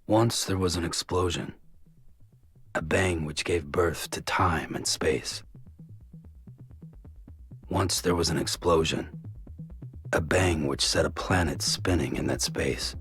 Once there was an explosion, a bang which gave birth to time and space. Once there was an explosion, a bang which set a planet spinning in that space.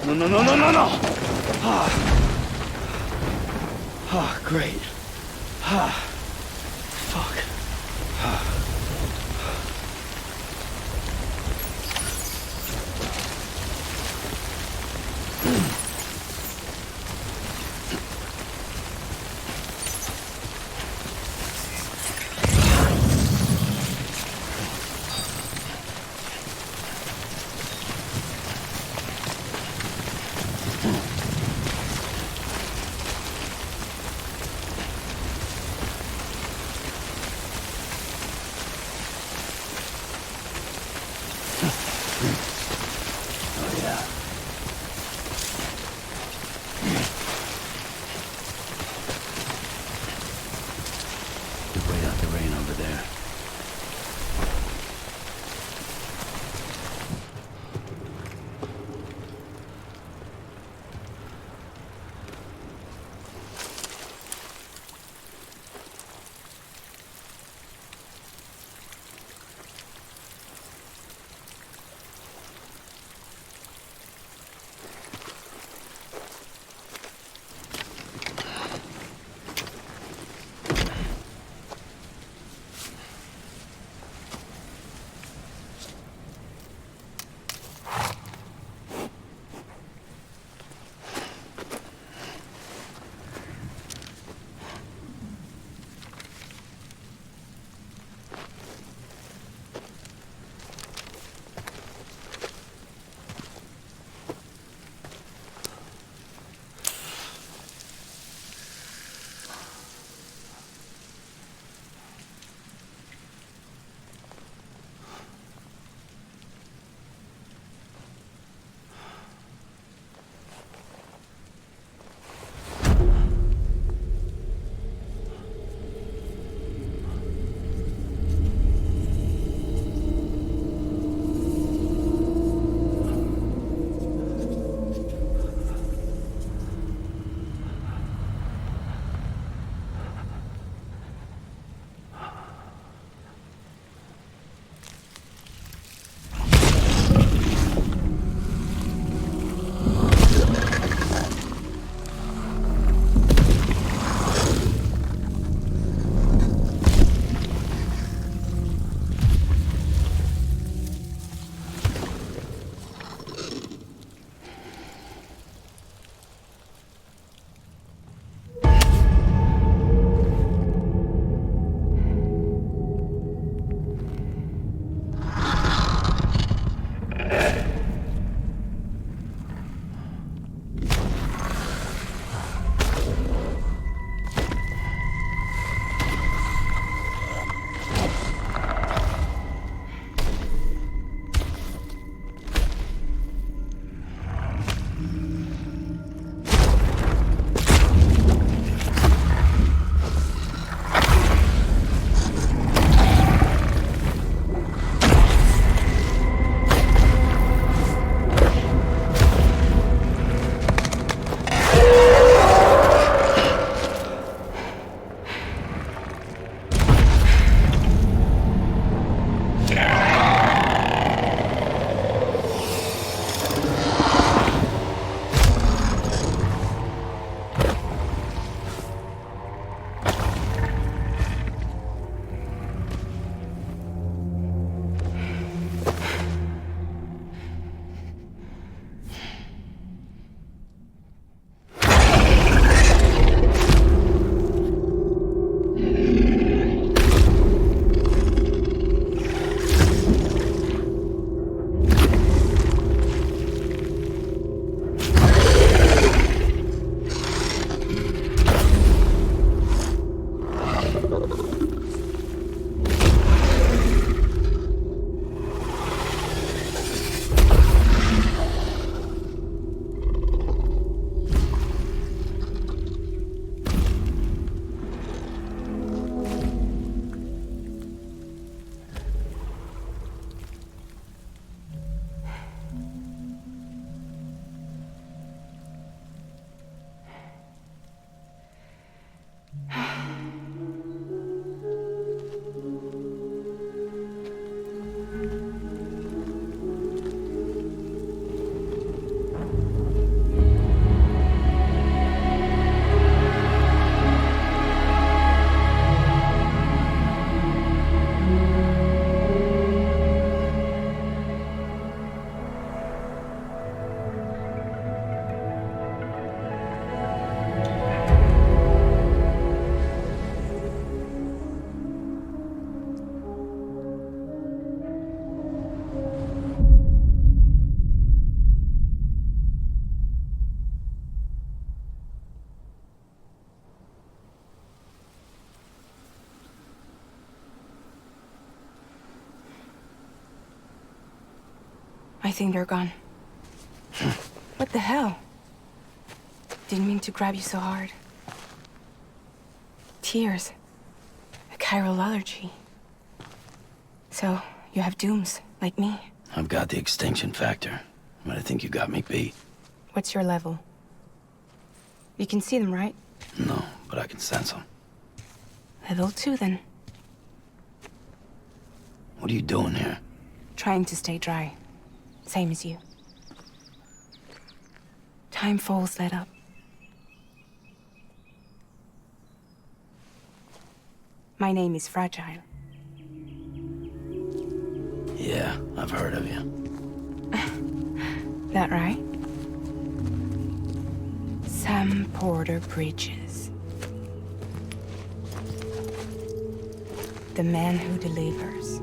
No, no, no, no, no, no! Ah. Ah, great. Ah. Fuck. Ah. I think they're gone. What the hell? Didn't mean to grab you so hard. Tears. A chiral allergy. So, you have dooms, like me. I've got the extinction factor, but I think you got me beat. What's your level? You can see them, right? No, but I can sense them. Level 2, then. What are you doing here? Trying to stay dry. Same as you. Time falls let up. My name is Fragile. Yeah, I've heard of you. That right? Sam Porter Bridges. The man who delivers.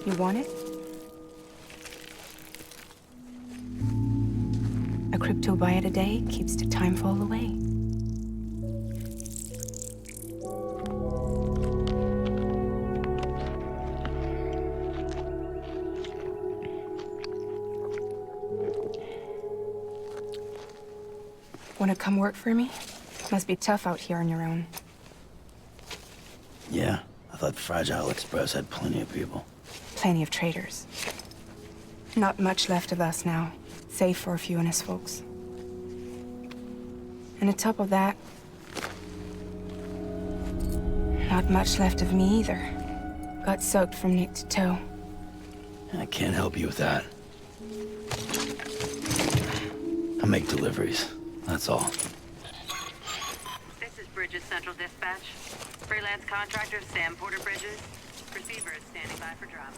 You want it? A crypto byte a day keeps the time fall away. Wanna come work for me? Must be tough out here on your own. Yeah, I thought Fragile Express had plenty of people. Plenty of traitors. Not much left of us now, save for a few honest folks. And on top of that, not much left of me either. Got soaked from neck to toe. I can't help you with that. I make deliveries, that's all. This is Bridges Central Dispatch. Freelance contractor Sam Porter Bridges. Receiver is standing by for drop.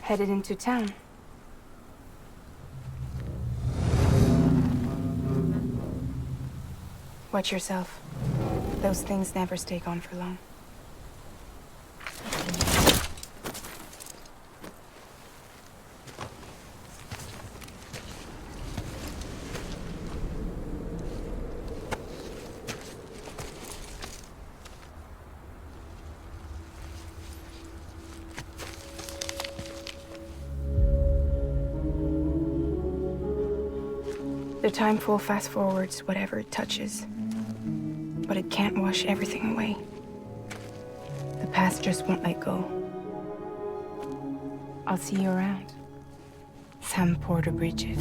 Headed into town. Watch yourself. Those things never stay gone for long. The time full fast forwards whatever it touches. But it can't wash everything away. The past just won't let go. I'll see you around. Sam Porter Bridges.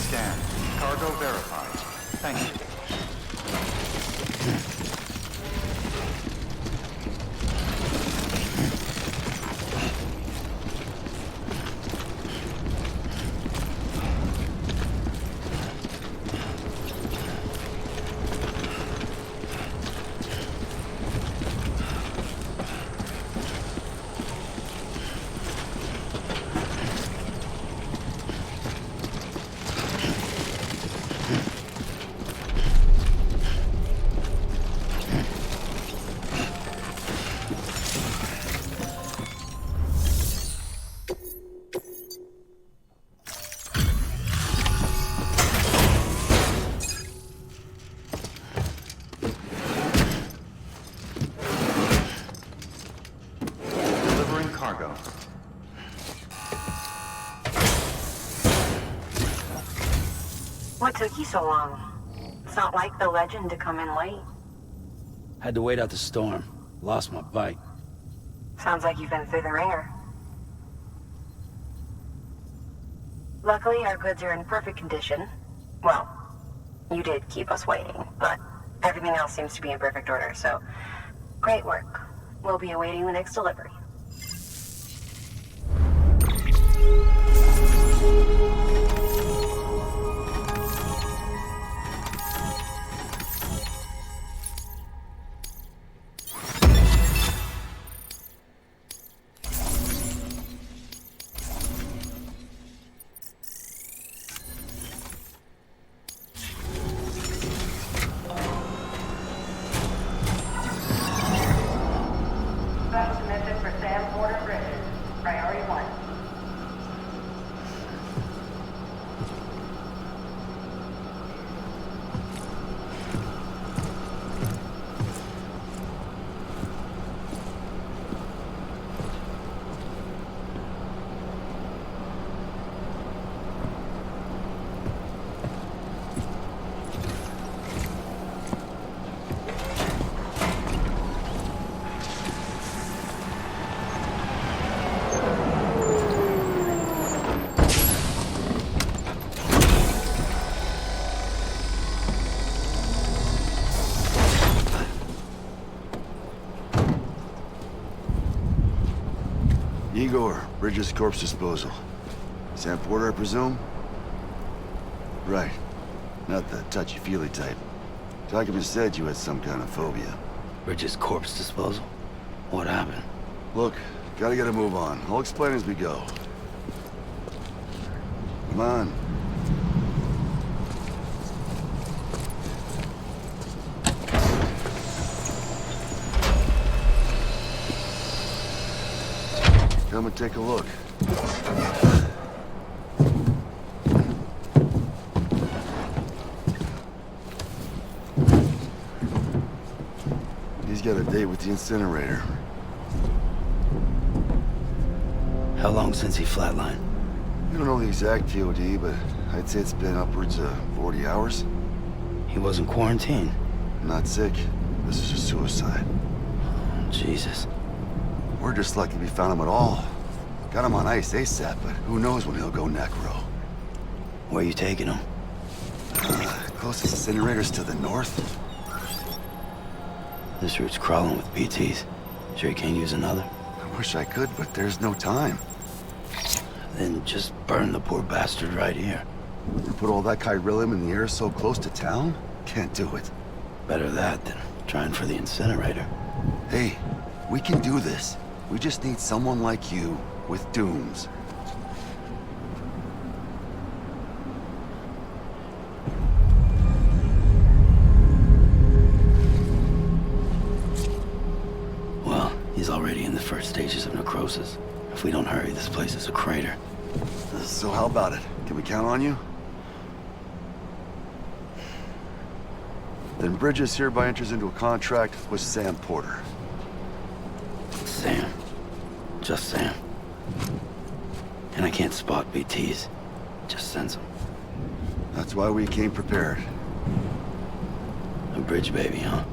Scanned. Cargo verified. Thank you. Cargo. What took you so long? It's not like the legend to come in late. Had to wait out the storm. Lost my bike. Sounds like you've been through the ringer. Luckily, our goods are in perfect condition. Well, you did keep us waiting, but everything else seems to be in perfect order, so great work. We'll be awaiting the next delivery. Special message for Sam Porter Bridges. Priority 1. Igor, Bridges Corpse Disposal. Sam Porter, I presume? Right. Not the touchy-feely type. Document said you had some kind of phobia. Bridges corpse disposal? What happened? Look, gotta get a move on. I'll explain as we go. Come on. Come and take a look. He's got a date with the incinerator. How long since he flatlined? We don't know the exact TOD, but I'd say it's been upwards of 40 hours. He wasn't quarantined. Not sick. This is a suicide. Jesus. We're just lucky we found him at all. Got him on ice ASAP, but who knows when he'll go necro. Where you taking him? Closest incinerator's to the north. This route's crawling with BTs. Sure you can't use another? I wish I could, but there's no time. Then just burn the poor bastard right here. You put all that chiralium in the air so close to town? Can't do it. Better that than trying for the incinerator. Hey, we can do this. We just need someone like you with dooms. Well, he's already in the first stages of necrosis. If we don't hurry, this place is a crater. So how about it? Can we count on you? Then Bridges hereby enters into a contract with Sam Porter. Sam. Just Sam. And I can't spot BTs. Just sense them. That's why we came prepared. A bridge baby, huh?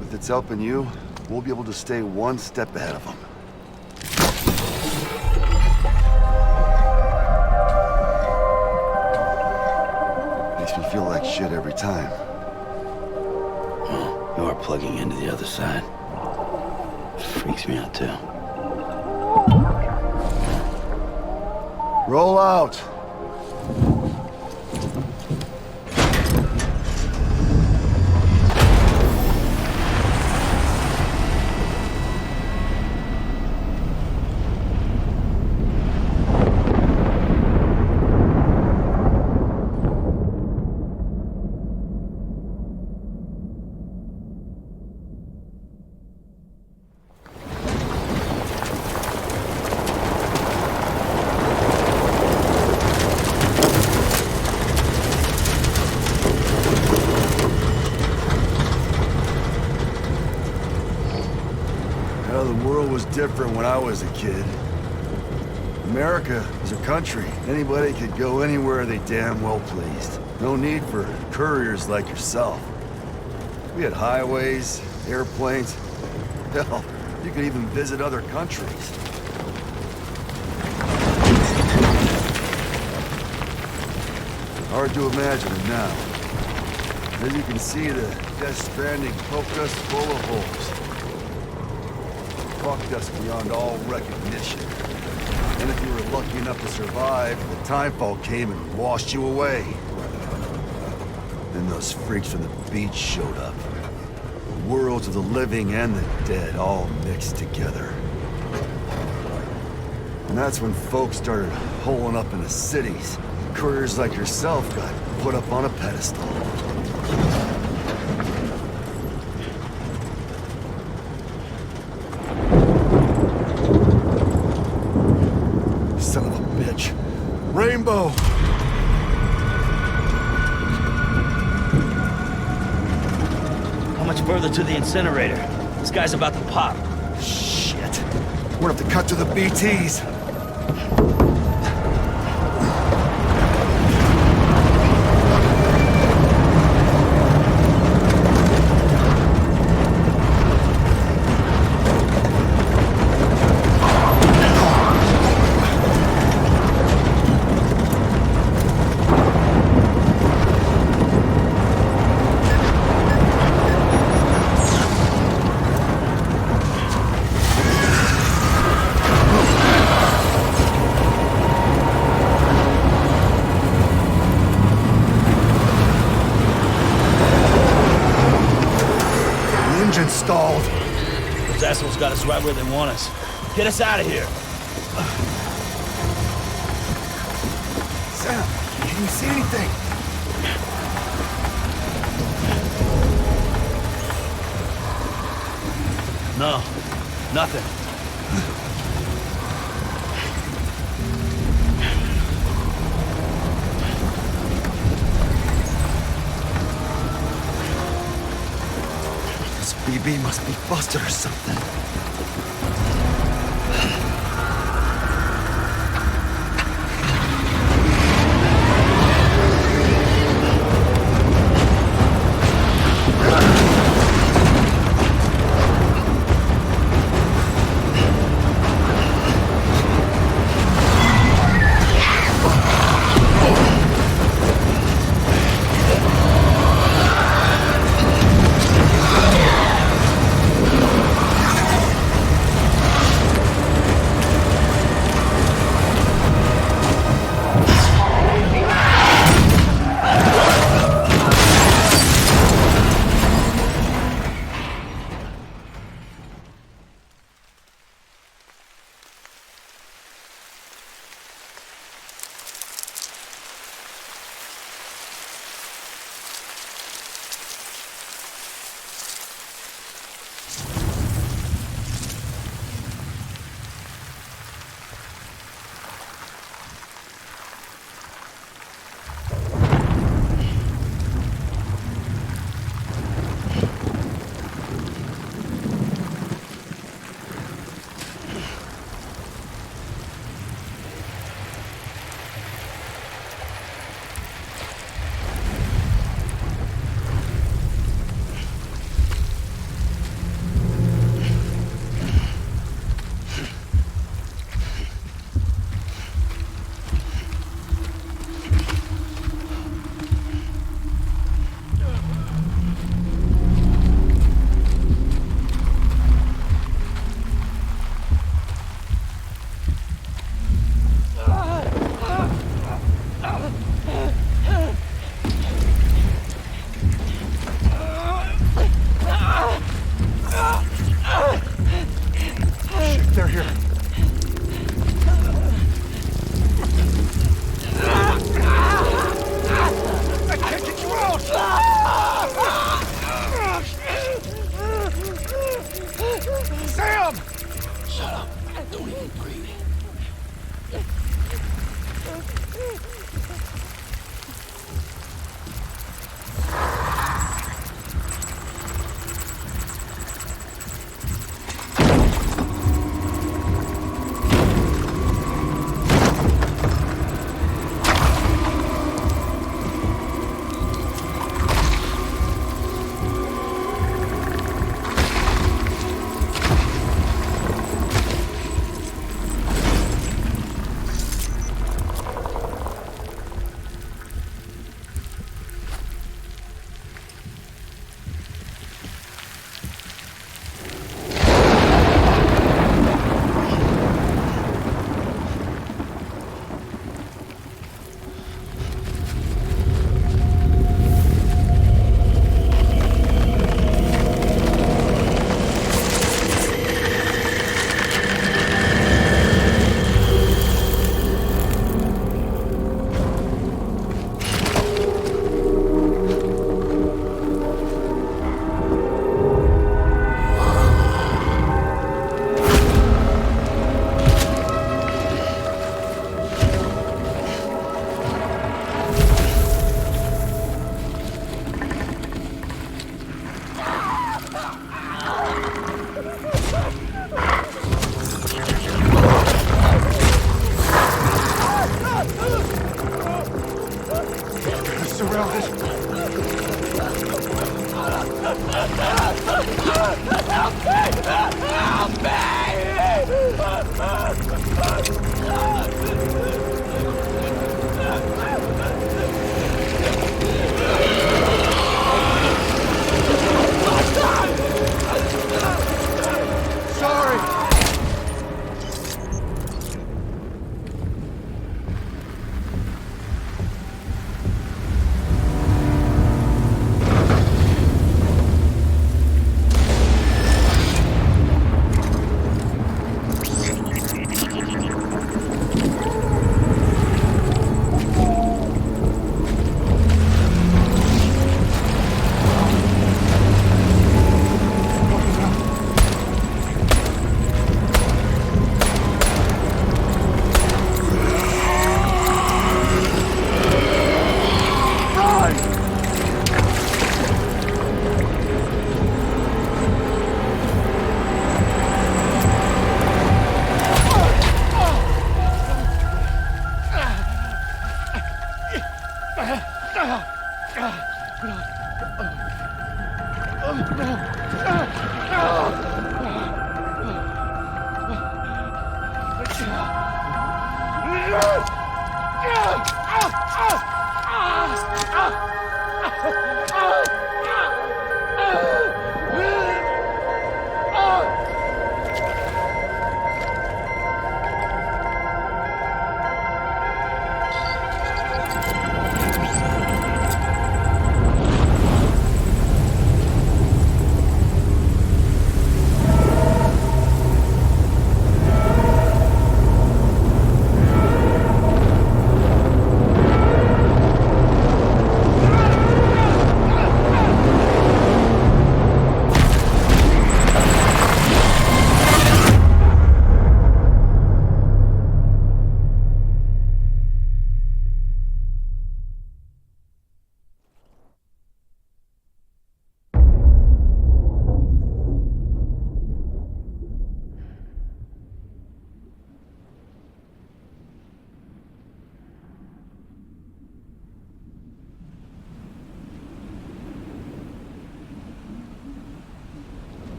With its help in you, we'll be able to stay one step ahead of them. feel like shit every time. Well, you are plugging into the other side. Freaks me out too. Roll out! The world was different when I was a kid. America was a country. Anybody could go anywhere they damn well pleased. No need for couriers like yourself. We had highways, airplanes. Hell, you could even visit other countries. Hard to imagine it now. As you can see, the Death Stranding poked us full of holes. Fucked us beyond all recognition. And if you were lucky enough to survive, the timefall came and washed you away. Then those freaks from the beach showed up. The worlds of the living and the dead all mixed together. And that's when folks started holing up in the cities. Couriers like yourself got put up on a pedestal. Son of a bitch. Rainbow! How much further to the incinerator? This guy's about to pop. Shit. We're gonna have to cut to the BTs. Engine stalled. Those assholes got us right where they want us. Get us out of here. Sam, can you see anything? No, nothing. This BB must be busted or something.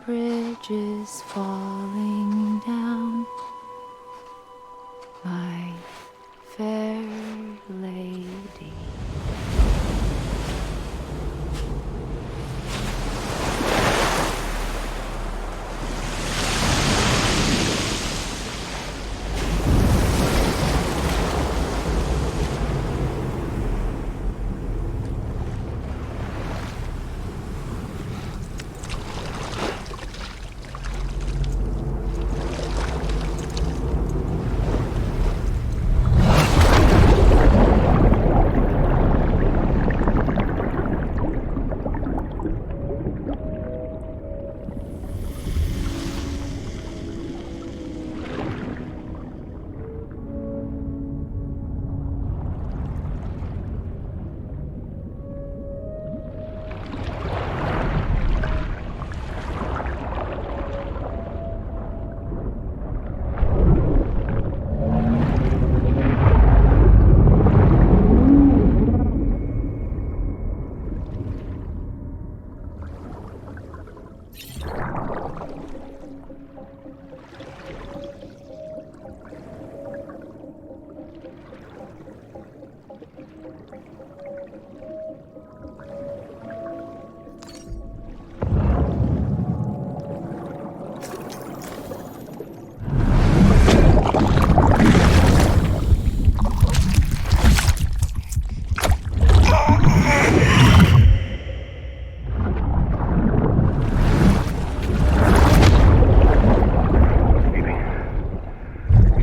bridges falling down, my fair lady.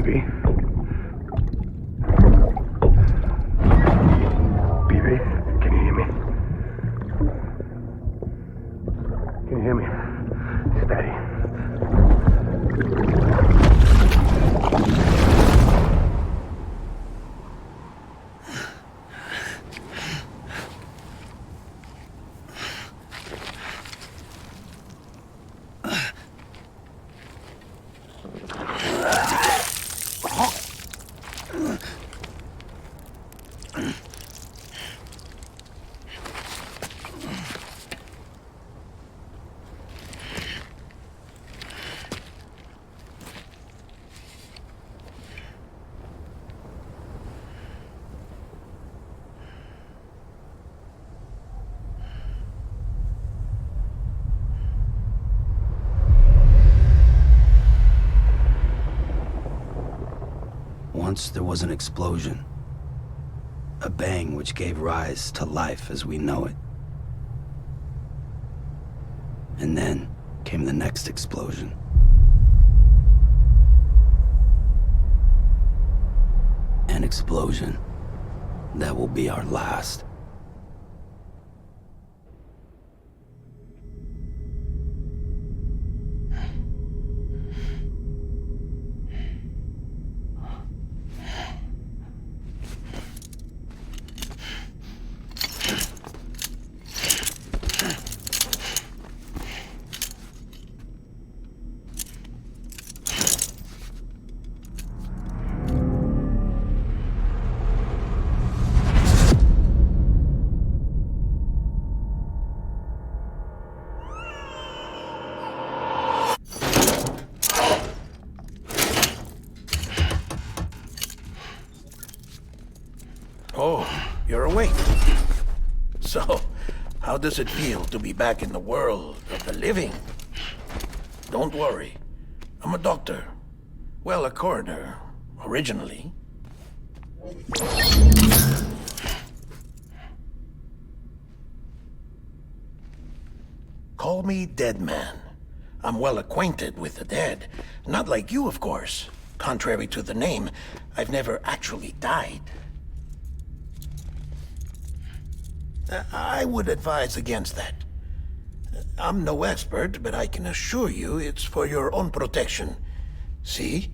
BB? BB, can you hear me? Can you hear me? Steady. Once there was an explosion. A bang which gave rise to life as we know it. And then came the next explosion. An explosion that will be our last. Oh, you're awake. So, how does it feel to be back in the world of the living? Don't worry. I'm a doctor. Well, a coroner, originally. Call me Dead Man. I'm well acquainted with the dead. Not like you, of course. Contrary to the name, I've never actually died. I would advise against that. I'm no expert, but I can assure you it's for your own protection. See?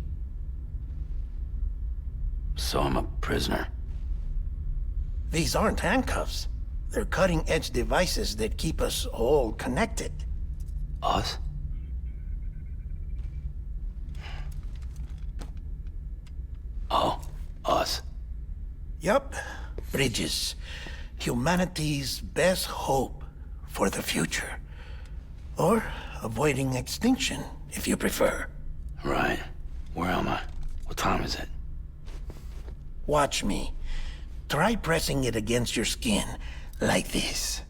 So I'm a prisoner. These aren't handcuffs. They're cutting-edge devices that keep us all connected. Us? Oh, us. Yup. Bridges. Humanity's best hope for the future. Or avoiding extinction, if you prefer. Right. Where am I? What time is it? Watch me. Try pressing it against your skin, like this.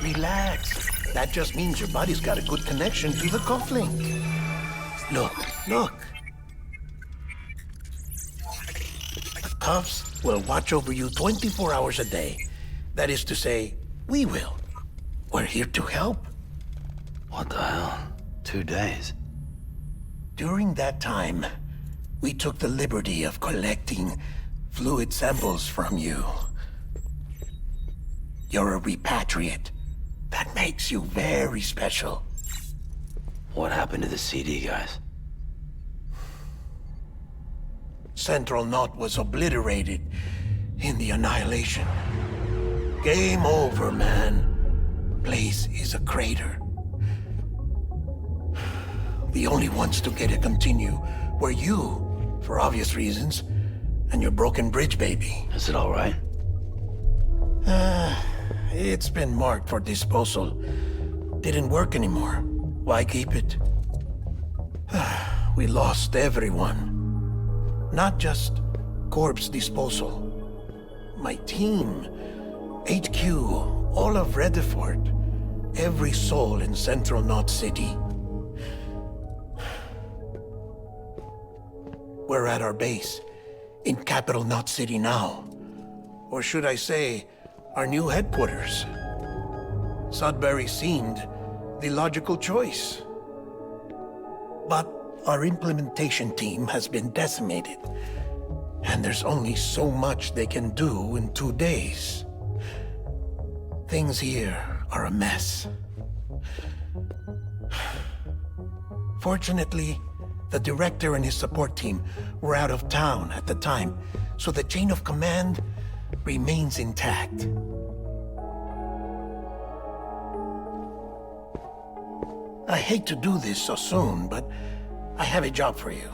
Relax. That just means your body's got a good connection to the cufflink. Look. The cuffs will watch over you 24 hours a day. That is to say, we will. We're here to help. What the hell? 2 days? During that time, we took the liberty of collecting fluid samples from you. You're a repatriate. That makes you very special. What happened to the CD guys? Central Knot was obliterated in the Annihilation. Game over, man. Place is a crater. The only ones to get to continue were you, for obvious reasons, and your broken bridge baby. Is it all right? It's been marked for disposal. Didn't work anymore. Why keep it? We lost everyone. Not just corpse disposal. My team, HQ, all of Redefort, every soul in Central Knot City. We're at our base, in Capital Knot City now. Or should I say, our new headquarters. Sudbury seemed the logical choice. But our implementation team has been decimated. And there's only so much they can do in 2 days. Things here are a mess. Fortunately, the director and his support team were out of town at the time, so the chain of command remains intact. I hate to do this so soon, but I have a job for you.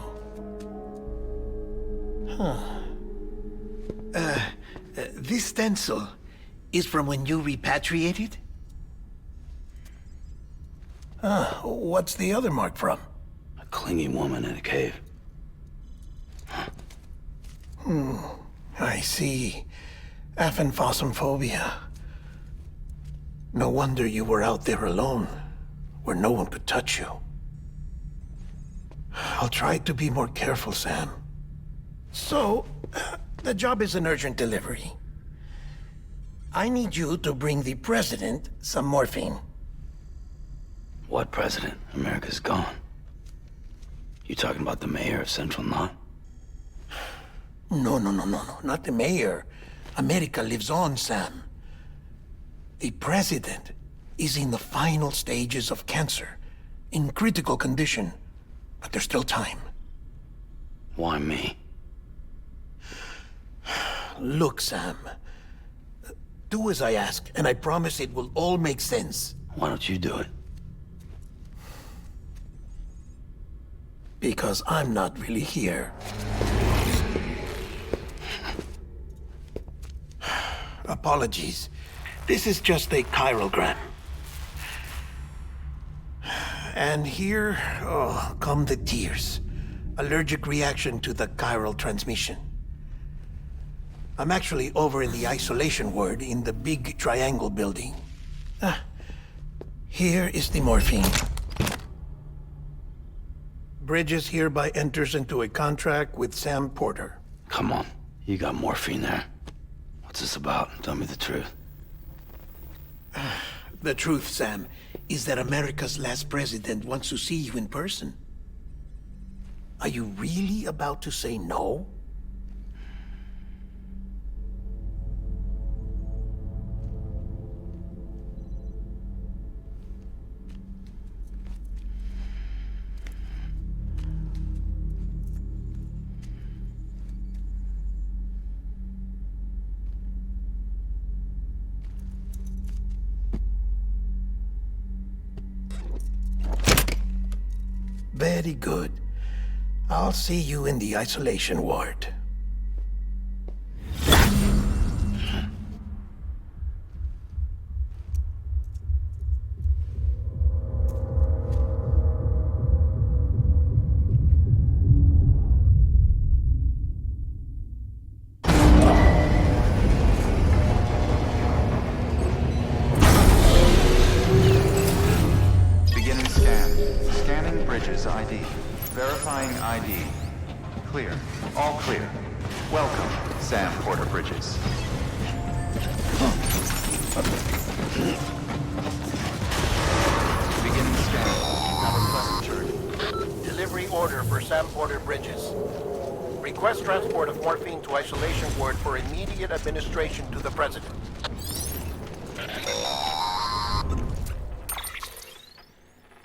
This stencil is from when you repatriated? What's the other mark from? A clingy woman in a cave. I see. Aphenphosmphobia. No wonder you were out there alone, where no one could touch you. I'll try to be more careful, Sam. So, the job is an urgent delivery. I need you to bring the president some morphine. What president? America's gone. You talking about the mayor of Central Knot? No, not the mayor. America lives on, Sam. The president is in the final stages of cancer, in critical condition, but there's still time. Why me? Look, Sam. Do as I ask, and I promise it will all make sense. Why don't you do it? Because I'm not really here. Apologies. This is just a chiralgram. And here, come the tears. Allergic reaction to the chiral transmission. I'm actually over in the isolation ward in the big triangle building. Here is the morphine. Bridges hereby enters into a contract with Sam Porter. Come on. You got morphine there. What's this about? Tell me the truth. The truth, Sam, is that America's last president wants to see you in person. Are you really about to say no? Very good. I'll see you in the isolation ward. Beginning scan. Scanning Bridges ID. Verifying ID. Clear. All clear. Welcome, Sam Porter Bridges. Beginning scan. Have a pleasant journey. Delivery order for Sam Porter Bridges. Request transport of morphine to isolation ward for immediate administration to the president.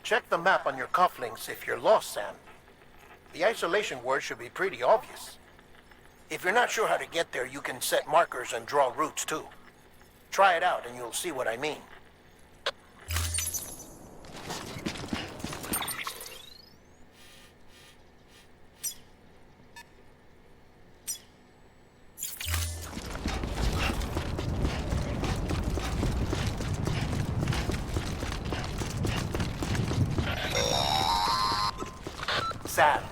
Check the map on your cufflinks if you're lost, Sam. The isolation word should be pretty obvious. If you're not sure how to get there, you can set markers and draw routes too. Try it out and you'll see what I mean. Sam,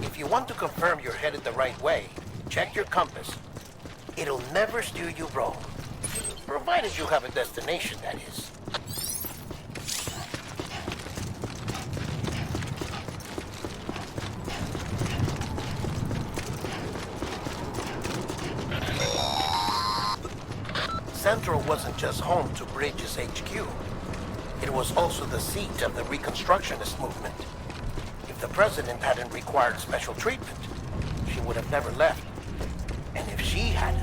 if you want to confirm you're headed the right way, check your compass. It'll never steer you wrong. Provided you have a destination, that is. Central wasn't just home to Bridges HQ. It was also the seat of the Reconstructionist movement. In the president hadn't required special treatment, she would have never left. And if she hadn't,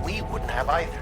we wouldn't have either.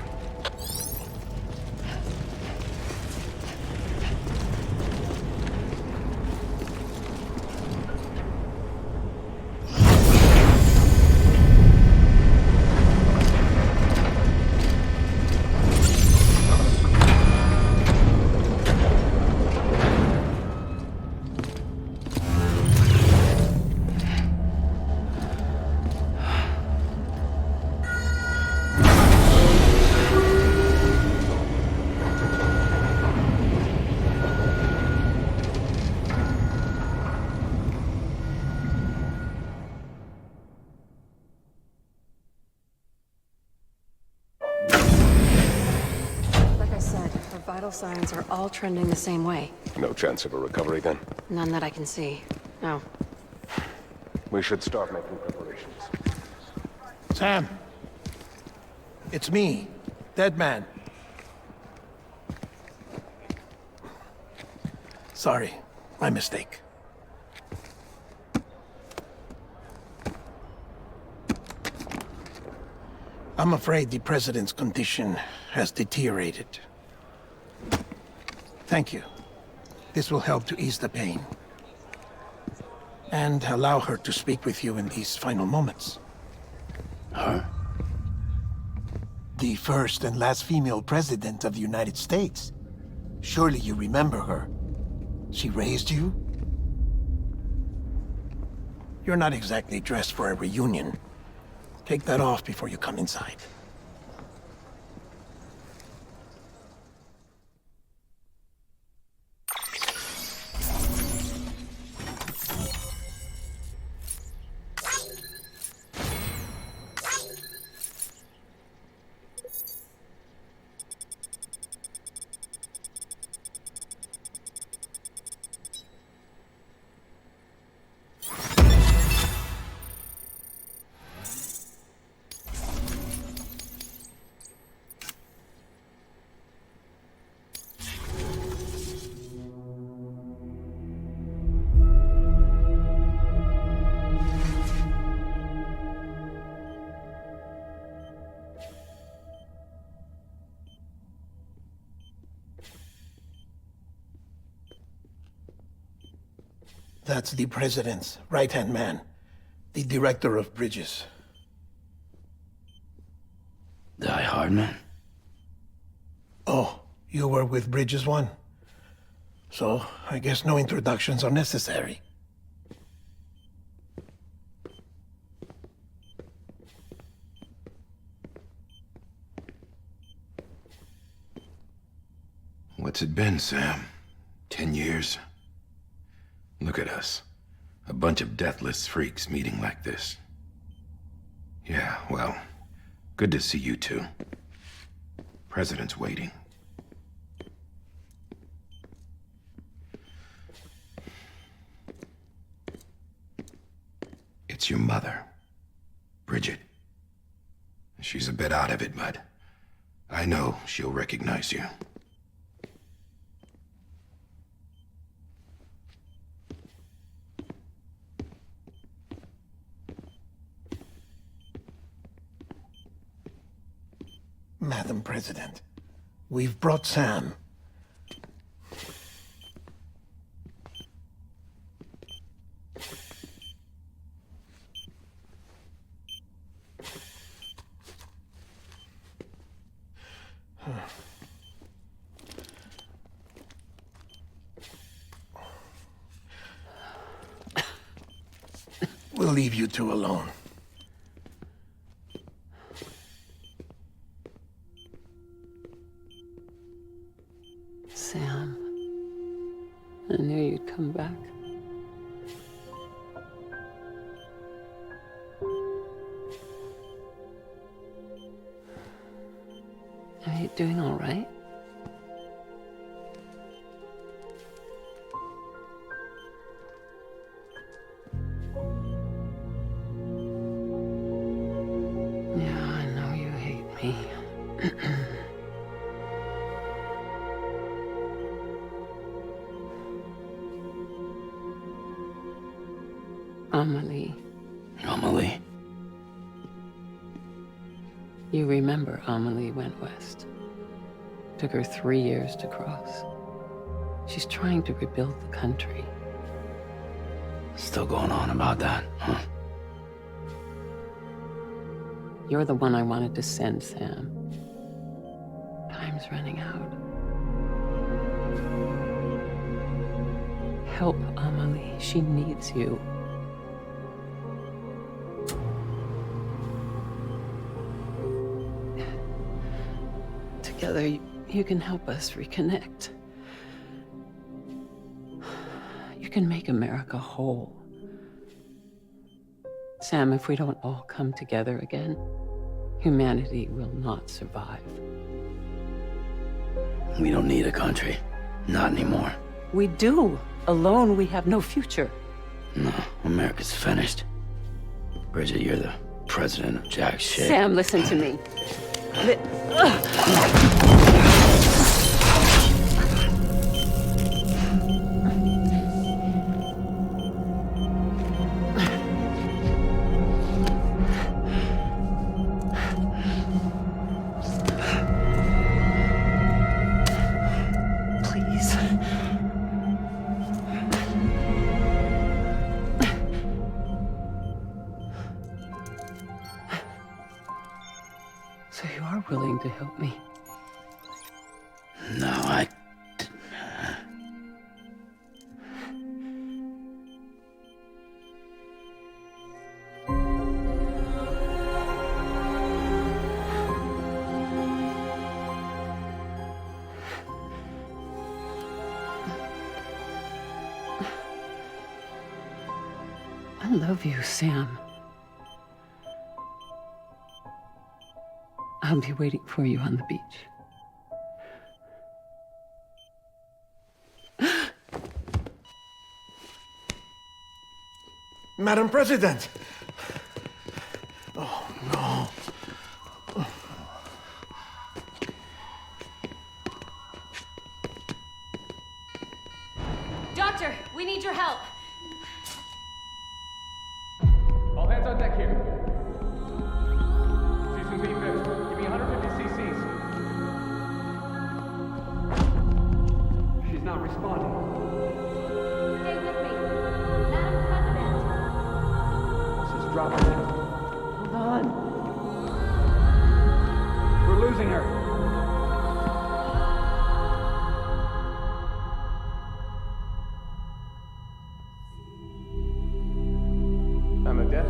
Vital signs are all trending the same way. No chance of a recovery then? None that I can see. No. We should start making preparations. Sam! It's me, Dead Man. Sorry, my mistake. I'm afraid the President's condition has deteriorated. Thank you. This will help to ease the pain. And allow her to speak with you in these final moments. Her? The first and last female president of the United States. Surely you remember her. She raised you? You're not exactly dressed for a reunion. Take that off before you come inside. That's the President's right-hand man, the Director of Bridges. Die Hardman? Oh, you were with Bridges 1? So, I guess no introductions are necessary. What's it been, Sam? 10 years? Look at us. A bunch of deathless freaks meeting like this. Yeah, well, good to see you two. President's waiting. It's your mother, Bridget. She's a bit out of it, but I know she'll recognize you. Madam President, we've brought Sam. We'll leave you two alone. Sam, I knew you'd come back. Are you doing all right? Yeah, I know you hate me. Amelie. Amelie? You remember Amelie went west. Took her 3 years to cross. She's trying to rebuild the country. Still going on about that, huh? You're the one I wanted to send, Sam. Time's running out. Help Amelie. She needs you. Together, you can help us reconnect. You can make America whole. Sam, if we don't all come together again, humanity will not survive. We don't need a country. Not anymore. We do. Alone, we have no future. No, America's finished. Bridget, you're the president of jack shit. Sam, listen to me. Please. So you are willing to help me? No, I... I love you, Sam. I'll be waiting for you on the beach. Madam President! Oh, no. Doctor, we need your help. All hands on deck here. Season B-Fifth. Give me 150 cc's. She's not responding. Stay with me. Madam President. This is dropping. Hold on. We're losing her. Time of death?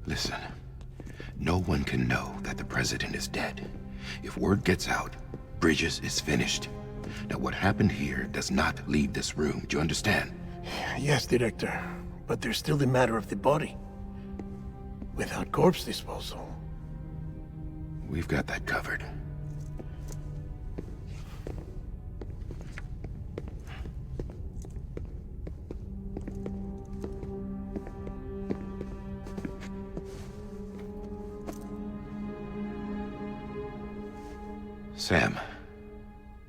Listen, no one can know that the president is dead. If word gets out, Bridges is finished. Now, what happened here does not leave this room. Do you understand? Yes, Director. But there's still the matter of the body. Without corpse disposal. We've got that covered. Sam,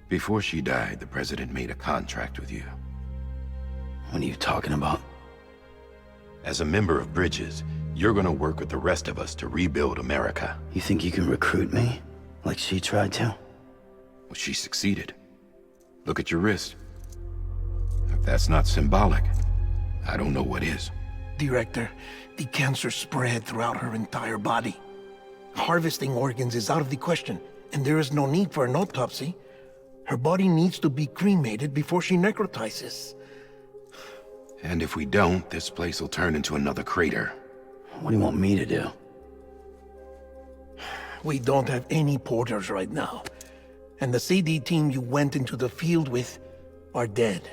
before she died, the president made a contract with you. What are you talking about? As a member of Bridges, you're gonna work with the rest of us to rebuild America. You think you can recruit me? Like she tried to? Well, she succeeded. Look at your wrist. If that's not symbolic, I don't know what is. Director, the cancer spread throughout her entire body. Harvesting organs is out of the question, and there is no need for an autopsy. Her body needs to be cremated before she necrotizes. And if we don't, this place will turn into another crater. What do you want me to do? We don't have any porters right now. And the CD team you went into the field with are dead.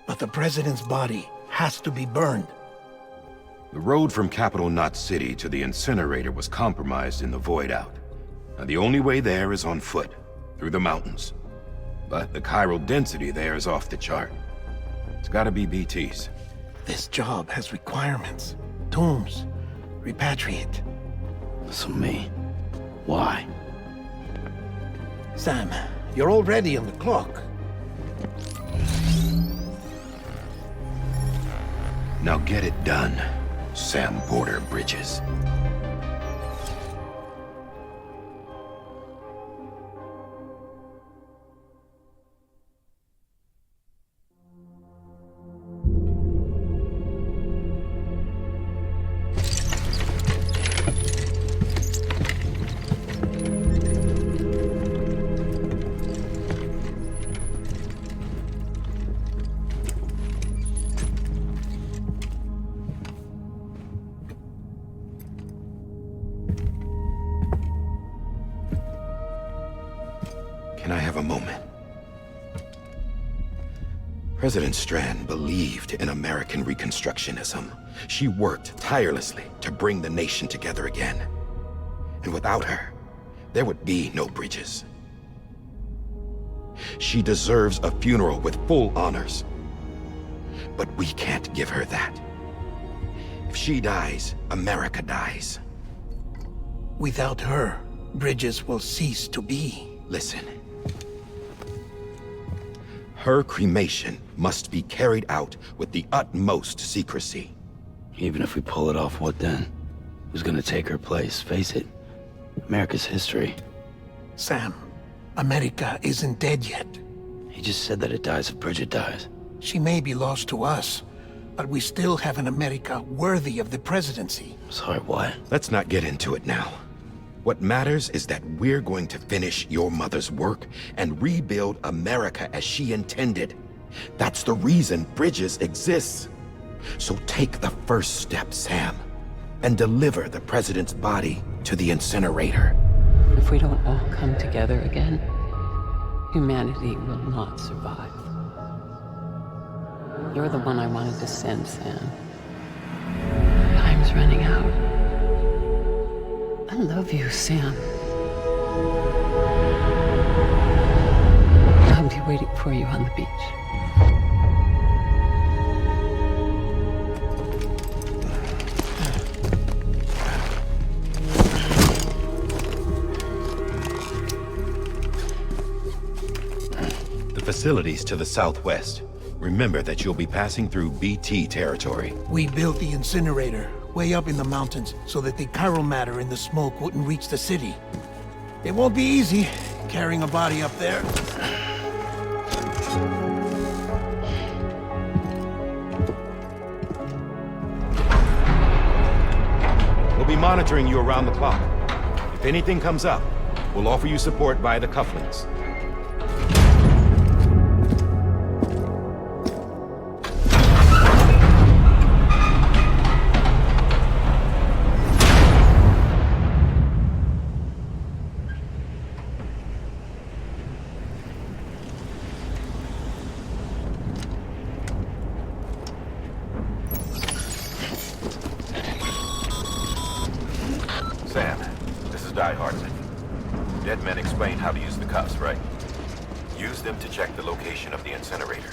But the president's body has to be burned. The road from Capital Knot City to the incinerator was compromised in the void out. Now, the only way there is on foot, through the mountains. But the chiral density there is off the chart. It's gotta be BT's. This job has requirements. Tombs. Repatriate. So me? Why? Sam, you're already on the clock. Now get it done, Sam Porter Bridges. Can I have a moment? President Strand believed in American Reconstructionism. She worked tirelessly to bring the nation together again. And without her, there would be no Bridges. She deserves a funeral with full honors. But we can't give her that. If she dies, America dies. Without her, Bridges will cease to be. Listen. Her cremation must be carried out with the utmost secrecy. Even if we pull it off, what then? Who's gonna take her place? Face it, America's history. Sam, America isn't dead yet. He just said that it dies if Bridget dies. She may be lost to us, but we still have an America worthy of the presidency. Sorry, what? Let's not get into it now. What matters is that we're going to finish your mother's work and rebuild America as she intended. That's the reason Bridges exists. So take the first step, Sam, and deliver the president's body to the incinerator. If we don't all come together again, humanity will not survive. You're the one I wanted to send, Sam. Time's running out. I love you, Sam. I'll be waiting for you on the beach. The facilities to the southwest. Remember that you'll be passing through BT territory. We built the incinerator way up in the mountains so that the chiral matter in the smoke wouldn't reach the city. It won't be easy carrying a body up there. We'll be monitoring you around the clock. If anything comes up, we'll offer you support via the cufflinks. Sam, this is Die Hardman. Dead men explained how to use the cuffs, right? Use them to check the location of the incinerator.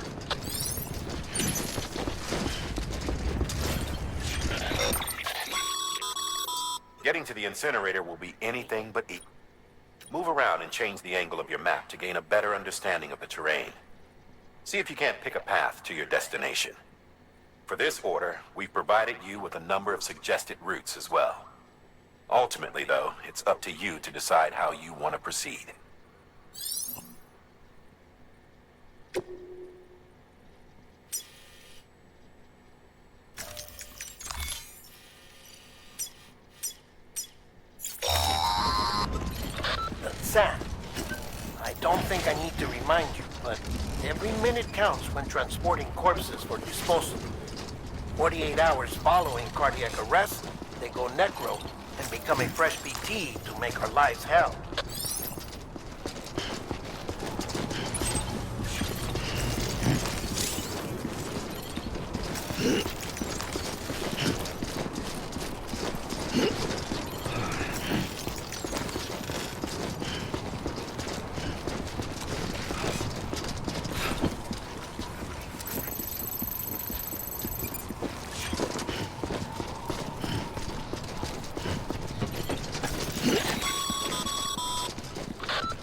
Getting to the incinerator will be anything but easy. Move around and change the angle of your map to gain a better understanding of the terrain. See if you can't pick a path to your destination. For this order, we've provided you with a number of suggested routes as well. Ultimately, though, it's up to you to decide how you want to proceed. Sam, I don't think I need to remind you. but every minute counts when transporting corpses for disposal. 48 hours following cardiac arrest, they go necro and become a fresh BT to make our lives hell.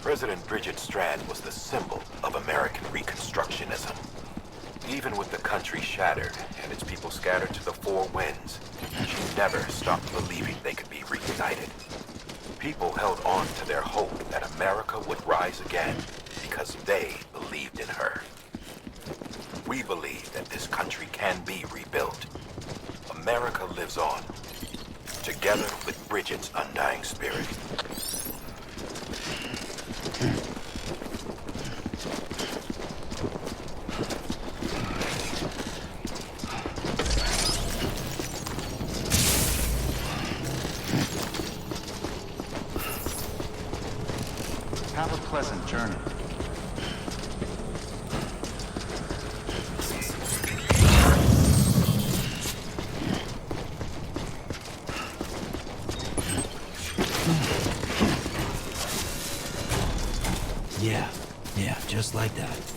President Bridget Strand was the symbol of American Reconstructionism. Even with the country shattered and its people scattered to the four winds, she never stopped believing they could be reunited. People held on to their hope that America would rise again because they believed in her. We believe that this country can be rebuilt. America lives on, together with Bridget's undying spirit. Have a pleasant journey. Yeah, just like that.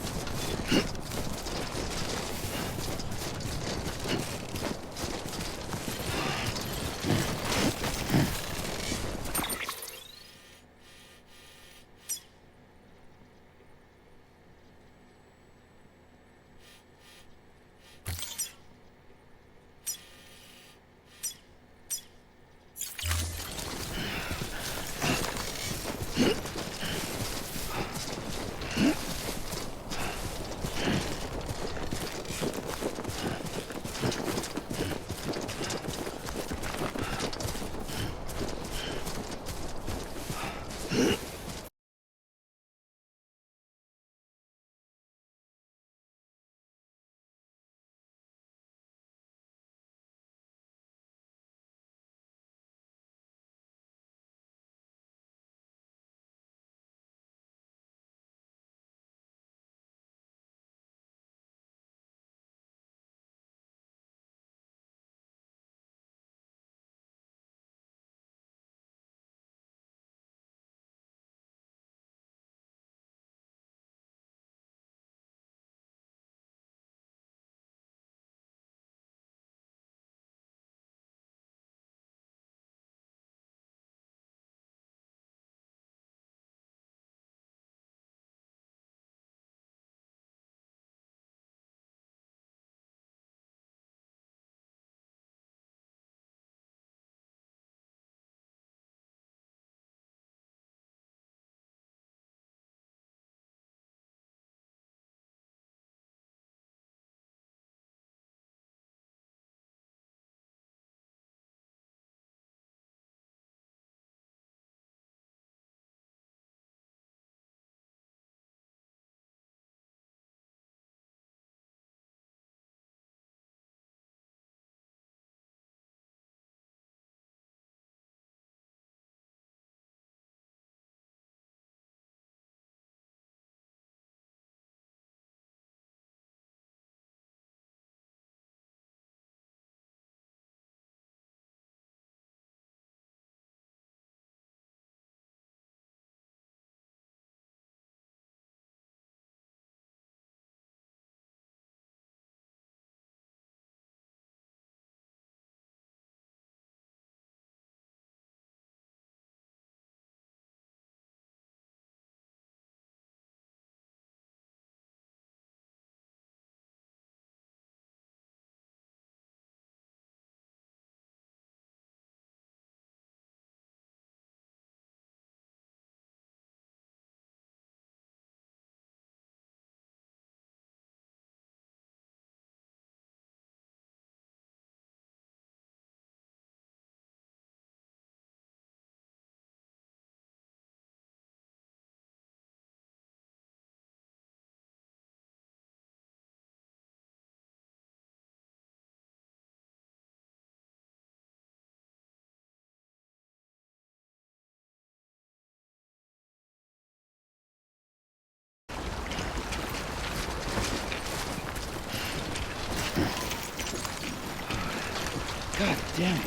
God damn it.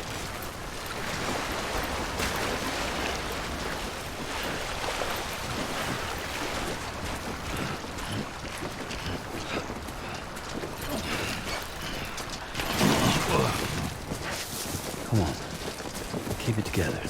Come on. Keep it together.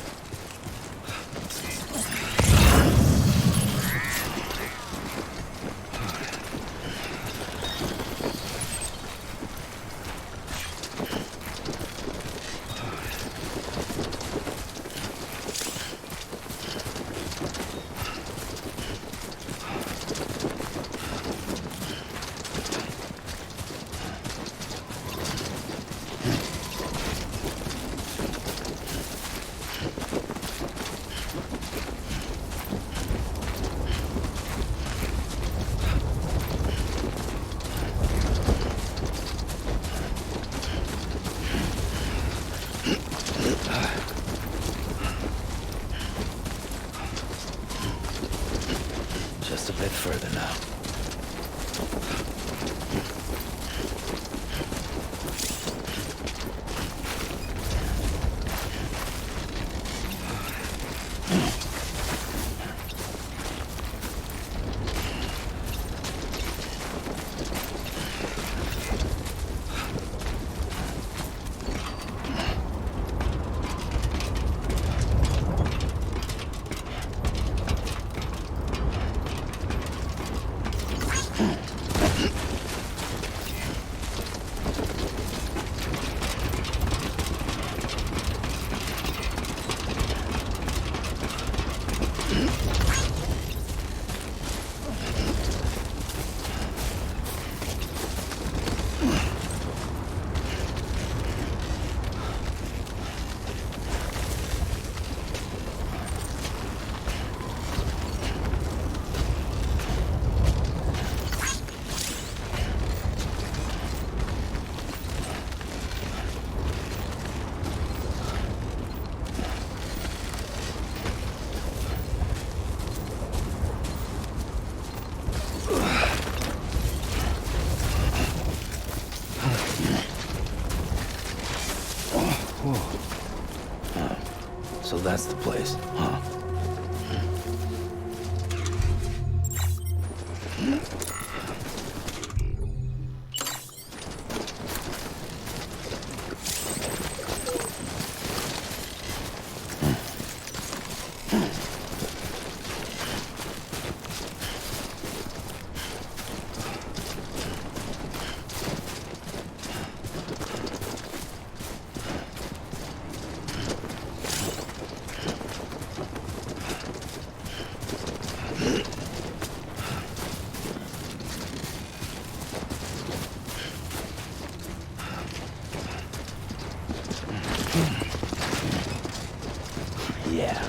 Just a bit further now. So that's the place, huh? Yeah.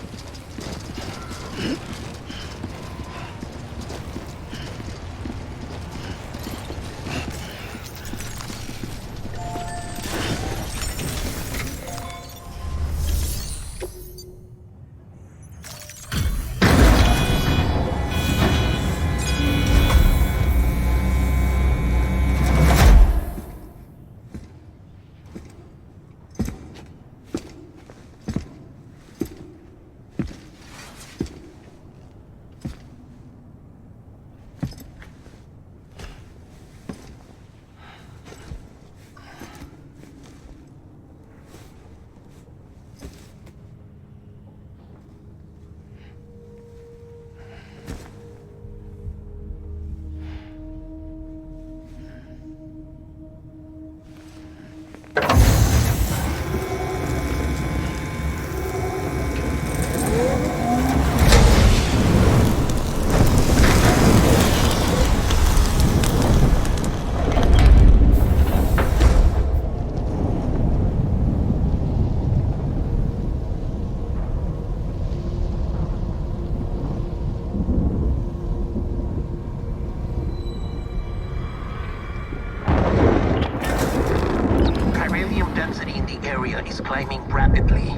area is climbing rapidly.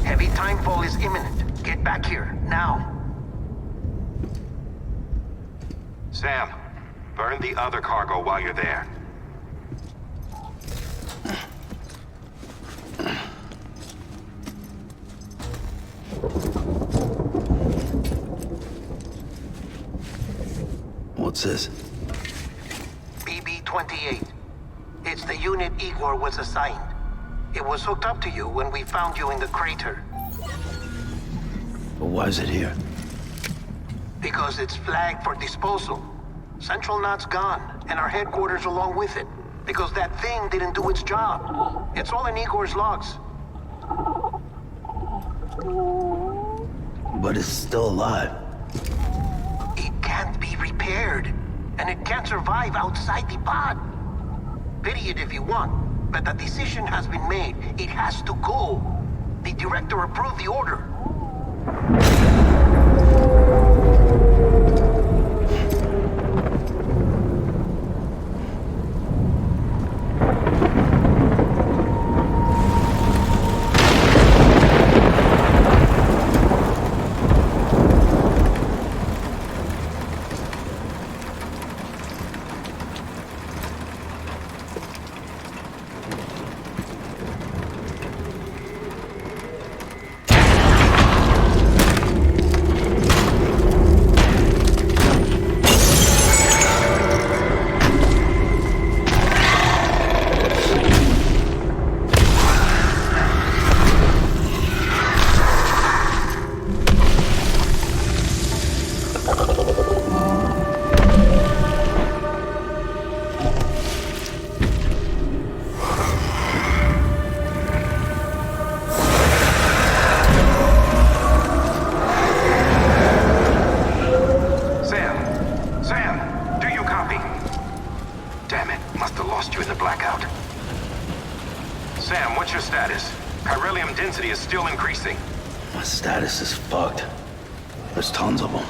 Heavy timefall is imminent. Get back here, now. Sam, burn the other cargo while you're there. What's this? BB-28. It's the unit Igor was assigned. It was hooked up to you when we found you in the crater. But why is it here? Because it's flagged for disposal. Central Knot's gone, and our headquarters along with it. Because that thing didn't do its job. It's all in Igor's logs. But it's still alive. It can't be repaired, and it can't survive outside the pod. Pity it if you want, but the decision has been made. It has to go. The director approved the order. My status is fucked. There's tons of them.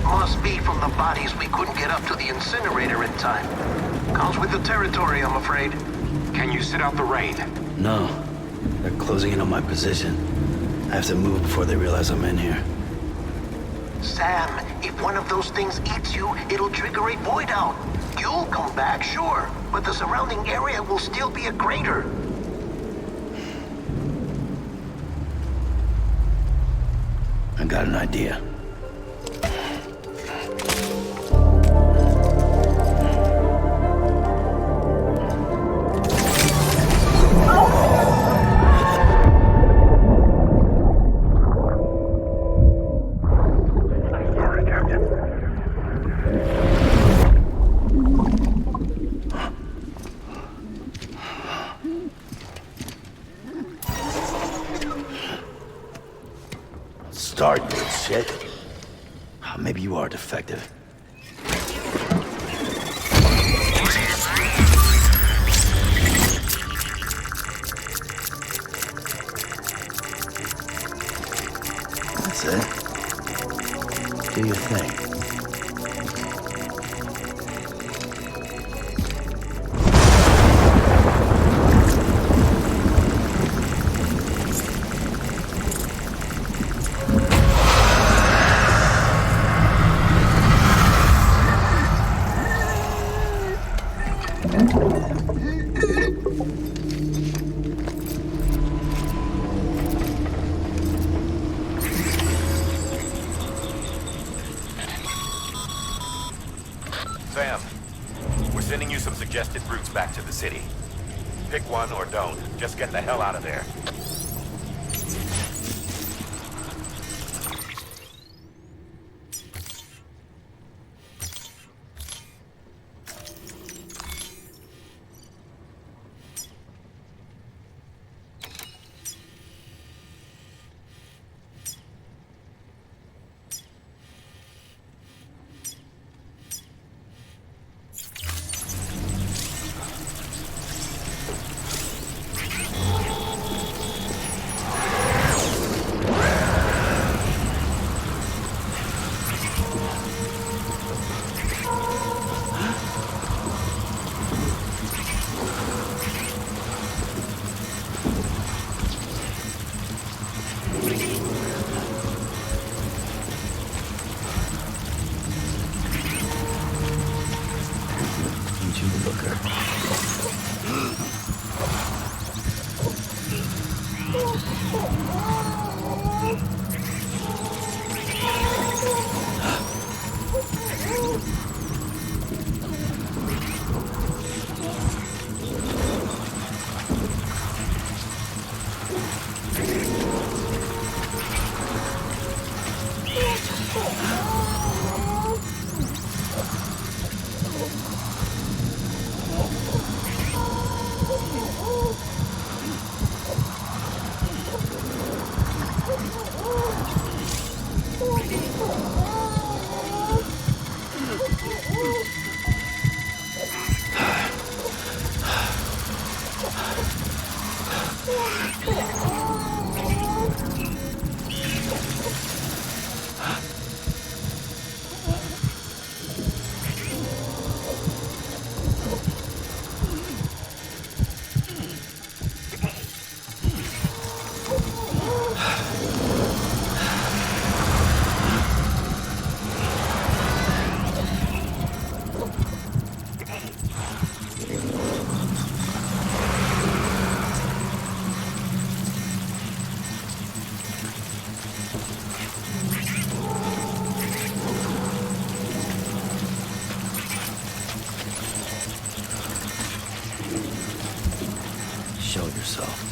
Must be from the bodies we couldn't get up to the incinerator in time. Comes with the territory, I'm afraid. Can you sit out the rain? No. They're closing in on my position. I have to move before they realize I'm in here. Sam, if one of those things eats you, it'll trigger a void out. You'll come back, sure, but the surrounding area will still be a crater. I got an idea. Start, you shit. Maybe you are defective. That's it. Do your thing. Sam, we're sending you some suggested routes back to the city. Pick one or don't. Just get the hell out of there. Show yourself.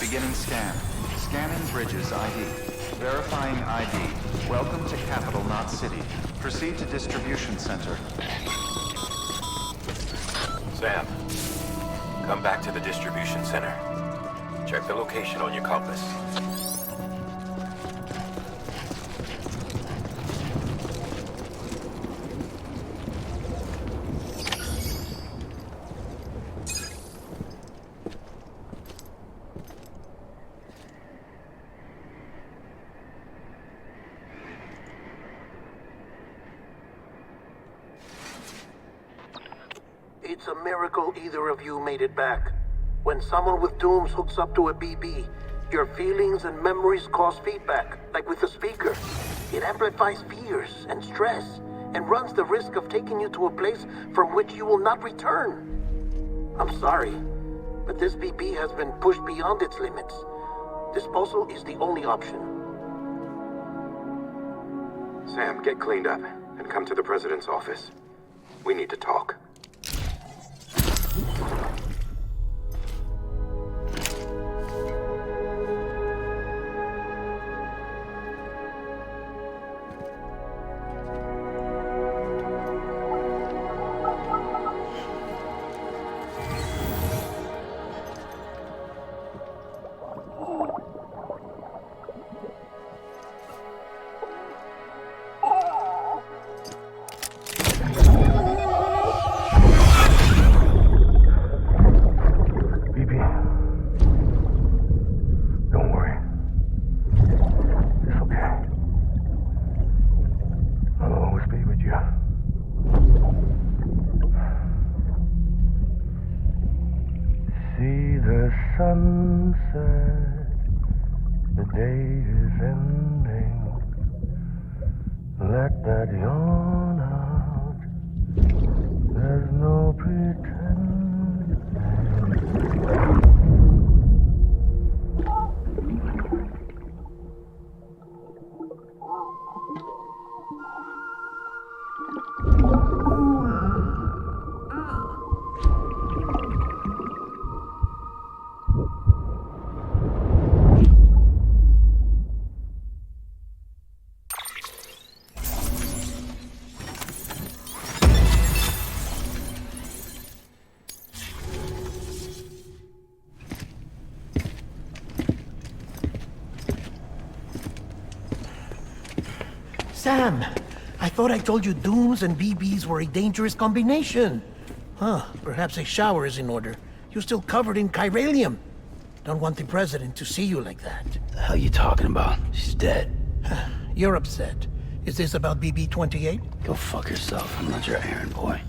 Beginning scan. Scanning Bridges ID. Verifying ID. Welcome to Capital, not City. Proceed to Distribution Center. Sam, come back to the distribution center. Check the location on your compass. It's a miracle either of you made it back. When someone with dooms hooks up to a BB, your feelings and memories cause feedback, like with the speaker. It amplifies fears and stress, and runs the risk of taking you to a place from which you will not return. I'm sorry, But this BB has been pushed beyond its limits. Disposal is the only option. Sam, get cleaned up and come to the president's office. We need to talk. Sunset, the day is ending. Let that yawn out. There's no pretending. Sam, I thought I told you dooms and BBs were a dangerous combination. Huh, perhaps a shower is in order. You're still covered in chiralium. Don't want the president to see you like that. The hell you talking about? She's dead. You're upset. Is this about BB-28? Go fuck yourself. I'm not your errand boy.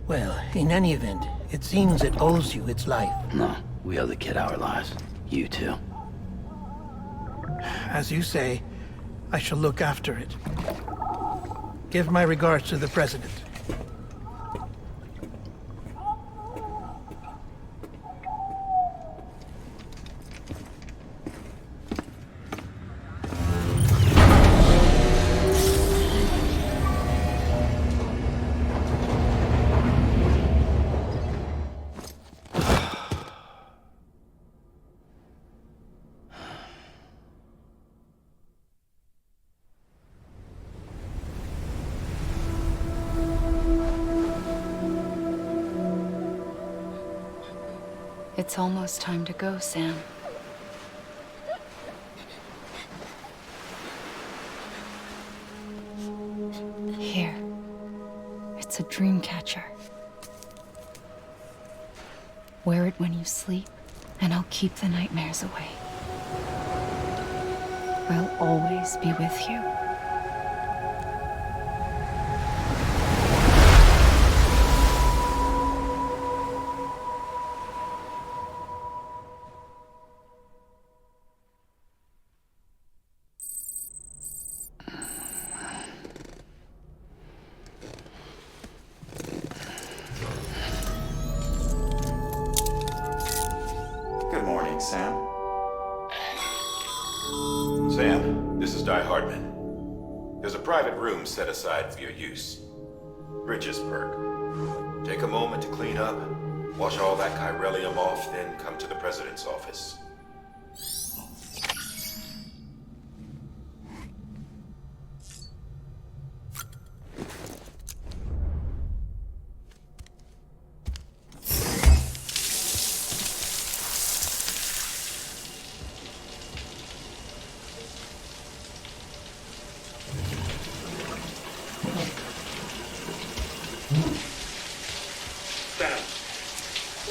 Well, in any event, it seems it owes you its life. No, we owe the kid our lives. You too. As you say, I shall look after it. Give my regards to the president. It's almost time to go, Sam. Here. It's a dream catcher. Wear it when you sleep, and I'll keep the nightmares away. I'll always be with you. Good morning, Sam. Sam, this is Di Hardman. There's a private room set aside for your use. Bridges perk. Take a moment to clean up, wash all that chiralium off, then come to the president's office.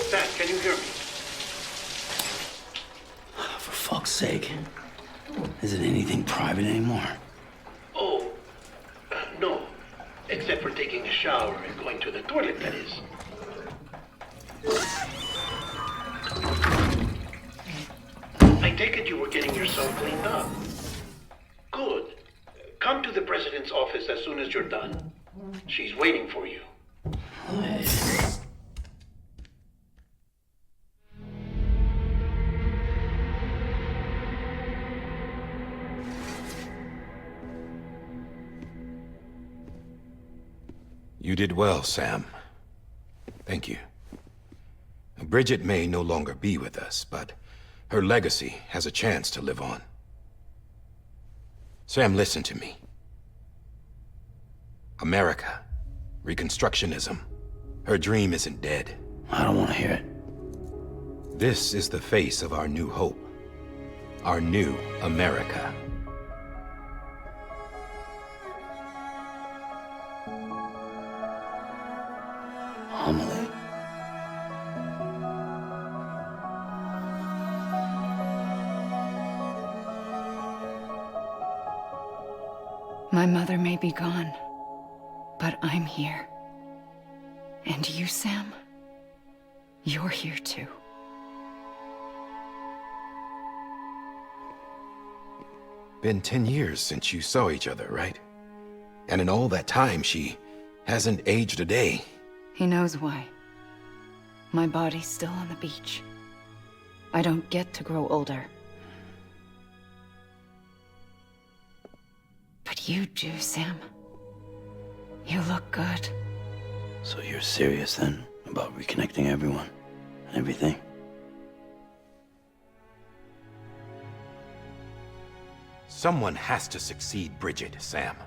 Sam, can you hear me? For fuck's sake. Isn't anything private anymore? Oh, no. Except for taking a shower and going to the toilet, that is. I take it you were getting yourself cleaned up. Good. Come to the president's office as soon as you're done. She's waiting for you. You did well, Sam. Thank you. Bridget may no longer be with us, but her legacy has a chance to live on. Sam, listen to me. America, Reconstructionism, her dream isn't dead. I don't want to hear it. This is the face of our new hope. Our new America. Amelie. My mother may be gone, but I'm here. And you, Sam, you're here too. Been 10 years since you saw each other, right? And in all that time, she hasn't aged a day. He knows why. My body's still on the beach. I don't get to grow older. But you do, Sam. You look good. So you're serious then, about reconnecting everyone and everything? Someone has to succeed Bridget, Sam.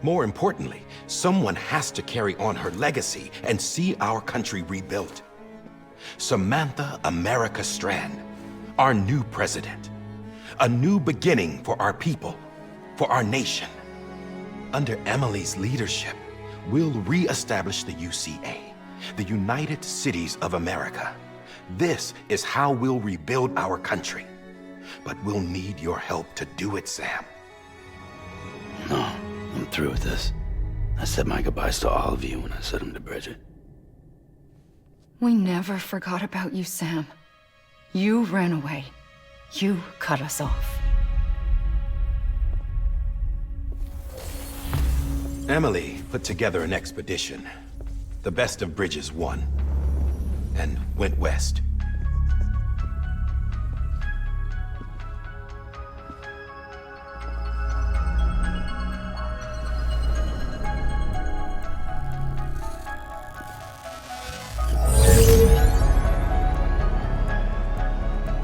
More importantly, someone has to carry on her legacy and see our country rebuilt. Samantha America Strand, our new president. A new beginning for our people, for our nation. Under Emily's leadership, we'll re-establish the UCA, the United Cities of America. This is how we'll rebuild our country. But we'll need your help to do it, Sam. No, I'm through with this. I said my goodbyes to all of you when I said them to Bridget. We never forgot about you, Sam. You ran away. You cut us off. Emily put together an expedition. The best of Bridges won. And went west.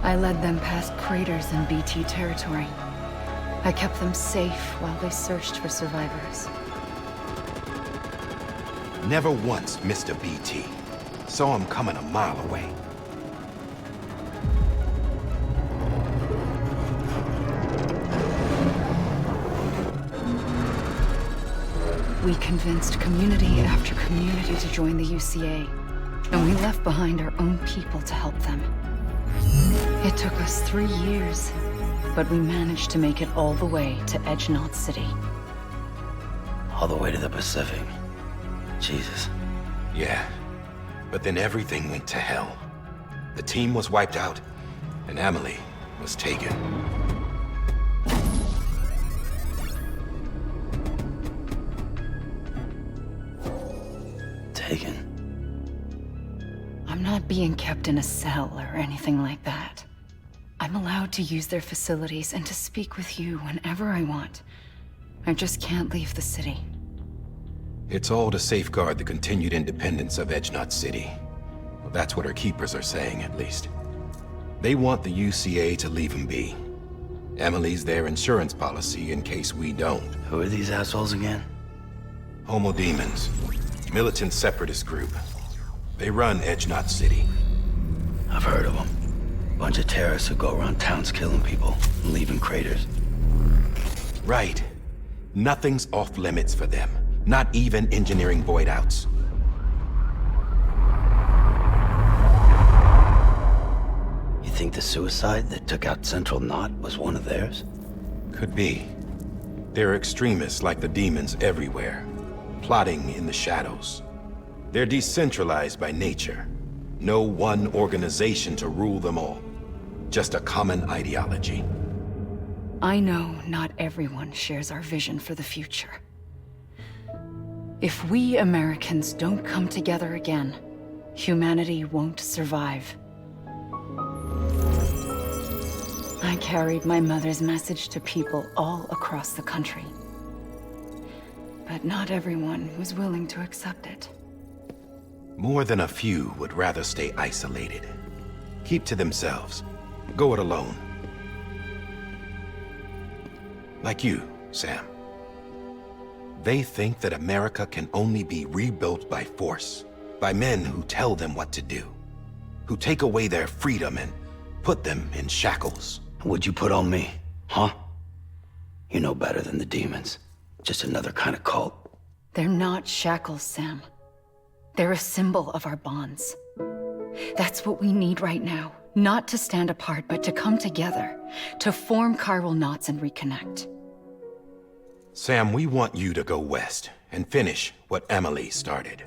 I led them past craters in BT territory. I kept them safe while they searched for survivors. Never once missed a BT. Saw him coming a mile away. We convinced community after community to join the UCA, and we left behind our own people to help them. It took us 3 years, but we managed to make it all the way to Edge-Knot City. All the way to the Pacific. Jesus. Yeah, but then everything went to hell. The team was wiped out, and Emily was taken. Taken? I'm not being kept in a cell or anything like that. I'm allowed to use their facilities and to speak with you whenever I want. I just can't leave the city. It's all to safeguard the continued independence of Edge-Knot City. Well, that's what her keepers are saying, at least. They want the UCA to leave him be. Emily's their insurance policy in case we don't. Who are these assholes again? Homo Demons. Militant separatist group. They run Edge-Knot City. I've heard of them. Bunch of terrorists who go around towns killing people and leaving craters. Right. Nothing's off limits for them. Not even engineering void-outs. You think the suicide that took out Central Knot was one of theirs? Could be. There are extremists like the demons everywhere, plotting in the shadows. They're decentralized by nature. No one organization to rule them all. Just a common ideology. I know not everyone shares our vision for the future. If we Americans don't come together again, humanity won't survive. I carried my mother's message to people all across the country. But not everyone was willing to accept it. More than a few would rather stay isolated. Keep to themselves. Go it alone. Like you, Sam. They think that America can only be rebuilt by force, by men who tell them what to do, who take away their freedom and put them in shackles. What'd you put on me, huh? You know better than the demons. Just another kind of cult. They're not shackles, Sam. They're a symbol of our bonds. That's what we need right now. Not to stand apart, but to come together, to form chiral knots and reconnect. Sam, we want you to go west and finish what Emily started.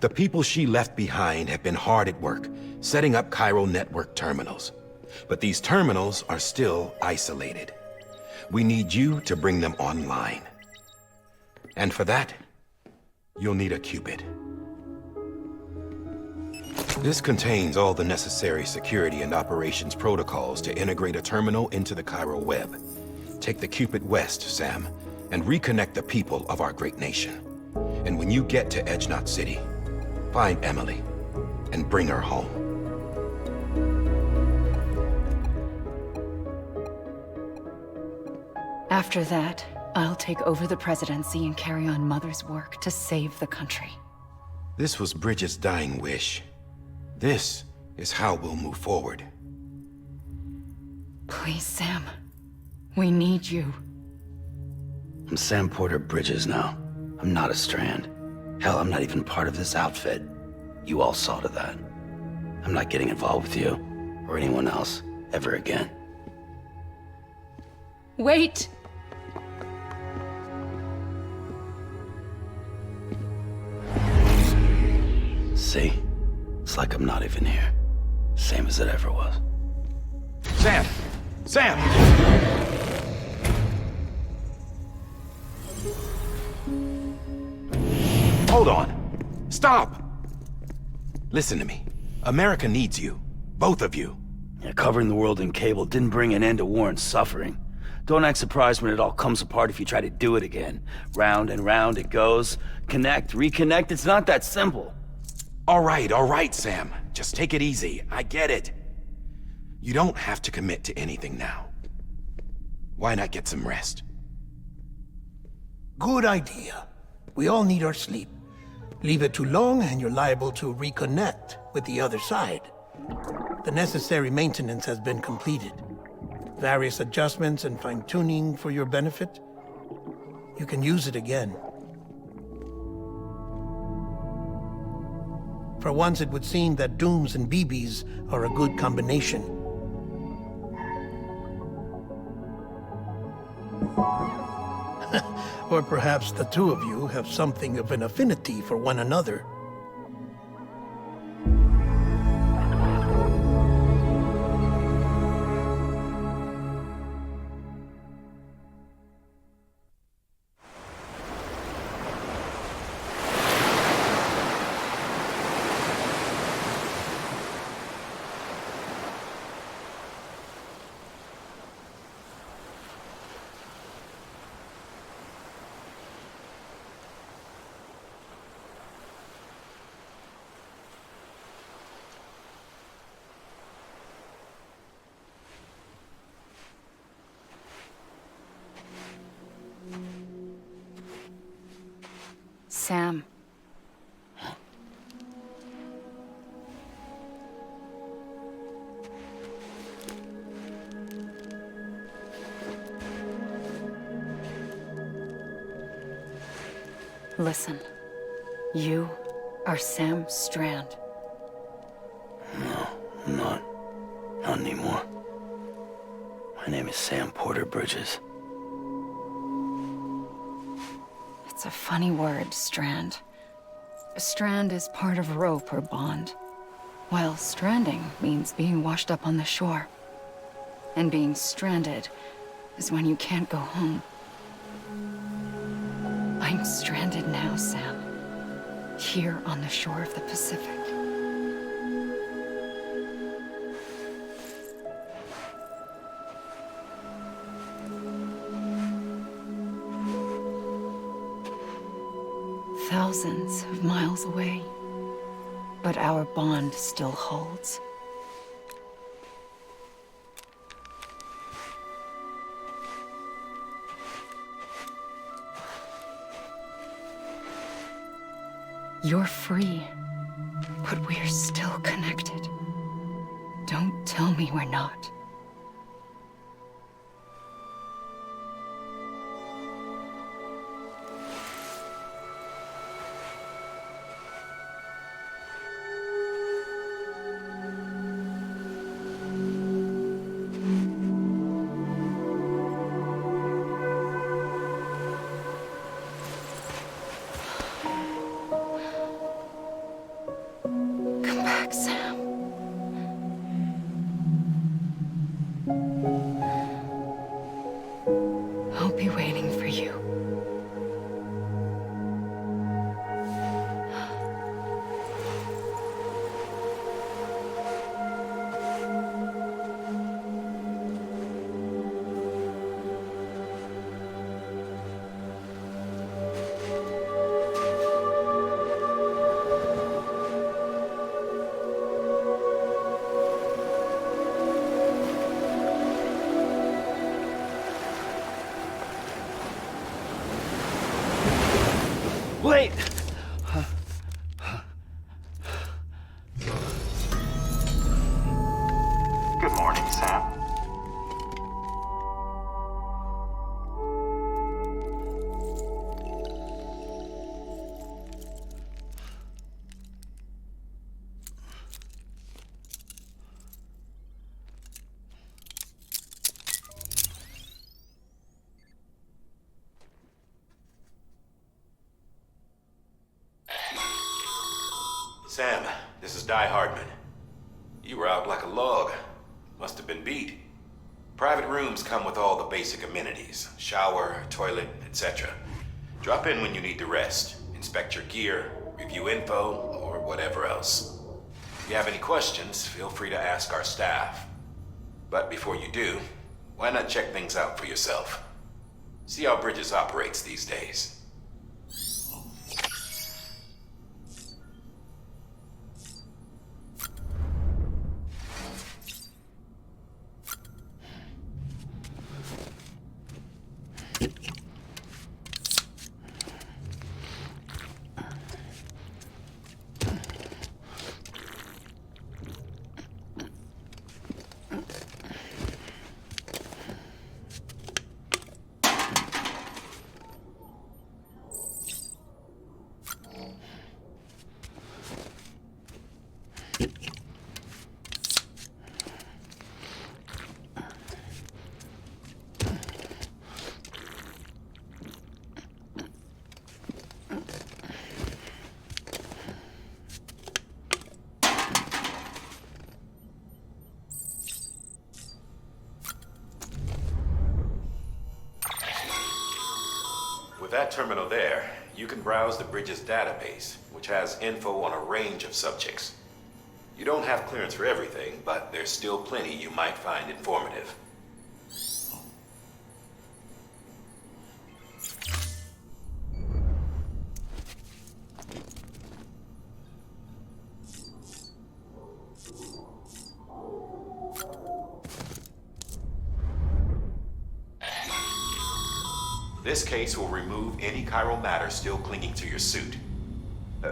The people she left behind have been hard at work, setting up chiral network terminals. But these terminals are still isolated. We need you to bring them online. And for that, you'll need a Cupid. This contains all the necessary security and operations protocols to integrate a terminal into the chiral web. Take the Cupid west, Sam, and reconnect the people of our great nation. And when you get to Edge Knot City, find Emily and bring her home. After that, I'll take over the presidency and carry on Mother's work to save the country. This was Bridget's dying wish. This is how we'll move forward. Please, Sam. We need you. I'm Sam Porter Bridges now. I'm not a Strand. Hell, I'm not even part of this outfit. You all saw to that. I'm not getting involved with you, or anyone else, ever again. Wait! See? It's like I'm not even here. Same as it ever was. Sam! Sam! Hold on. Stop! Listen to me. America needs you. Both of you. Yeah, covering the world in cable didn't bring an end to war and suffering. Don't act surprised when it all comes apart if you try to do it again. Round and round it goes. Connect, reconnect, it's not that simple. All right, Sam. Just take it easy. I get it. You don't have to commit to anything now. Why not get some rest? Good idea. We all need our sleep. Leave it too long and you're liable to reconnect with the other side. The necessary maintenance has been completed. Various adjustments and fine-tuning for your benefit. You can use it again. For once, it would seem that Dooms and BBs are a good combination. Or perhaps the two of you have something of an affinity for one another. Sam. Listen. You are Sam Strand. No, I'm not. Not anymore. My name is Sam Porter Bridges. It's a funny word, strand. A strand is part of rope or bond, while stranding means being washed up on the shore. And being stranded is when you can't go home. I'm stranded now, Sam. Here on the shore of the Pacific. thousands of miles away, but our bond still holds. You're free, but we're still connected. Don't tell me we're not. Come back, Sam. I'll be waiting for you. Wait! Good morning, Sam. Sam, this is Di Hardman. You were out like a log. Must have been beat. Private rooms come with all the basic amenities. Shower, toilet, etc. Drop in when you need to rest. Inspect your gear, review info, or whatever else. If you have any questions, feel free to ask our staff. But before you do, why not check things out for yourself? See how Bridges operates these days. With that terminal there, you can browse the Bridges database, which has info on a range of subjects. You don't have clearance for everything, but there's still plenty you might find informative. This case will remove any chiral matter still clinging to your suit.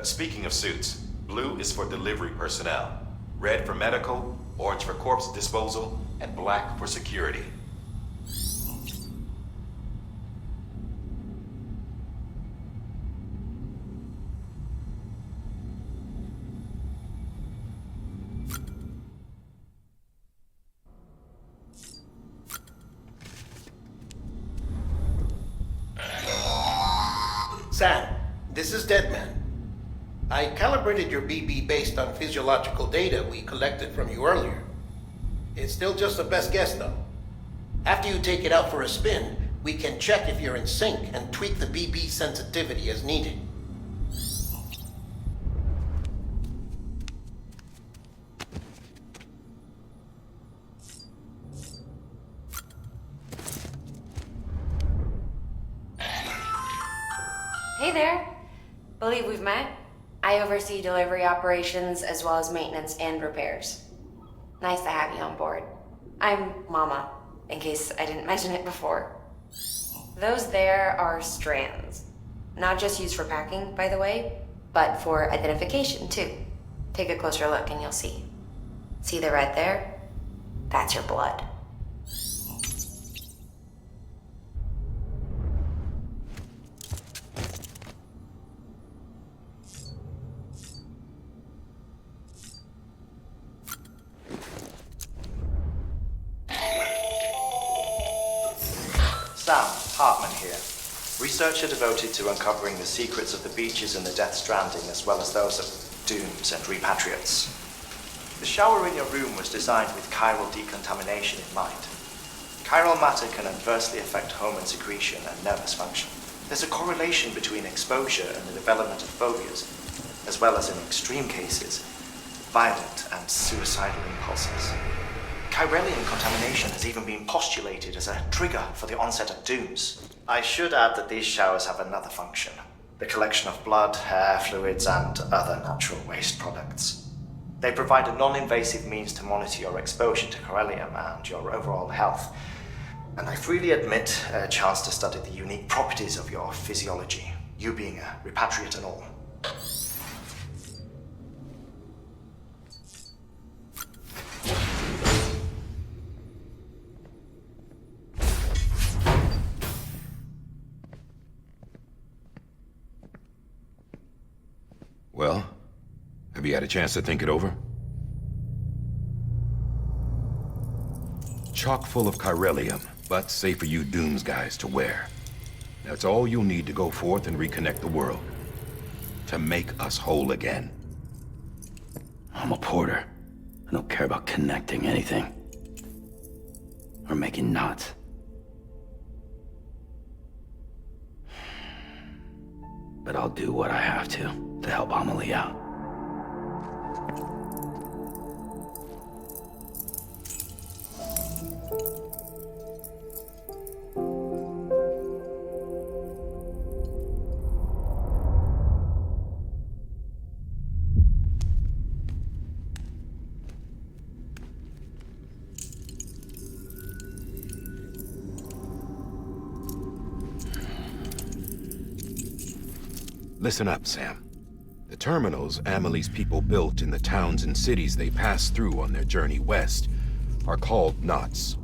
Speaking of suits, blue is for delivery personnel, red for medical, orange for corpse disposal, and black for security. Sam, this is Deadman. I calibrated your BB based on physiological data we collected from you earlier. It's still just a best guess, though. After you take it out for a spin, we can check if you're in sync and tweak the BB sensitivity as needed. Hey there. Believe we've met? I oversee delivery operations as well as maintenance and repairs. Nice to have you on board. I'm Mama, in case I didn't mention it before. Those there are strands. Not just used for packing, by the way, but for identification too. Take a closer look and you'll see. See the red there? That's your blood. Sam Hartman here, researcher devoted to uncovering the secrets of the beaches and the Death Stranding, as well as those of dooms and repatriates. The shower in your room was designed with chiral decontamination in mind. Chiral matter can adversely affect hormone secretion and nervous function. There's a correlation between exposure and the development of phobias, as well as in extreme cases, violent and suicidal impulses. Chiralian contamination has even been postulated as a trigger for the onset of dooms. I should add that these showers have another function: the collection of blood, hair, fluids, and other natural waste products. They provide a non-invasive means to monitor your exposure to chiralium and your overall health, and I freely admit a chance to study the unique properties of your physiology, you being a repatriate and all. Well, have you had a chance to think it over? Chock full of chiralium, but safe for you Dooms guys to wear. That's all you'll need to go forth and reconnect the world. To make us whole again. I'm a porter. I don't care about connecting anything. Or making knots. But I'll do what I have to help Amelie out. Listen up, Sam. The terminals Amelie's people built in the towns and cities they passed through on their journey west are called knots.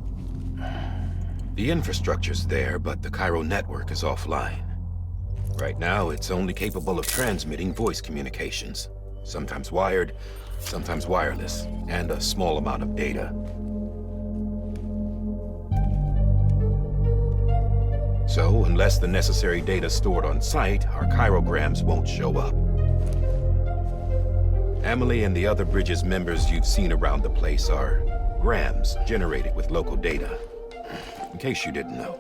The infrastructure's there, but the Cairo network is offline. Right now, it's only capable of transmitting voice communications, sometimes wired, sometimes wireless, and a small amount of data. So, unless the necessary data stored on site, our chirograms won't show up. Amelie and the other Bridges members you've seen around the place are grams generated with local data. In case you didn't know.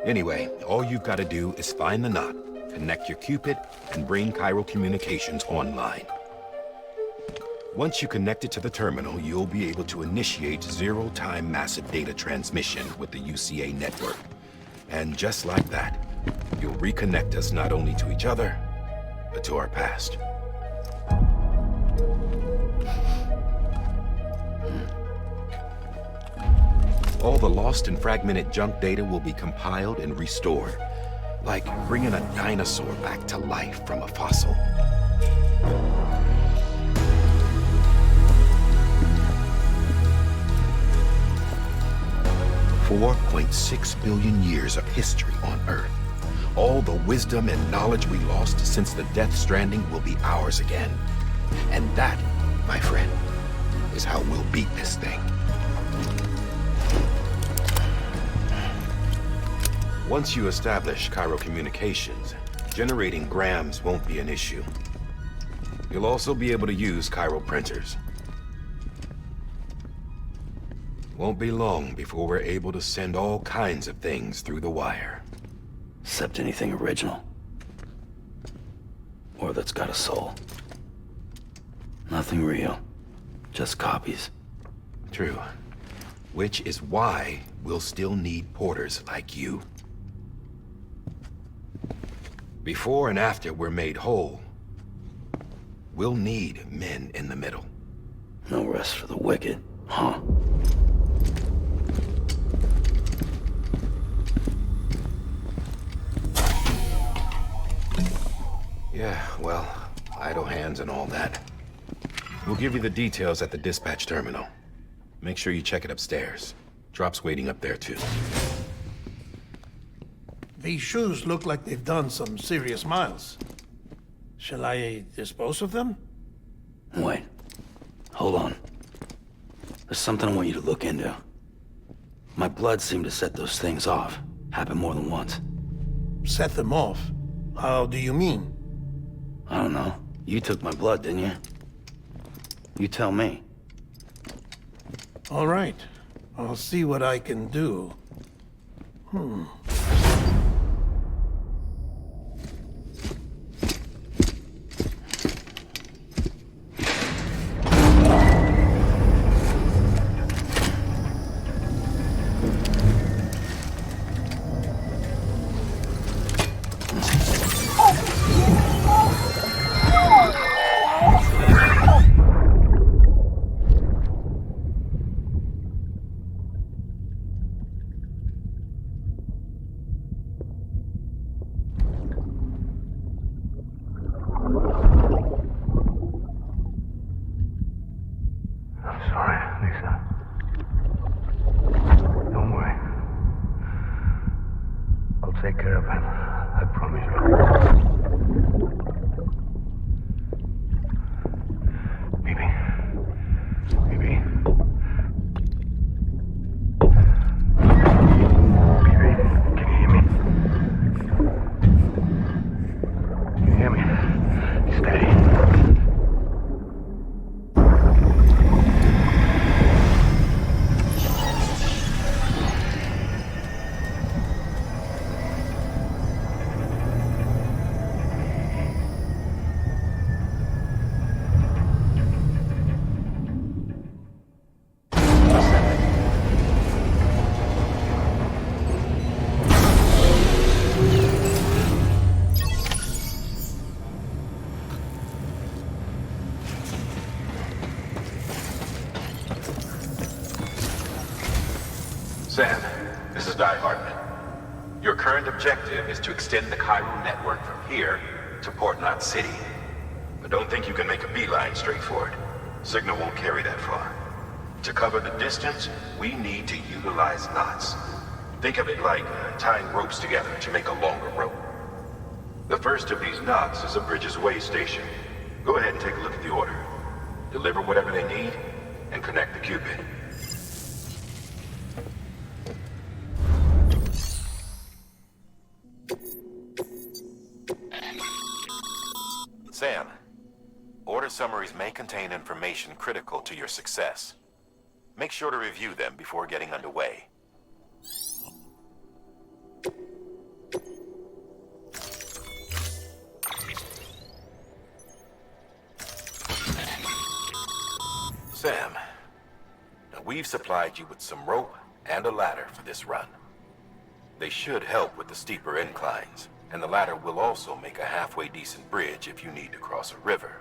Anyway, all you've got to do is find the knot, connect your Cupid, and bring Cairo communications online. Once you connect it to the terminal, you'll be able to initiate zero-time massive data transmission with the UCA network. And just like that, you'll reconnect us not only to each other, but to our past. All the lost and fragmented junk data will be compiled and restored, like bringing a dinosaur back to life from a fossil. $4.6 billion years of history on Earth. All the wisdom and knowledge we lost since the Death Stranding will be ours again. And that, my friend, is how we'll beat this thing. Once you establish Cairo communications, generating grams won't be an issue. You'll also be able to use Cairo printers. Won't be long before we're able to send all kinds of things through the wire. Except anything original. Or that's got a soul. Nothing real. Just copies. True. Which is why we'll still need porters like you. Before and after we're made whole, we'll need men in the middle. No rest for the wicked, huh? Yeah, well, idle hands and all that. We'll give you the details at the dispatch terminal. Make sure you check it upstairs. Drop's waiting up there too. These shoes look like they've done some serious miles. Shall I dispose of them? Wait. Hold on. There's something I want you to look into. My blood seemed to set those things off. Happened more than once. Set them off? How do you mean? I don't know. You took my blood, didn't you? You tell me. All right. I'll see what I can do. Take care of him. I promise you. Baby. Baby. Baby, can you hear me? Can you hear me? Steady. Sam, this is Die Hardman. Your current objective is to extend the Chiral network from here to Port Knot City. But don't think you can make a beeline straight for it. Signal won't carry that far. To cover the distance, we need to utilize knots. Think of it like tying ropes together to make a longer rope. The first of these knots is a Bridges way station. Go ahead and take a look at the order. Deliver whatever they need, and connect the Cupid. Sam, order summaries may contain information critical to your success. Make sure to review them before getting underway. Sam, now we've supplied you with some rope and a ladder for this run. They should help with the steeper inclines. And the ladder will also make a halfway decent bridge if you need to cross a river.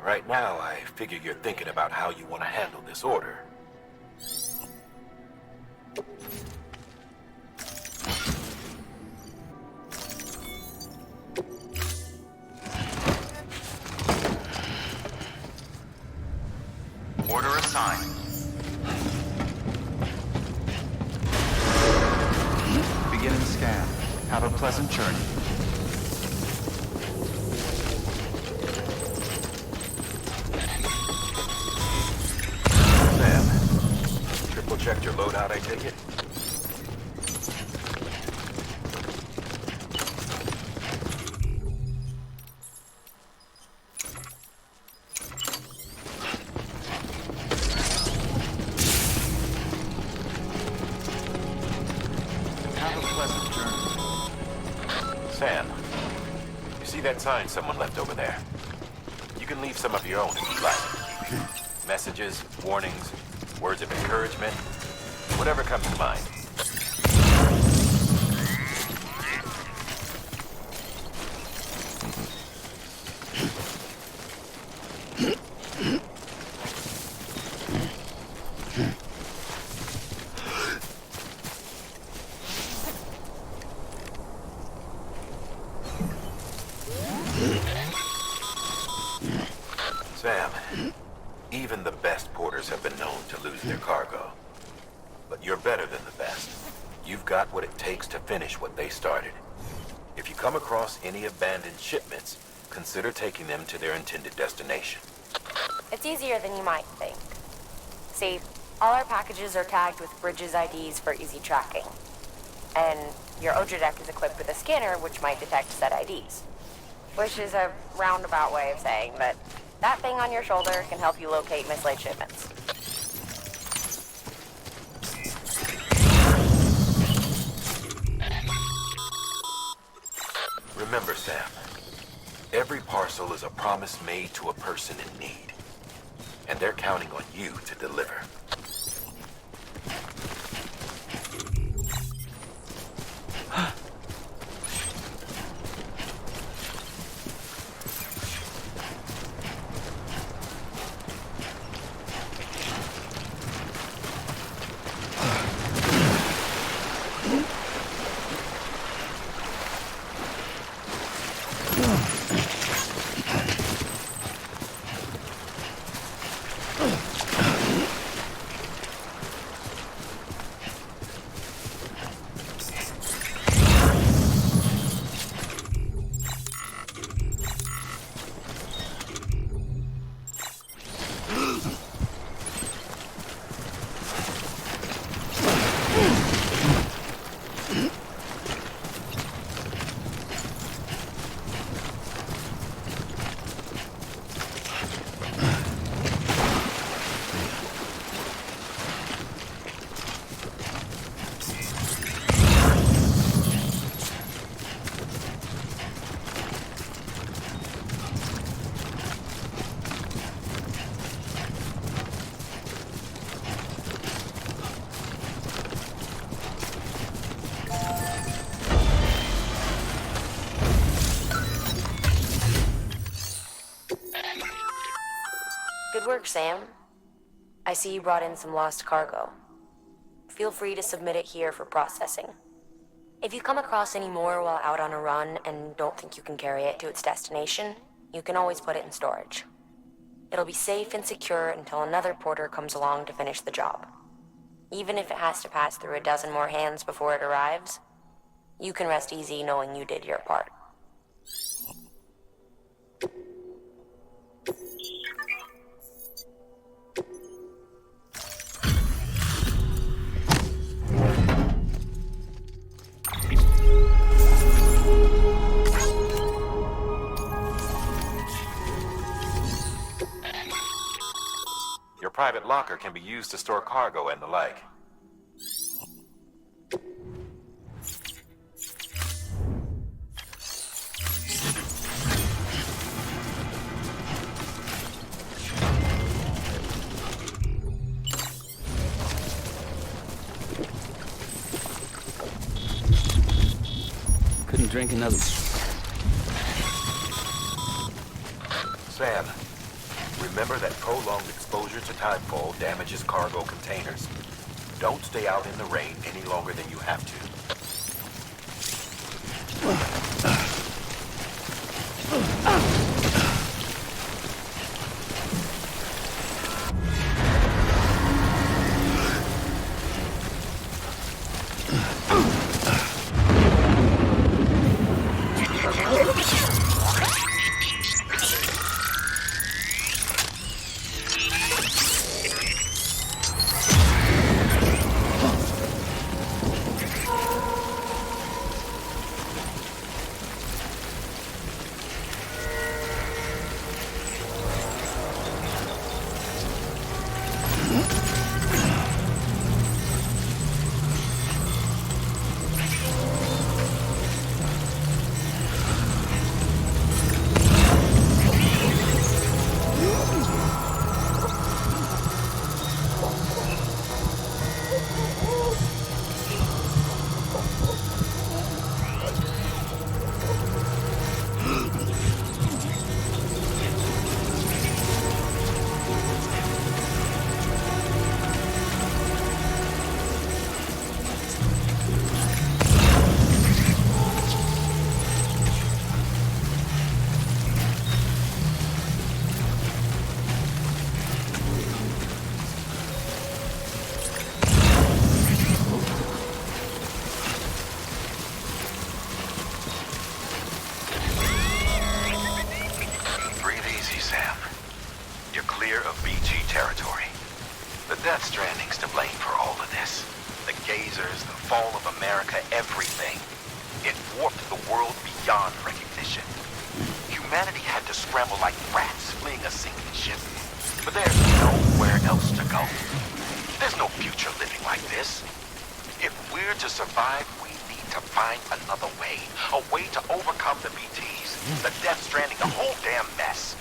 Right now, I figure you're thinking about how you want to handle this order. Order assigned. Beginning scan. Have a pleasant journey. Sam, triple checked your loadout, I take it? Sam, you see that sign someone left over there? You can leave some of your own if you like. Messages, warnings, words of encouragement, whatever comes to mind. than the best. You've got what it takes to finish what they started. If you come across any abandoned shipments, consider taking them to their intended destination. It's easier than you might think. See, all our packages are tagged with Bridges IDs for easy tracking. And your OJA deck is equipped with a scanner which might detect said IDs. Which is a roundabout way of saying that that thing on your shoulder can help you locate mislaid shipments. Remember, Sam, every parcel is a promise made to a person in need. And they're counting on you to deliver. Good work, Sam. I see you brought in some lost cargo. Feel free to submit it here for processing. If you come across any more while out on a run and don't think you can carry it to its destination, you can always put it in storage. It'll be safe and secure until another porter comes along to finish the job. Even if it has to pass through a dozen more hands before it arrives, you can rest easy knowing you did your part. Your private locker can be used to store cargo and the like. Couldn't drink another. Sam, remember that prolonged exposure to timefall damages cargo containers. Don't stay out in the rain any longer than you have to. borders, the fall of America, everything. It warped the world beyond recognition. Humanity had to scramble like rats fleeing a sinking ship. But there's nowhere else to go. There's no future living like this. If we're to survive, we need to find another way. A way to overcome the BTs, the Death Stranding, the whole damn mess.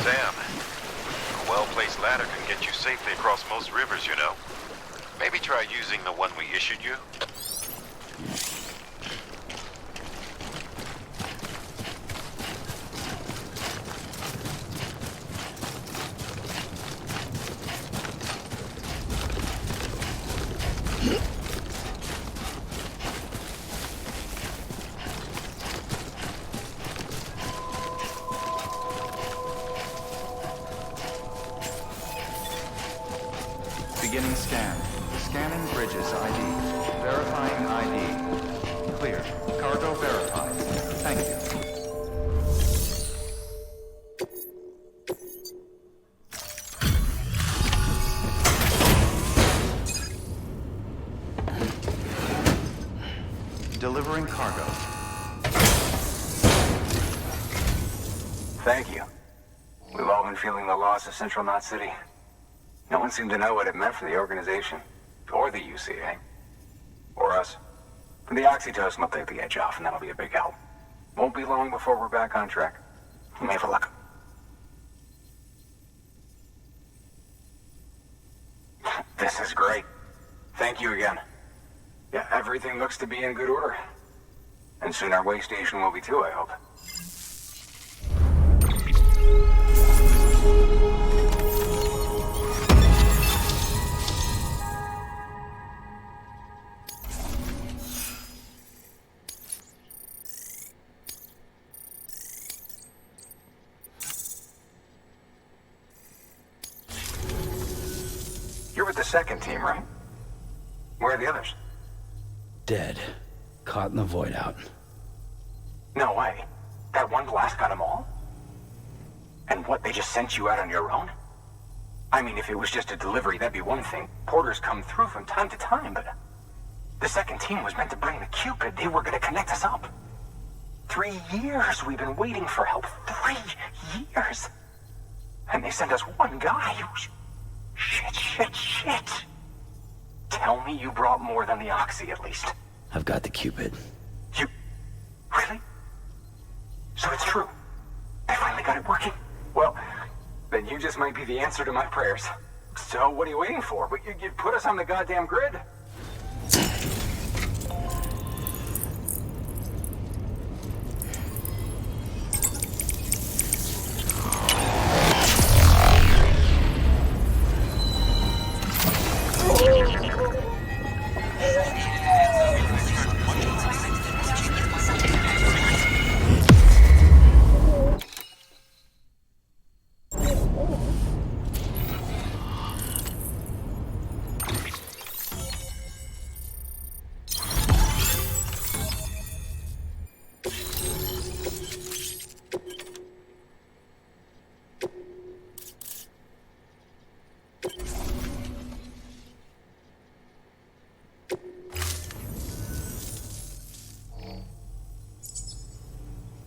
Sam, a well-placed ladder can get you safely across most rivers, you know. Maybe try using the one we issued you. Beginning scan. Scanning bridges ID. Verifying ID. Clear. Cargo verified. Thank you. Delivering cargo. Thank you. We've all been feeling the loss of Central Knot City. No one seemed to know what it meant for the organization, or the UCA, or us. The oxytocin will take the edge off, and that'll be a big help. Won't be long before we're back on track. You may have a look. This is great. Thank you again. Yeah, everything looks to be in good order. And soon our way station will be too, I hope. You're with the second team, right? Where are the others? Dead. Caught in the void out. No way. That one blast got them all? And what, they just sent you out on your own? I mean, if it was just a delivery, that'd be one thing. Porters come through from time to time, but... The second team was meant to bring the Cupid. They were gonna connect us up. 3 years we've been waiting for help. 3 years! And they sent us one guy. Shit. Tell me you brought more than the Oxy, at least. I've got the Cupid. You... Really? So it's true. They finally got it working. Well, then you just might be the answer to my prayers. So what are you waiting for? But you put us on the goddamn grid.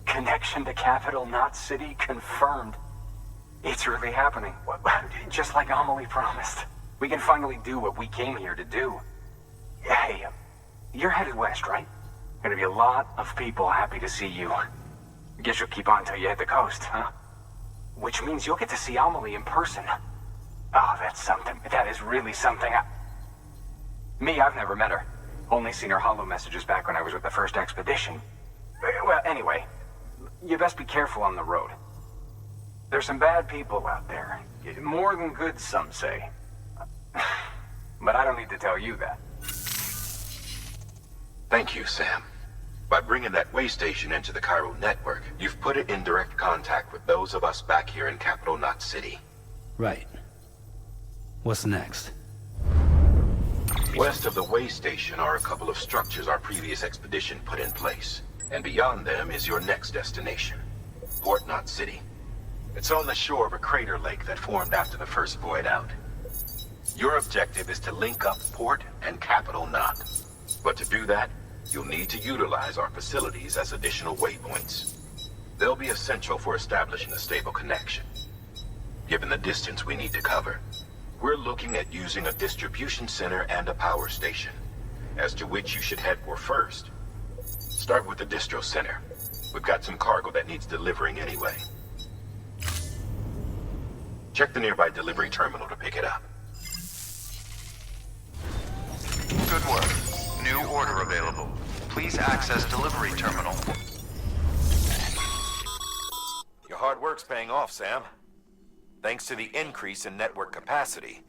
Connection to Capital Knot City confirmed. It's really happening. Just like Amelie promised. We can finally do what we came here to do. Hey, you're headed west, right? Gonna be a lot of people happy to see you. Guess you'll keep on till you hit the coast, huh? Which means you'll get to see Amelie in person. Oh, that's something. That is really something. Me, I've never met her. Only seen her holo messages back when I was with the first expedition. Well, anyway, you best be careful on the road. There's some bad people out there. More than good, some say. But I don't need to tell you that. Thank you, Sam. By bringing that way station into the Cairo network, you've put it in direct contact with those of us back here in Capital Knot City. Right. What's next? West of the way station are a couple of structures our previous expedition put in place. And beyond them is your next destination, Port Knot City. It's on the shore of a crater lake that formed after the first void out. Your objective is to link up Port and Capital Knot. But to do that, you'll need to utilize our facilities as additional waypoints. They'll be essential for establishing a stable connection. Given the distance we need to cover, we're looking at using a distribution center and a power station, as to which you should head for first. Start with the distro center. We've got some cargo that needs delivering anyway. Check the nearby delivery terminal to pick it up. Good work. New order available. Please access delivery terminal. Your hard work's paying off, Sam. Thanks to the increase in network capacity,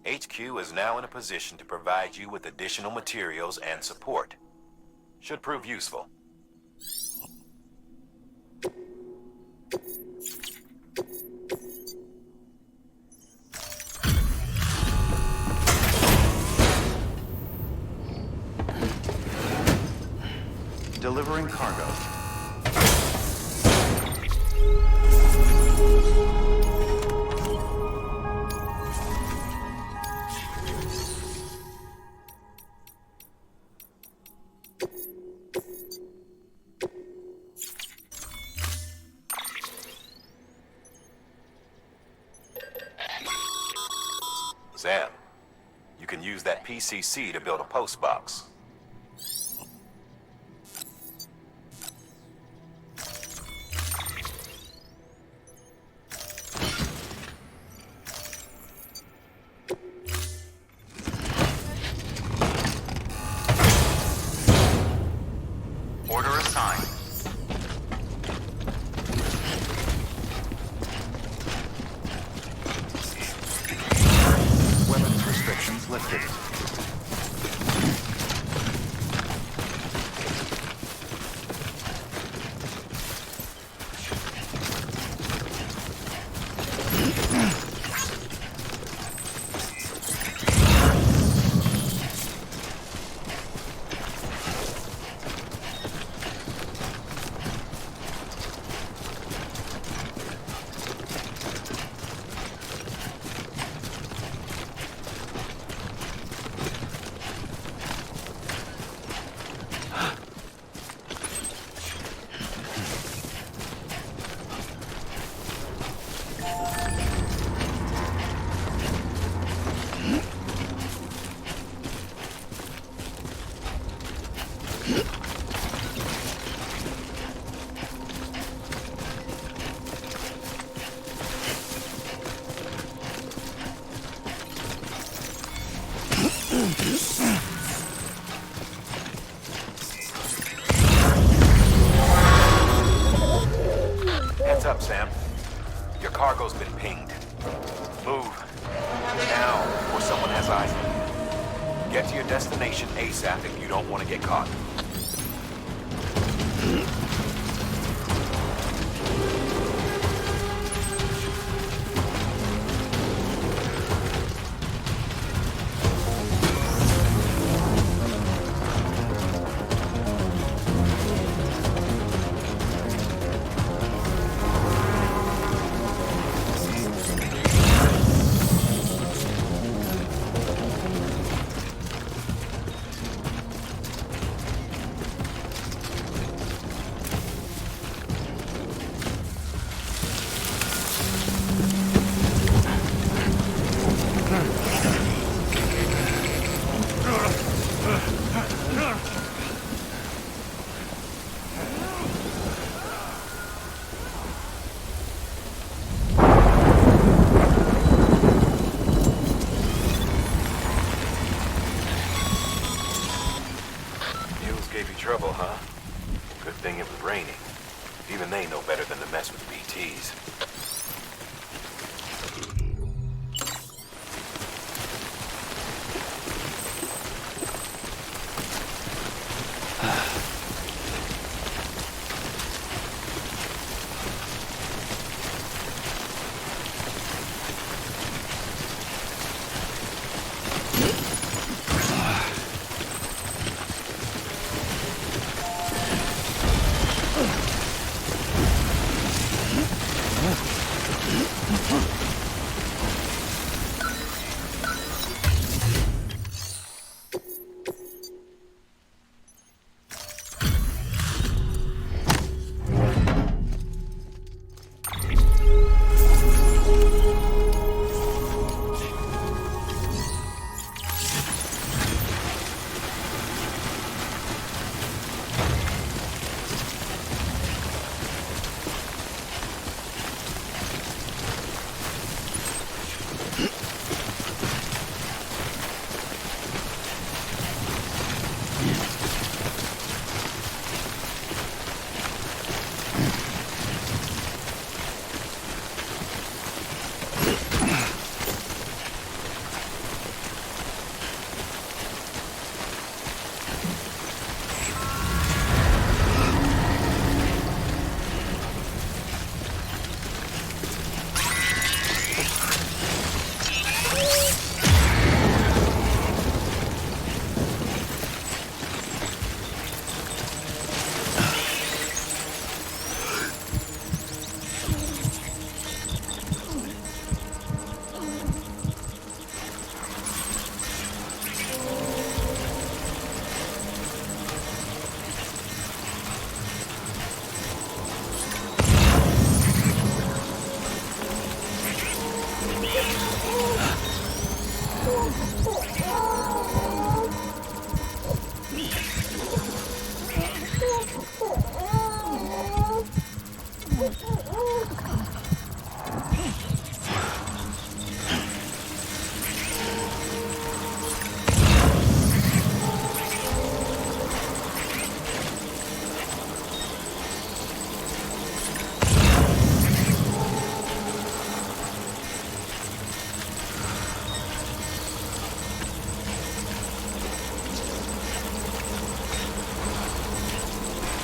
HQ is now in a position to provide you with additional materials and support. Should prove useful. Delivering cargo. Sam, you can use that PCC to build a post box. Order assigned. Weapons restrictions lifted. Heads up, Sam. Your cargo's been pinged. Move. Now, before someone has eyes on you. Get to your destination ASAP if you don't want to get caught. gave you trouble, huh? Good thing it was raining. Even they know better than to mess with BTs.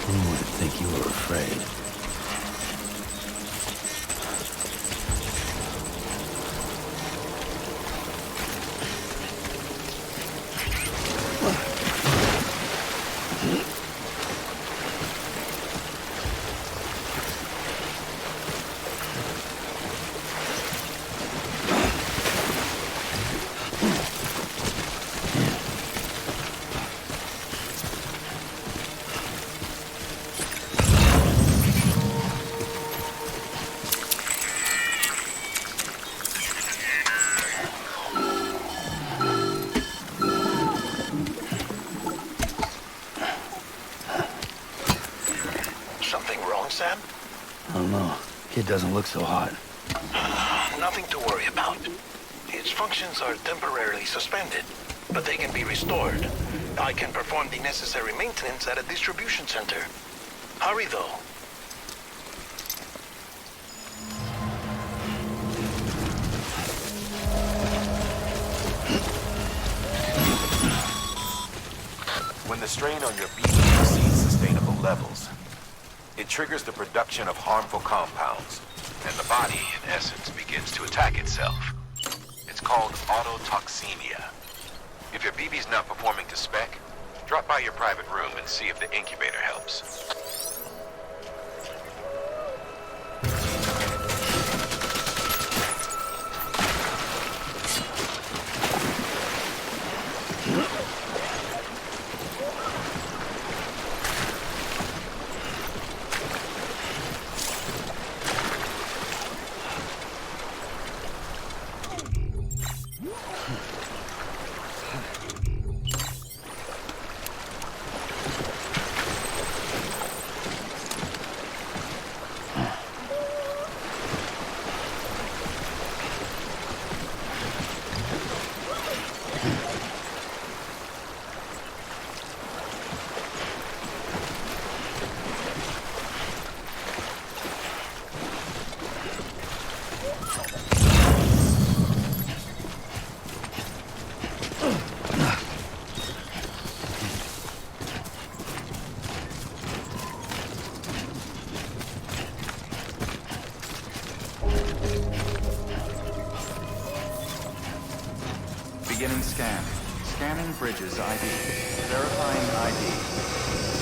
Anyone would think you were afraid. Sam? I don't know. Kid doesn't look so hot. Nothing to worry about. Its functions are temporarily suspended, but they can be restored. I can perform the necessary maintenance at a distribution center. Hurry, though. When the strain on your BB exceeds sustainable levels, it triggers the production of harmful compounds, and the body, in essence, begins to attack itself. It's called autotoxemia. If your BB's not performing to spec, drop by your private room and see if the incubator helps. Scan. Scanning bridges ID. Verifying ID.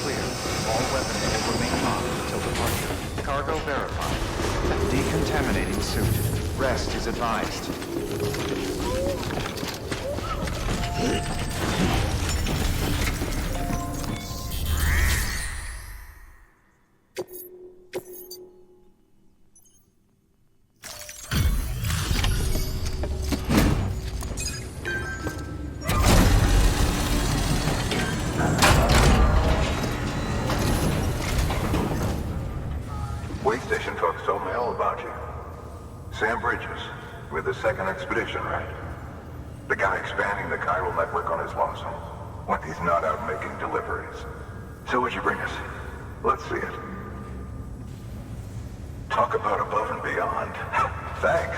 Clear. All weapons will remain on until departure. Cargo verified. And decontaminating suit. Rest is advised. Way station folks told me all about you. Sam Bridges, with the second expedition, right? The guy expanding the chiral network on his lonesome. When he's not out making deliveries. So what'd you bring us? Let's see it. Talk about above and beyond. Thanks.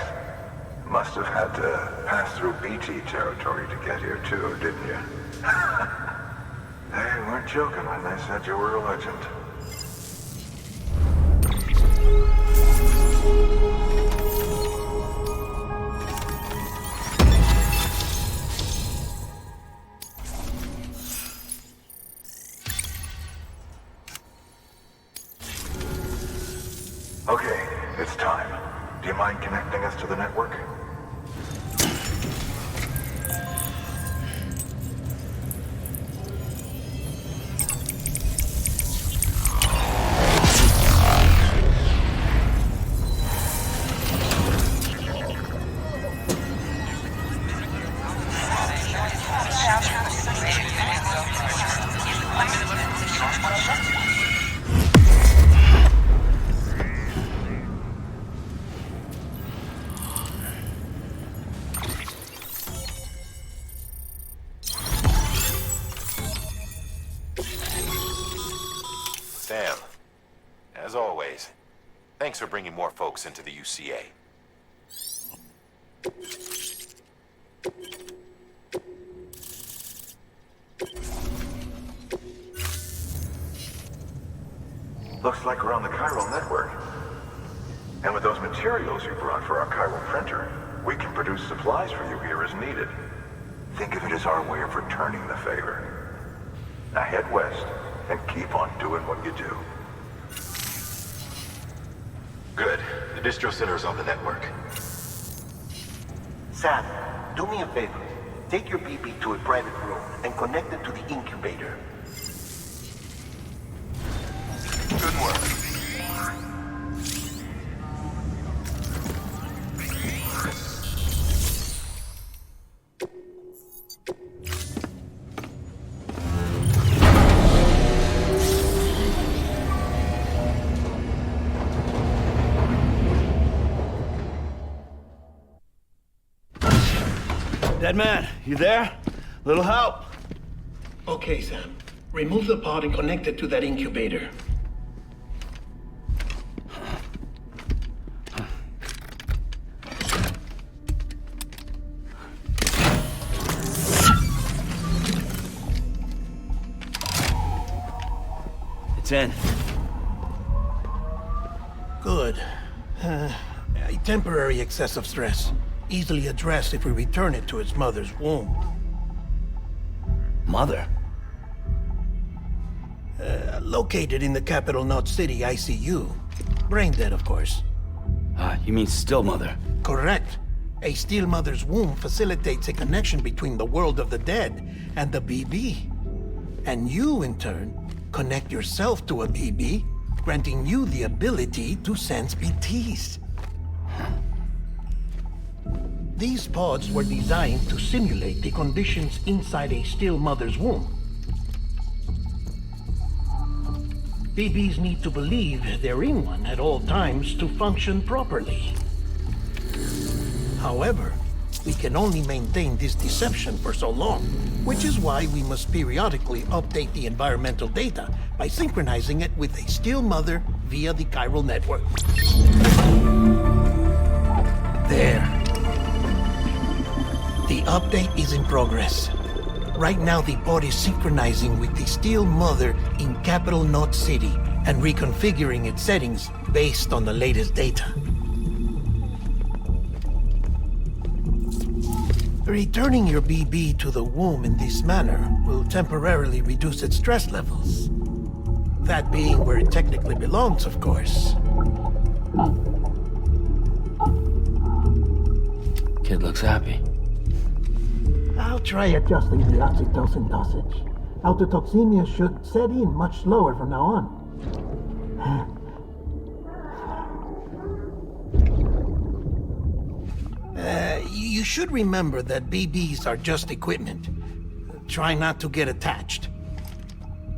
Must have had to pass through BT territory to get here too, didn't you? They weren't joking when they said you were a legend. Okay, it's time. Do you mind connecting us to the network? Sam, as always, thanks for bringing more folks into the UCA. Looks like we're on the chiral network. And with those materials you brought for our chiral printer, we can produce supplies for you here as needed. Think of it as our way of returning the favor. Now head west and keep on doing what you do. Good. The distro center is on the network. Sam, do me a favor. Take your BB to a private room and connect it to the incubator. Good work. Dead man, you there? Little help? Okay, Sam. Remove the pod and connect it to that incubator. It's in. Good. A temporary excessive stress. Easily addressed if we return it to its mother's womb. Mother? Located in the capital Knot City ICU. Brain dead, of course. You mean still mother? Correct. A still mother's womb facilitates a connection between the world of the dead and the BB. And you, in turn, connect yourself to a BB, granting you the ability to sense BTs. These pods were designed to simulate the conditions inside a still mother's womb. BBs need to believe they're in one at all times to function properly. However, we can only maintain this deception for so long, which is why we must periodically update the environmental data by synchronizing it with a still mother via the chiral network. There. The update is in progress. Right now, the pod is synchronizing with the still mother in capital Knot City and reconfiguring its settings based on the latest data. Returning your BB to the womb in this manner will temporarily reduce its stress levels. That being where it technically belongs, of course. Kid looks happy. I'll try adjusting the oxytocin dosage. Autotoxemia should set in much slower from now on. You should remember that BBs are just equipment. Try not to get attached.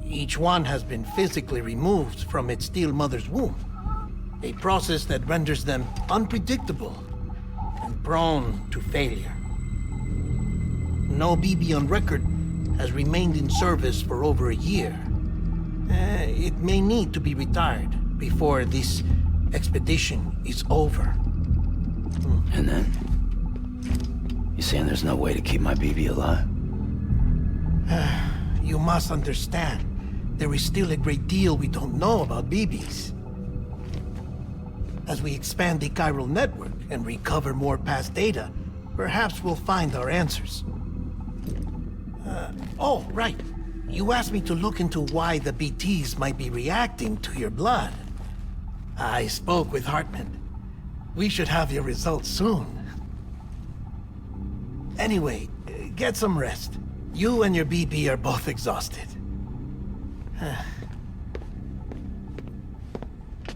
Each one has been physically removed from its steel mother's womb. A process that renders them unpredictable and prone to failure. No BB on record has remained in service for over a year. It may need to be retired before this expedition is over. And then? You saying there's no way to keep my BB alive? You must understand, there is still a great deal we don't know about BBs. As we expand the chiral network and recover more past data, perhaps we'll find our answers. Oh, right. You asked me to look into why the BTs might be reacting to your blood. I spoke with Hartman. We should have your results soon. Anyway, get some rest. You and your BB are both exhausted.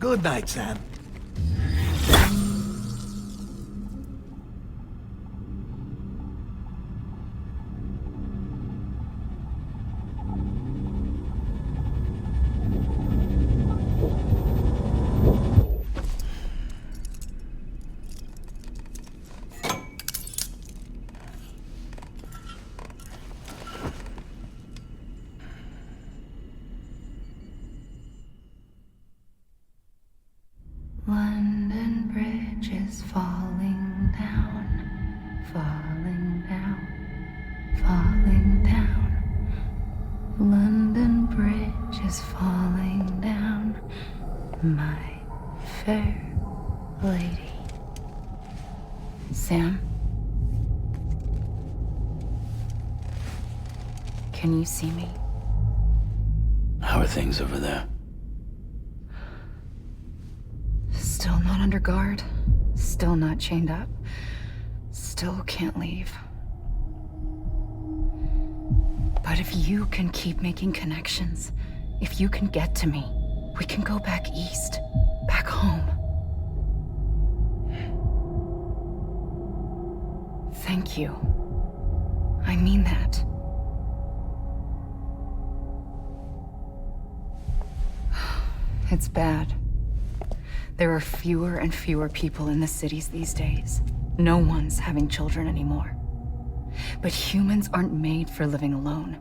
Good night, Sam. London Bridge is falling down, falling down, falling down. London Bridge is falling down, my fair lady. Sam? Can you see me? How are things over there? Still not under guard, still not chained up, still can't leave. But if you can keep making connections, if you can get to me, we can go back east, back home. Thank you. I mean that. It's bad. There are fewer and fewer people in the cities these days. No one's having children anymore. But humans aren't made for living alone.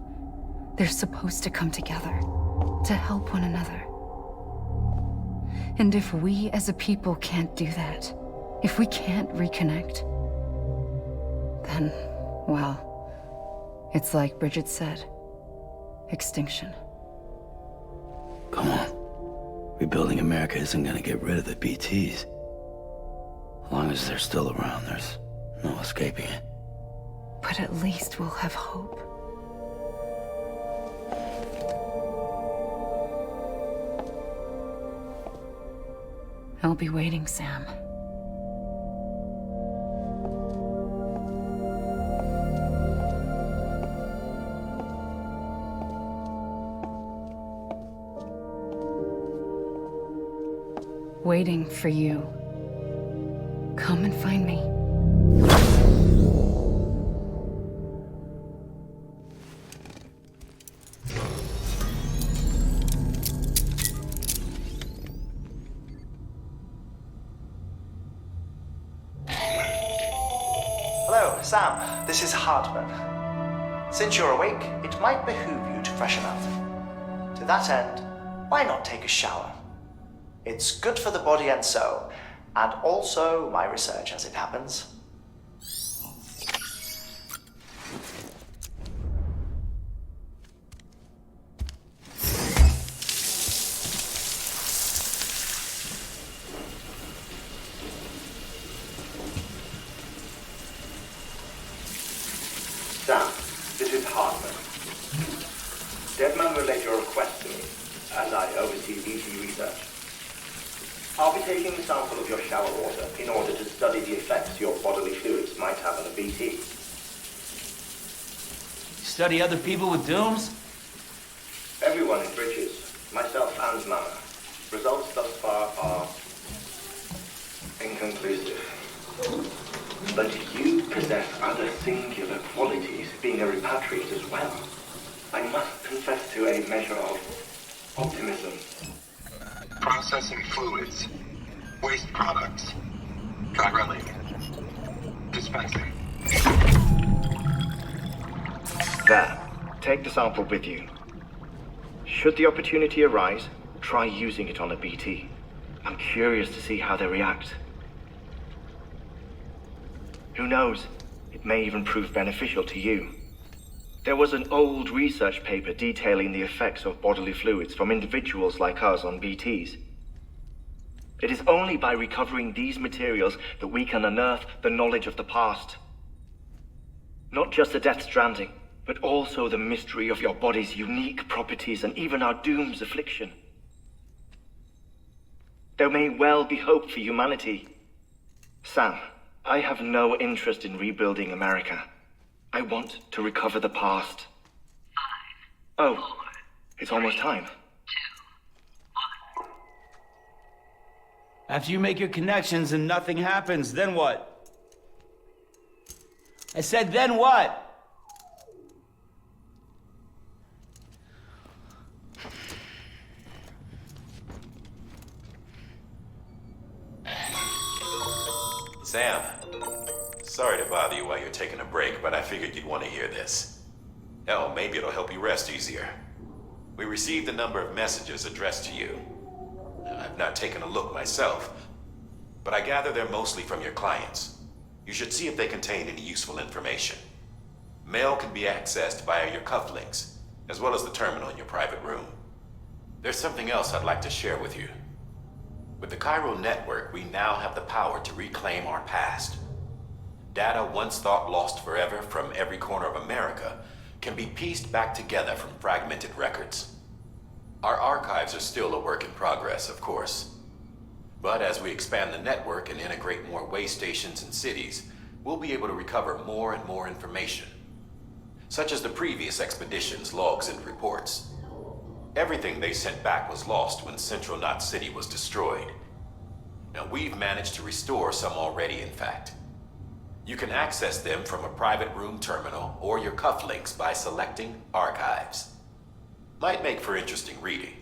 They're supposed to come together, to help one another. And if we as a people can't do that, if we can't reconnect, then, well, it's like Bridget said, extinction. Come on. Rebuilding America isn't gonna get rid of the BTs. As long as they're still around, there's no escaping it. But at least we'll have hope. I'll be waiting, Sam. Waiting for you. Come and find me. Hello, Sam. This is Hartman. Since you're awake, it might behoove you to freshen up. To that end, why not take a shower? It's good for the body and soul, and also my research as it happens. oversee BT research. I'll be taking a sample of your shower water in order to study the effects your bodily fluids might have on a BT. Study other people with dooms? Everyone in Bridges, myself and Mama. Results thus far are inconclusive. But you possess other singular qualities, being a repatriate as well. I must confess to a measure of optimism. Processing fluids. Waste products. Drilling. Dispensing. There. Take the sample with you. Should the opportunity arise, try using it on a BT. I'm curious to see how they react. Who knows? It may even prove beneficial to you. There was an old research paper detailing the effects of bodily fluids from individuals like us on BTs. It is only by recovering these materials that we can unearth the knowledge of the past. Not just the Death Stranding, but also the mystery of your body's unique properties and even our doom's affliction. There may well be hope for humanity. Sam, I have no interest in rebuilding America. I want to recover the past. 5, 4, it's almost time. 2, 1. After you make your connections and nothing happens, then what? I said, then what? Sam, sorry to bother you while you're taking a break, but I figured you'd want to hear this. Hell, maybe it'll help you rest easier. We received a number of messages addressed to you. I've not taken a look myself, but I gather they're mostly from your clients. You should see if they contain any useful information. Mail can be accessed via your cufflinks, as well as the terminal in your private room. There's something else I'd like to share with you. With the Chiral network, we now have the power to reclaim our past. Data once thought lost forever from every corner of America can be pieced back together from fragmented records. Our archives are still a work in progress, of course. But as we expand the network and integrate more way stations and cities, we'll be able to recover more and more information, such as the previous expedition's logs and reports. Everything they sent back was lost when Central Knot City was destroyed. Now, we've managed to restore some already, in fact. You can access them from a private room terminal or your cufflinks by selecting Archives. Might make for interesting reading.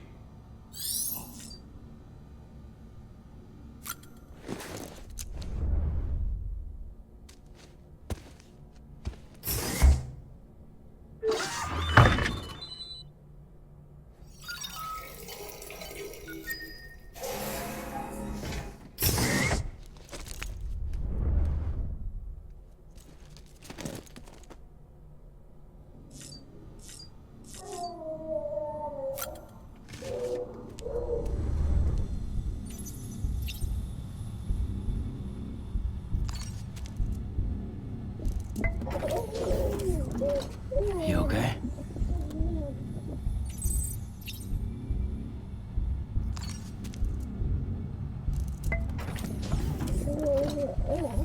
You okay?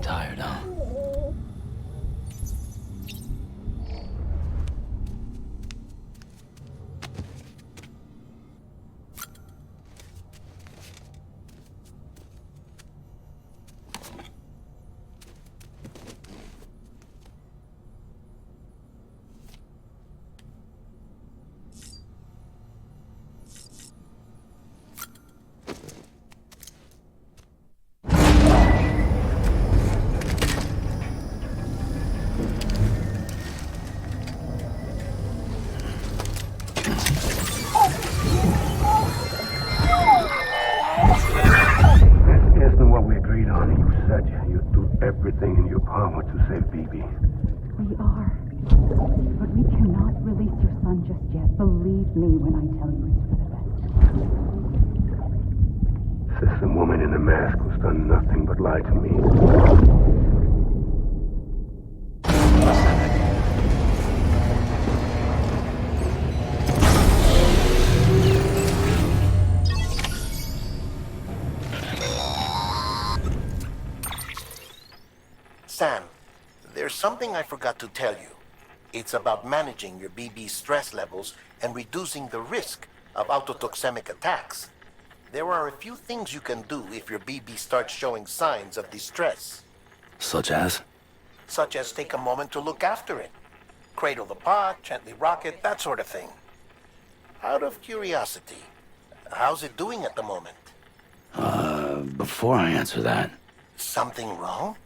Tired, huh? Everything in your power to save Bibi. We are. But we cannot release your son just yet. Believe me when I tell you it's for the best. Says some woman in a mask who's done nothing but lie to me. something I forgot to tell you. It's about managing your BB stress levels and reducing the risk of autotoxemic attacks. There are a few things you can do if your BB starts showing signs of distress. Such as? Such as take a moment to look after it. Cradle the pot, gently rock it, that sort of thing. Out of curiosity, how's it doing at the moment? Before I answer that... Something wrong?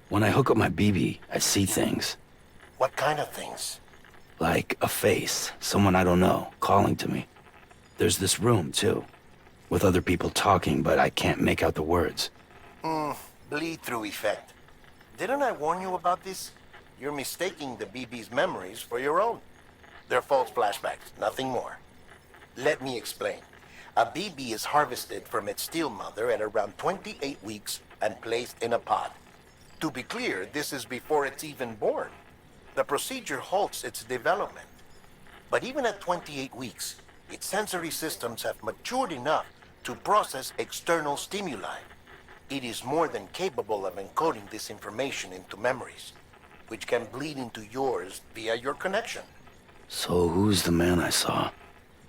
When I hook up my BB, I see things. What kind of things? Like a face, someone I don't know, calling to me. There's this room, too, with other people talking, but I can't make out the words. Bleed-through effect. Didn't I warn you about this? You're mistaking the BB's memories for your own. They're false flashbacks, nothing more. Let me explain. A BB is harvested from its steel mother at around 28 weeks and placed in a pod. To be clear, this is before it's even born. The procedure halts its development. But even at 28 weeks, its sensory systems have matured enough to process external stimuli. It is more than capable of encoding this information into memories, which can bleed into yours via your connection. So who's the man I saw?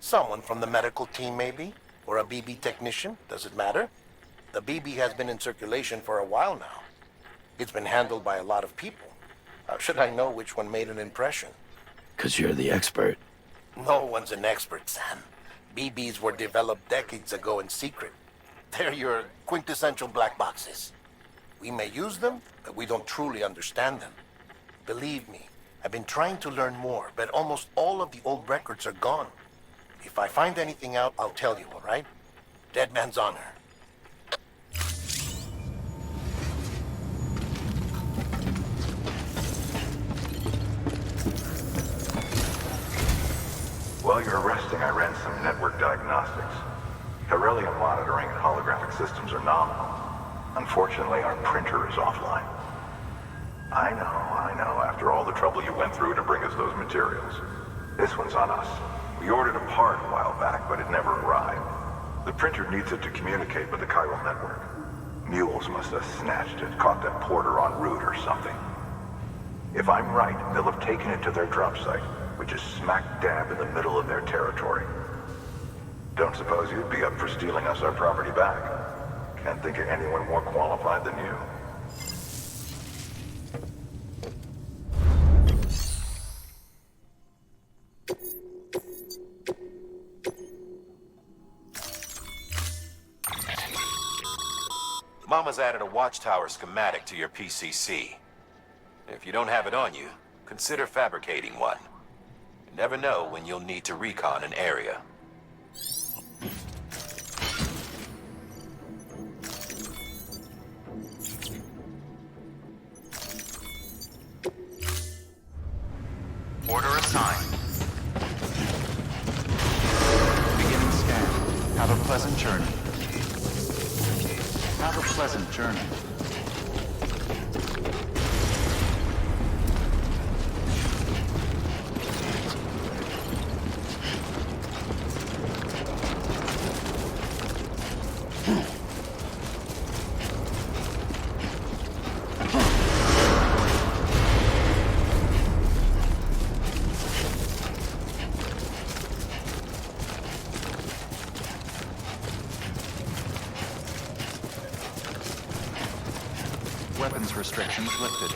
Someone from the medical team, maybe? Or a BB technician? Does it matter? The BB has been in circulation for a while now. It's been handled by a lot of people. How should I know which one made an impression? 'Cause you're the expert. No one's an expert, Sam. BBs were developed decades ago in secret. They're your quintessential black boxes. We may use them, but we don't truly understand them. Believe me, I've been trying to learn more, but almost all of the old records are gone. If I find anything out, I'll tell you, all right? Dead man's honor. While you're resting, I ran some network diagnostics. Beryllium monitoring and holographic systems are nominal. Unfortunately, our printer is offline. I know, after all the trouble you went through to bring us those materials. This one's on us. We ordered a part a while back, but it never arrived. The printer needs it to communicate with the chiral network. Mules must have snatched it, caught that porter en route or something. If I'm right, they'll have taken it to their drop site, which is smack dab in the middle of their territory. Don't suppose you'd be up for stealing us our property back? Can't think of anyone more qualified than you. Mama's added a watchtower schematic to your PCC. If you don't have it on you, consider fabricating one. You never know when you'll need to recon an area. Order assigned. Beginning scan. Have a pleasant journey. Have a pleasant journey. Weapons restrictions lifted.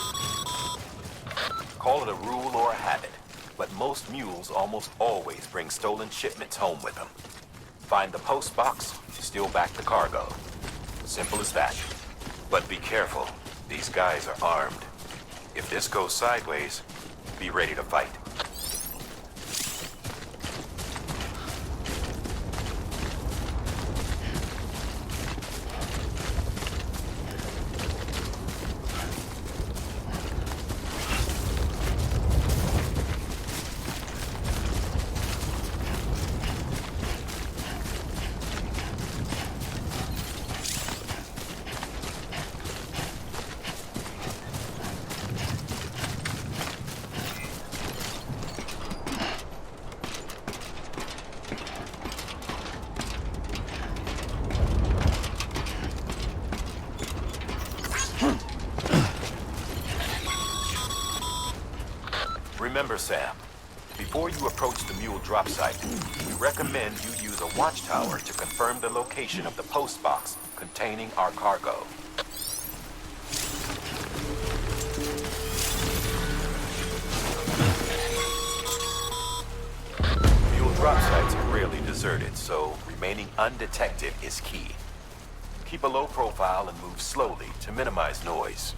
Call it a rule or a habit, but most mules almost always bring stolen shipments home with them. Find the post box, steal back the cargo. Simple as that. But be careful, these guys are armed. If this goes sideways, be ready to fight. Remember, Sam, before you approach the mule drop site, we recommend you use a watchtower to confirm the location of the post box containing our cargo. Mule drop sites are rarely deserted, so remaining undetected is key. Keep a low profile and move slowly to minimize noise.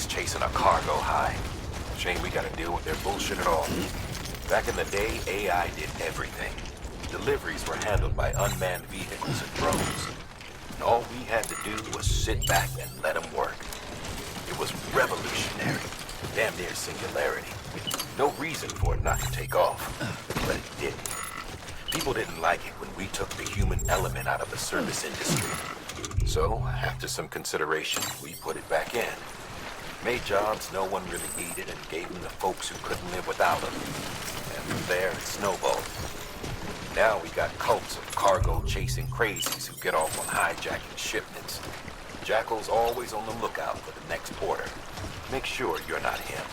Chasing a cargo high. Shame we gotta deal with their bullshit at all. Back in the day, AI did everything. Deliveries were handled by unmanned vehicles and drones. And all we had to do was sit back and let them work. It was revolutionary. Damn near singularity. No reason for it not to take off. But it didn't. People didn't like it when we took the human element out of the service industry. So, after some consideration, we put it back in. Made jobs no one really needed and gave them to folks who couldn't live without them. And from there, it snowballed. Now we got cults of cargo-chasing crazies who get off on hijacking shipments. Jackal's always on the lookout for the next order. Make sure you're not him.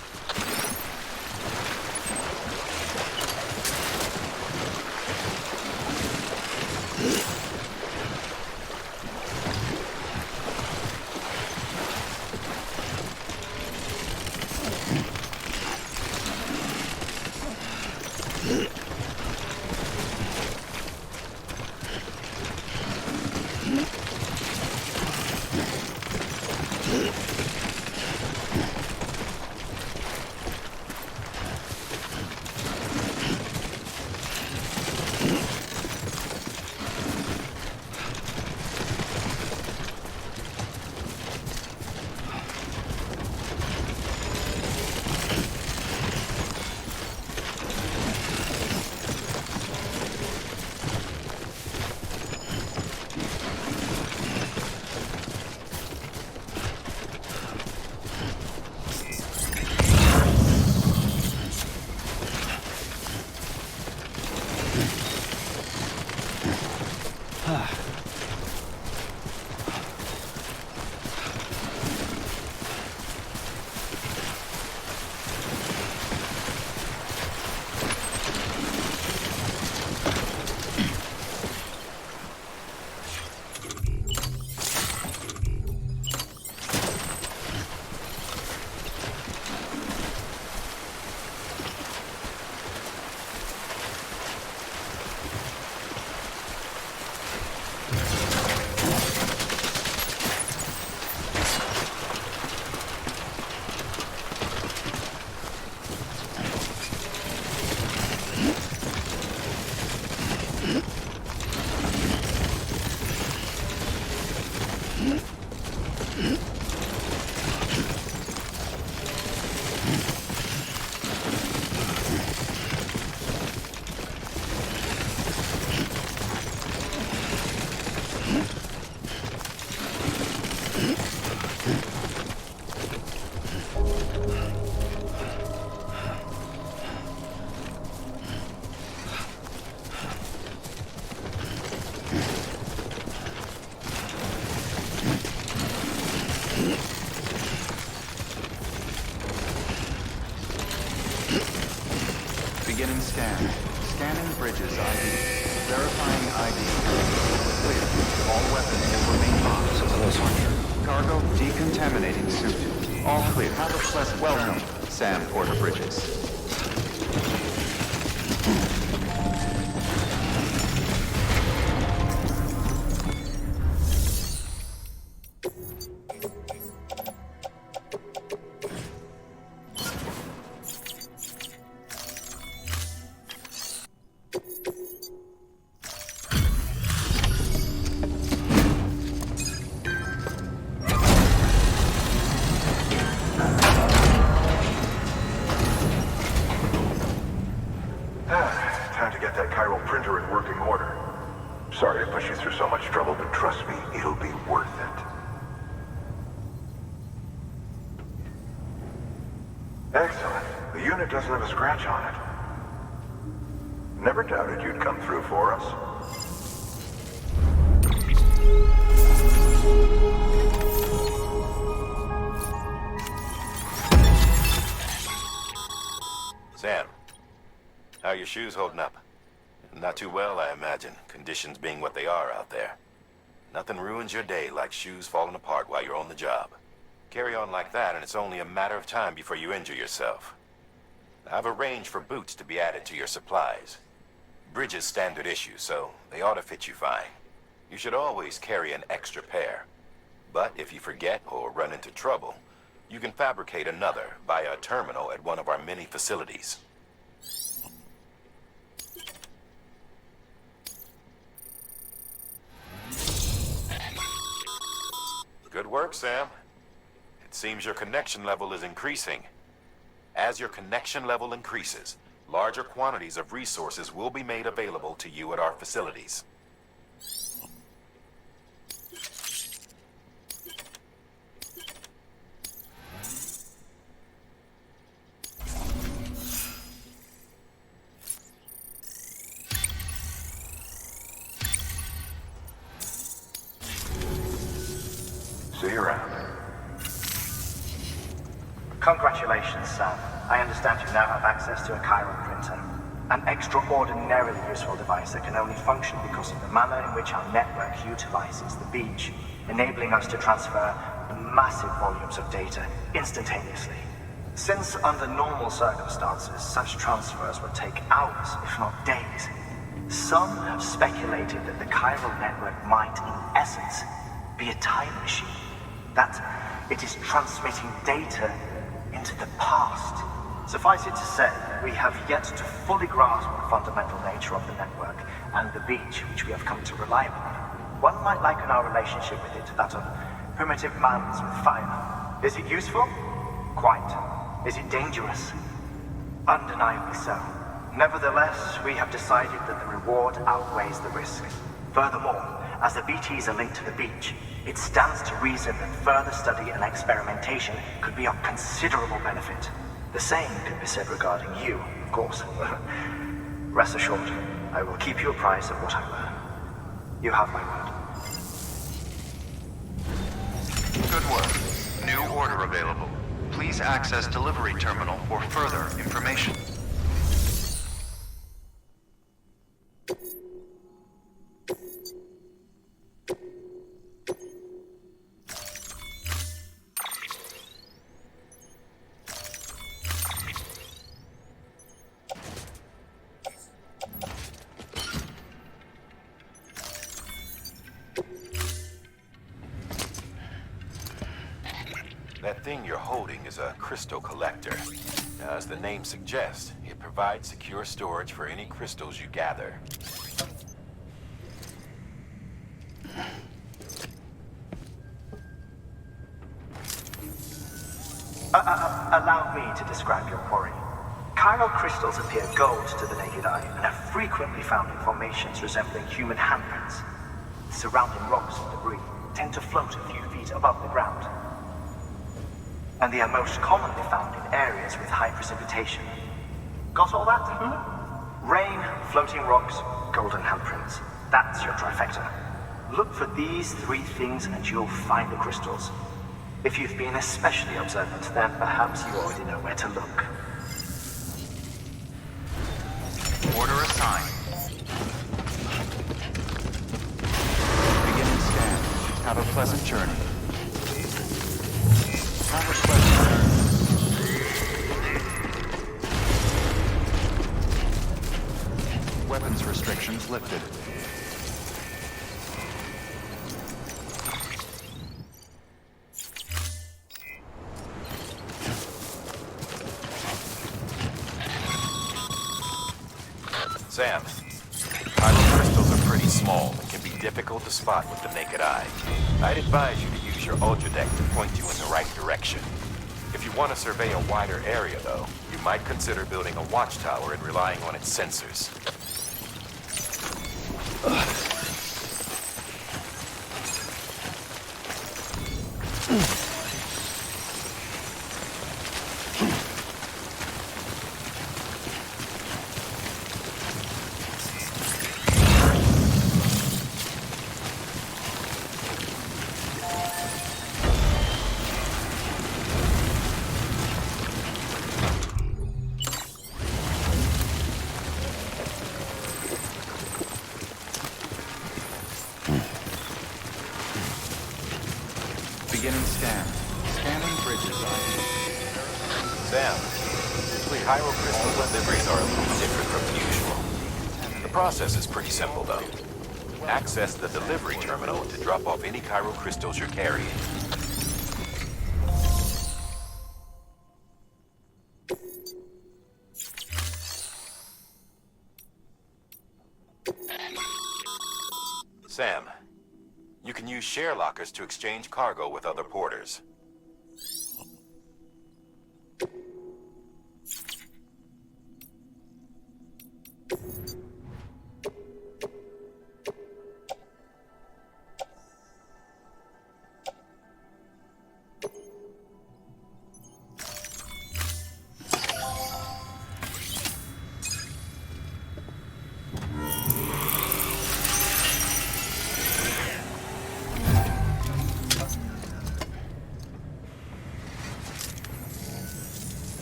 Beginning scan. Scanning bridges ID. Verifying ID. Clear. All weapons will remain locked until departure. Cargo decontaminating suit. All clear. Have a pleasant welcome, Sam Porter Bridges. Time to get that chiral printer in working order. Sorry to push you through so much trouble, but trust me, it'll be worth it. Excellent. The unit doesn't have a scratch on it. Never doubted you'd come through for us. Sam, how are your shoes holding up? Not too well, I imagine, conditions being what they are out there. Nothing ruins your day like shoes falling apart while you're on the job. Carry on like that, and it's only a matter of time before you injure yourself. I've arranged for boots to be added to your supplies. Bridges standard issue, so they ought to fit you fine. You should always carry an extra pair. But if you forget or run into trouble, you can fabricate another via a terminal at one of our many facilities. Good work, Sam. It seems your connection level is increasing. As your connection level increases, larger quantities of resources will be made available to you at our facilities. See you around. Congratulations, Sam. I understand you now have access to a chiral printer. An extraordinarily useful device that can only function because of the manner in which our network utilizes the beach, enabling us to transfer massive volumes of data instantaneously. Since under normal circumstances, such transfers would take hours, if not days, some have speculated that the chiral network might, in essence, be a time machine. That it is transmitting data into the past. Suffice it to say, we have yet to fully grasp the fundamental nature of the network and the beach which we have come to rely upon. One might liken our relationship with it to that of primitive mans with fire. Is it useful? Quite. Is it dangerous? Undeniably so. Nevertheless, we have decided that the reward outweighs the risk. Furthermore, as the BTs are linked to the beach, it stands to reason that further study and experimentation could be of considerable benefit. The same could be said regarding you, of course. Rest assured, I will keep you apprised of what I learn. You have my word. Good work. New order available. Please access delivery terminal for further information. That thing you're holding is a crystal collector. Now, as the name suggests, it provides secure storage for any crystals you gather. Allow me to describe your quarry. Chiral crystals appear gold to the naked eye and are frequently found in formations resembling human handprints. Surrounding rocks and debris tend to float a few feet above the ground. And they are most commonly found in areas with high precipitation. Got all that? Rain, floating rocks, golden handprints. That's your trifecta. Look for these three things and you'll find the crystals. If you've been especially observant, then perhaps you already know where to look. Order assigned. Beginning scan. Have a pleasant journey. Have a pleasant journey. Weapons restrictions lifted. Sam, chiral crystals are pretty small and can be difficult to spot with the naked eye. I'd advise you to use your ultradeck to point you in the right direction. If you want to survey a wider area, though, you might consider building a watchtower and relying on its sensors. Beginning scan. Scanning bridges. Sam, chiral crystal deliveries are a little different from usual. The process is pretty simple, though. Access the delivery terminal to drop off any chiral crystals you're carrying. Sam, you can use share lockers to exchange cargo with other porters.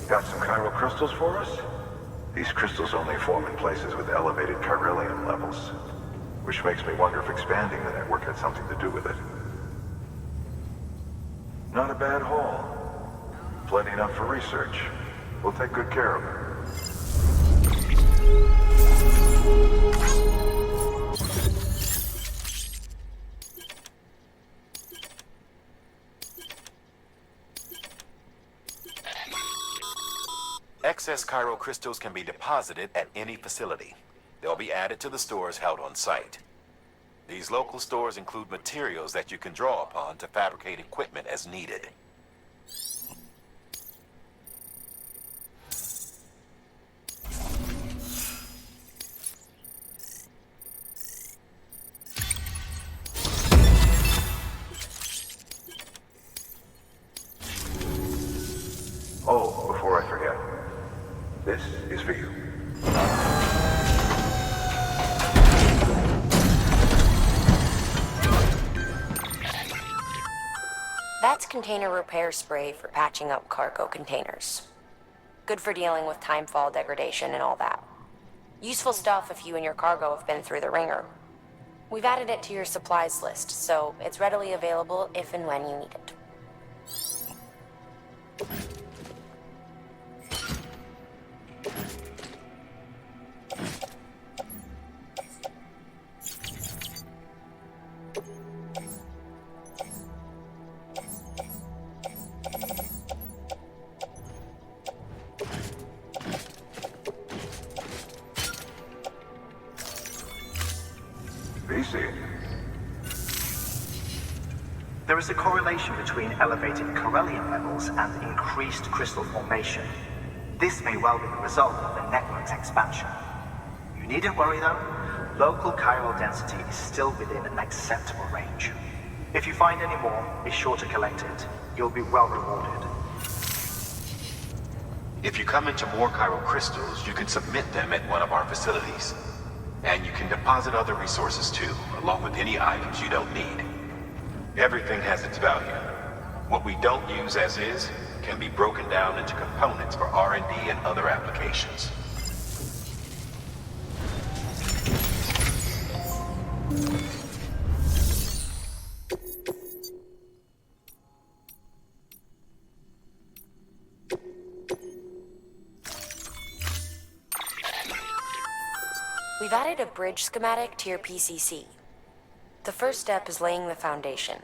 Got some chiral crystals for us? These crystals only form in places with elevated chiralium levels, which makes me wonder if expanding the network had something to do with it. Not a bad haul. Plenty enough for research. We'll take good care of it. Excess chiral crystals can be deposited at any facility. They'll be added to the stores held on site. These local stores include materials that you can draw upon to fabricate equipment as needed. Oh, before I forget, this is for you. That's container repair spray for patching up cargo containers. Good for dealing with timefall degradation and all that. Useful stuff if you and your cargo have been through the ringer. We've added it to your supplies list, so it's readily available if and when you need it. There is a correlation between elevated Corellium levels and increased crystal formation. This may well be the result of the network's expansion. You needn't worry though, local chiral density is still within an acceptable range. If you find any more, be sure to collect it. You'll be well rewarded. If you come into more chiral crystals, you can submit them at one of our facilities. And you can deposit other resources too, along with any items you don't need. Everything has its value. What we don't use as is can be broken down into components for R&D and other applications. We've added a bridge schematic to your PCC. The first step is laying the foundation,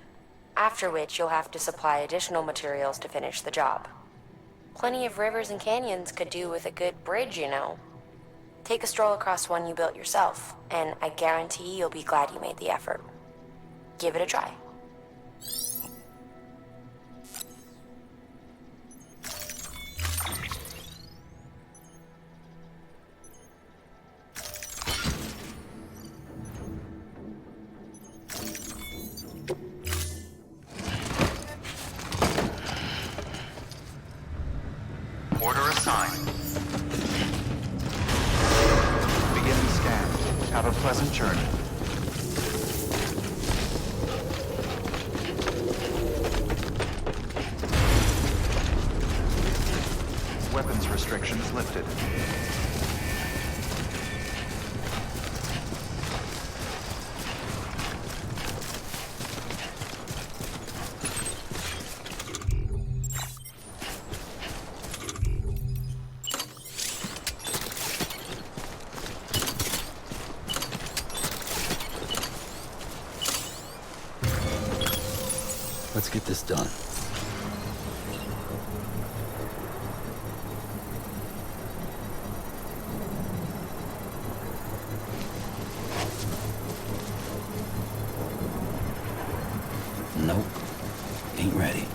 after which you'll have to supply additional materials to finish the job. Plenty of rivers and canyons could do with a good bridge, you know. Take a stroll across one you built yourself, and I guarantee you'll be glad you made the effort. Give it a try. Order assigned. Begin the scan. Have a pleasant journey. Weapons restrictions lifted. Let's get this done. Nope. Ain't ready.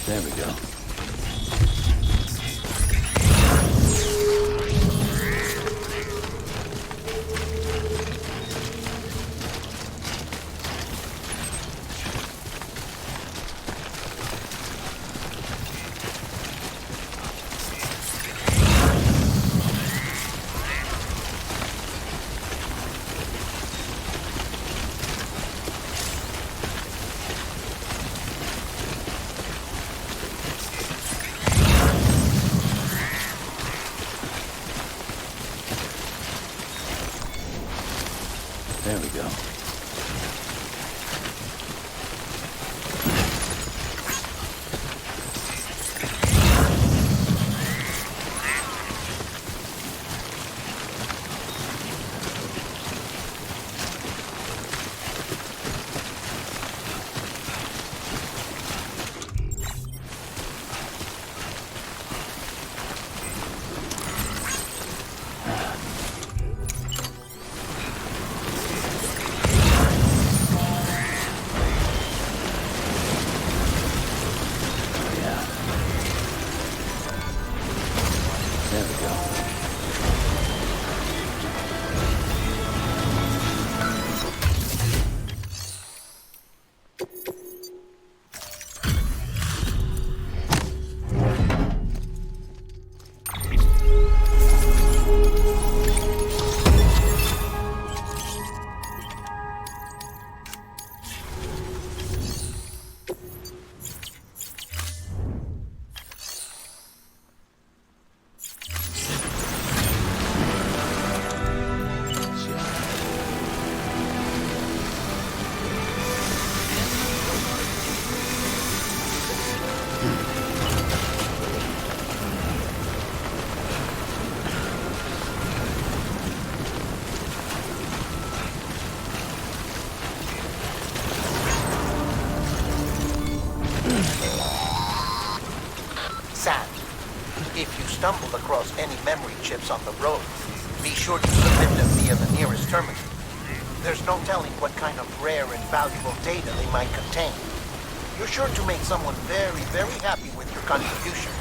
There we go. Sam, if you stumble across any memory chips on the road, be sure to submit them via the nearest terminal. There's no telling what kind of rare and valuable data they might contain. You're sure to make someone very, very happy with your contribution.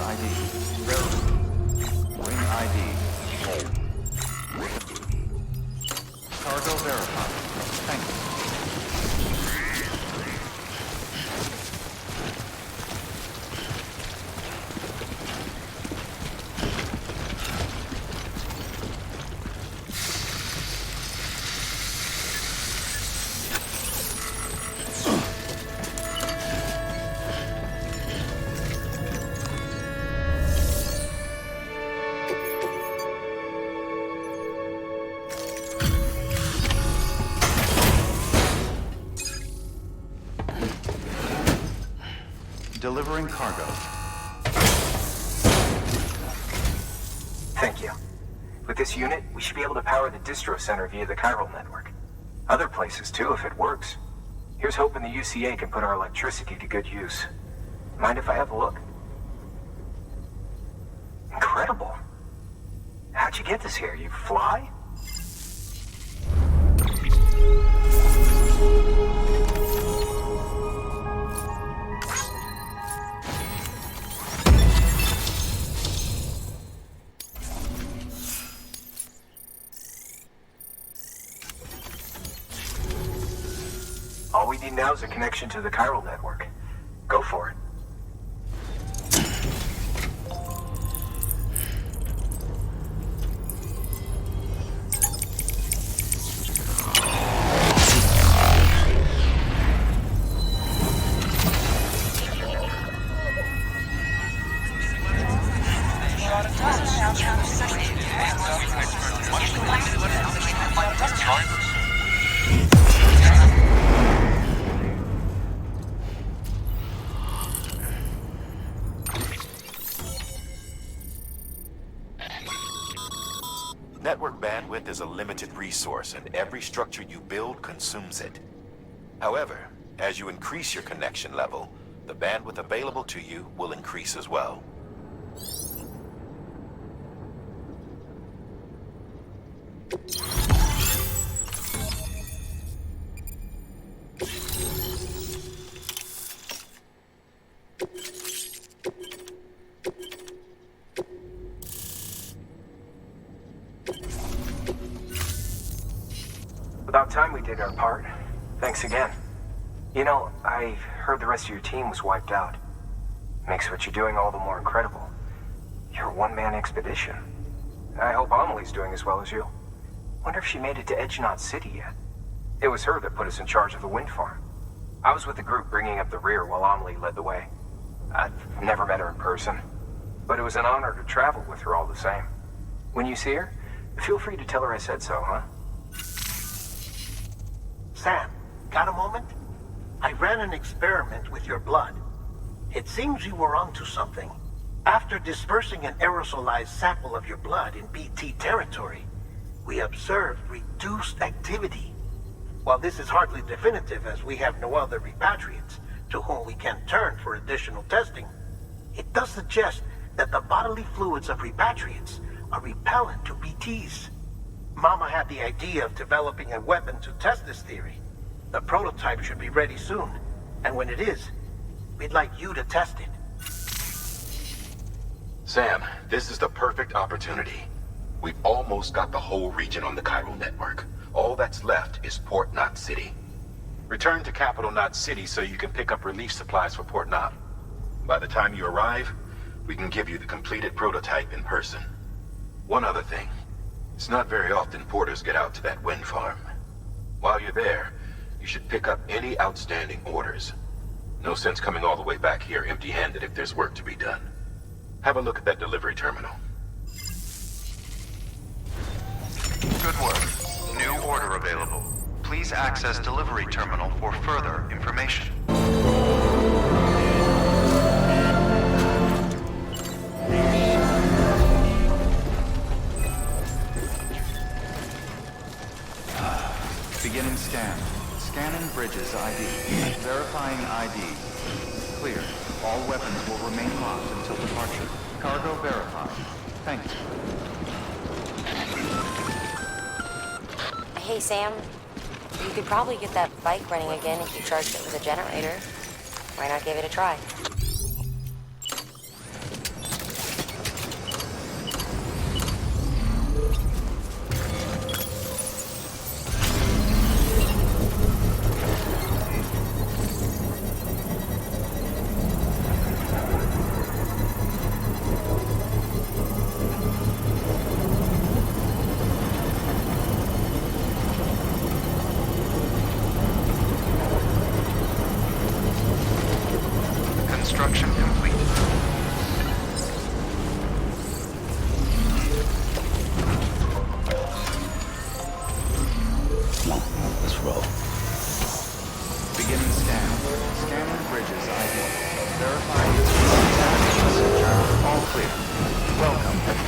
ID. Wing ID. Cargo verified. Thank you. Delivering cargo. Thank you. With this unit, we should be able to power the distro center via the chiral network. Other places too, if it works. Here's hoping the UCA can put our electricity to good use. Mind if I have a look? Incredible. How'd you get this here? You fly? All we need now is a connection to the chiral network. Go for it. Network bandwidth is a limited resource, and every structure you build consumes it. However, as you increase your connection level, the bandwidth available to you will increase as well. About time we did our part. Thanks again. You know, I heard the rest of your team was wiped out. Makes what you're doing all the more incredible. You're a one-man expedition. I hope Amelie's doing as well as you. Wonder if she made it to Edgenot City yet. It was her that put us in charge of the wind farm. I was with the group bringing up the rear while Amelie led the way. I've never met her in person, but it was an honor to travel with her all the same. When you see her, feel free to tell her I said so, huh? Sam, got a moment? I ran an experiment with your blood. It seems you were onto something. After dispersing an aerosolized sample of your blood in BT territory, we observed reduced activity. While this is hardly definitive, as we have no other repatriates to whom we can turn for additional testing, it does suggest that the bodily fluids of repatriates are repellent to BTs. Mama had the idea of developing a weapon to test this theory. The prototype should be ready soon, and when it is, we'd like you to test it. Sam, this is the perfect opportunity. We've almost got the whole region on the chiral network. All that's left is Port Knot City. Return to Capital Knot City so you can pick up relief supplies for Port Knot. By the time you arrive, we can give you the completed prototype in person. One other thing. It's not very often porters get out to that wind farm. While you're there, you should pick up any outstanding orders. No sense coming all the way back here empty-handed if there's work to be done. Have a look at that delivery terminal. Good work. New order available. Please access delivery terminal for further information. Beginning scan. Scanning bridges ID. Verifying ID. Clear. All weapons will remain locked until departure. Cargo verified. Thank you. Hey, Sam. You could probably get that bike running again if you charged it with a generator. Why not give it a try?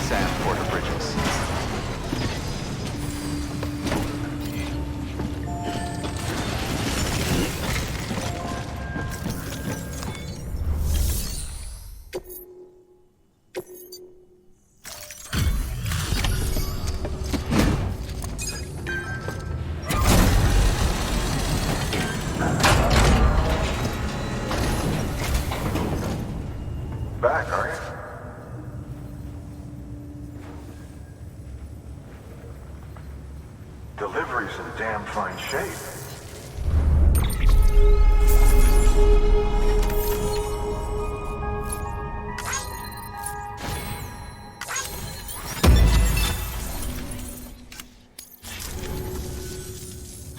Sam Porter Bridges. Back, are you? Delivery's in damn fine shape.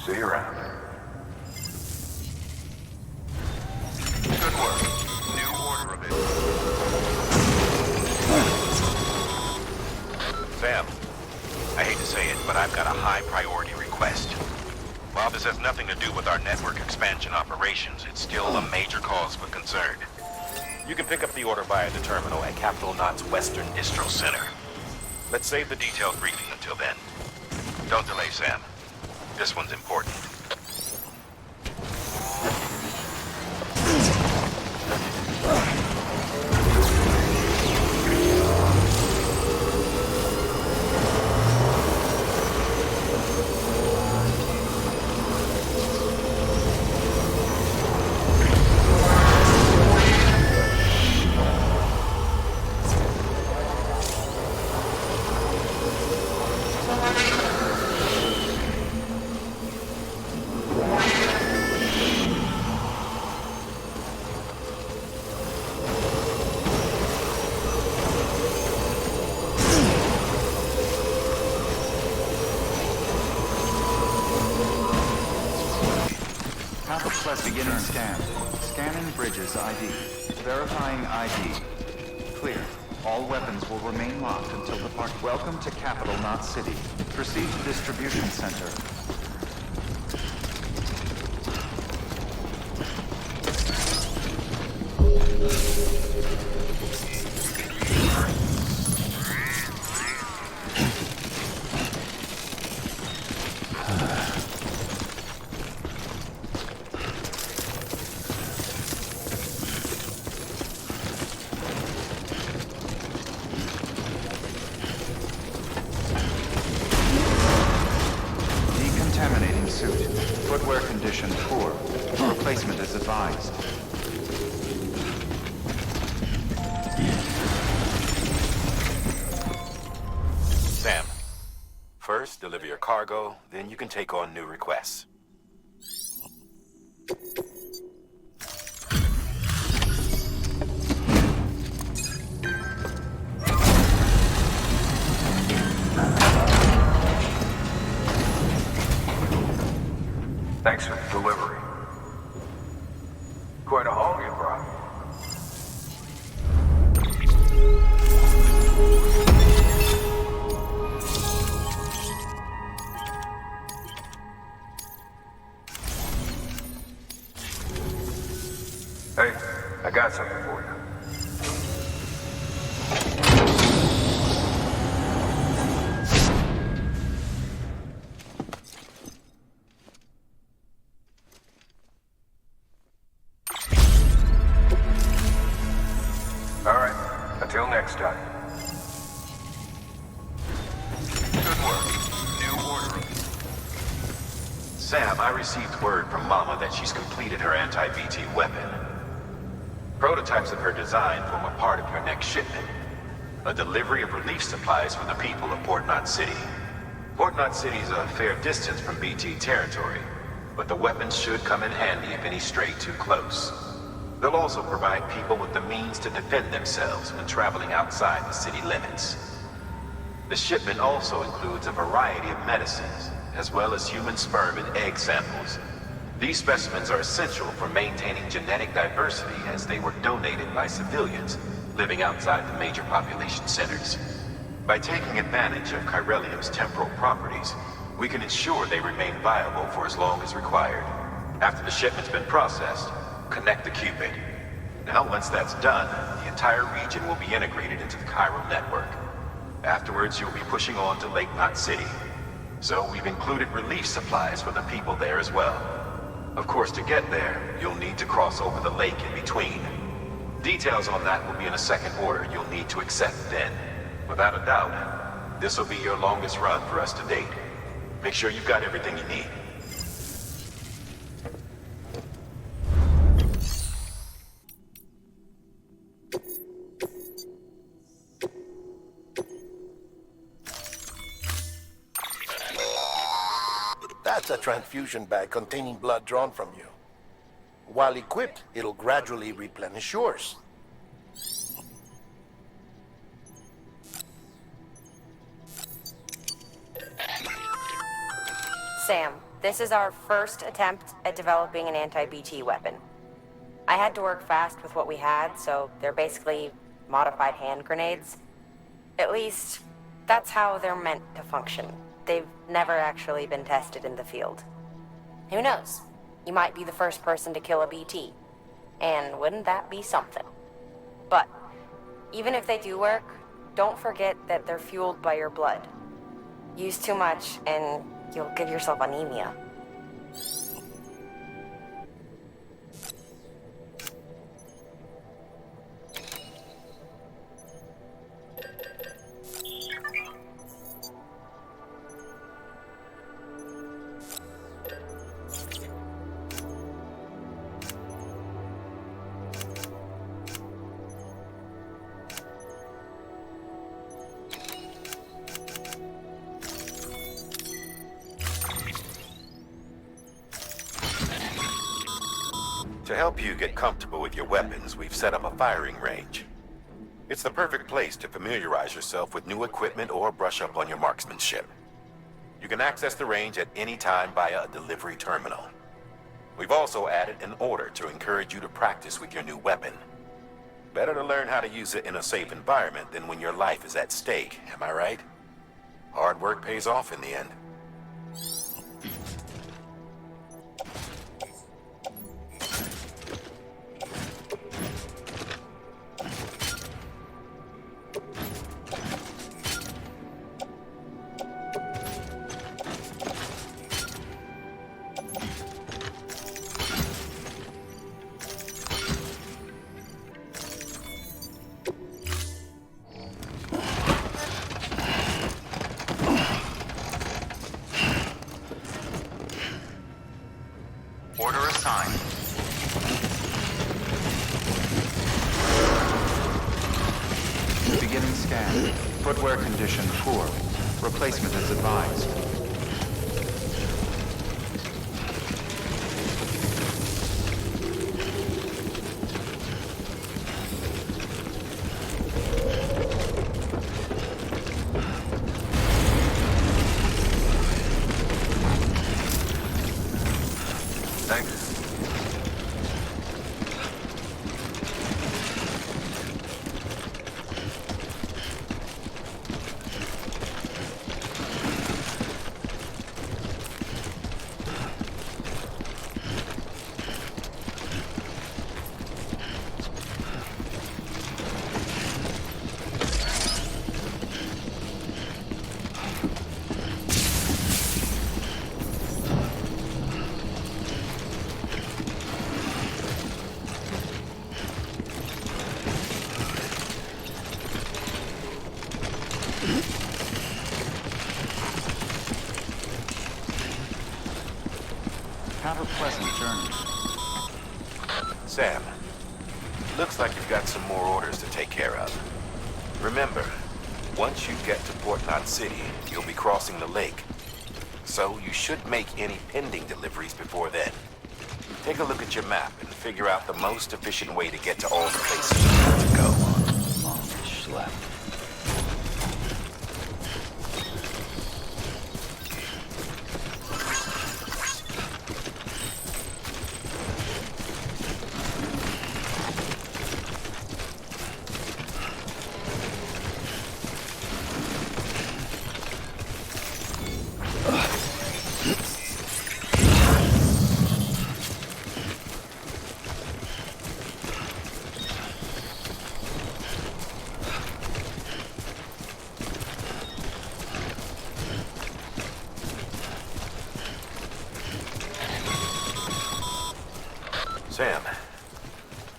See you around. Good work. New order of it. Sam, I hate to say it, but I've got a high priority request. While this has nothing to do with our network expansion operations, it's still a major cause for concern. You can pick up the order via the terminal at Capital Knot's Western Distro Center. Let's save the detailed briefing until then. Don't delay, Sam. This one's important. Beginning scan. Scanning Bridges ID. Verifying ID. Clear. All weapons will remain locked until departure. Welcome to Capital Knot City. Proceed to Distribution Center. Footwear condition poor. Replacement is advised. Sam, first deliver your cargo, then you can take on new requests. Thanks for the delivery. Quite a haul you brought. Hey, I got something for you. All right, until next time. Good work. New order. Sam, I received word from Mama that she's completed her anti-BT weapon. Prototypes of her design form a part of your next shipment. A delivery of relief supplies for the people of Port Knot City. Port Knot City is a fair distance from BT territory, but the weapons should come in handy if any stray too close. They'll also provide people with the means to defend themselves when traveling outside the city limits. The shipment also includes a variety of medicines, as well as human sperm and egg samples. These specimens are essential for maintaining genetic diversity as they were donated by civilians living outside the major population centers. By taking advantage of chiralium's temporal properties, we can ensure they remain viable for as long as required. After the shipment's been processed, connect the Cupid. Now, once that's done, the entire region will be integrated into the chiral network. Afterwards, you'll be pushing on to Lake Knot City. So we've included relief supplies for the people there as well. Of course, to get there, you'll need to cross over the lake in between. Details on that will be in a second order you'll need to accept then. Without a doubt, this will be your longest run for us to date. Make sure you've got everything you need. That's a transfusion bag containing blood drawn from you. While equipped, it'll gradually replenish yours. Sam, this is our first attempt at developing an anti-BT weapon. I had to work fast with what we had, so they're basically modified hand grenades. At least, that's how they're meant to function. They've never actually been tested in the field. Who knows? You might be the first person to kill a BT. And wouldn't that be something? But, even if they do work, don't forget that they're fueled by your blood. Use too much, and you'll give yourself anemia. To help you get comfortable with your weapons, we've set up a firing range. It's the perfect place to familiarize yourself with new equipment or brush up on your marksmanship. You can access the range at any time via a delivery terminal. We've also added an order to encourage you to practice with your new weapon. Better to learn how to use it in a safe environment than when your life is at stake, am I right? Hard work pays off in the end. Order assigned. Beginning scan. Footwear condition poor. Replacement as advised. Have a pleasant journey. Sam, looks like you've got some more orders to take care of. Remember, once you get to Port Knot City, you'll be crossing the lake. So you should make any pending deliveries before then. Take a look at your map and figure out the most efficient way to get to all the places you want to go. Long schlep. Sam,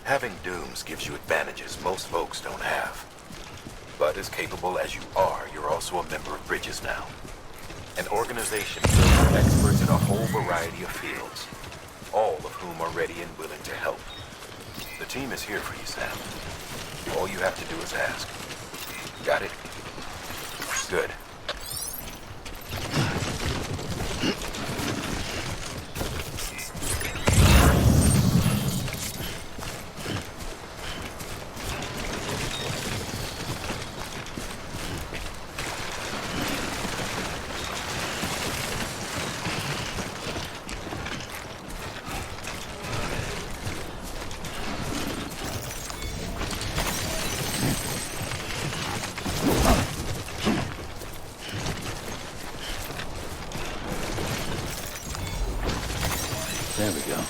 having dooms gives you advantages most folks don't have. But as capable as you are, you're also a member of Bridges now. An organization filled with experts in a whole variety of fields, all of whom are ready and willing to help. The team is here for you, Sam. All you have to do is ask. Got it? Good. There we go.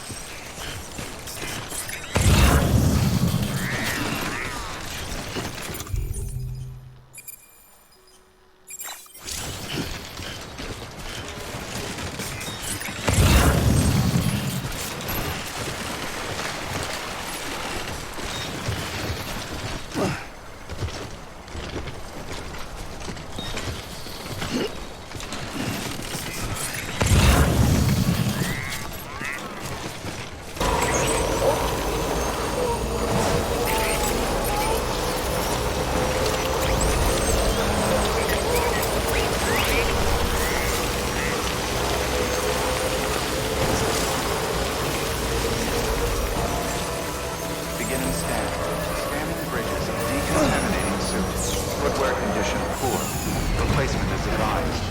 Beginning scan. Scanning bridges. Decontaminating suit. Footwear condition poor. Replacement is advised.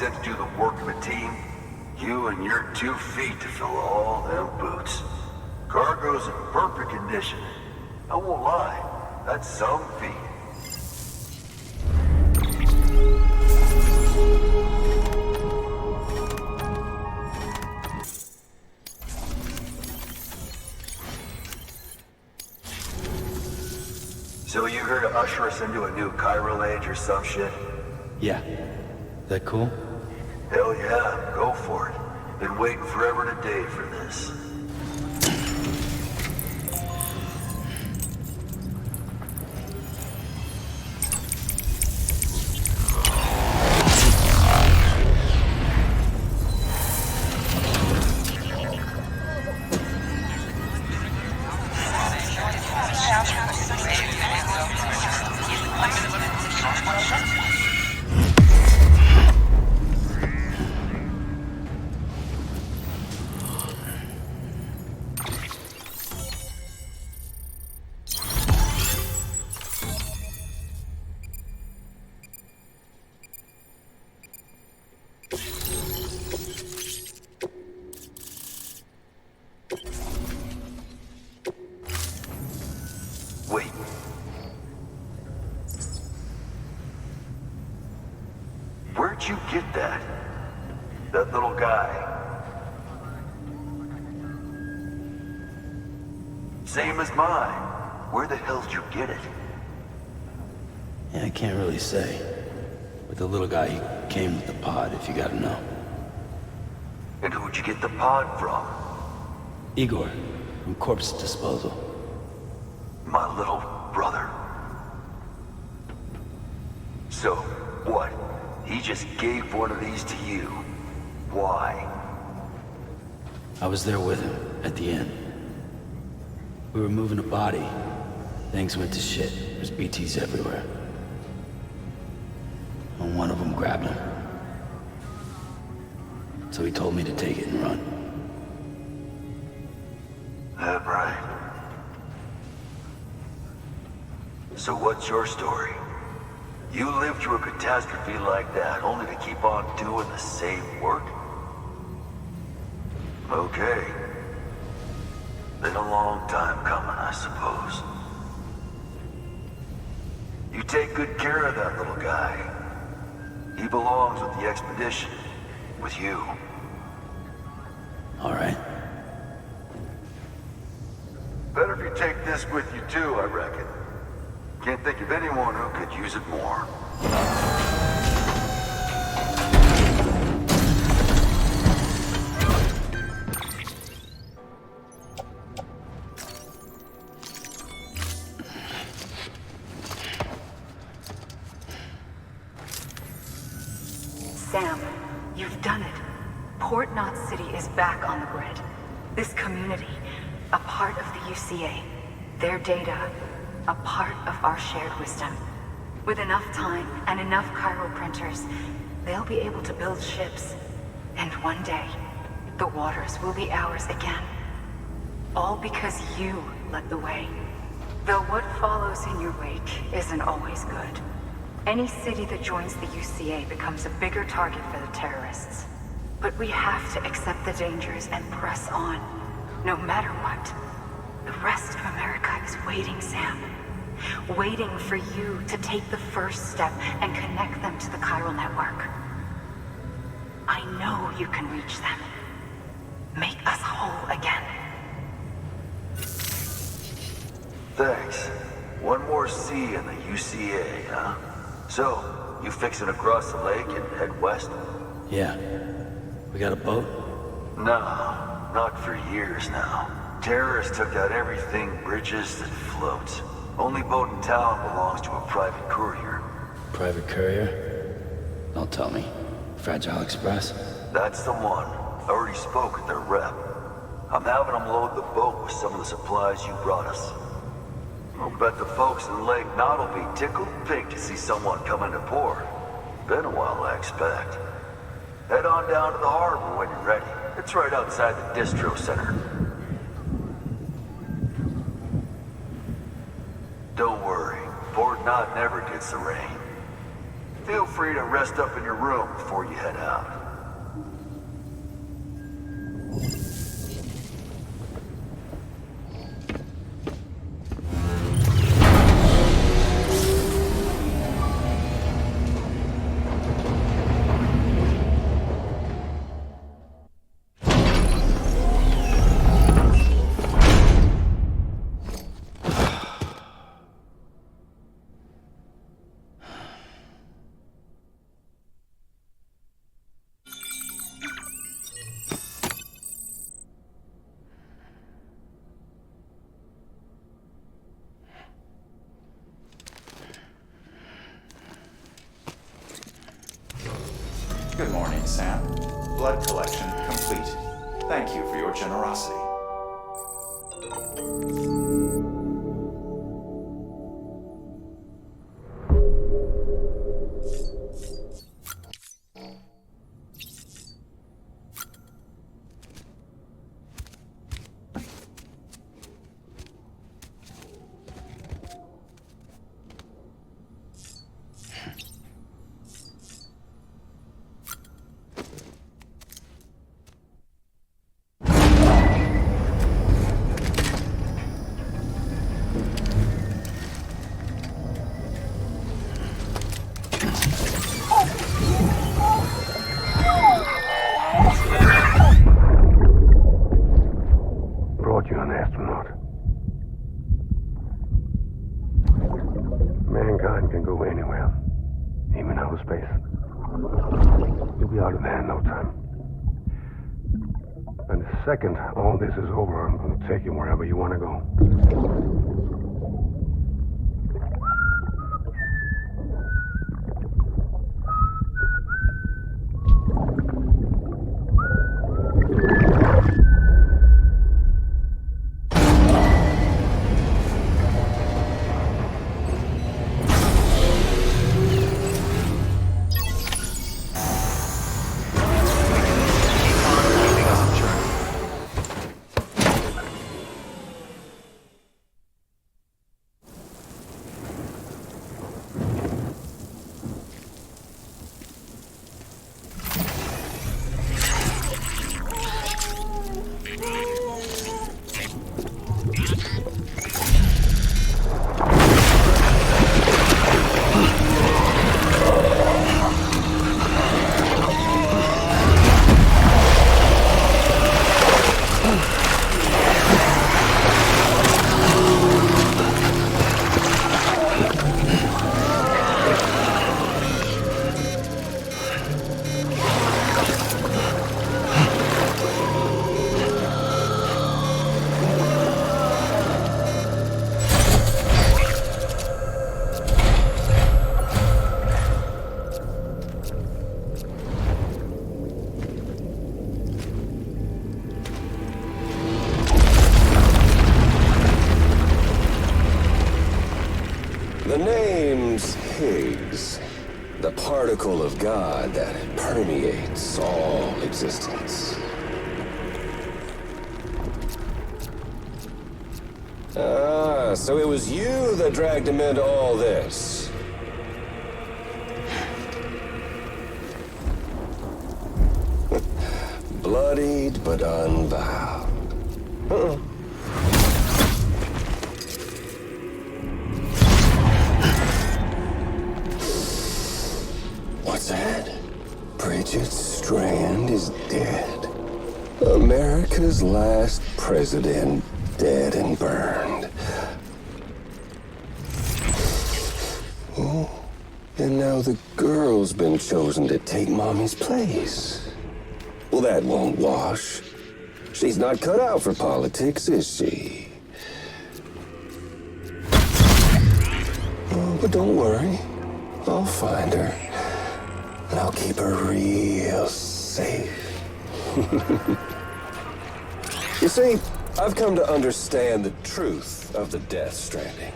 sent to do the work of a team, you and your 2 feet to fill all them boots. Cargo's in perfect condition. I won't lie, that's some feat. So you here to usher us into a new chiral age or some shit? Yeah. That cool? Hell yeah, go for it. Been waiting forever and a day for this. Wait. Where'd you get that? That little guy? Same as mine. Where the hell did you get it? Yeah, I can't really say. But the little guy, he came with the pod, if you gotta know. And who'd you get the pod from? Igor, from Corpse Disposal. My little brother. So, what? He just gave one of these to you. Why? I was there with him, at the end. We were moving a body. Things went to shit. There's BTs everywhere. And one of them grabbed him. So he told me to take it and run. That right. So what's your story? You lived through a catastrophe like that, only to keep on doing the same work? Okay. Been a long time coming, I suppose. You take good care of that little guy. He belongs with the expedition. With you. All right. Better if you take this with you too, I reckon. Can't think of anyone who could use it more. Sam, you've done it. Port Knot City is back on the grid. This community, a part of the UCA. Their data, a part of our shared wisdom. With enough time and enough chiral printers, they'll be able to build ships. And one day, the waters will be ours again. All because you led the way. Though what follows in your wake isn't always good. Any city that joins the UCA becomes a bigger target for the terrorists. But we have to accept the dangers and press on, no matter what. The rest of America is waiting, Sam. Waiting for you to take the first step and connect them to the chiral network. I know you can reach them. Make us whole again. Thanks. One more C in the UCA, huh? So, you fixing to cross the lake and head west? Yeah. We got a boat? No, not for years now. Terrorists took out everything bridges that floats. Only boat in town belongs to a private courier. Private courier? Don't tell me. Fragile Express? That's the one. I already spoke with their rep. I'm having them load the boat with some of the supplies you brought us. I'll bet the folks in Lake Knot will be tickled pink to see someone come into port. Been a while, I expect. Head on down to the harbor when you're ready. It's right outside the distro center. Don't worry, Port Knot never gets the rain. Feel free to rest up in your room before you head out. Good morning, Sam. Blood collection complete. Thank you for your generosity. Brought you an astronaut. Mankind can go anywhere, even outer space. You'll be out of there in no time. And the second all this is over, I'm going to take you wherever you want to go. The name's Higgs, the particle of God that permeates all existence. Ah, so it was you that dragged him into all this. Bloodied but unvowed. Uh-oh. What's that? Bridget Strand is dead. America's last president dead and burned. Oh, and now the girl's been chosen to take Mommy's place. Well, that won't wash. She's not cut out for politics, is she? Oh, but don't worry. I'll find her. And I'll keep her real safe. You see, I've come to understand the truth of the Death Stranding.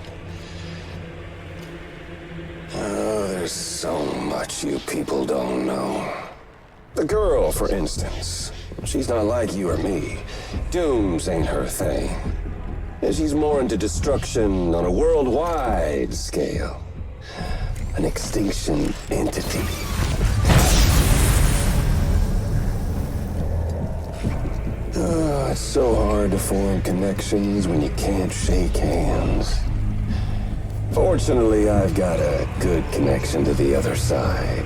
Oh, there's so much you people don't know. The girl, for instance, she's not like you or me. Dooms ain't her thing. And she's more into destruction on a worldwide scale. an extinction entity. It's so hard to form connections when you can't shake hands. Fortunately, I've got a good connection to the other side.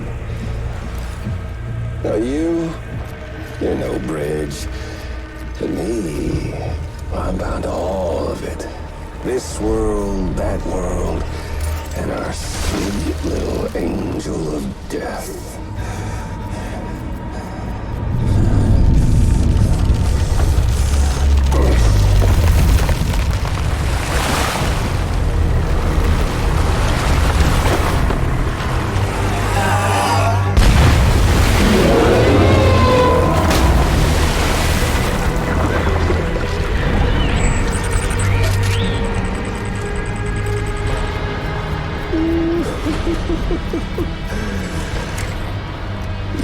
Now you're no bridge. To me, I'm bound to all of it. This world, that world, and our sweet little angel of death.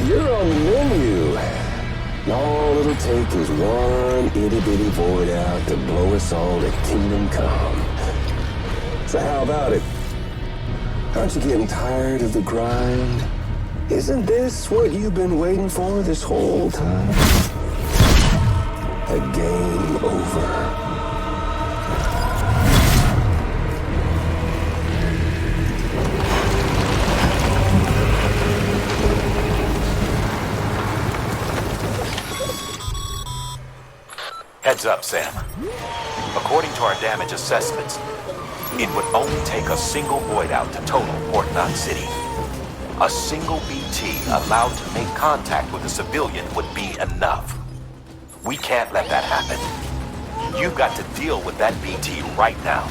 You're on the menu. All it'll take is one itty-bitty void out to blow us all to kingdom come. So how about it? Aren't you getting tired of the grind? Isn't this what you've been waiting for this whole time? A game over. Heads up, Sam. According to our damage assessments, it would only take a single void out to total Port Knot City. A single BT allowed to make contact with a civilian would be enough. We can't let that happen. You've got to deal with that BT right now.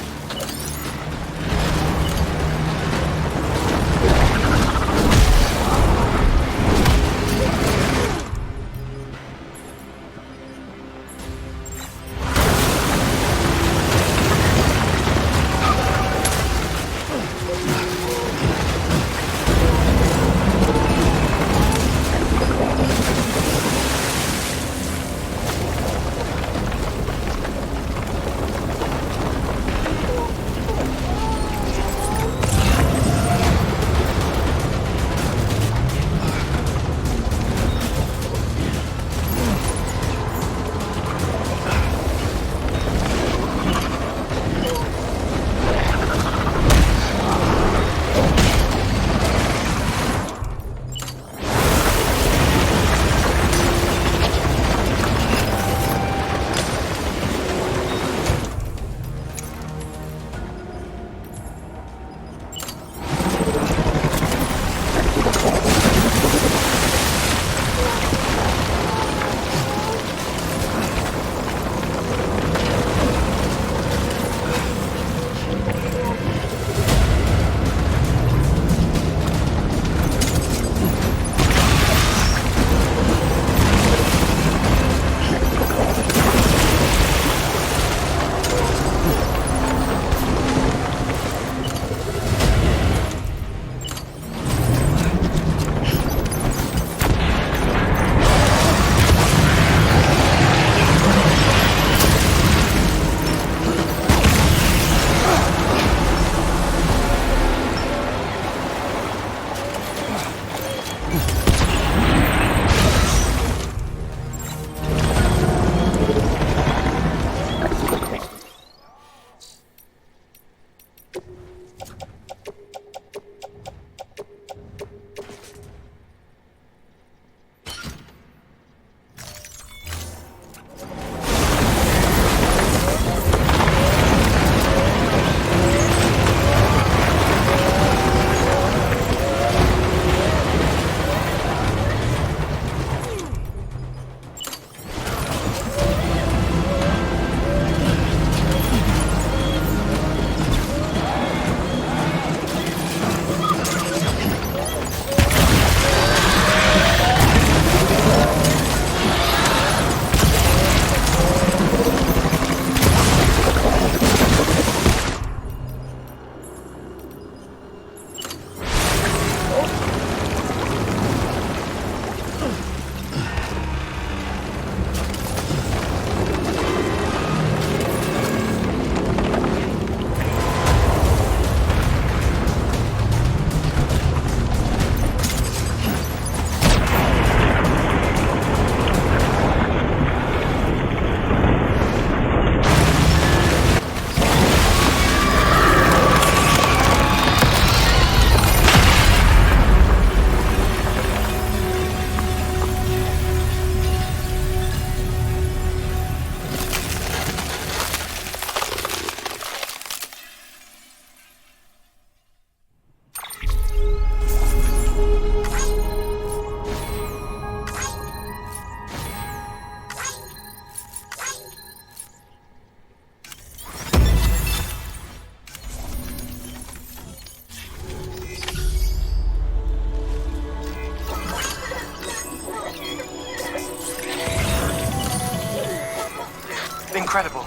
Incredible.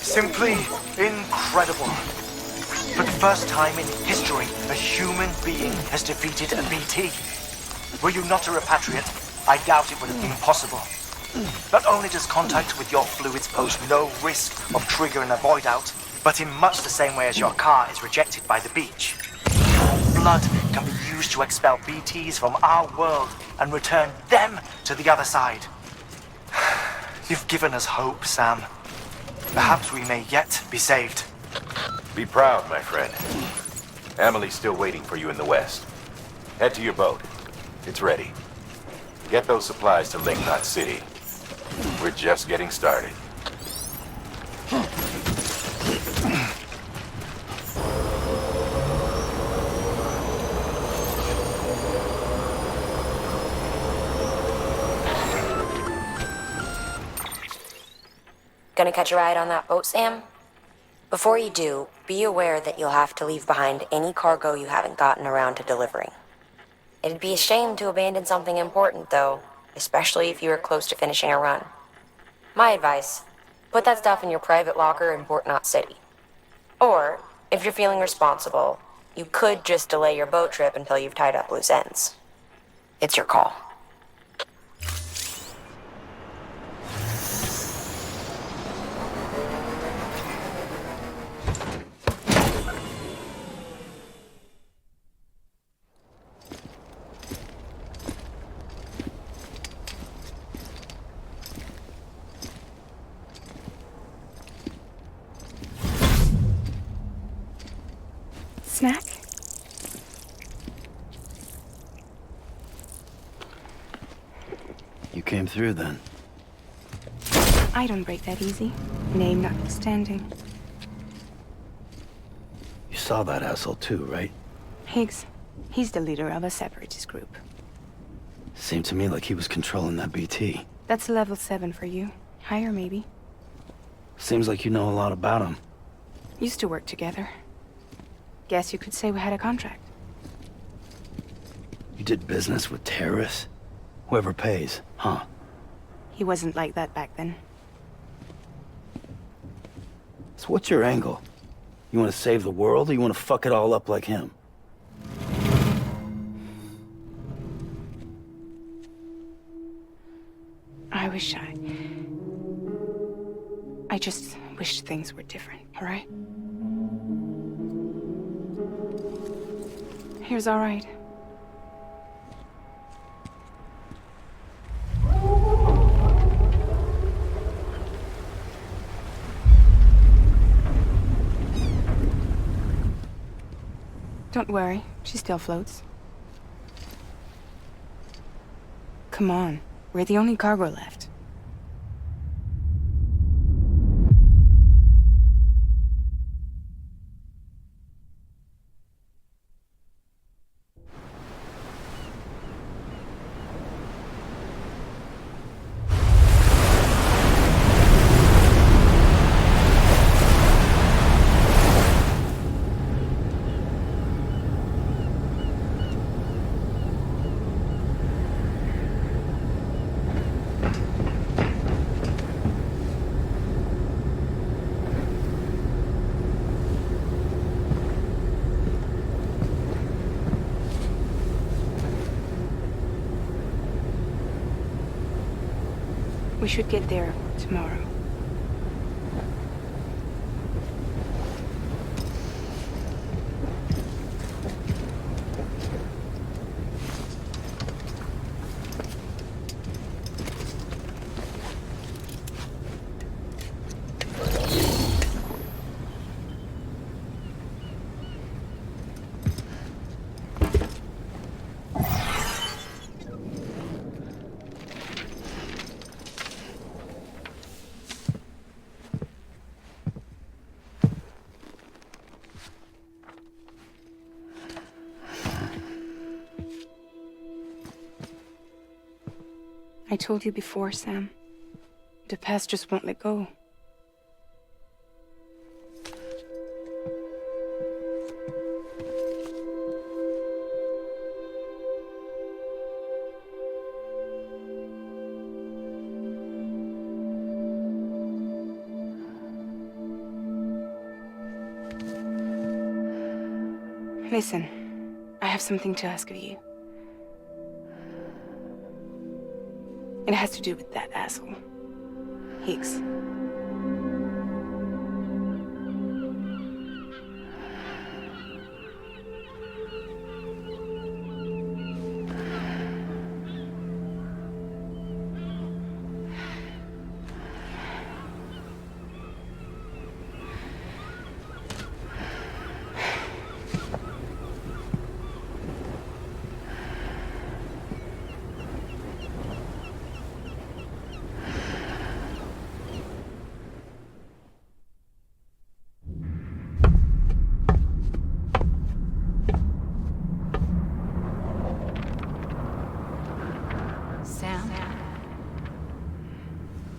Simply incredible. For the first time in history, a human being has defeated a BT. Were you not a repatriate, I doubt it would have been possible. Not only does contact with your fluids pose no risk of triggering a void out, but in much the same way as your car is rejected by the beach. Blood can be used to expel BTs from our world and return them to the other side. You've given us hope, Sam. Perhaps we may yet be saved. Be proud, my friend. Amelie's still waiting for you in the west. Head to your boat. It's ready. Get those supplies to Lake Knot City. We're just getting started. Gonna catch a ride on that boat, Sam? Before you do, be aware that you'll have to leave behind any cargo you haven't gotten around to delivering. It'd be a shame to abandon something important, though, especially if you were close to finishing a run. My advice, put that stuff in your private locker in Port Knot City. Or, if you're feeling responsible, you could just delay your boat trip until you've tied up loose ends. It's your call. Snack? You came through then. I don't break that easy. Name notwithstanding. You saw that asshole too, right? Higgs. He's the leader of a separatist group. Seemed to me like he was controlling that BT. That's level 7 for you. Higher, maybe. Seems like you know a lot about him. Used to work together. Guess you could say we had a contract. You did business with terrorists? Whoever pays, huh? He wasn't like that back then. So what's your angle? You want to save the world, or you want to fuck it all up like him? I just wish things were different, all right? Here's all right. Don't worry, she still floats. Come on, we're the only cargo left. We should get there tomorrow. I told you before, Sam. The past just won't let go. Listen, I have something to ask of you. It has to do with that asshole, Higgs.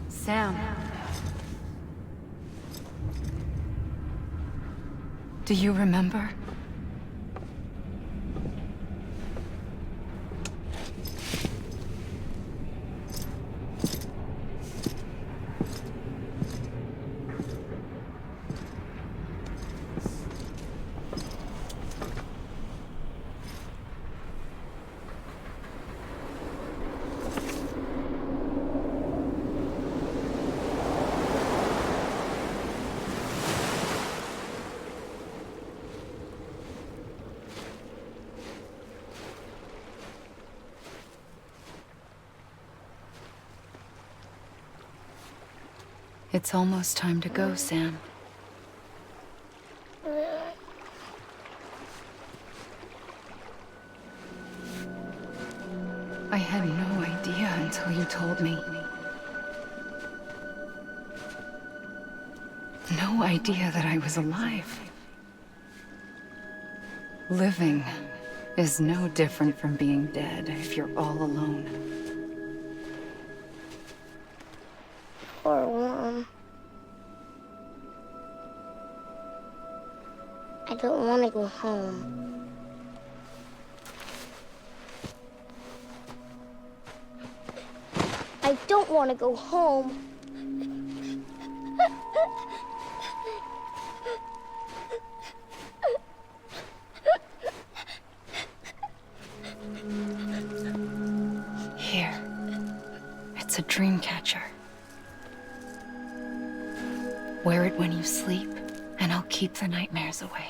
Sam. Do you remember? It's almost time to go, Sam. I had no idea until you told me. No idea that I was alive. Living is no different from being dead if you're all alone. Poor Mom. I don't want to go home. I don't want to go home. Here. It's a dream catcher. Wear it when you sleep, and I'll keep the nightmares away.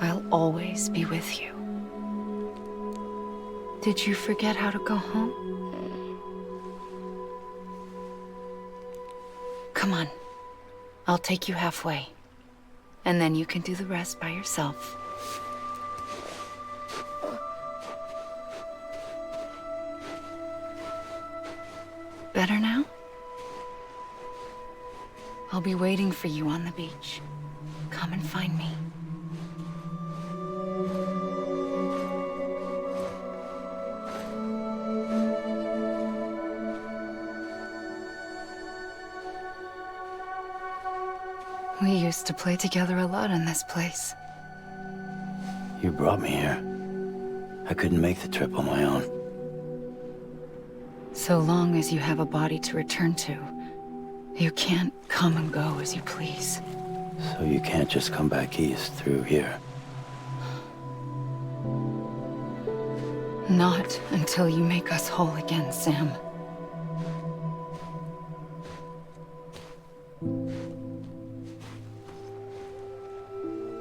I'll always be with you. Did you forget how to go home? Come on. I'll take you halfway. And then you can do the rest by yourself. Better now? I'll be waiting for you on the beach. Come and find me. We used to play together a lot in this place. You brought me here. I couldn't make the trip on my own. So long as you have a body to return to, you can't come and go as you please. So you can't just come back east through here? Not until you make us whole again, Sam.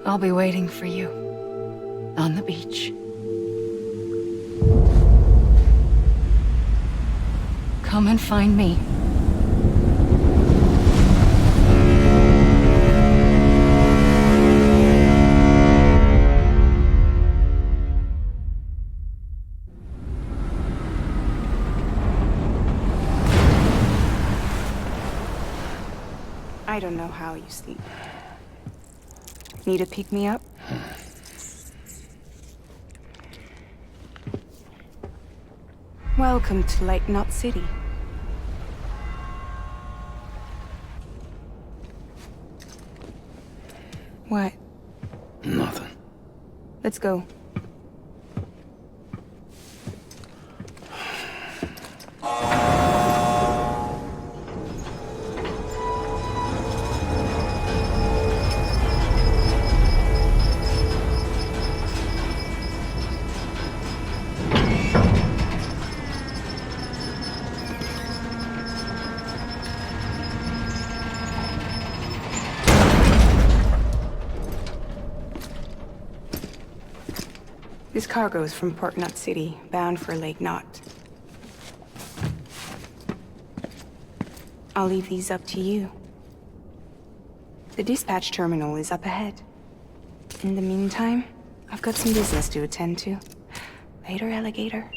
I'll be waiting for you on the beach. Come and find me. I don't know how you sleep. Need a pick-me-up? Welcome to Lake Knot City. What? Nothing. Let's go. This cargo is from Port Knot City, bound for Lake Knot. I'll leave these up to you. The dispatch terminal is up ahead. In the meantime, I've got some business to attend to. Later, alligator.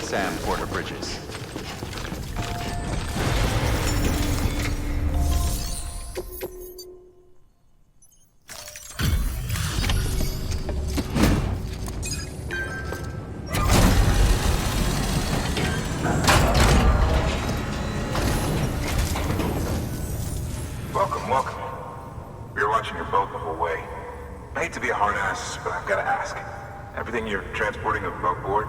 Sam Porter Bridges. Welcome, welcome. We were watching your boat the whole way. I hate to be a hard ass, but I've got to ask. Everything you're transporting above board?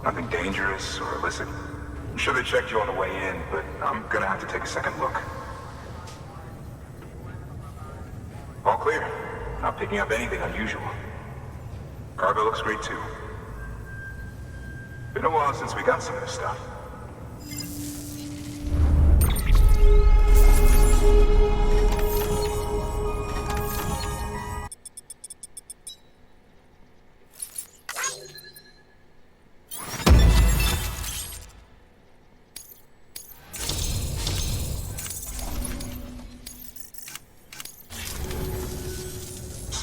Nothing dangerous or illicit? I'm sure they checked you on the way in, but I'm gonna have to take a second look. All clear. Not picking up anything unusual. Cargo looks great too. Been a while since we got some of this stuff.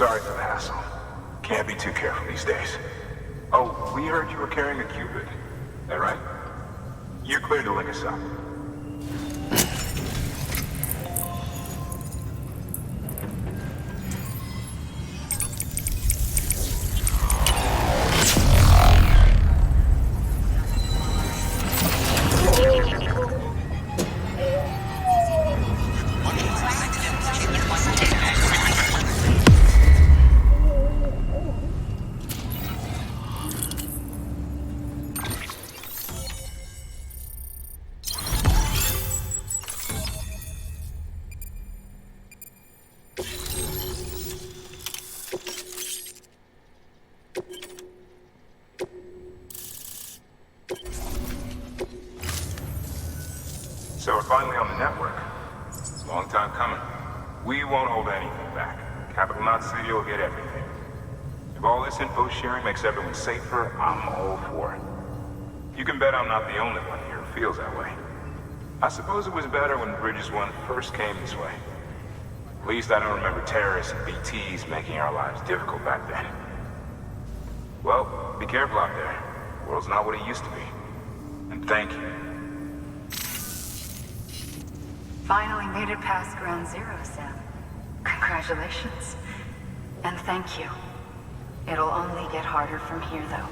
Sorry for the hassle. Can't be too careful these days. Oh, we heard you were carrying a Cupid. That right? You're clear to link us up. So we're finally on the network. Long time coming. We won't hold anything back. Capital Knot City will get everything. If all this info sharing makes everyone safer, I'm all for it. You can bet I'm not the only one here who feels that way. I suppose it was better when Bridges 1 first came this way. At least I don't remember terrorists and BTs making our lives difficult back then. Well, be careful out there. The world's not what it used to be. And thank you. finally made it past ground zero, Sam. Congratulations. And thank you. It'll only get harder from here, though.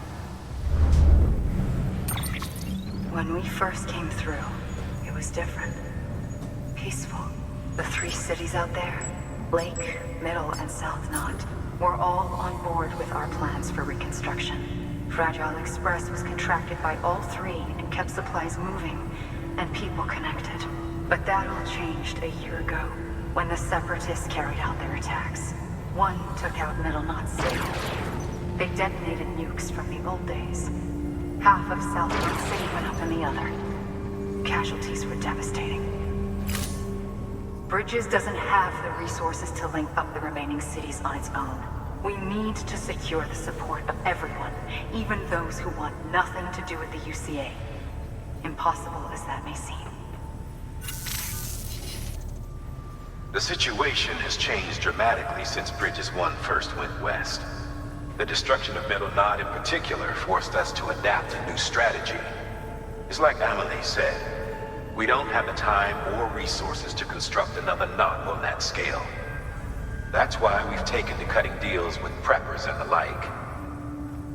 When we first came through, it was different. Peaceful. The 3 cities out there, Lake, Middle, and South Knot, were all on board with our plans for reconstruction. Fragile Express was contracted by all 3 and kept supplies moving and people connected. But that all changed a year ago, when the Separatists carried out their attacks. One took out Middle Knot City. They detonated nukes from the old days. Half of South Knot City went up in the other. Casualties were devastating. Bridges doesn't have the resources to link up the remaining cities on its own. We need to secure the support of everyone, even those who want nothing to do with the UCA. Impossible as that may seem. The situation has changed dramatically since Bridges 1 first went west. The destruction of Middle Knot in particular forced us to adapt a new strategy. It's like Amelie said, we don't have the time or resources to construct another knot on that scale. That's why we've taken to cutting deals with preppers and the like.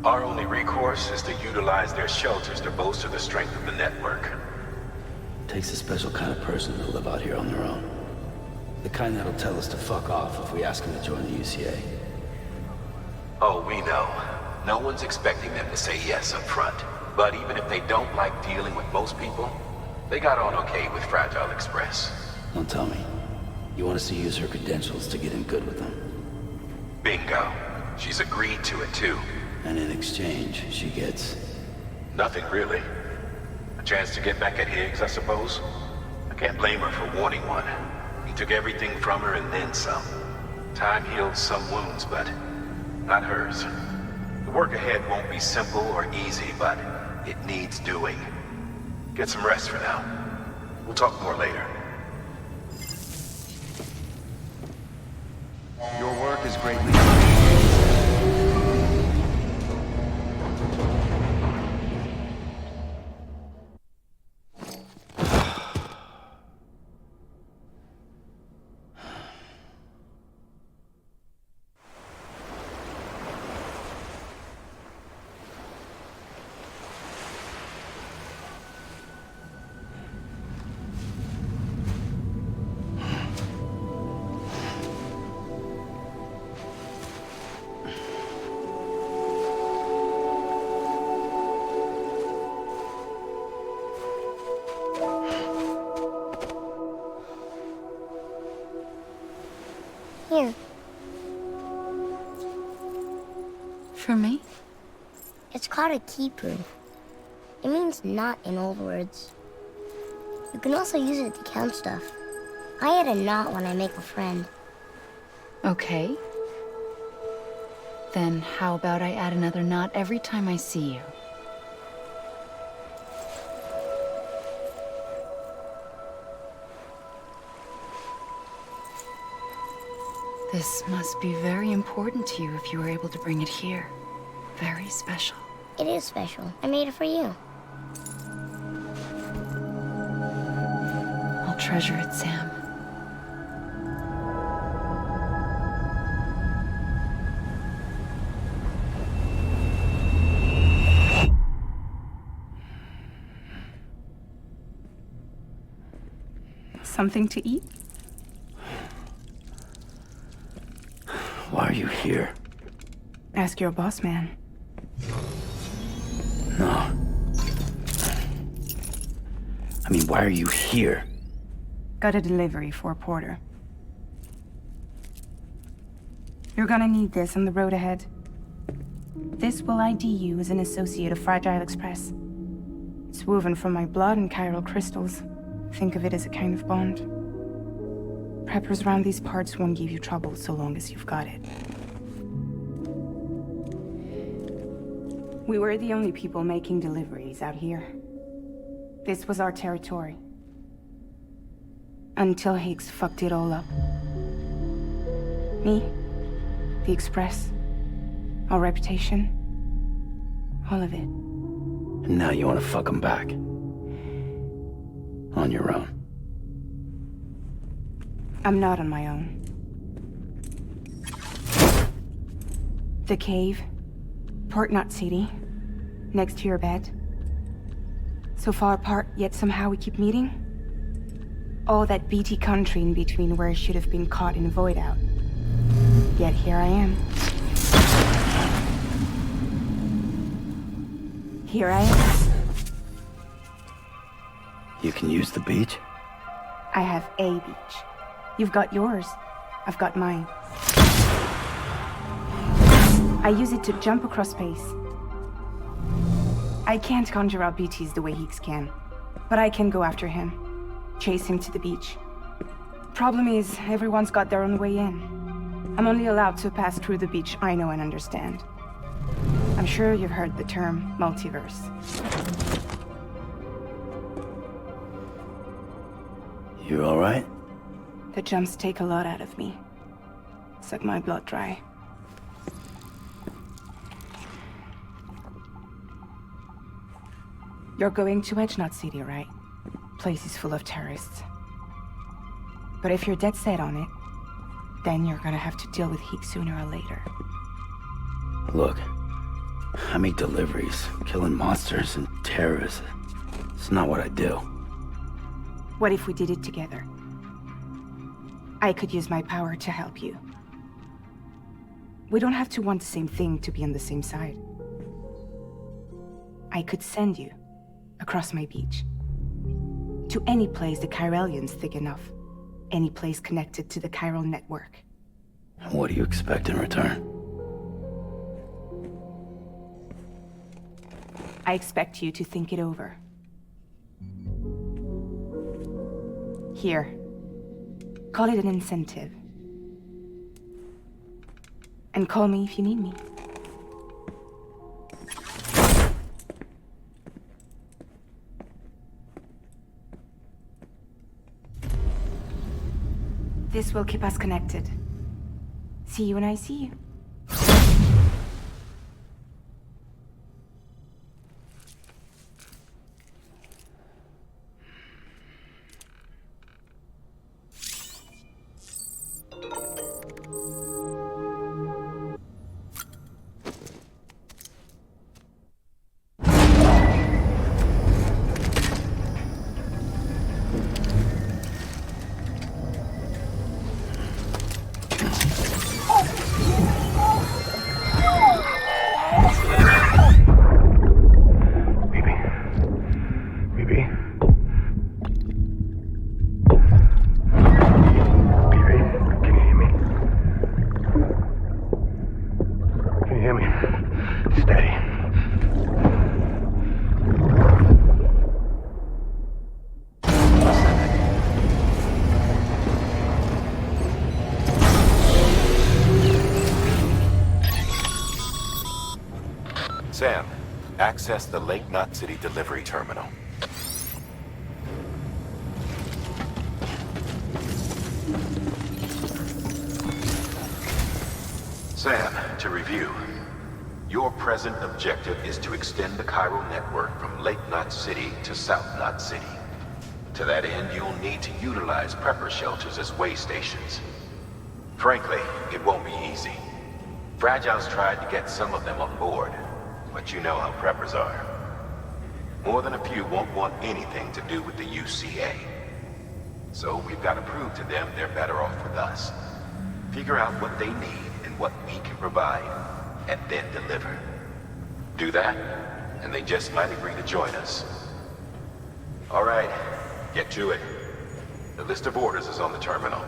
Our only recourse is to utilize their shelters to bolster the strength of the network. Takes a special kind of person to live out here on their own. The kind that'll tell us to fuck off if we ask them to join the UCA. Oh, we know. No one's expecting them to say yes up front. But even if they don't like dealing with most people, they got on okay with Fragile Express. Don't tell me. You want us to use her credentials to get in good with them? Bingo. She's agreed to it too. And in exchange, she gets... Nothing really. A chance to get back at Higgs, I suppose? I can't blame her for wanting one. He took everything from her and then some. Time heals some wounds, but not hers. The work ahead won't be simple or easy, but it needs doing. Get some rest for now. We'll talk more later. Your work is greatly Here. For me? It's called a keeper. It means knot in old words. You can also use it to count stuff. I add a knot when I make a friend. Okay. Then how about I add another knot every time I see you? This must be very important to you if you were able to bring it here. Very special. It is special. I made it for you. I'll treasure it, Sam. Something to eat? Why are you here? Ask your boss man. No. I mean, why are you here? Got a delivery for a porter. You're gonna need this on the road ahead. This will ID you as an associate of Fragile Express. It's woven from my blood and chiral crystals. Think of it as a kind of bond. Preppers around these parts won't give you trouble so long as you've got it. We were the only people making deliveries out here. This was our territory. Until Higgs fucked it all up. Me, the Express, our reputation, all of it. And now you want to fuck them back. On your own. I'm not on my own. The cave, Port Knot City, next to your bed. So far apart, yet somehow we keep meeting. All that BT country in between where I should have been caught in a void out. Yet here I am. Here I am. You can use the beach? I have a beach. You've got yours. I've got mine. I use it to jump across space. I can't conjure out BTs the way Heeks can, but I can go after him, chase him to the beach. Problem is, everyone's got their own way in. I'm only allowed to pass through the beach I know and understand. I'm sure you've heard the term multiverse. You all right? The jumps take a lot out of me. Suck my blood dry. You're going to Edge Knot City, right? Place is full of terrorists. But if you're dead set on it, then you're gonna have to deal with Heek sooner or later. Look, I make deliveries, killing monsters and terrorists. It's not what I do. What if we did it together? I could use my power to help you. We don't have to want the same thing to be on the same side. I could send you across my beach. To any place the Chiralian's thick enough. Any place connected to the chiral network. What do you expect in return? I expect you to think it over. Here. Call it an incentive. And call me if you need me. This will keep us connected. See you when I see you. Sam, access the Lake Knot City delivery terminal. Sam, to review. Your present objective is to extend the chiral network from Lake Knot City to South Knot City. To that end, you'll need to utilize prepper shelters as way stations. Frankly, it won't be easy. Fragile's tried to get some of them on board, but you know how preppers are. More than a few won't want anything to do with the UCA. So we've got to prove to them they're better off with us. Figure out what they need and what we can provide, and then deliver. Do that, and they just might agree to join us. All right, get to it. The list of orders is on the terminal.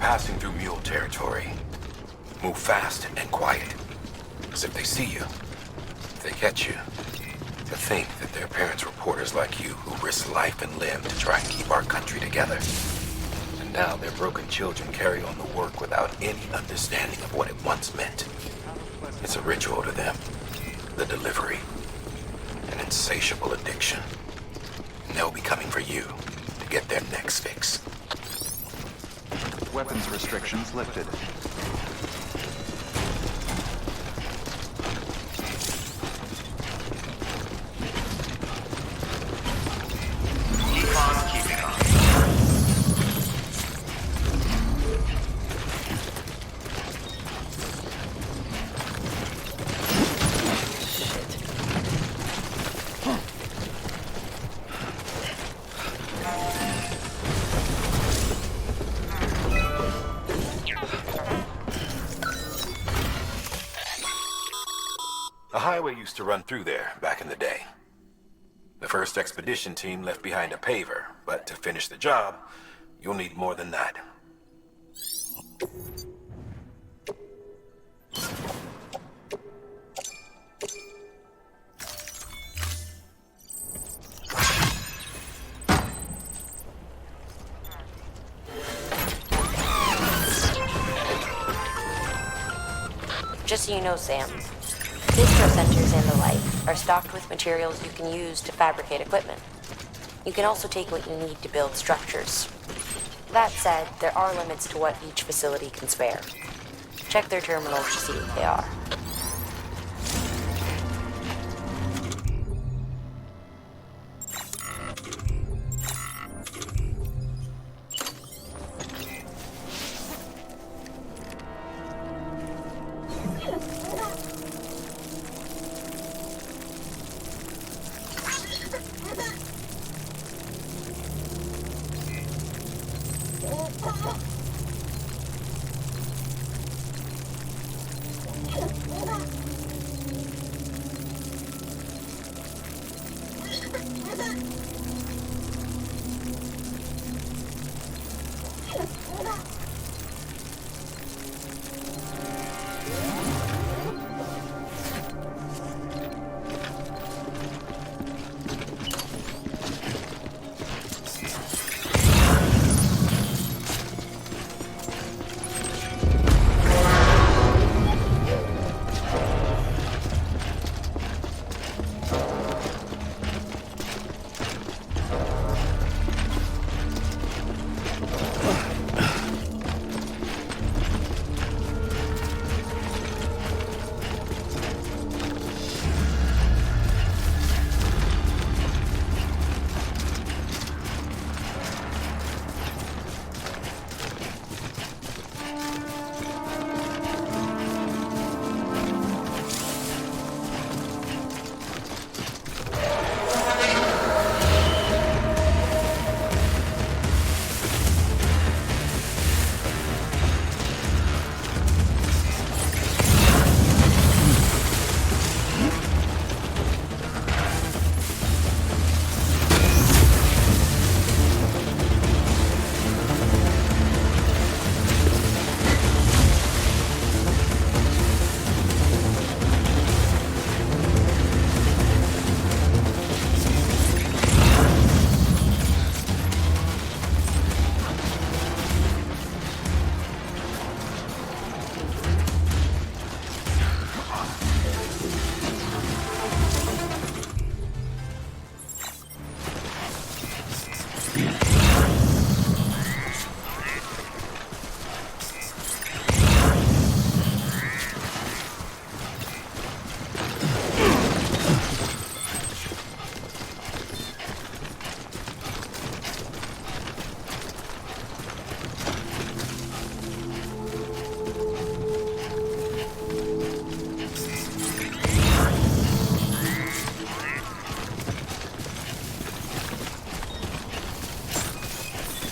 passing through mule territory. Move fast and quiet. Because if they see you, if they catch you, to think that their parents reporters like you who risk life and limb to try and keep our country together. And now their broken children carry on the work without any understanding of what it once meant. It's a ritual to them. The delivery. An insatiable addiction. And they'll be coming for you to get their next fix. Weapons restrictions lifted. Keep on keeping on. A highway used to run through there back in the day. The first expedition team left behind a paver, but to finish the job, you'll need more than that. Just so you know, Sam, distro centers and the like are stocked with materials you can use to fabricate equipment. You can also take what you need to build structures. That said, there are limits to what each facility can spare. Check their terminals to see what they are.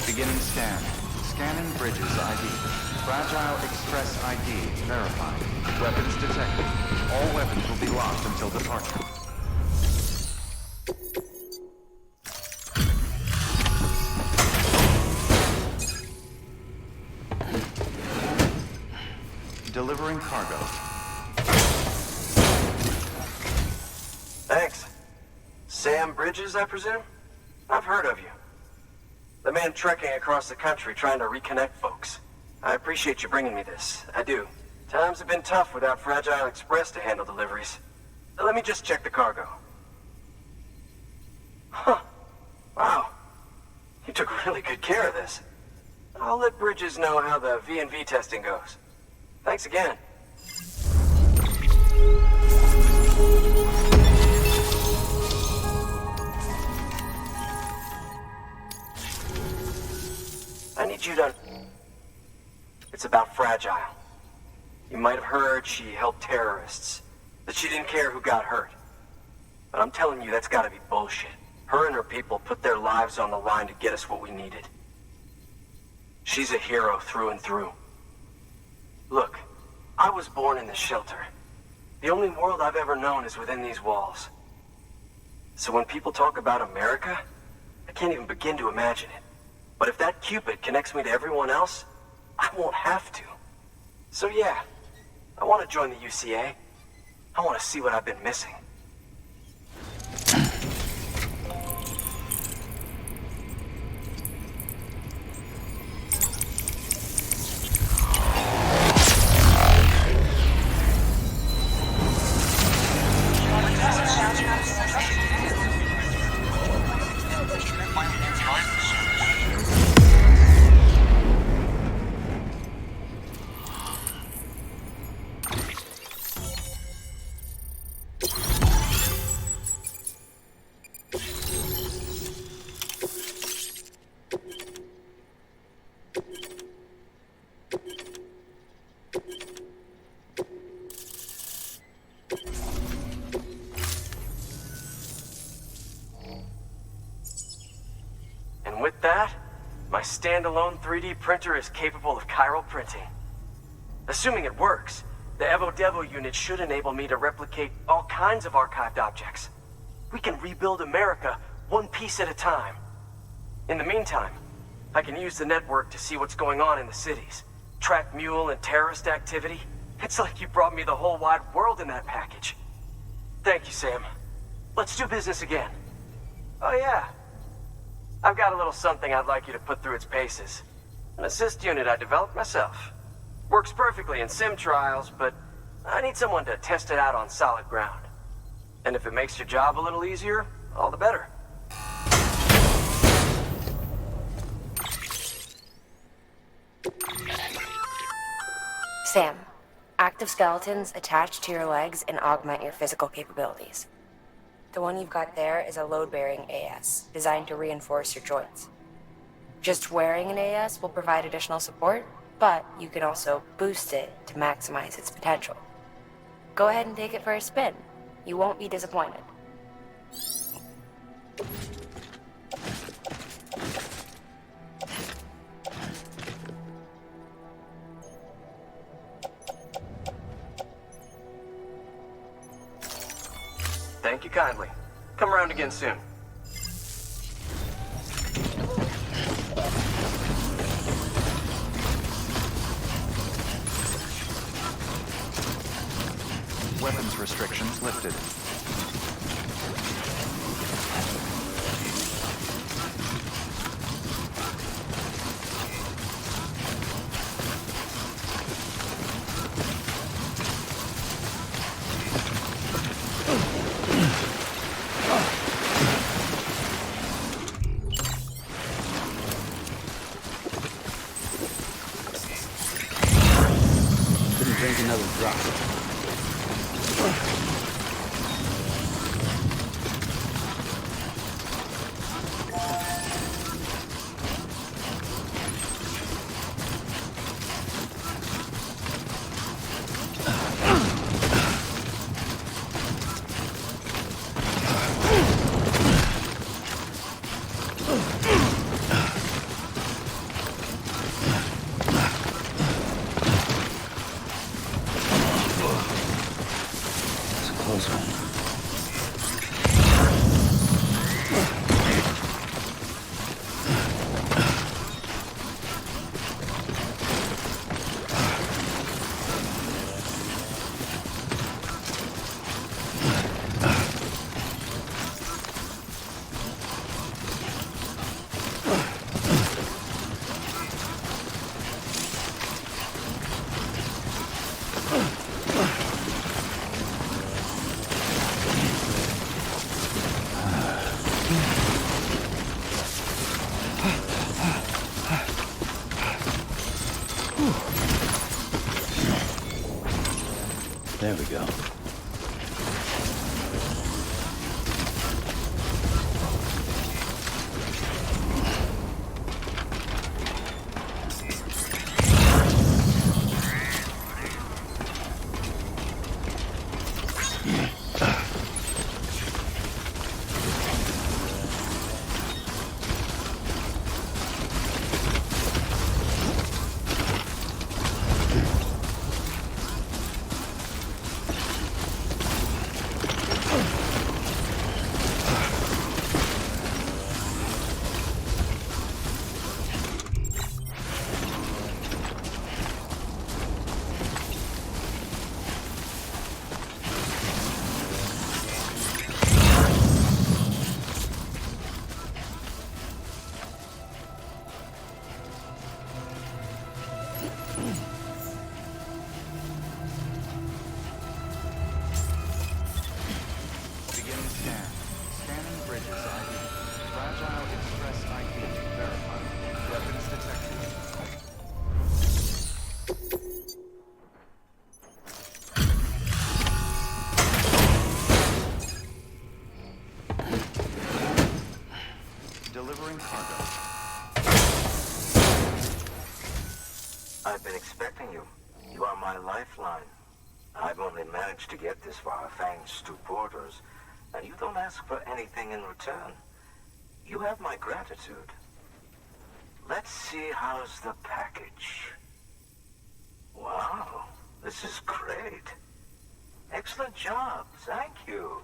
Beginning scan. Scanning Bridges ID. Fragile Express ID verified. Weapons detected. All weapons will be locked until departure. delivering cargo. Thanks. Sam Bridges, I presume? I've heard of you. The man trekking across the country trying to reconnect folks. I appreciate you bringing me this. I do. Times have been tough without Fragile Express to handle deliveries. Let me just check the cargo. Huh. Wow. You took really good care of this. I'll let Bridges know how the V&V testing goes. Thanks again. I need you to... It's about Fragile. You might have heard she helped terrorists, that she didn't care who got hurt. But I'm telling you, that's gotta be bullshit. Her and her people put their lives on the line to get us what we needed. She's a hero through and through. Look, I was born in this shelter. The only world I've ever known is within these walls. So when people talk about America, I can't even begin to imagine it. But if that Cupid connects me to everyone else, I won't have to. So yeah, I want to join the UCA. I want to see what I've been missing. With that, my standalone 3D printer is capable of chiral printing. Assuming it works, the Evo Devo unit should enable me to replicate all kinds of archived objects. We can rebuild America one piece at a time. In the meantime, I can use the network to see what's going on in the cities, track mule and terrorist activity. It's like you brought me the whole wide world in that package. Thank you, Sam. Let's do business again. Oh yeah. I've got a little something I'd like you to put through its paces. An assist unit I developed myself. Works perfectly in sim trials, but I need someone to test it out on solid ground. And if it makes your job a little easier, all the better. Sam, active skeletons attach to your legs and augment your physical capabilities. The one you've got there is a load-bearing AS, designed to reinforce your joints. Just wearing an AS will provide additional support, but you can also boost it to maximize its potential. Go ahead and take it for a spin. You won't be disappointed. Thank you kindly. Come around again soon. Weapons restrictions lifted. Couldn't drink another drop. There we go. Beginning scan. Scanning bridges ID. Fragile Express ID verified. Weapons detected. Delivering cargo. I've been expecting you. You are my lifeline. I've only managed to get this far thanks to porters, and you don't ask for anything in return. You have my gratitude. Let's see how's the package. Wow, this is great. Excellent job, thank you.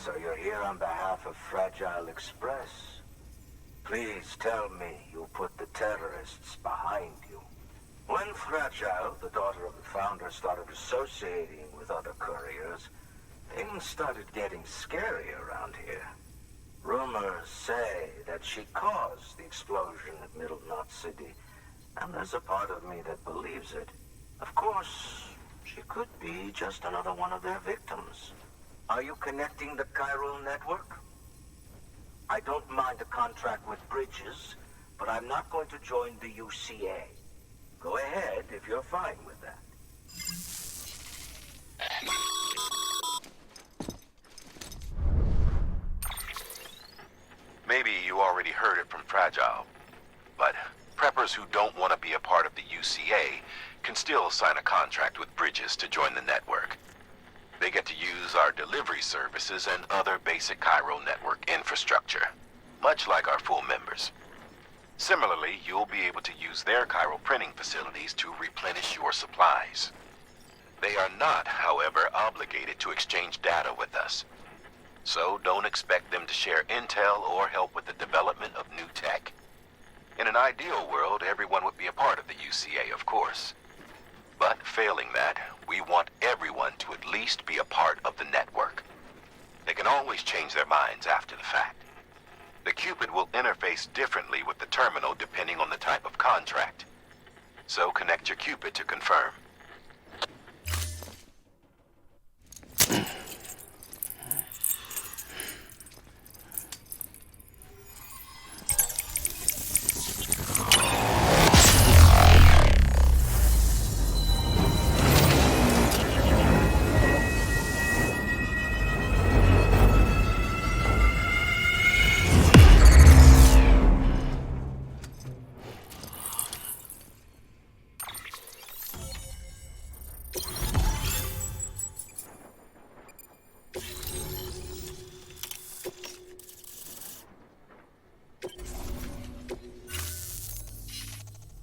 So you're here on behalf of Fragile Express. Please tell me you put the terrorists behind you. When Fragile, the daughter of the founder, started associating with other couriers, things started getting scary around here. Rumors say that she caused the explosion at Middle Knot City, and there's a part of me that believes it. Of course, she could be just another one of their victims. Are you connecting the chiral network? I don't mind a contract with Bridges, but I'm not going to join the UCA. Go ahead if you're fine with that. Maybe you already heard it from Fragile, but preppers who don't want to be a part of the UCA can still sign a contract with Bridges to join the network. They get to use our delivery services and other basic chiral network infrastructure, much like our full members. Similarly, you'll be able to use their chiral printing facilities to replenish your supplies. They are not, however, obligated to exchange data with us. So don't expect them to share intel or help with the development of new tech. In an ideal world, everyone would be a part of the UCA, of course. But failing that, we want everyone to at least be a part of the network. They can always change their minds after the fact. The Cupid will interface differently with the terminal depending on the type of contract. So connect your Cupid to confirm.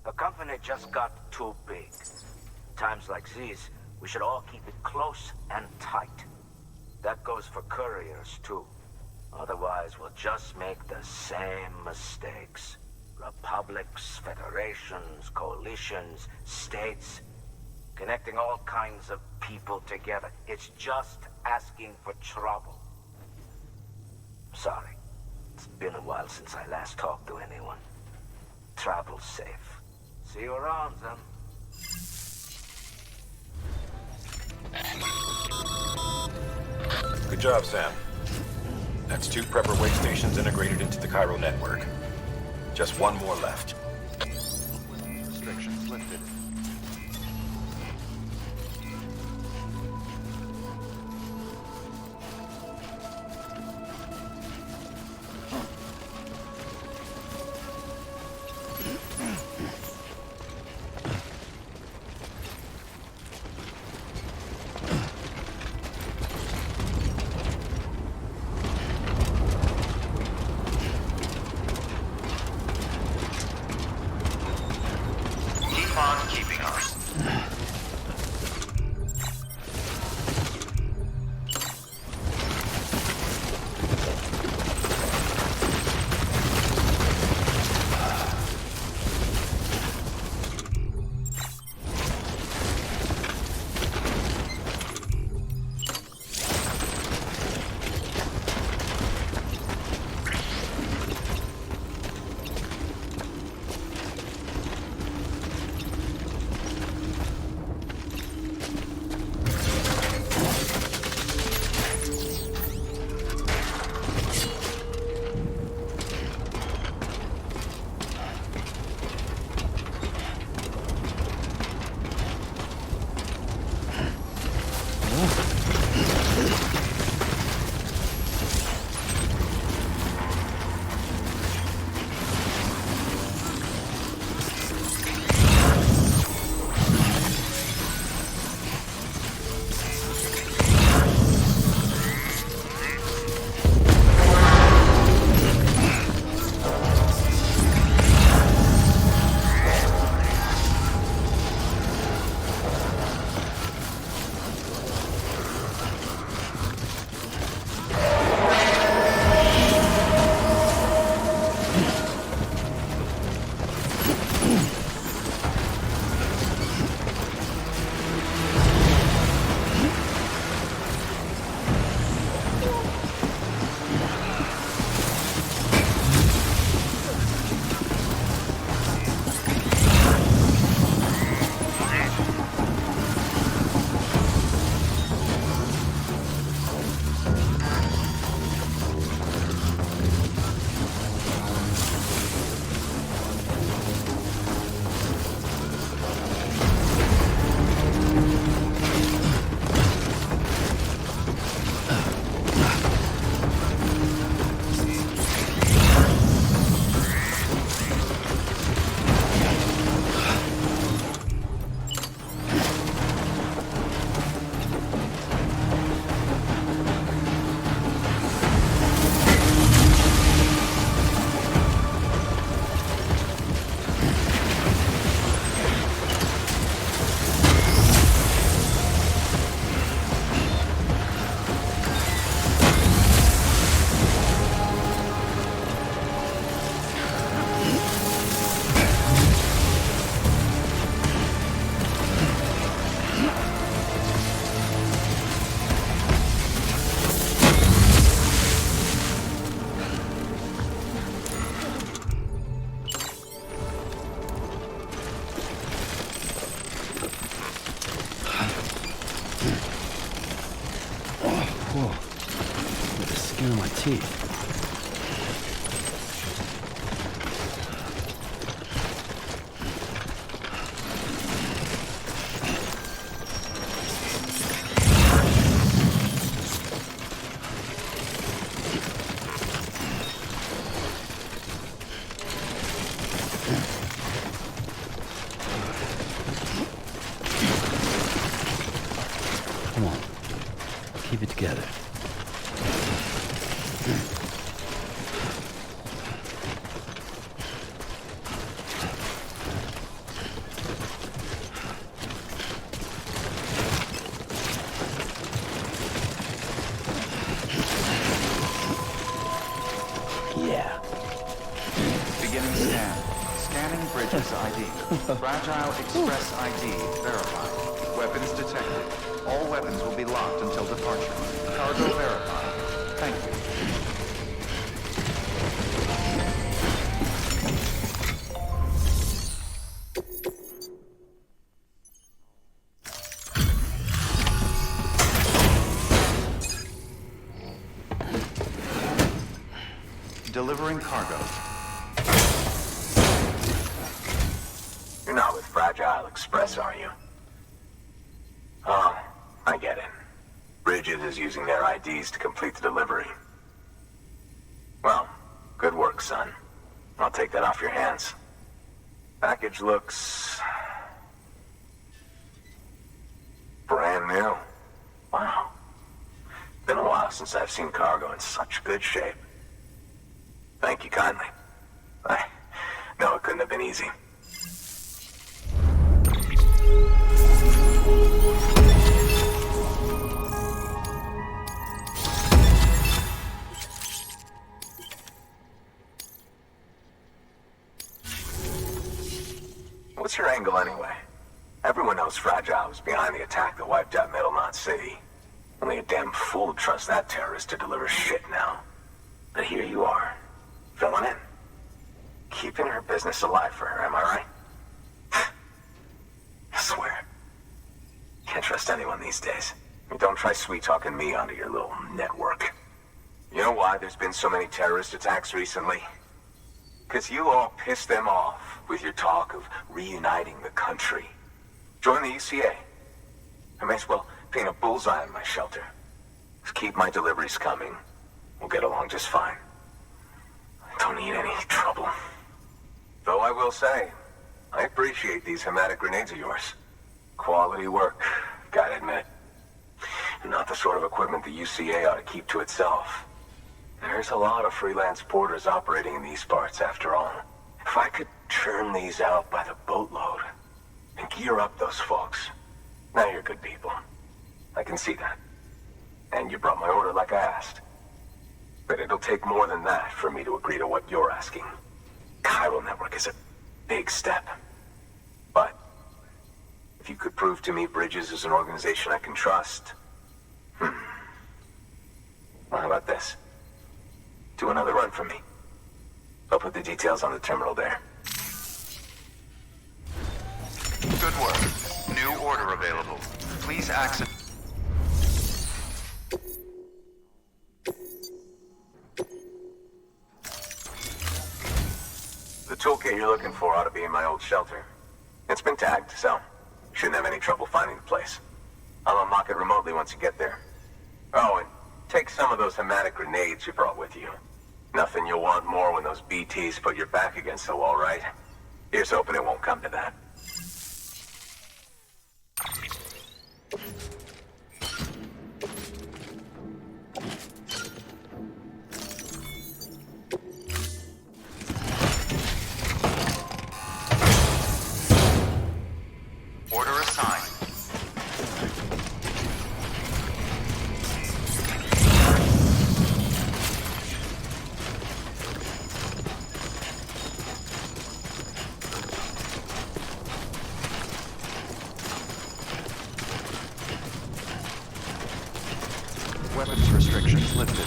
The company just got too big. Times like these, we should all keep it close and tight. That goes for couriers, too. Otherwise, we'll just make the same mistakes. Republics, federations, coalitions, states, connecting all kinds of people together. It's just asking for trouble. Sorry. It's been a while since I last talked to anyone. Travel safe. See you around, then. Good job, Sam. That's 2 prepper way stations integrated into the Cairo network. Just 1 more left. Restrictions lifted. Keep on keeping us. skin on my teeth. Come on. Keep it together. Yeah. Beginning scan. Scanning bridges ID. Fragile Express ID verified. Weapons detected. All weapons will be locked until departure. Cargo verified. Thank you. Delivering cargo. You're not with Fragile Express, are you? Oh, I get it. Bridges is using their IDs to complete the delivery. Well, good work, son. I'll take that off your hands. Package looks... brand new. Wow. Been a while since I've seen cargo in such good shape. Thank you kindly. I know it couldn't have been easy. What's your angle anyway? Everyone knows Fragile was behind the attack that wiped out Middlemont City. Only a damn fool would trust that terrorist to deliver shit now. But here you are, filling in. Keeping her business alive for her, am I right? I swear. Can't trust anyone these days. And don't try sweet-talking me onto your little network. You know why there's been so many terrorist attacks recently? Because you all pissed them off with your talk of reuniting the country. Join the UCA. I may as well paint a bullseye on my shelter. Just keep my deliveries coming. We'll get along just fine. Don't need any trouble. Though I will say, I appreciate these hematic grenades of yours. Quality work, gotta admit. Not the sort of equipment the UCA ought to keep to itself. There's a lot of freelance porters operating in these parts, after all. If I could churn these out by the boatload and gear up those folks. Now you're good people. I can see that. And you brought my order like I asked. But it'll take more than that for me to agree to what you're asking. Chiral Network is a big step. But if you could prove to me Bridges is an organization I can trust... Well, how about this? Do another run for me. I'll put the details on the terminal there. Good work. New order available. Please access... The toolkit you're looking for ought to be in my old shelter. It's been tagged, so shouldn't have any trouble finding the place. I'll unlock it remotely once you get there. Oh, and take some of those hematic grenades you brought with you. Nothing you'll want more when those BTs put your back against the wall, right? Here's hoping it won't come to that. Order assigned. Weapons restrictions lifted.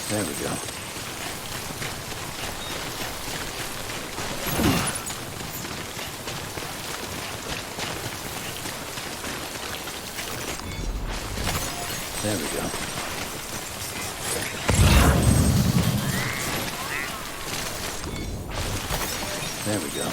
There we go. There we go. There we go.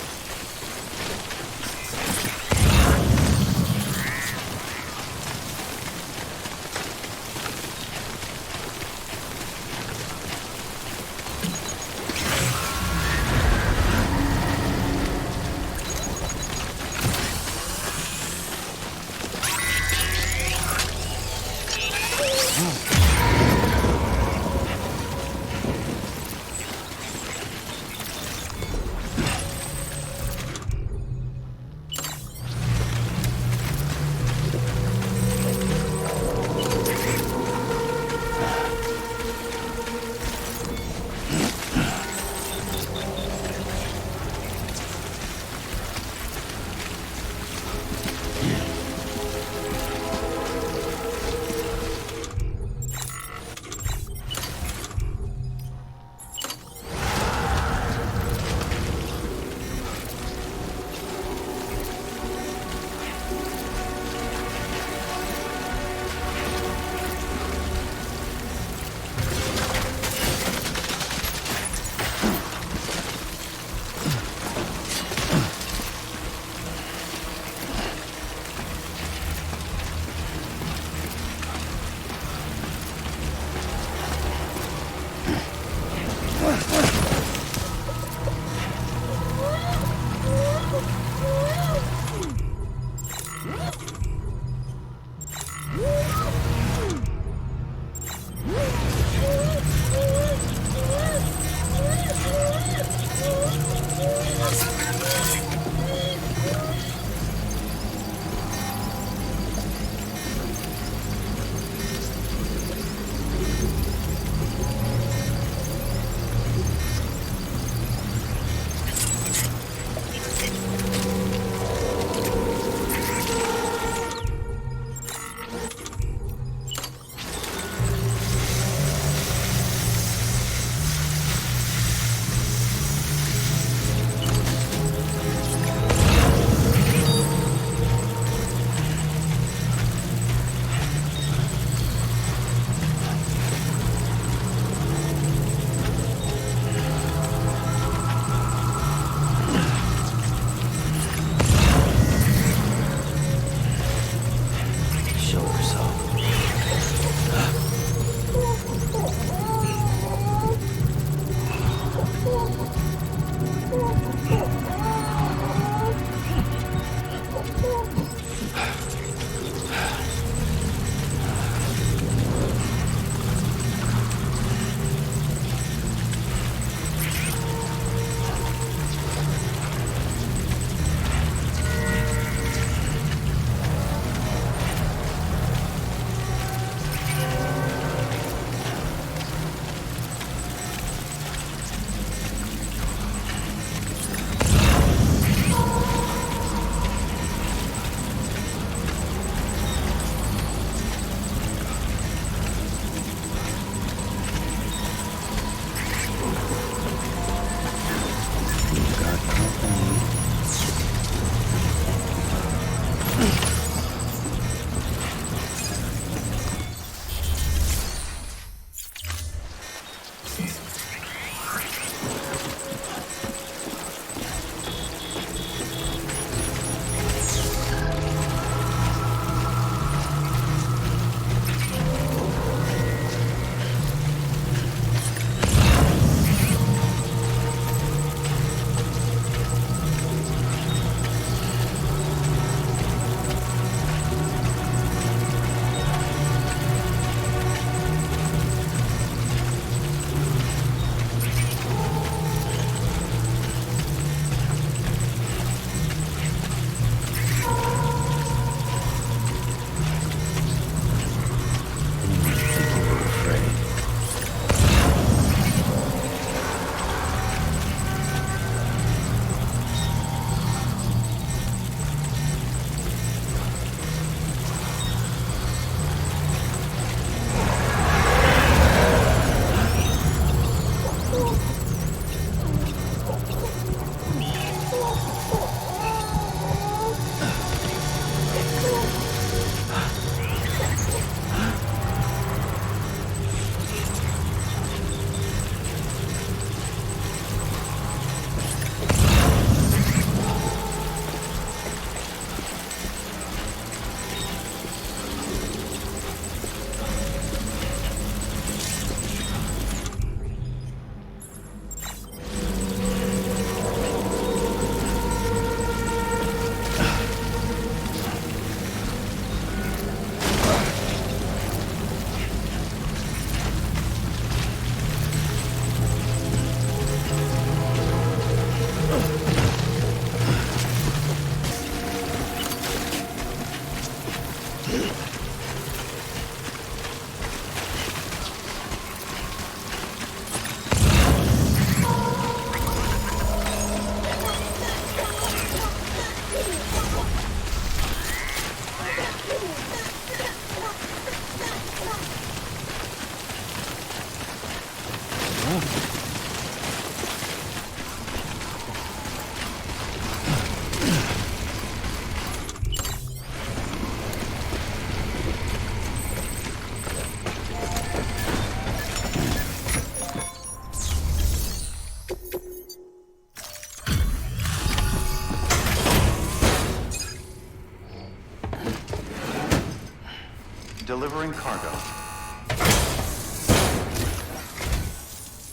Delivering cargo.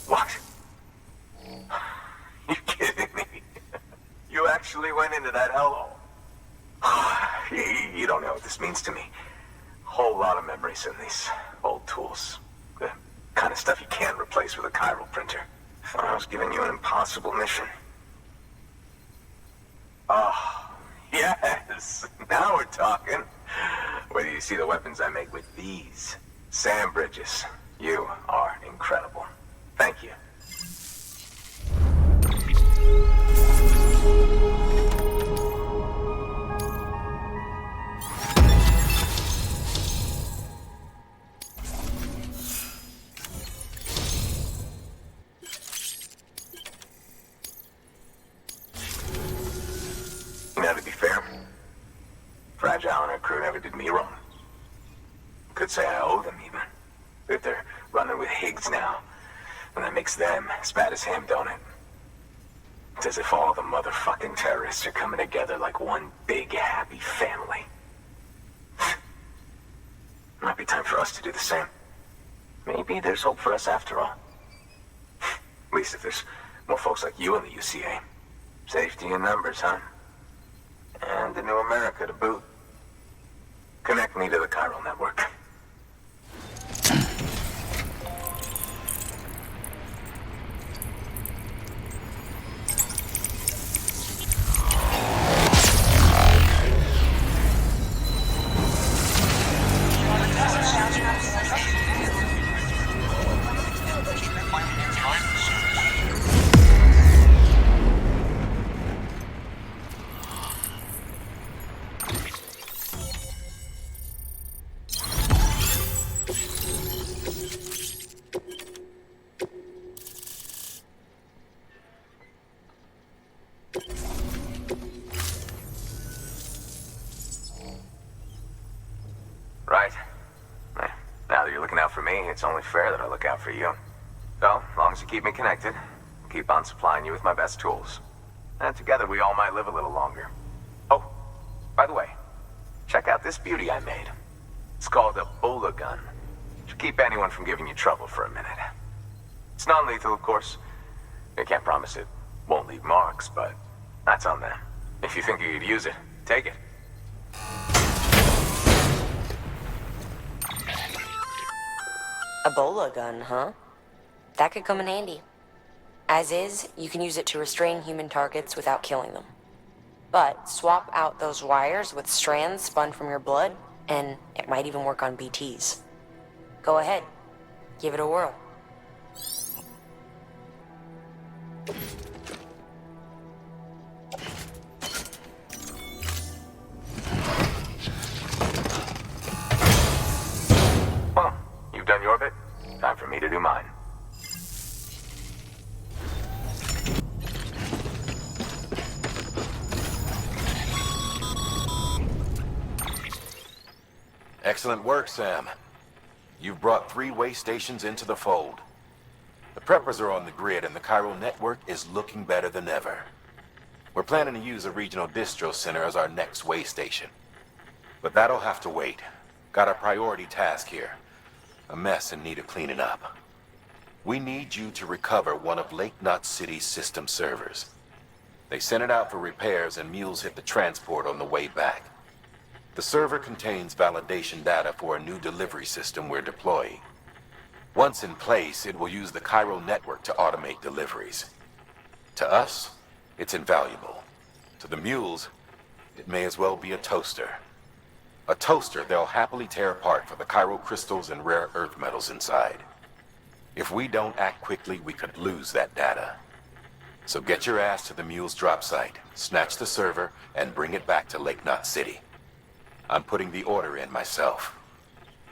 What? You kidding me? You actually went into that hellhole? You don't know what this means to me. Whole lot of memories in these old tools. The kind of stuff you can't replace with a chiral printer. Thought I was giving you an impossible mission. Oh, yes. Now we're talking. Whether you see the weapons I make with these. Sam Bridges, you are incredible. Thank you. Now, to be fair, Fragile and her crew never did me wrong. Could say I owe them, even. If they're running with Higgs now, and that makes them as bad as him, don't it? It's as if all the motherfucking terrorists are coming together like one big, happy family. Might be time for us to do the same. Maybe there's hope for us after all. At least if there's more folks like you in the UCA. Safety in numbers, huh? And the new America to boot. Connect me to the chiral network. Right. Now that you're looking out for me, it's only fair that I look out for you. So, as long as you keep me connected, I'll keep on supplying you with my best tools. And together we all might live a little longer. Oh, by the way, check out this beauty I made. It's called a Bola gun. Should keep anyone from giving you trouble for a minute. It's non-lethal, of course. I can't promise it won't leave marks, but that's on them. If you think you could use it, take it. A Bola gun, huh? That could come in handy. As is, you can use it to restrain human targets without killing them. But swap out those wires with strands spun from your blood, and it might even work on BTs. Go ahead. Give it a whirl. Well, you've done your bit. Time for me to do mine. Excellent work, Sam. You've brought 3 way stations into the fold. The preppers are on the grid and the chiral network is looking better than ever. We're planning to use a regional distro center as our next way station. But that'll have to wait. Got a priority task here. A mess in need of cleaning up. We need you to recover one of Lake Knot City's system servers. They sent it out for repairs and mules hit the transport on the way back. The server contains validation data for a new delivery system we're deploying. Once in place, it will use the chiral network to automate deliveries. To us, it's invaluable. To the mules, it may as well be a toaster. A toaster they'll happily tear apart for the chiral crystals and rare earth metals inside. If we don't act quickly, we could lose that data. So get your ass to the mule's drop site, snatch the server, and bring it back to Lake Knot City. I'm putting the order in myself.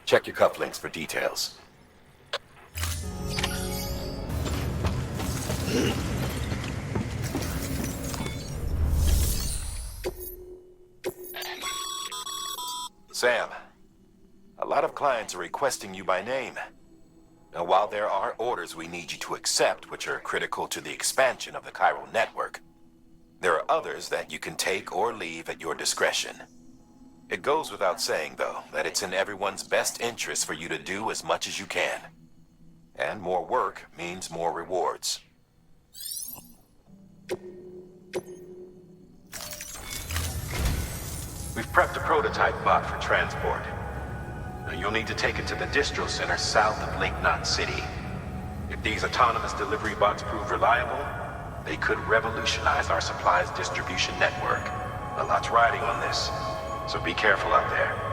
Check your cufflinks for details. Sam, a lot of clients are requesting you by name. Now, while there are orders we need you to accept, which are critical to the expansion of the chiral network, there are others that you can take or leave at your discretion. It goes without saying, though, that it's in everyone's best interest for you to do as much as you can. And more work means more rewards. We've prepped a prototype bot for transport. Now, you'll need to take it to the distro center south of Lake Knot City. If these autonomous delivery bots prove reliable, they could revolutionize our supplies distribution network. A lot's riding on this, so be careful out there.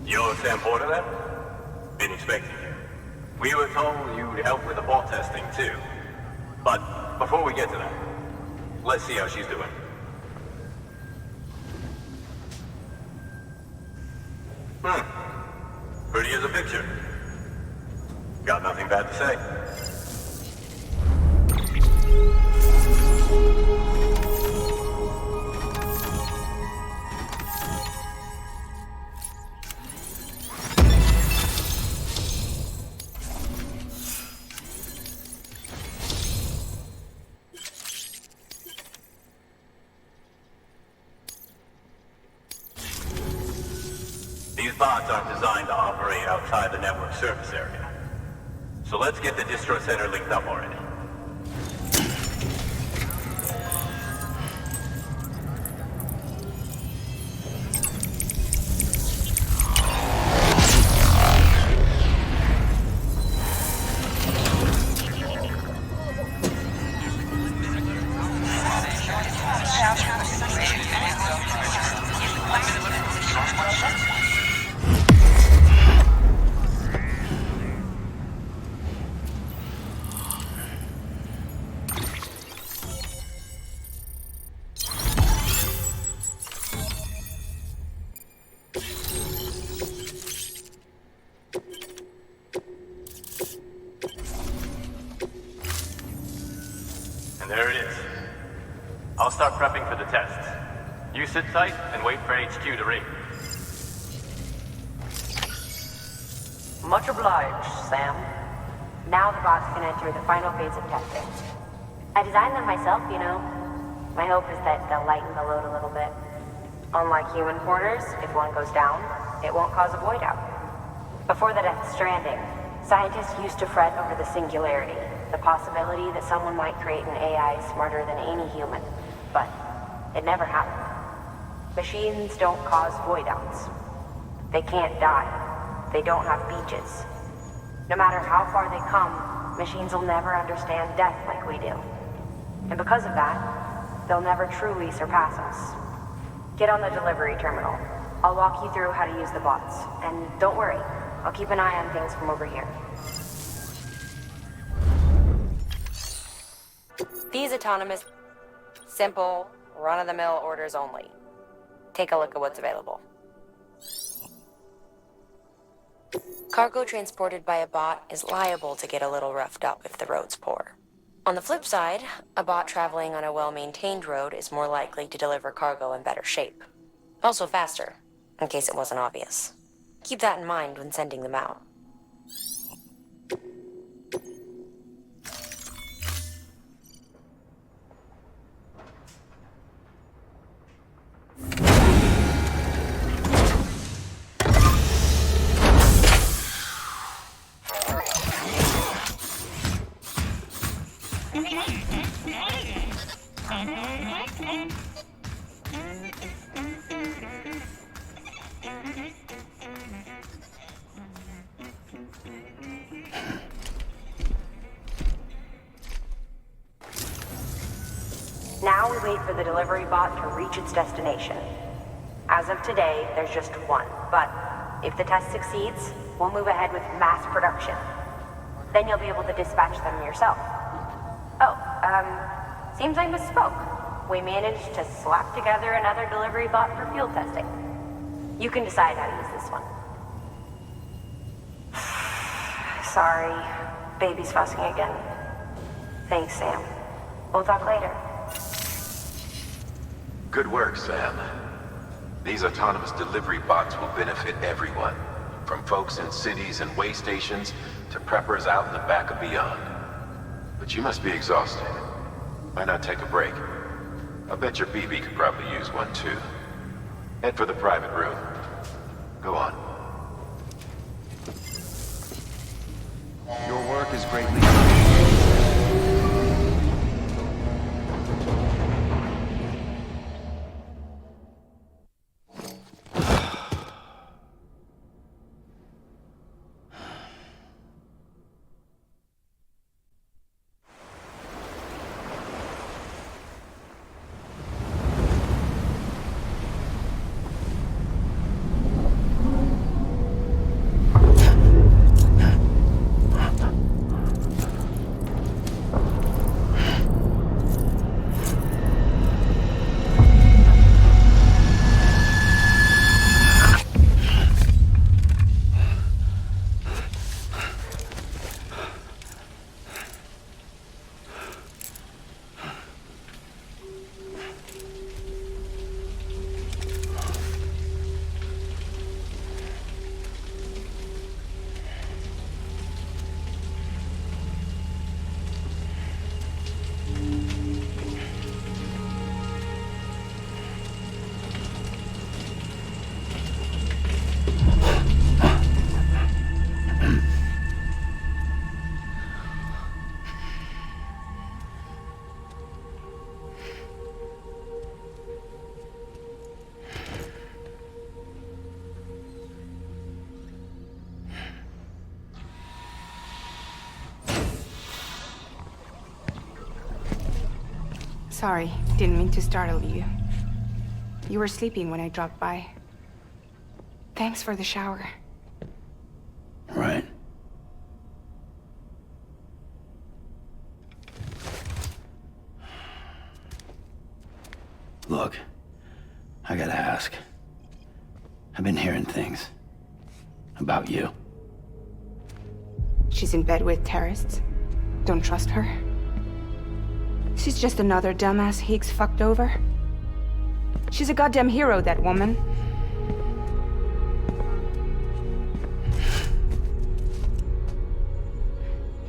You're Sam Porter then? Been expecting you. We were told you'd help with the bot testing too. But before we get to that, let's see how she's doing. Pretty as a picture. Got nothing bad to say. These bots aren't designed to operate outside the network service area. So let's get the distro center linked up already. And there it is. I'll start prepping for the test. You sit tight and wait for HQ to ring. Much obliged, Sam. Now the bots can enter the final phase of testing. I designed them myself, you know. My hope is that they'll lighten the load a little bit. Unlike human porters, if one goes down, it won't cause a void out. Before the Death Stranding, scientists used to fret over the singularity, the possibility that someone might create an AI smarter than any human. But it never happened. Machines don't cause void outs. They can't die. They don't have beaches. No matter how far they come, machines will never understand death like we do. And because of that, they'll never truly surpass us. Get on the delivery terminal. I'll walk you through how to use the bots. And don't worry, I'll keep an eye on things from over here. These autonomous, simple, run-of-the-mill orders only. Take a look at what's available. Cargo transported by a bot is liable to get a little roughed up if the road's poor. On the flip side, a bot traveling on a well-maintained road is more likely to deliver cargo in better shape. Also faster, in case it wasn't obvious. Keep that in mind when sending them out. Now we wait for the delivery bot to reach its destination. As of today, there's just one, but if the test succeeds, we'll move ahead with mass production. Then you'll be able to dispatch them yourself. Oh, seems I misspoke. We managed to slap together another delivery bot for field testing. You can decide how to use this one. Sorry, baby's fussing again. Thanks, Sam. We'll talk later. Good work, Sam. These autonomous delivery bots will benefit everyone, from folks in cities and way stations to preppers out in the back and beyond. But you must be exhausted. Why not take a break? I bet your BB could probably use one too. Head for the private room. Go on. Your work is greatly Sorry, didn't mean to startle you. You were sleeping when I dropped by. Thanks for the shower. Right. Look, I gotta ask. I've been hearing things about you. She's in bed with terrorists. Don't trust her. She's just another dumbass Higgs fucked over. She's a goddamn hero, that woman.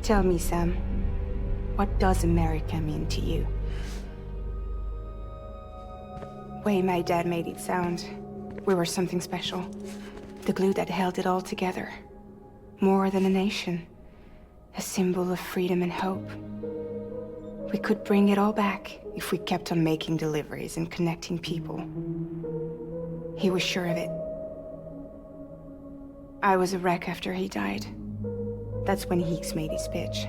Tell me, Sam, what does America mean to you? Way my dad made it sound, we were something special. The glue that held it all together. More than a nation. A symbol of freedom and hope. We could bring it all back if we kept on making deliveries and connecting people. He was sure of it. I was a wreck after he died. That's when Higgs made his pitch.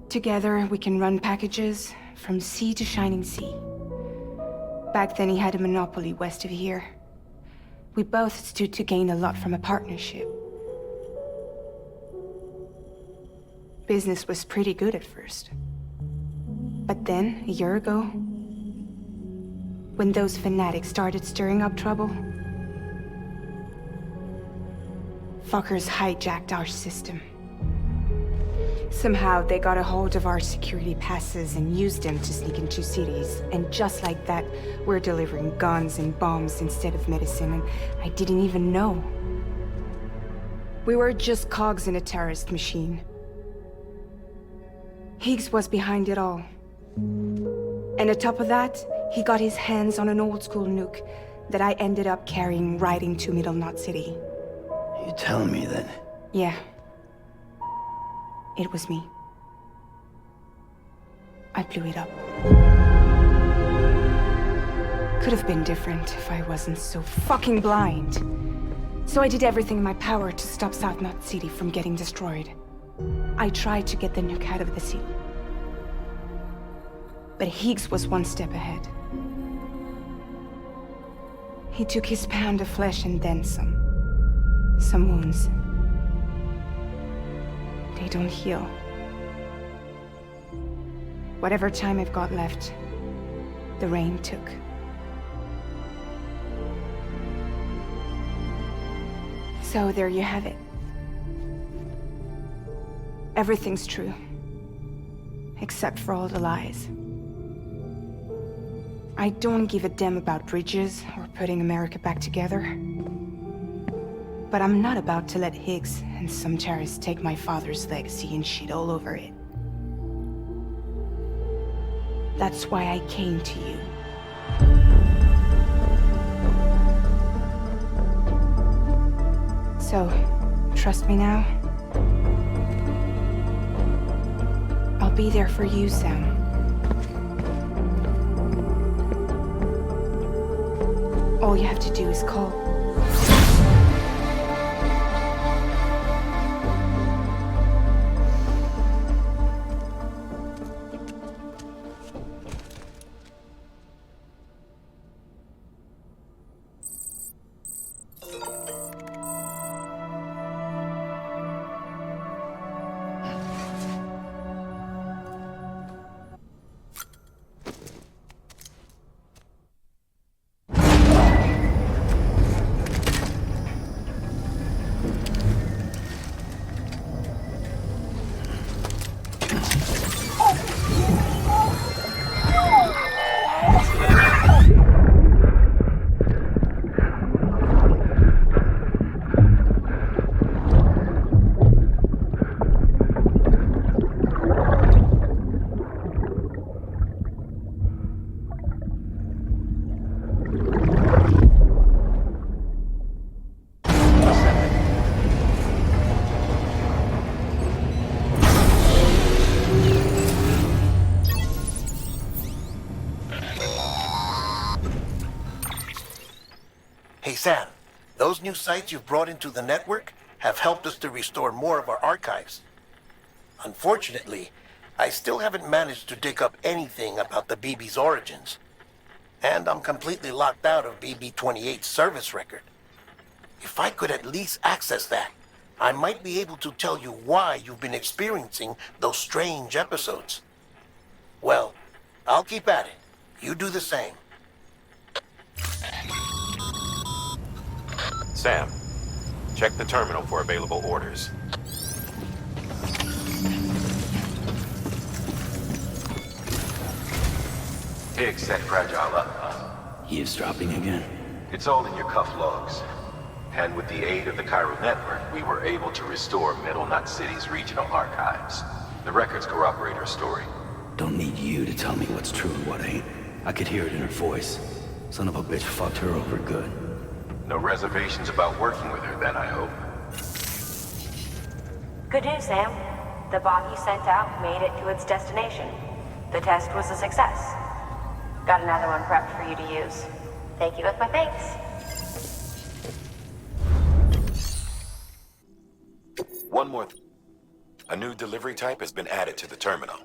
Together, we can run packages from sea to shining sea. Back then, he had a monopoly west of here. We both stood to gain a lot from a partnership. Business was pretty good at first. But then, a year ago, when those fanatics started stirring up trouble, fuckers hijacked our system. Somehow, they got a hold of our security passes and used them to sneak into cities. And just like that, we're delivering guns and bombs instead of medicine, and I didn't even know. We were just cogs in a terrorist machine. Higgs was behind it all. And on top of that, he got his hands on an old-school nuke that I ended up carrying right into Middle Knot City. You telling me that? Yeah. It was me. I blew it up. Could have been different if I wasn't so fucking blind. So I did everything in my power to stop South Knot City from getting destroyed. I tried to get the nuke out of the city. But Higgs was one step ahead. He took his pound of flesh and then some. Some wounds. They don't heal. Whatever time I've got left, the rain took. So there you have it. Everything's true. Except for all the lies. I don't give a damn about bridges or putting America back together. But I'm not about to let Higgs and some terrorists take my father's legacy and shit all over it. That's why I came to you. So, trust me now? I'll be there for you, Sam. All you have to do is call. Hey, Sam, those new sites you've brought into the network have helped us to restore more of our archives. Unfortunately, I still haven't managed to dig up anything about the BB's origins. And I'm completely locked out of BB-28's service record. If I could at least access that, I might be able to tell you why you've been experiencing those strange episodes. Well, I'll keep at it. You do the same. Sam, check the terminal for available orders. Higgs set Fragile up. Eavesdropping again? It's all in your cuff logs. And with the aid of the Chiral Network, we were able to restore Middle Knot City's regional archives. The records corroborate her story. Don't need you to tell me what's true and what ain't. I could hear it in her voice. Son of a bitch fucked her over good. No reservations about working with her then, I hope. Good news, Sam. The bot you sent out made it to its destination. The test was a success. Got another one prepped for you to use. Take you with my thanks. One more A new delivery type has been added to the terminal.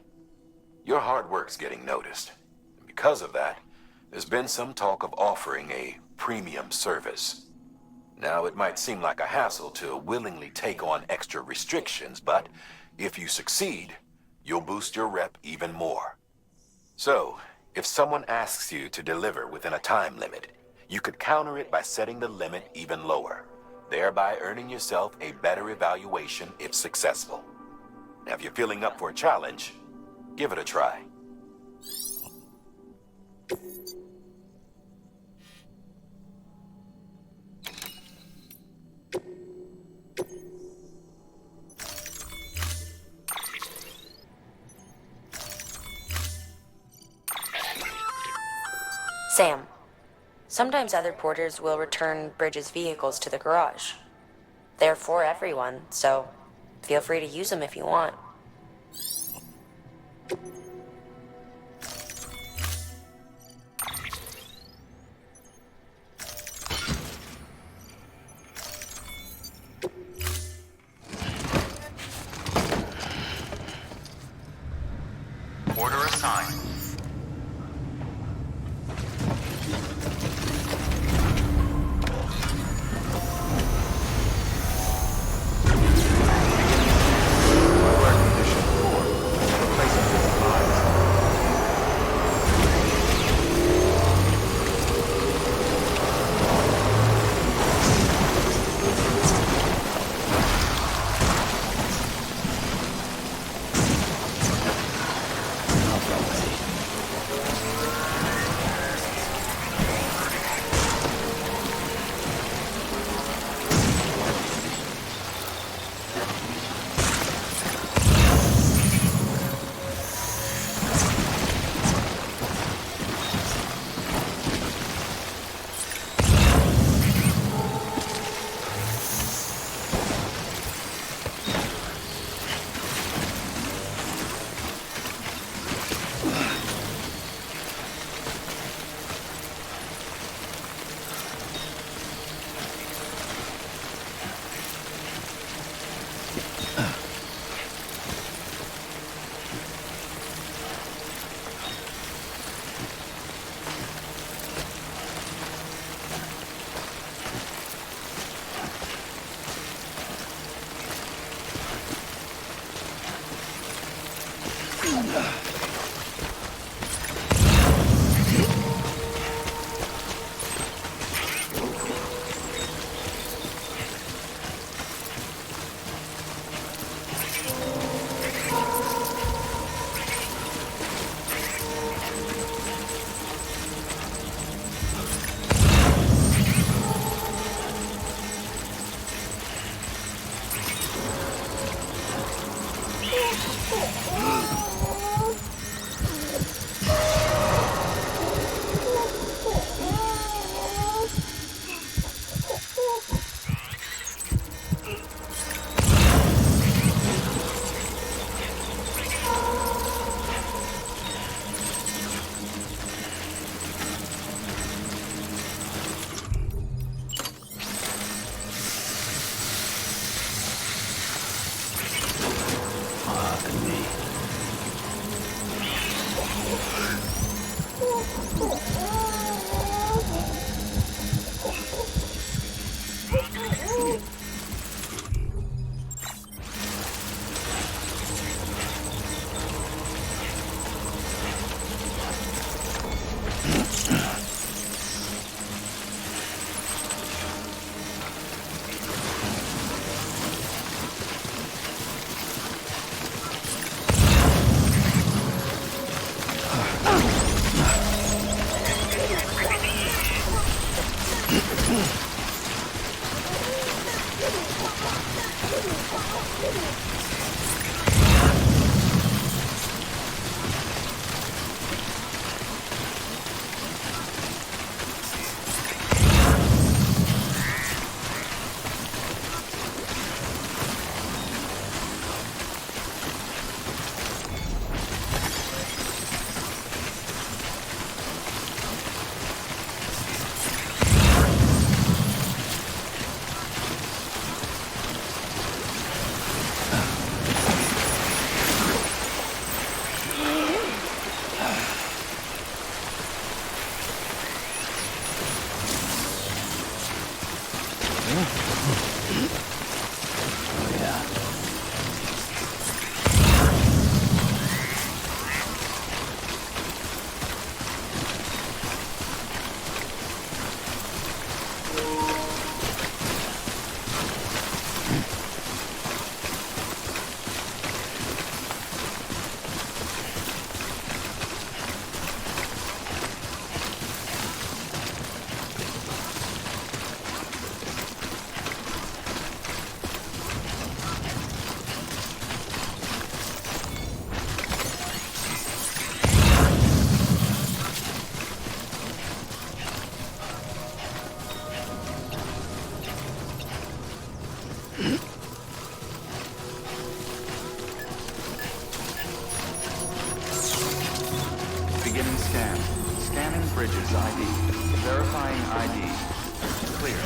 Your hard work's getting noticed. And because of that, there's been some talk of offering a premium service. Now, it might seem like a hassle to willingly take on extra restrictions, but if you succeed, you'll boost your rep even more. So, if someone asks you to deliver within a time limit, you could counter it by setting the limit even lower, thereby earning yourself a better evaluation if successful. Now, if you're feeling up for a challenge, give it a try. Sam, sometimes other porters will return Bridges' vehicles to the garage. They're for everyone, so feel free to use them if you want. Order assigned. Requisition 4. Replacement of Beginning scan. Scanning Bridges ID. Verifying ID. Clear.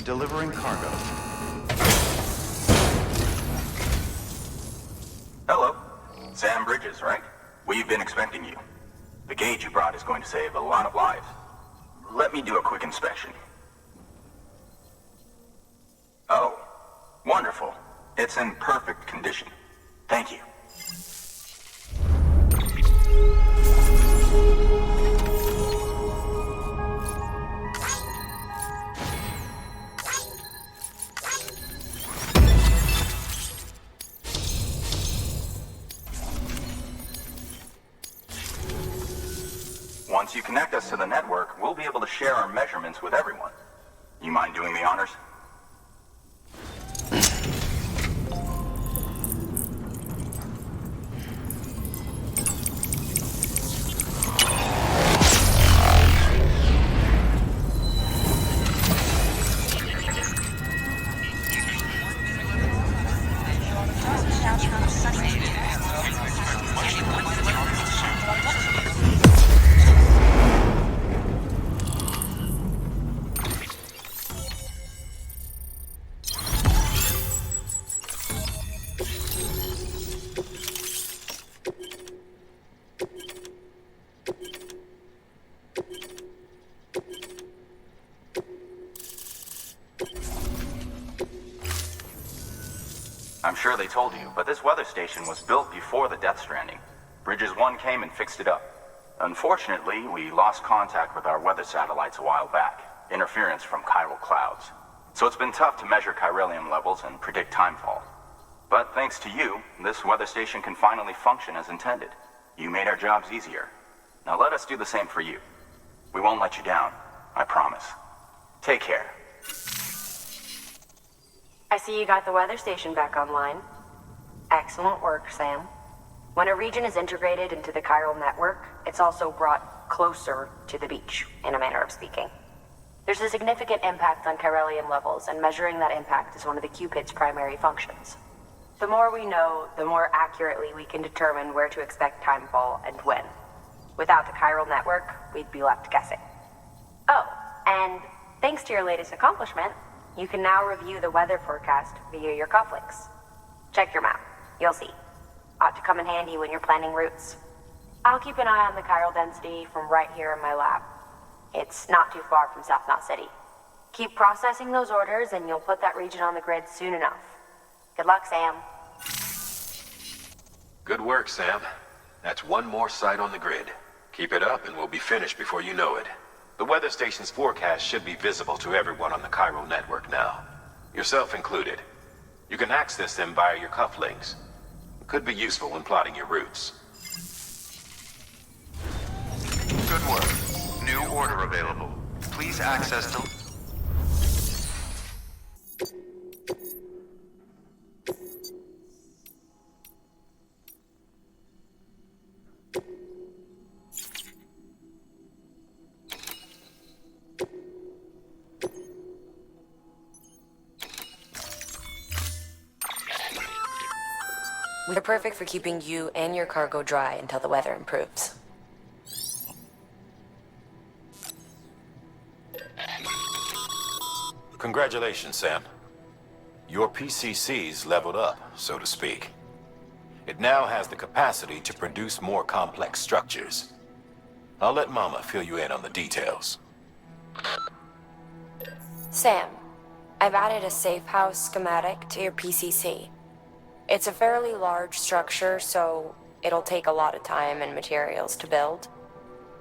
Delivering cargo. Hello. Sam Bridges, right? We've been expecting you. The gauge you brought is going to save a lot of lives. Let me do a quick inspection. Oh, wonderful. It's in perfect condition. Thank you. Once you connect us to the network, we'll be able to share our measurements with everyone. You mind doing the honors? I'm sure they told you, but this weather station was built before the Death Stranding. Bridges 1 came and fixed it up. Unfortunately, we lost contact with our weather satellites a while back. Interference from chiral clouds. So it's been tough to measure chiralium levels and predict timefall. But thanks to you, this weather station can finally function as intended. You made our jobs easier. Now let us do the same for you. We won't let you down, I promise. Take care. I see you got the weather station back online. Excellent work, Sam. When a region is integrated into the chiral network, it's also brought closer to the beach, in a manner of speaking. There's a significant impact on chiralium levels, and measuring that impact is one of the Cupid's primary functions. The more we know, the more accurately we can determine where to expect timefall and when. Without the chiral network, we'd be left guessing. Oh, and thanks to your latest accomplishment, you can now review the weather forecast via your cufflinks. Check your map. You'll see. Ought to come in handy when you're planning routes. I'll keep an eye on the chiral density from right here in my lab. It's not too far from South Knot City. Keep processing those orders and you'll put that region on the grid soon enough. Good luck, Sam. Good work, Sam. That's one more site on the grid. Keep it up and we'll be finished before you know it. The weather station's forecast should be visible to everyone on the chiral network now. Yourself included. You can access them via your cufflinks. Could be useful when plotting your routes. Good work. New order available. Please access the... We're perfect for keeping you and your cargo dry until the weather improves. Congratulations, Sam. Your PCC's leveled up, so to speak. It now has the capacity to produce more complex structures. I'll let Mama fill you in on the details. Sam, I've added a safe house schematic to your PCC. It's a fairly large structure, so it'll take a lot of time and materials to build.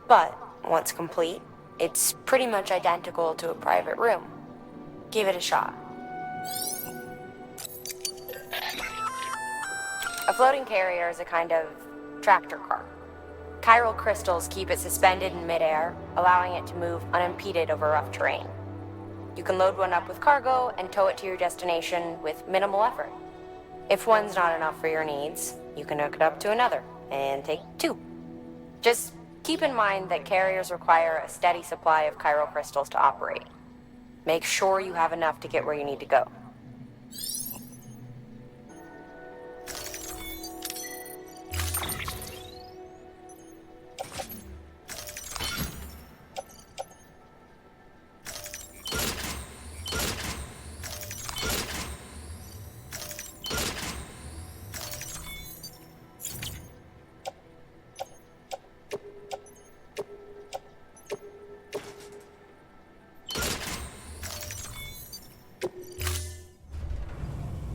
But once complete, it's pretty much identical to a private room. Give it a shot. A floating carrier is a kind of tractor car. Chiral crystals keep it suspended in midair, allowing it to move unimpeded over rough terrain. You can load one up with cargo and tow it to your destination with minimal effort. If one's not enough for your needs, you can hook it up to another and take two. Just keep in mind that carriers require a steady supply of chiral crystals to operate. Make sure you have enough to get where you need to go.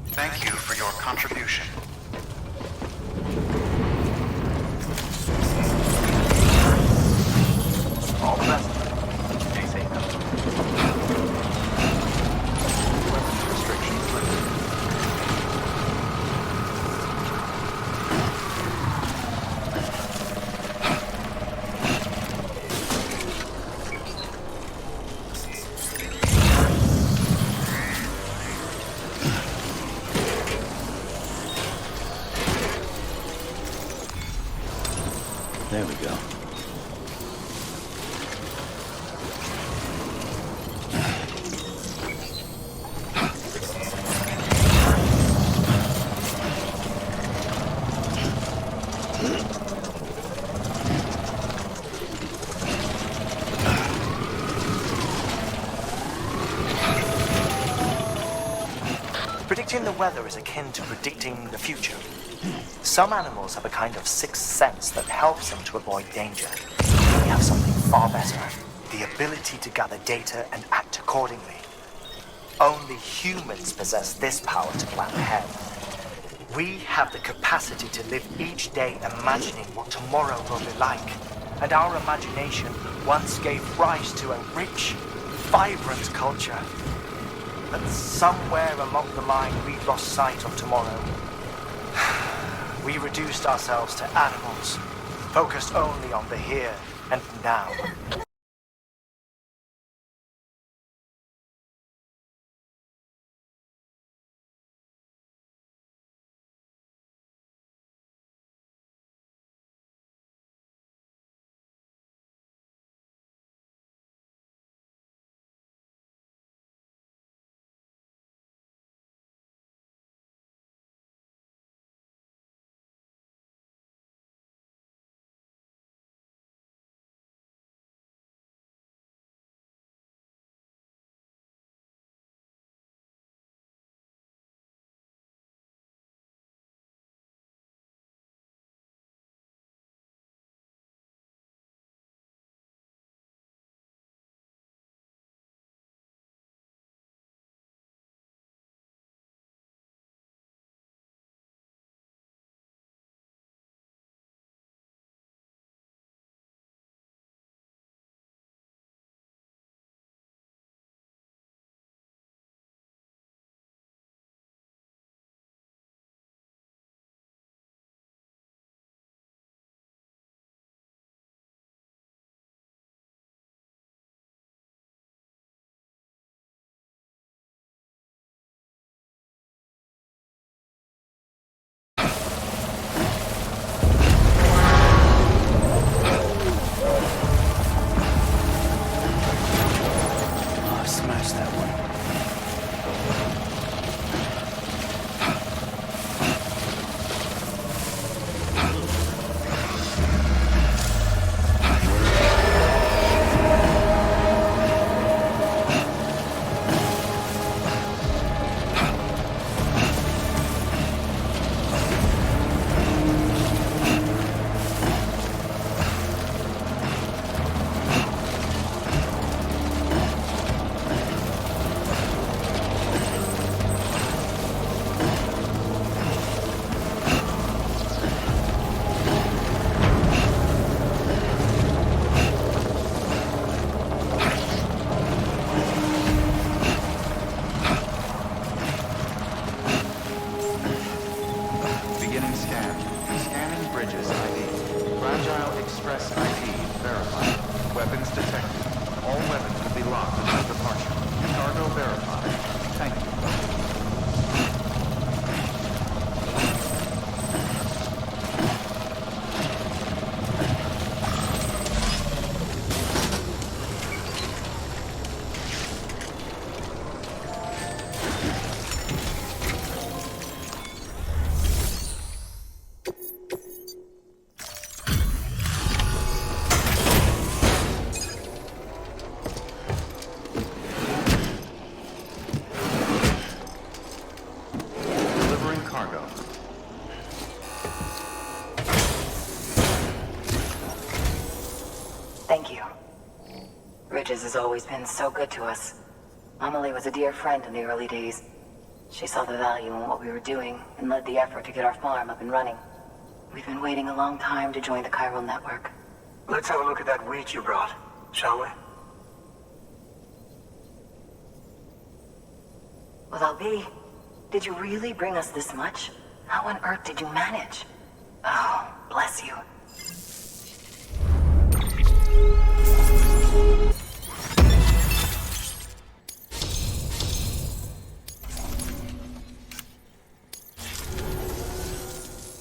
Thank you for your contribution. All the best. Stay safe now. Restrictions lifted. There we go. Predicting the weather is akin to predicting the future. Some animals have a kind of sixth sense that helps them to avoid danger. We have something far better, the ability to gather data and act accordingly. Only humans possess this power to plan ahead. We have the capacity to live each day imagining what tomorrow will be like. And our imagination once gave rise to a rich, vibrant culture. But somewhere along the line, we lost sight of tomorrow. We reduced ourselves to animals, focused only on the here and now. Fragile Express ID verified. Weapons detected. All weapons will be locked until departure. Cargo verified. Thank you. Delivering cargo. Thank you. Bridges has always been so good to us. Amelie was a dear friend in the early days. She saw the value in what we were doing and led the effort to get our farm up and running. We've been waiting a long time to join the chiral network. Let's have a look at that wheat you brought, shall we? Well, Albi, did you really bring us this much? How on earth did you manage? Oh, bless you.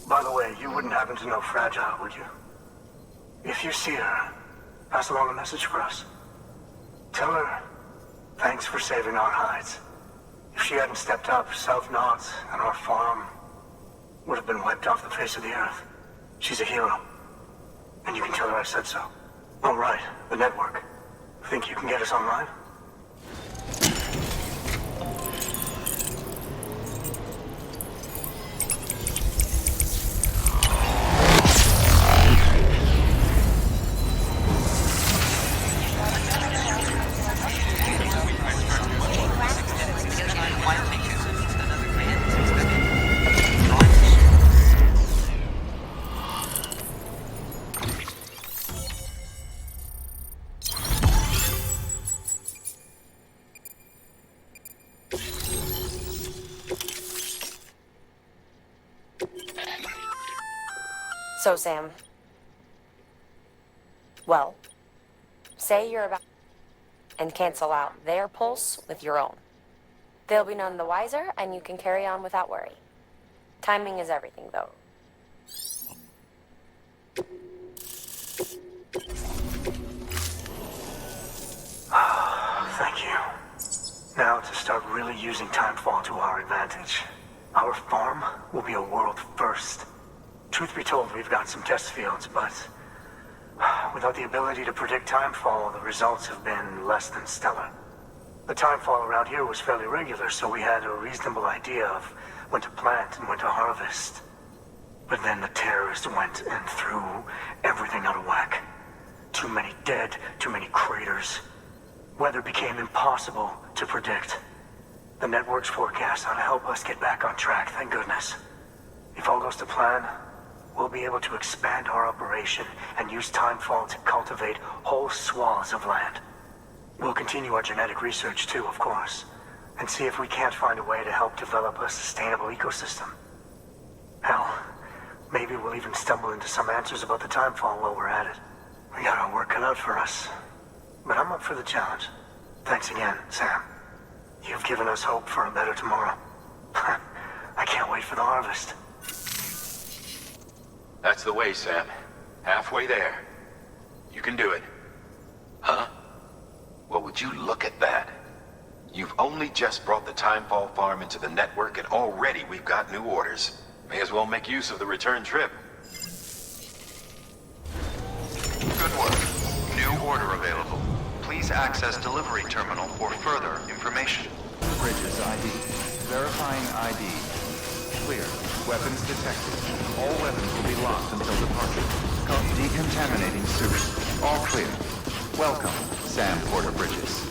By the way, you wouldn't happen to know Fragile, would you? If you see her, pass along a message for us. Tell her, thanks for saving our hides. If she hadn't stepped up, South Knots and our farm would have been wiped off the face of the earth. She's a hero. And you can tell her I said so. Oh, right, the network. Think you can get us online? So, Sam. Well, say you're about and cancel out their pulse with your own. They'll be none the wiser, and you can carry on without worry. Timing is everything, though. Thank you. Now to start really using timefall to our advantage. Our farm will be a world first. Truth be told, we've got some test fields, but without the ability to predict timefall, the results have been less than stellar. The timefall around here was fairly regular, so we had a reasonable idea of when to plant and when to harvest. But then the terrorists went and threw everything out of whack. Too many dead, too many craters. Weather became impossible to predict. The network's forecast ought to help us get back on track, thank goodness. If all goes to plan, we'll be able to expand our operation and use timefall to cultivate whole swaths of land. We'll continue our genetic research too, of course, and see if we can't find a way to help develop a sustainable ecosystem. Hell, maybe we'll even stumble into some answers about the timefall while we're at it. We got our work cut out for us, but I'm up for the challenge. Thanks again, Sam. You've given us hope for a better tomorrow. I can't wait for the harvest. That's the way, Sam. Halfway there. You can do it. Huh? Well, would you look at that? You've only just brought the Timefall farm into the network, and already we've got new orders. May as well make use of the return trip. Good work. New order available. Please access delivery terminal for further information. Bridges ID. Verifying ID. Clear. Weapons detected. All weapons will be locked until departure. Decontaminating suit. All clear. Welcome, Sam Porter Bridges.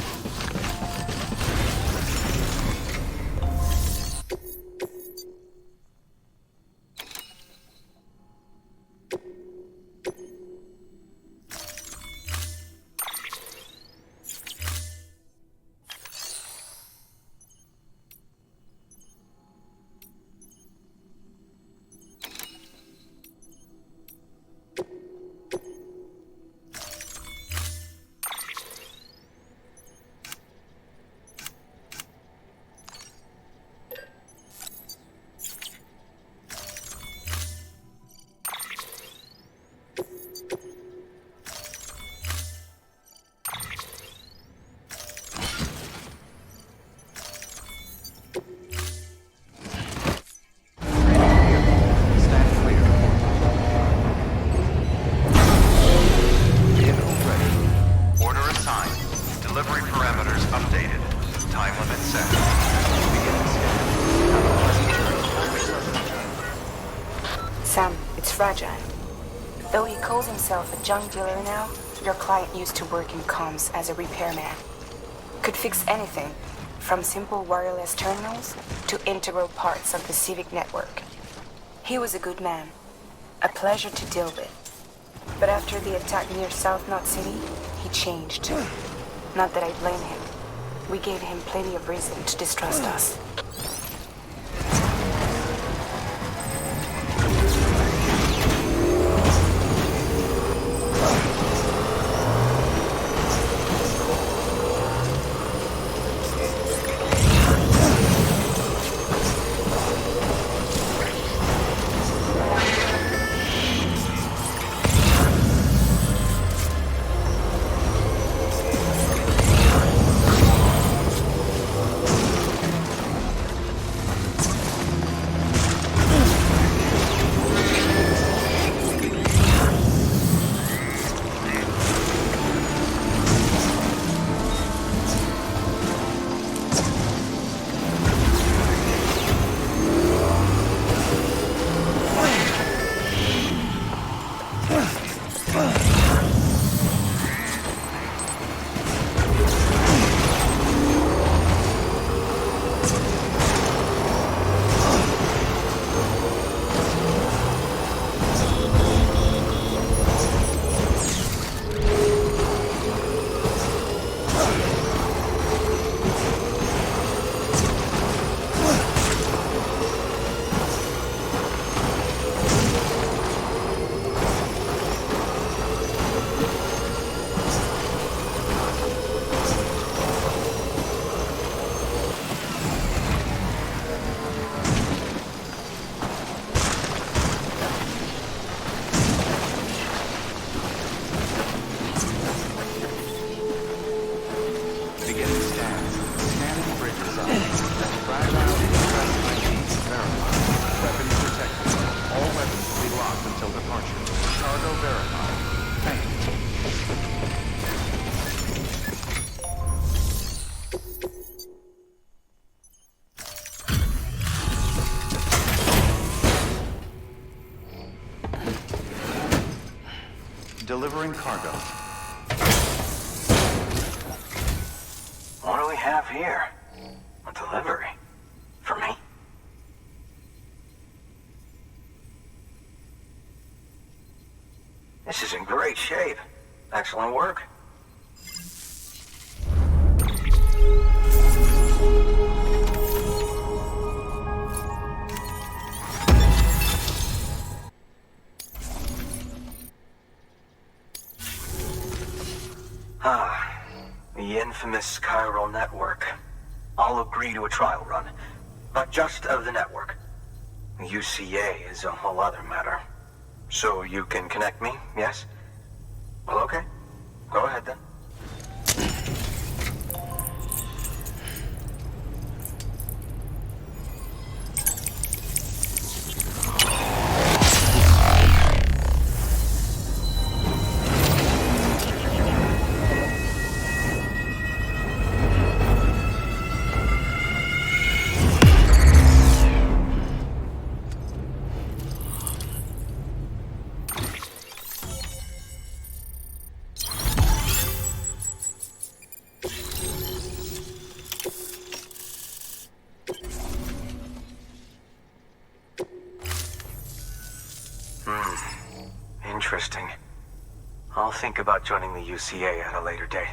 Though he calls himself a junk dealer now, your client used to work in comms as a repairman. Could fix anything, from simple wireless terminals to integral parts of the civic network. He was a good man, a pleasure to deal with. But after the attack near South Knot City, he changed. Not that I blame him. We gave him plenty of reason to distrust us. Delivering cargo. What do we have here? A delivery? For me? This is in great shape. Excellent work. The infamous chiral network. I'll agree to a trial run, but just of the network. The UCA is a whole other matter. So you can connect me, yes? Well, okay. Go ahead then. Interesting. I'll think about joining the UCA at a later date.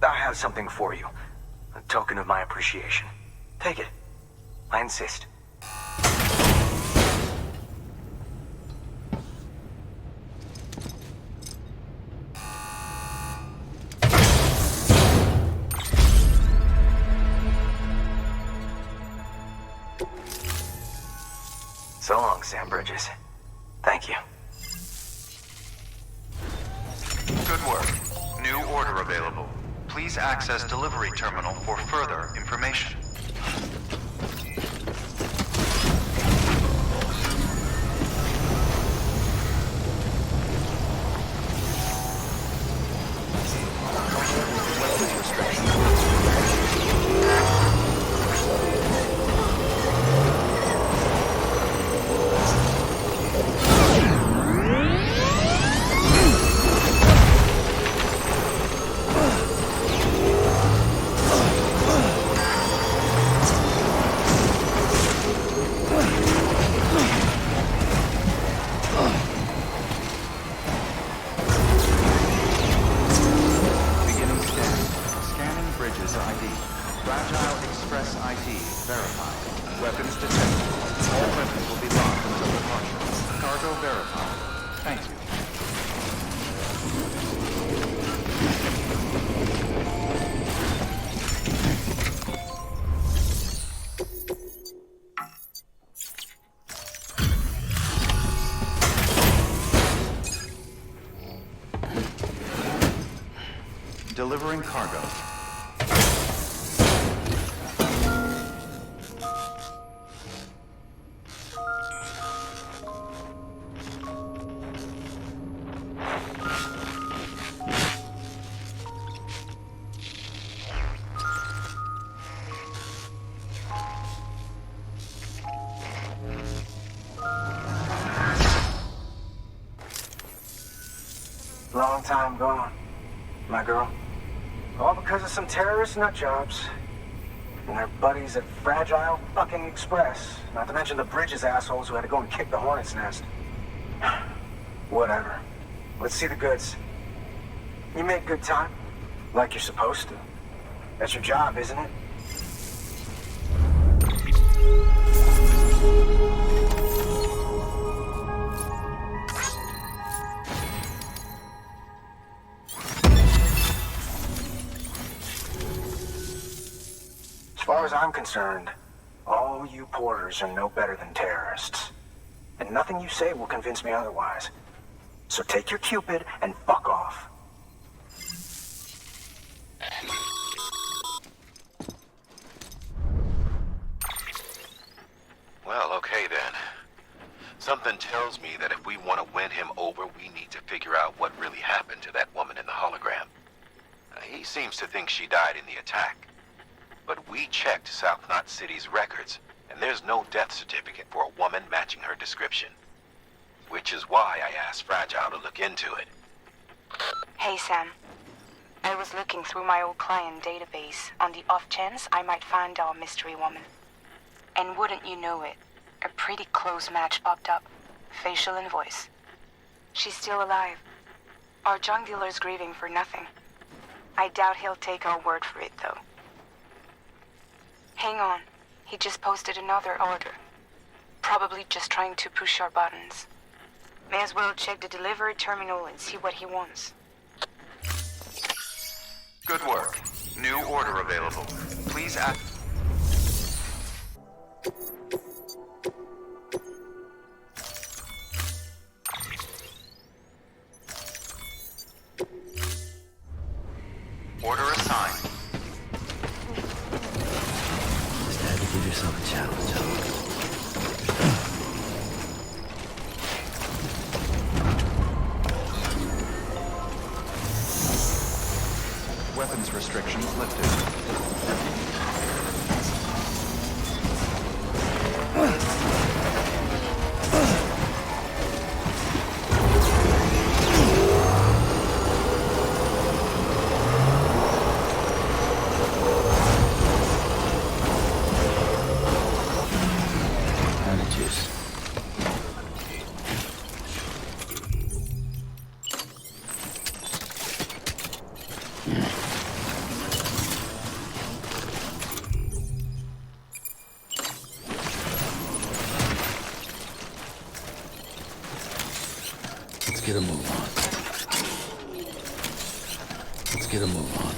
I have something for you. A token of my appreciation. Take it. I insist. So long, Sam Bridges. Thank you. Good work. New order available. Please access delivery terminal for further information. Thank you. Delivering cargo. Long time gone, my girl. All because of some terrorist nutjobs. And their buddies at Fragile fucking Express. Not to mention the Bridges assholes who had to go and kick the hornet's nest. Whatever. Let's see the goods. You make good time. Like you're supposed to. That's your job, isn't it? As far as I'm concerned, all you porters are no better than terrorists. And nothing you say will convince me otherwise. So take your Cupid and fuck off. Well, okay then. Something tells me that if we want to win him over, we need to figure out what really happened to that woman in the hologram. He seems to think she died in the attack. But we checked South Knot City's records, and there's no death certificate for a woman matching her description. Which is why I asked Fragile to look into it. Hey, Sam. I was looking through my old client database on the off chance I might find our mystery woman. And wouldn't you know it, a pretty close match popped up. Facial and voice. She's still alive. Our junk dealer's grieving for nothing. I doubt he'll take our word for it, though. Hang on. He just posted another order. Probably just trying to push our buttons. May as well check the delivery terminal and see what he wants. Good work. New order available. Please act. Order assigned. Just had to give yourself a challenge, huh? Weapons restrictions lifted. Let's get a move on. Let's get a move on.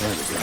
There we go.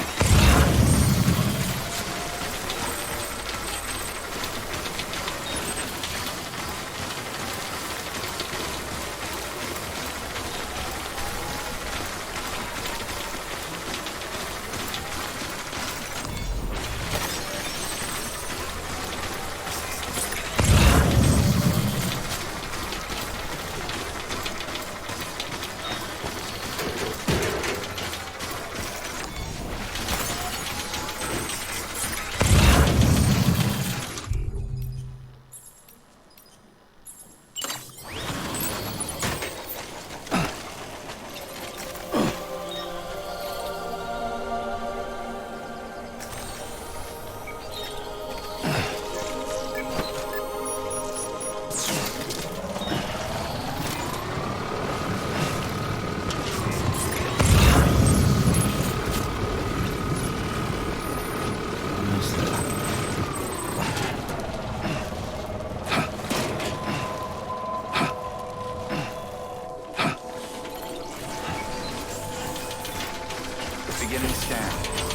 Beginning scan.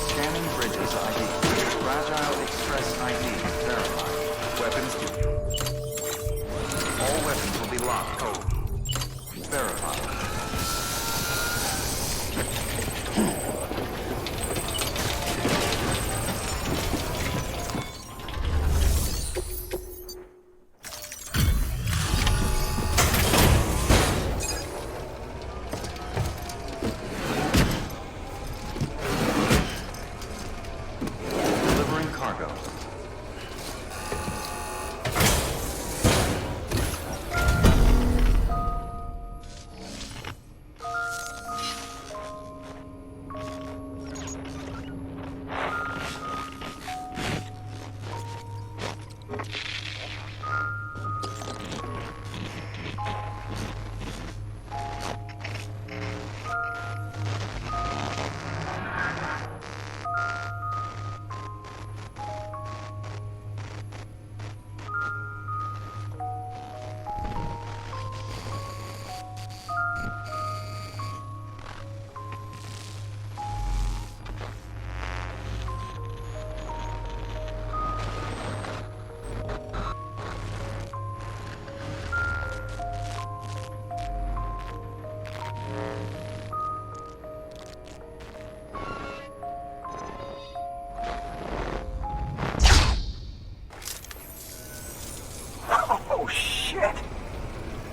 Scanning bridges ID. Fragile Express ID verified. Weapons deployed. All weapons will be locked. Code verified.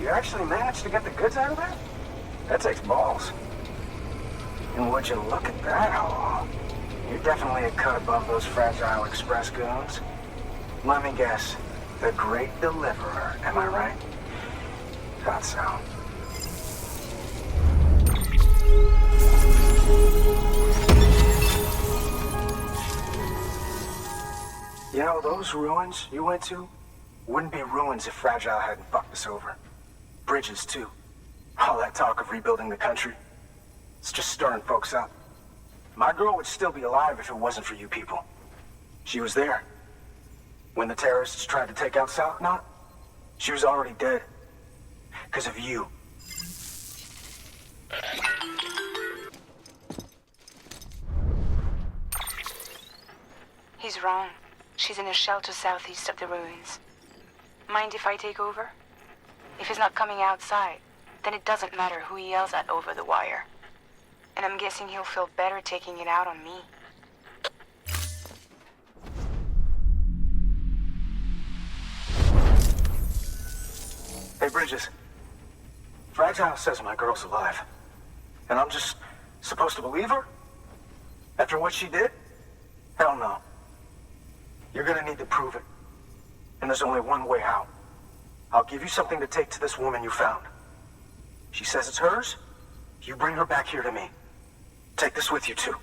You actually managed to get the goods out of there? That takes balls. And would you look at that, Outlaw? You're definitely a cut above those fragile express goons. Let me guess. The Great Deliverer, am I right? Thought so. You know, those ruins you went to wouldn't be ruins if Fragile hadn't fucked us over. Bridges, too. All that talk of rebuilding the country. It's just stirring folks up. My girl would still be alive if it wasn't for you people. She was there. When the terrorists tried to take out South Knot, she was already dead. Because of you. He's wrong. She's in a shelter southeast of the ruins. Mind if I take over? If he's not coming outside, then it doesn't matter who he yells at over the wire. And I'm guessing he'll feel better taking it out on me. Hey, Bridges. Fragile says my girl's alive. And I'm just supposed to believe her? After what she did? Hell no. You're gonna need to prove it. And there's only one way out. I'll give you something to take to this woman you found. She says it's hers. You bring her back here to me. Take this with you, too.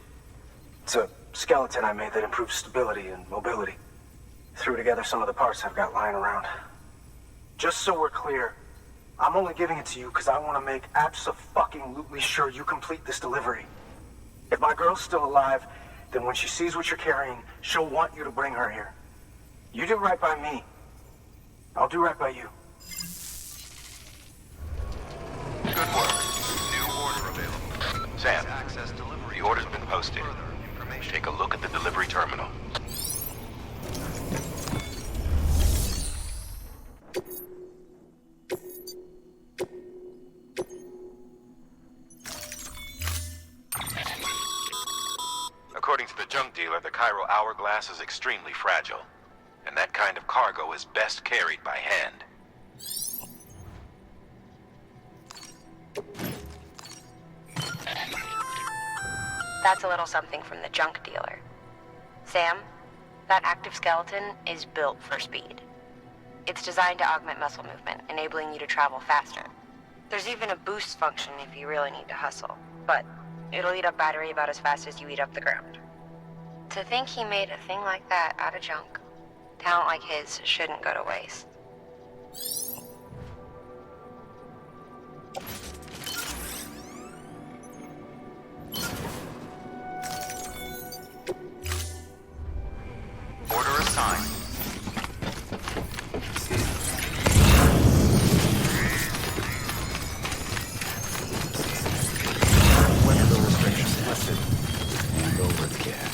It's a skeleton I made that improves stability and mobility. Threw together some of the parts I've got lying around. Just so we're clear, I'm only giving it to you because I want to make abso-fucking-lutely sure you complete this delivery. If my girl's still alive, then when she sees what you're carrying, she'll want you to bring her here. You do right by me. I'll do right by you. Good work. New order available. Sam, the order's been posted. Take a look at the delivery terminal. According to the junk dealer, the Cairo hourglass is extremely fragile, and that kind of cargo is best carried by hand. That's a little something from the junk dealer. Sam, that active skeleton is built for speed. It's designed to augment muscle movement, enabling you to travel faster. There's even a boost function if you really need to hustle, but it'll eat up battery about as fast as you eat up the ground. To think he made a thing like that out of junk. Talent like his shouldn't go to waste. Order assigned. Weather restrictions lifted. Handle with care.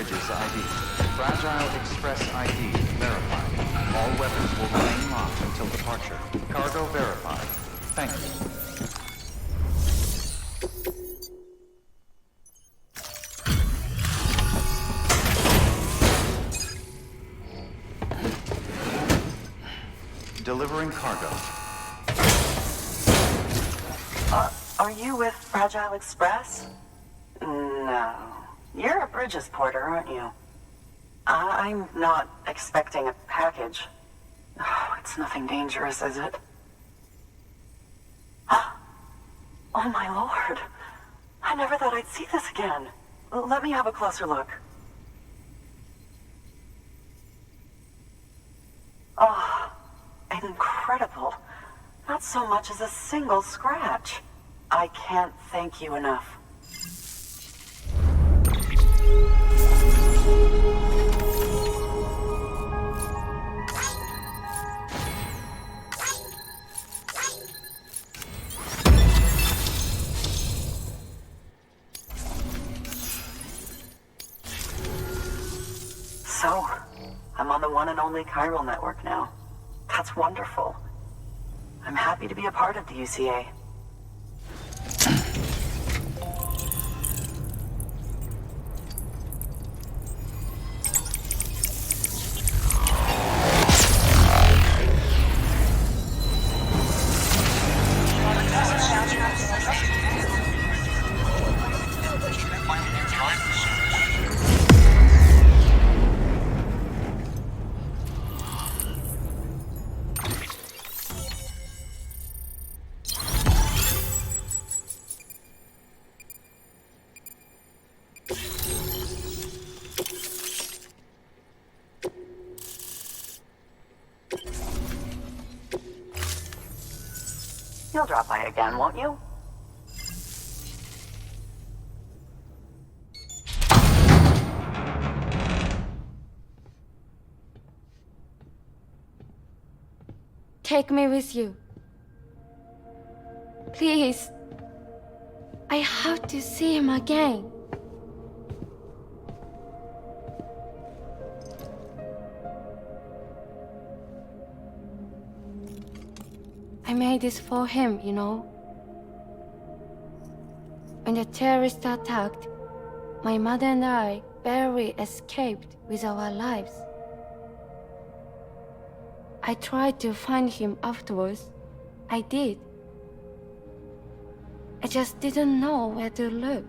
Bridges ID. Fragile Express ID verified. All weapons will remain locked until departure. Cargo verified. Thank you. Delivering cargo. Are you with Fragile Express? No. You're a Bridges porter, aren't you? I'm not expecting a package. Oh, it's nothing dangerous, is it? Oh my lord. I never thought I'd see this again. Let me have a closer look. Oh, incredible. Not so much as a single scratch. I can't thank you enough. So, I'm on the one and only chiral network now. That's wonderful. I'm happy to be a part of the UCA. You'll drop by again, won't you? Take me with you. Please. I have to see him again. I made this for him, you know. When the terrorists attacked, my mother and I barely escaped with our lives. I tried to find him afterwards. I did. I just didn't know where to look.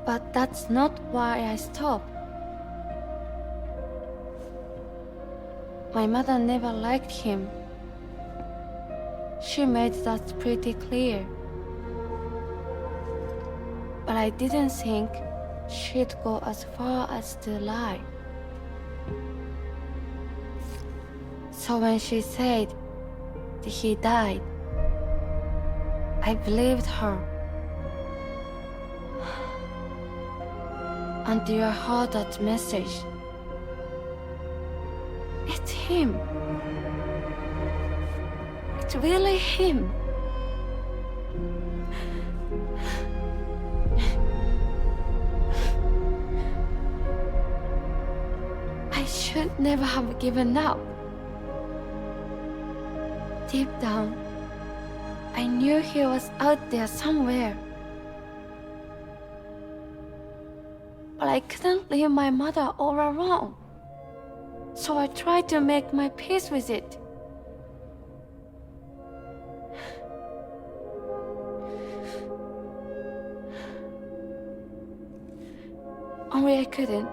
But that's not why I stopped. My mother never liked him. She made that pretty clear. But I didn't think she'd go as far as to lie. So when she said that he died, I believed her. Until I heard that message. It's him. It's really him. I should never have given up. Deep down, I knew he was out there somewhere. But I couldn't leave my mother all alone. So I tried to make my peace with it. Only I couldn't.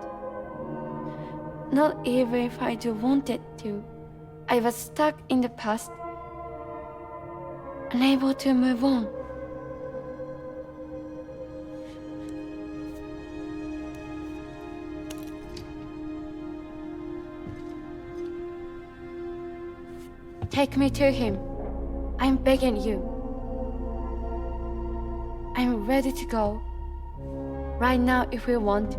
Not even if I wanted to. I was stuck in the past, unable to move on. Take me to him. I'm begging you. I'm ready to go. Right now if you want.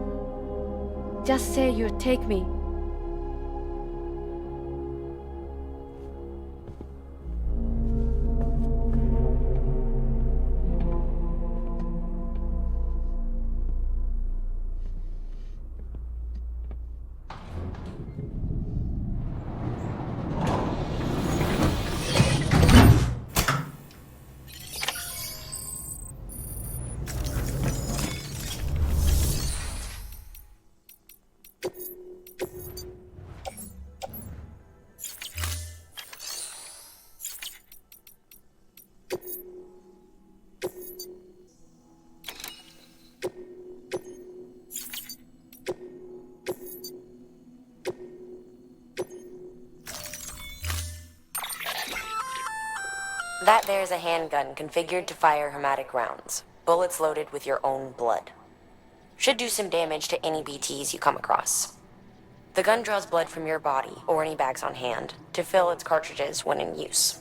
Just say you'll take me. That there's a handgun configured to fire hematic rounds, bullets loaded with your own blood. Should do some damage to any BTs you come across. The gun draws blood from your body, or any bags on hand, to fill its cartridges when in use.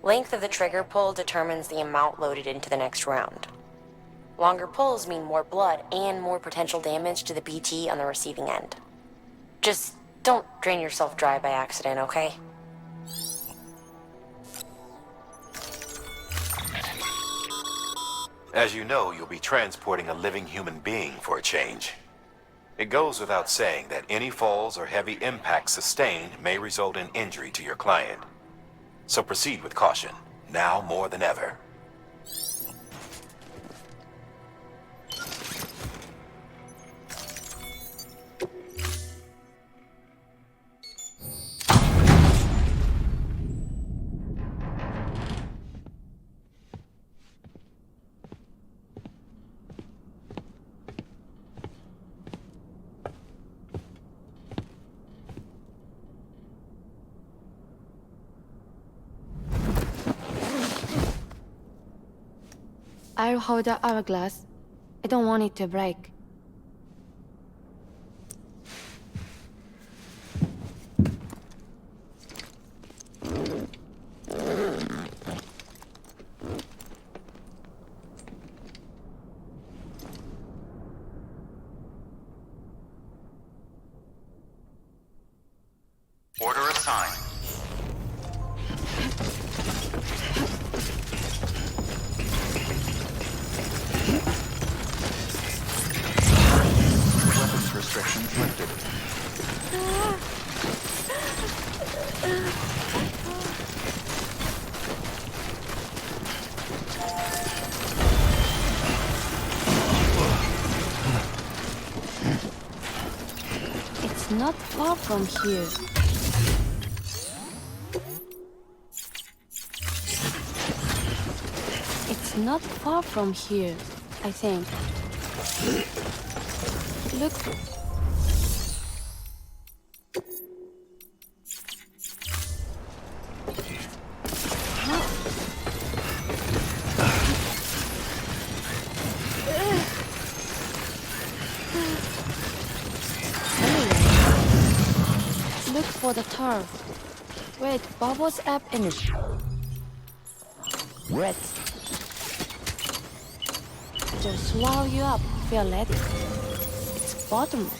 Length of the trigger pull determines the amount loaded into the next round. Longer pulls mean more blood and more potential damage to the BT on the receiving end. Just don't drain yourself dry by accident, okay? As you know, you'll be transporting a living human being for a change. It goes without saying that any falls or heavy impacts sustained may result in injury to your client. So proceed with caution, now more than ever. I'll hold the hourglass. I don't want it to break. Order assigned. Weapons restrictions lifted. It's not far from here. It's not far from here, I think. Look. Look for the turf. Wait, bubbles up in it. Red. To swallow you up, Violet. It's bottomless.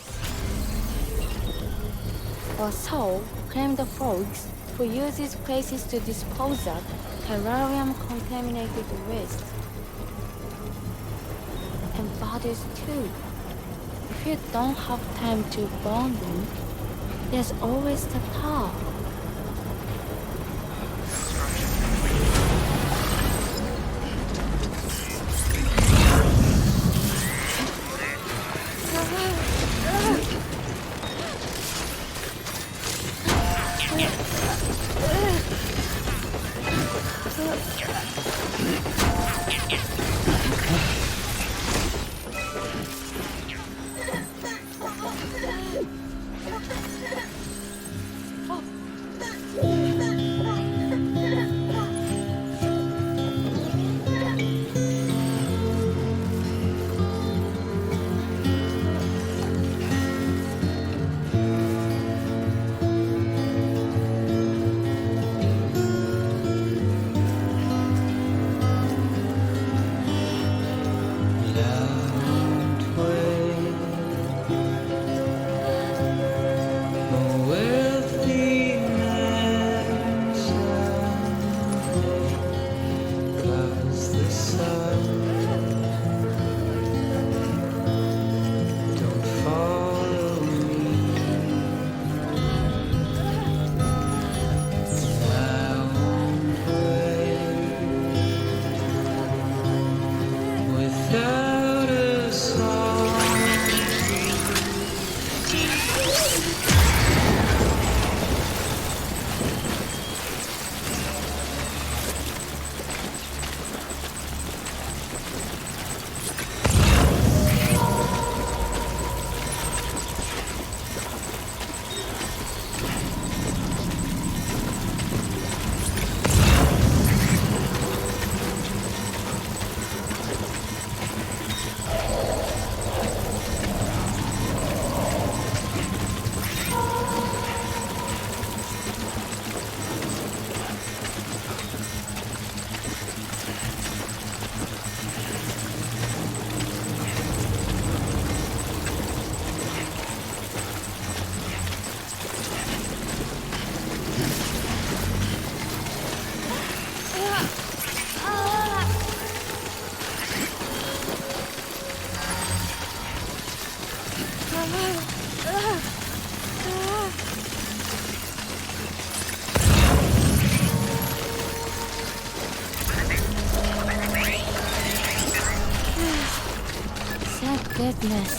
Or so claim the folks who use these places to dispose of terrarium-contaminated waste. And bodies too. If you don't have time to burn them, there's always the tar. Thank goodness.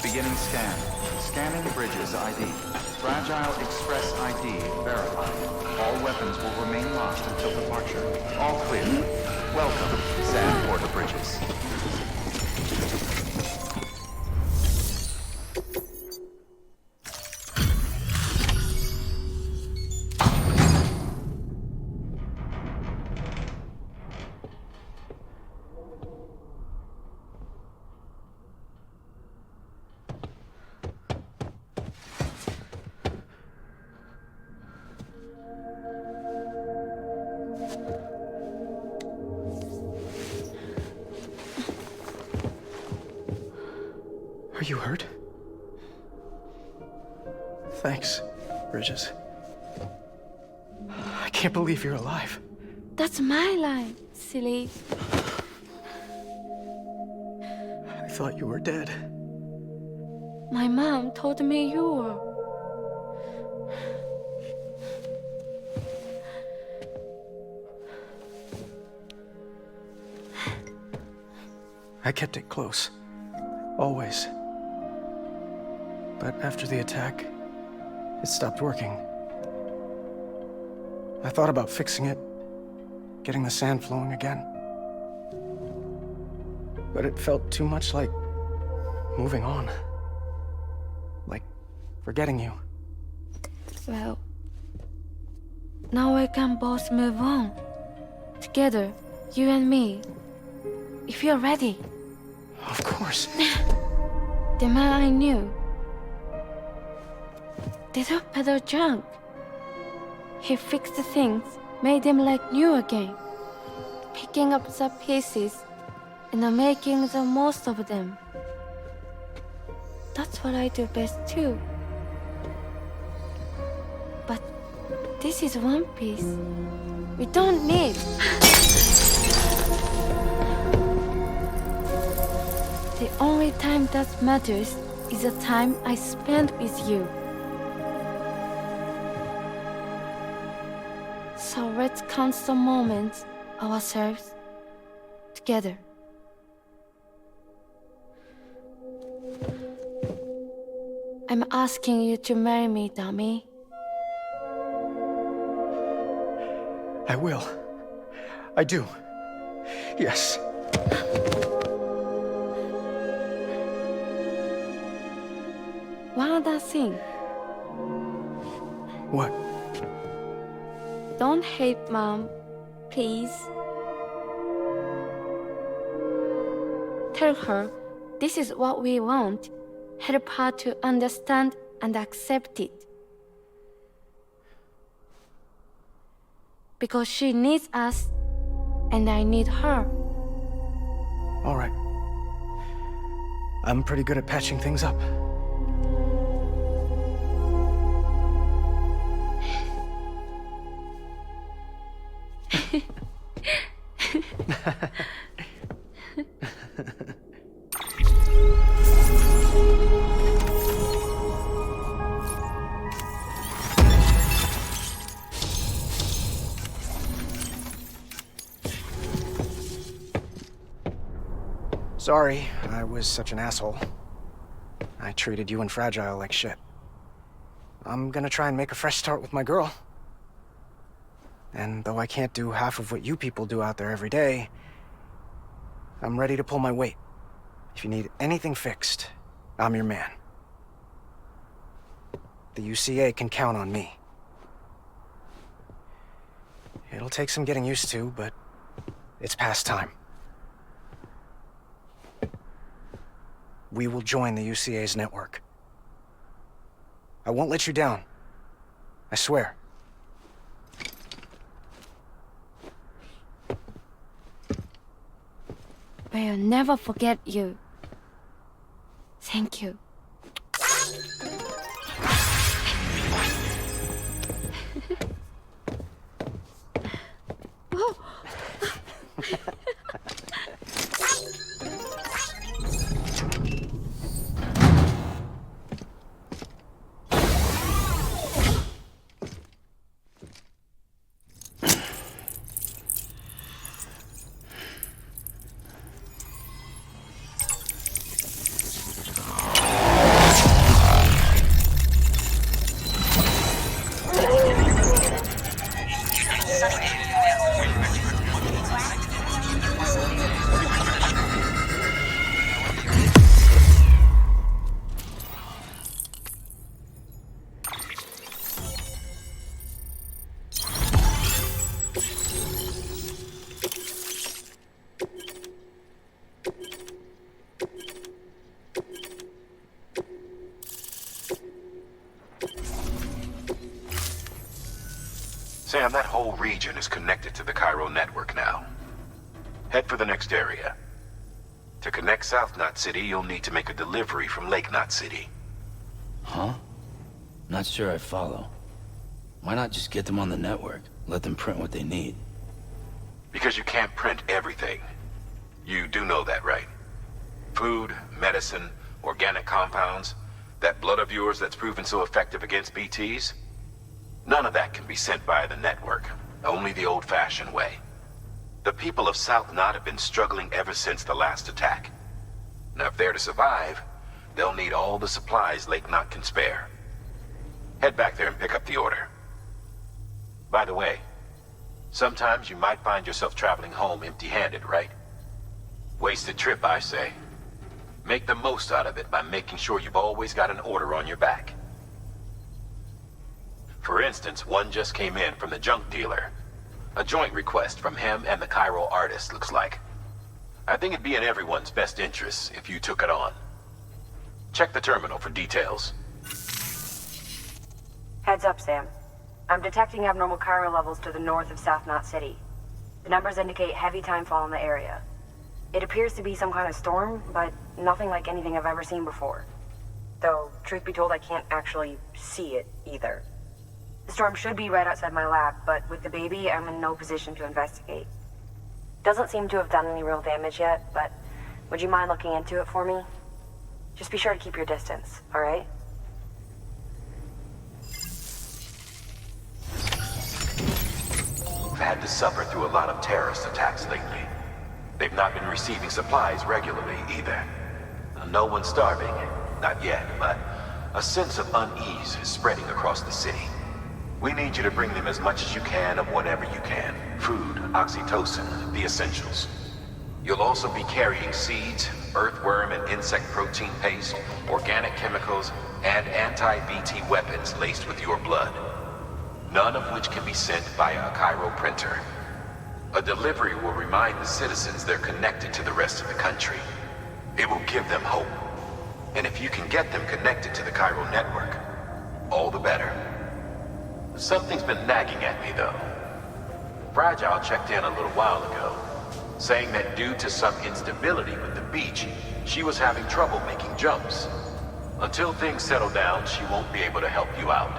Beginning scan. Scanning Bridges ID. Fragile Express ID verified. All weapons will remain locked until departure. All clear. Welcome, Sam Porter Bridges. Are you hurt? Thanks, Bridges. I can't believe you're alive. That's my line, silly. I thought you were dead. My mom told me you were. I kept it close. Always. But after the attack, it stopped working. I thought about fixing it, getting the sand flowing again. But it felt too much like moving on. Like forgetting you. Well, now we can both move on. Together, you and me. If you're ready. Of course. The man I knew. They took better junk. He fixed the things, made them like new again. Picking up the pieces and making the most of them. That's what I do best too. But this is one piece. We don't need. The only time that matters is the time I spend with you. So let's count the moments ourselves together. I'm asking you to marry me, dummy. I will. I do. Yes. One other thing. What? Don't hate Mom, please. Tell her this is what we want. Help her to understand and accept it. Because she needs us, and I need her. All right. I'm pretty good at patching things up. Sorry, I was such an asshole. I treated you and Fragile like shit. I'm gonna try and make a fresh start with my girl. And though I can't do half of what you people do out there every day, I'm ready to pull my weight. If you need anything fixed, I'm your man. The UCA can count on me. It'll take some getting used to, but it's past time. We will join the UCA's network. I won't let you down. I swear. will never forget you. Thank you. Sam, that whole region is connected to the Cairo network now. Head for the next area. To connect South Knot City, you'll need to make a delivery from Lake Knot City. Huh? Not sure I follow. Why not just get them on the network? Let them print what they need. Because you can't print everything. You do know that, right? Food, medicine, organic compounds, that blood of yours that's proven so effective against BTs? None of that can be sent via the network. Only the old-fashioned way. The people of South Knot have been struggling ever since the last attack. Now, if they're to survive, they'll need all the supplies Lake Knot can spare. Head back there and pick up the order. By the way, sometimes you might find yourself traveling home empty-handed, right? Wasted trip, I say. Make the most out of it by making sure you've always got an order on your back. For instance, one just came in from the junk dealer. A joint request from him and the Cairo artist, looks like. I think it'd be in everyone's best interest if you took it on. Check the terminal for details. Heads up, Sam. I'm detecting abnormal Cairo levels to the north of South Knot City. The numbers indicate heavy timefall in the area. It appears to be some kind of storm, but nothing like anything I've ever seen before. Though, truth be told, I can't actually see it either. The storm should be right outside my lab, but with the baby, I'm in no position to investigate. Doesn't seem to have done any real damage yet, but would you mind looking into it for me? Just be sure to keep your distance, all right? We've had to suffer through a lot of terrorist attacks lately. They've not been receiving supplies regularly either. No one's starving, not yet, but a sense of unease is spreading across the city. We need you to bring them as much as you can of whatever you can. Food, oxytocin, the essentials. You'll also be carrying seeds, earthworm and insect protein paste, organic chemicals, and anti-BT weapons laced with your blood. None of which can be sent via a Cairo printer. A delivery will remind the citizens they're connected to the rest of the country. It will give them hope. And if you can get them connected to the Cairo network, all the better. Something's been nagging at me, though. Fragile checked in a little while ago, saying that due to some instability with the beach, she was having trouble making jumps. Until things settle down, she won't be able to help you out.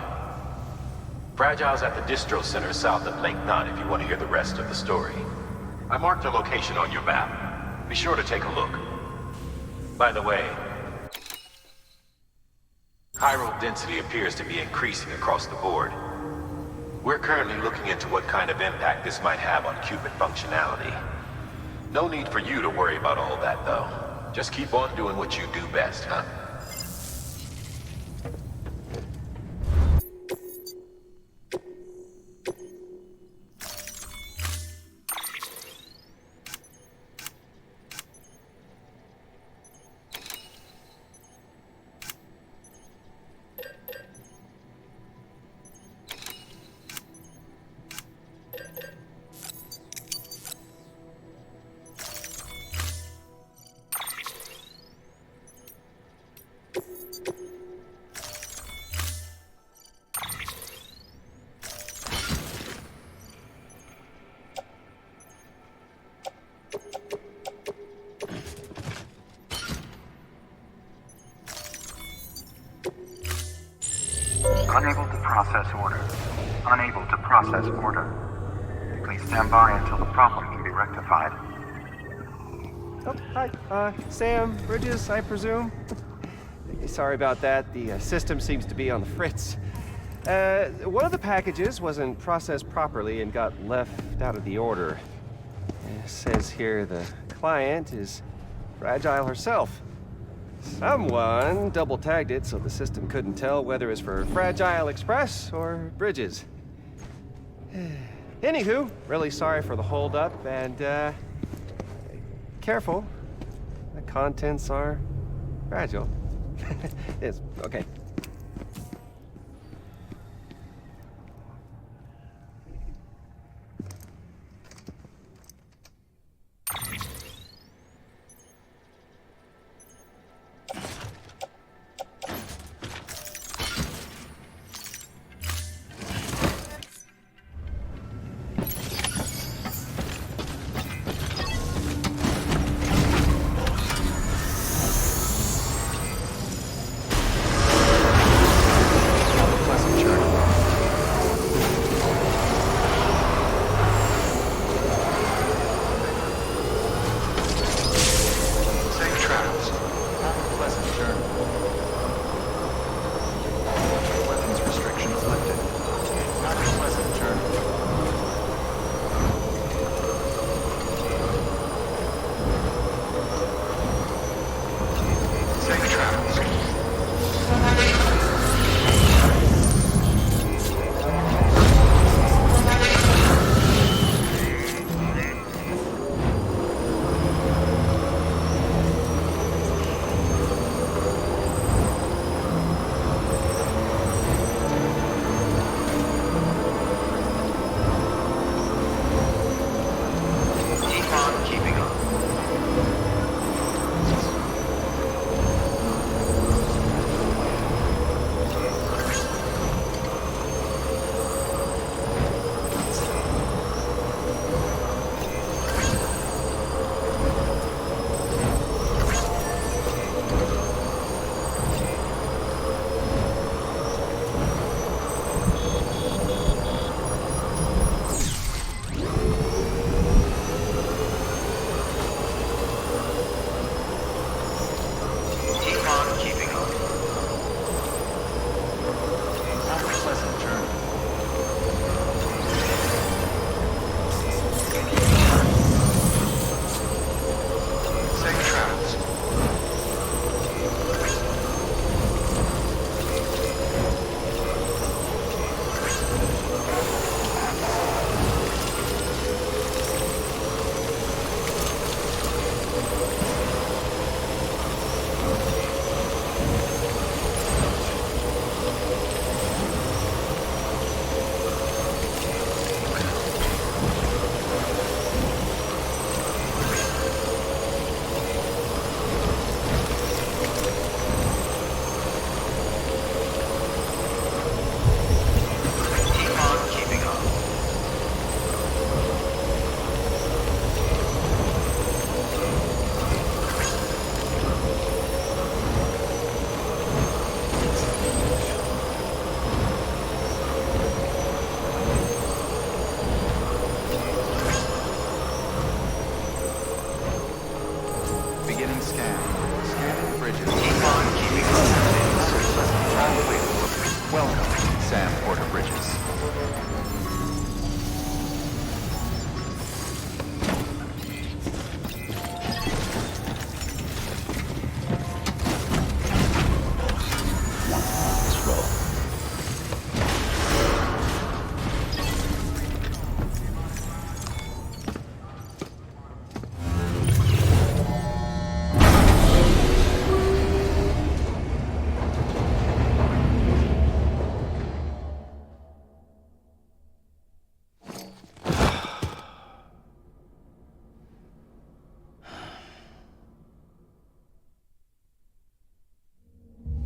Fragile's at the distro center south of Lake Knot if you want to hear the rest of the story. I marked her location on your map. Be sure to take a look. By the way, Cairo density appears to be increasing across the board. We're currently looking into what kind of impact this might have on qubit functionality. No need for you to worry about all that, though. Just keep on doing what you do best, huh? Unable to process order. Unable to process order. Please stand by until the problem can be rectified. Oh, hi. Sam, Bridges, I presume? Sorry about that. The system seems to be on the fritz. One of the packages wasn't processed properly and got left out of the order. It says here the client is Fragile herself. Someone double-tagged it so the system couldn't tell whether it's for Fragile Express or Bridges. Anywho, really sorry for the holdup, and, careful. The contents are fragile. Yes, okay.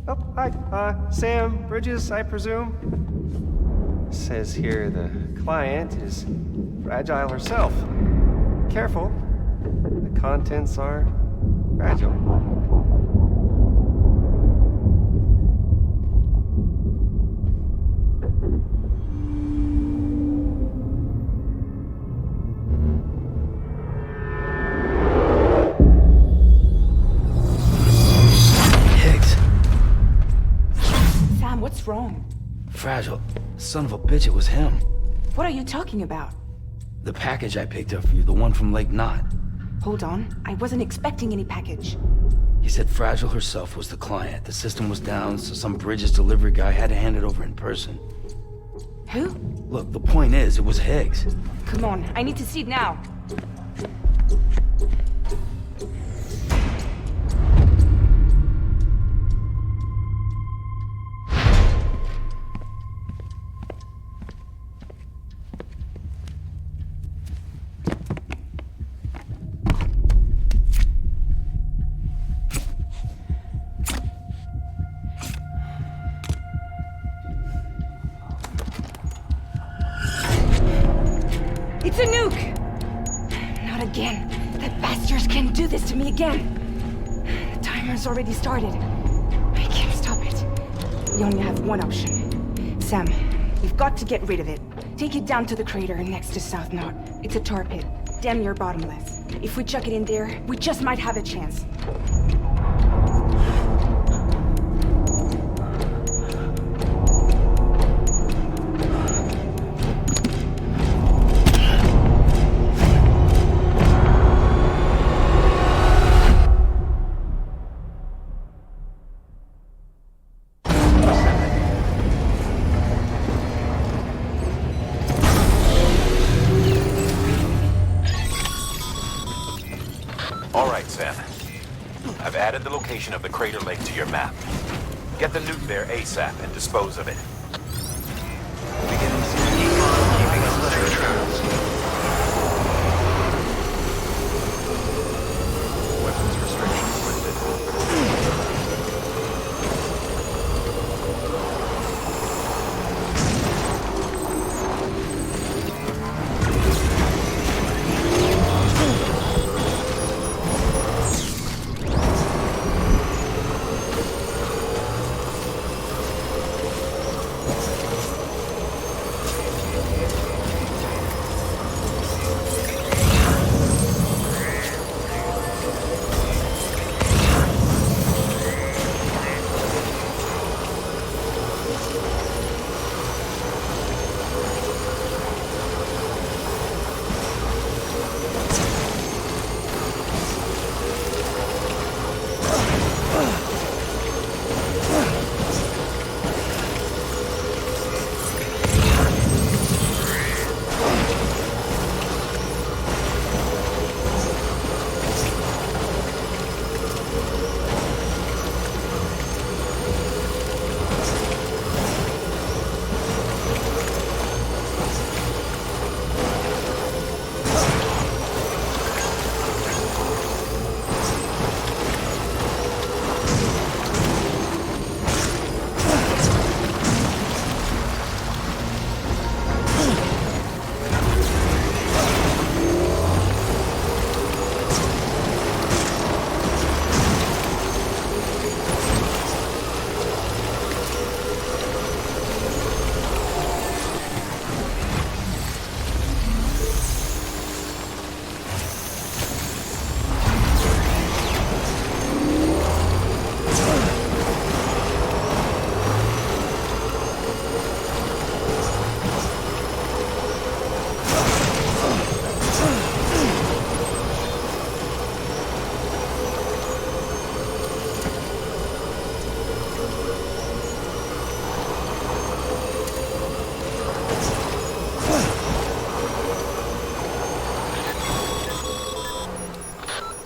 Oh, hi. Sam, Bridges, I presume? Says here the client is Fragile herself. Careful. The contents are fragile. Fragile. Son of a bitch, it was him. What are you talking about? The package I picked up for you, the one from Lake Knot. Hold on, I wasn't expecting any package. He said Fragile herself was the client. The system was down, so some Bridges delivery guy had to hand it over in person. Who? Look, the point is, it was Higgs. Come on, I need to see it now. It's a nuke! Not again. The bastards can't do this to me again. The timer's already started. I can't stop it. We only have one option. Sam, we've got to get rid of it. Take it down to the crater next to South Knot. It's a tar pit. Damn near bottomless. If we chuck it in there, we just might have a chance. All right, Sam. I've added the location of the crater lake to your map. Get the nuke there ASAP and dispose of it. Weapons restrictions lifted.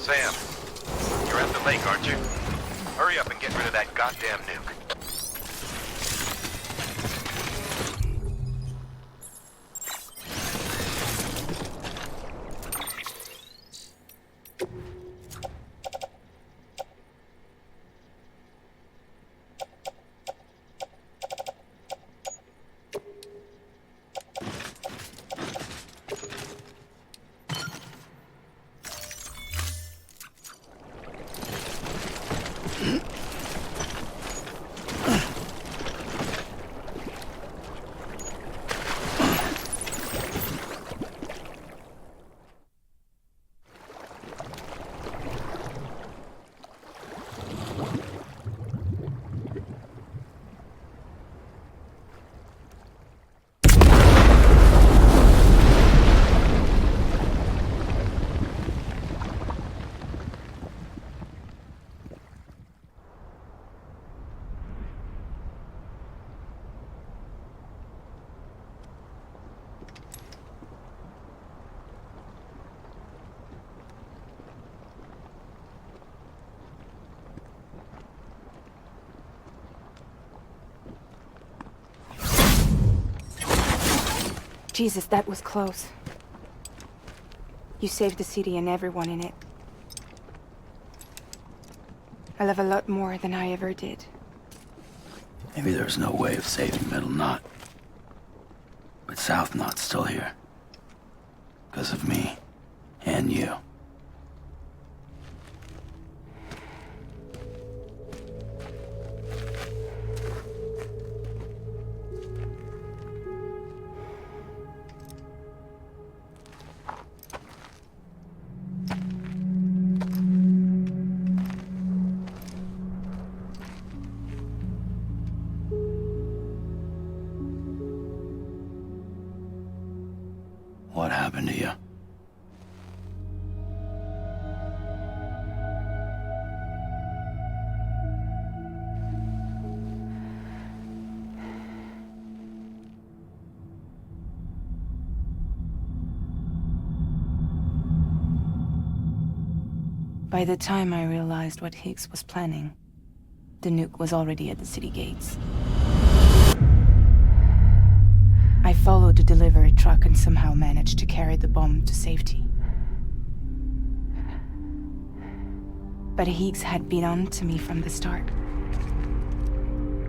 Sam, you're at the lake, aren't you? Hurry up and get rid of that goddamn nuke. Jesus, that was close. You saved the city and everyone in it. I love a lot more than I ever did. Maybe there's no way of saving Middle Knot. But South Knot's still here. Because of me. And you. What happened to you? By the time I realized what Higgs was planning, the nuke was already at the city gates. I followed the delivery truck and somehow managed to carry the bomb to safety. But Higgs had been on to me from the start.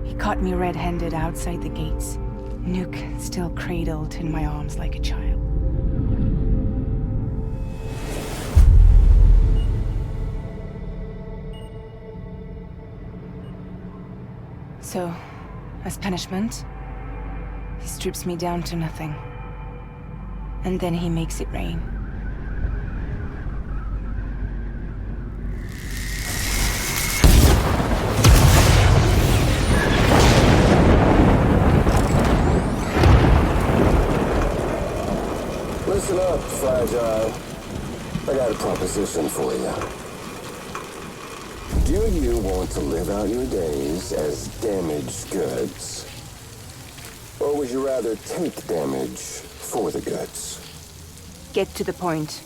He caught me red-handed outside the gates, nuke still cradled in my arms like a child. So, as punishment, he strips me down to nothing. And then he makes it rain. Listen up, Fragile. I got a proposition for you. Do you want to live out your days as damaged goods? Or would you rather take damage for the goods? Get to the point.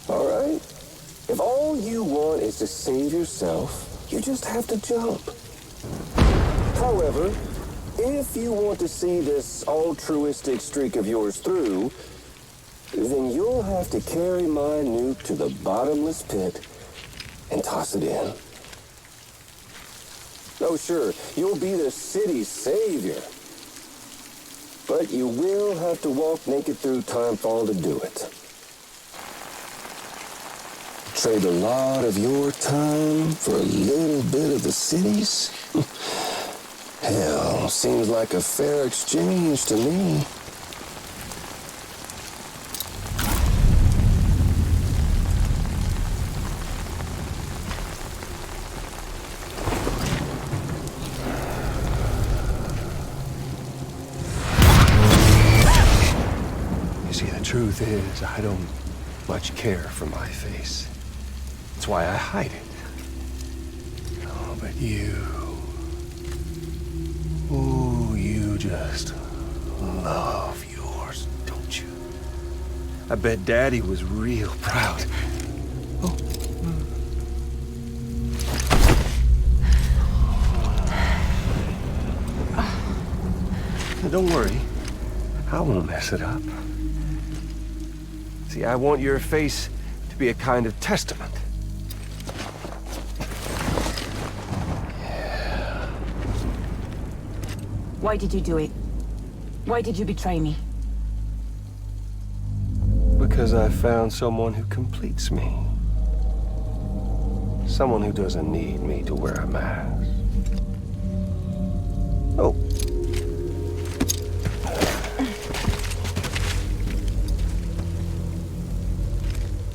All right. If all you want is to save yourself, you just have to jump. However, if you want to see this altruistic streak of yours through, then you'll have to carry my nuke to the bottomless pit and toss it in. Oh, sure, you'll be the city's savior. But you will have to walk naked through Timefall to do it. Trade a lot of your time for a little bit of the city's? Hell, seems like a fair exchange to me. Truth is, I don't much care for my face. That's why I hide it. Oh, but you... Ooh, you just love yours, don't you? I bet Daddy was real proud. Oh. Don't worry. I won't mess it up. See, I want your face to be a kind of testament. Yeah. Why did you do it? Why did you betray me? Because I found someone who completes me. Someone who doesn't need me to wear a mask. Oh.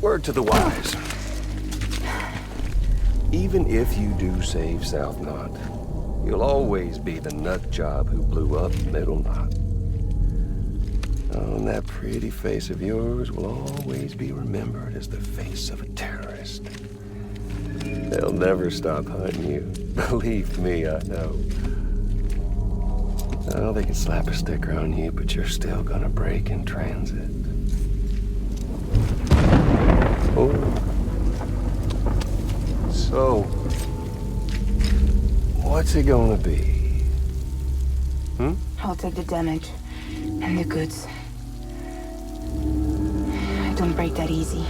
Word to the wise. Even if you do save South Knot, you'll always be the nut job who blew up Middle Knot. Oh, and that pretty face of yours will always be remembered as the face of a terrorist. They'll never stop hunting you. Believe me, I know. Oh, they can slap a sticker on you, but you're still gonna break in transit. Oh. So, what's it gonna be? I'll take the damage and the goods. don't break that easy.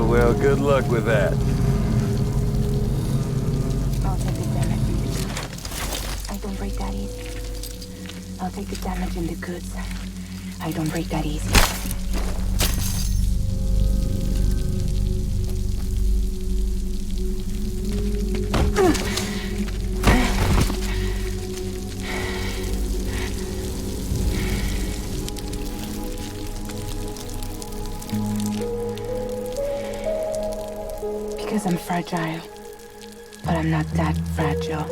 Well, good luck with that. I'll take the damage. I don't break that easy. I'll take the damage and the goods. I don't break that easy. Because I'm fragile. But I'm not that fragile.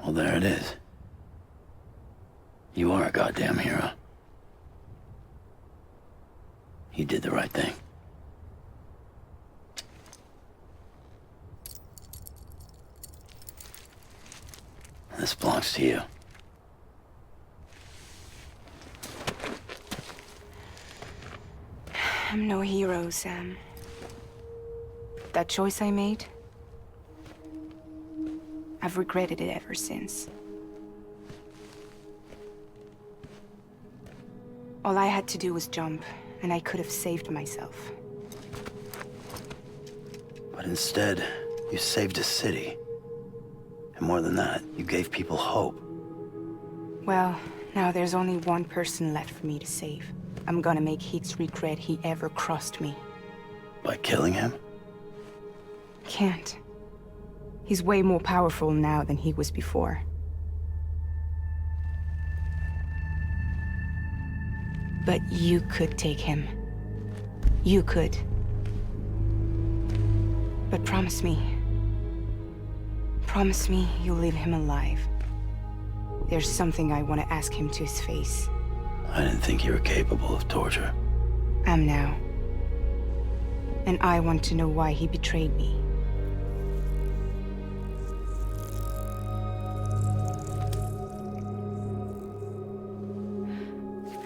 Well, there it is. You are a goddamn hero. You did the right thing. This belongs to you. I'm no hero, Sam. That choice I made, I've regretted it ever since. All I had to do was jump, and I could have saved myself. But instead, you saved a city. And more than that, you gave people hope. Well, now there's only one person left for me to save. I'm gonna make Hicks regret he ever crossed me. By killing him? Can't. He's way more powerful now than he was before. But you could take him. You could. But promise me. Promise me you'll leave him alive. There's something I want to ask him to his face. I didn't think you were capable of torture. Am now. And I want to know why he betrayed me.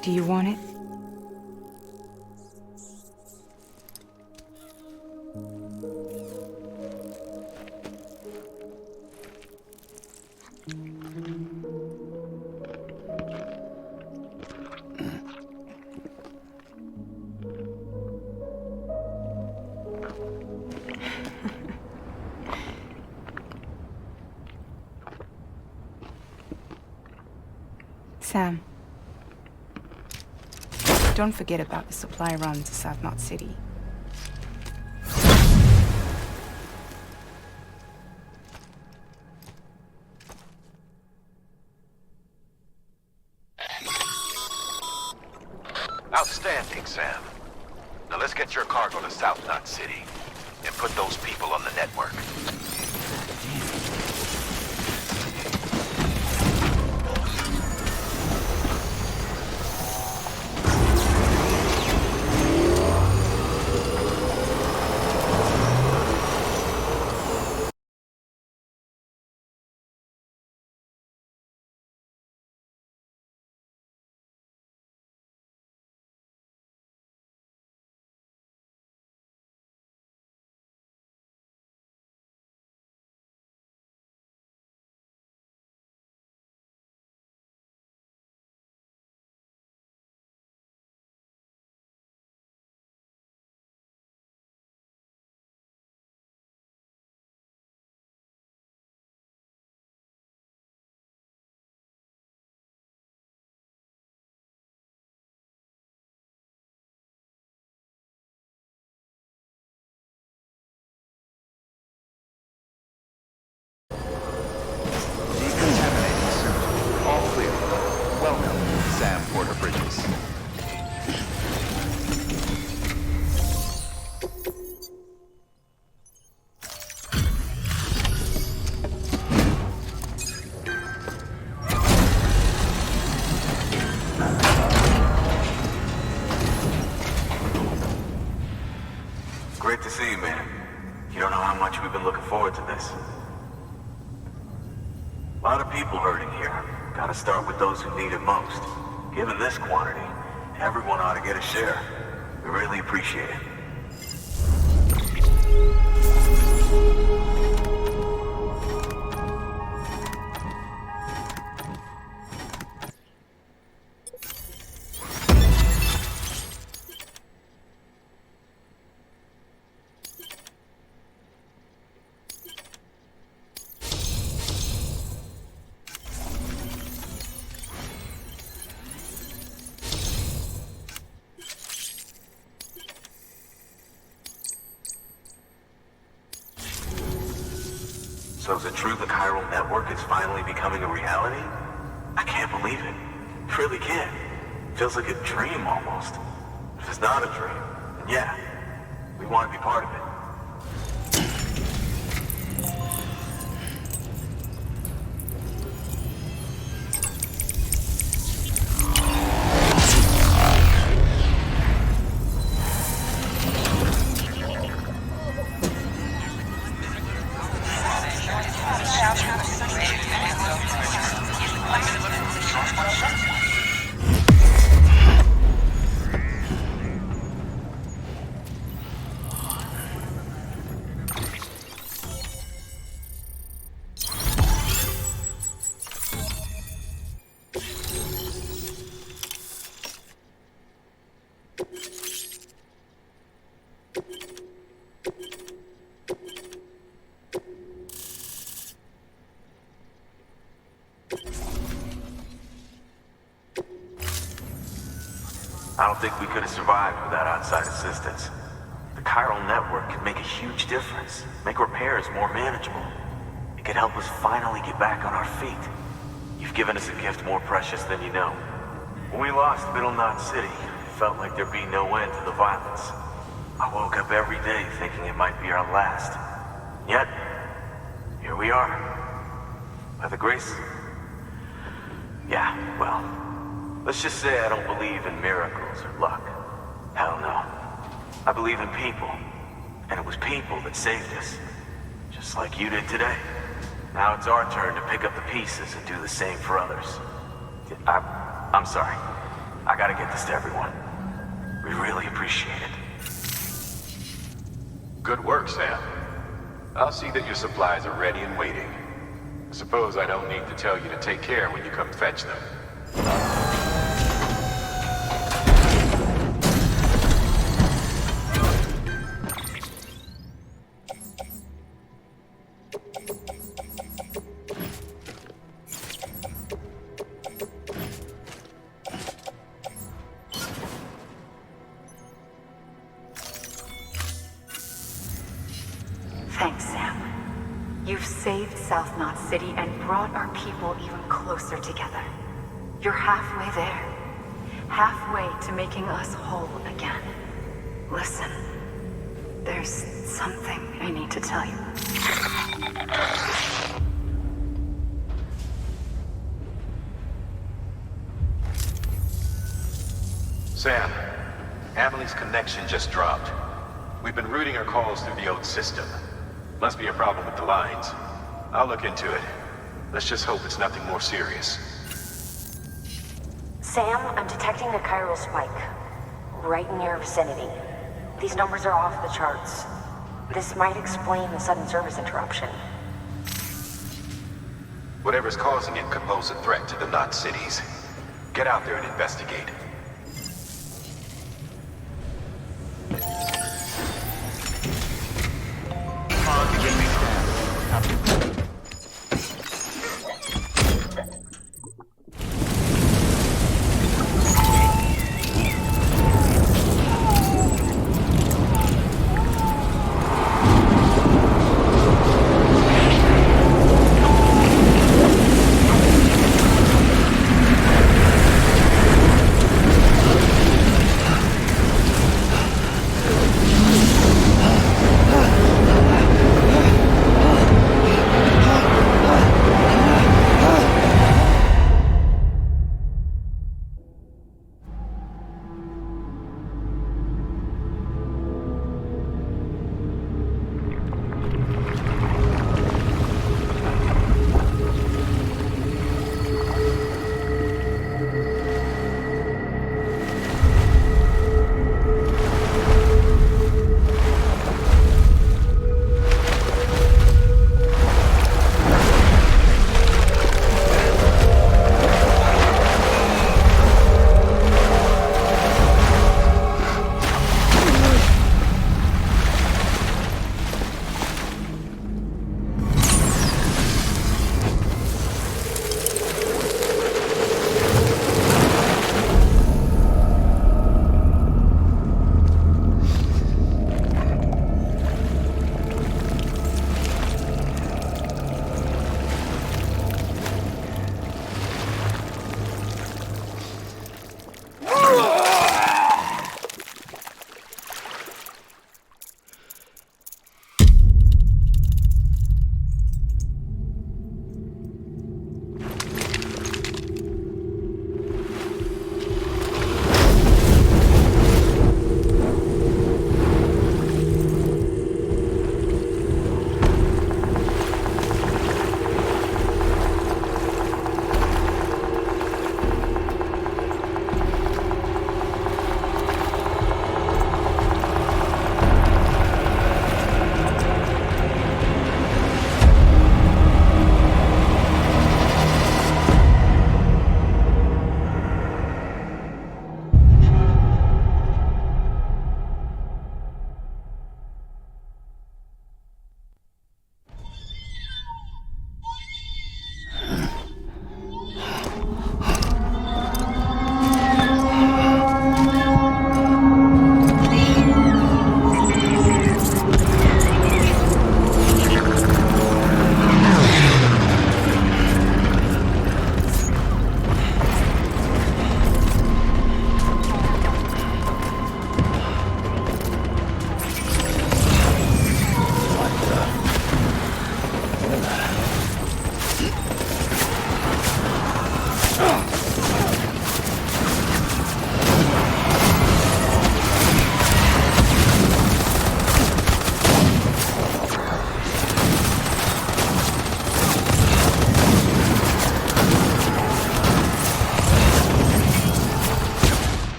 Do you want it? Sam. Don't forget about the supply run to South Knot City. Outstanding, Sam. Now let's get your cargo to South Knot City and put those people on the network. Great to see you, man. You don't know how much we've been looking forward to this. A lot of people hurting here. Gotta start with those who need it most. Given this quantity, everyone ought to get a share. We really appreciate it. So is it true the chiral network is finally becoming a reality? I can't believe it. Really can't. Feels like a dream almost. If it's not a dream, then yeah, we want to be part of it. I don't think we could have survived without outside assistance. The chiral network could make a huge difference, make repairs more manageable. It could help us finally get back on our feet. You've given us a gift more precious than you know. When we lost Middle Knot City, it felt like there'd be no end to the violence. I woke up every day thinking it might be our last. Yet, here we are. By the grace... Yeah, well... Let's just say I don't believe in miracles or luck. Hell no. I believe in people. And it was people that saved us. Just like you did today. Now it's our turn to pick up the pieces and do the same for others. I'm sorry. I gotta get this to everyone. We really appreciate it. Good work, Sam. I'll see that your supplies are ready and waiting. I suppose I don't need to tell you to take care when you come fetch them. Thanks, Sam. You've saved South Knot City and brought our people even closer together. You're halfway there. Halfway to making us whole again. Listen, there's something I need to tell you. Sam, Amelie's connection just dropped. We've been routing her calls through the old system. Must be a problem with the lines. I'll look into it. Let's just hope it's nothing more serious. Sam, I'm detecting a chiral spike. Right in your vicinity. These numbers are off the charts. This might explain the sudden service interruption. Whatever's causing it could pose a threat to the Knot cities. Get out there and investigate.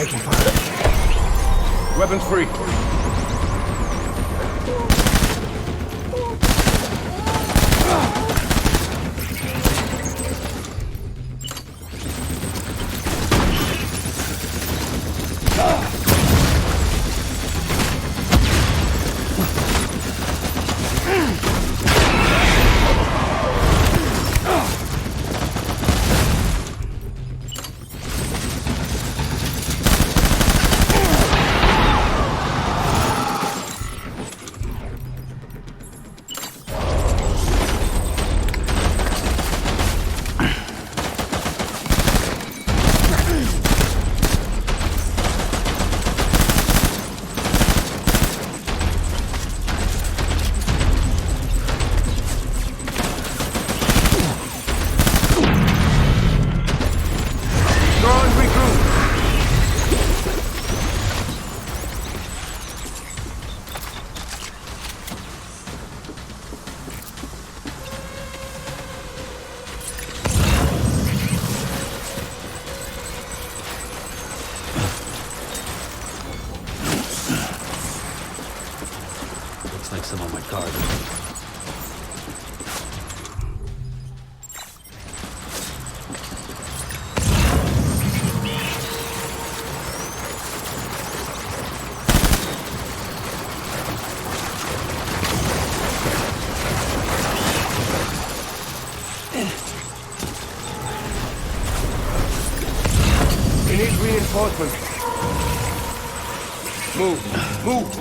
Taking fire. Weapons free. Like some of my cards. We need reinforcements. Move. Move.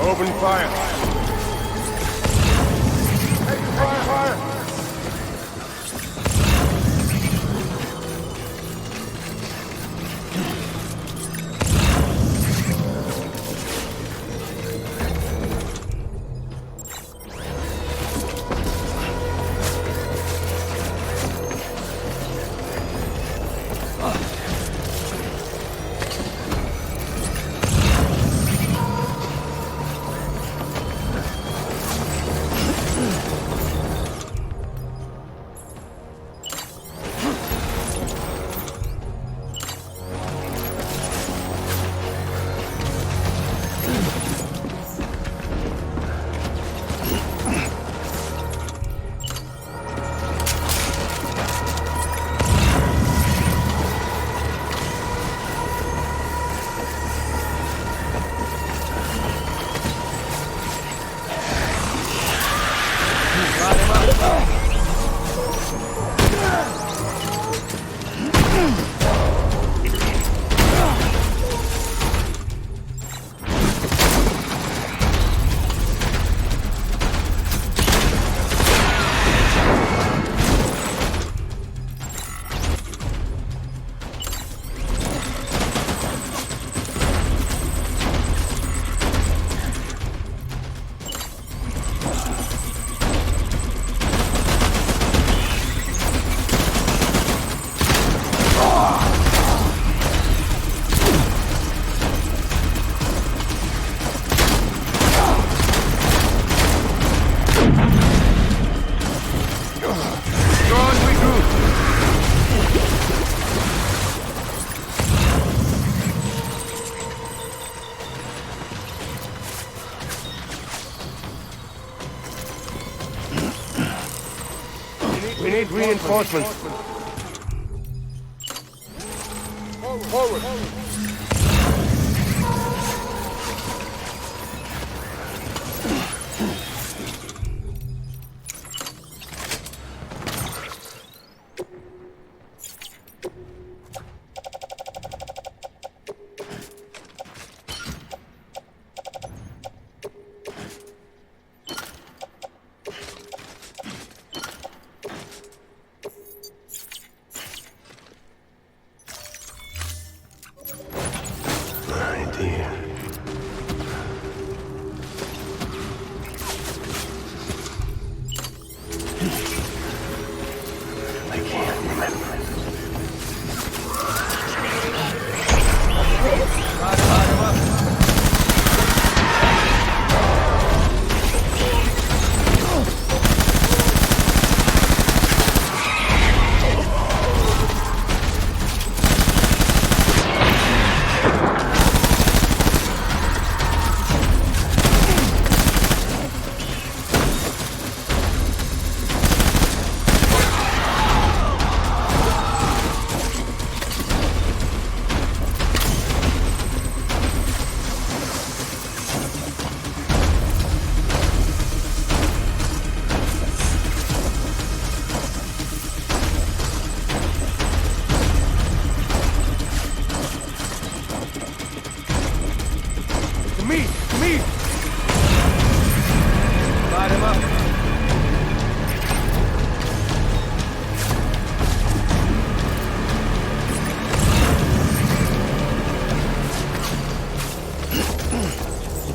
Open fire. Fire, fire. We need reinforcements. Forward.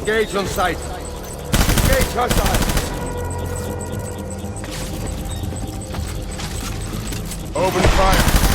Engage on sight. Engage hostile. Open fire.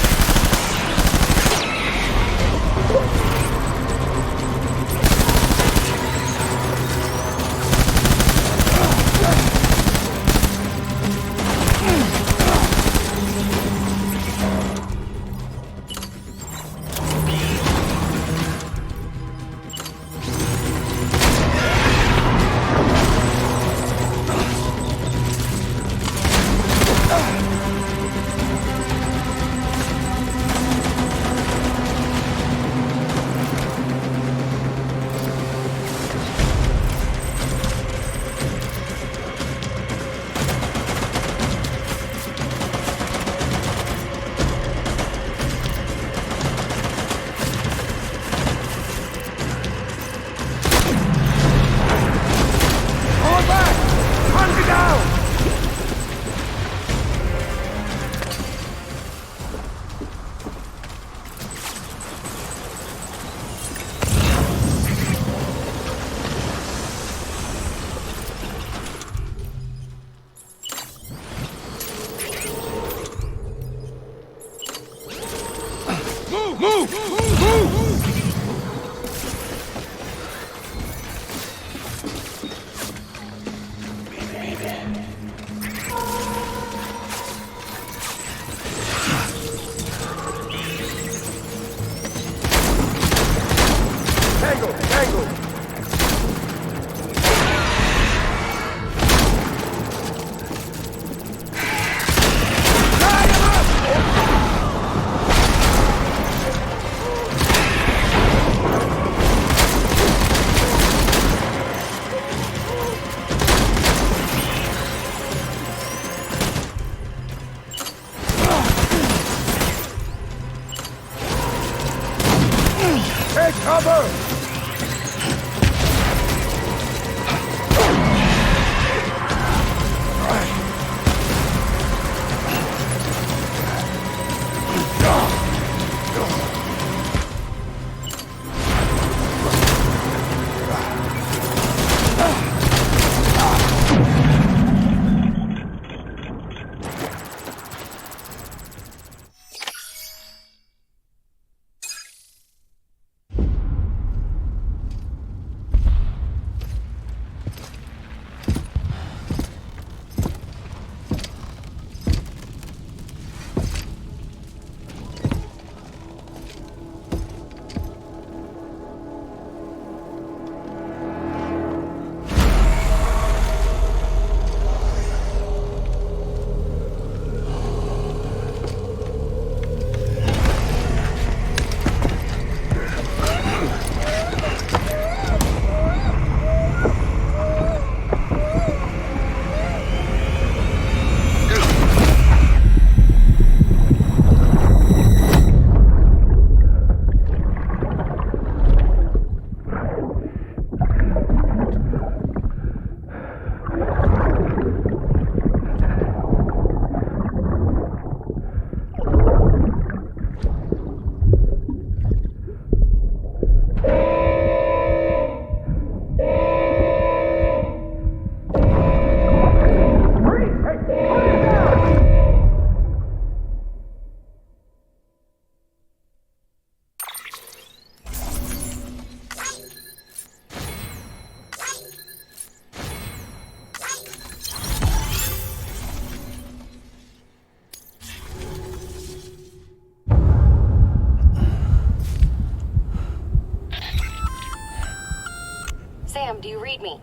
Sam, do you read me?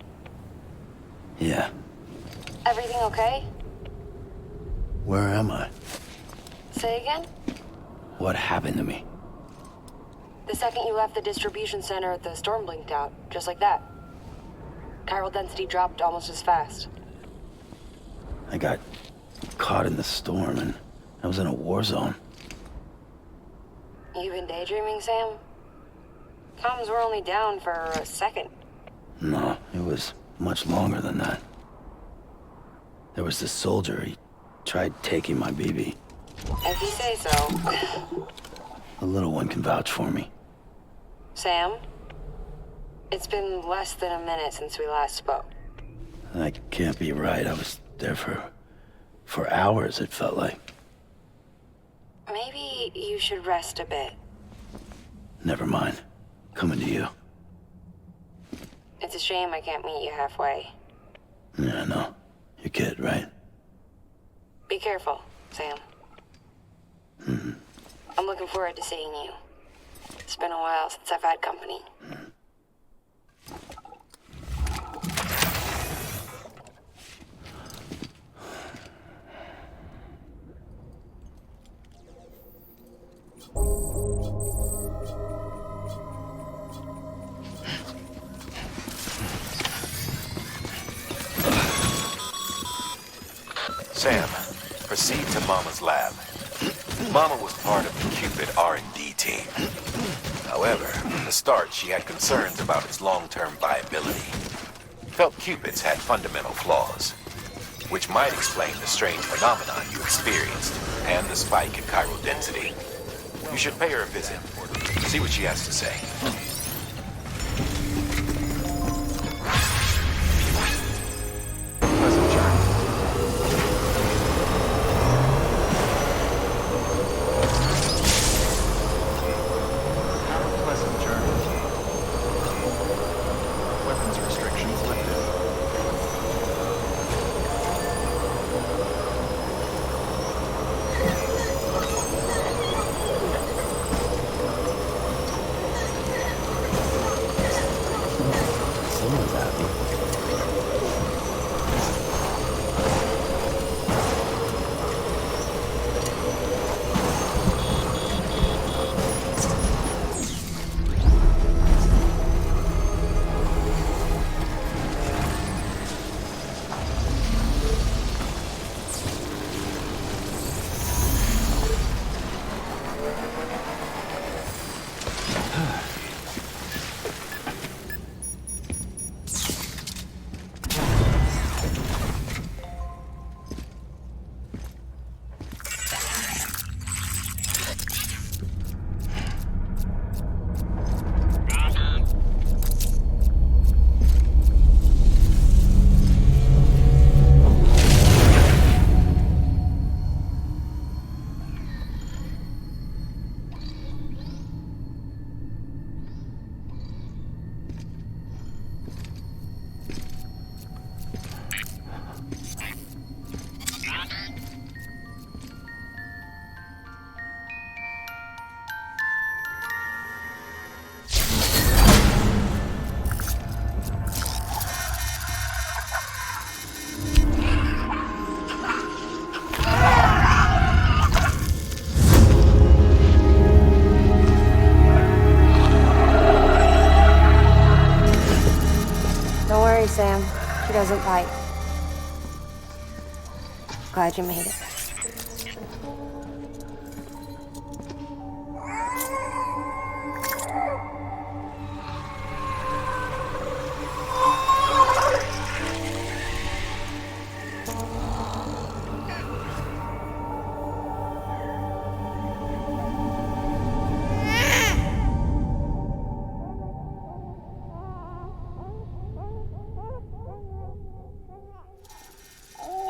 Yeah. Everything okay? Where am I? Say again? What happened to me? The second you left the distribution center, the storm blinked out, just like that. Chiral density dropped almost as fast. I got caught in the storm and I was in a war zone. You been daydreaming, Sam? Comms were only down for a second. No, it was much longer than that. There was this soldier, he tried taking my BB. If you say so. The little one can vouch for me. Sam? It's been less than a minute since we last spoke. That can't be right. I was there for hours, it felt like. Maybe you should rest a bit. Never mind. Coming to you. It's a shame I can't meet you halfway. Yeah, I know. Your kid, right? Be careful, Sam. Mm-hmm. I'm looking forward to seeing you. It's been a while since I've had company. Sam, proceed to Mama's lab. Mama was part of the Cupid R&D team. However, from the start, she had concerns about its long-term viability. Felt Cupids had fundamental flaws, which might explain the strange phenomenon you experienced and the spike in chiral density. You should pay her a visit. See what she has to say. Pleasant journey. Have a pleasant journey. Weapons restrictions lifted. Someone's happy. Don't worry, Sam. She doesn't bite. Glad you made it.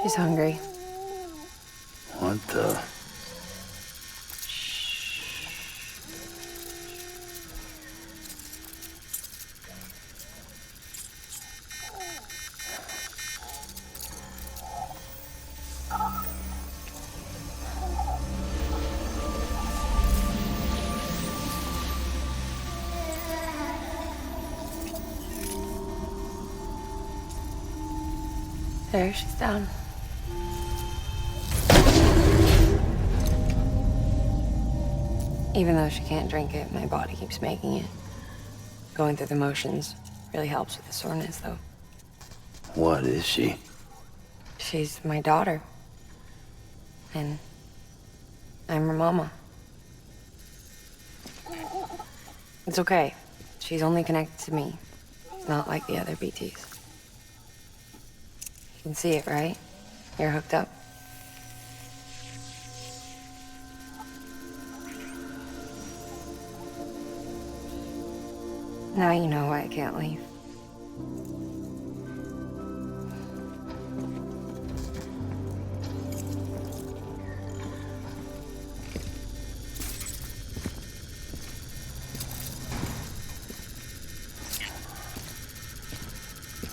She's hungry. What the? There, she's down. Even though she can't drink it, my body keeps making it. Going through the motions really helps with the soreness, though. What is she? She's my daughter. And I'm her mama. It's okay. She's only connected to me. It's not like the other BTs. You can see it, right? You're hooked up. Now you know why I can't leave.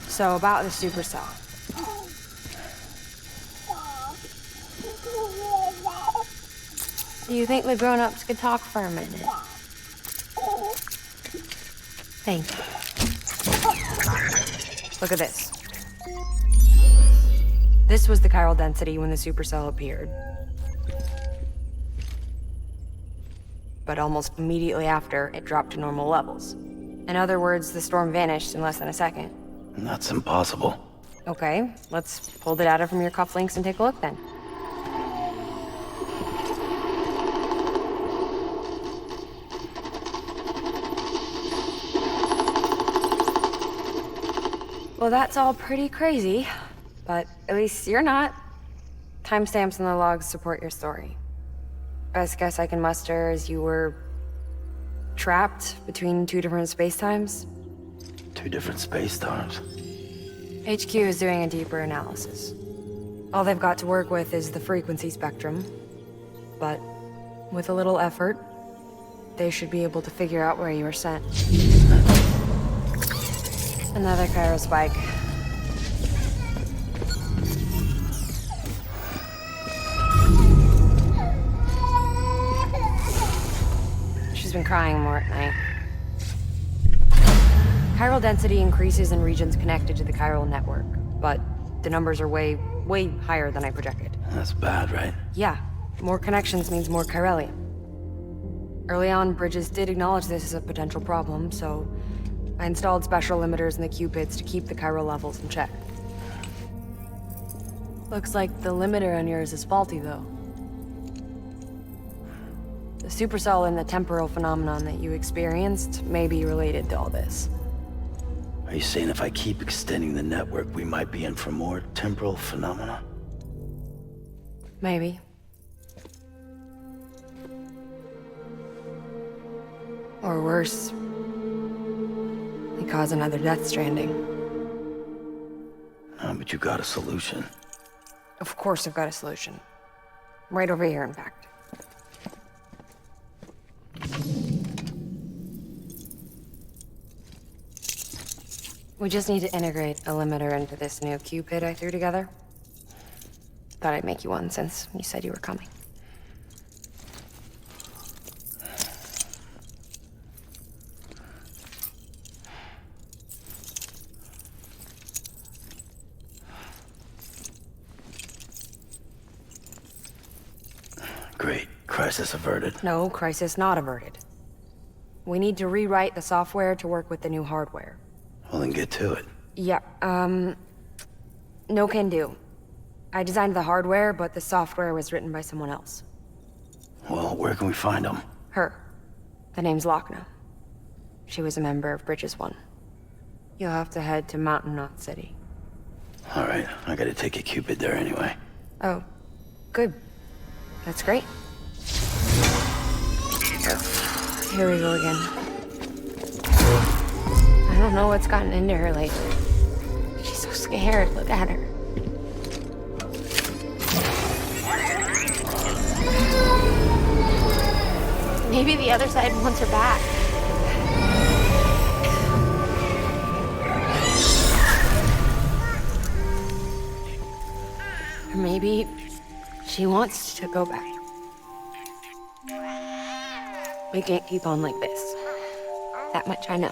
So about the supercell. Do you think the grown-ups could talk for a minute? Thank you. Look at this. This was the chiral density when the supercell appeared. But almost immediately after, it dropped to normal levels. In other words, the storm vanished in less than a second. That's impossible. Okay, let's pull the data from your cufflinks and take a look then. Well, that's all pretty crazy, but at least you're not. Timestamps in the logs support your story. Best guess I can muster is you were trapped between two different spacetimes. Two different space-times. HQ is doing a deeper analysis. All they've got to work with is the frequency spectrum, but with a little effort, they should be able to figure out where you were sent. Another chiral spike. She's been crying more at night. Chiral density increases in regions connected to the chiral network, but the numbers are way higher than I projected. That's bad, right? Yeah, more connections means more chiralium. Early on, Bridges did acknowledge this as a potential problem, so I installed special limiters in the Cupids to keep the chiral levels in check. Looks like the limiter on yours is faulty, though. The supercell and the temporal phenomenon that you experienced may be related to all this. Are you saying if I keep extending the network, we might be in for more temporal phenomena? Maybe. Or worse, they cause another death stranding. No, but you got a solution. Of course I've got a solution. Right over here, in fact. We just need to integrate a limiter into this new Cupid I threw together. Thought I'd make you one since you said you were coming. Great. Crisis averted. No, crisis not averted. We need to rewrite the software to work with the new hardware. Well, then get to it. Yeah, no can do. I designed the hardware, but the software was written by someone else. Well, where can we find them? Her. The name's Lochna. She was a member of Bridges 1. You'll have to head to Mountain Knot City. All right, I gotta take a Cupid there anyway. Oh, good. That's great. Here we go again. I don't know what's gotten into her lately. She's so scared. Look at her. Maybe the other side wants her back. Or maybe she wants to go back. We can't keep on like this. That much I know.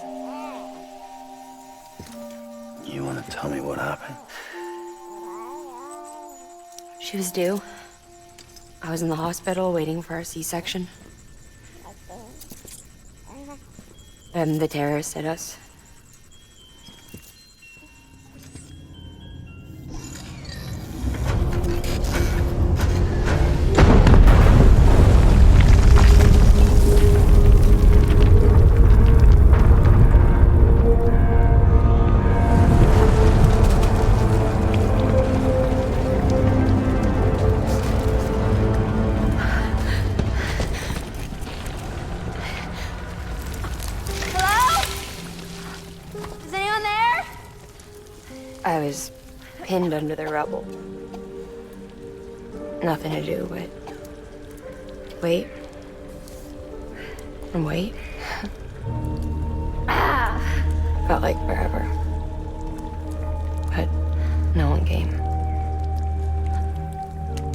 You wanna tell me what happened? She was due. I was in the hospital waiting for a C-section. And the terrorists hit us. pinned under the rubble. Nothing to do but wait and wait. Felt like forever. But no one came.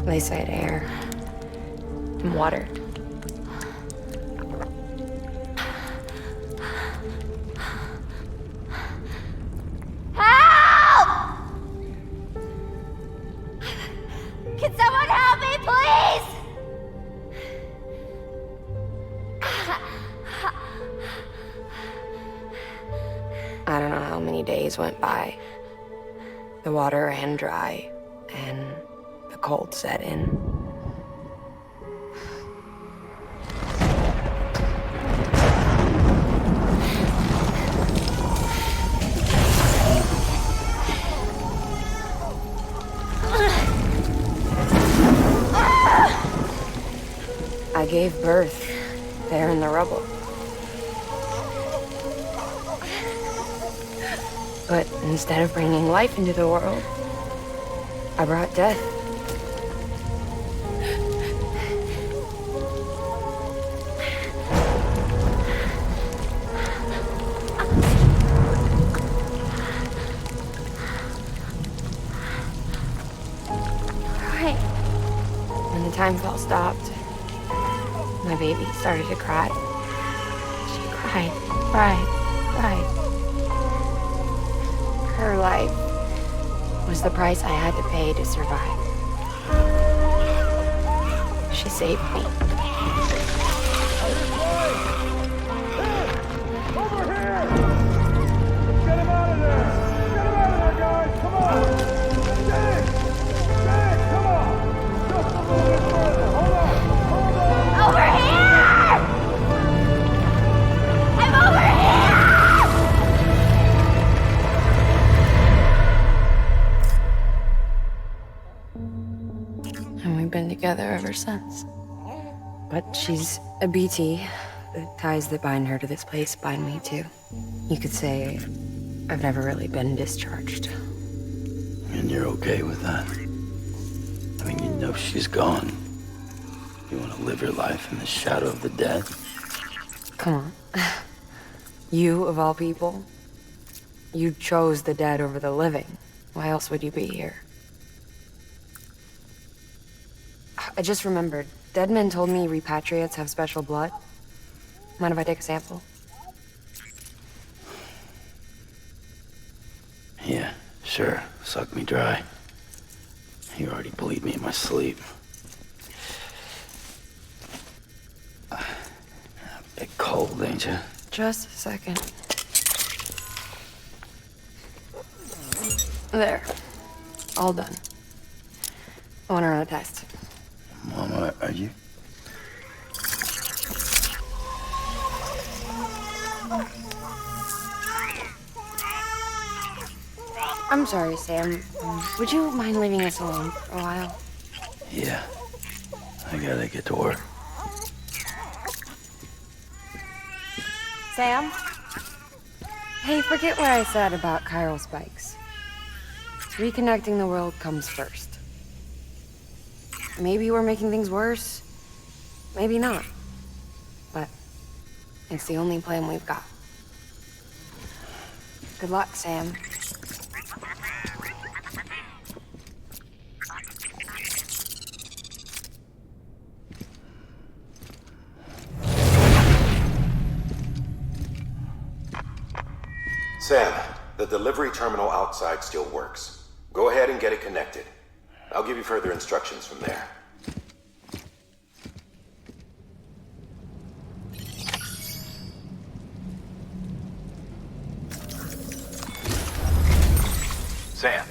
They said air and water. Help! Can someone help me, please? I don't know how many days went by. The water ran dry, and the cold set in. I gave birth there in the rubble. But instead of bringing life into the world, I brought death. Right. When the time fell stopped, my baby started to cry. She cried, cried, cried. Her life was the price I had to pay to survive. She saved me. Over here! Let's get him out of there! Get him out of there, guys! Come on! Get in! Get in! Come on! Just a little bit further! Hold on! Hold on! Over here! I'm over here! And we've been together ever since. But she's a BT. The ties that bind her to this place bind me too. You could say I've never really been discharged. And you're okay with that? I mean, you know she's gone. You want to live your life in the shadow of the dead? Come on. You, of all people, you chose the dead over the living. Why else would you be here? I just remembered. Dead men told me repatriates have special blood. Mind if I take a sample? Yeah, sure. Suck me dry. You already bleed me in my sleep. A bit cold, ain't you? Just a second. There. All done. I want to run a test. Mama, are you? I'm sorry, Sam. Would you mind leaving us alone for a while? Yeah. I gotta get to work. Sam? Hey, forget what I said about chiral spikes. Reconnecting the world comes first. Maybe we're making things worse. Maybe not. But it's the only plan we've got. Good luck, Sam. Sam, the delivery terminal outside still works. Go ahead and get it connected. I'll give you further instructions from there. Sam,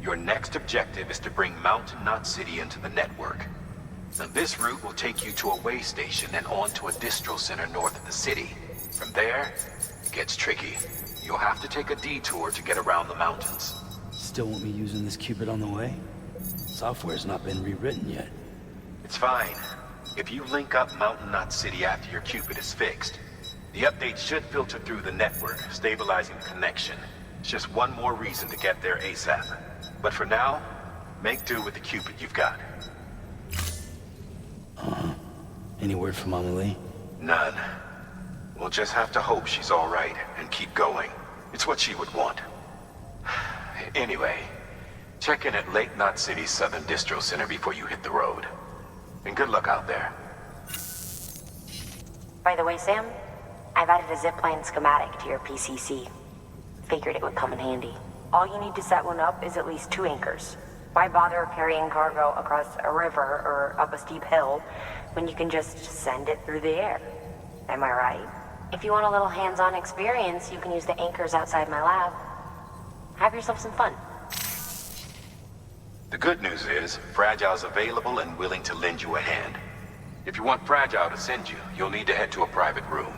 your next objective is to bring Mountain Knot City into the network. Now, this route will take you to a way station and on to a distro center north of the city. From there, it gets tricky. You'll have to take a detour to get around the mountains. Still won't be using this Cupid on the way? Software's not been rewritten yet. It's fine. If you link up Mountain Knot City after your Cupid is fixed, the updates should filter through the network, stabilizing the connection. It's just one more reason to get there ASAP. But for now, make do with the Cupid you've got. Any word from Mama Lee? None. We'll just have to hope she's all right and keep going. It's what she would want. Anyway, check in at Lake Knot City's Southern Distro Center before you hit the road. And good luck out there. By the way, Sam, I've added a zipline schematic to your PCC. Figured it would come in handy. All you need to set one up is at least 2 anchors. Why bother carrying cargo across a river or up a steep hill when you can just send it through the air? Am I right? If you want a little hands-on experience, you can use the anchors outside my lab. Have yourself some fun. The good news is, Fragile's available and willing to lend you a hand. If you want Fragile to send you, you'll need to head to a private room.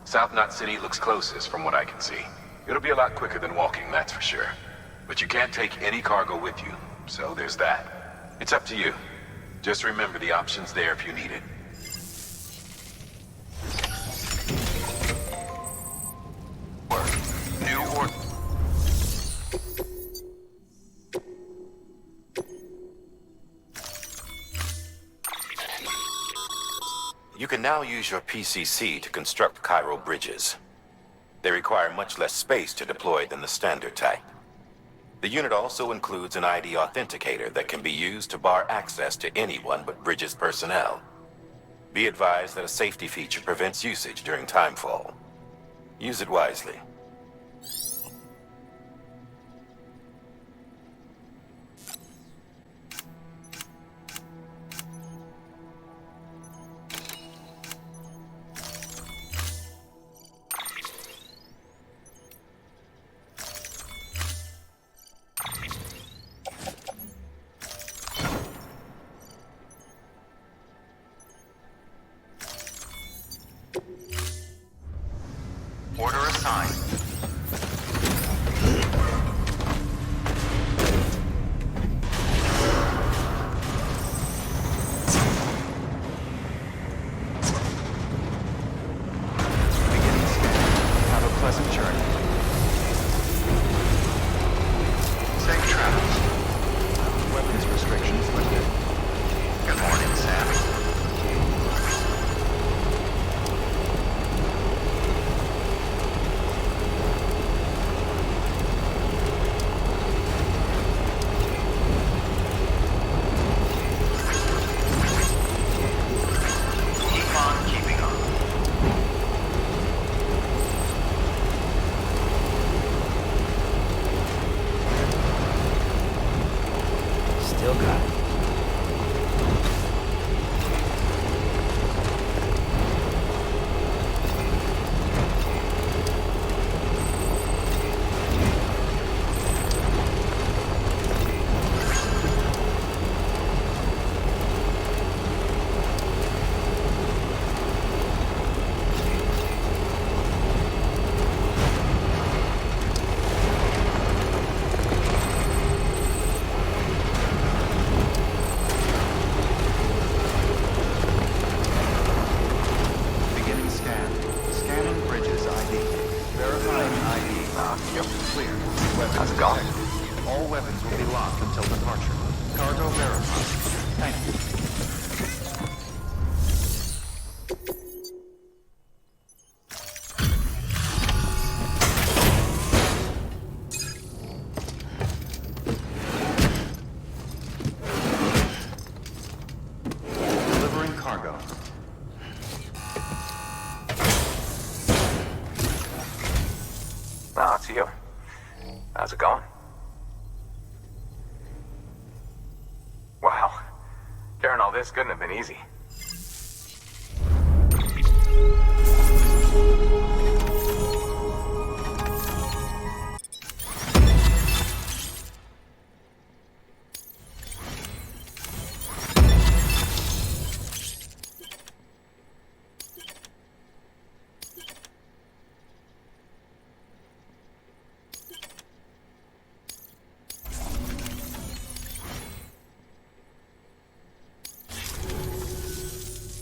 South Knot City looks closest from what I can see. It'll be a lot quicker than walking, that's for sure. But you can't take any cargo with you, so there's that. It's up to you. Just remember the option's there if you need it. New order. You can now use your PCC to construct chiral bridges. They require much less space to deploy than the standard type. The unit also includes an ID authenticator that can be used to bar access to anyone but Bridges personnel. Be advised that a safety feature prevents usage during timefall. Use it wisely. Order assigned. Beginning scan. Have a pleasant journey. Safe travels. Weapons restrictions lifted. Good morning, Sam. Still got it. Beginning scan. Scanning Bridges ID. Verifying ID. Yep, clear. Weapons detected. All weapons will be locked until departure. Cargo verified. Thank you. Delivering cargo. No, it's you. How's it going? Wow. Carrying all this couldn't have been easy.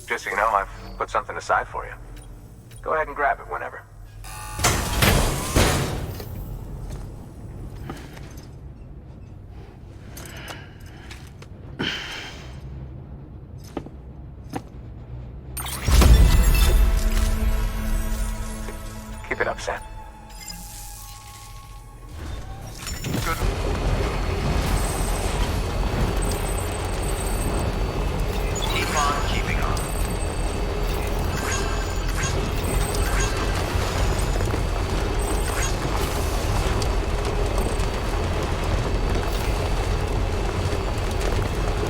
Just so you know, I've put something aside for you. Go ahead and grab it whenever. upset? Good. Keep on keeping on.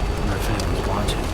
I wonder if anyone's watching.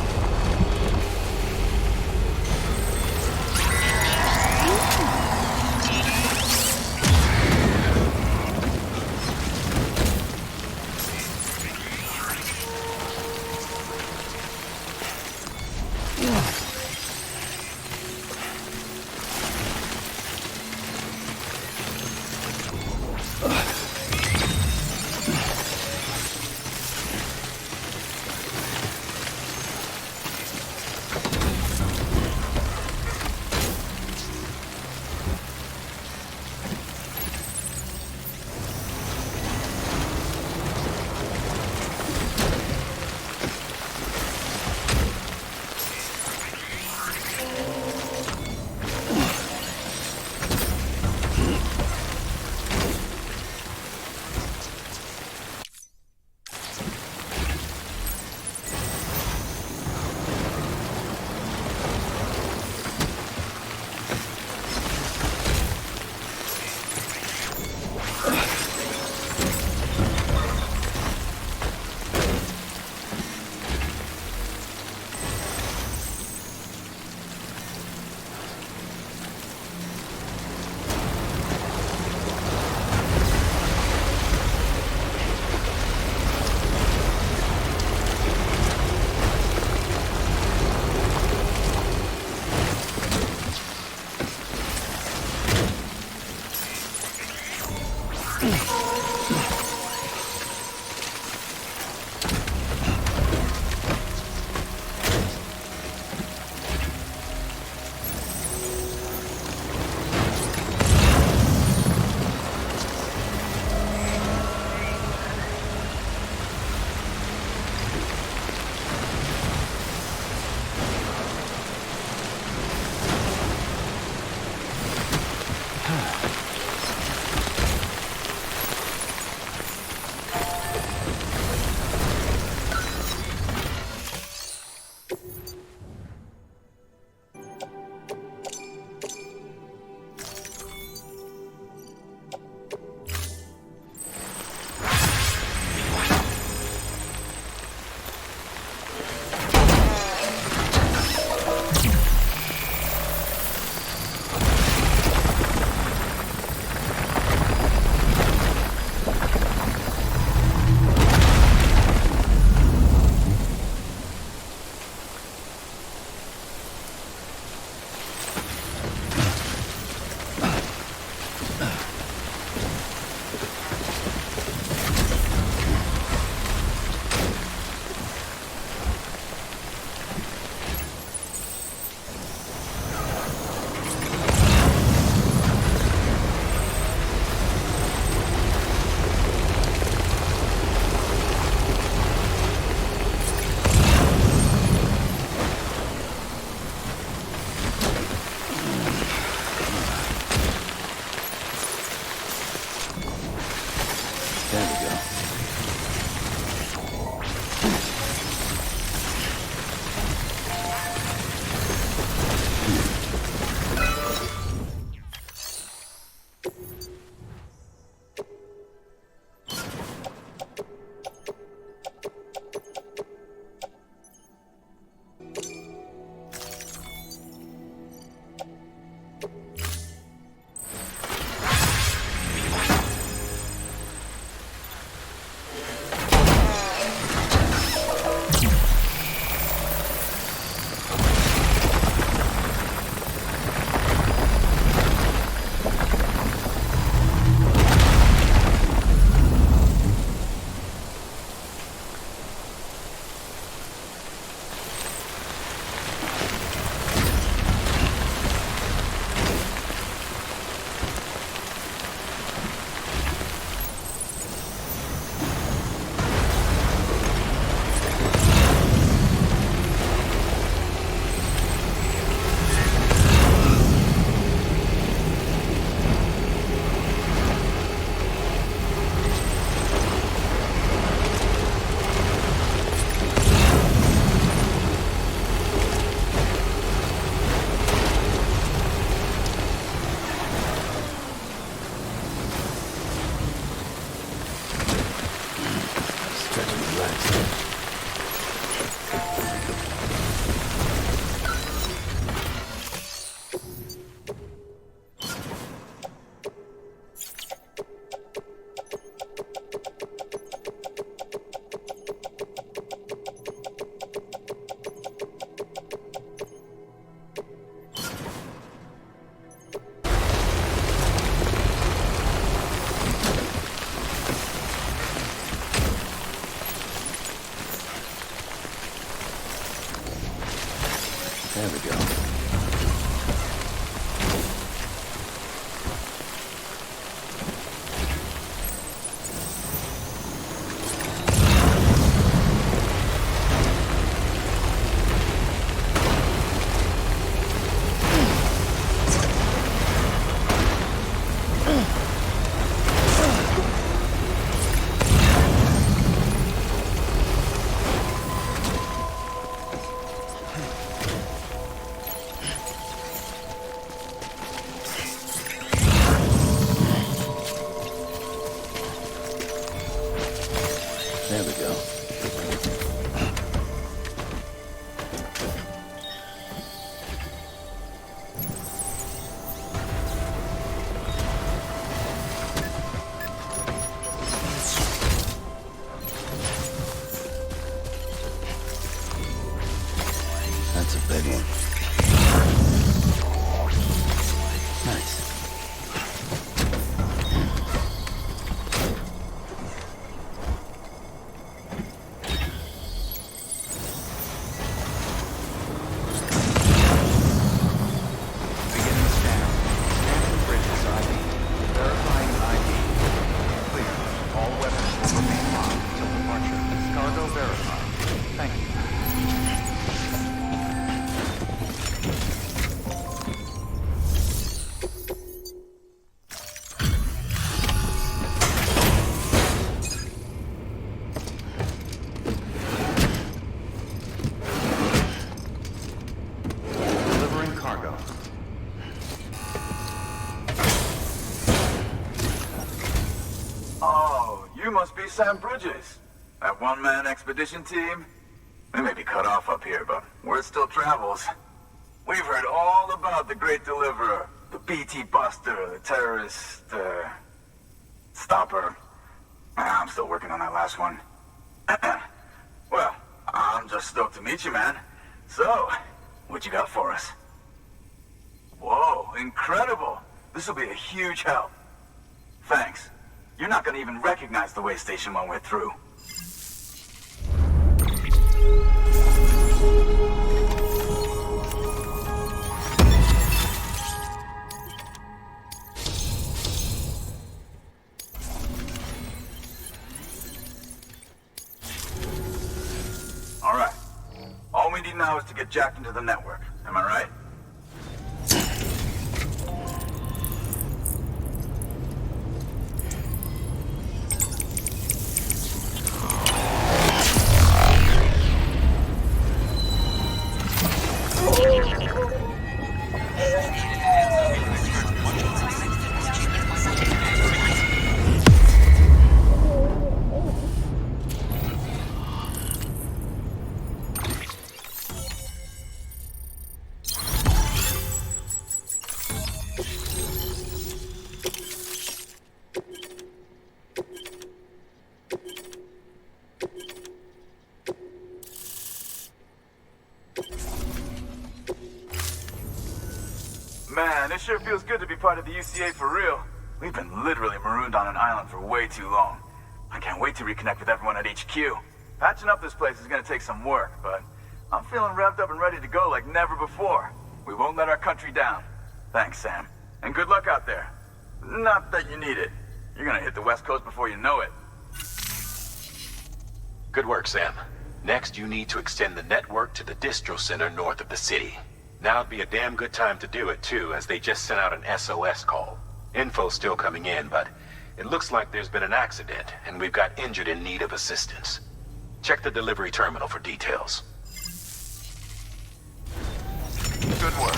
There we go. There we go. That's a big one. Nice. Must be Sam Bridges. That one-man expedition team? They may be cut off up here, but word still travels. We've heard all about the Great Deliverer, the BT Buster, the terrorist, stopper. I'm still working on that last one. Well, I'm just stoked to meet you, man. So, what you got for us? Whoa, incredible. This will be a huge help. Thanks. You're not gonna even recognize the way Station 1 went through. All right. All we need now is to get jacked into the network. Am I right? Man, it sure feels good to be part of the UCA for real. We've been literally marooned on an island for way too long. I can't wait to reconnect with everyone at HQ. Patching up this place is gonna take some work, but I'm feeling revved up and ready to go like never before. We won't let our country down. Thanks, Sam. And good luck out there. Not that you need it. You're gonna hit the West Coast before you know it. Good work, Sam. Next, you need to extend the network to the distro center north of the city. Now'd be a damn good time to do it, too, as they just sent out an SOS call. Info's still coming in, but it looks like there's been an accident, and we've got injured in need of assistance. Check the delivery terminal for details. Good work.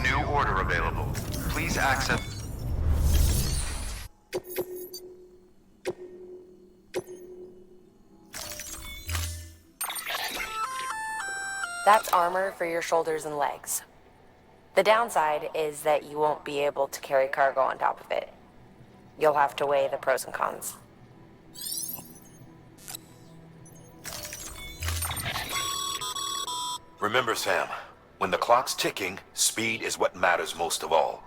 New order available. Please access... That's armor for your shoulders and legs. The downside is that you won't be able to carry cargo on top of it. You'll have to weigh the pros and cons. Remember, Sam, when the clock's ticking, speed is what matters most of all.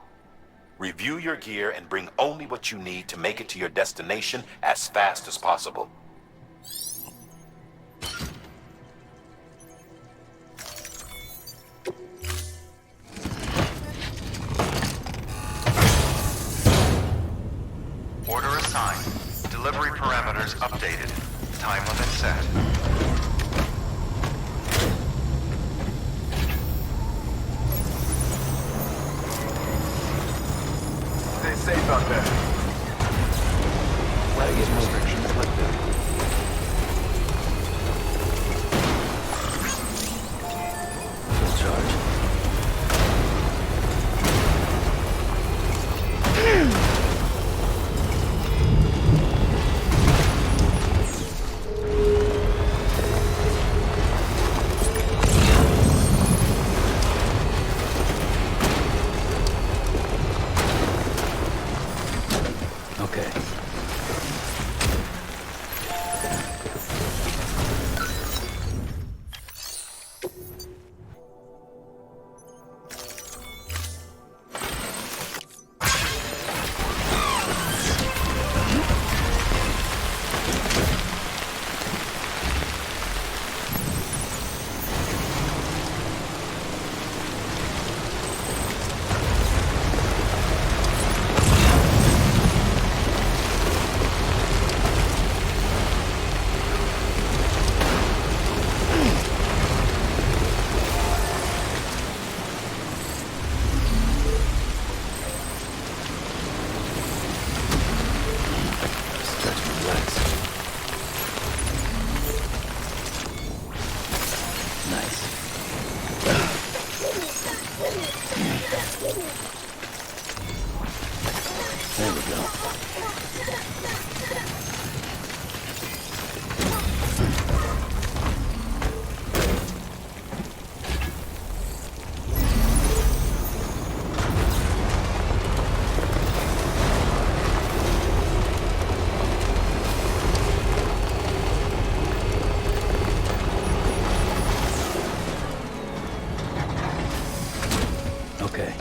Review your gear and bring only what you need to make it to your destination as fast as possible. updated. Time limit set. Stay safe out there. Weapons restrictions lifted. Full charge. Okay. Stretch my legs. Nice. There we go. Okay.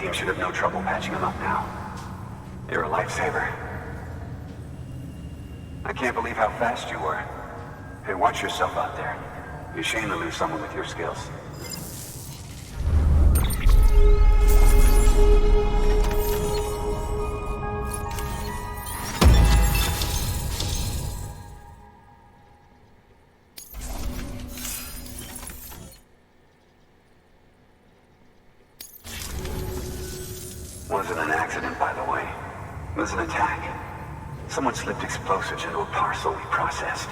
team should have no trouble patching him up now. You're a lifesaver. I can't believe how fast you were. Hey, watch yourself out there. You're a shame to lose someone with your skills. Wasn't an accident, by the way. It was an attack. Someone slipped explosives into a parcel we processed.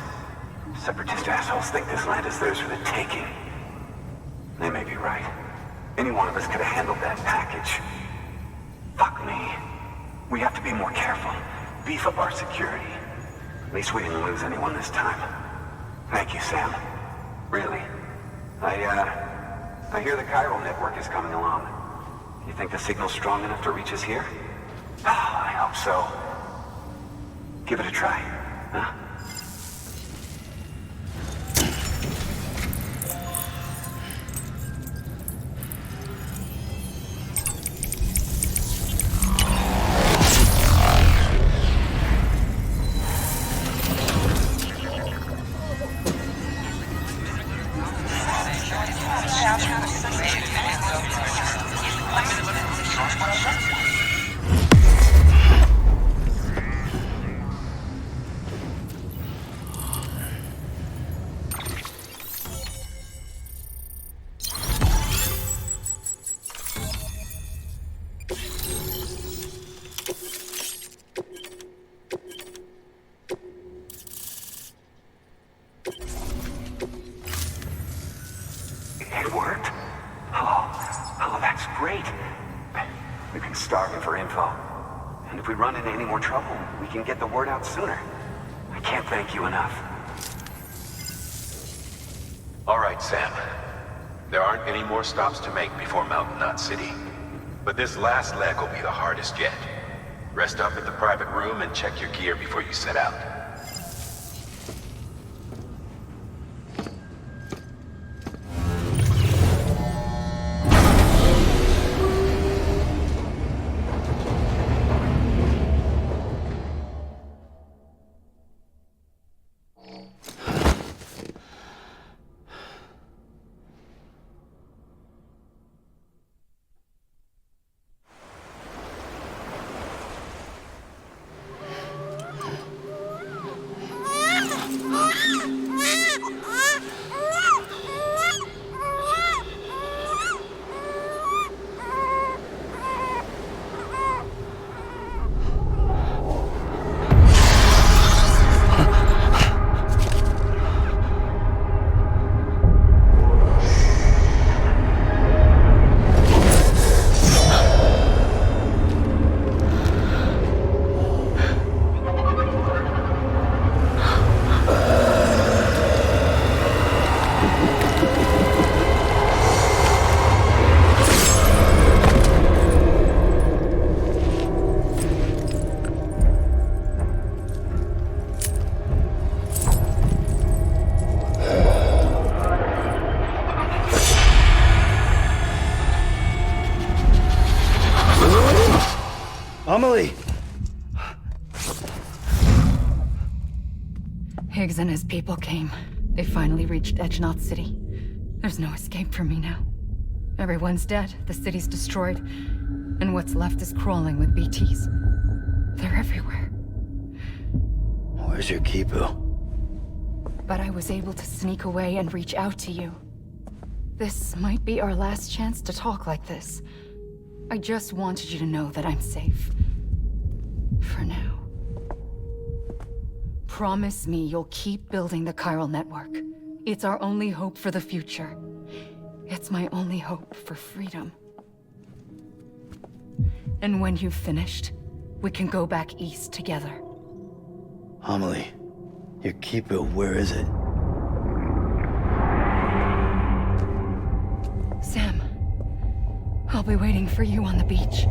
Separatist assholes think this land is theirs for the taking. They may be right. Any one of us could have handled that package. Fuck me. We have to be more careful. Beef up our security. At least we didn't lose anyone this time. Thank you, Sam. Really. I hear the chiral network is coming along. You think the signal's strong enough to reach us here? Oh, I hope so. Give it a try, huh? It worked. Oh, that's great. We've been starving for info. And if we run into any more trouble, we can get the word out sooner. I can't thank you enough. All right, Sam. There aren't any more stops to make before Mountain Knot City. But this last leg will be the hardest yet. Rest up at the private room and check your gear before you set out. Amelie! Higgs and his people came. They finally reached Edge Knot City. There's no escape for me now. Everyone's dead, the city's destroyed, and what's left is crawling with BTs. They're everywhere. Where's your Kipu? But I was able to sneak away and reach out to you. This might be our last chance to talk like this. I just wanted you to know that I'm safe. For now. Promise me you'll keep building the chiral network. It's our only hope for the future. It's my only hope for freedom. And when you've finished, we can go back east together. Amelie, your Kipu, where is it? Sam, I'll be waiting for you on the beach.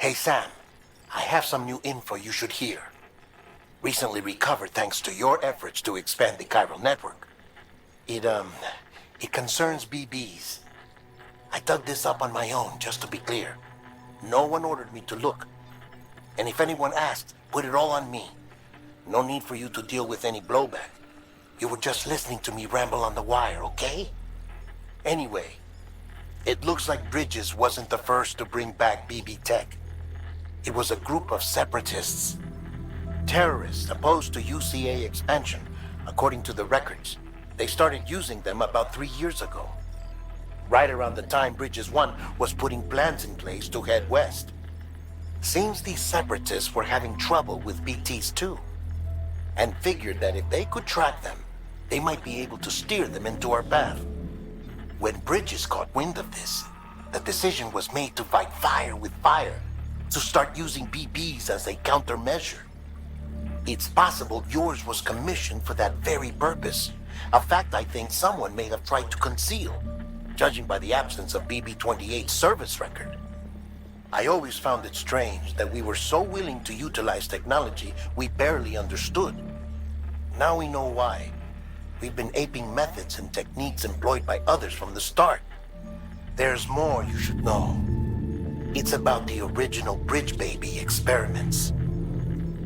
Hey, Sam. I have some new info you should hear. Recently recovered thanks to your efforts to expand the chiral network. It concerns BBs. I dug this up on my own, just to be clear. No one ordered me to look. And if anyone asked, put it all on me. No need for you to deal with any blowback. You were just listening to me ramble on the wire, okay? Anyway, it looks like Bridges wasn't the first to bring back BB tech. It was a group of separatists. Terrorists opposed to UCA expansion, according to the records. They started using them about 3 years ago. Right around the time Bridges 1 was putting plans in place to head west. Seems these separatists were having trouble with BTs too, and figured that if they could track them, they might be able to steer them into our path. When Bridges caught wind of this, the decision was made to fight fire with fire, to start using BBs as a countermeasure. It's possible yours was commissioned for that very purpose, a fact I think someone may have tried to conceal, judging by the absence of BB-28's service record. I always found it strange that we were so willing to utilize technology we barely understood. Now we know why. We've been aping methods and techniques employed by others from the start. There's more you should know. It's about the original Bridge Baby experiments.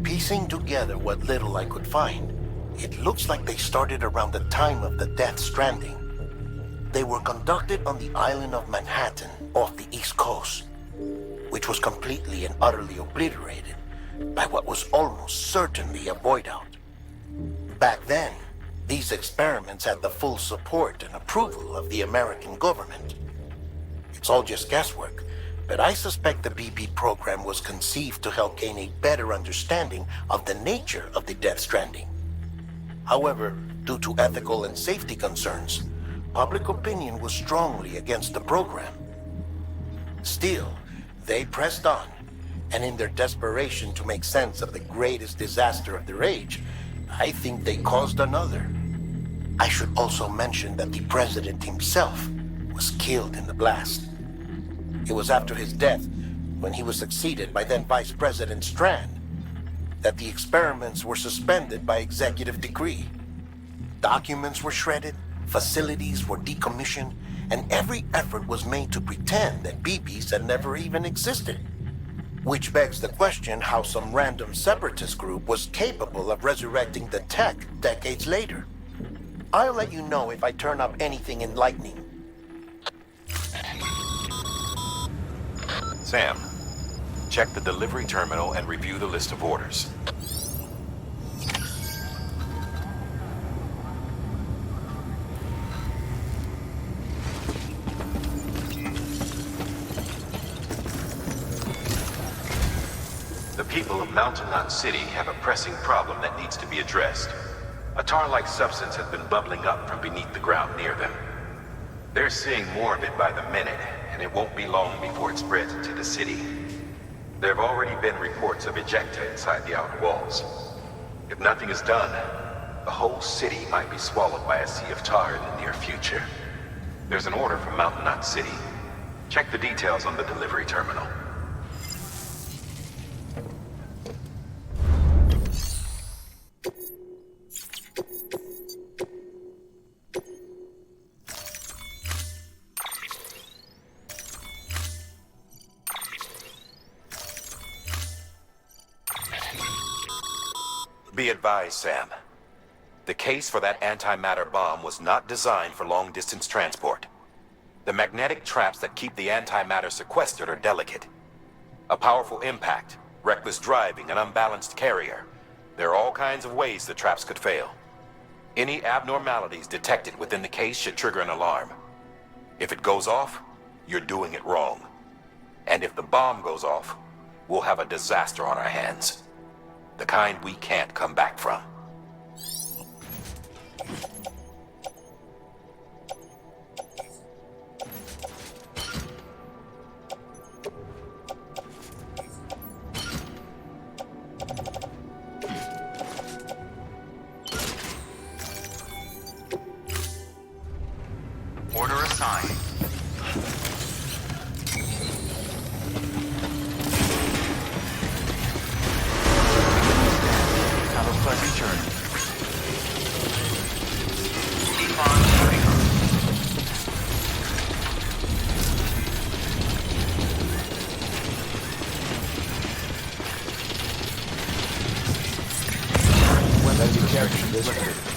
Piecing together what little I could find, it looks like they started around the time of the Death Stranding. They were conducted on the island of Manhattan off the East Coast, which was completely and utterly obliterated by what was almost certainly a void out. Back then, these experiments had the full support and approval of the American government. It's all just guesswork, but I suspect the BB program was conceived to help gain a better understanding of the nature of the Death Stranding. However, due to ethical and safety concerns, public opinion was strongly against the program. Still, they pressed on, and in their desperation to make sense of the greatest disaster of their age, I think they caused another. I should also mention that the president himself was killed in the blast. It was after his death, when he was succeeded by then Vice President Strand, that the experiments were suspended by executive decree. Documents were shredded, facilities were decommissioned, and every effort was made to pretend that BBs had never even existed. Which begs the question how some random separatist group was capable of resurrecting the tech decades later. I'll let you know if I turn up anything enlightening. Sam, check the delivery terminal and review the list of orders. The people of Mountain Knot City have a pressing problem that needs to be addressed. A tar-like substance has been bubbling up from beneath the ground near them. They're seeing more of it by the minute, and it won't be long before it spreads into the city. There have already been reports of ejecta inside the outer walls. If nothing is done, the whole city might be swallowed by a sea of tar in the near future. There's an order from Mountain Knot City. Check the details on the delivery terminal. Be advised, Sam. The case for that antimatter bomb was not designed for long-distance transport. The magnetic traps that keep the antimatter sequestered are delicate. A powerful impact, reckless driving, an unbalanced carrier. There are all kinds of ways the traps could fail. Any abnormalities detected within the case should trigger an alarm. If it goes off, you're doing it wrong. And if the bomb goes off, we'll have a disaster on our hands. The kind we can't come back from. Order assigned. character this way.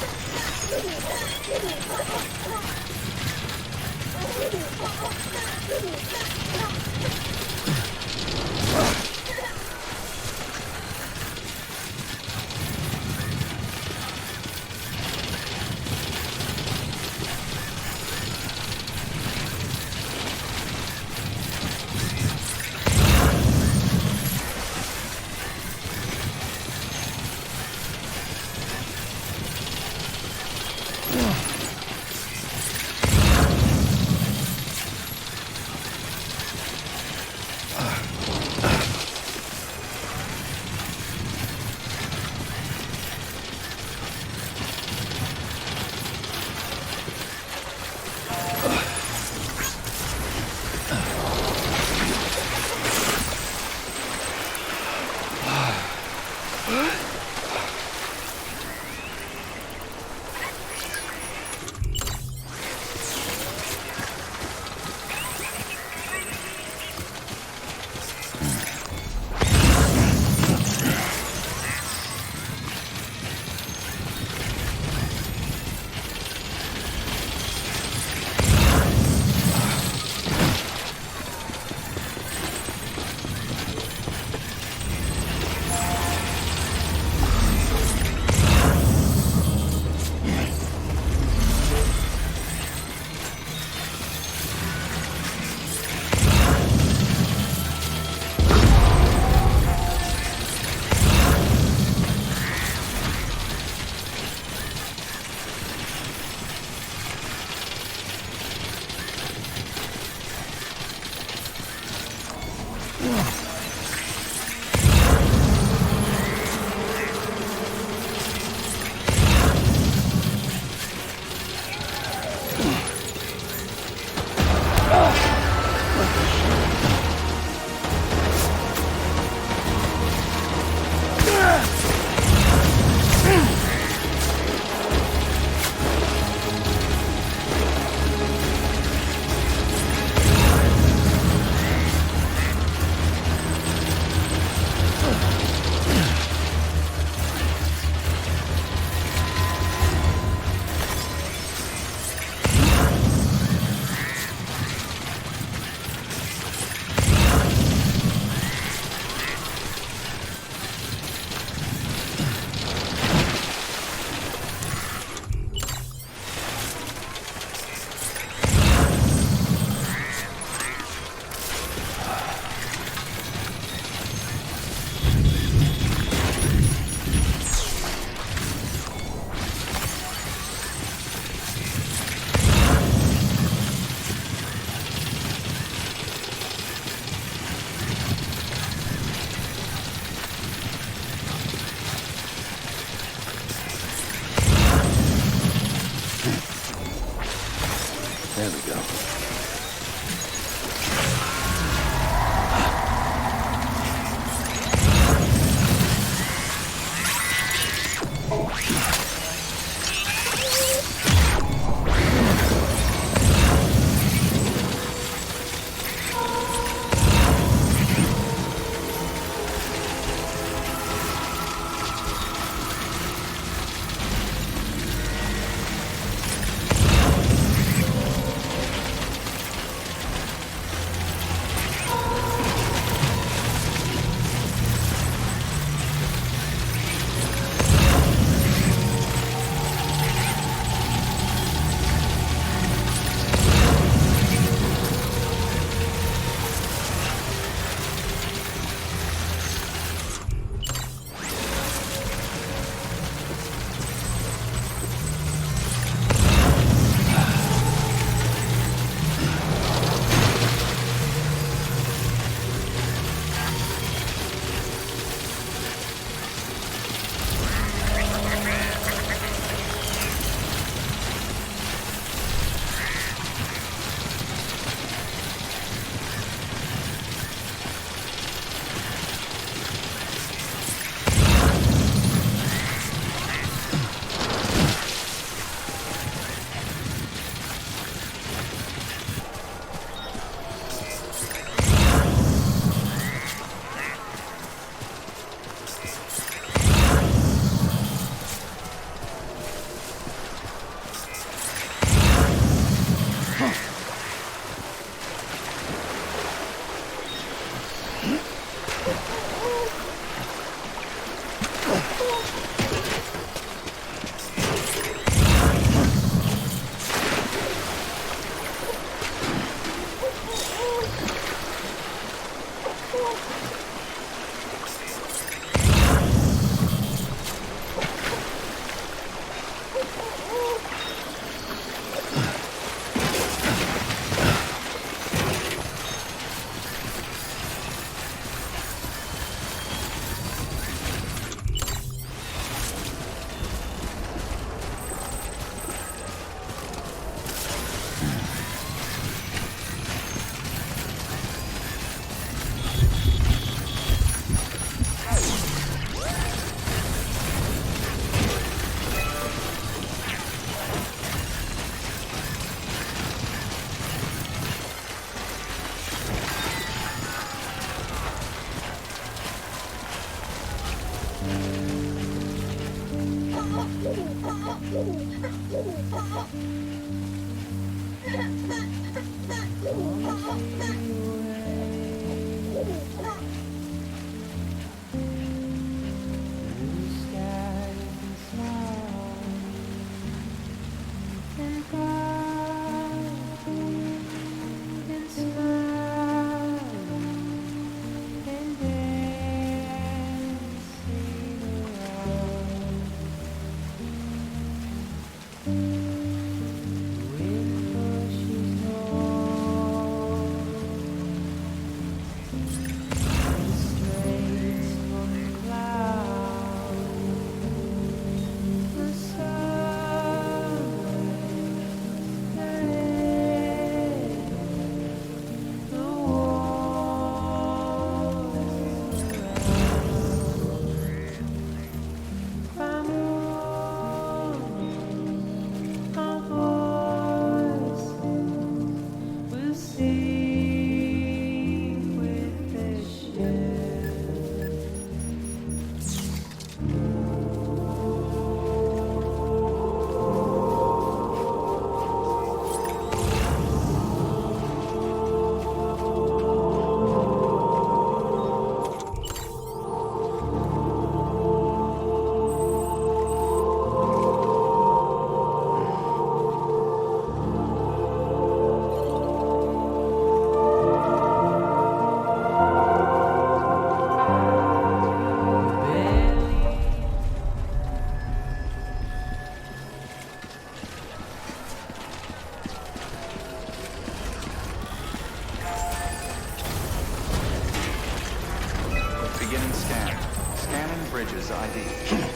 Beginning scan. Scanning bridges ID.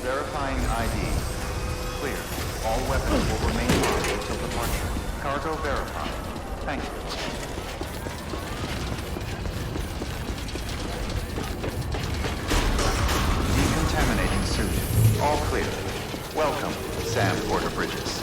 Verifying ID. Clear. All weapons will remain locked until departure. Cargo verified. Thank you. Decontaminating suit. All clear. Welcome, Sam Porter Bridges.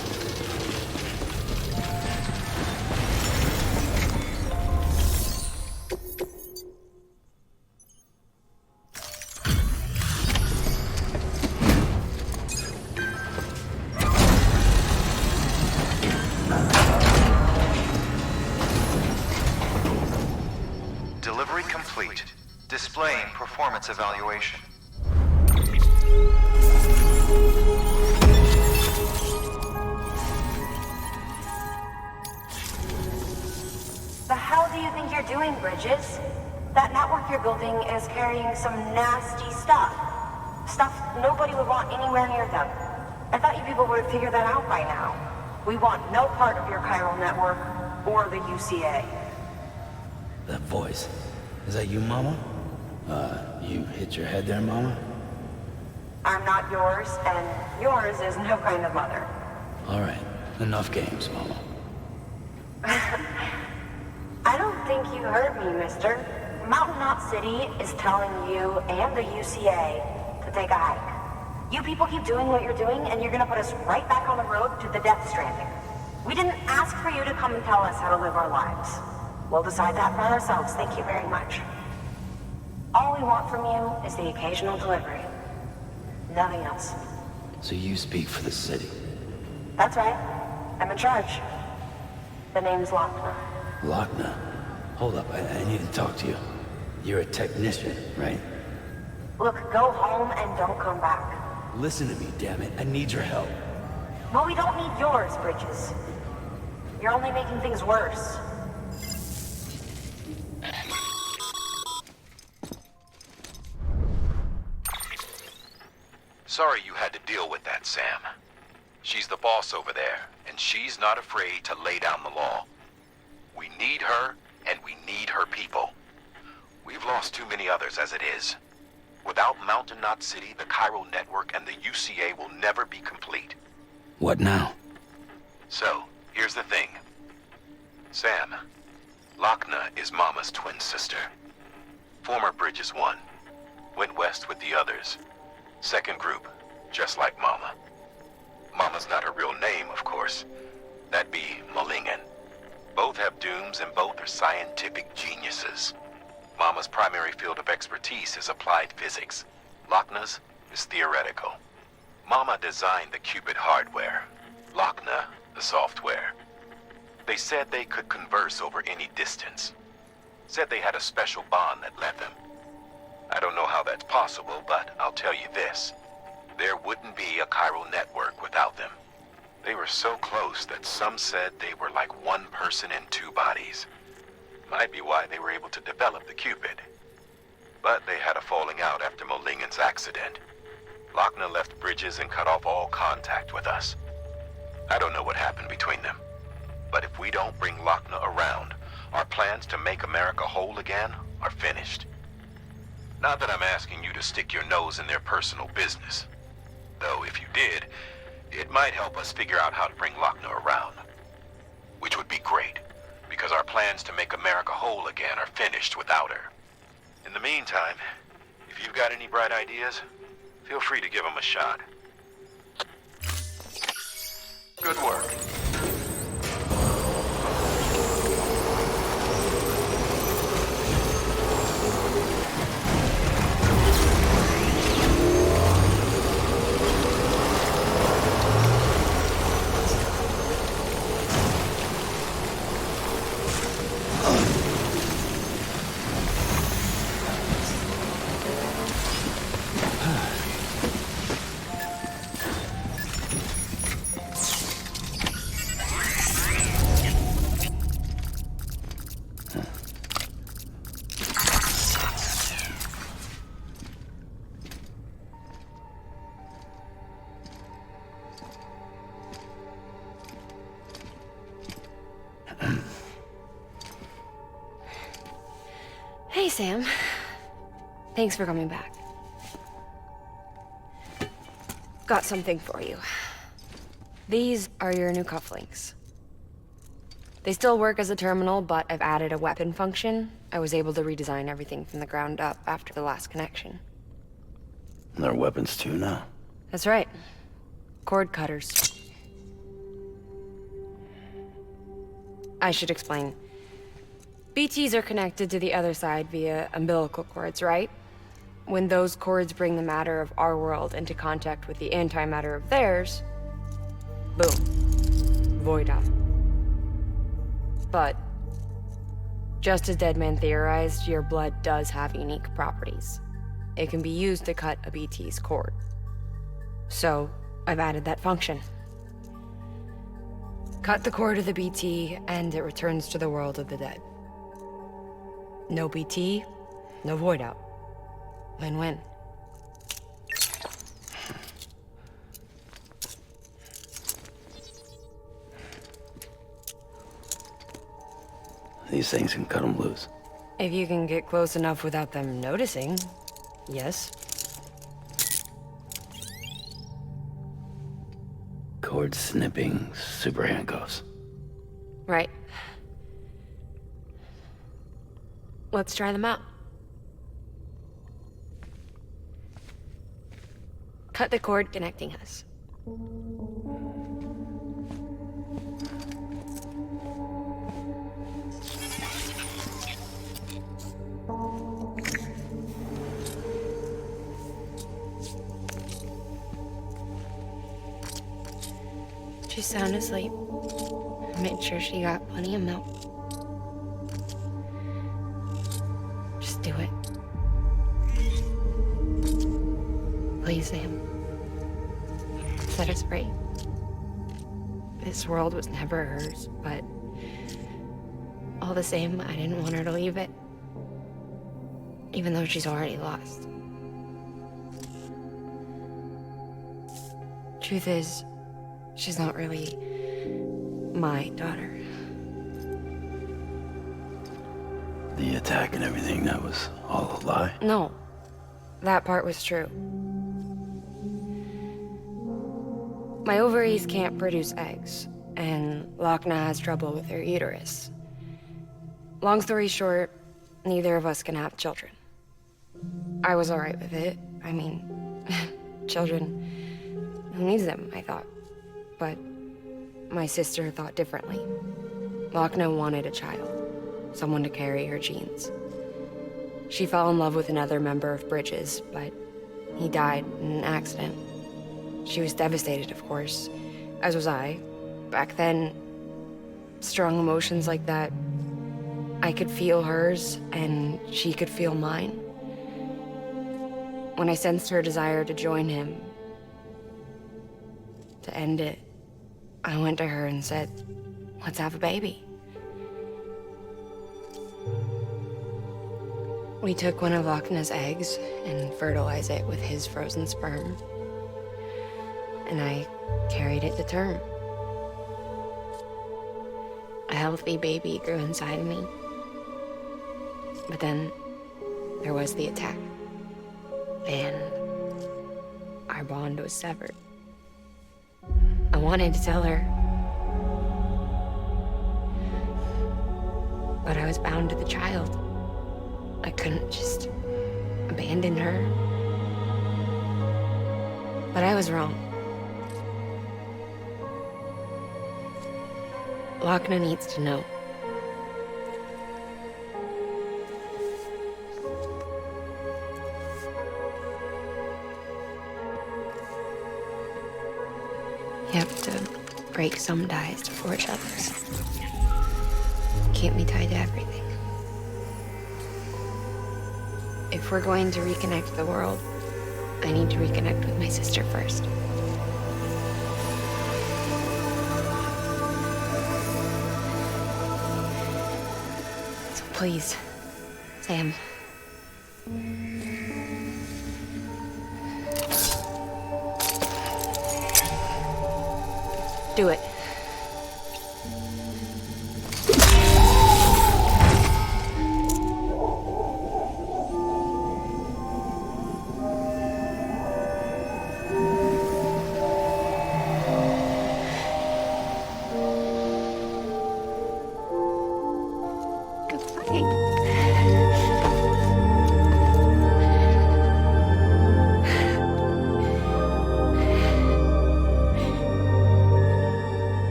Delivery complete. Displaying performance evaluation. The hell do you think you're doing, Bridges? That network you're building is carrying some nasty stuff. Stuff nobody would want anywhere near them. I thought you people would have figured that out by now. We want no part of your chiral network or the UCA. That voice. Is that you, Mama? You hit your head there, Mama? I'm not yours, and yours is no kind of mother. All right. Enough games, Mama. I don't think you heard me, mister. Mountain Knot City is telling you and the UCA to take a hike. You people keep doing what you're doing, and you're gonna put us right back on the road to the Death Stranding. We didn't ask for you to come and tell us how to live our lives. We'll decide that for ourselves, thank you very much. All we want from you is the occasional delivery. Nothing else. So you speak for the city? That's right. I'm in charge. The name's Lochner. Lochner? Hold up, I need to talk to you. You're a technician, right? Look, go home and don't come back. Listen to me, damn it. I need your help. Well, we don't need yours, Bridges. You're only making things worse. Sorry you had to deal with that, Sam. She's the boss over there, and she's not afraid to lay down the law. We need her, and we need her people. We've lost too many others as it is. Without Mountain Knot City, the chiral network, and the UCA will never be complete. What now? So, here's the thing. Sam, Lochner is Mama's twin sister. Former Bridges 1. Went west with the others. Second group, just like Mama. Mama's not her real name, of course. That'd be Malingen. Both have dooms and both are scientific geniuses. Mama's primary field of expertise is applied physics. Lochner's is theoretical. Mama designed the Cupid hardware, Lochna the software. They said they could converse over any distance. Said they had a special bond that led them. I don't know how that's possible, but I'll tell you this. There wouldn't be a chiral network without them. They were so close that some said they were like one person in two bodies. Might be why they were able to develop the Cupid. But they had a falling out after Molingen's accident. Lochna left Bridges and cut off all contact with us. I don't know what happened between them. But if we don't bring Lochna around, our plans to make America whole again are finished. Not that I'm asking you to stick your nose in their personal business. Though if you did, it might help us figure out how to bring Lochna around. Which would be great, because our plans to make America whole again are finished without her. In the meantime, if you've got any bright ideas, feel free to give them a shot. Good work. Hey, Sam. Thanks for coming back. Got something for you. These are your new cufflinks. They still work as a terminal, but I've added a weapon function. I was able to redesign everything from the ground up after the last connection. And they're weapons too now. That's right. Cord cutters. I should explain. BTs are connected to the other side via umbilical cords, right? When those cords bring the matter of our world into contact with the antimatter of theirs, boom. Void out. But, just as Deadman theorized, your blood does have unique properties. It can be used to cut a BT's cord. So, I've added that function. Cut the cord of the BT, and it returns to the world of the dead. No BT, no void out. Win-win. These things can cut them loose. If you can get close enough without them noticing, yes. Cord snipping, super handcuffs. Right. Let's try them out. Cut the cord connecting us. She's sound asleep. I made sure she got plenty of milk. Just do it. Please, Sam. Set us free. This world was never hers, but all the same, I didn't want her to leave it. Even though she's already lost. Truth is, she's not really my daughter. The attack and everything, that was all a lie? No, that part was true. My ovaries can't produce eggs, and Lochna has trouble with her uterus. Long story short, neither of us can have children. I was alright with it. I mean, children, who needs them, I thought. But my sister thought differently. Lochna wanted a child, someone to carry her genes. She fell in love with another member of Bridges, but he died in an accident. She was devastated, of course, as was I. Back then, strong emotions like that, I could feel hers, and she could feel mine. When I sensed her desire to join him, to end it, I went to her and said, let's have a baby. We took one of Akna's eggs and fertilized it with his frozen sperm. And I carried it to term. A healthy baby grew inside of me. But then there was the attack. And our bond was severed. I wanted to tell her, but I was bound to the child. I couldn't just abandon her. But I was wrong. Akna needs to know. You have to break some ties to forge others. Keep me tied to everything. If we're going to reconnect the world, I need to reconnect with my sister first. So please, Sam. Do it.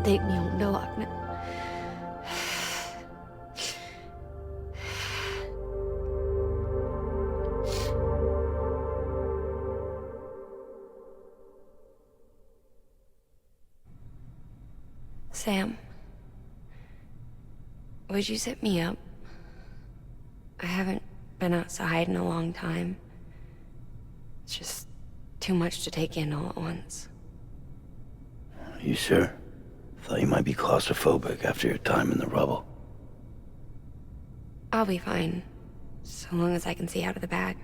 Take me home to Akna. Sam, would you set me up? I haven't been outside in a long time. It's just too much to take in all at once. You sure? Thought you might be claustrophobic after your time in the rubble. I'll be fine, so long as I can see out of the bag.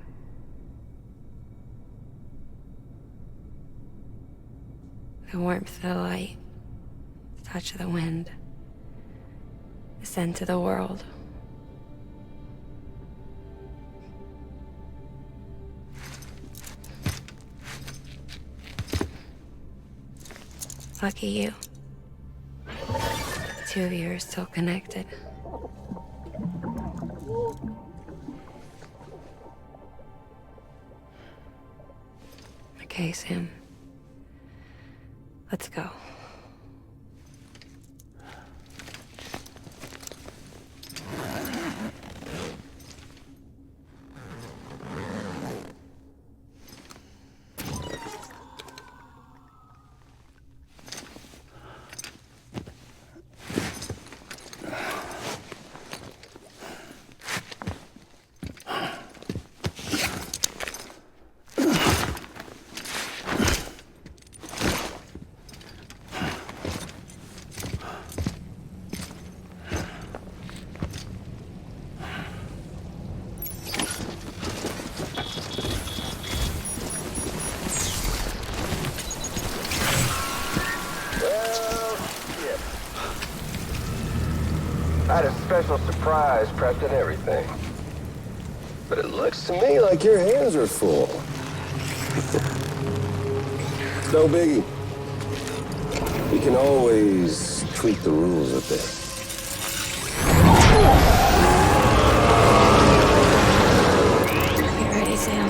The warmth of the light, the touch of the wind, the scent of the world. Lucky you. The two of you are still connected. Okay, Sam. Let's go. I had a special surprise prepped and everything. But it looks to me like your hands are full. It's no biggie. We can always tweak the rules a bit. Get ready, Sam.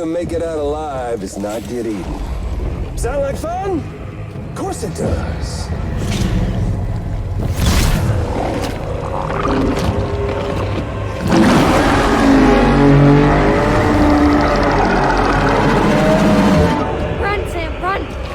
to make it out alive is not get eaten. Sound like fun? Of course it does. Run, Sam, run!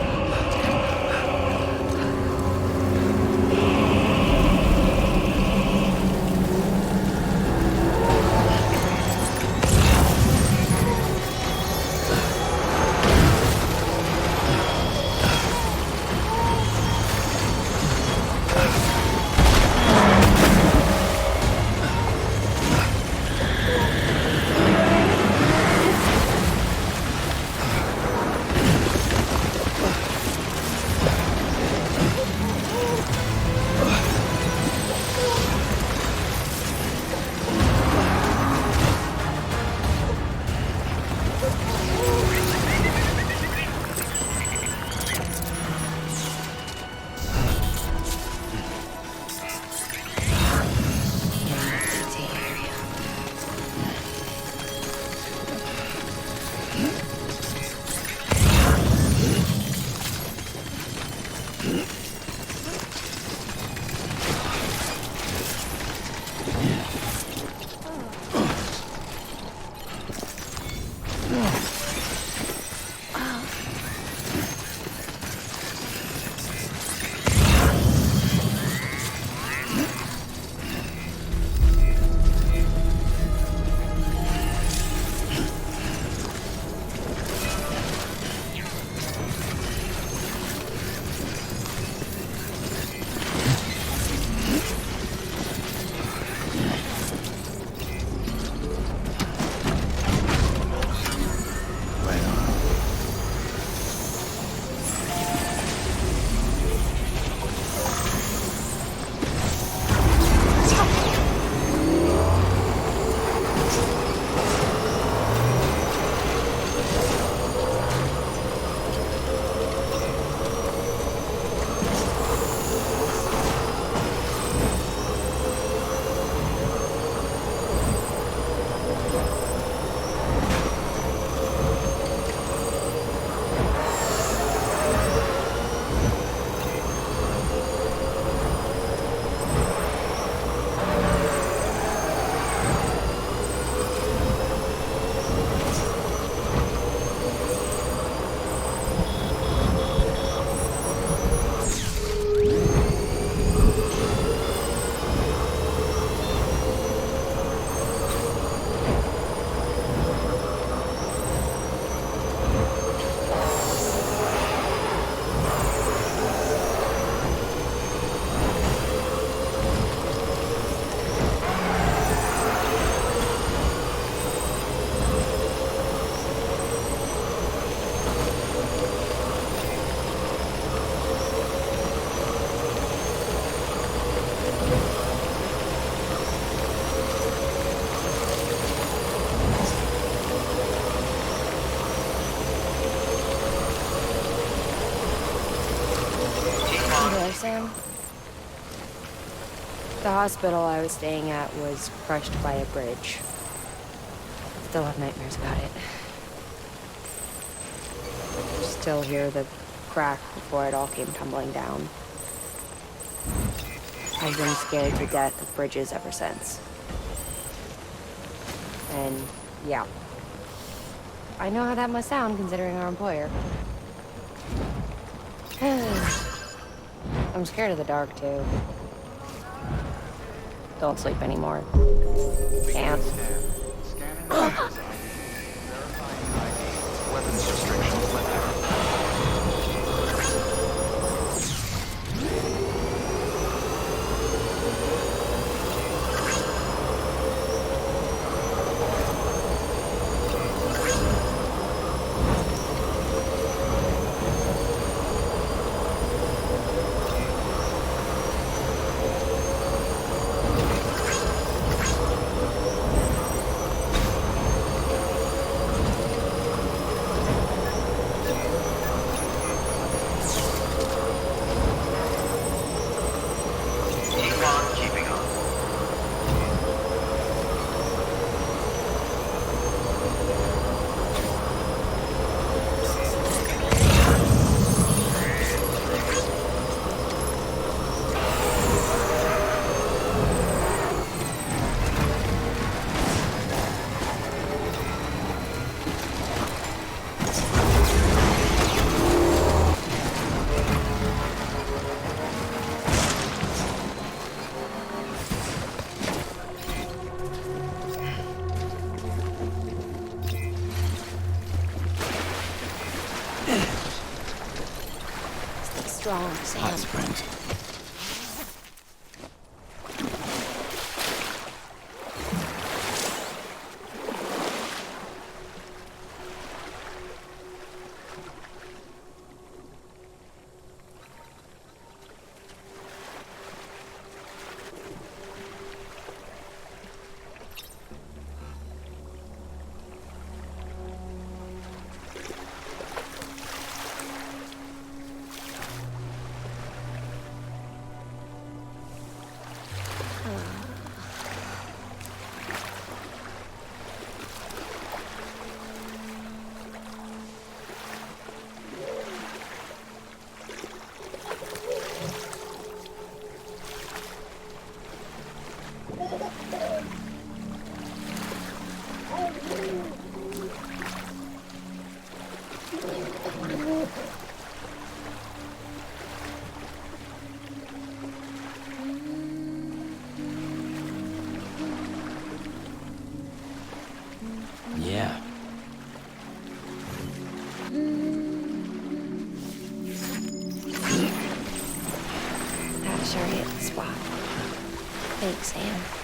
Sam? The hospital I was staying at was crushed by a bridge. Still have nightmares about it. Still hear the crack before it all came tumbling down. I've been scared to death of bridges ever since. And yeah, I know how that must sound considering our employer. I'm scared of the dark too. Don't sleep anymore. Can't. Weapons restrictions lifted. strong, Sam. Hot springs. Yeah. That sure hit the spot. Thanks, Sam.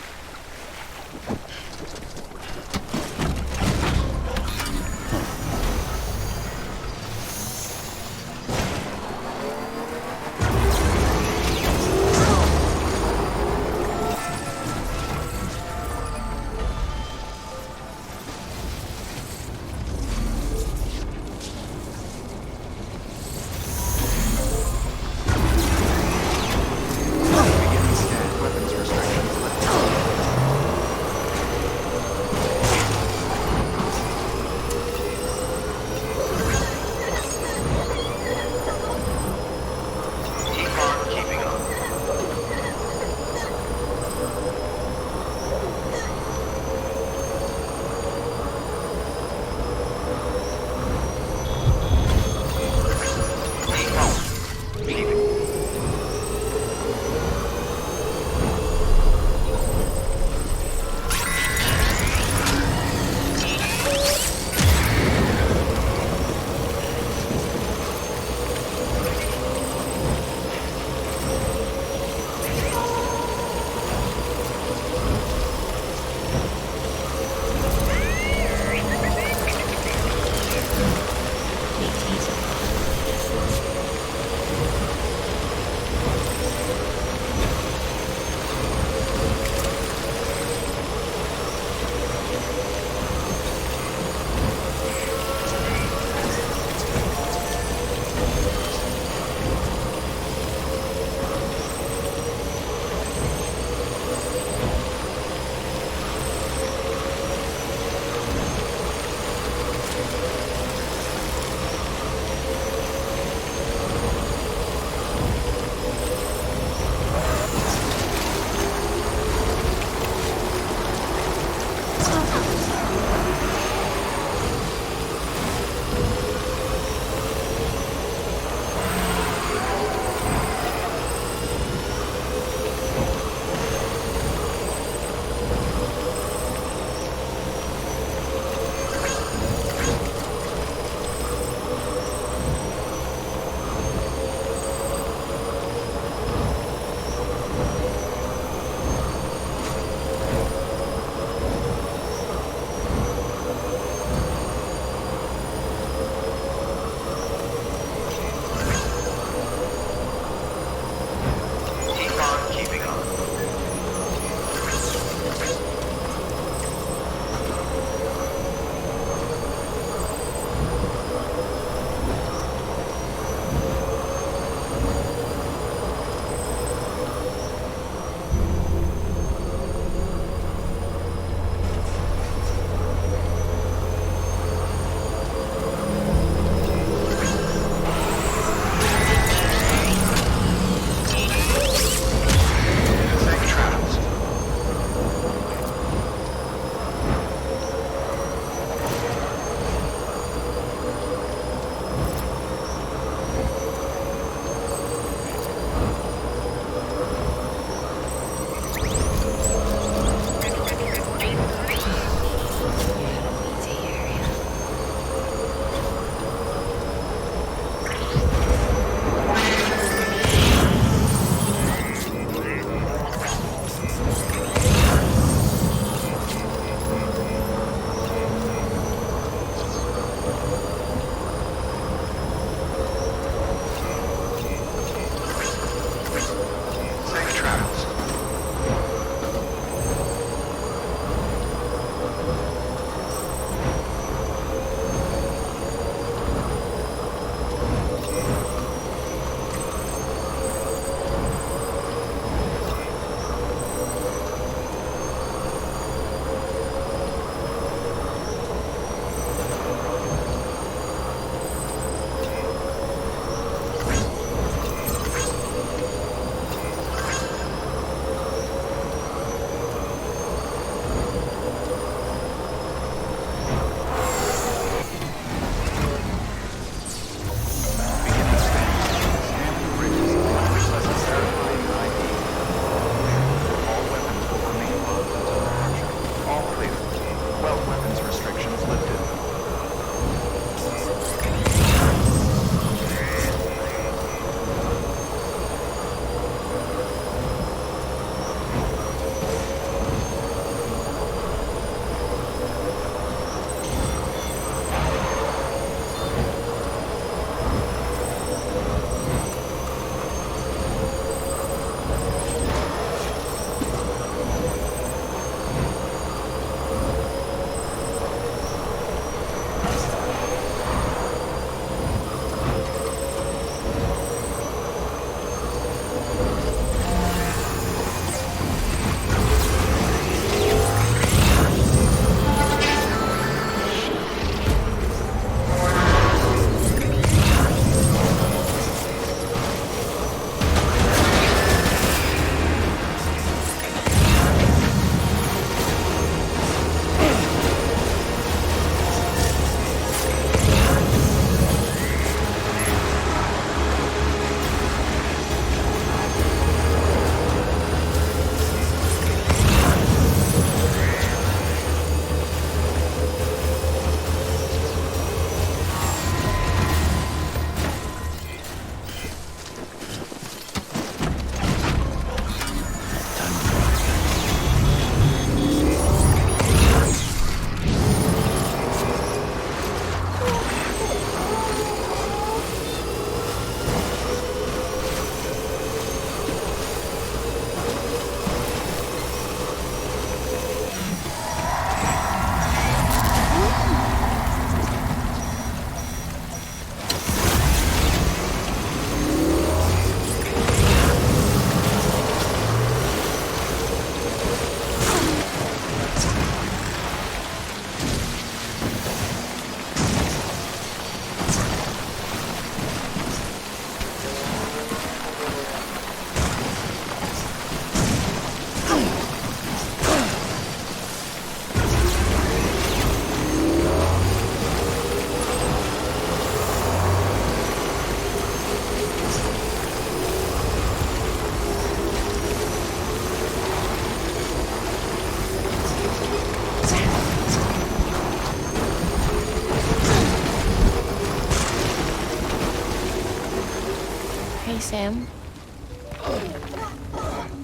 Sam?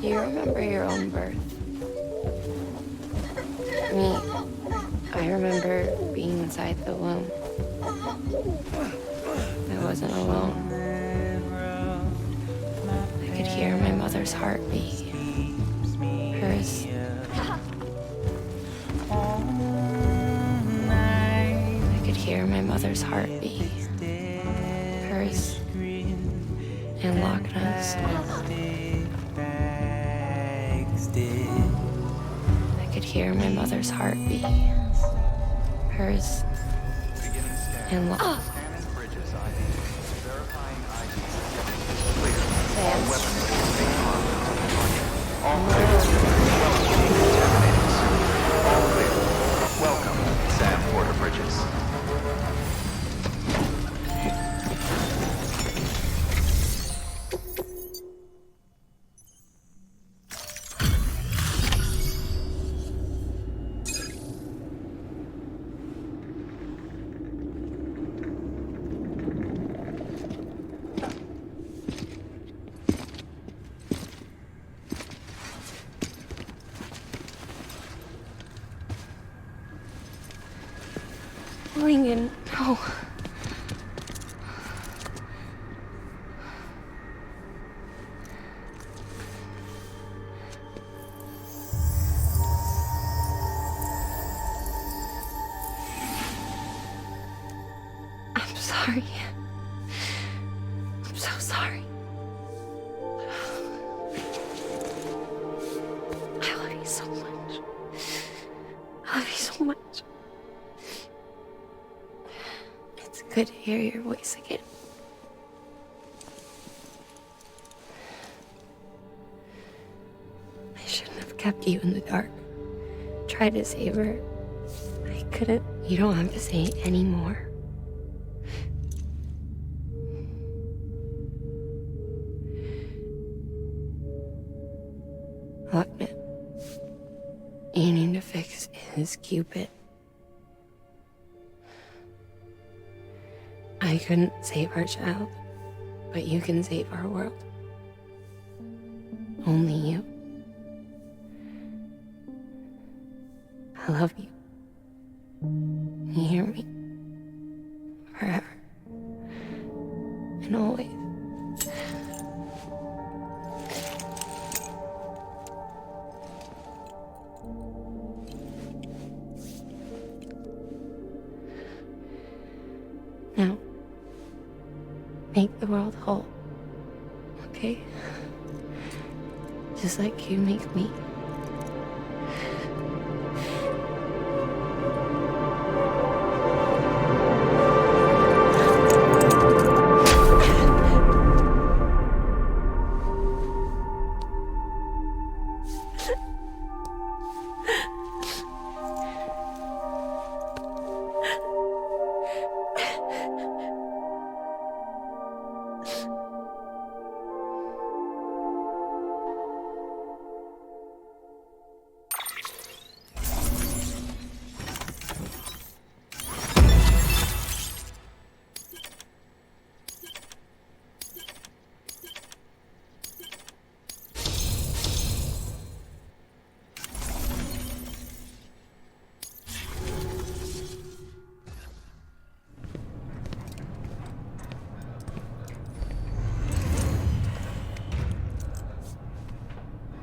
Do you remember your own birth? Me, I remember being inside the womb. I wasn't alone. I could hear my mother's heartbeat. Hers. I could hear my mother's heartbeat. Hers. And Loch Ness. I could hear my mother's heartbeat. Hers. And Loch. Welcome, Sam Porter Bridges. Lincoln, no. I'm sorry. I'm so sorry. I love you so much. I love you so much. It's good to hear your voice again. I shouldn't have kept you in the dark. Tried to save her. I couldn't. You don't have to say any more. Look, man. You need to fix his Cupid. I couldn't save our child, but you can save our world. Only you. I love you. You hear me? Forever. And always. Now, make the world whole, okay? Just like you make me.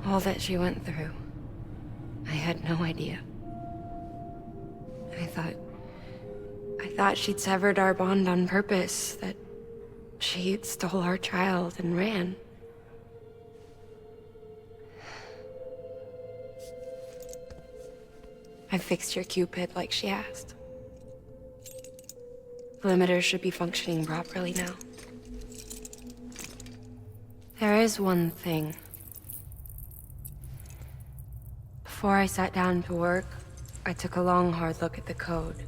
All that she went through, I had no idea. I thought she'd severed our bond on purpose, that she stole our child and ran. I fixed your Cupid like she asked. The limiter should be functioning properly now. There is one thing. Before I sat down to work, I took a long, hard look at the code.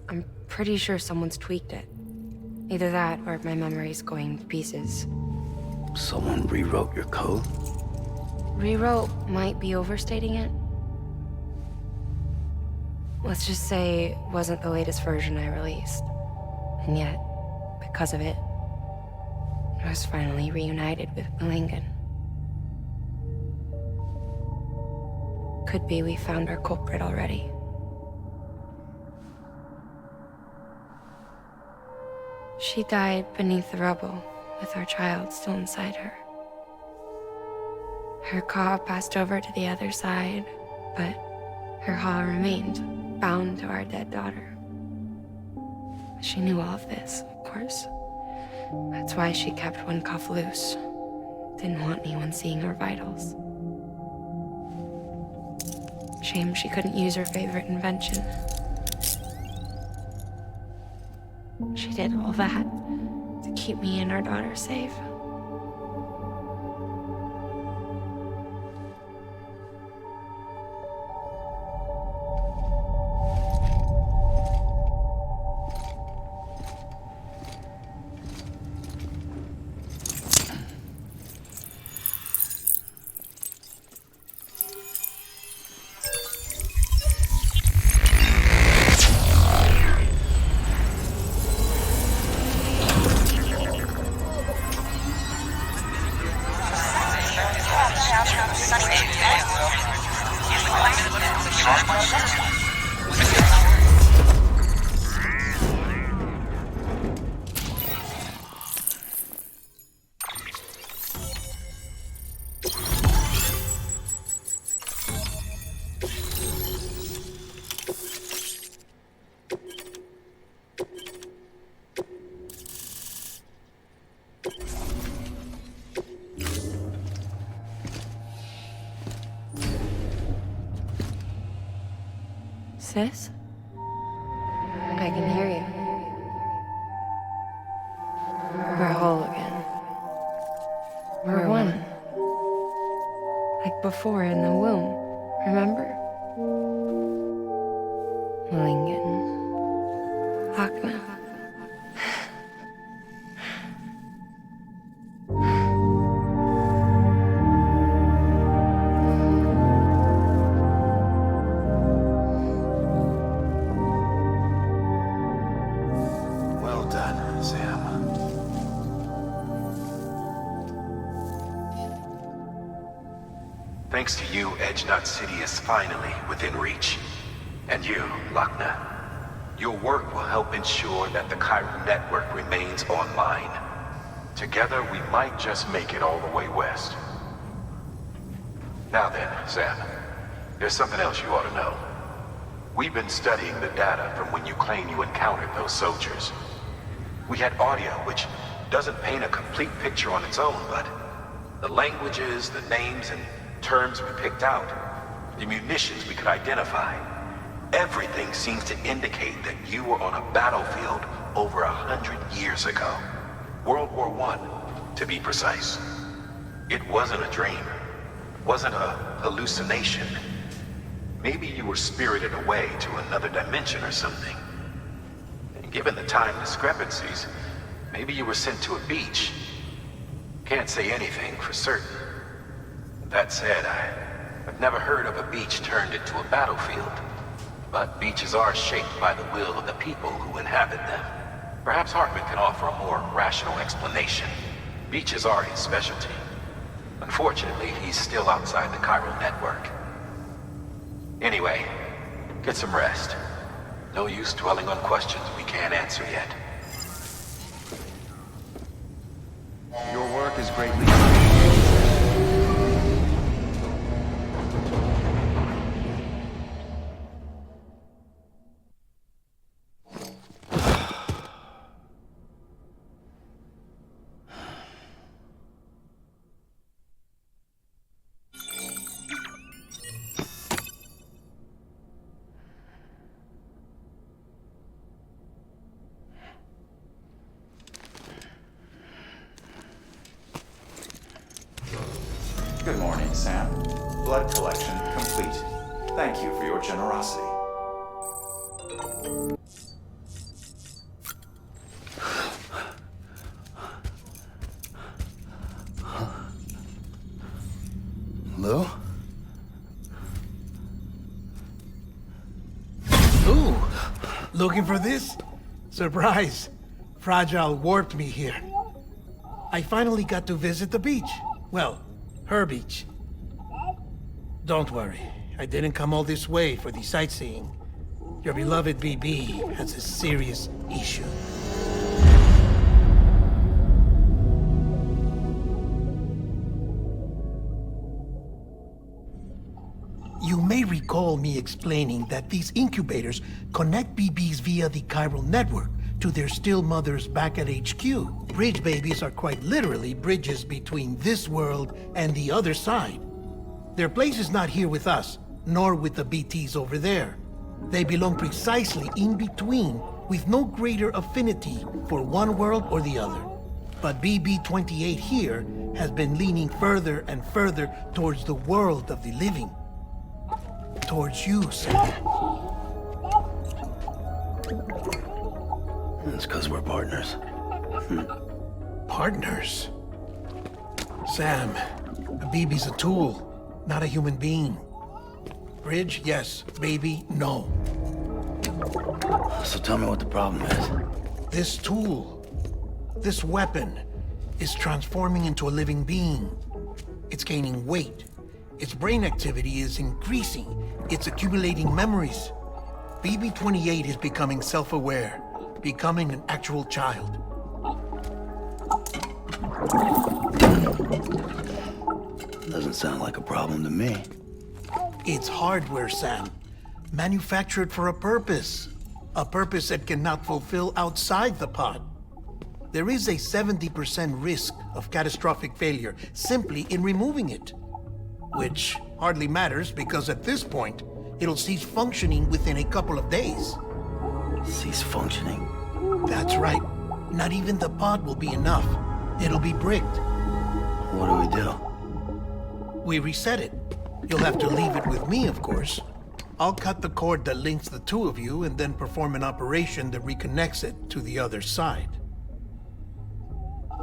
I'm pretty sure someone's tweaked it. Either that, or my memory's going to pieces. Someone rewrote your code? Rewrote might be overstating it. Let's just say it wasn't the latest version I released. And yet, because of it, I was finally reunited with Willingen. Could be we found our culprit already. She died beneath the rubble, with our child still inside her. Her Ka passed over to the other side, but her Ha remained, bound to our dead daughter. She knew all of this, of course. That's why she kept one cuff loose. Didn't want anyone seeing her vitals. Shame she couldn't use her favorite invention. She did all that to keep me and our daughter safe. Sis? I can hear you. We're whole again. We're one. Like before in the womb, remember? Willingen. Hakna. Well done, Sam. Thanks to you, Edgenut City is finally within reach. And you, Lakna. Your work will help ensure that the Chiron network remains online. Together, we might just make it all the way west. Now then, Sam, there's something else you ought to know. We've been studying the data from when you claim you encountered those soldiers. We had audio, which doesn't paint a complete picture on its own, but the languages, the names, and terms we picked out, the munitions we could identify, everything seems to indicate that you were on a battlefield over 100 years ago. World War I, to be precise. It wasn't a dream. Wasn't a hallucination. Maybe you were spirited away to another dimension or something. And given the time discrepancies, maybe you were sent to a beach. Can't say anything for certain. That said, I've never heard of a beach turned into a battlefield. But beaches are shaped by the will of the people who inhabit them. Perhaps Hartman can offer a more rational explanation. Beaches are his specialty. Unfortunately, he's still outside the Chiron network. Anyway, get some rest. No use dwelling on questions we can't answer yet. Your work is greatly Good morning, Sam. Blood collection complete. Thank you for your generosity. Lou? Ooh, looking for this? Surprise. Fragile warped me here. I finally got to visit the beach. Well, her beach. Don't worry, I didn't come all this way for the sightseeing. Your beloved BB has a serious issue. You may recall me explaining that these incubators connect BBs via the chiral network to their still mothers back at HQ. Bridge babies are quite literally bridges between this world and the other side. Their place is not here with us, nor with the BTs over there. They belong precisely in between, with no greater affinity for one world or the other. But BB-28 here has been leaning further and further towards the world of the living. Towards you, Sam. It's because we're partners. Partners? Sam, a BB's a tool, not a human being. Bridge, yes. Baby, no. So tell me what the problem is. This tool, this weapon, is transforming into a living being. It's gaining weight. Its brain activity is increasing. It's accumulating memories. BB-28 is becoming self-aware, becoming an actual child. Doesn't sound like a problem to me. It's hardware, Sam. Manufactured for a purpose. A purpose it cannot fulfill outside the pod. There is a 70% risk of catastrophic failure simply in removing it. Which hardly matters because at this point, it'll cease functioning within a couple of days. Cease functioning? That's right. Not even the pod will be enough. It'll be bricked. What do we do? We reset it. You'll have to leave it with me, of course. I'll cut the cord that links the two of you and then perform an operation that reconnects it to the other side.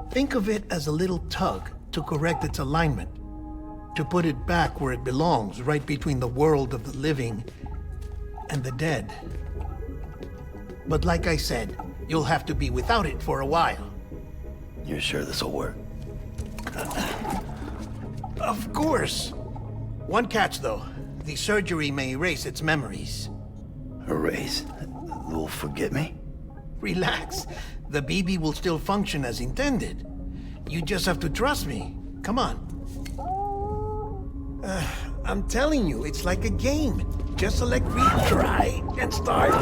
Think of it as a little tug to correct its alignment, to put it back where it belongs, right between the world of the living and the dead. But like I said, you'll have to be without it for a while. You're sure this'll work? Of course. One catch, though. The surgery may erase its memories. Erase? Will forget me? Relax. The BB will still function as intended. You just have to trust me. Come on. I'm telling you, it's like a game. Just select retry and start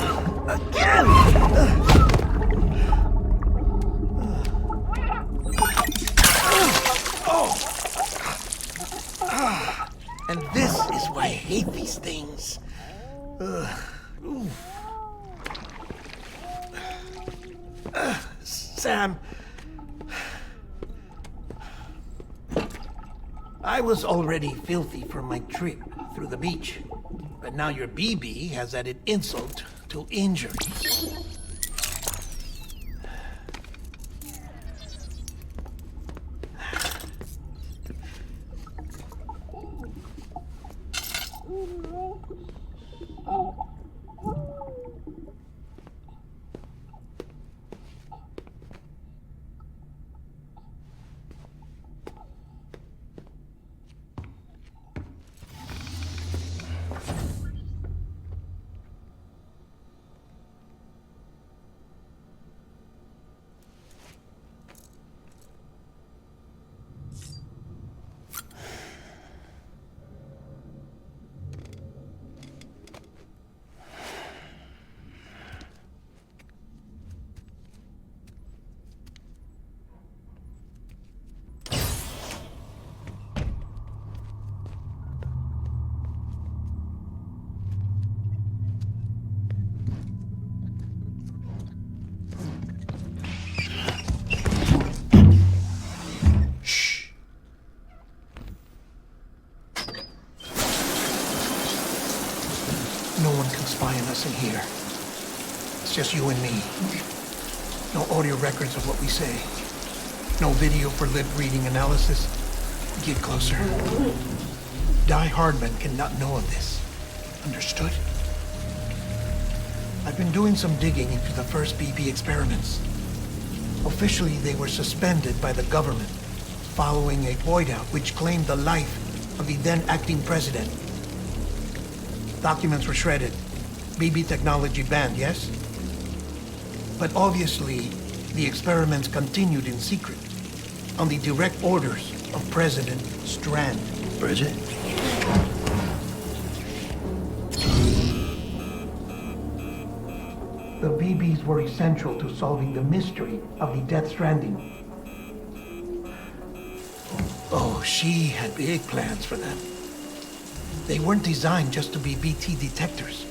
again! And this is why I hate these things. Sam. I was already filthy from my trip through the beach. But now your BB has added insult to injury. No one can spy on us in here. It's just you and me. No audio records of what we say. No video for lip reading analysis. Get closer. Die Hardman cannot know of this. Understood? I've been doing some digging into the first BB experiments. Officially, they were suspended by the government, following a void-out which claimed the life of the then-acting president. Documents were shredded. BB technology banned, yes? But obviously, the experiments continued in secret, on the direct orders of President Strand. Bridget? The BBs were essential to solving the mystery of the Death Stranding. Oh, she had big plans for them. They weren't designed just to be BT detectors.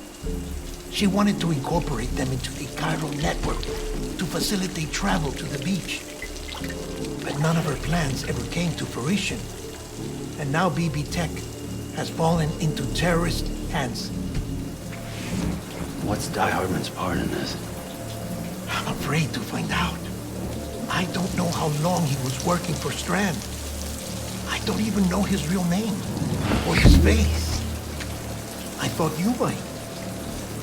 She wanted to incorporate them into the chiral network to facilitate travel to the beach. But none of her plans ever came to fruition. And now BB Tech has fallen into terrorist hands. What's Die Hardman's part in this? I'm afraid to find out. I don't know how long he was working for Strand. I don't even know his real name, or his face. I thought you might,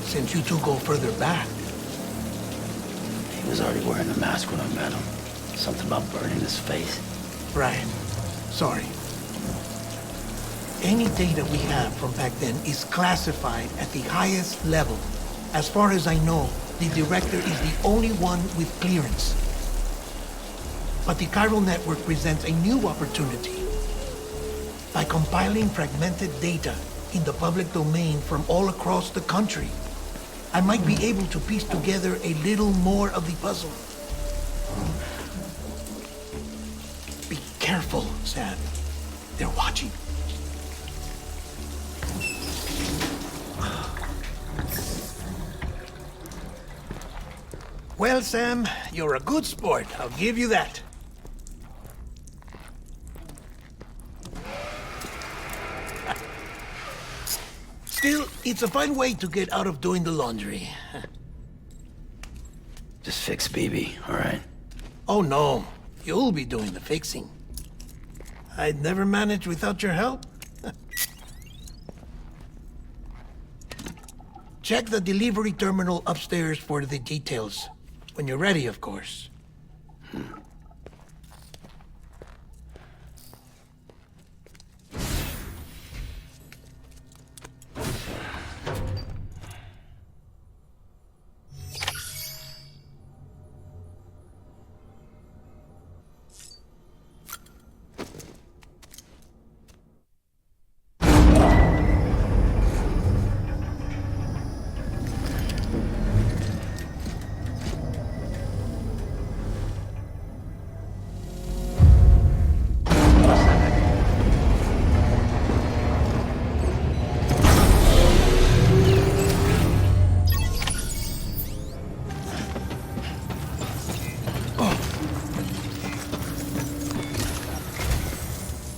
since you two go further back. He was already wearing the mask when I met him. Something about burning his face. Right. Sorry. Any data we have from back then is classified at the highest level. As far as I know, the director is the only one with clearance. But the chiral network presents a new opportunity. By compiling fragmented data in the public domain from all across the country, I might be able to piece together a little more of the puzzle. Be careful, Sam. They're watching. Well, Sam, you're a good sport. I'll give you that. Still, it's a fine way to get out of doing the laundry. Just fix BB, all right? Oh, no. You'll be doing the fixing. I'd never manage without your help. Check the delivery terminal upstairs for the details. When you're ready, of course.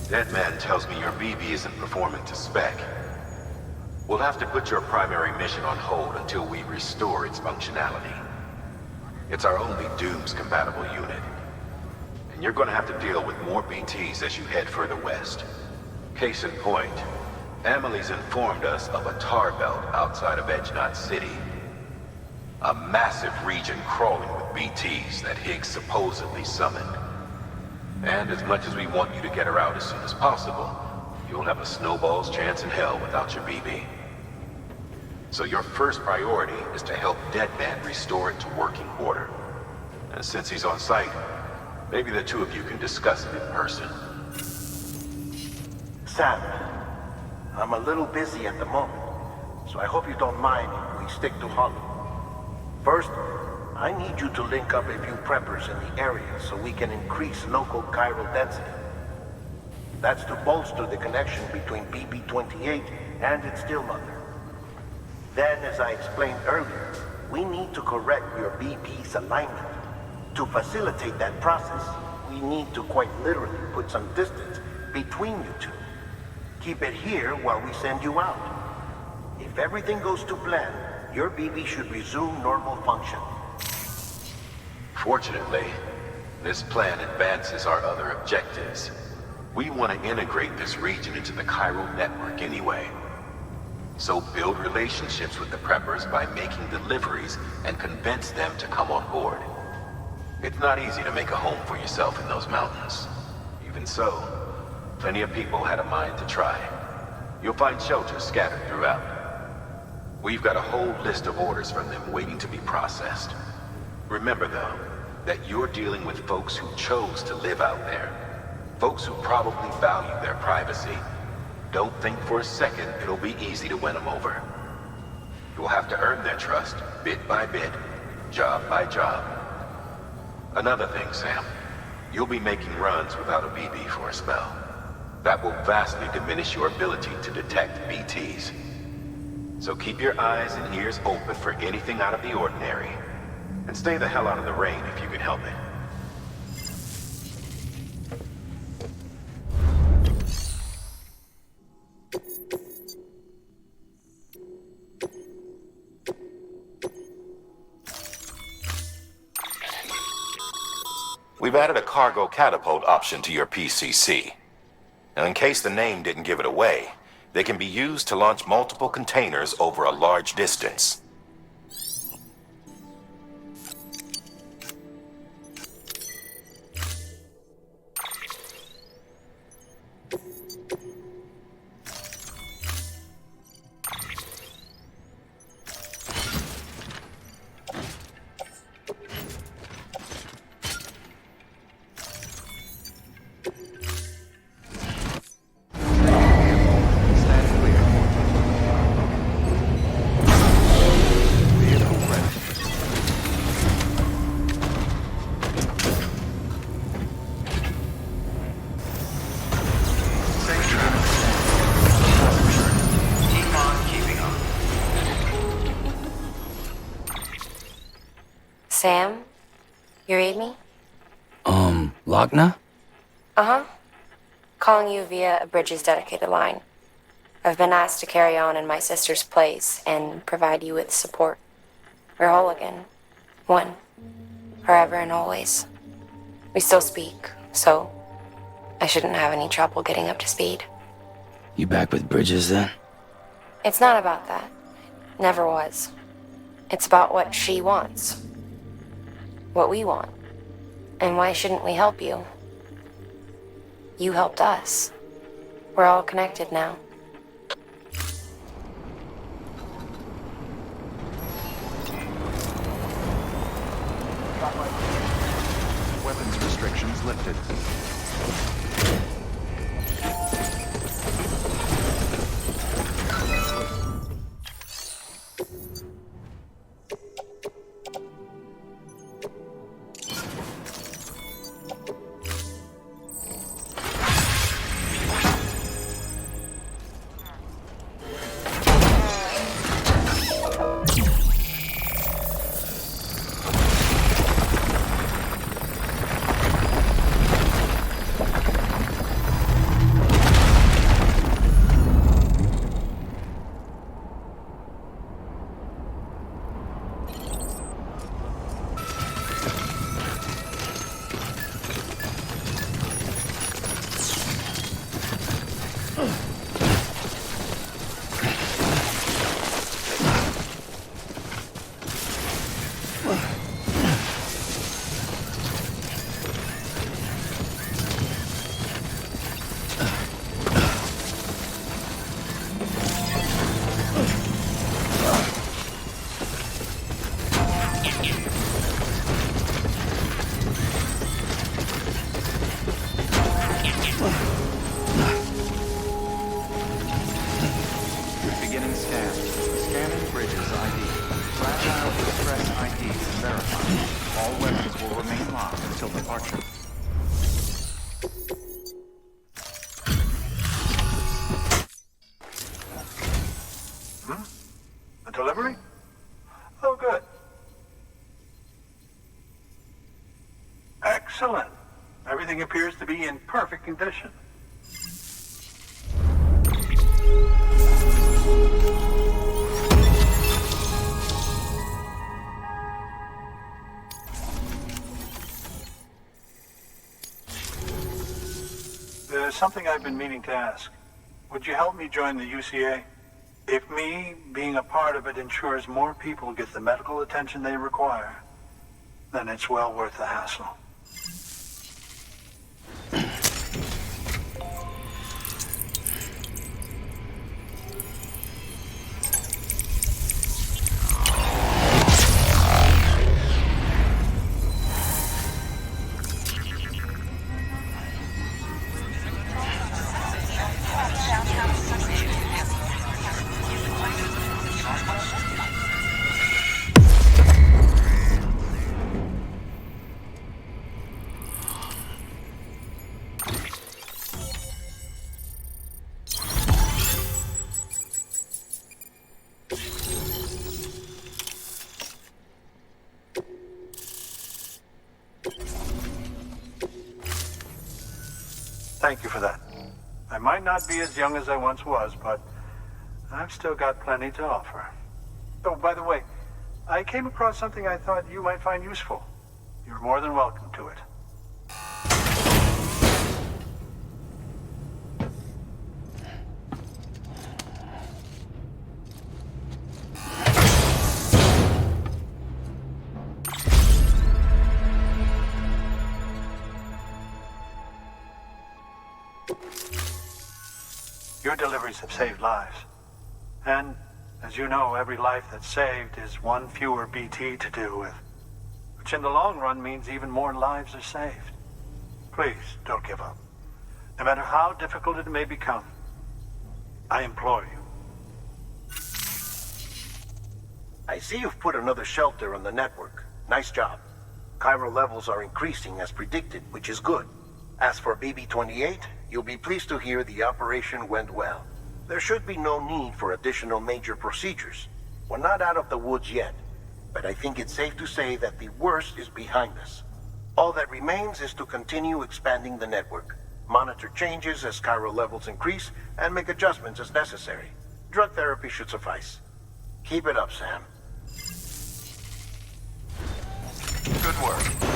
Deadman tells me your BB isn't performing to spec. We'll have to put your primary mission on hold until we restore its functionality. It's our only Dooms-compatible unit. And you're gonna have to deal with more BTs as you head further west. Case in point, Emily's informed us of a tar belt outside of Edge Knot City. A massive region crawling with BTs that Higgs supposedly summoned. And as much as we want you to get her out as soon as possible, you'll have a snowball's chance in hell without your BB. So your first priority is to help Deadman restore it to working order. And since he's on site, maybe the two of you can discuss it in person. Sam, I'm a little busy at the moment, so I hope you don't mind if we stick to Hollow. First, I need you to link up a few preppers in the area so we can increase local chiral density. That's to bolster the connection between BB-28 and its stillmother. Then, as I explained earlier, we need to correct your BB's alignment. To facilitate that process, we need to quite literally put some distance between you two. Keep it here while we send you out. If everything goes to plan, your BB should resume normal function. Fortunately, this plan advances our other objectives. We want to integrate this region into the chiral network anyway. So build relationships with the preppers by making deliveries and convince them to come on board. It's not easy to make a home for yourself in those mountains. Even so, plenty of people had a mind to try. You'll find shelters scattered throughout. We've got a whole list of orders from them waiting to be processed. Remember, though, that you're dealing with folks who chose to live out there. Folks who probably value their privacy. Don't think for a second it'll be easy to win them over. You'll have to earn their trust, bit by bit, job by job. Another thing, Sam. You'll be making runs without a BB for a spell. That will vastly diminish your ability to detect BTs. So keep your eyes and ears open for anything out of the ordinary. And stay the hell out of the rain if you can help it. We've added a cargo catapult option to your PCC. Now, in case the name didn't give it away, they can be used to launch multiple containers over a large distance. Sam? You read me? Lochna? Uh-huh. Calling you via a Bridges dedicated line. I've been asked to carry on in my sister's place and provide you with support. We're whole again. One. Forever and always. We still speak, so I shouldn't have any trouble getting up to speed. You back with Bridges then? It's not about that. Never was. It's about what she wants. What we want. And why shouldn't we help you? You helped us. We're all connected now. Weapons restrictions lifted. Beginning scan. Scanning Bridges ID. Fragile Express IDs verified. All weapons will remain locked until departure. A delivery? Oh, good. Excellent. Everything appears to be in perfect condition. There's something I've been meaning to ask. Would you help me join the UCA? If me being a part of it ensures more people get the medical attention they require, then it's well worth the hassle. Thank you for that. I might not be as young as I once was, but I've still got plenty to offer. Oh, by the way, I came across something I thought you might find useful. You're more than welcome to it. Your deliveries have saved lives. And, as you know, every life that's saved is one fewer BT to deal with. Which in the long run means even more lives are saved. Please, don't give up. No matter how difficult it may become, I implore you. I see you've put another shelter on the network. Nice job. Chiral levels are increasing as predicted, which is good. As for BB-28, you'll be pleased to hear the operation went well. There should be no need for additional major procedures. We're not out of the woods yet, but I think it's safe to say that the worst is behind us. All that remains is to continue expanding the network, monitor changes as chiral levels increase, and make adjustments as necessary. Drug therapy should suffice. Keep it up, Sam. Good work.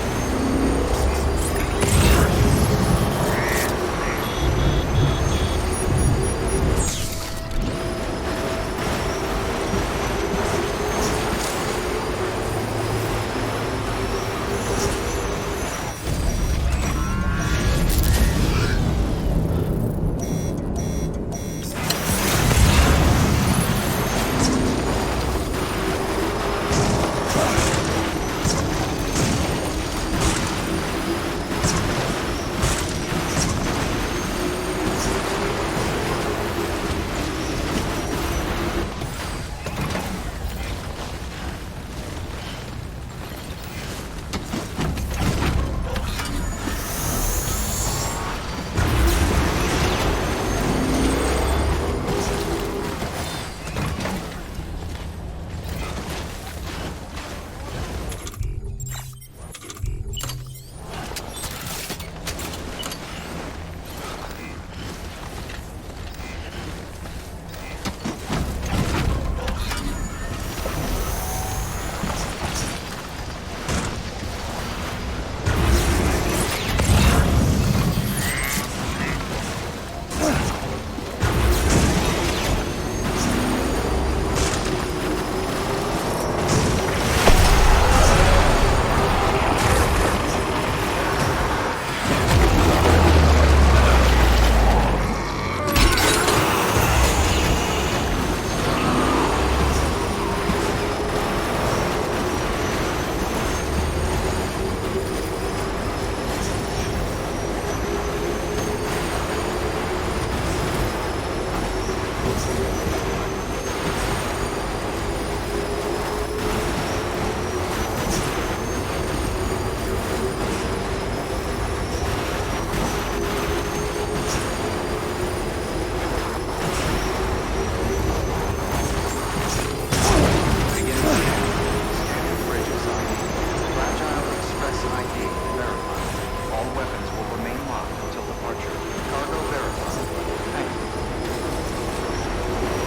Cargo verified. Thank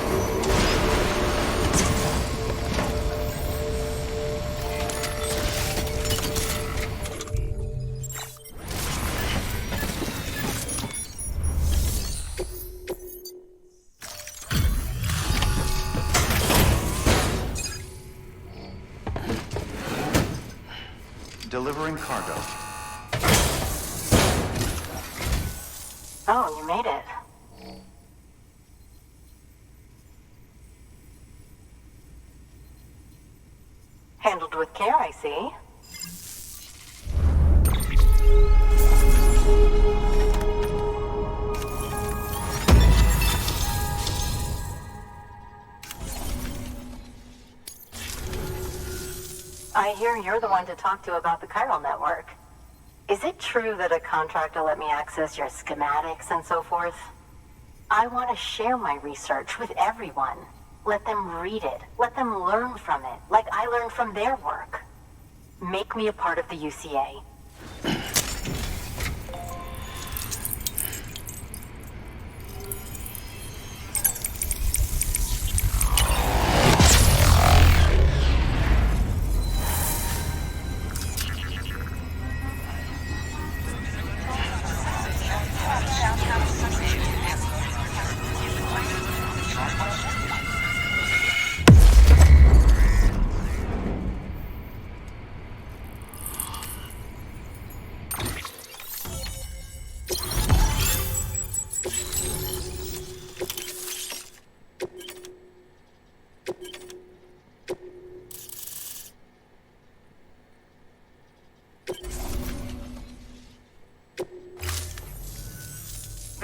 you. Delivering cargo. Oh, you made it. Handled with care, I see. I hear you're the one to talk to about the chiral network. Is it true that a contractor let me access your schematics and so forth? I want to share my research with everyone. Let them read it. Let them learn from it, like I learned from their work. Make me a part of the UCA.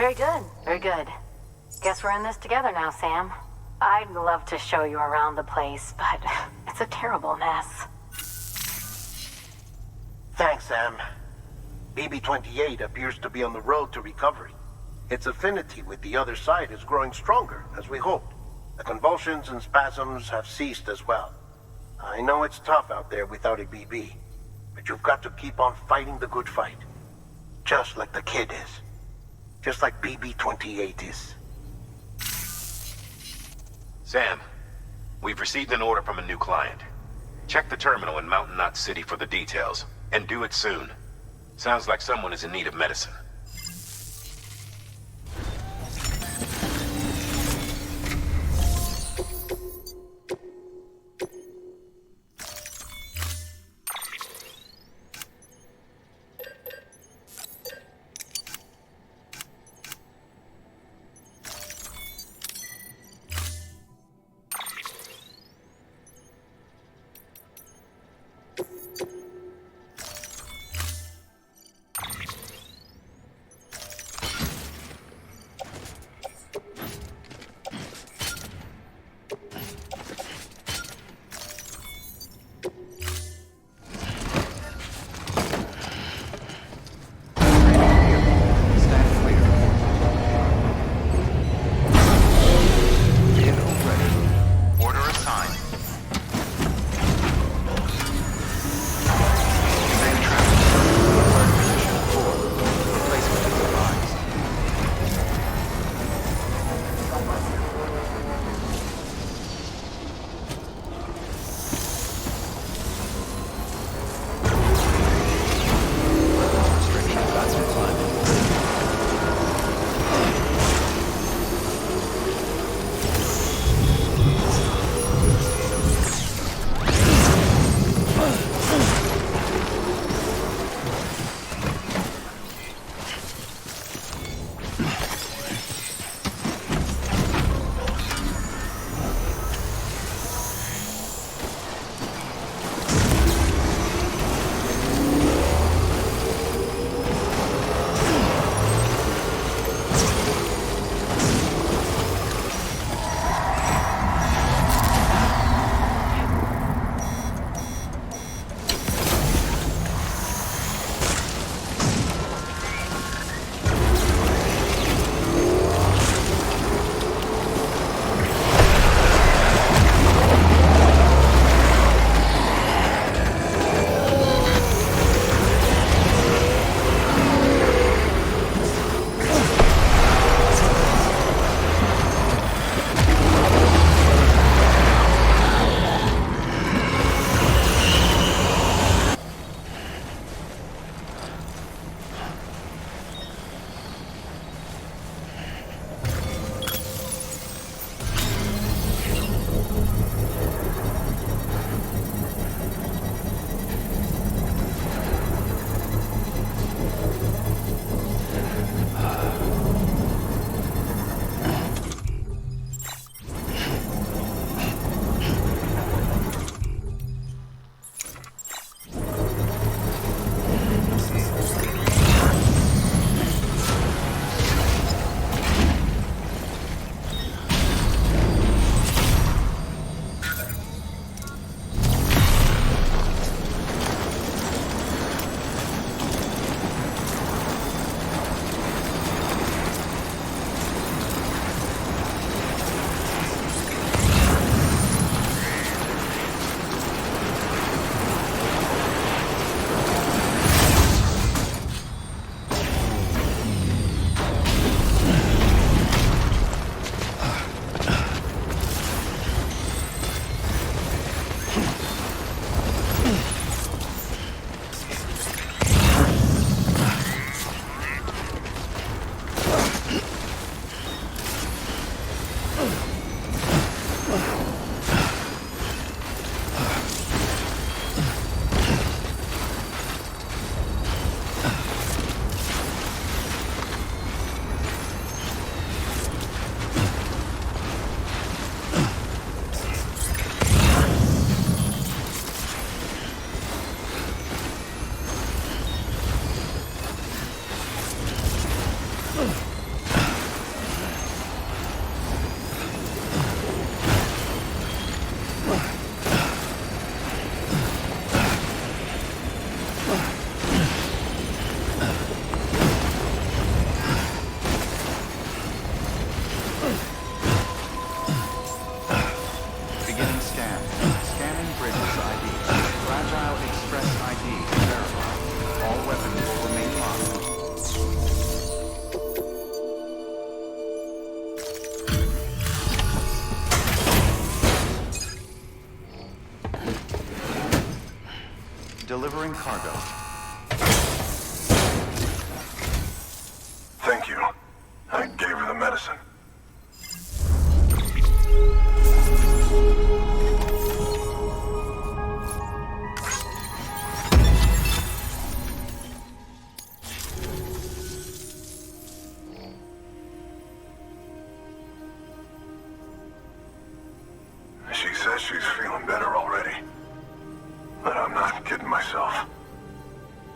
Very good, very good. Guess we're in this together now, Sam. I'd love to show you around the place, but it's a terrible mess. Thanks, Sam. BB-28 appears to be on the road to recovery. Its affinity with the other side is growing stronger, as we hoped. The convulsions and spasms have ceased as well. I know it's tough out there without a BB, but you've got to keep on fighting the good fight. Just like the kid is. Just like BB-28 is. Sam, we've received an order from a new client. Check the terminal in Mountain Knot City for the details, and do it soon. Sounds like someone is in need of medicine. Beginning scan. Scanning Bridges ID. Fragile Express ID verified. All weapons will remain locked. Delivering cargo. Thank you. I gave her the medicine. She says she's feeling better already. But I'm not kidding myself.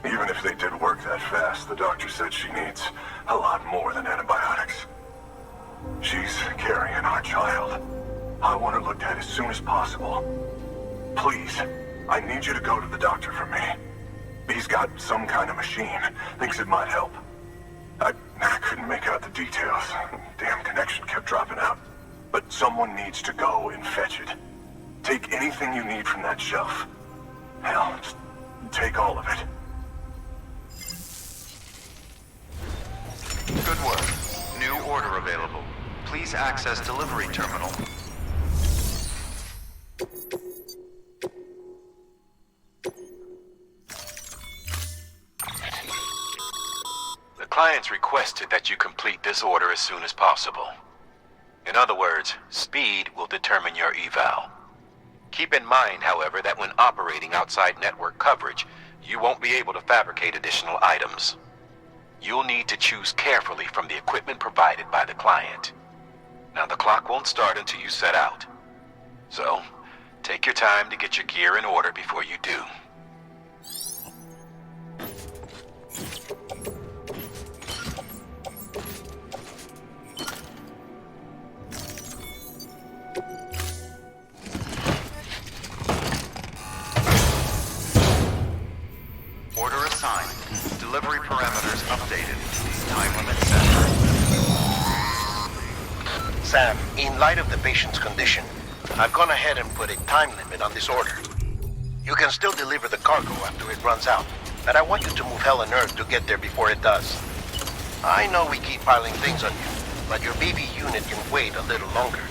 Even if they did work that fast, the doctor said she needs a lot more than antibiotics. She's carrying our child. I want her looked at as soon as possible. Please, I need you to go to the doctor for me. He's got some kind of machine. Thinks it might help. I couldn't make out the details. Damn connection kept dropping out. But someone needs to go and fetch it. Take anything you need from that shelf. Hell, just take all of it. Good work. New order available. Please access delivery terminal. The client's requested that you complete this order as soon as possible. In other words, speed will determine your eval. Keep in mind, however, that when operating outside network coverage, you won't be able to fabricate additional items. You'll need to choose carefully from the equipment provided by the client. Now, the clock won't start until you set out. So, take your time to get your gear in order before you do. Order assigned. Delivery parameters updated. Time limit set. Sam, in light of the patient's condition, I've gone ahead and put a time limit on this order. You can still deliver the cargo after it runs out, but I want you to move hell and earth to get there before it does. I know we keep piling things on you, but your BB unit can wait a little longer.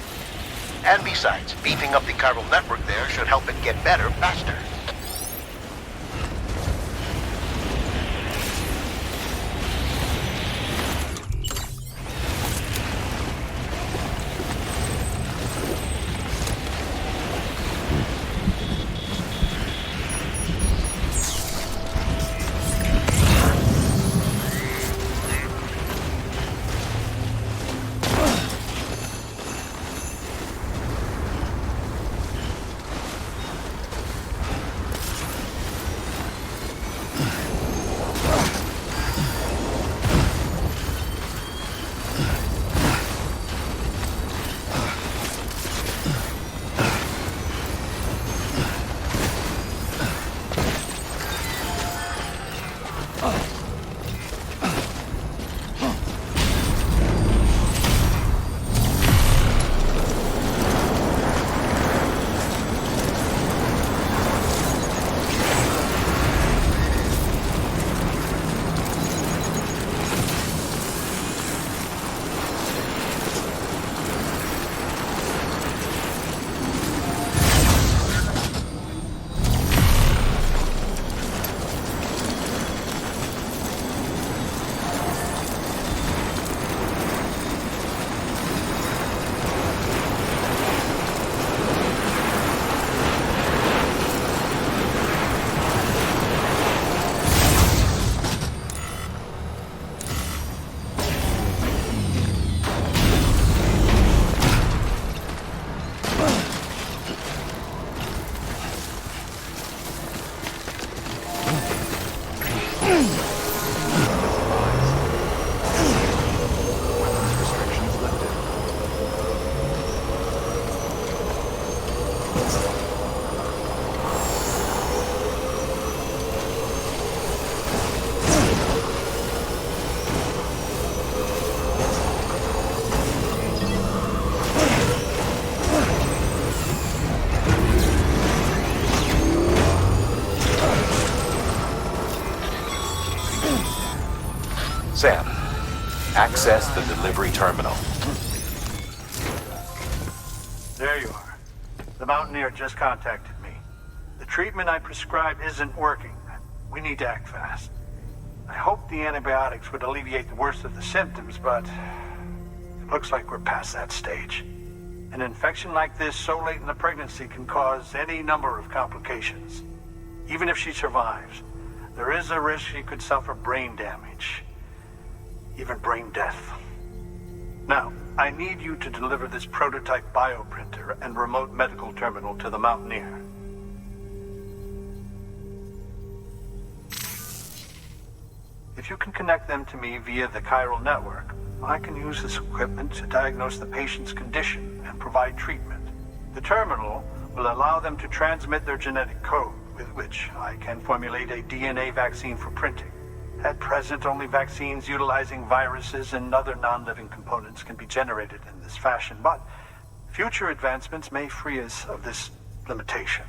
And besides, beefing up the chiral network there should help it get better faster. Sam, access the delivery terminal. There you are. The Mountaineer just contacted me. The treatment I prescribed isn't working. We need to act fast. I hoped the antibiotics would alleviate the worst of the symptoms, but it looks like we're past that stage. An infection like this so late in the pregnancy can cause any number of complications. Even if she survives, there is a risk she could suffer brain damage, even brain death. Now, I need you to deliver this prototype bioprinter and remote medical terminal to the Mountaineer. If you can connect them to me via the chiral network, I can use this equipment to diagnose the patient's condition and provide treatment. The terminal will allow them to transmit their genetic code, with which I can formulate a DNA vaccine for printing. At present, only vaccines utilizing viruses and other non-living components can be generated in this fashion, but future advancements may free us of this limitation.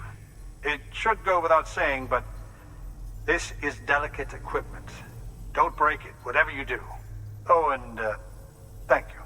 It should go without saying, but this is delicate equipment. Don't break it, whatever you do. Oh, and thank you.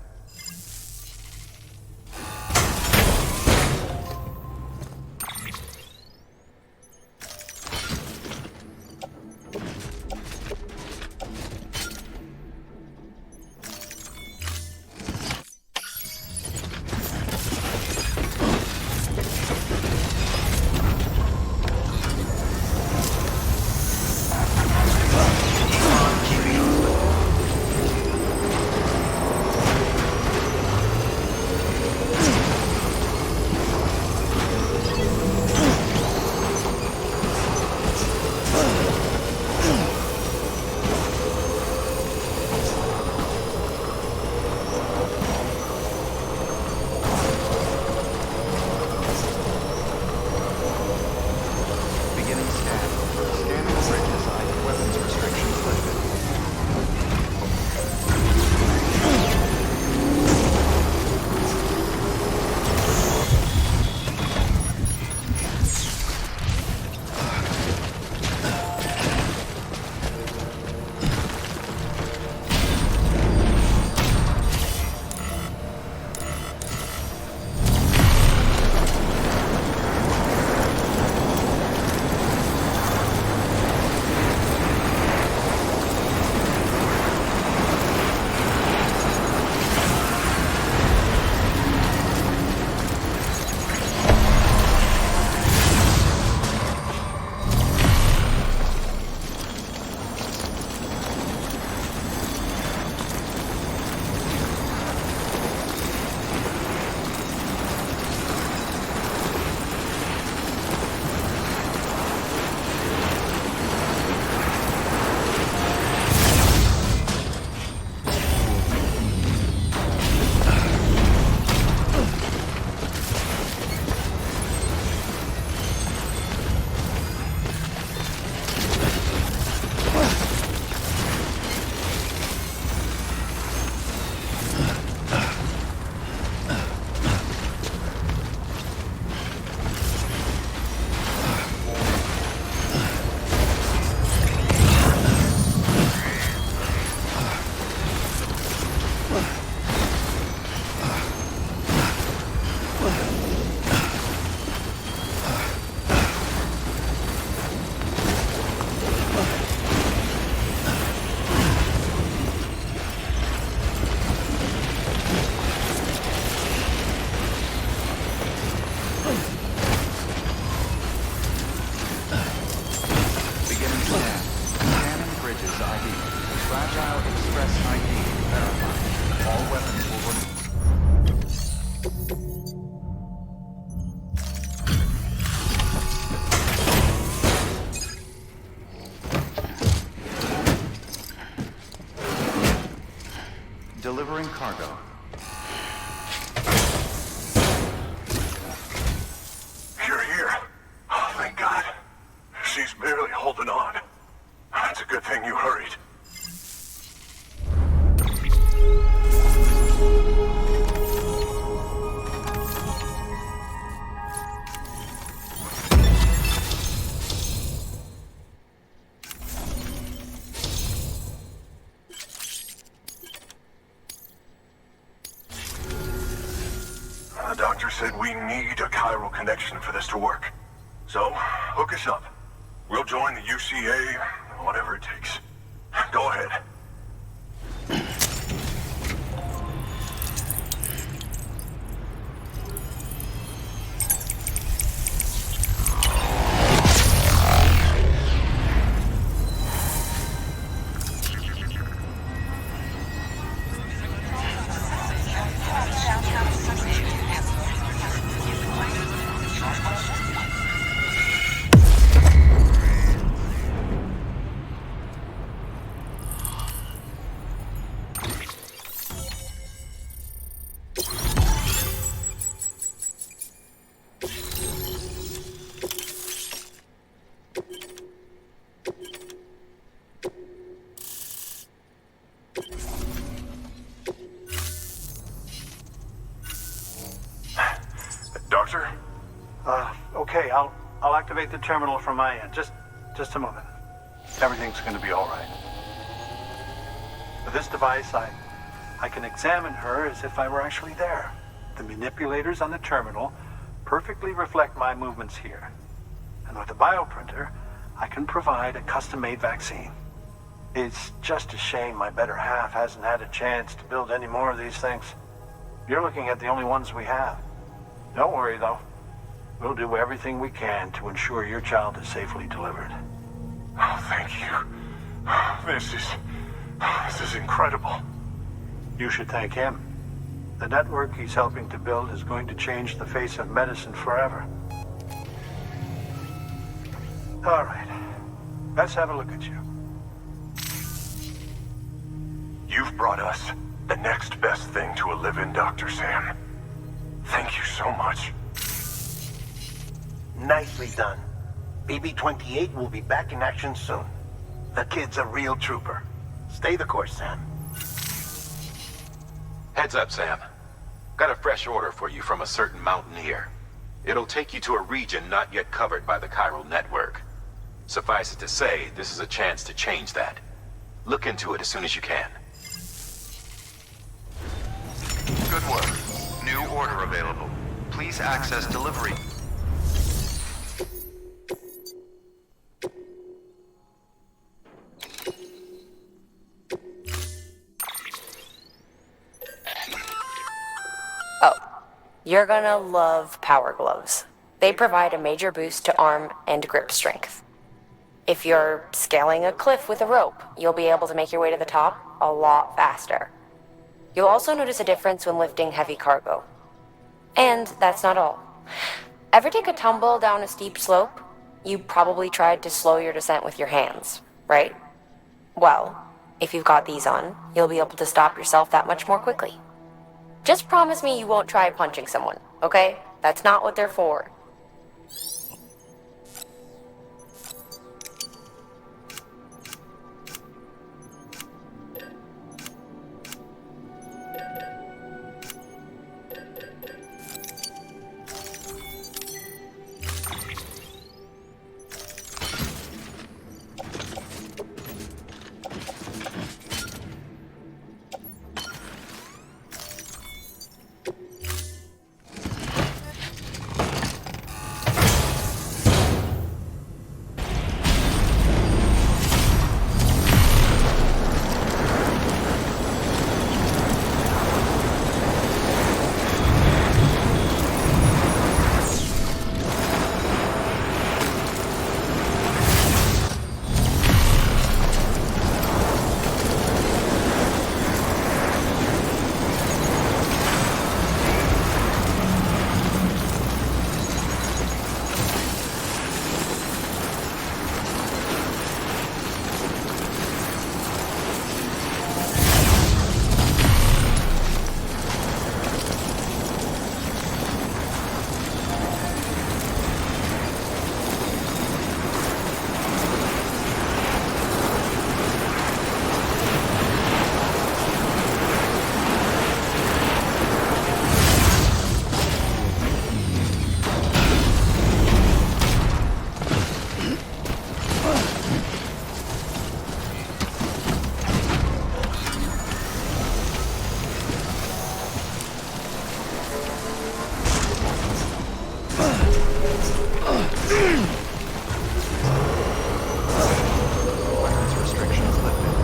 Delivering cargo. You're here. Oh, thank God. She's barely holding on. It's a good thing you hurried. Doctor said we need a chiral connection for this to work. So, hook us up. We'll join the UCA, whatever it takes. Go ahead. Doctor? Okay, I'll activate the terminal from my end. Just a moment. Everything's gonna be all right. With this device, I can examine her as if I were actually there. The manipulators on the terminal perfectly reflect my movements here. And with the bioprinter, I can provide a custom-made vaccine. It's just a shame my better half hasn't had a chance to build any more of these things. You're looking at the only ones we have. Don't worry, though. We'll do everything we can to ensure your child is safely delivered. Oh, thank you. This is incredible. You should thank him. The network he's helping to build is going to change the face of medicine forever. All right. Let's have a look at you. You've brought us the next best thing to a live-in Dr. Sam. Thank you so much. Nicely done. BB-28 will be back in action soon. The kid's a real trooper. Stay the course, Sam. Heads up, Sam. Got a fresh order for you from a certain mountaineer. It'll take you to a region not yet covered by the chiral network. Suffice it to say, this is a chance to change that. Look into it as soon as you can. Good work. New order available. Please access delivery. Oh, you're gonna love power gloves. They provide a major boost to arm and grip strength. If you're scaling a cliff with a rope, you'll be able to make your way to the top a lot faster. You'll also notice a difference when lifting heavy cargo. And that's not all. Ever take a tumble down a steep slope? You probably tried to slow your descent with your hands, right? Well, if you've got these on, you'll be able to stop yourself that much more quickly. Just promise me you won't try punching someone, okay? That's not what they're for. Weapons restrictions lifted.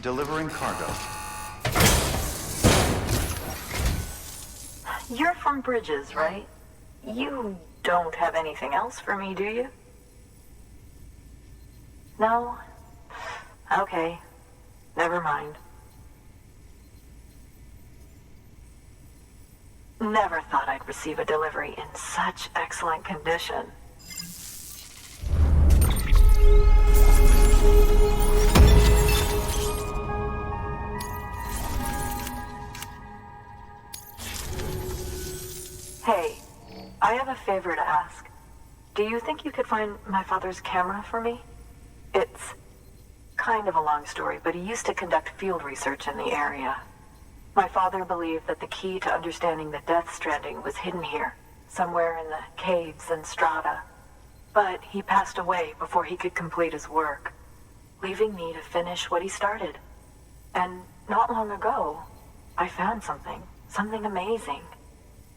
Delivering cargo. You're from Bridges, right? You don't have anything else for me, do you? No? Okay. Never mind. Never thought I'd receive a delivery in such excellent condition. Hey, I have a favor to ask. Do you think you could find my father's camera for me? It's kind of a long story, but he used to conduct field research in the area. My father believed that the key to understanding the Death Stranding was hidden here, somewhere in the caves and strata. But he passed away before he could complete his work, leaving me to finish what he started. And not long ago, I found something amazing.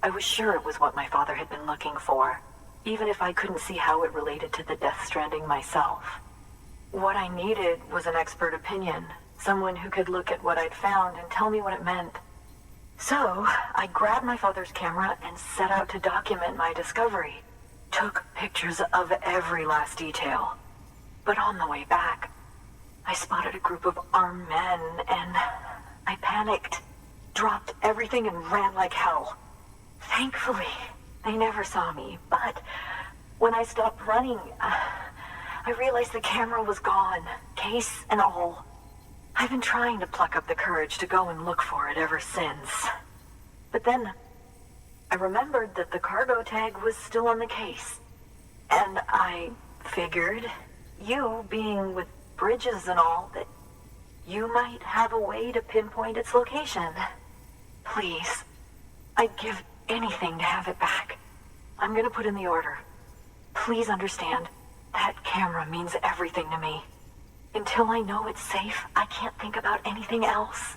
I was sure it was what my father had been looking for, even if I couldn't see how it related to the Death Stranding myself. What I needed was an expert opinion, Someone who could look at what I'd found and tell me what it meant. So, I grabbed my father's camera and set out to document my discovery. Took pictures of every last detail. But on the way back, I spotted a group of armed men and I panicked. Dropped everything and ran like hell. Thankfully, they never saw me, but when I stopped running, I realized the camera was gone, case and all. I've been trying to pluck up the courage to go and look for it ever since. But then, I remembered that the cargo tag was still on the case. And I figured, you being with Bridges and all, that you might have a way to pinpoint its location. Please, I'd give anything to have it back. I'm gonna put in the order. Please understand, that camera means everything to me. Until I know it's safe, I can't think about anything else.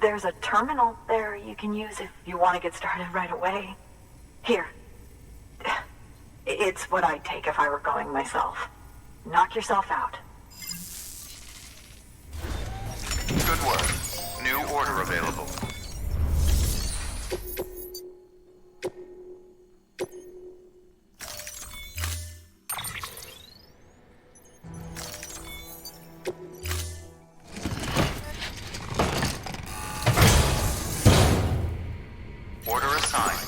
There's a terminal there you can use if you want to get started right away. Here. It's what I'd take if I were going myself. Knock yourself out. Good work. New order available. Order assigned.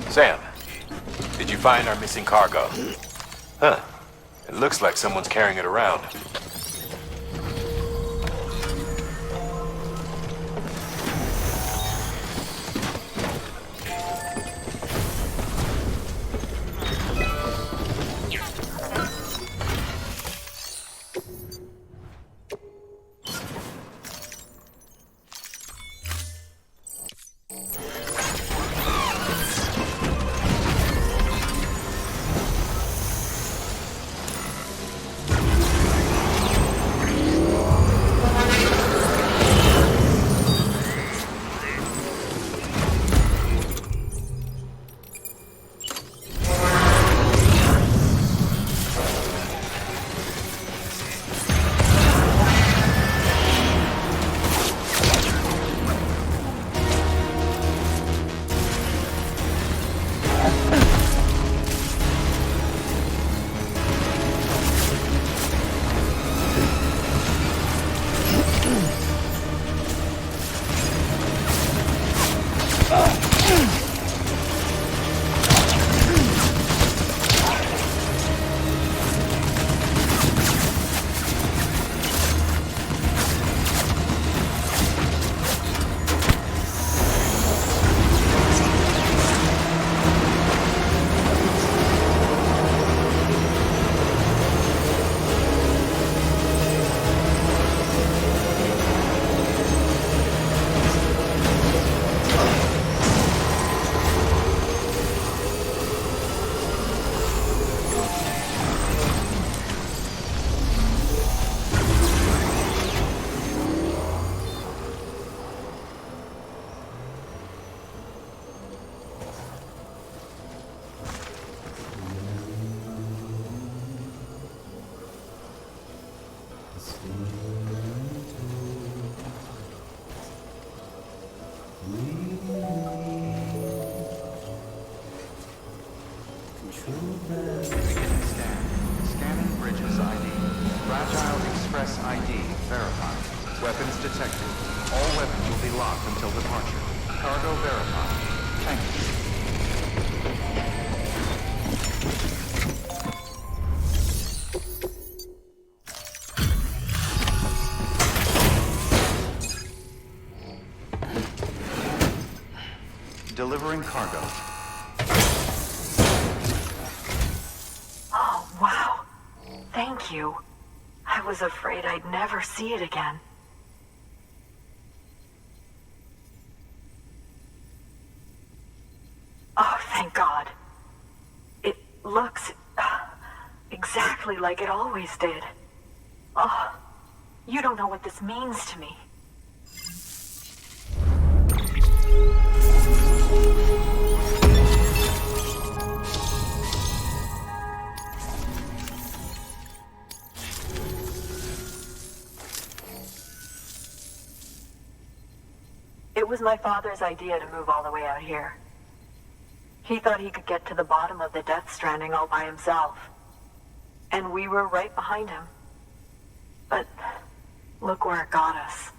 Sam, did you find our missing cargo? Huh. It looks like someone's carrying it around. Beginning scan. Scanning Bridges ID. Fragile Express ID verified. Weapons detected. All weapons will be locked until departure. Cargo verified. Thank you. Delivering cargo. Oh, wow. Thank you. I was afraid I'd never see it again. Oh, thank God. It looks exactly like it always did. Oh, you don't know what this means to me. It was my father's idea to move all the way out here. He thought he could get to the bottom of the Death Stranding all by himself. And we were right behind him. But look where it got us.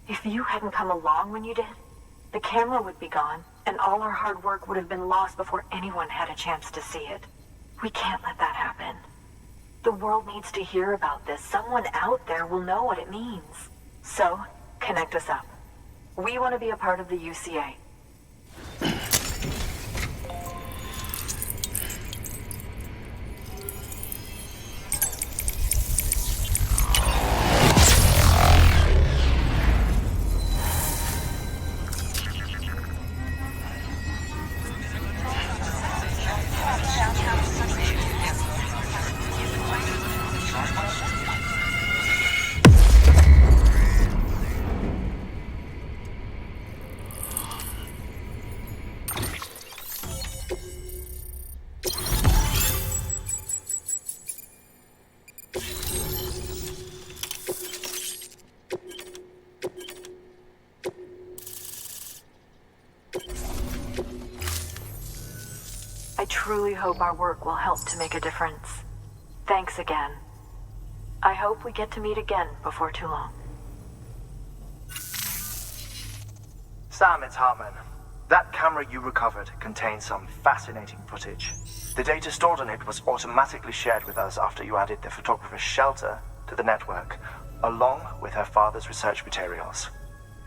If you hadn't come along when you did, the camera would be gone, and all our hard work would have been lost before anyone had a chance to see it. We can't let that happen. The world needs to hear about this. Someone out there will know what it means. So, connect us up. We want to be a part of the UCA. I truly hope our work will help to make a difference. Thanks again. I hope we get to meet again before too long. Sam, it's Hartman. That camera you recovered contains some fascinating footage. The data stored on it was automatically shared with us after you added the photographer's shelter to the network, along with her father's research materials.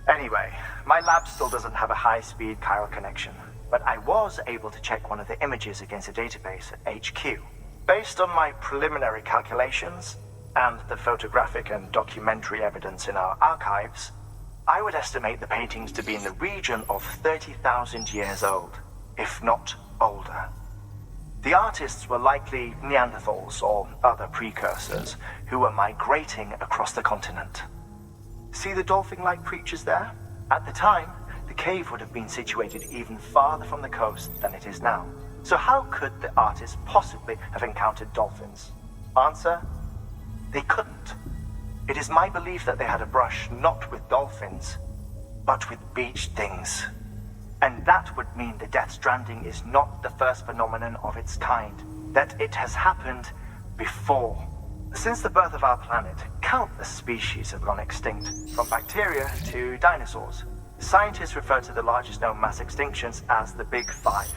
Anyway, my lab still doesn't have a high-speed chiral connection, but I was able to check one of the images against a database at HQ. Based on my preliminary calculations, and the photographic and documentary evidence in our archives, I would estimate the paintings to be in the region of 30,000 years old, if not older. The artists were likely Neanderthals or other precursors who were migrating across the continent. See the dolphin-like creatures there? At the time, the cave would have been situated even farther from the coast than it is now. So how could the artists possibly have encountered dolphins? Answer: they couldn't. It is my belief that they had a brush not with dolphins, but with beach things. And that would mean the Death Stranding is not the first phenomenon of its kind, that it has happened before. Since the birth of our planet, countless species have gone extinct, from bacteria to dinosaurs. Scientists refer to the largest known mass extinctions as the Big Five.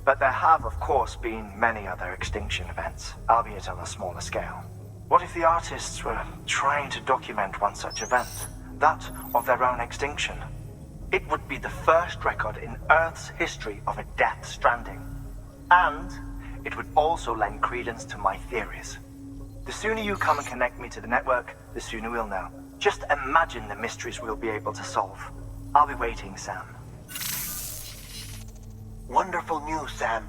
But there have, of course, been many other extinction events, albeit on a smaller scale. What if the artists were trying to document one such event, that of their own extinction? It would be the first record in Earth's history of a Death Stranding. And it would also lend credence to my theories. The sooner you come and connect me to the network, the sooner we'll know. Just imagine the mysteries we'll be able to solve. I'll be waiting, Sam. Wonderful news, Sam.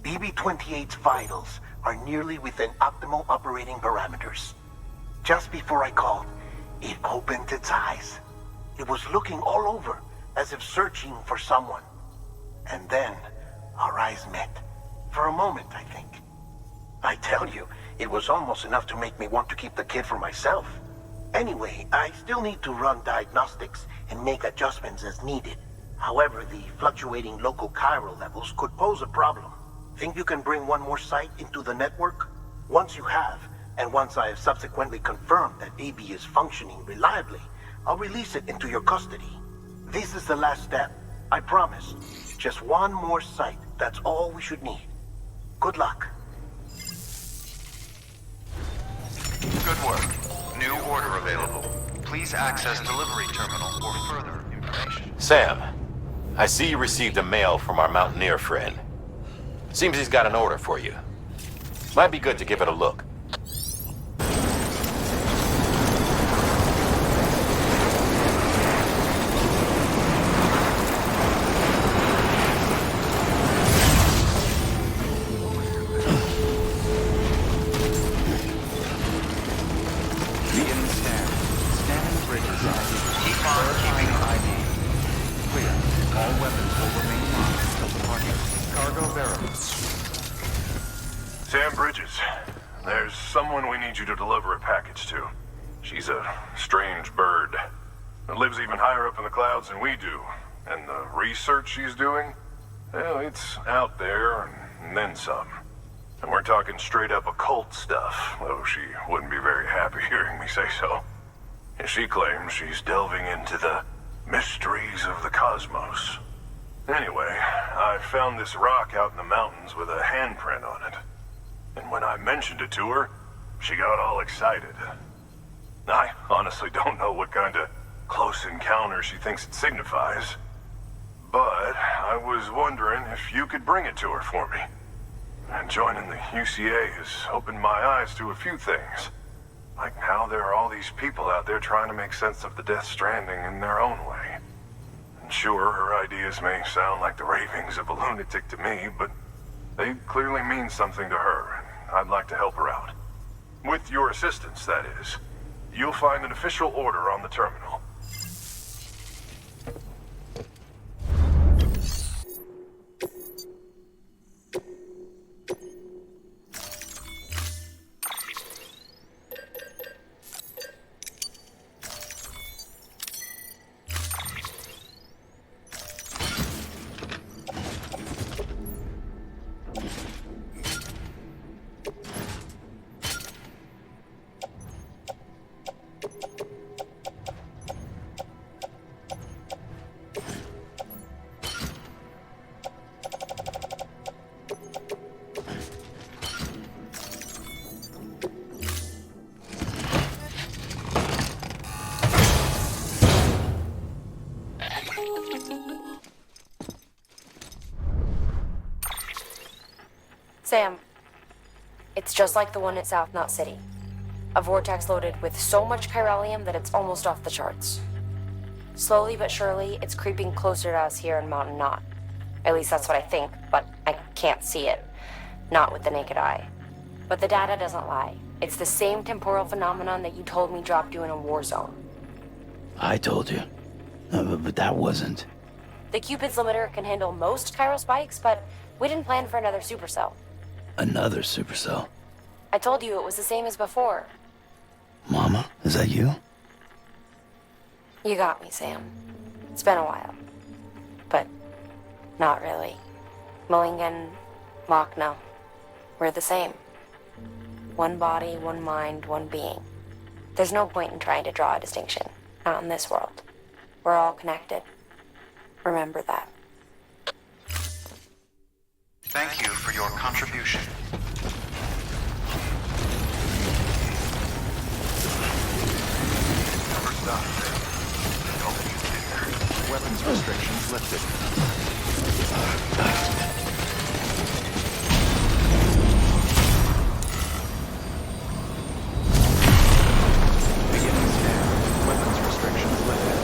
BB-28's vitals are nearly within optimal operating parameters. Just before I called, it opened its eyes. It was looking all over, as if searching for someone. And then, our eyes met. For a moment, I think. I tell you, it was almost enough to make me want to keep the kid for myself. Anyway, I still need to run diagnostics and make adjustments as needed. However, the fluctuating local chiral levels could pose a problem. Think you can bring one more site into the network? Once you have, and once I have subsequently confirmed that BB is functioning reliably, I'll release it into your custody. This is the last step. I promise. Just one more site. That's all we should need. Good luck. Good work. New order available. Please access delivery terminal for further information. Sam, I see you received a mail from our mountaineer friend. Seems he's got an order for you. Might be good to give it a look. Sam Bridges, there's someone we need you to deliver a package to. She's a strange bird that lives even higher up in the clouds than we do. And the research she's doing, well, it's out there and then some. And we're talking straight up occult stuff, though she wouldn't be very happy hearing me say so. And she claims she's delving into the mysteries of the cosmos. Anyway, I found this rock out in the mountains with a handprint on it. And when I mentioned it to her, she got all excited. I honestly don't know what kind of close encounter she thinks it signifies. But I was wondering if you could bring it to her for me. And joining the UCA has opened my eyes to a few things. Like how there are all these people out there trying to make sense of the Death Stranding in their own way. And sure, her ideas may sound like the ravings of a lunatic to me, but they clearly mean something to her, and I'd like to help her out. With your assistance, that is. You'll find an official order on the terminal. Sam, it's just like the one at South Knot City. A vortex loaded with so much chiralium that it's almost off the charts. Slowly but surely, it's creeping closer to us here in Mountain Knot. At least that's what I think, but I can't see it. Not with the naked eye. But the data doesn't lie. It's the same temporal phenomenon that you told me dropped you in a war zone. I told you. But that wasn't. The Cupid's limiter can handle most chiral spikes, but we didn't plan for another supercell. Another supercell. I told you it was the same as before. Mama, is that you? You got me, Sam. It's been a while. But not really. Mulligan, Machna, we're the same. One body, one mind, one being. There's no point in trying to draw a distinction. Not in this world. We're all connected. Remember that. Thank you for your contribution. Never stop. Don't you dare. Weapons restrictions lifted. Beginning scan. Weapons restrictions lifted.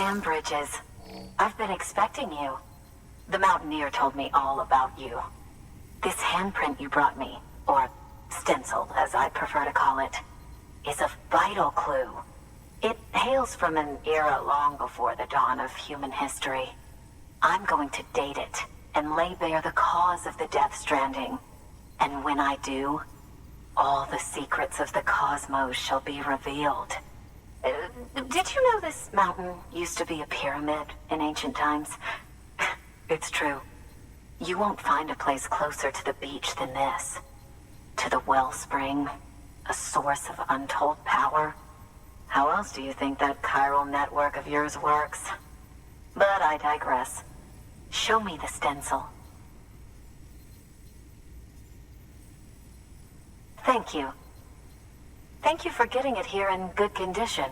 Sam Bridges. I've been expecting you. The Mountaineer told me all about you. This handprint you brought me, or stencil, as I prefer to call it, is a vital clue. It hails from an era long before the dawn of human history. I'm going to date it and lay bare the cause of the Death Stranding. And when I do, all the secrets of the cosmos shall be revealed. Did you know this mountain used to be a pyramid in ancient times? It's true. You won't find a place closer to the beach than this. To the wellspring, a source of untold power. How else do you think that chiral network of yours works? But I digress. Show me the stencil. Thank you. Thank you for getting it here in good condition.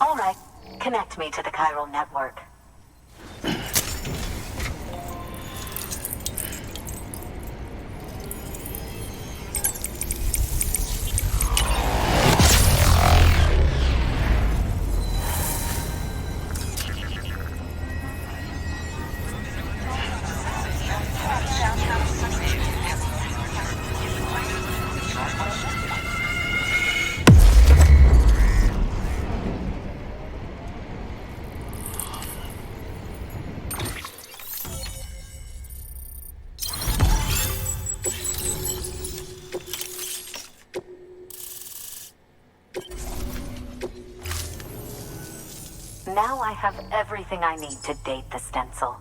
All right. Connect me to the chiral network. Now I have everything I need to date the stencil.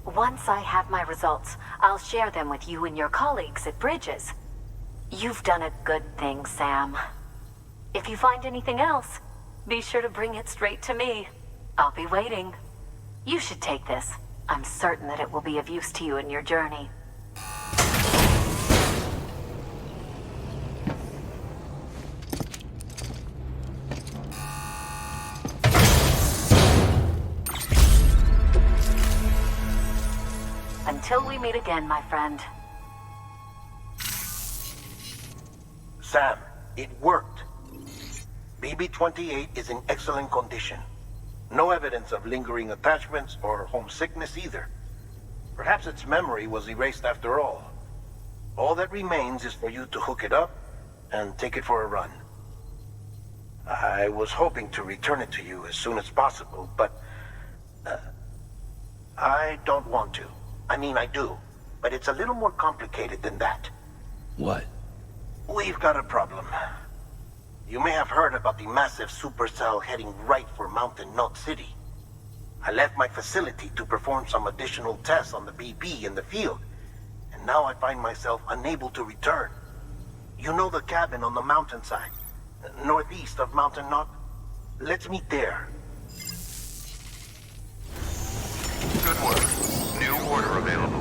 Once I have my results, I'll share them with you and your colleagues at Bridges. You've done a good thing, Sam. If you find anything else, be sure to bring it straight to me. I'll be waiting. You should take this. I'm certain that it will be of use to you in your journey. Until we meet again, my friend. Sam, it worked. BB-28 is in excellent condition. No evidence of lingering attachments or homesickness either. Perhaps its memory was erased after all. All that remains is for you to hook it up and take it for a run. I was hoping to return it to you as soon as possible, but I don't want to. I mean, I do, but it's a little more complicated than that. What? We've got a problem. You may have heard about the massive supercell heading right for Mountain Knot City. I left my facility to perform some additional tests on the BB in the field, and now I find myself unable to return. You know the cabin on the mountainside, northeast of Mountain Knot? Let's meet there. Good work. New order available.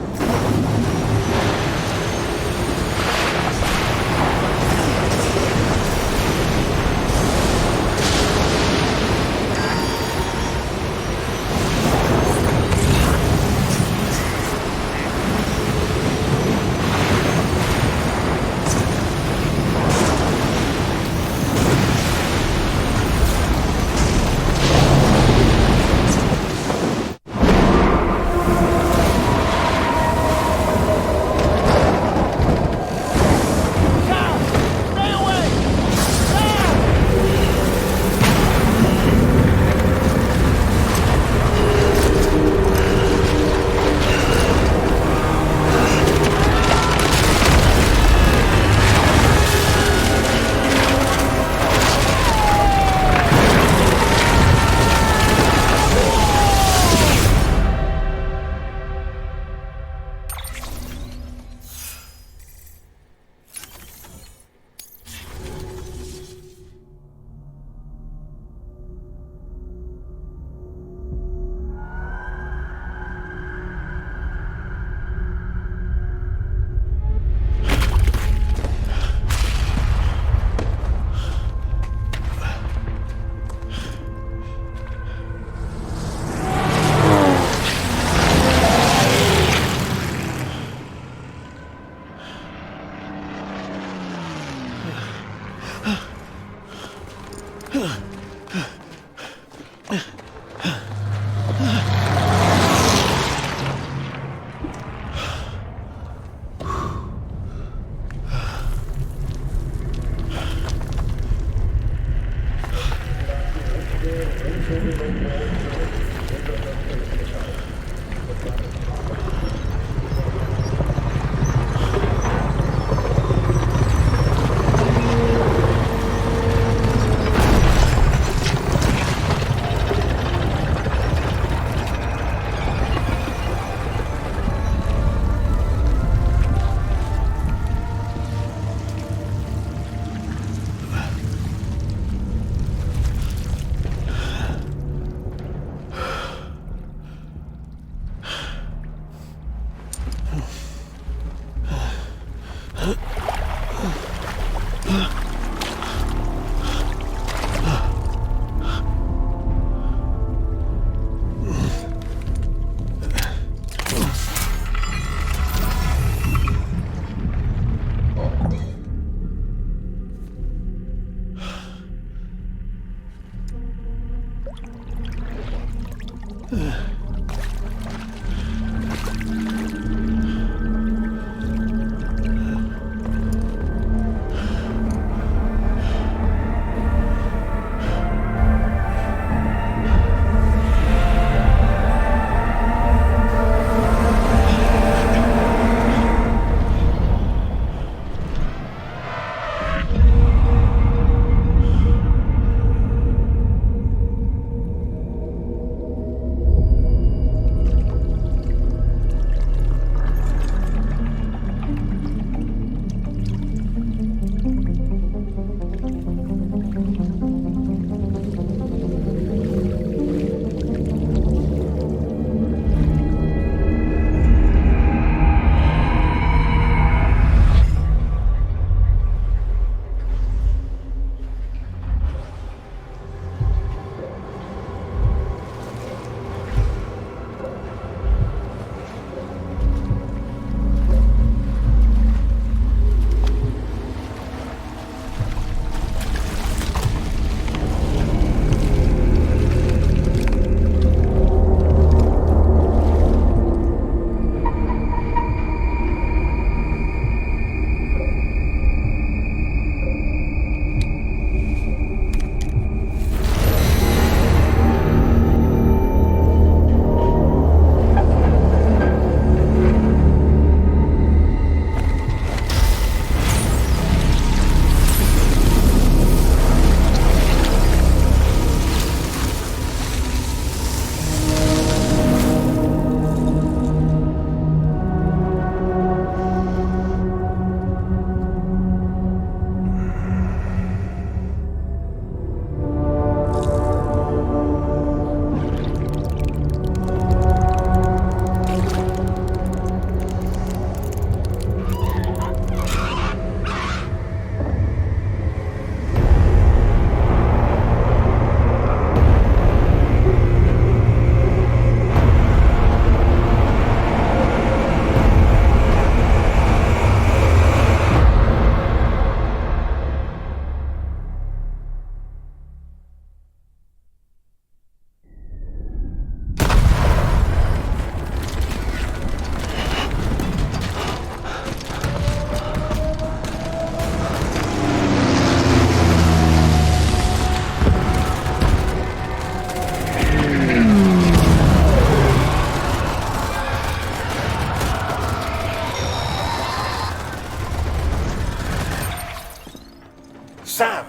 Sam!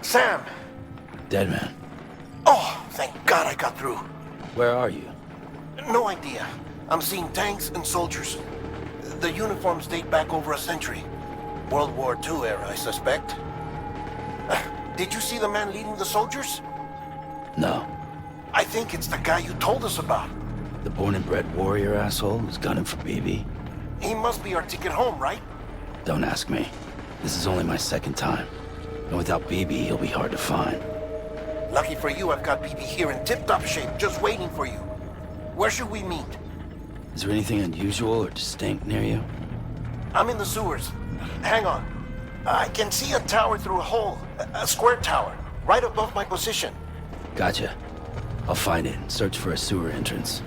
Sam! Dead man. Oh, thank God I got through. Where are you? No idea. I'm seeing tanks and soldiers. The uniforms date back over a century. World War II era, I suspect. Did you see the man leading the soldiers? No. I think it's the guy you told us about. The born and bred warrior asshole who's gunning for BB? He must be our ticket home, right? Don't ask me. This is only my second time. And without BB, he'll be hard to find. Lucky for you, I've got BB here in tip-top shape, just waiting for you. Where should we meet? Is there anything unusual or distinct near you? I'm in the sewers. Hang on. I can see a tower through a hole. A square tower, right above my position. Gotcha. I'll find it and search for a sewer entrance.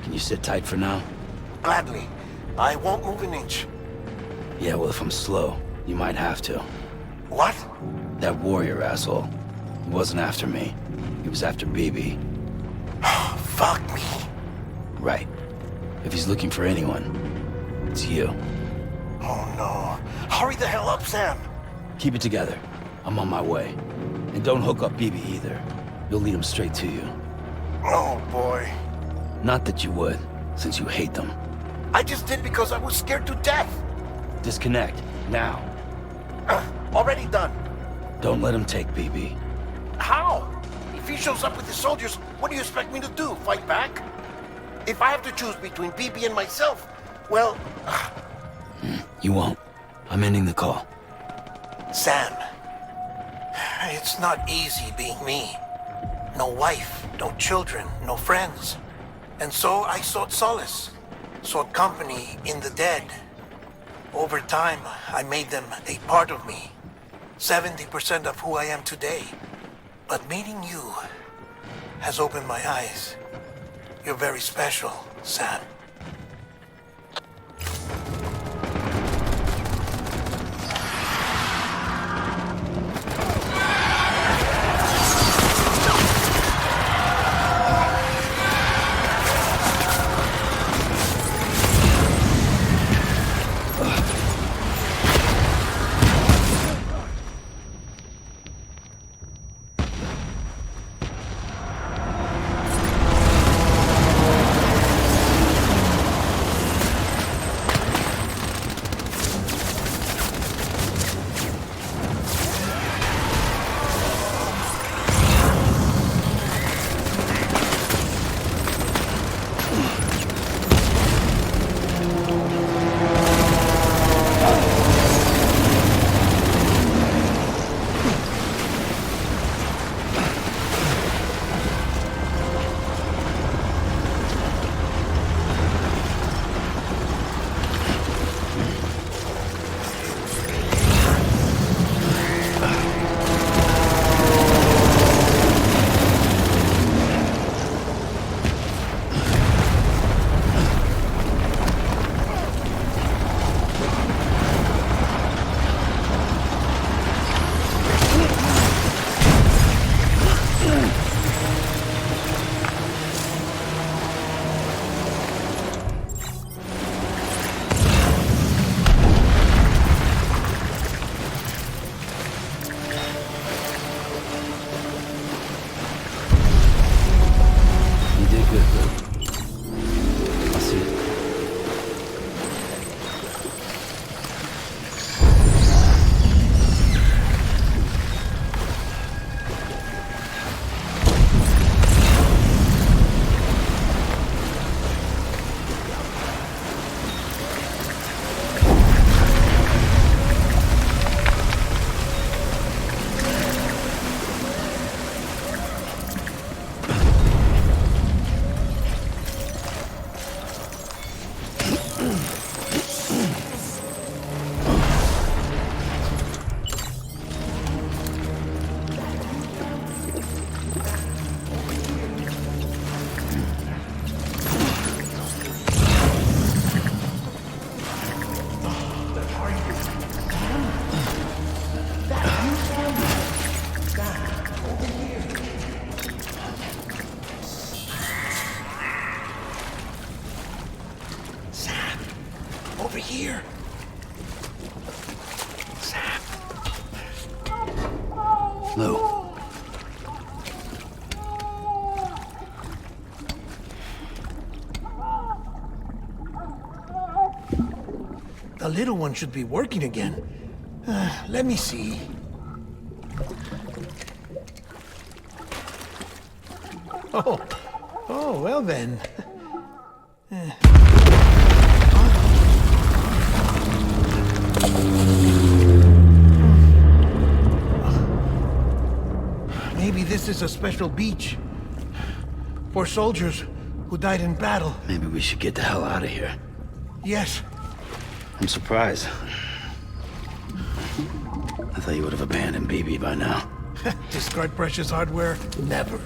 Can you sit tight for now? Gladly. I won't move an inch. Yeah, well, if I'm slow, you might have to. What? That warrior asshole. He wasn't after me. He was after BB. Fuck me. Right. If he's looking for anyone, it's you. Oh no. Hurry the hell up, Sam. Keep it together. I'm on my way. And don't hook up BB either. You'll lead him straight to you. Oh boy. Not that you would, since you hate them. I just did because I was scared to death. Disconnect, now. Already done. Don't let him take BB. How? If he shows up with his soldiers, what do you expect me to do? Fight back? If I have to choose between BB and myself, well... You won't. I'm ending the call. Sam, it's not easy being me. No wife, no children, no friends. And so I sought solace, sought company in the dead. Over time, I made them a part of me. 70% of who I am today. But meeting you has opened my eyes. You're very special, Sam. Over here. Sam. Lou. The little one should be working again. Let me see. Oh, well then. Maybe this is a special beach for soldiers who died in battle. Maybe we should get the hell out of here. Yes. I'm surprised. I thought you would have abandoned BB by now. Discard precious hardware? Never.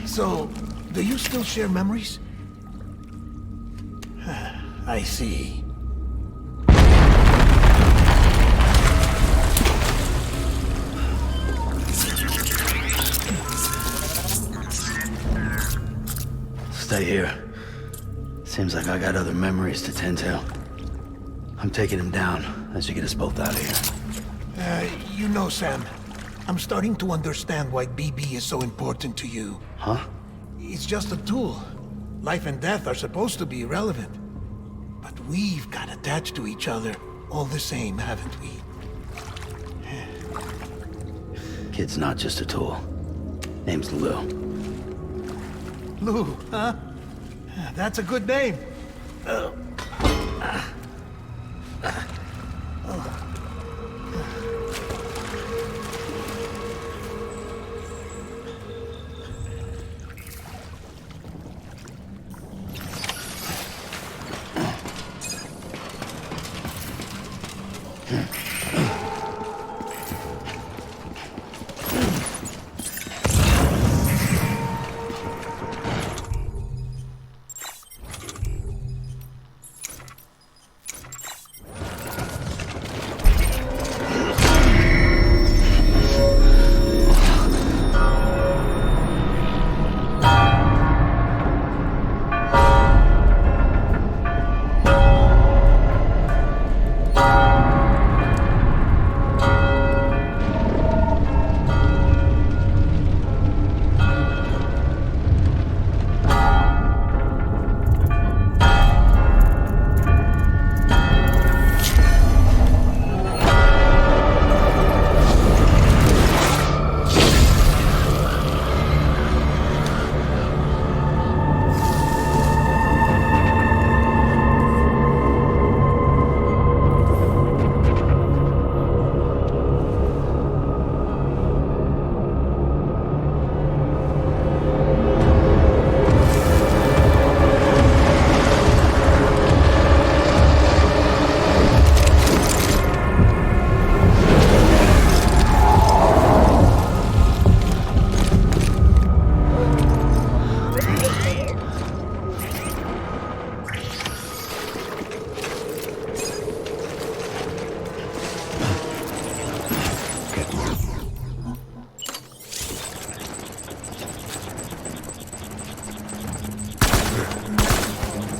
So, do you still share memories? I see. Stay here. Seems like I got other memories to tend to. I'm taking him down as you get us both out of here. You know, Sam, I'm starting to understand why BB is so important to you. Huh? It's just a tool. Life and death are supposed to be irrelevant. But we've got attached to each other all the same, haven't we? Kid's not just a tool. Name's Lou. Lou, huh? That's a good name.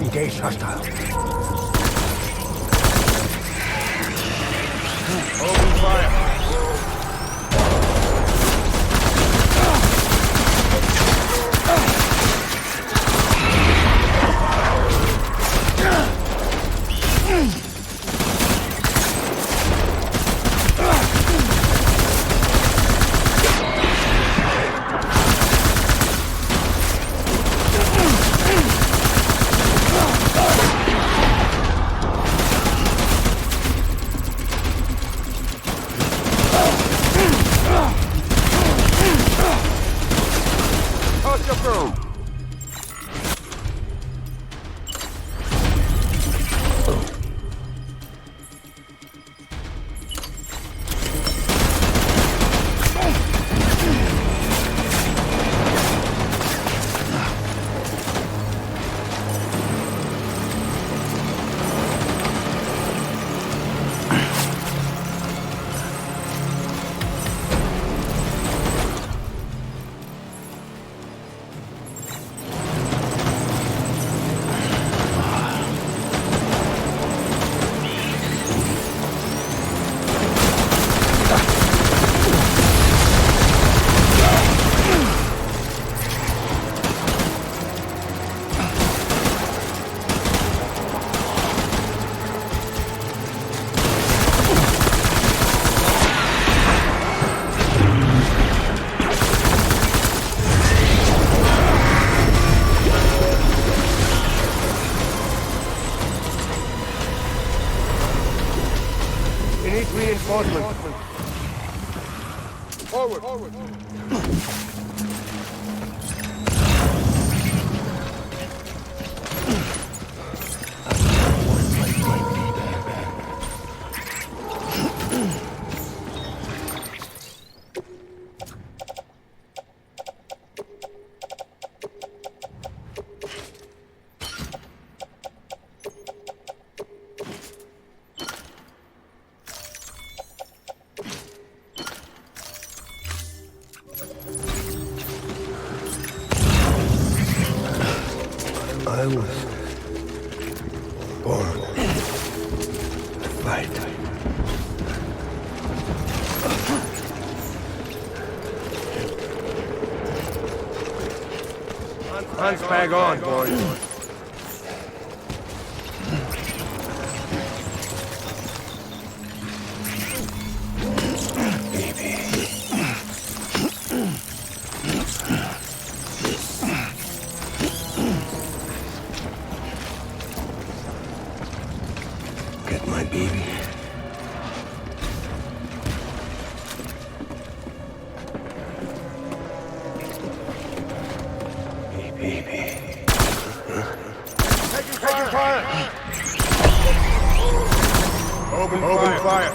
Engage hostile. Open fire. Reinforcement. Forward. I was born to fight. Hunt's bag on, boys. Get my baby. Taking fire! Open fire!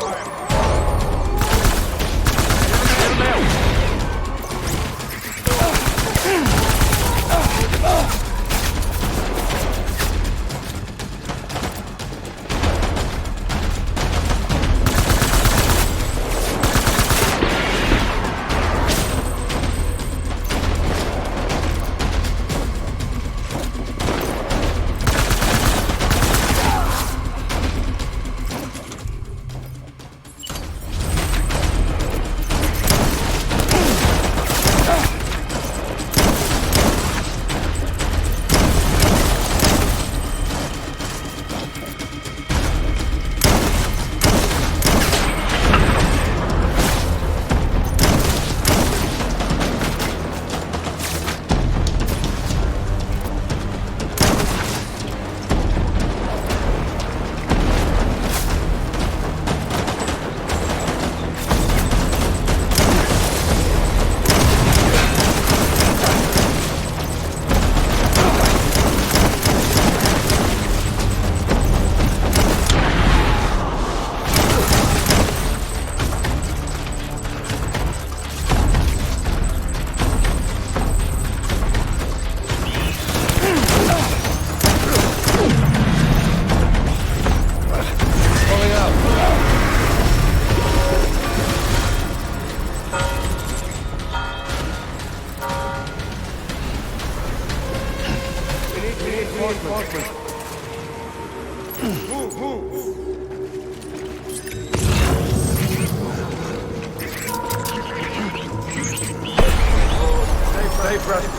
Safe, brother.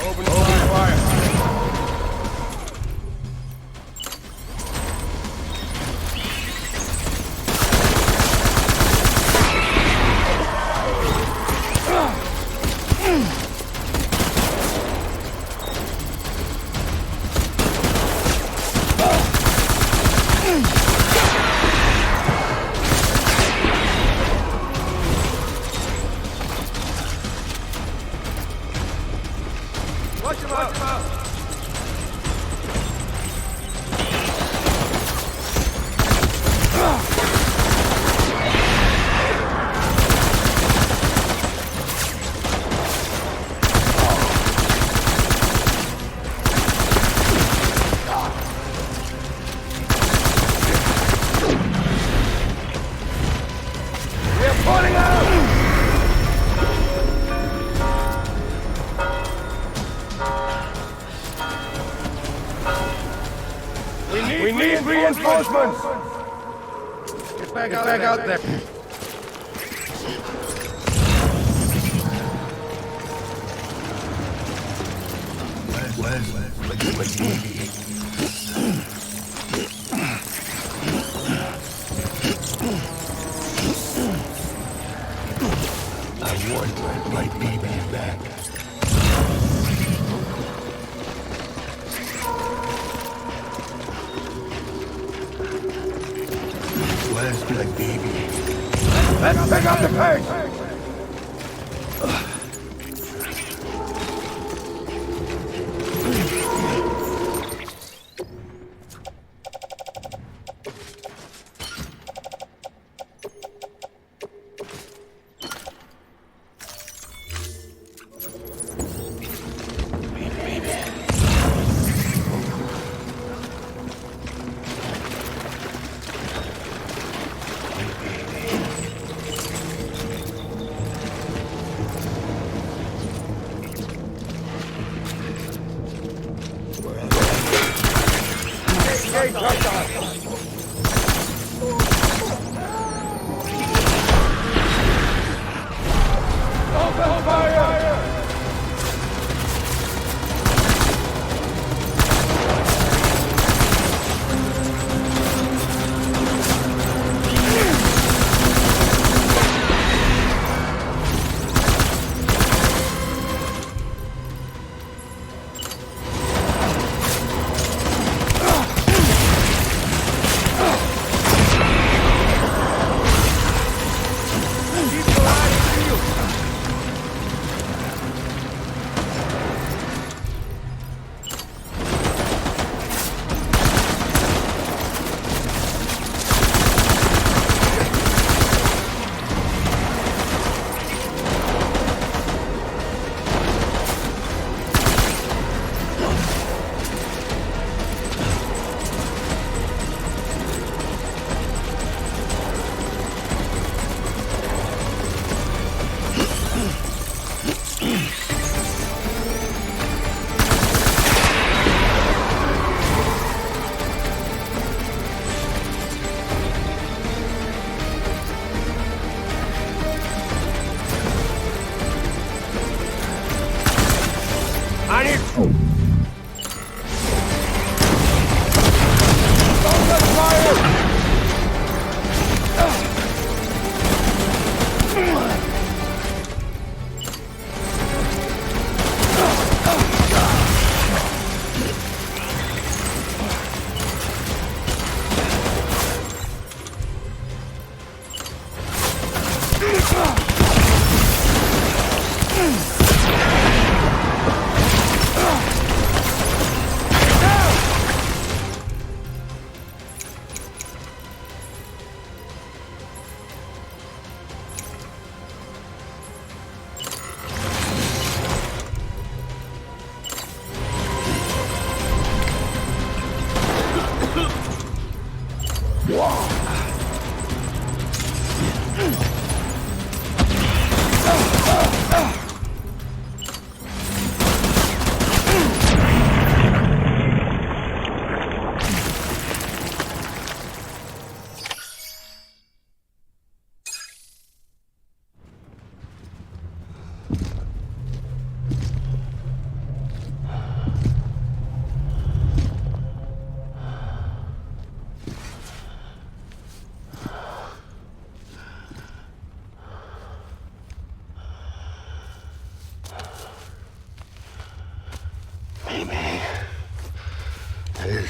Open fire. Watch him out! We're pulling out! We need reinforcements! Get back out there! I want my baby back. Where's my baby? Let's pick up the pace!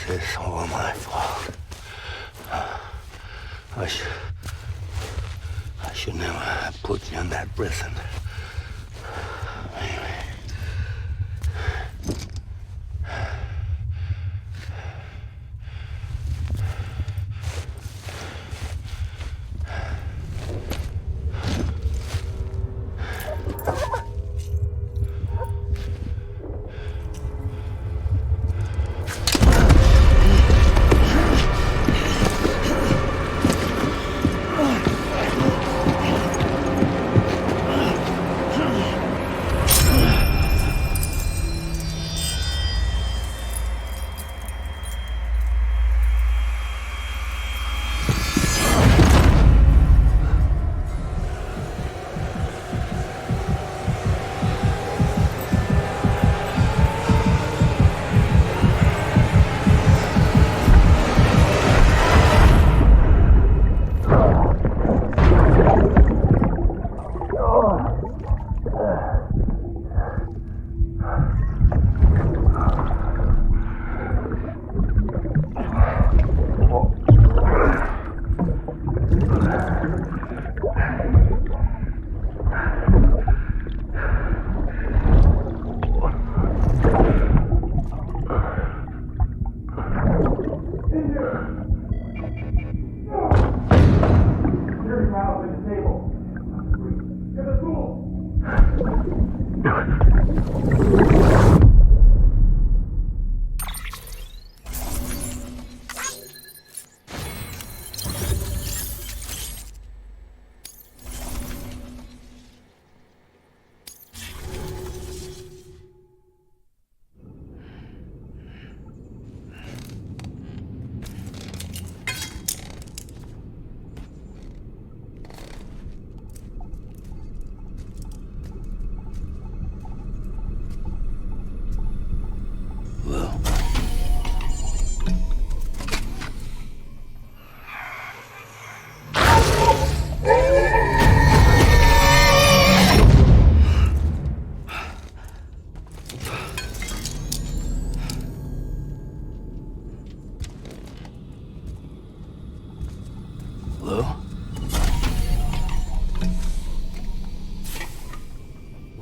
This is all my fault. I should never have put you in that prison. Anyway.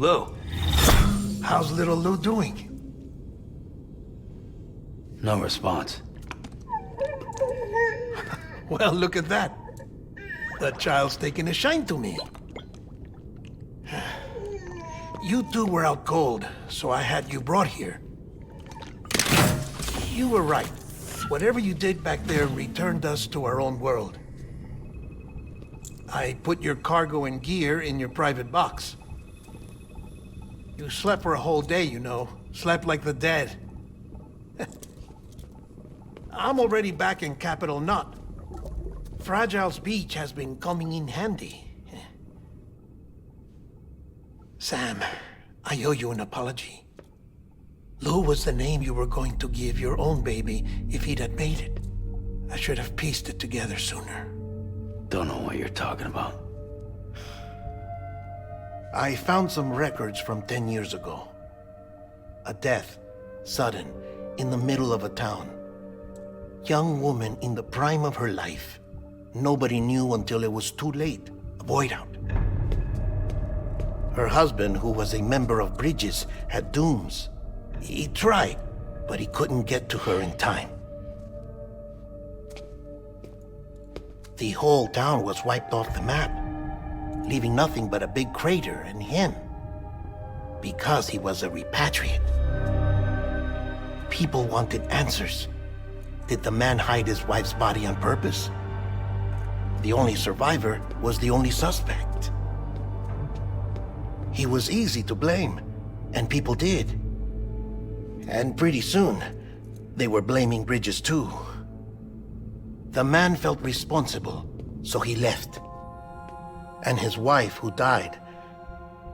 Lou. How's little Lou doing? No response. Well, look at that. That child's taking a shine to me. You two were out cold, so I had you brought here. You were right. Whatever you did back there returned us to our own world. I put your cargo and gear in your private box. You slept for a whole day, you know. Slept like the dead. I'm already back in Capital Knot. Fragile's beach has been coming in handy. Sam, I owe you an apology. Lou was the name you were going to give your own baby if he'd had made it. I should have pieced it together sooner. Don't know what you're talking about. I found some records from 10 years ago. A death, sudden, in the middle of a town. Young woman in the prime of her life. Nobody knew until it was too late. A void out. Her husband, who was a member of Bridges, had dooms. He tried, but he couldn't get to her in time. The whole town was wiped off the map, leaving nothing but a big crater and him, because he was a repatriate. People wanted answers. Did the man hide his wife's body on purpose? The only survivor was the only suspect. He was easy to blame, and people did. And pretty soon, they were blaming Bridges too. The man felt responsible, so he left. And his wife, who died,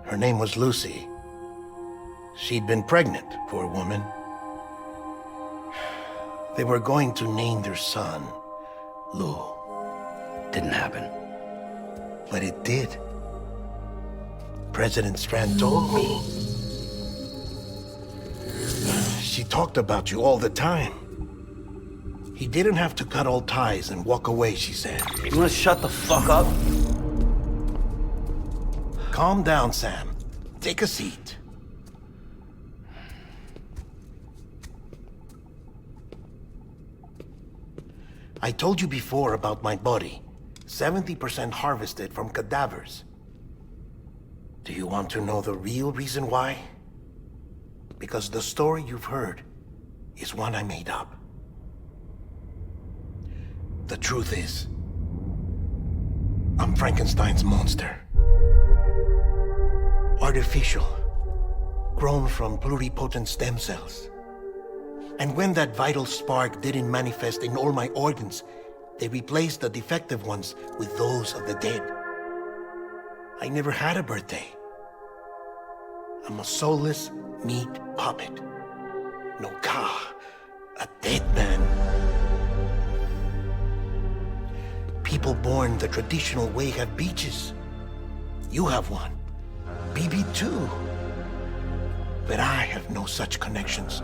her name was Lucy. She'd been pregnant, poor woman. They were going to name their son Lou. Didn't happen. But it did. President Strand told me. She talked about you all the time. He didn't have to cut all ties and walk away, she said. You wanna shut the fuck up? Calm down, Sam. Take a seat. I told you before about my body. 70% harvested from cadavers. Do you want to know the real reason why? Because the story you've heard is one I made up. The truth is, I'm Frankenstein's monster. Artificial, grown from pluripotent stem cells. And when that vital spark didn't manifest in all my organs, they replaced the defective ones with those of the dead. I never had a birthday. I'm a soulless meat puppet. No Ka, a dead man. People born the traditional way have beaches. You have one. BB too. But I have no such connections.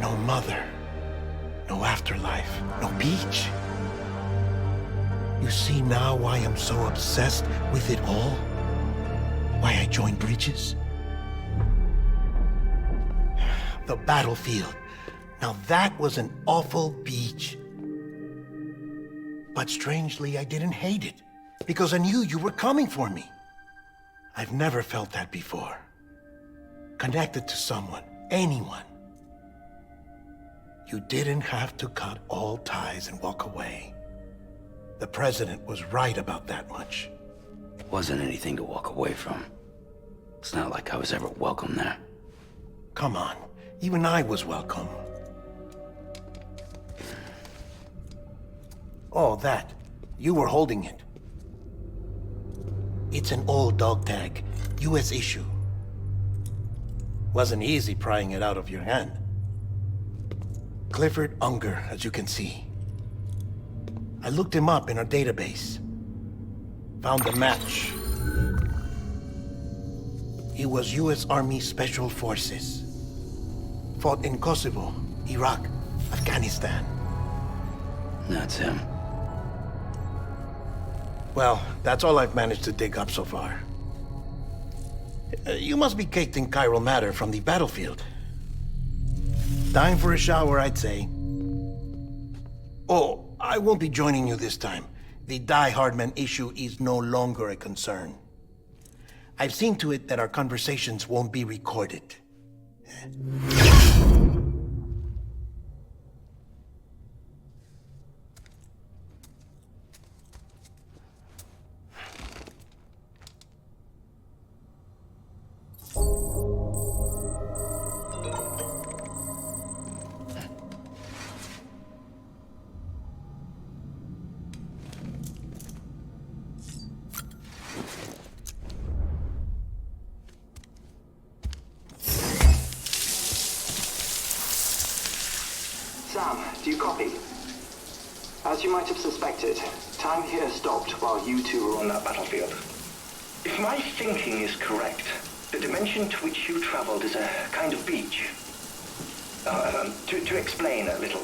No mother. No afterlife. No beach. You see now why I'm so obsessed with it all? Why I joined Bridges? The battlefield. Now that was an awful beach. But strangely, I didn't hate it, because I knew you were coming for me. I've never felt that before. Connected to someone, anyone. You didn't have to cut all ties and walk away. The president was right about that much. Wasn't anything to walk away from. It's not like I was ever welcome there. Come on, even I was welcome. Oh, that. You were holding it. It's an old dog tag, US issue. Wasn't easy prying it out of your hand. Clifford Unger, as you can see. I looked him up in our database. Found a match. He was US Army Special Forces. Fought in Kosovo, Iraq, Afghanistan. That's him. Well, that's all I've managed to dig up so far. You must be caked in chiral matter from the battlefield. Time for a shower, I'd say. Oh, I won't be joining you this time. The Die Hardman issue is no longer a concern. I've seen to it that our conversations won't be recorded. Sam, do you copy? As you might have suspected, time here stopped while you two were on that battlefield. If my thinking is correct, the dimension to which you traveled is a kind of beach. To explain a little,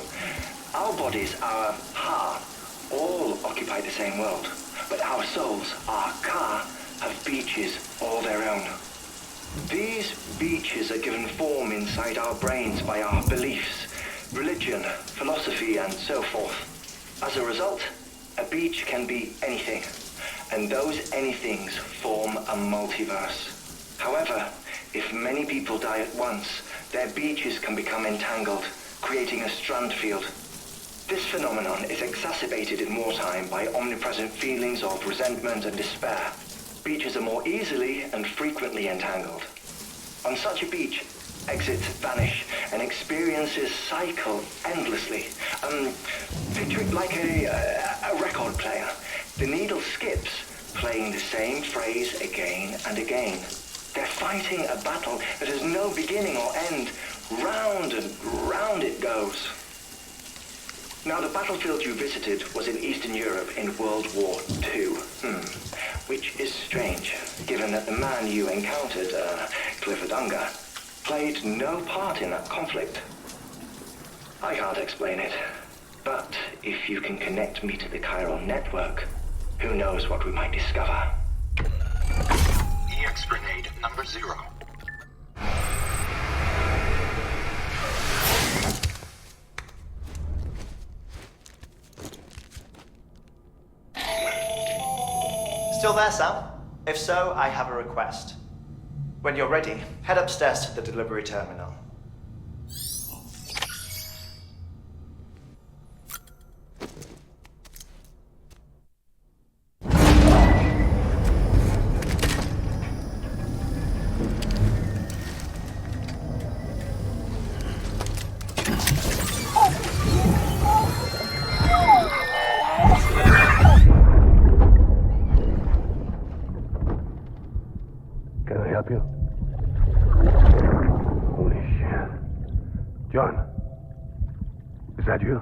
our bodies, our Ha, all occupy the same world, but our souls, our Ka, have beaches all their own. These beaches are given form inside our brains by our beliefs, religion, philosophy, and so forth. As a result, a beach can be anything, and those anythings form a multiverse. However, if many people die at once, their beaches can become entangled, creating a strand field. This phenomenon is exacerbated in wartime by omnipresent feelings of resentment and despair. Beaches are more easily and frequently entangled. On such a beach, exits vanish and experiences cycle endlessly. Picture it like a record player. The needle skips, playing the same phrase again and again. They're fighting a battle that has no beginning or end. Round and round it goes. Now, the battlefield you visited was in Eastern Europe in World War II. Which is strange, given that the man you encountered, Clifford Unger, played no part in that conflict. I can't explain it. But if you can connect me to the chiral network, who knows what we might discover. EX grenade number 0. Still there, Sam? If so, I have a request. When you're ready, head upstairs to the delivery terminal. Can I help you? Holy shit. John, is that you?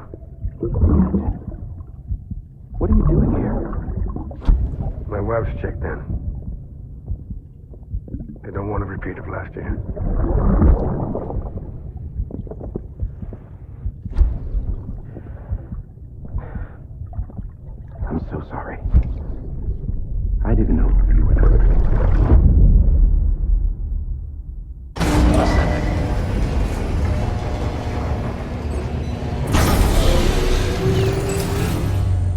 What are you doing here? My wife's checked in. They don't want a repeat of last year. I'm so sorry. I didn't know you were there.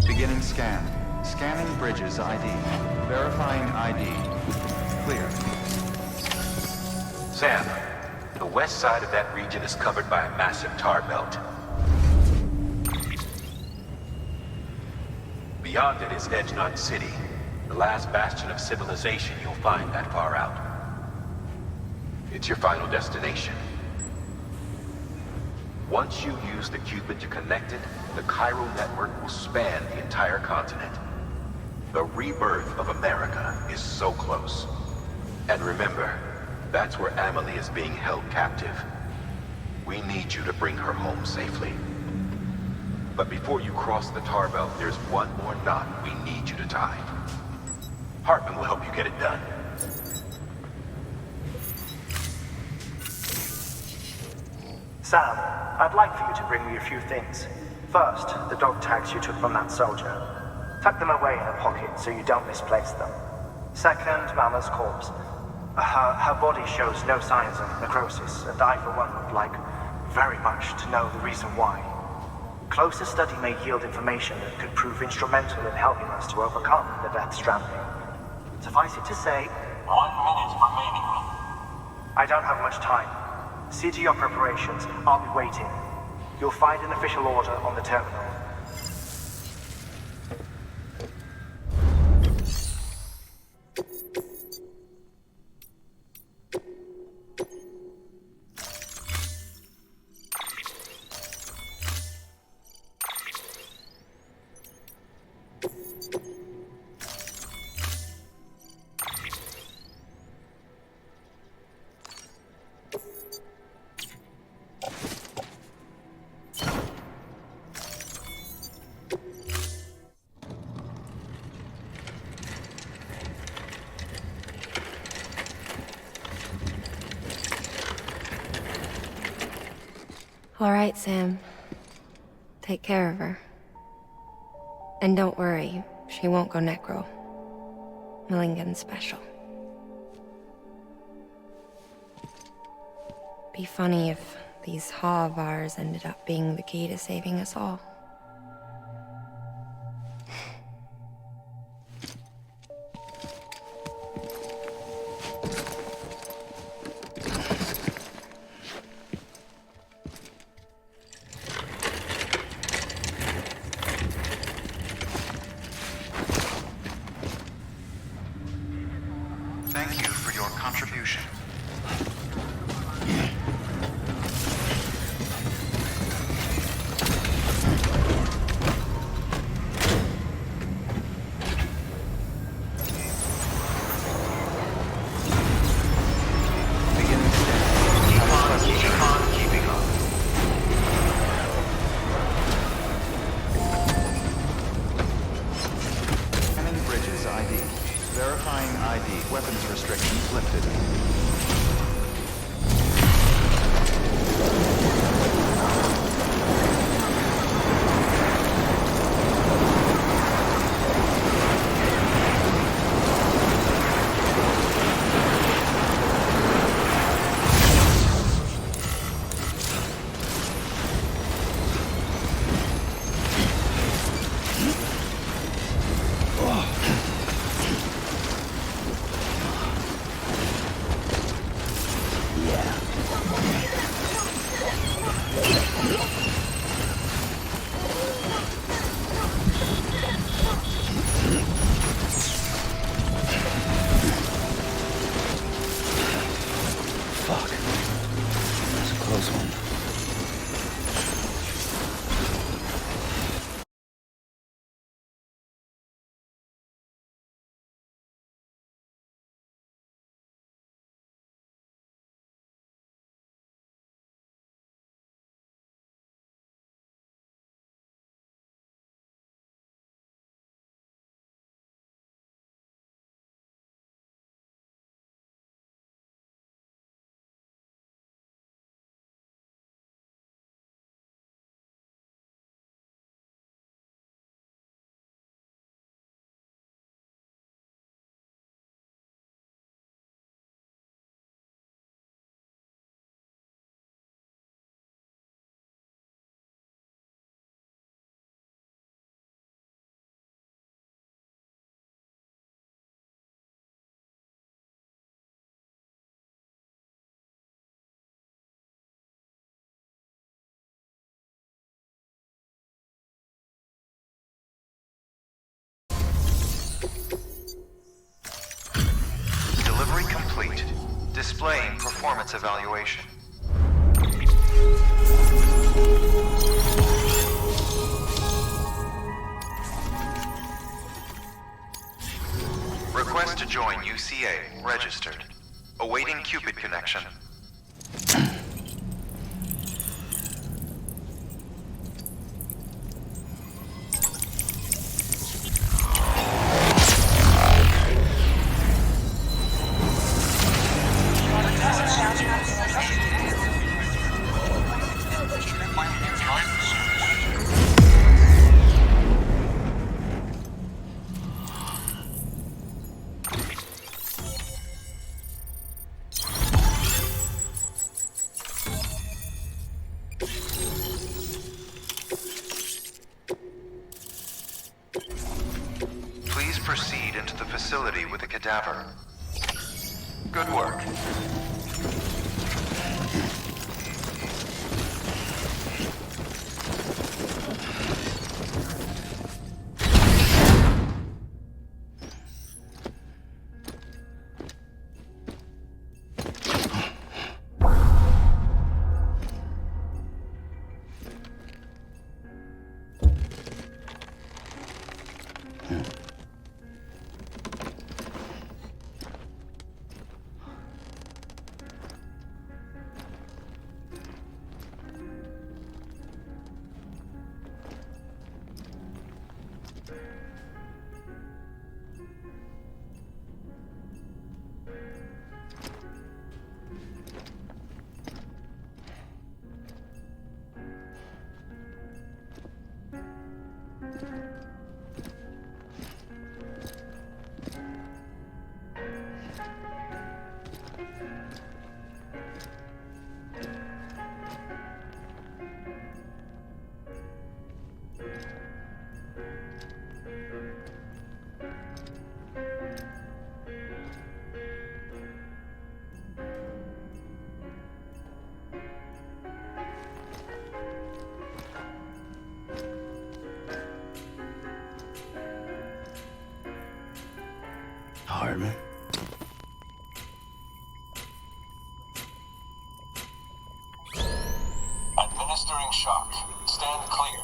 Beginning scan. Scanning Bridges ID. Verifying ID. Clear. Sam, the west side of that region is covered by a massive tar belt. Beyond it is Edgenot City, the last bastion of civilization you'll find that far out. It's your final destination. Once you use the Cupid to connect it, the chiral network will span the entire continent. The rebirth of America is so close. And remember, that's where Amelie is being held captive. We need you to bring her home safely. But before you cross the tar belt, there's one more knot we need you to tie. Hartman will help you get it done. Sam, I'd like for you to bring me a few things. First, the dog tags you took from that soldier. Tuck them away in a pocket so you don't misplace them. Second, Mama's corpse. Her body shows no signs of necrosis, and I, for one, would like very much to know the reason why. Closer study may yield information that could prove instrumental in helping us to overcome the Death Stranding. Suffice it to say, 1 minute remaining. I don't have much time. See to your preparations. I'll be waiting. You'll find an official order on the terminal. All right, Sam. Take care of her. And don't worry, she won't go necro. Millingen's special. Be funny if these Ha of ours ended up being the key to saving us all. Thank you for your contribution. Scanning Bridges ID. Verifying ID. Weapons restrictions lifted. Displaying performance evaluation. Request to join UCA. Registered. Awaiting Cupid connection. Please proceed into the facility with the cadaver. Good work. Hartman? Administering shock. Stand clear.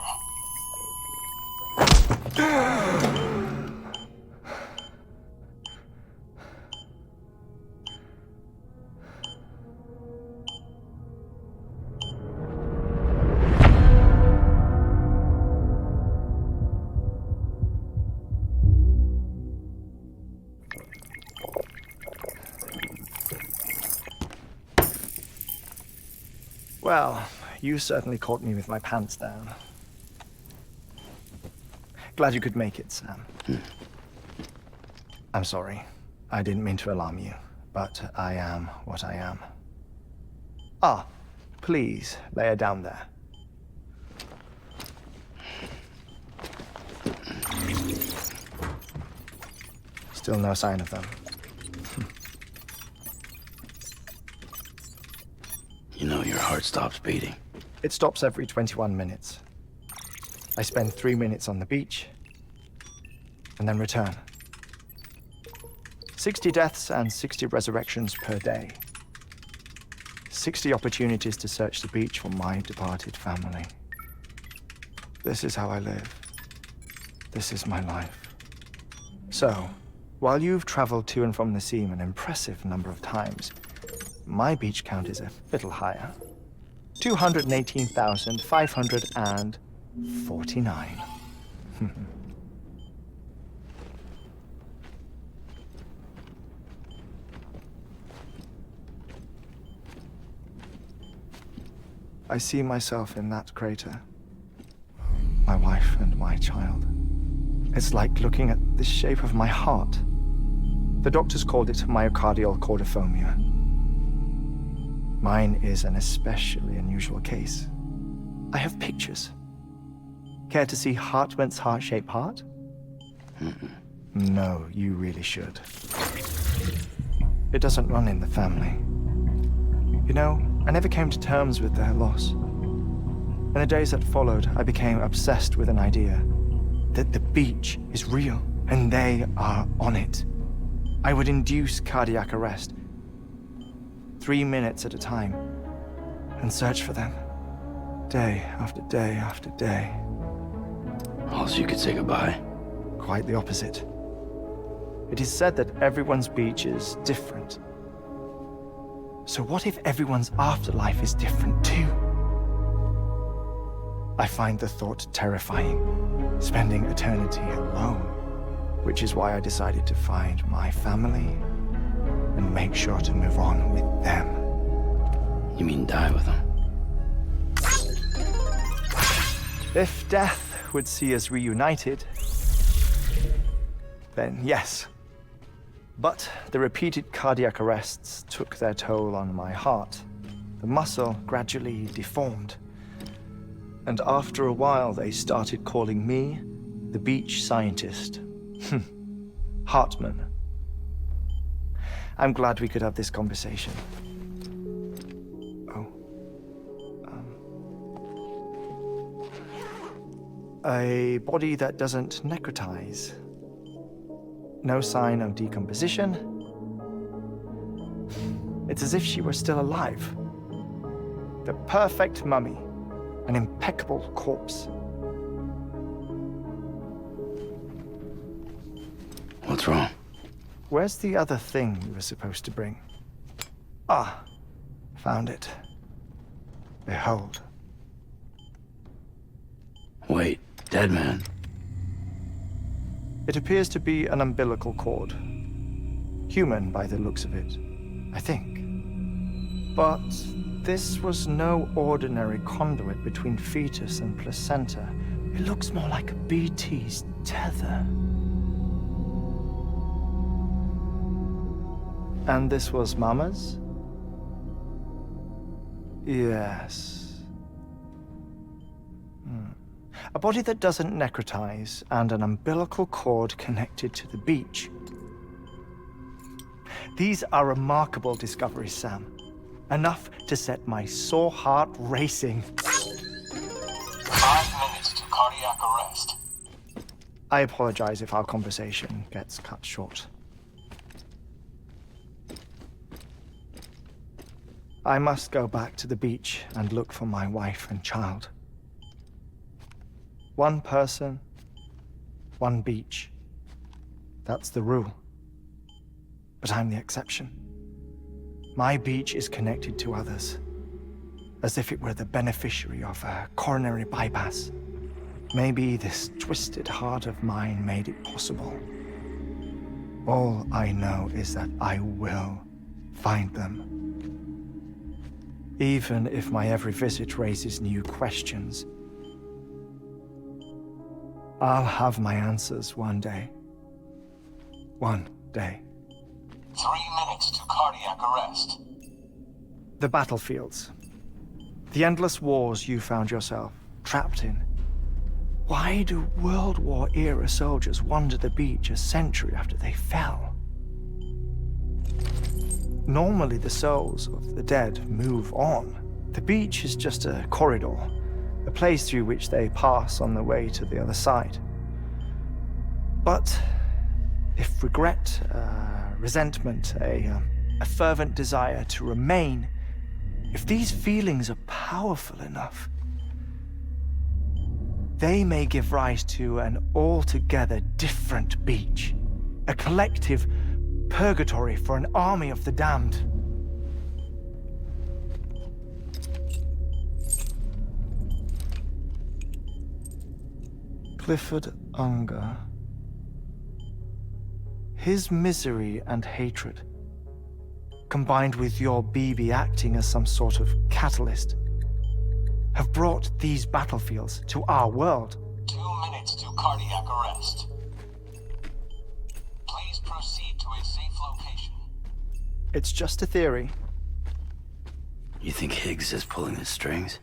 Well, you certainly caught me with my pants down. Glad you could make it, Sam. I'm sorry. I didn't mean to alarm you, but I am what I am. Ah, please, lay her down there. Still no sign of them. You know, your heart stops beating. It stops every 21 minutes. I spend 3 minutes on the beach, and then return. 60 deaths and 60 resurrections per day. 60 opportunities to search the beach for my departed family. This is how I live. This is my life. So, while you've traveled to and from the scene an impressive number of times, my beach count is a little higher. 218,549. I see myself in that crater. My wife and my child. It's like looking at the shape of my heart. The doctors called it myocardial cordiformia. Mine is an especially unusual case. I have pictures. Care to see Hartman's heart-shaped heart? No, you really should. It doesn't run in the family. You know, I never came to terms with their loss. In the days that followed, I became obsessed with an idea that the beach is real, and they are on it. I would induce cardiac arrest. 3 minutes at a time, and search for them. Day after day after day. Also, you could say goodbye. Quite the opposite. It is said that everyone's beach is different. So what if everyone's afterlife is different too? I find the thought terrifying, spending eternity alone, which is why I decided to find my family and make sure to move on with them. You mean die with them? If death would see us reunited, then yes. But the repeated cardiac arrests took their toll on my heart. The muscle gradually deformed. And after a while, they started calling me the beach scientist. Hartman. I'm glad we could have this conversation. A body that doesn't necrotize. No sign of decomposition. It's as if she were still alive. The perfect mummy. An impeccable corpse. What's wrong? Where's the other thing you were supposed to bring? Ah, found it. Behold. Wait, dead man. It appears to be an umbilical cord. Human by the looks of it, I think. But this was no ordinary conduit between fetus and placenta. It looks more like a BT's tether. And this was Mama's? Yes. A body that doesn't necrotize and an umbilical cord connected to the beach. These are remarkable discoveries, Sam. Enough to set my sore heart racing. 5 minutes to cardiac arrest. I apologize if our conversation gets cut short. I must go back to the beach and look for my wife and child. One person, one beach. That's the rule. But I'm the exception. My beach is connected to others, as if it were the beneficiary of a coronary bypass. Maybe this twisted heart of mine made it possible. All I know is that I will find them. Even if my every visit raises new questions, I'll have my answers one day. One day. 3 minutes to cardiac arrest. The battlefields. The endless wars you found yourself trapped in. Why do World War-era soldiers wander the beach a century after they fell? Normally the souls of the dead move on. The beach is just a corridor, a place through which they pass on the way to the other side. But if regret, resentment, a fervent desire to remain, if these feelings are powerful enough, they may give rise to an altogether different beach, a collective purgatory for an army of the damned. Clifford Unger. His misery and hatred, combined with your BB acting as some sort of catalyst, have brought these battlefields to our world. 2 minutes to cardiac arrest. Please proceed to a safe location. It's just a theory. You think Higgs is pulling the strings?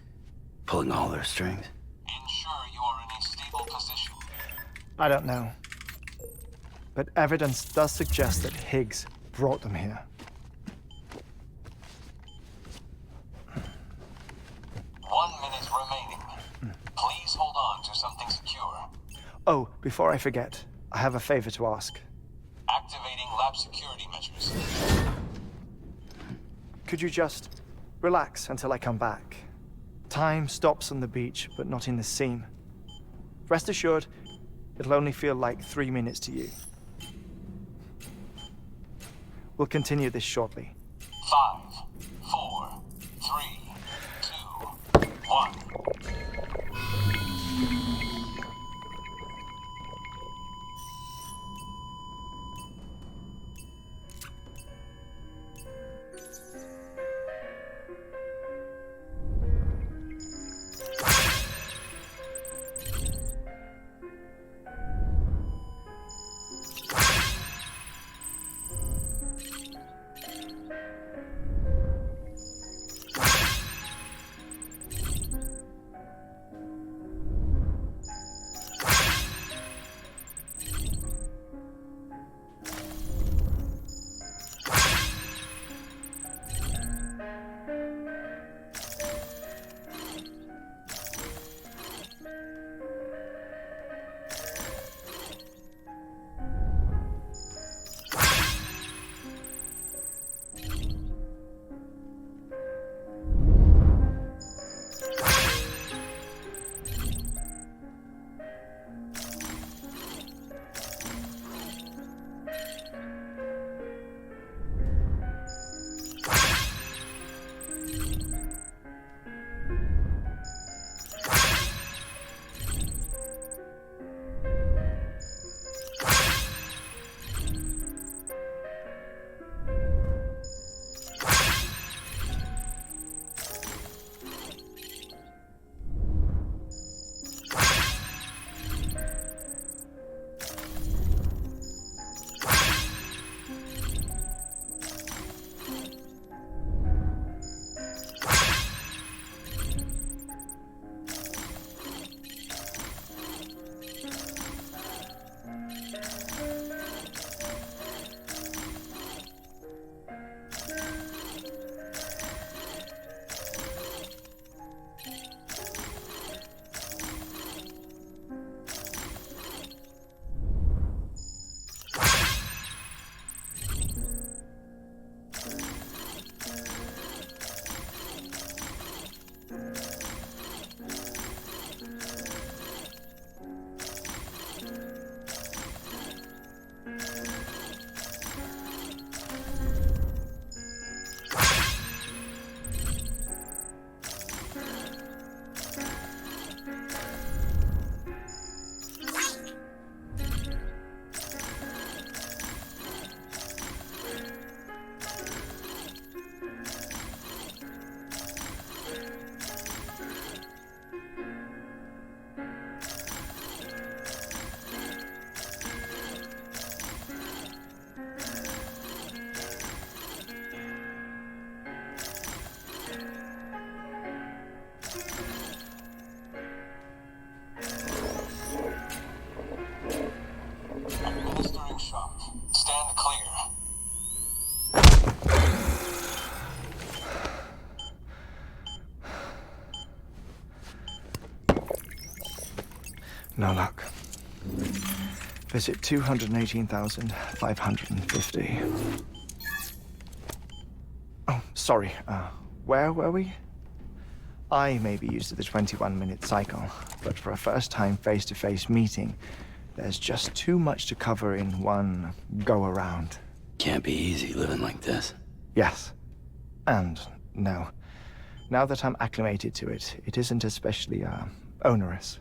Pulling all their strings? Ensure you are in a stable position. I don't know. But evidence does suggest that Higgs brought them here. 1 minute remaining. Please hold on to something secure. Oh, before I forget, I have a favor to ask. Activating lab security measures. Could you just relax until I come back? Time stops on the beach, but not in the scene. Rest assured, it'll only feel like 3 minutes to you. We'll continue this shortly. 5, 4, 3, 2, 1. Administering shock. Stand clear. No luck. Visit 218,550. Oh, sorry. Where were we? I may be used to the 21-minute cycle, but for a first-time face-to-face meeting, there's just too much to cover in one go-around. Can't be easy living like this. Yes. And no. Now that I'm acclimated to it, it isn't especially, onerous.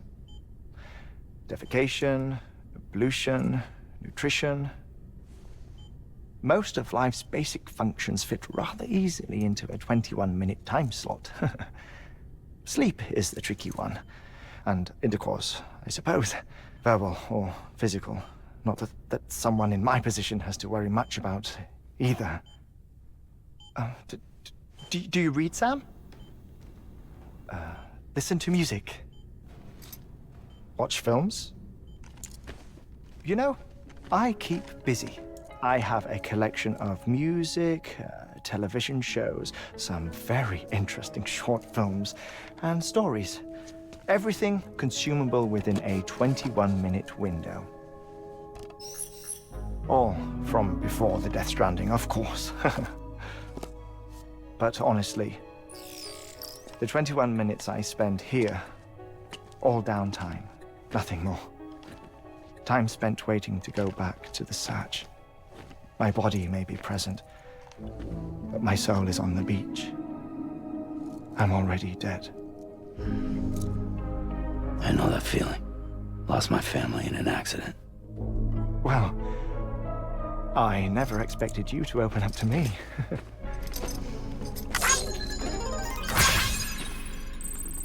Defecation, ablution, nutrition. Most of life's basic functions fit rather easily into a 21-minute time slot. Sleep is the tricky one. And intercourse, I suppose. Verbal or physical. Not that someone in my position has to worry much about either. Do you read, Sam? Listen to music. Watch films. You know, I keep busy. I have a collection of music, television shows, some very interesting short films, and stories. Everything consumable within a 21-minute window. All from before the Death Stranding, of course. But honestly, the 21 minutes I spend here, all downtime, nothing more. Time spent waiting to go back to the search. My body may be present, but my soul is on the beach. I'm already dead. I know that feeling. Lost my family in an accident. Well, I never expected you to open up to me.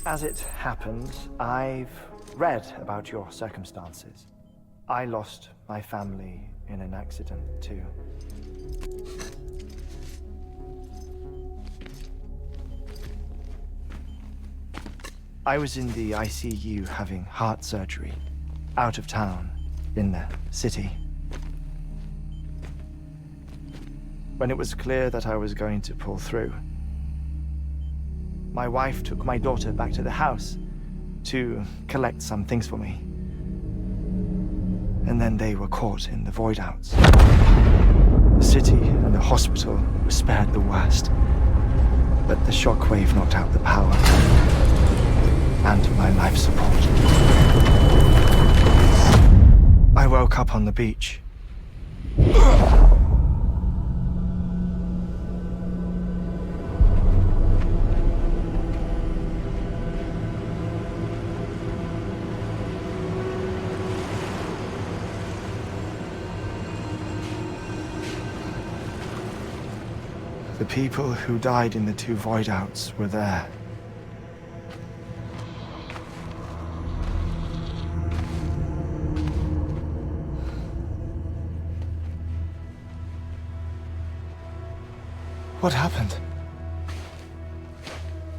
As it happens, I've read about your circumstances. I lost my family in an accident, too. I was in the ICU having heart surgery, out of town, in the city. When it was clear that I was going to pull through, my wife took my daughter back to the house to collect some things for me. And then they were caught in the void outs. The city and the hospital were spared the worst, but the shockwave knocked out the power and my life support. I woke up on the beach. The people who died in the 2 void outs were there. What happened?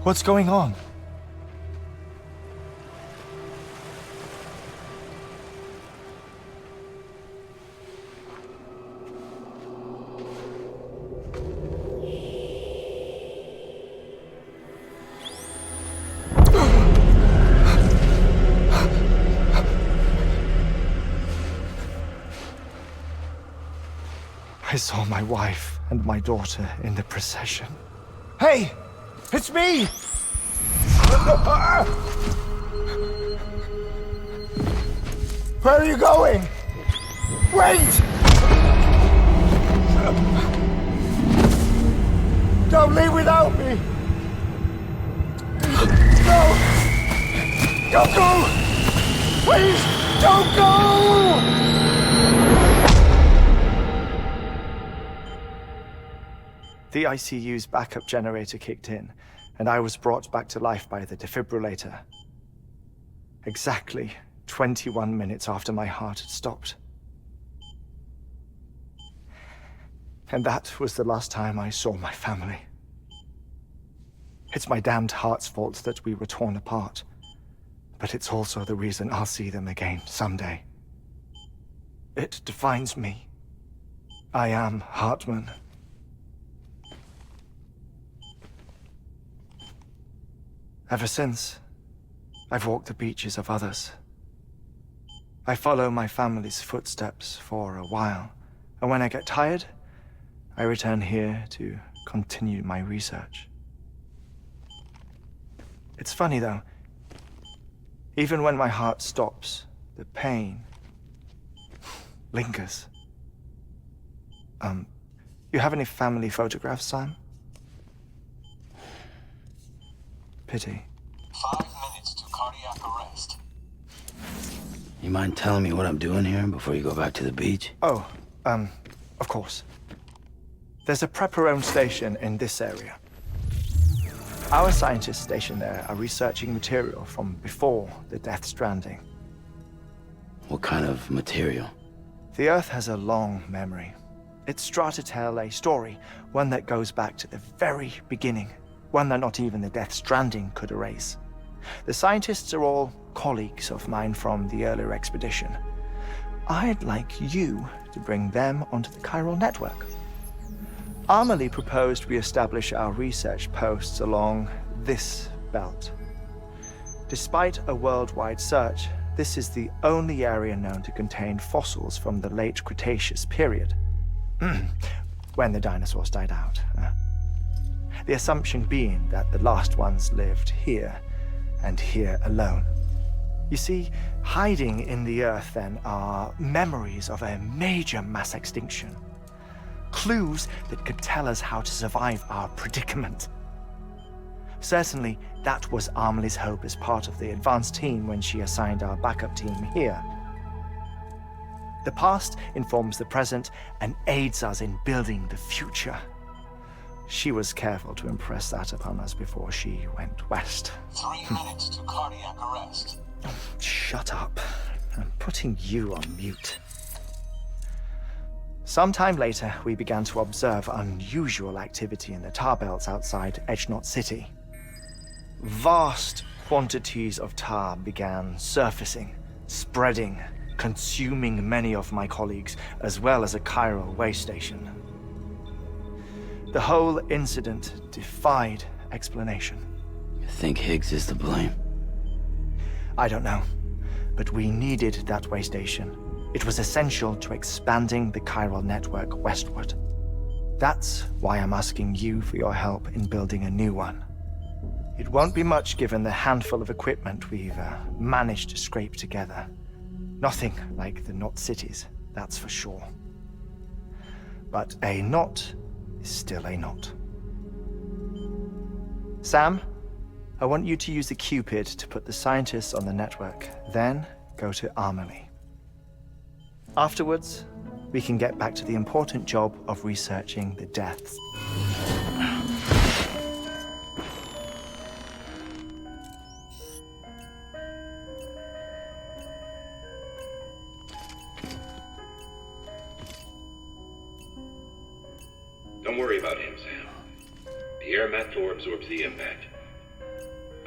What's going on? I saw my wife and my daughter in the procession. Hey! It's me! Where are you going? Wait! Don't leave without me! No! Don't go! Please, don't go! The ICU's backup generator kicked in, and I was brought back to life by the defibrillator. Exactly 21 minutes after my heart had stopped. And that was the last time I saw my family. It's my damned heart's fault that we were torn apart, but it's also the reason I'll see them again someday. It defines me. I am Hartman. Ever since, I've walked the beaches of others. I follow my family's footsteps for a while, and when I get tired, I return here to continue my research. It's funny though, even when my heart stops, the pain lingers. You have any family photographs, Sam? Pity. 5 minutes to cardiac arrest. You mind telling me what I'm doing here before you go back to the beach? Oh, of course. There's a prepper-owned station in this area. Our scientists stationed there are researching material from before the Death Stranding. What kind of material? The Earth has a long memory. It's trying to tell a story, one that goes back to the very beginning. One that not even the Death Stranding could erase. The scientists are all colleagues of mine from the earlier expedition. I'd like you to bring them onto the chiral network. Amelie proposed we establish our research posts along this belt. Despite a worldwide search, this is the only area known to contain fossils from the late Cretaceous period. When the dinosaurs died out. the assumption being that the last ones lived here, and here alone. You see, hiding in the Earth then are memories of a major mass extinction. Clues that could tell us how to survive our predicament. Certainly, that was Amelie's hope as part of the advanced team when she assigned our backup team here. The past informs the present and aids us in building the future. She was careful to impress that upon us before she went west. 3 minutes to cardiac arrest. Shut up. I'm putting you on mute. Sometime later, we began to observe unusual activity in the tar belts outside Edgenot City. Vast quantities of tar began surfacing, spreading, consuming many of my colleagues, as well as a chiral way station. The whole incident defied explanation. You think Higgs is to blame? I don't know, but we needed that way station. It was essential to expanding the chiral network westward. That's why I'm asking you for your help in building a new one. It won't be much given the handful of equipment we've managed to scrape together. Nothing like the Knot cities, that's for sure. But a knot is still a knot. Sam, I want you to use the Cupid to put the scientists on the network, then go to Amelie. Afterwards, we can get back to the important job of researching the deaths. Don't worry about him, Sam. The air mat floor absorbs the impact.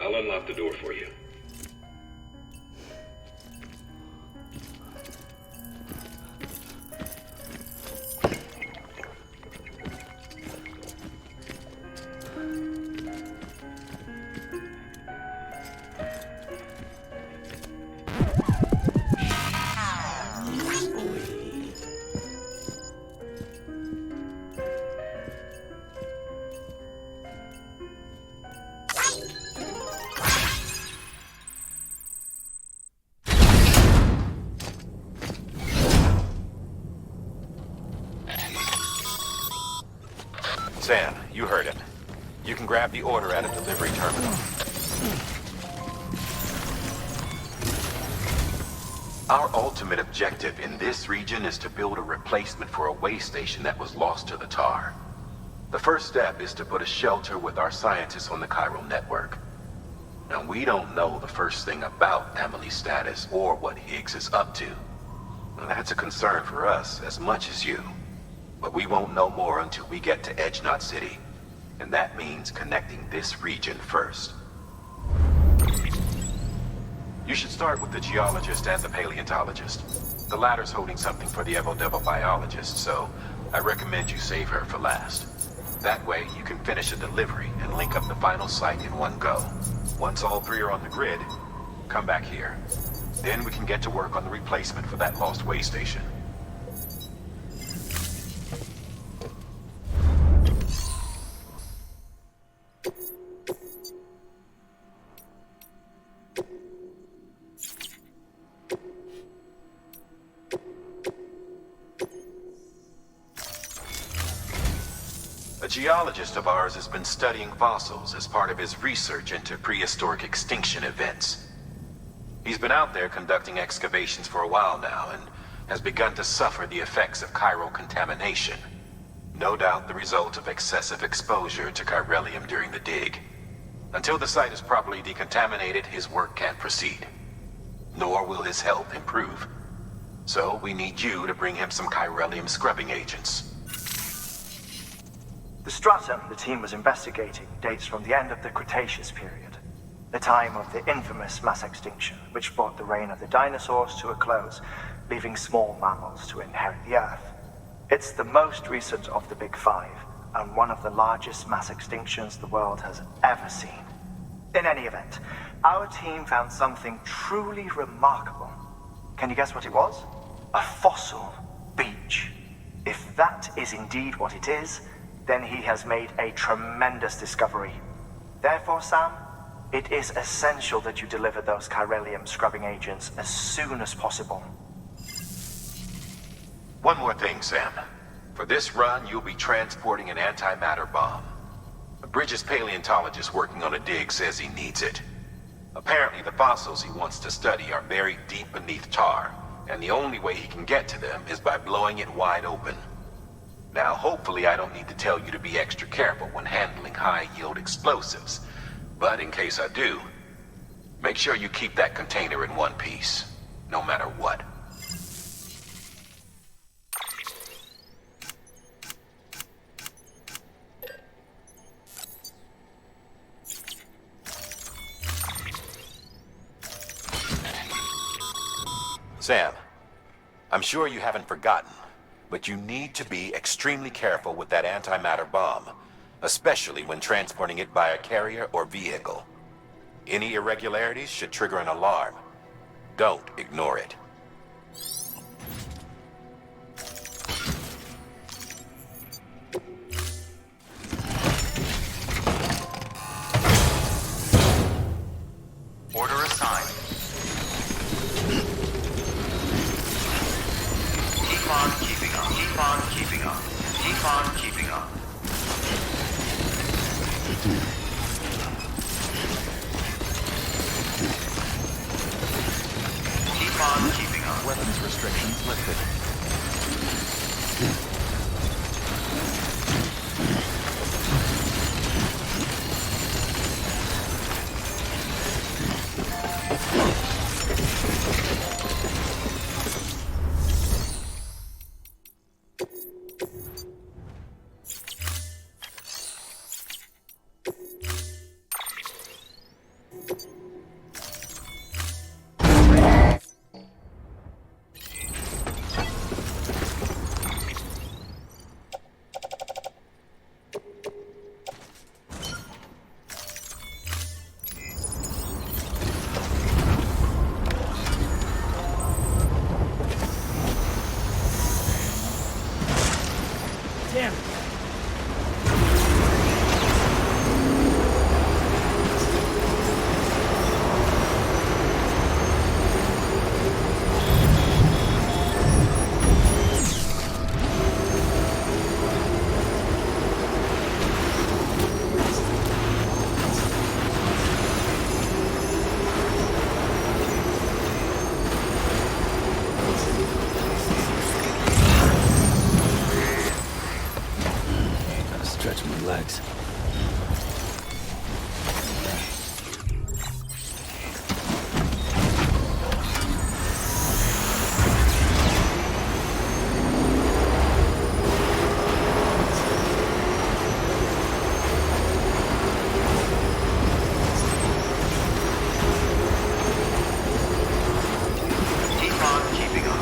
I'll unlock the door for you. Sam, you heard it. You can grab the order at a delivery terminal. Our ultimate objective in this region is to build a replacement for a way station that was lost to the tar. The first step is to put a shelter with our scientists on the chiral network. Now, we don't know the first thing about Amelie's status or what Higgs is up to. Well, that's a concern for us as much as you. But we won't know more until we get to Edgenot City. And that means connecting this region first. You should start with the geologist and the paleontologist. The latter's holding something for the Evo-Devo biologist, so I recommend you save her for last. That way, you can finish a delivery and link up the final site in one go. Once all three are on the grid, come back here. Then we can get to work on the replacement for that lost way station. A geologist of ours has been studying fossils as part of his research into prehistoric extinction events. He's been out there conducting excavations for a while now and has begun to suffer the effects of chiral contamination. No doubt the result of excessive exposure to chiralium during the dig. Until the site is properly decontaminated, his work can't proceed. Nor will his health improve. So we need you to bring him some chiralium scrubbing agents. The stratum the team was investigating dates from the end of the Cretaceous period, the time of the infamous mass extinction, which brought the reign of the dinosaurs to a close, leaving small mammals to inherit the Earth. It's the most recent of the Big Five, and one of the largest mass extinctions the world has ever seen. In any event, our team found something truly remarkable. Can you guess what it was? A fossil beach. If that is indeed what it is, then he has made a tremendous discovery. Therefore, Sam, it is essential that you deliver those chiralium scrubbing agents as soon as possible. One more thing, Sam. For this run, you'll be transporting an antimatter bomb. A Bridges paleontologist working on a dig says he needs it. Apparently, the fossils he wants to study are buried deep beneath tar, and the only way he can get to them is by blowing it wide open. Now, hopefully I don't need to tell you to be extra careful when handling high-yield explosives. But in case I do, make sure you keep that container in one piece, no matter what. Sam, I'm sure you haven't forgotten, but you need to be extremely careful with that antimatter bomb, especially when transporting it by a carrier or vehicle. Any irregularities should trigger an alarm. Don't ignore it. Order assigned. Keep on keeping up. Keep on keeping up. Keep on keeping up. Keep on keeping up. Weapons restrictions lifted. Damn. Stretch my legs. Keep on keeping up.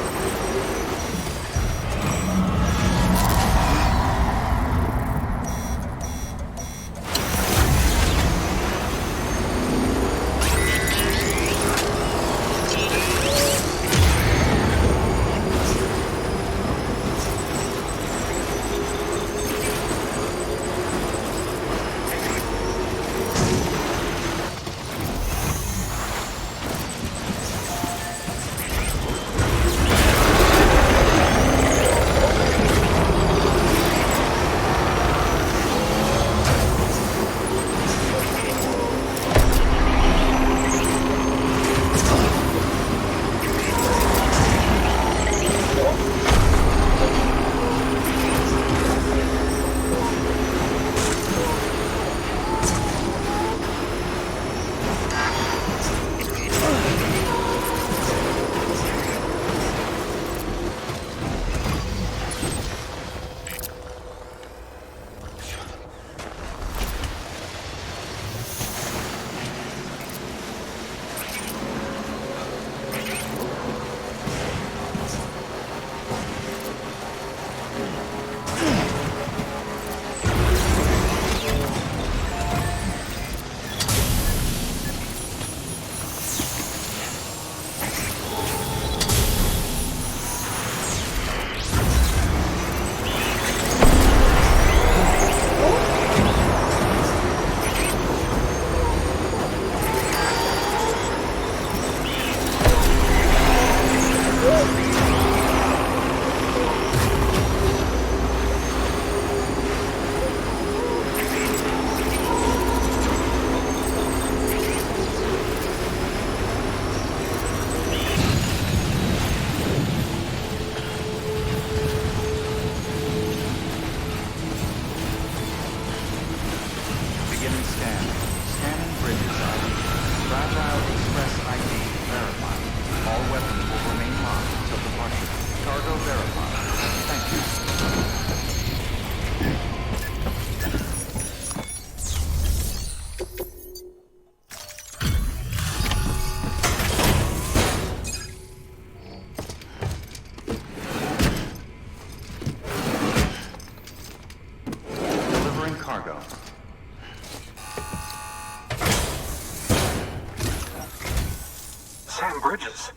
bridges.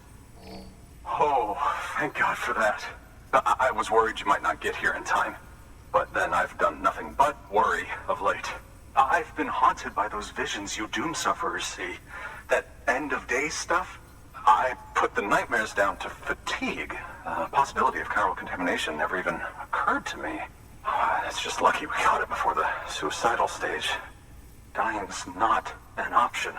Oh, thank God for that. I was worried you might not get here in time. But then I've done nothing but worry of late. I've been haunted by those visions you doom sufferers see. That end of days stuff. I put the nightmares down to fatigue. The possibility of chiral contamination never even occurred to me. It's just lucky we got it before the suicidal stage. Dying's not an option.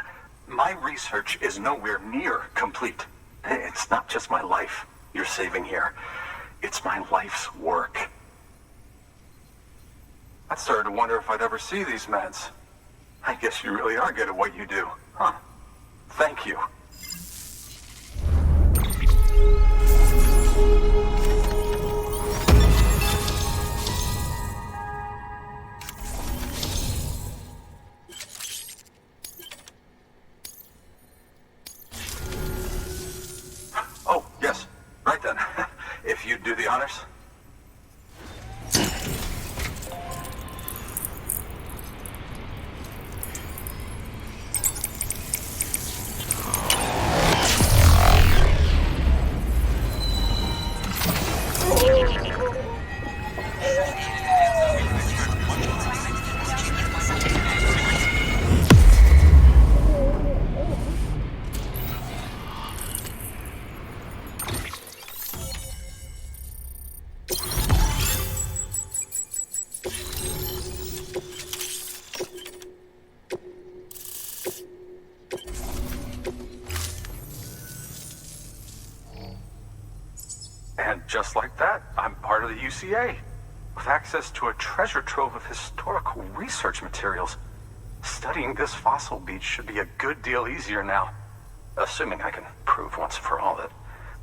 My research is nowhere near complete. It's not just my life you're saving here. It's my life's work. I started to wonder if I'd ever see these meds. I guess you really are good at what you do, huh? Thank you. Oh, yes. Right then. If you'd do the honors. And just like that, I'm part of the UCA, with access to a treasure trove of historical research materials. Studying this fossil beach should be a good deal easier now, assuming I can prove once for all that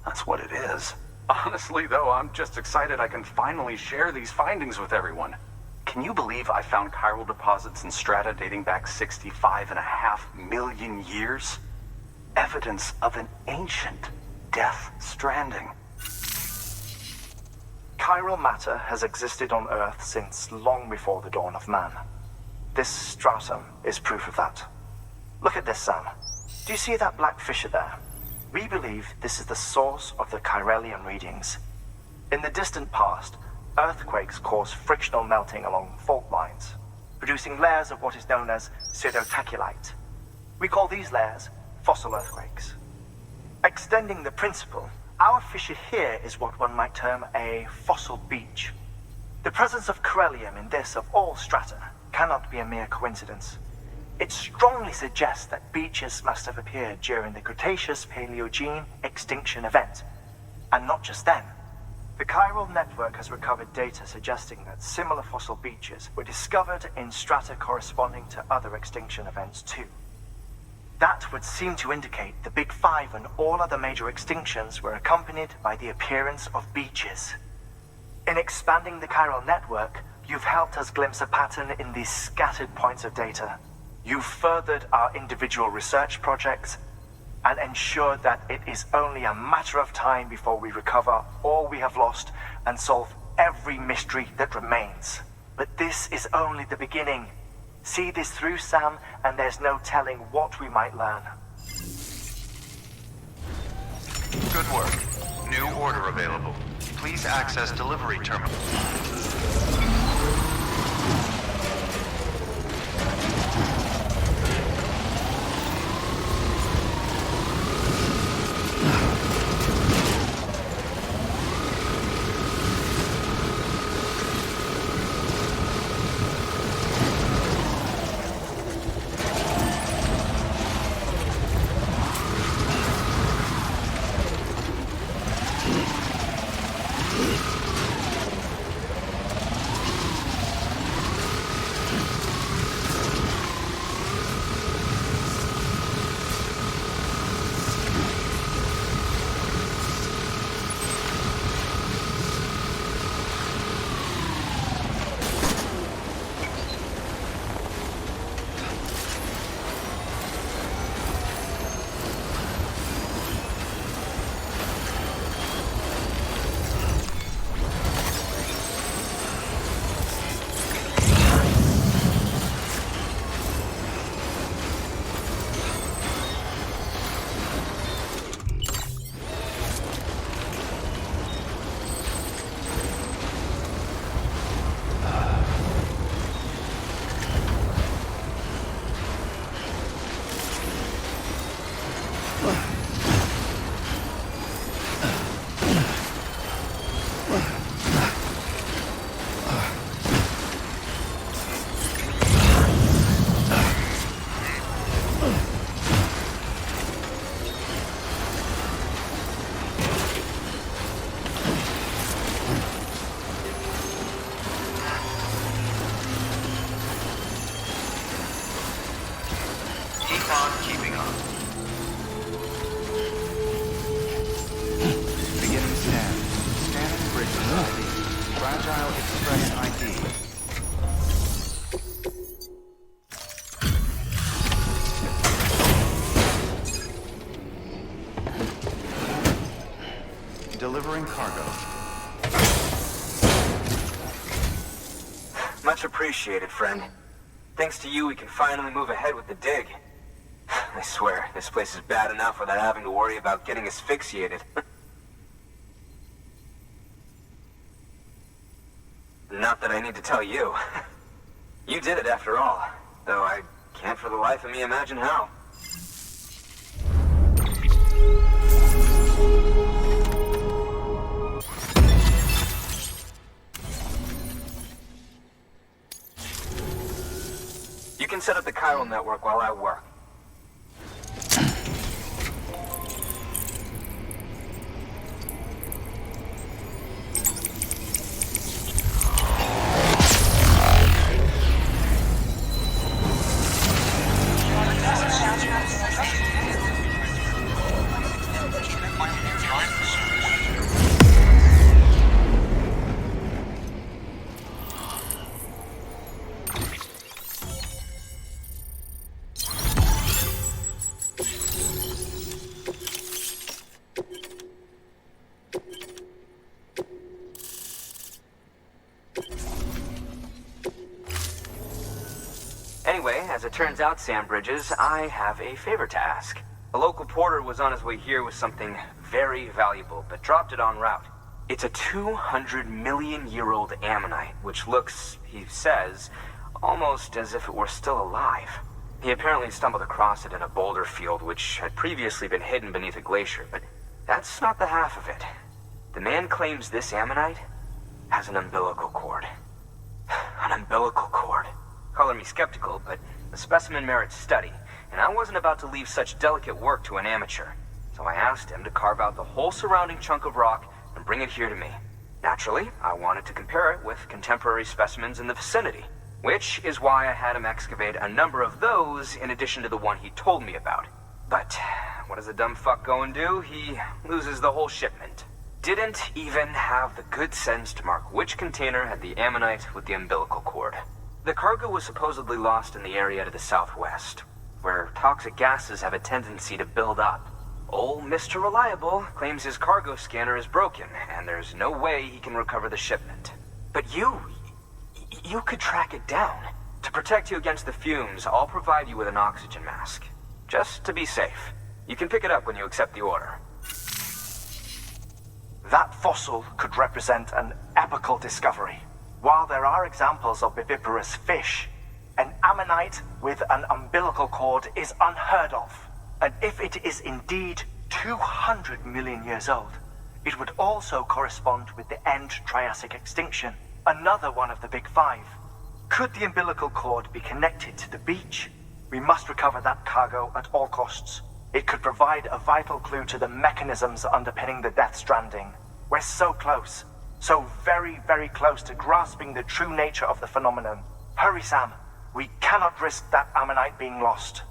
that's what it is. Honestly, though, I'm just excited I can finally share these findings with everyone. Can you believe I found chiral deposits in strata dating back 65.5 million years? Evidence of an ancient death stranding. Chiral matter has existed on Earth since long before the dawn of man. This stratum is proof of that. Look at this, Sam. Do you see that black fissure there? We believe this is the source of the chiralium readings. In the distant past, earthquakes caused frictional melting along fault lines, producing layers of what is known as pseudotachylite. We call these layers fossil earthquakes. Extending the principle, our fissure here is what one might term a fossil beach. The presence of chiralium in this of all strata cannot be a mere coincidence. It strongly suggests that beaches must have appeared during the Cretaceous-Paleogene extinction event. And not just then. The chiral network has recovered data suggesting that similar fossil beaches were discovered in strata corresponding to other extinction events too. That would seem to indicate the Big Five and all other major extinctions were accompanied by the appearance of beaches. In expanding the chiral network, you've helped us glimpse a pattern in these scattered points of data. You've furthered our individual research projects and ensured that it is only a matter of time before we recover all we have lost and solve every mystery that remains. But this is only the beginning. See this through, Sam, and there's no telling what we might learn. Good work. New order available. Please access delivery terminal. Fragile Express ID. Delivering cargo. Much appreciated, friend. Thanks to you, we can finally move ahead with the dig. I swear, this place is bad enough without having to worry about getting asphyxiated. Not that I need to tell you. You did it after all, though I can't for the life of me imagine how. You can set up the chiral network while I work. Anyway, as it turns out, Sam Bridges, I have a favor to ask. A local porter was on his way here with something very valuable, but dropped it en route. It's a 200-million-year-old ammonite, which looks, he says, almost as if it were still alive. He apparently stumbled across it in a boulder field which had previously been hidden beneath a glacier, but that's not the half of it. The man claims this ammonite has an umbilical cord. An umbilical cord. Color me skeptical, but the specimen merits study, and I wasn't about to leave such delicate work to an amateur. So I asked him to carve out the whole surrounding chunk of rock and bring it here to me. Naturally, I wanted to compare it with contemporary specimens in the vicinity, which is why I had him excavate a number of those in addition to the one he told me about. But what does the dumb fuck go and do? He loses the whole shipment. Didn't even have the good sense to mark which container had the ammonite with the umbilical cord. The cargo was supposedly lost in the area to the southwest, where toxic gases have a tendency to build up. Old Mr. Reliable claims his cargo scanner is broken, and there's no way he can recover the shipment. But you could track it down. To protect you against the fumes, I'll provide you with an oxygen mask. Just to be safe. You can pick it up when you accept the order. That fossil could represent an epochal discovery. While there are examples of viviparous fish, an ammonite with an umbilical cord is unheard of. And if it is indeed 200 million years old, it would also correspond with the end Triassic extinction, another one of the big five. Could the umbilical cord be connected to the beach? We must recover that cargo at all costs. It could provide a vital clue to the mechanisms underpinning the Death Stranding. We're so close. So very, very close to grasping the true nature of the phenomenon. Hurry, Sam. We cannot risk that ammonite being lost.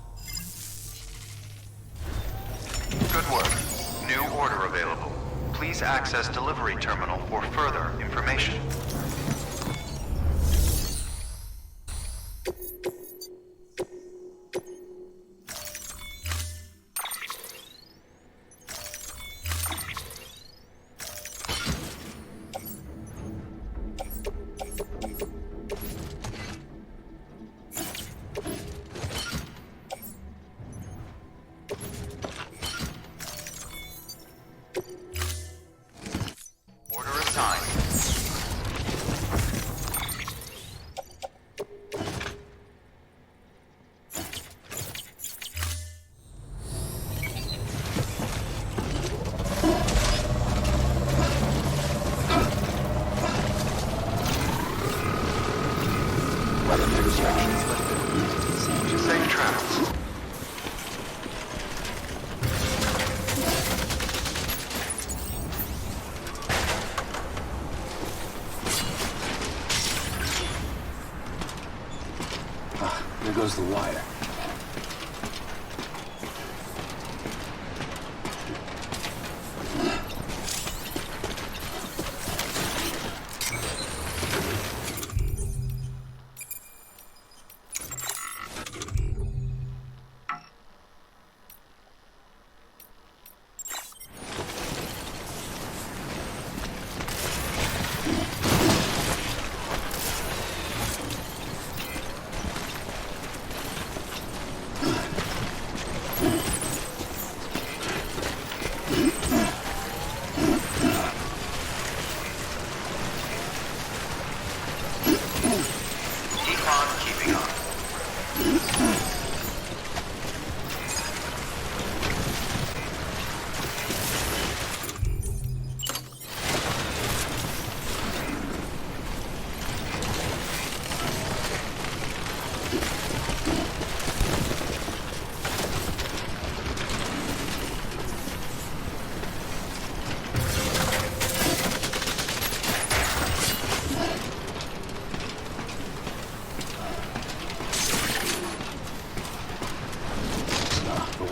Good work. New order available. Please access delivery terminal for further information. Safe travels. There goes the wire.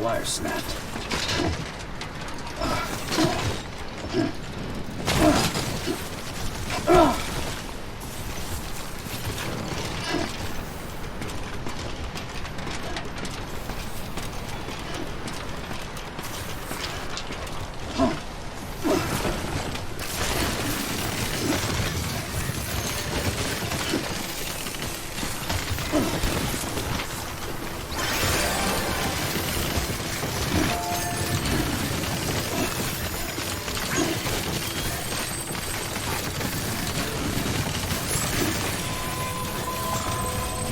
wire snapped.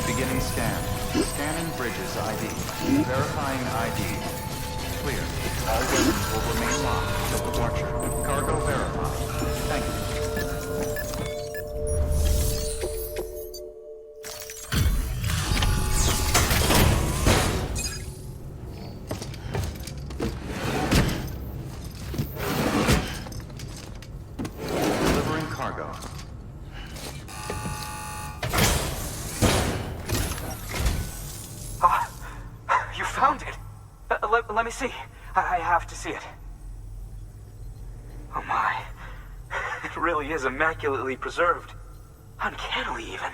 Beginning scan. Scanning bridges ID. Verifying ID. Clear. All weapons will remain locked until departure. Cargo verified. Thank you. Delivering cargo. You found it! Let me see. I have to see it. Oh my. It really is immaculately preserved. Uncannily, even.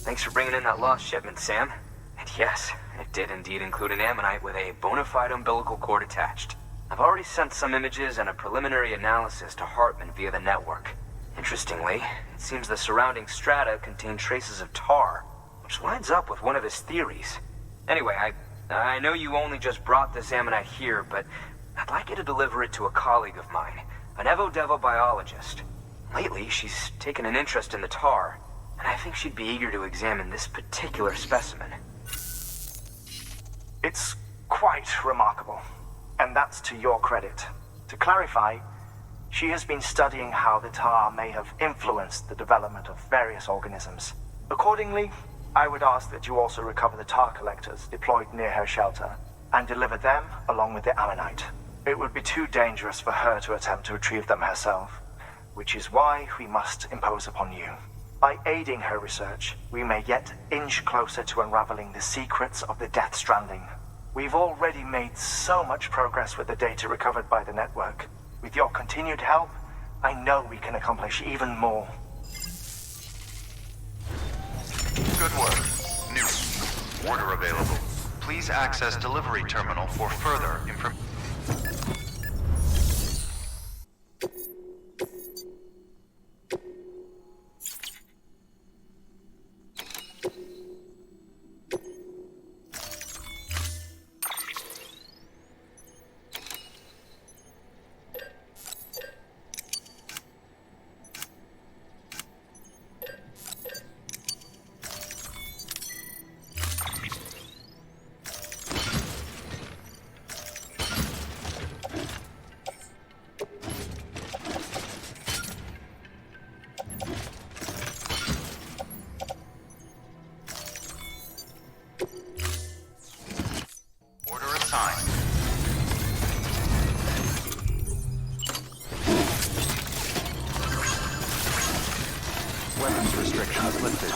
Thanks for bringing in that lost shipment, Sam. And yes, it did indeed include an ammonite with a bona fide umbilical cord attached. I've already sent some images and a preliminary analysis to Hartman via the network. Interestingly, it seems the surrounding strata contain traces of tar, which lines up with one of his theories. Anyway, I know you only just brought this ammonite here, but I'd like you to deliver it to a colleague of mine, an Evo Devo biologist. Lately, she's taken an interest in the tar, and I think she'd be eager to examine this particular specimen. It's quite remarkable, and that's to your credit. To clarify, she has been studying how the tar may have influenced the development of various organisms. Accordingly, I would ask that you also recover the tar collectors deployed near her shelter, and deliver them along with the ammonite. It would be too dangerous for her to attempt to retrieve them herself, which is why we must impose upon you. By aiding her research, we may yet inch closer to unraveling the secrets of the Death Stranding. We've already made so much progress with the data recovered by the network. With your continued help, I know we can accomplish even more. Good work. New. Order available. Please access delivery terminal for further information. Weapons restrictions lifted.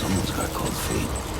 Someone's got cold feet.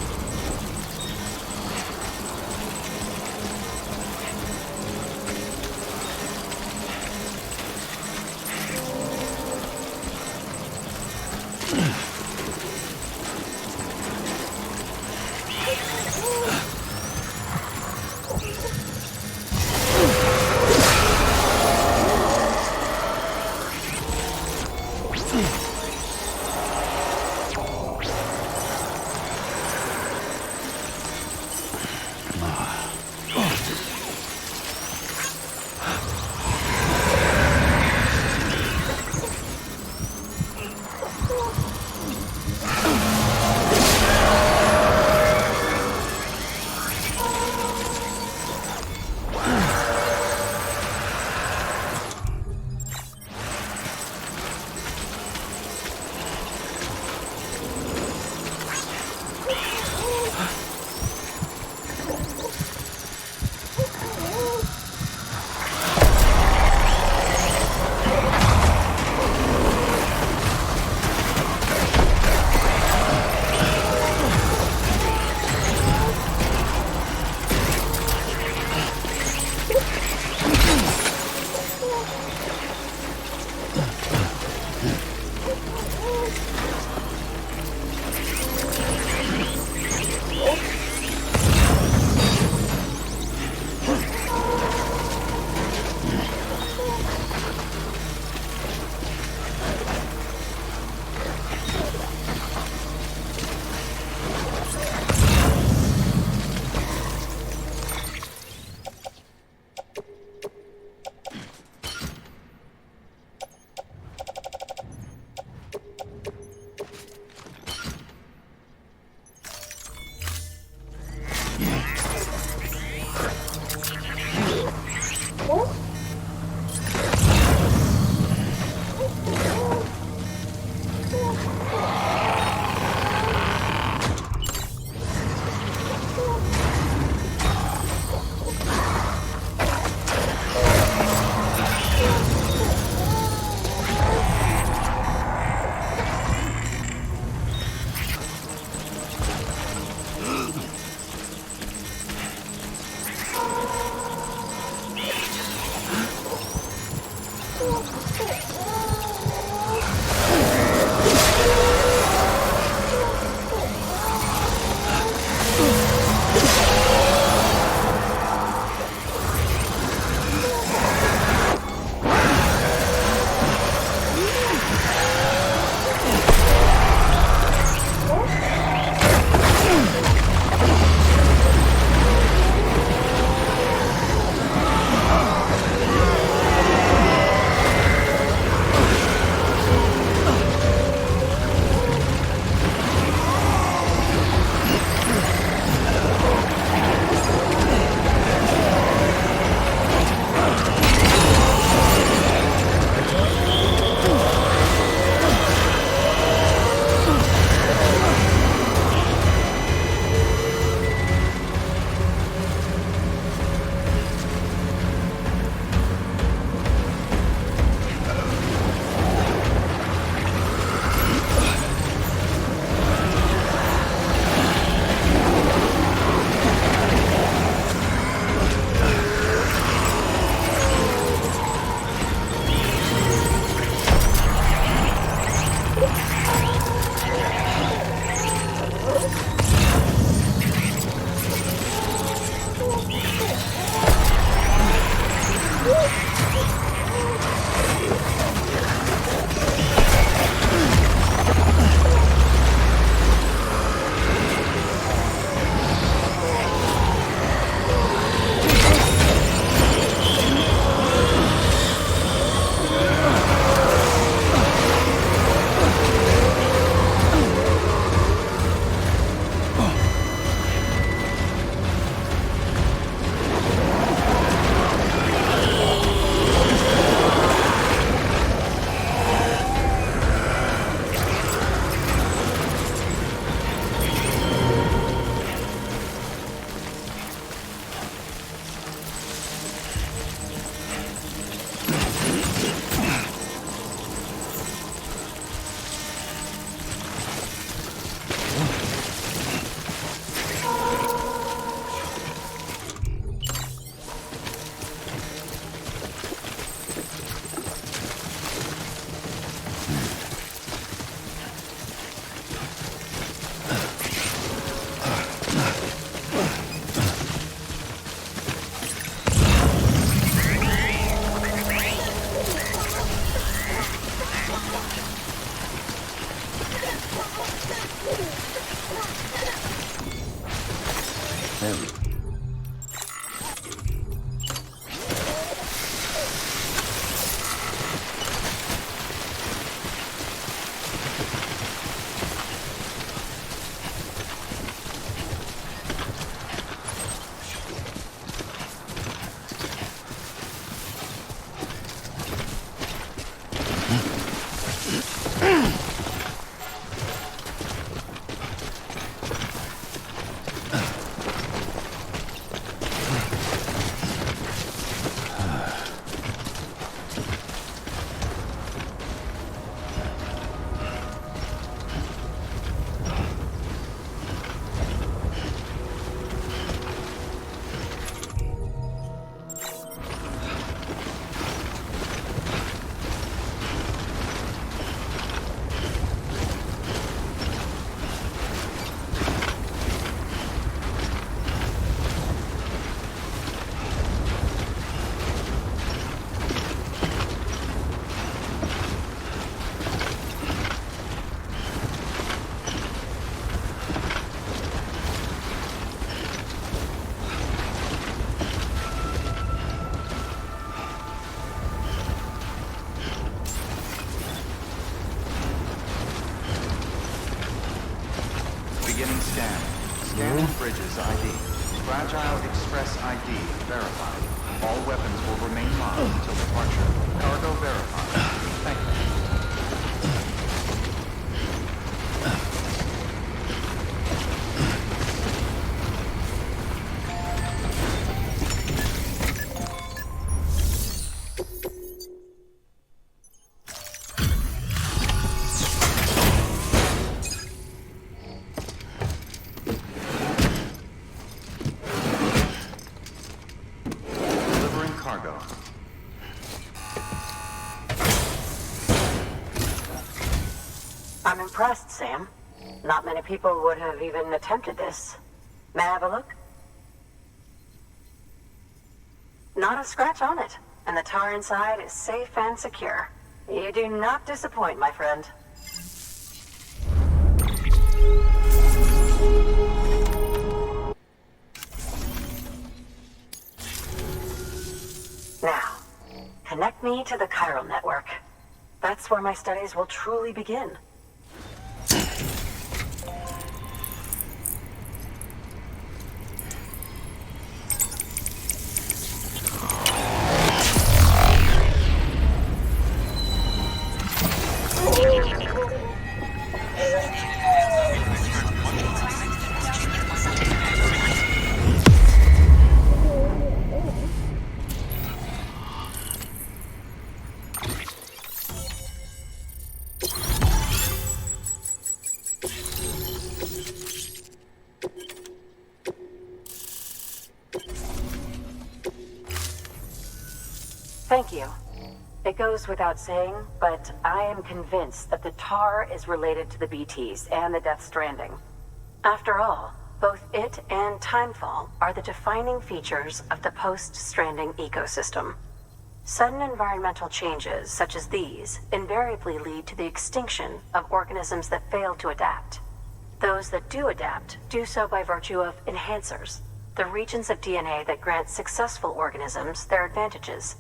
Beginning scan. Scanning bridges ID. Fragile Express ID verified. All weapons will remain locked until departure. Cargo verified. Thank you. Delivering cargo. I'm impressed, Sam. Not many people would have even attempted this. May I have a look? Not a scratch on it, and the tar inside is safe and secure. You do not disappoint, my friend. Now, connect me to the chiral network. That's where my studies will truly begin. Thank you. It goes without saying, but I am convinced that the tar is related to the BTs and the Death Stranding. After all, both it and Timefall are the defining features of the post-Stranding ecosystem. Sudden environmental changes, such as these, invariably lead to the extinction of organisms that fail to adapt. Those that do adapt do so by virtue of enhancers, the regions of DNA that grant successful organisms their advantages.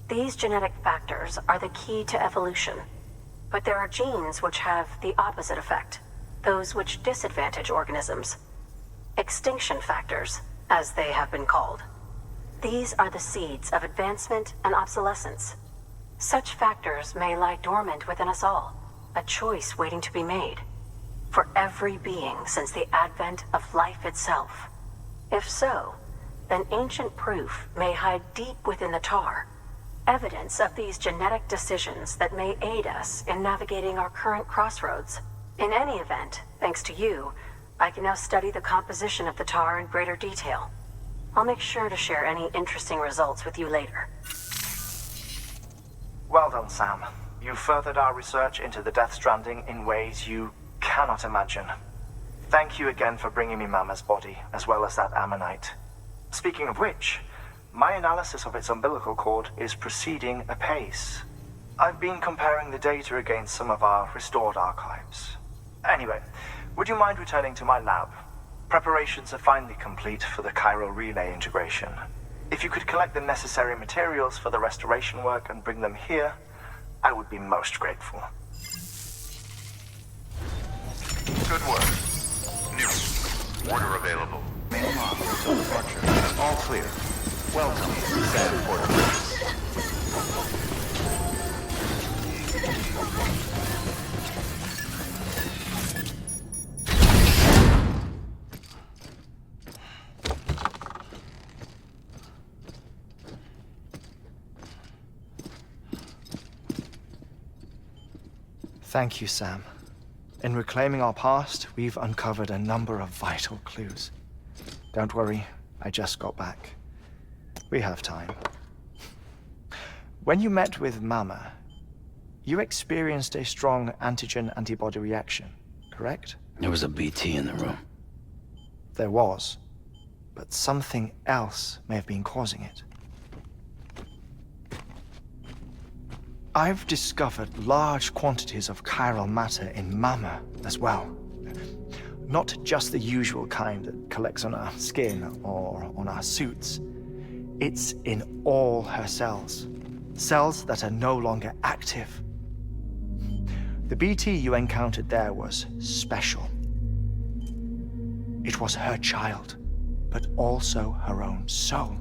These genetic factors are the key to evolution. But there are genes which have the opposite effect, those which disadvantage organisms. Extinction factors, as they have been called. These are the seeds of advancement and obsolescence. Such factors may lie dormant within us all, a choice waiting to be made. For every being since the advent of life itself. If so, then ancient proof may hide deep within the tar, evidence of these genetic decisions that may aid us in navigating our current crossroads. In any event, thanks to you, I can now study the composition of the tar in greater detail. I'll make sure to share any interesting results with you later. Well done, Sam. You furthered our research into the Death Stranding in ways you cannot imagine. Thank you again for bringing me Mama's body, as well as that ammonite. Speaking of which, my analysis of its umbilical cord is proceeding apace. I've been comparing the data against some of our restored archives. Anyway, would you mind returning to my lab? Preparations are finally complete for the chiral relay integration. If you could collect the necessary materials for the restoration work and bring them here, I would be most grateful. Good work. New. Order available. Main lock until departure. All clear. Welcome, Sam Porter. Thank you, Sam. In reclaiming our past, we've uncovered a number of vital clues. Don't worry, I just got back. We have time. When you met with Mama, you experienced a strong antigen-antibody reaction, correct? There was a BT in the room. There was, but something else may have been causing it. I've discovered large quantities of chiral matter in Mama as well. Not just the usual kind that collects on our skin or on our suits. It's in all her cells. Cells that are no longer active. The BT you encountered there was special. It was her child, but also her own soul.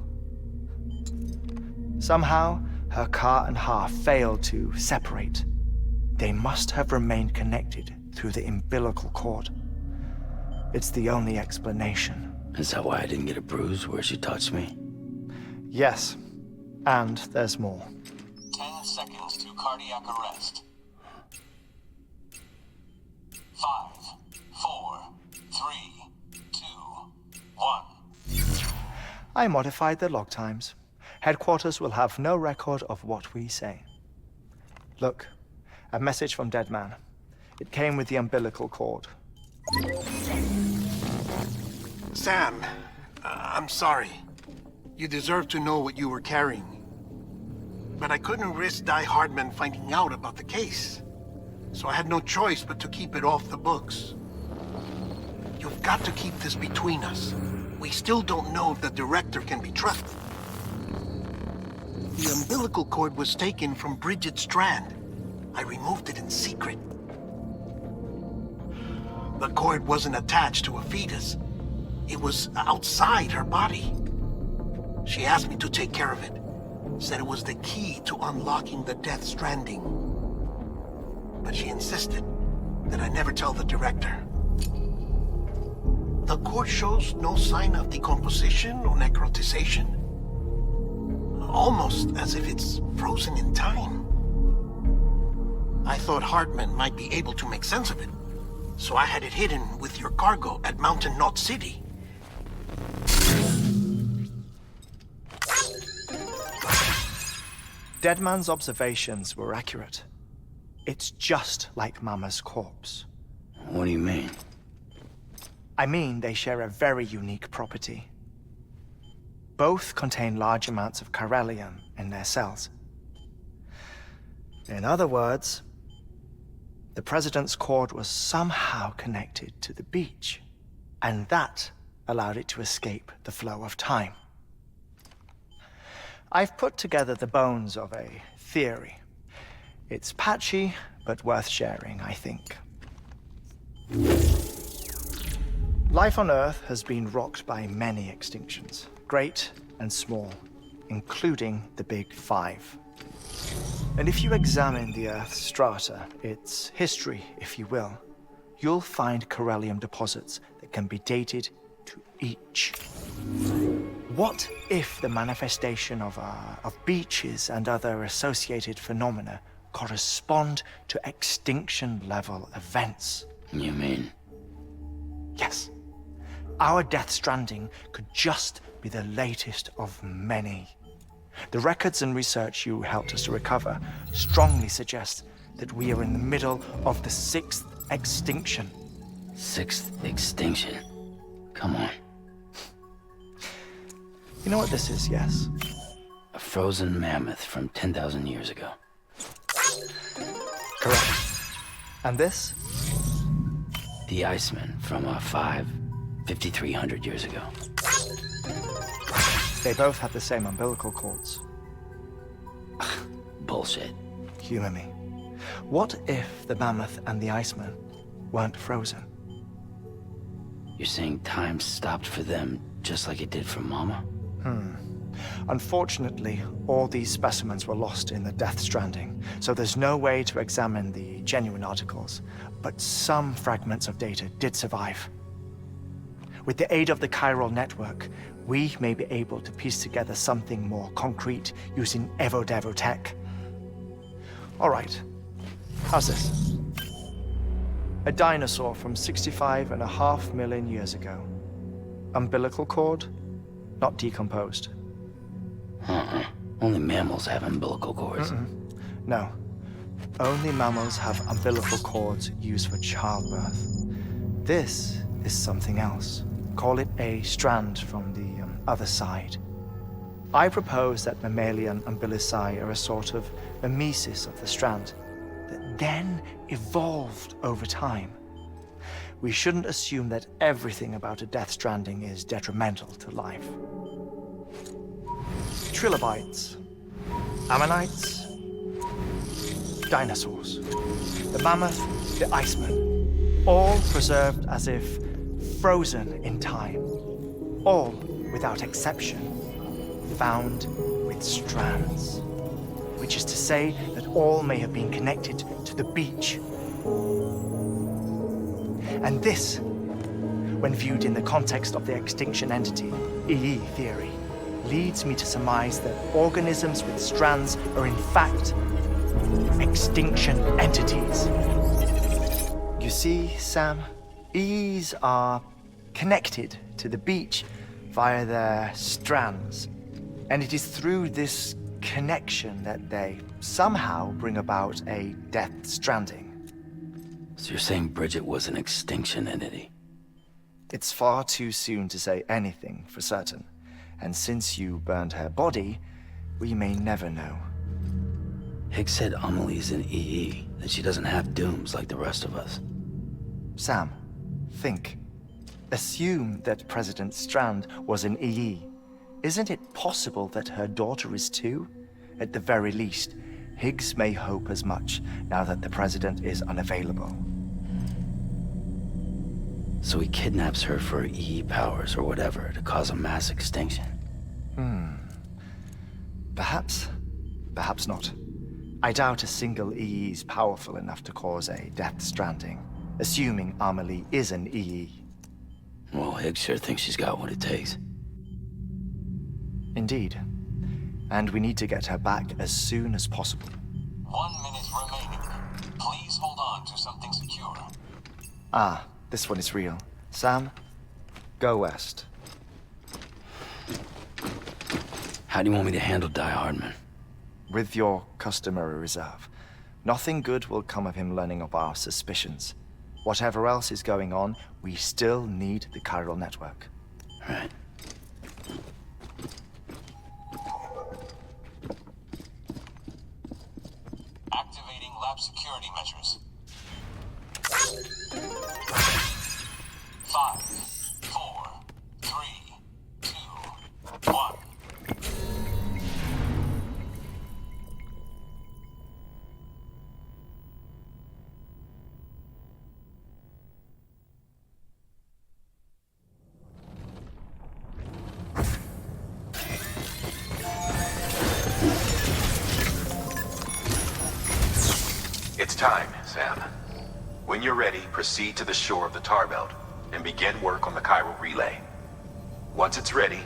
Somehow, her car and half failed to separate. They must have remained connected through the umbilical cord. It's the only explanation. Is that why I didn't get a bruise where she touched me? Yes, and there's more. 10 seconds to cardiac arrest. 5, 4, 3, 2, 1. I modified the log times. Headquarters will have no record of what we say. Look, a message from Deadman. It came with the umbilical cord. Sam, I'm sorry. You deserve to know what you were carrying. But I couldn't risk Die Hardman finding out about the case. So I had no choice but to keep it off the books. You've got to keep this between us. We still don't know if the director can be trusted. The umbilical cord was taken from Bridget Strand. I removed it in secret. The cord wasn't attached to a fetus. It was outside her body. She asked me to take care of it. Said it was the key to unlocking the Death Stranding. But she insisted that I never tell the director. The cord shows no sign of decomposition or necrotization. Almost as if it's frozen in time. I thought Hartman might be able to make sense of it, so I had it hidden with your cargo at Mountain Knot City. Deadman's observations were accurate. It's just like Mama's corpse. What do you mean? I mean they share a very unique property. Both contain large amounts of chiralium in their cells. In other words, the President's cord was somehow connected to the beach, and that allowed it to escape the flow of time. I've put together the bones of a theory. It's patchy, but worth sharing, I think. Life on Earth has been rocked by many extinctions, great and small, including the Big Five. And if you examine the Earth's strata, its history, if you will, you'll find corellium deposits that can be dated to each. What if the manifestation of beaches and other associated phenomena correspond to extinction-level events? You mean? Yes. Our Death Stranding could just be the latest of many. The records and research you helped us to recover strongly suggest that we are in the middle of the 6th extinction. 6th extinction? Come on. You know what this is, yes? A frozen mammoth from 10,000 years ago. Correct. And this? The Iceman from 5,300 years ago. They both have the same umbilical cords. Bullshit. Humor me. What if the mammoth and the Iceman weren't frozen? You're saying time stopped for them just like it did for Mama? Unfortunately, all these specimens were lost in the Death Stranding, so there's no way to examine the genuine articles, but some fragments of data did survive. With the aid of the chiral network, we may be able to piece together something more concrete using Evo-Devo tech. All right, how's this? A dinosaur from 65.5 million years ago. Umbilical cord, not decomposed. Only mammals have umbilical cords. No. Only mammals have umbilical cords used for childbirth. This is something else. Call it a strand from the other side. I propose that mammalian umbilici are a sort of mimesis of the strand that then evolved over time. We shouldn't assume that everything about a Death Stranding is detrimental to life. Trilobites, ammonites, dinosaurs, the mammoth, the Iceman, all preserved as if frozen in time, all, without exception, found with strands, which is to say that all may have been connected to the beach. And this, when viewed in the context of the extinction entity, EE theory, leads me to surmise that organisms with strands are in fact extinction entities. You see, Sam, EEs are connected to the beach via their strands, and it is through this connection that they somehow bring about a Death Stranding. So you're saying Bridget was an extinction entity? It's far too soon to say anything for certain, and since you burned her body, we may never know. Higgs said Amelie's an EE, that she doesn't have dooms like the rest of us. Sam, think. Assume that President Strand was an EE. Isn't it possible that her daughter is too? At the very least, Higgs may hope as much now that the President is unavailable. So he kidnaps her for EE powers or whatever to cause a mass extinction. Perhaps. Perhaps not. I doubt a single EE is powerful enough to cause a Death Stranding, assuming Amelie is an EE. Well, Higgs sure thinks she's got what it takes. Indeed. And we need to get her back as soon as possible. 1 minute remaining. Please hold on to something secure. Ah, this one is real. Sam, go west. How do you want me to handle Die Hardman? With your customary reserve. Nothing good will come of him learning of our suspicions. Whatever else is going on, we still need the chiral network. Right. Active lab security measures. 5, 4, 3, 2, 1. It's time, Sam. When you're ready, proceed to the shore of the tar belt and begin work on the chiral relay. Once it's ready,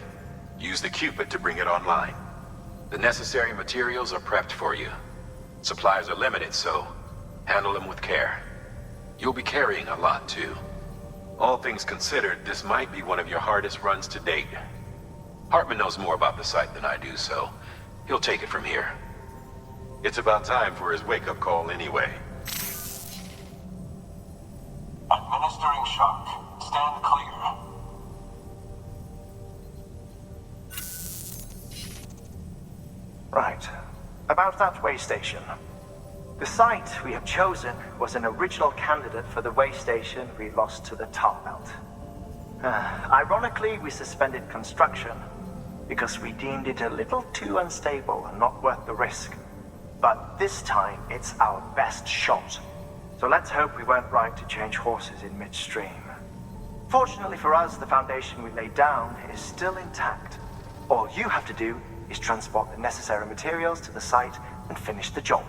use the Cupid to bring it online. The necessary materials are prepped for you. Supplies are limited, so handle them with care. You'll be carrying a lot, too. All things considered, this might be one of your hardest runs to date. Hartman knows more about the site than I do, so he'll take it from here. It's about time for his wake-up call anyway. Administering shock. Stand clear. Right. About that way station. The site we have chosen was an original candidate for the way station we lost to the tar belt. Ironically, we suspended construction because we deemed it a little too unstable and not worth the risk. But this time, it's our best shot. So let's hope we weren't right to change horses in midstream. Fortunately for us, the foundation we laid down is still intact. All you have to do is transport the necessary materials to the site and finish the job.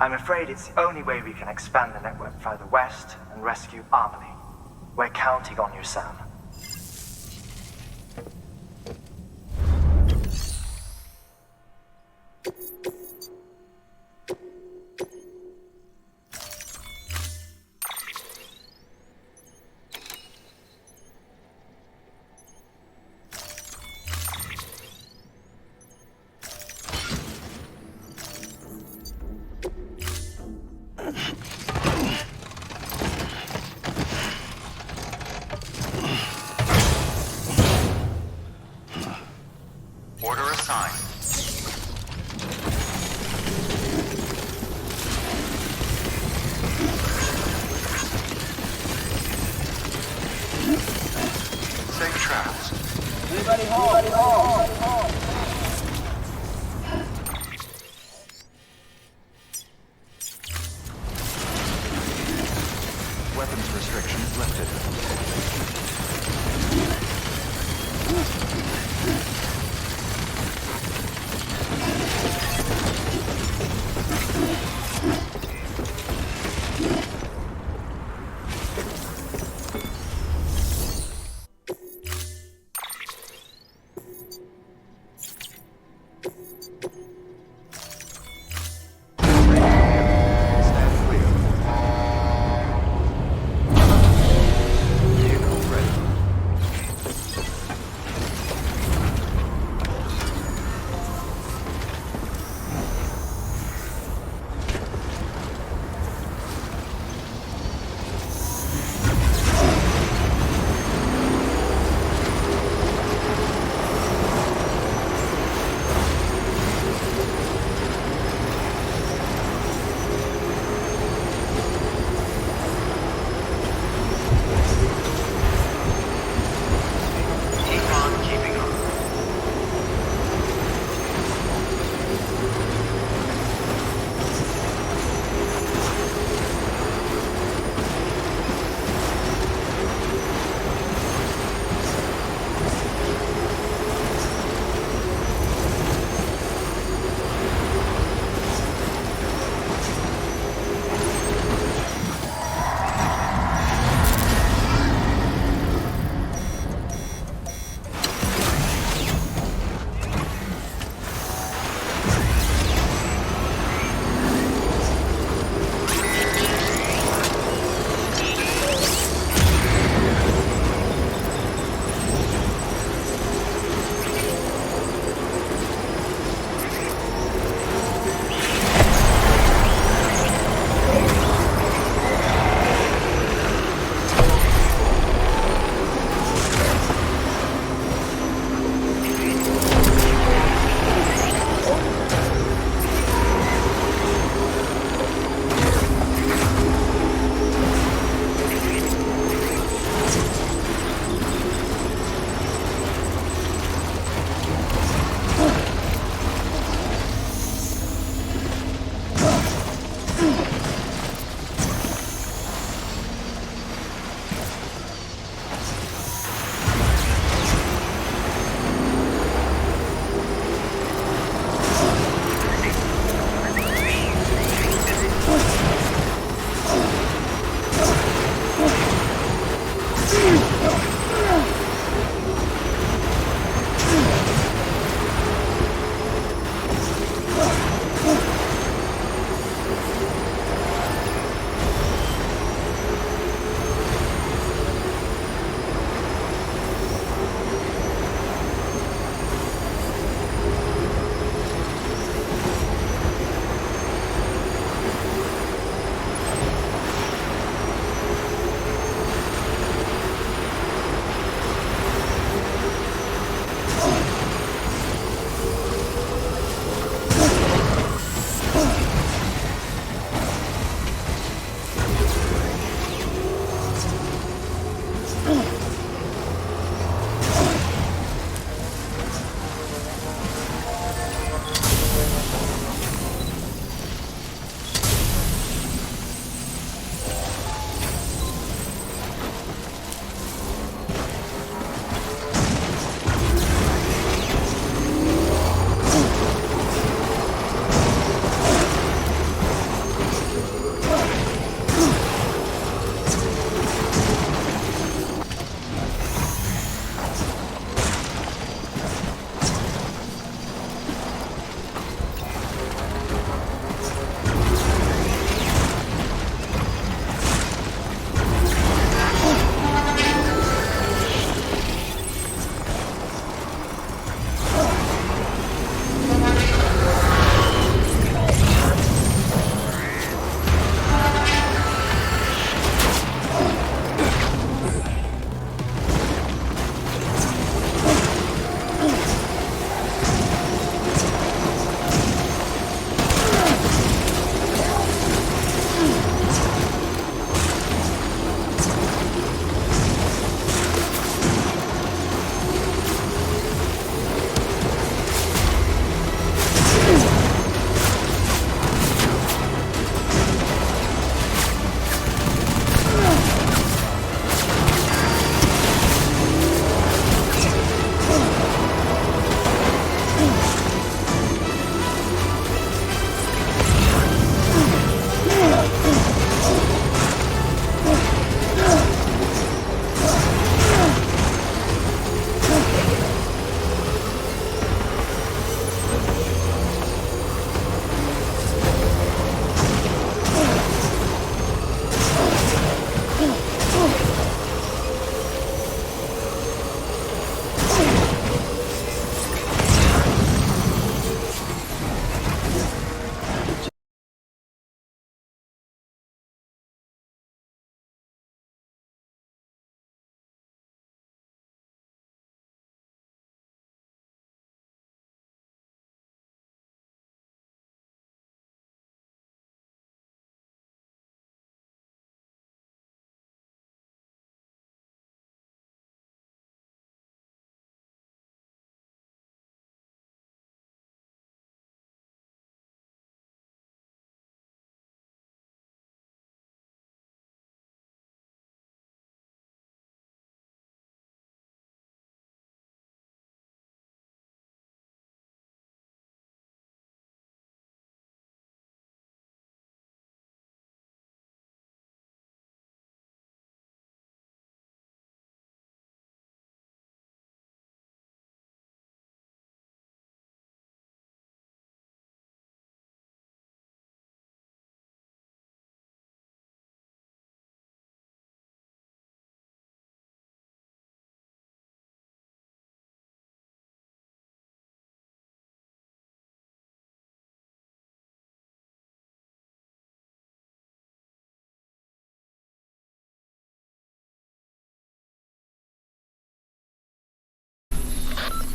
I'm afraid it's the only way we can expand the network further west and rescue Harmony. We're counting on you, Sam. Order assigned. Safe travels. Anybody home? Anybody home? Weapons restrictions lifted.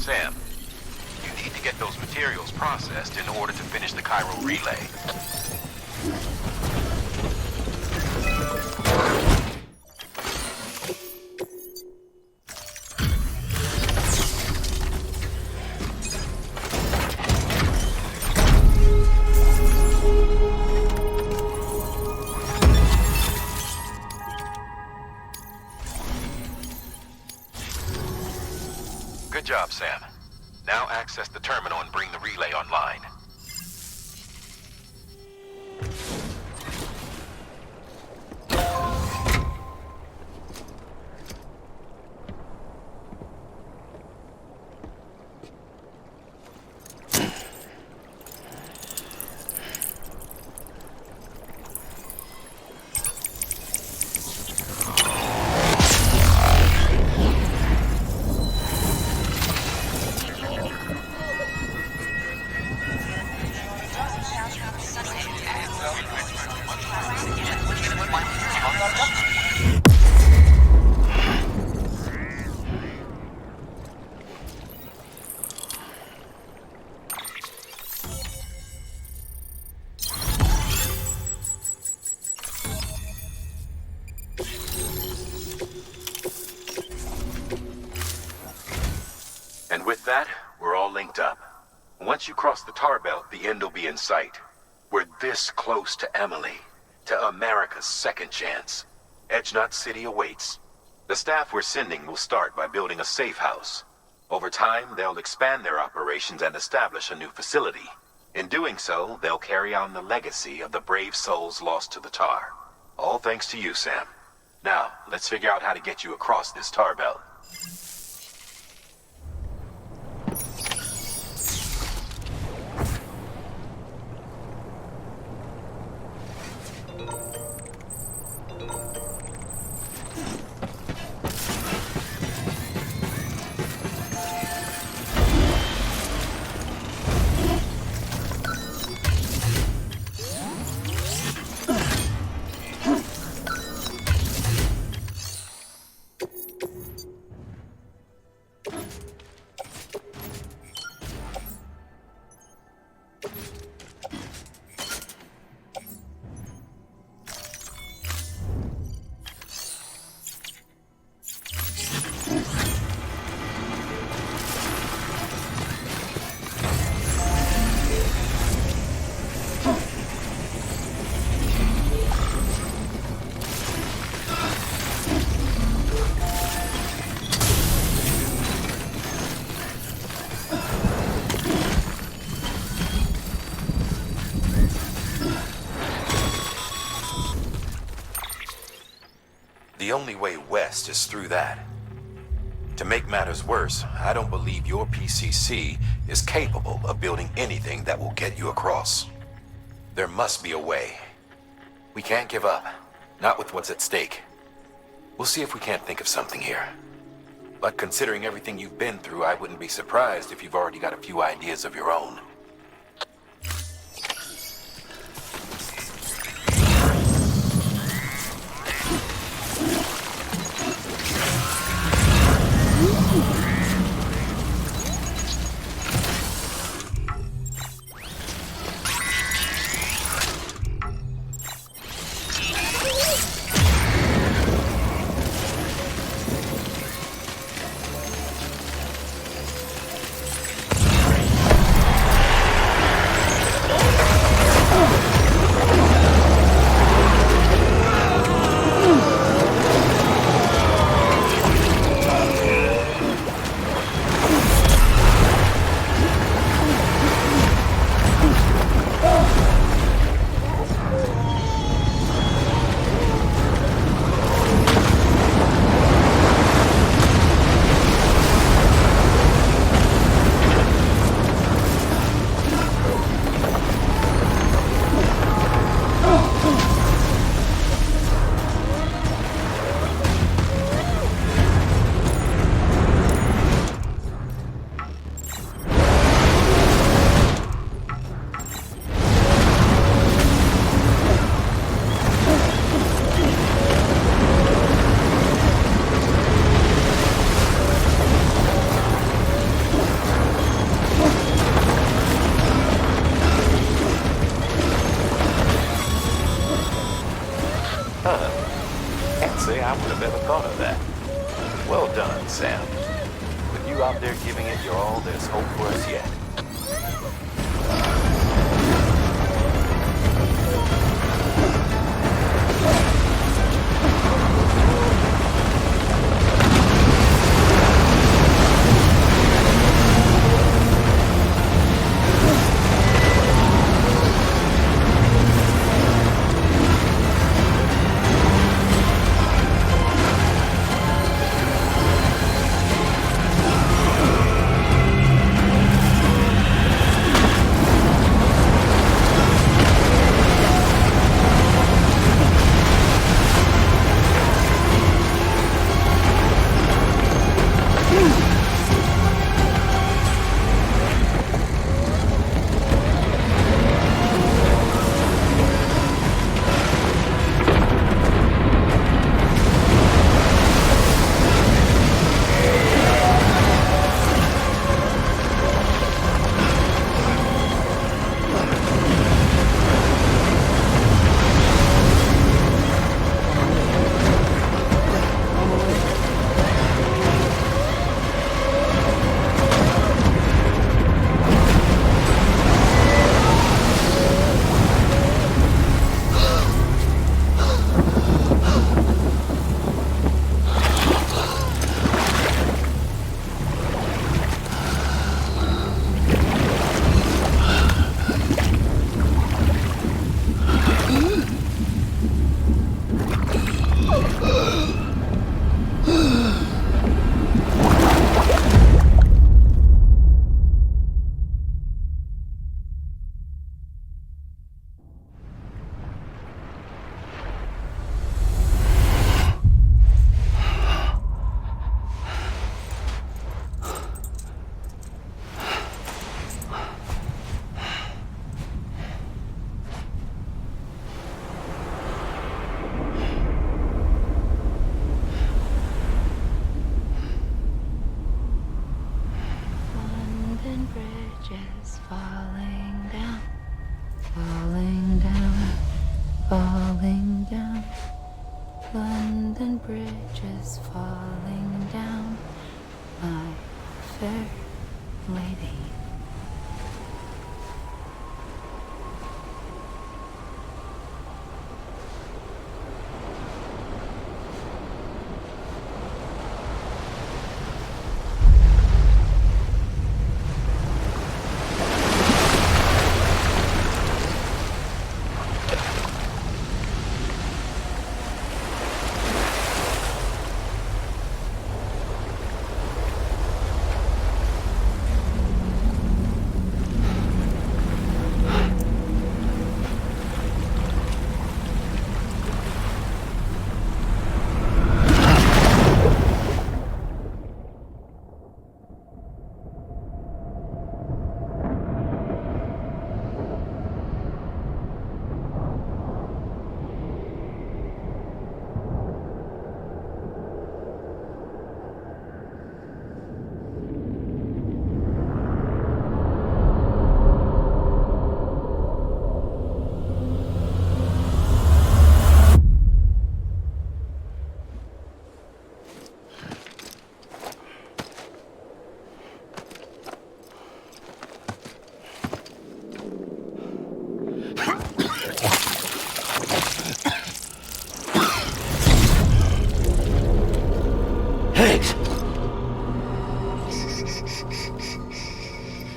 Sam, you need to get those materials processed in order to finish the Cairo relay. Good job, Sam. Now access the terminal and bring the relay online. And with that, we're all linked up. Once you cross the tar belt, the end will be in sight. We're this close to Emily, to America's second chance. Edgenut City awaits. The staff we're sending will start by building a safe house. Over time, they'll expand their operations and establish a new facility. In doing so, they'll carry on the legacy of the brave souls lost to the tar. All thanks to you, Sam. Now, let's figure out how to get you across this tar belt. The only way west is through that. To make matters worse, I don't believe your PCC is capable of building anything that will get you across. There must be a way. We can't give up, not with what's at stake. We'll see if we can't think of something here. But considering everything you've been through, I wouldn't be surprised if you've already got a few ideas of your own. Can't say I would have ever thought of that. Well done, Sam. With you out there giving it your all, there's hope for us yet. Bridges falling down, falling down, falling down. London Bridge is falling down, my fair lady.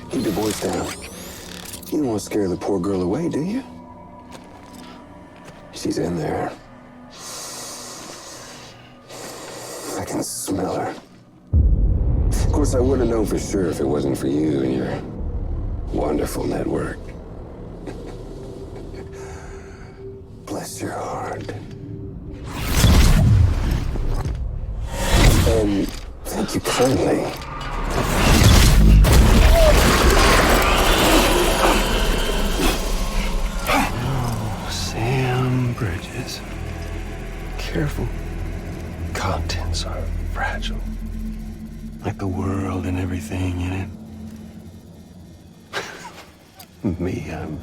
Keep your voice down. You don't want to scare the poor girl away, do you? She's in there. I can smell her. Of course, I would have known for sure if it wasn't for you and your wonderful network. Bless your heart. And thank you kindly. Oh, Sam Bridges. Careful. Contents are fragile. Like the world and everything in it. Me, I'm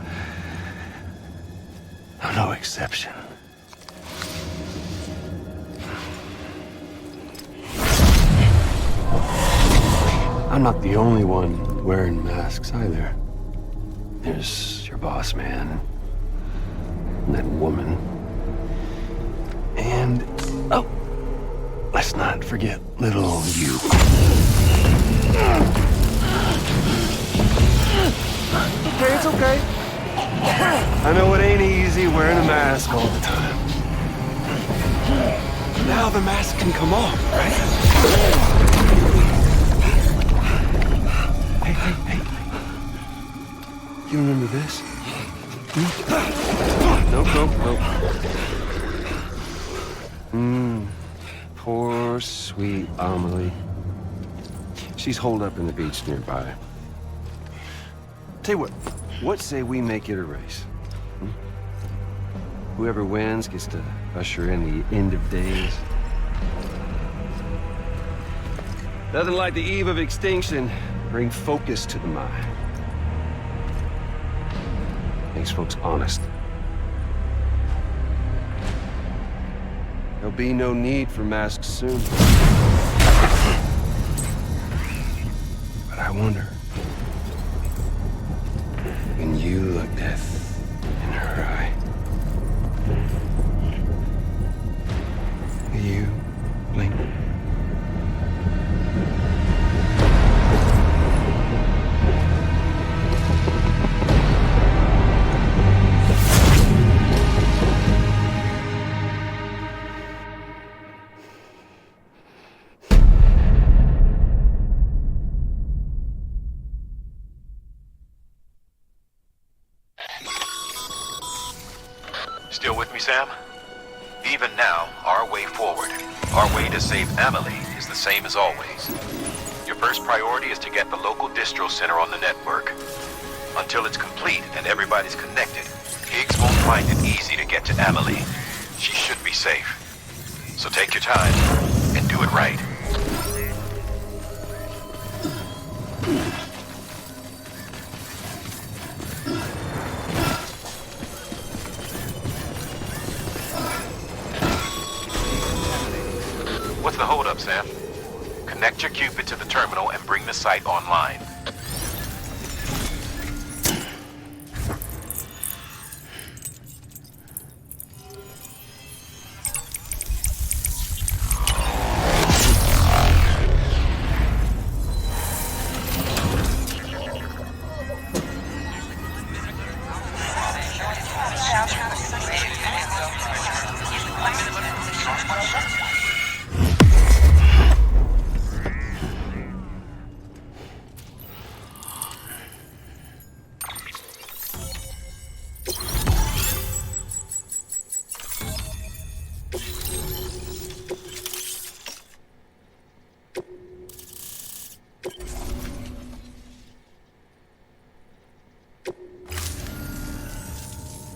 no exception. I'm not the only one wearing masks either. There's your boss man, and that woman, and, oh, let's not forget little old you. Okay, it's okay. I know it ain't easy wearing a mask all the time. Now the mask can come off, right? Hey. You remember this? Nope. Poor, sweet Amelie. She's holed up in the beach nearby. Tell you what say we make it a race? Whoever wins gets to usher in the end of days. Nothing like the eve of extinction. Bring focus to the mind. Makes folks honest. There'll be no need for masks soon. But I wonder, when you look death in her eye, will you blink? Still with me, Sam? Even now, our way forward, our way to save Amelie is the same as always. Your first priority is to get the local distro center on the network. Until it's complete and everybody's connected, Higgs won't find it easy to get to Amelie. She should be safe. So take your time and do it right. What's the holdup, Sam? Connect your Cupid to the terminal and bring the site online.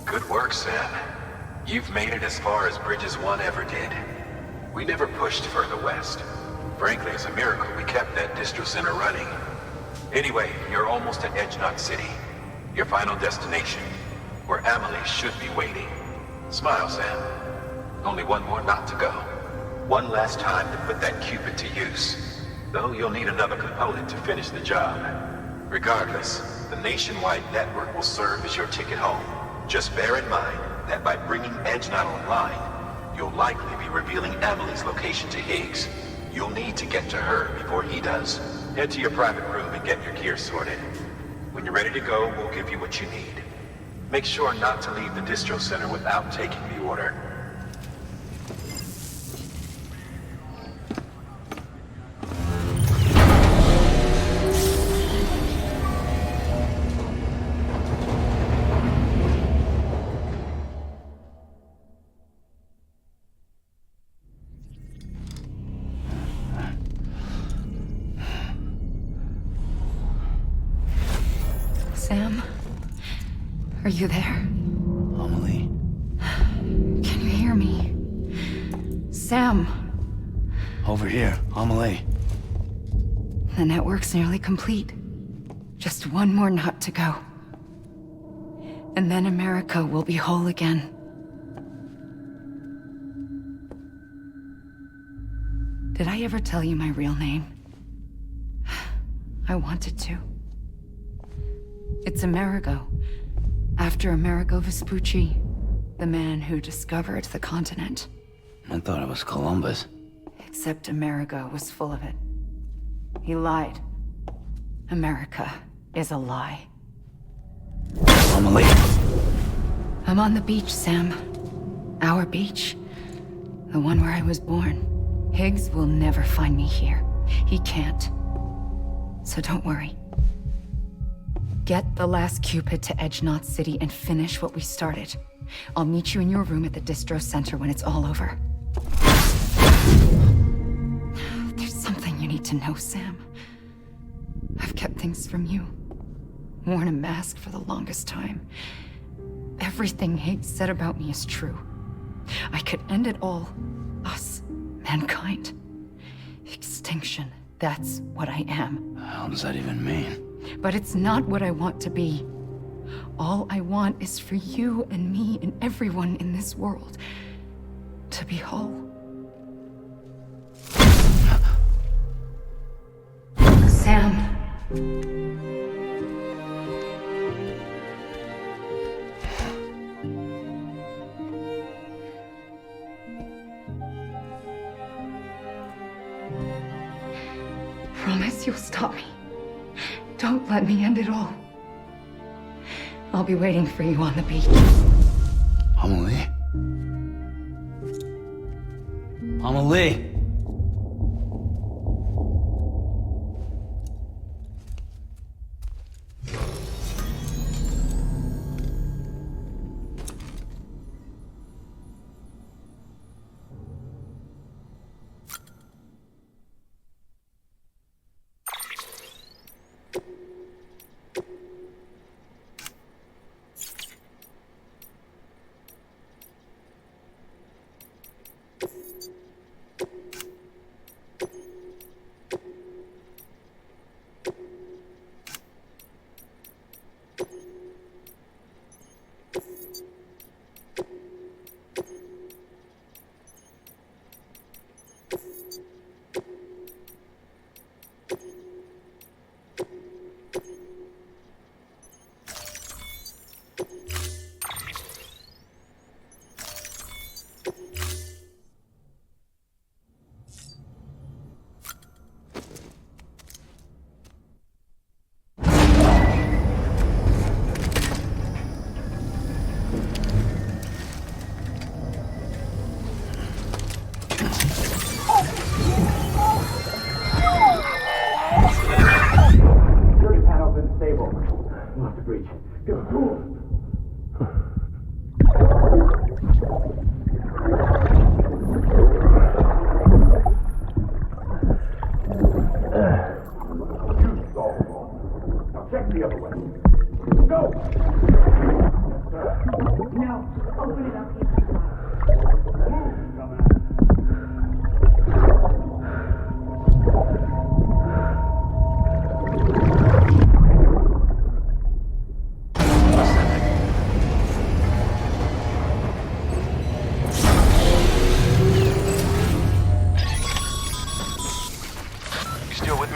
Good work, Sam. You've made it as far as Bridges 1 ever did. We never pushed further west. Frankly, it's a miracle we kept that distro center running. Anyway, you're almost at Edge Knot City, your final destination, where Amelie should be waiting. Smile, Sam. Only one more knot to go. One last time to put that Cupid to use. Though you'll need another component to finish the job. Regardless, the nationwide network will serve as your ticket home. Just bear in mind that by bringing Edge Knot online, you'll likely be revealing Amelie's location to Higgs. You'll need to get to her before he does. Head to your private room and get your gear sorted. When you're ready to go, we'll give you what you need. Make sure not to leave the distro center without taking the order. Sam? Are you there? Amelie? Can you hear me? Sam! Over here, Amelie. The network's nearly complete. Just one more knot to go. And then America will be whole again. Did I ever tell you my real name? I wanted to. It's Amerigo. After Amerigo Vespucci, the man who discovered the continent. I thought it was Columbus. Except Amerigo was full of it. He lied. America is a lie. Amelie. I'm on the beach, Sam. Our beach. The one where I was born. Higgs will never find me here. He can't. So don't worry. Get the last Cupid to Edge Knot City and finish what we started. I'll meet you in your room at the distro center when it's all over. There's something you need to know, Sam. I've kept things from you. Worn a mask for the longest time. Everything Higgs said about me is true. I could end it all. Us. Mankind. Extinction. That's what I am. How does that even mean? But it's not what I want to be. All I want is for you and me and everyone in this world to be whole. Sam. Promise you'll stop me. Don't let me end it all. I'll be waiting for you on the beach. Amelie? Amelie!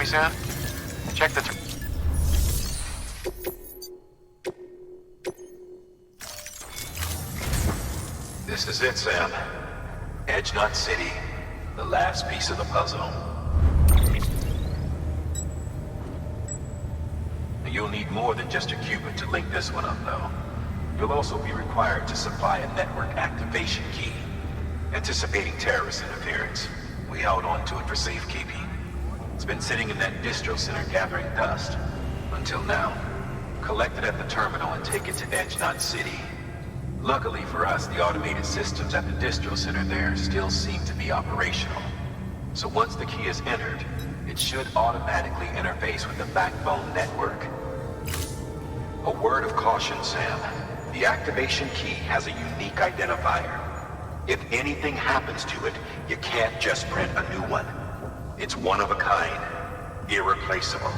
Sam? Check the... This is it, Sam. Edge Knot City. The last piece of the puzzle. You'll need more than just a Cupid to link this one up, though. You'll also be required to supply a network activation key. Anticipating terrorist interference, we held on to it for safekeeping. It's been sitting in that distro center gathering dust. Until now. Collect it at the terminal and take it to Edge Knot City. Luckily for us, the automated systems at the distro center there still seem to be operational. So once the key is entered, it should automatically interface with the backbone network. A word of caution, Sam. The activation key has a unique identifier. If anything happens to it, you can't just print a new one. It's one of a kind, irreplaceable.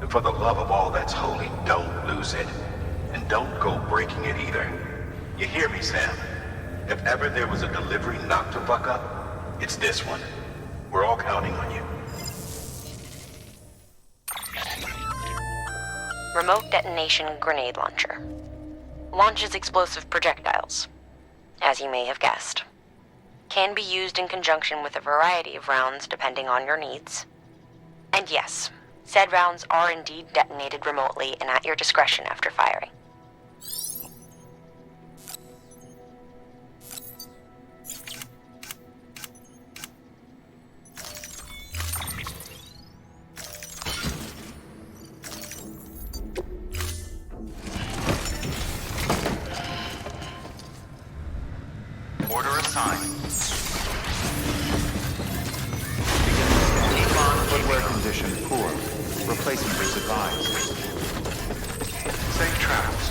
And for the love of all that's holy, don't lose it. And don't go breaking it either. You hear me, Sam? If ever there was a delivery not to fuck up, it's this one. We're all counting on you. remote detonation grenade launcher. Launches explosive projectiles, as you may have guessed. Can be used in conjunction with a variety of rounds depending on your needs. And yes, said rounds are indeed detonated remotely and at your discretion after firing. Order assigned. Beginning scan. Footwear condition poor. Replacement is advised. Safe travels.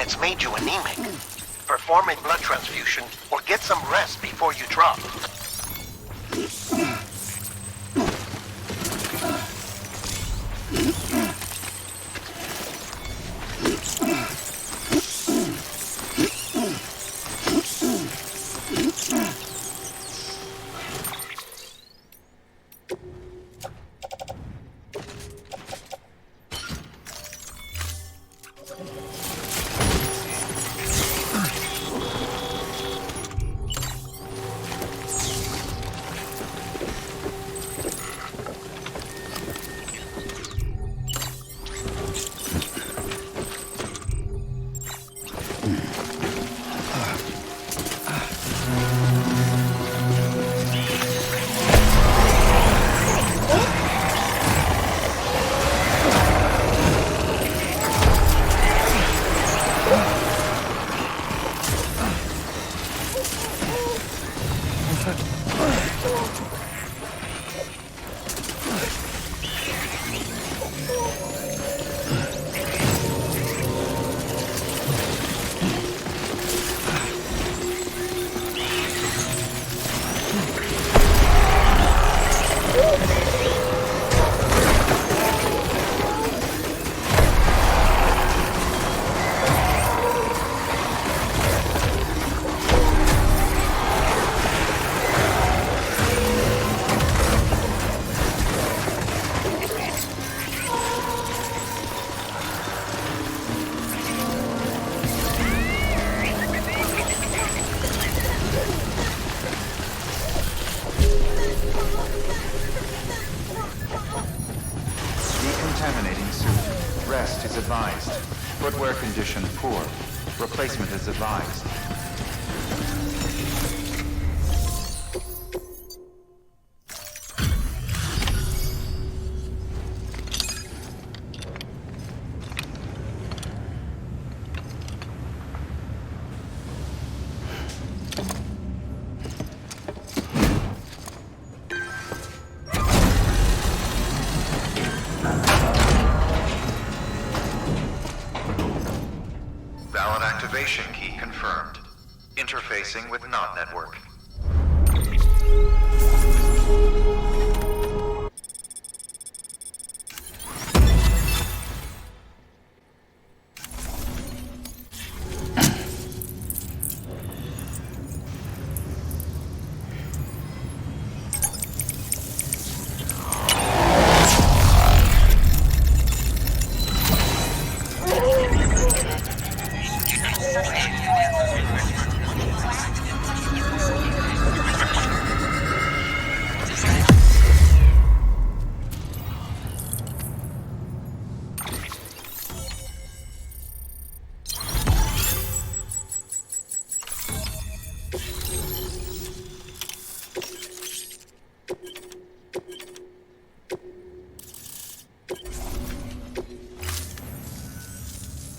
it's made you anemic. Perform a blood transfusion or get some rest before you drop. Decontaminating suit. Rest is advised. Footwear condition poor. Replacement is advised. Valid activation key confirmed. Interfacing with NOT network.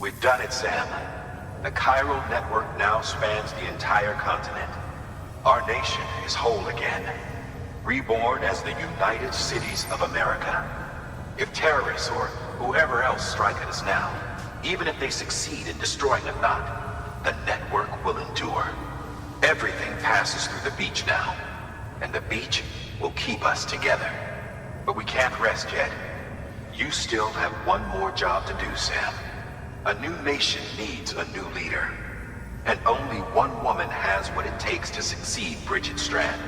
We've done it, Sam. The chiral network now spans the entire continent. Our nation is whole again, reborn as the United Cities of America. If terrorists or whoever else strike at us now, even if they succeed in destroying a knot, the network will endure. Everything passes through the beach now, and the beach will keep us together. But we can't rest yet. You still have one more job to do, Sam. A new nation needs a new leader. And only one woman has what it takes to succeed Bridget Strand.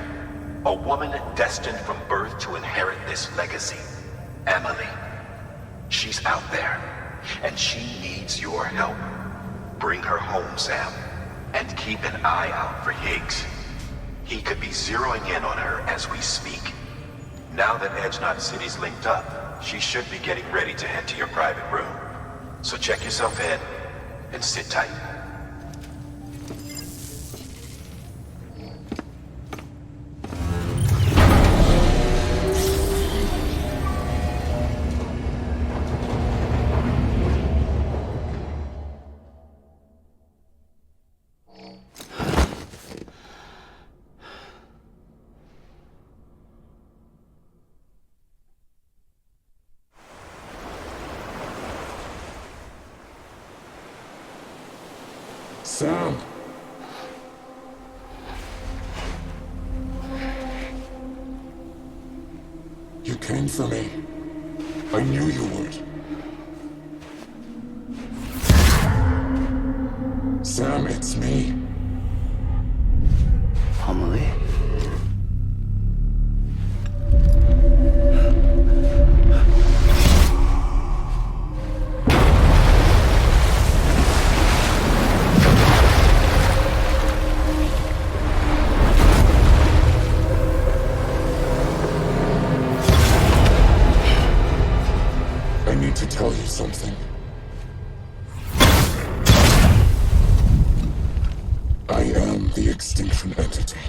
A woman destined from birth to inherit this legacy. Emily. She's out there, and she needs your help. Bring her home, Sam, and keep an eye out for Higgs. He could be zeroing in on her as we speak. Now that Edge Knot City's linked up, she should be getting ready to head to your private room. So check yourself in, and sit tight. Sam! You came for me. I knew you would. Sam, it's me. Amelie? I need to tell you something. I am the extinction entity.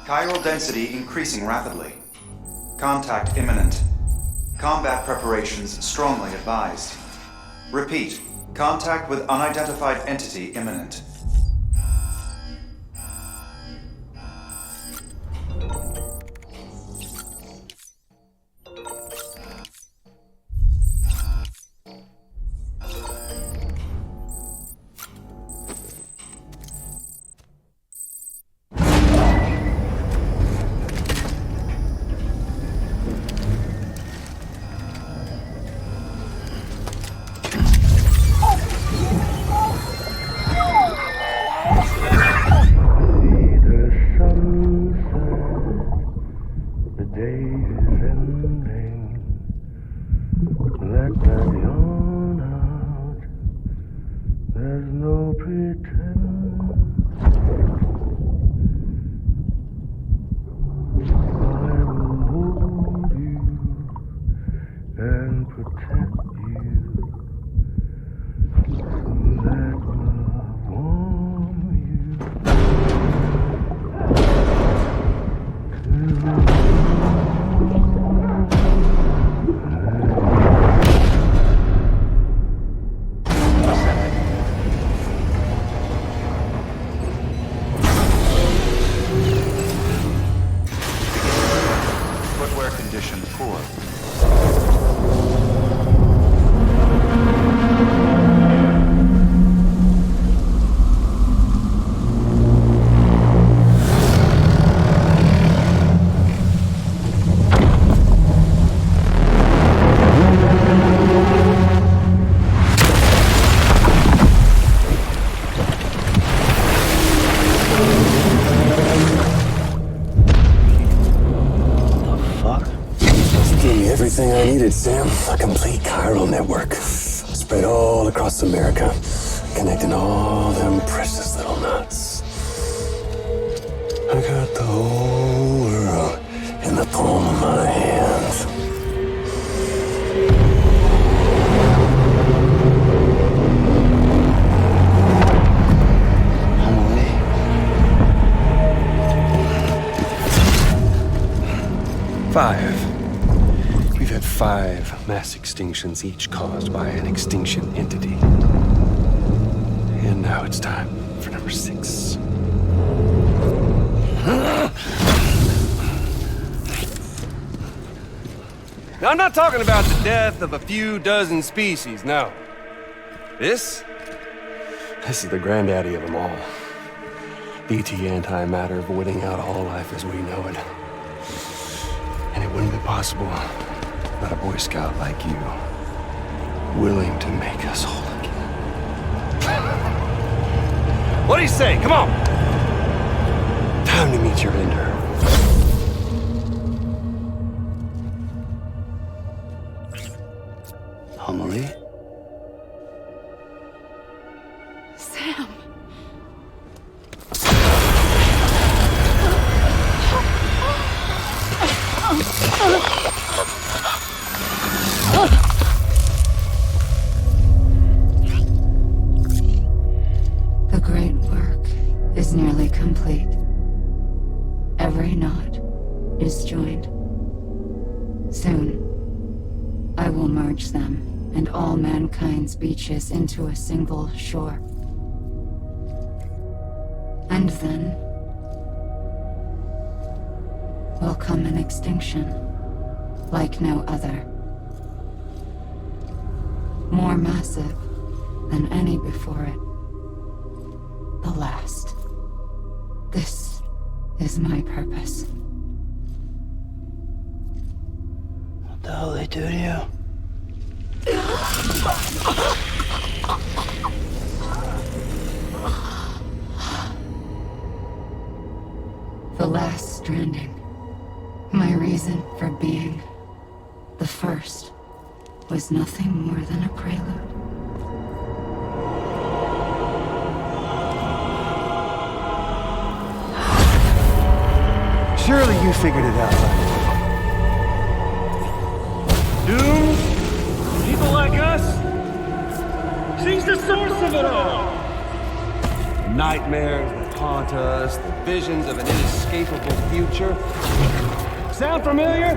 Chiral density increasing rapidly. Contact imminent. Combat preparations strongly advised. Repeat, contact with unidentified entity imminent. Footwear condition poor. Everything I needed, Sam. A complete chiral network. Spread all across America. Connecting all them precious little nuts. I got the whole world in the palm of my hand. We've had 5 mass extinctions, each caused by an extinction entity. And now it's time for number 6. Now, I'm not talking about the death of a few dozen species, no. This is the granddaddy of them all. BT antimatter voiding out all life as we know it. And it wouldn't be possible without a Boy Scout like you, willing to make us whole again. What do you say? Come on! Time to meet your ender. Amelie? Sam. The great work is nearly complete. Every knot is joined. Soon, I will merge them and all mankind's beaches into a single shore. And then will come an extinction like no other. More massive than any before it. The last. This is my purpose. What the hell they do to you? The last stranding. My reason for being. The first was nothing more than a prelude. Surely you figured it out. Doom? People like us? She's the source of it all! Nightmares that haunt us, the visions of an inescapable future. Sound familiar?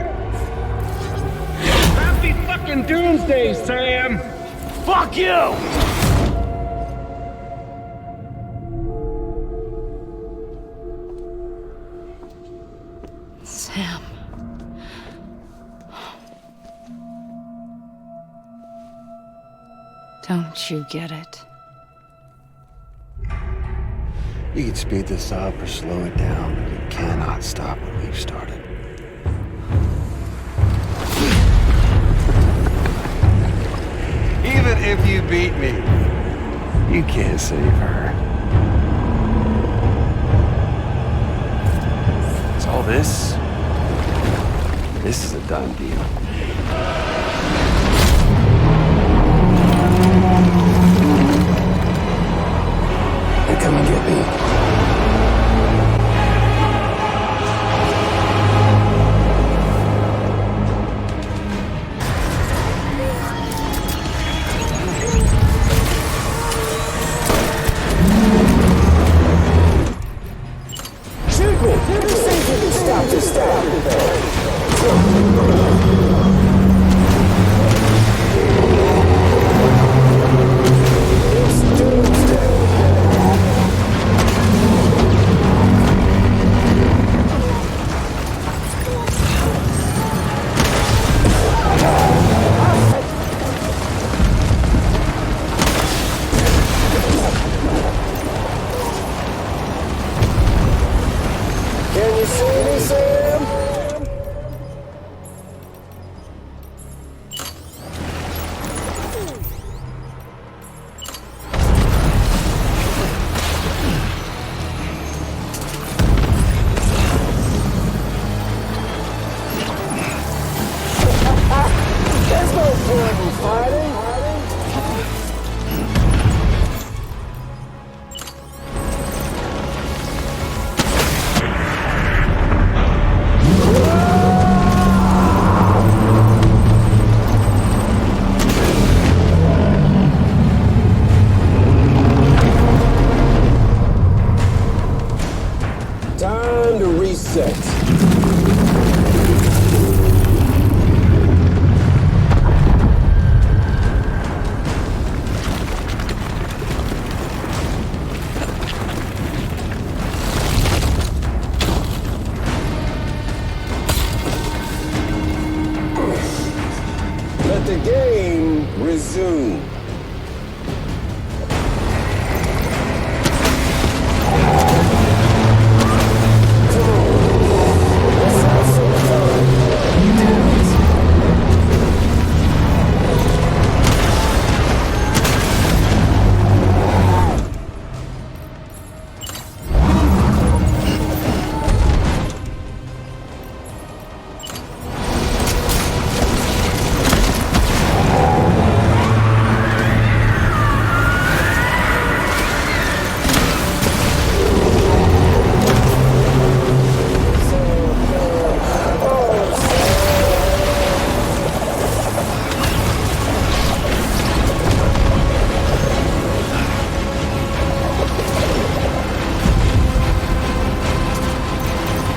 Happy fucking doomsday, Sam! Fuck you! Sam. Don't you get it? You can speed this up or slow it down, but you cannot stop what we've started. Even if you beat me, you can't save her. So all this is a done deal. And come and get me. Shoot me! See if you can stop this stuff! Can you see me, Sam? There's no point in fighting. Time to reset. Let the game resume.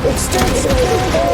Extinction is the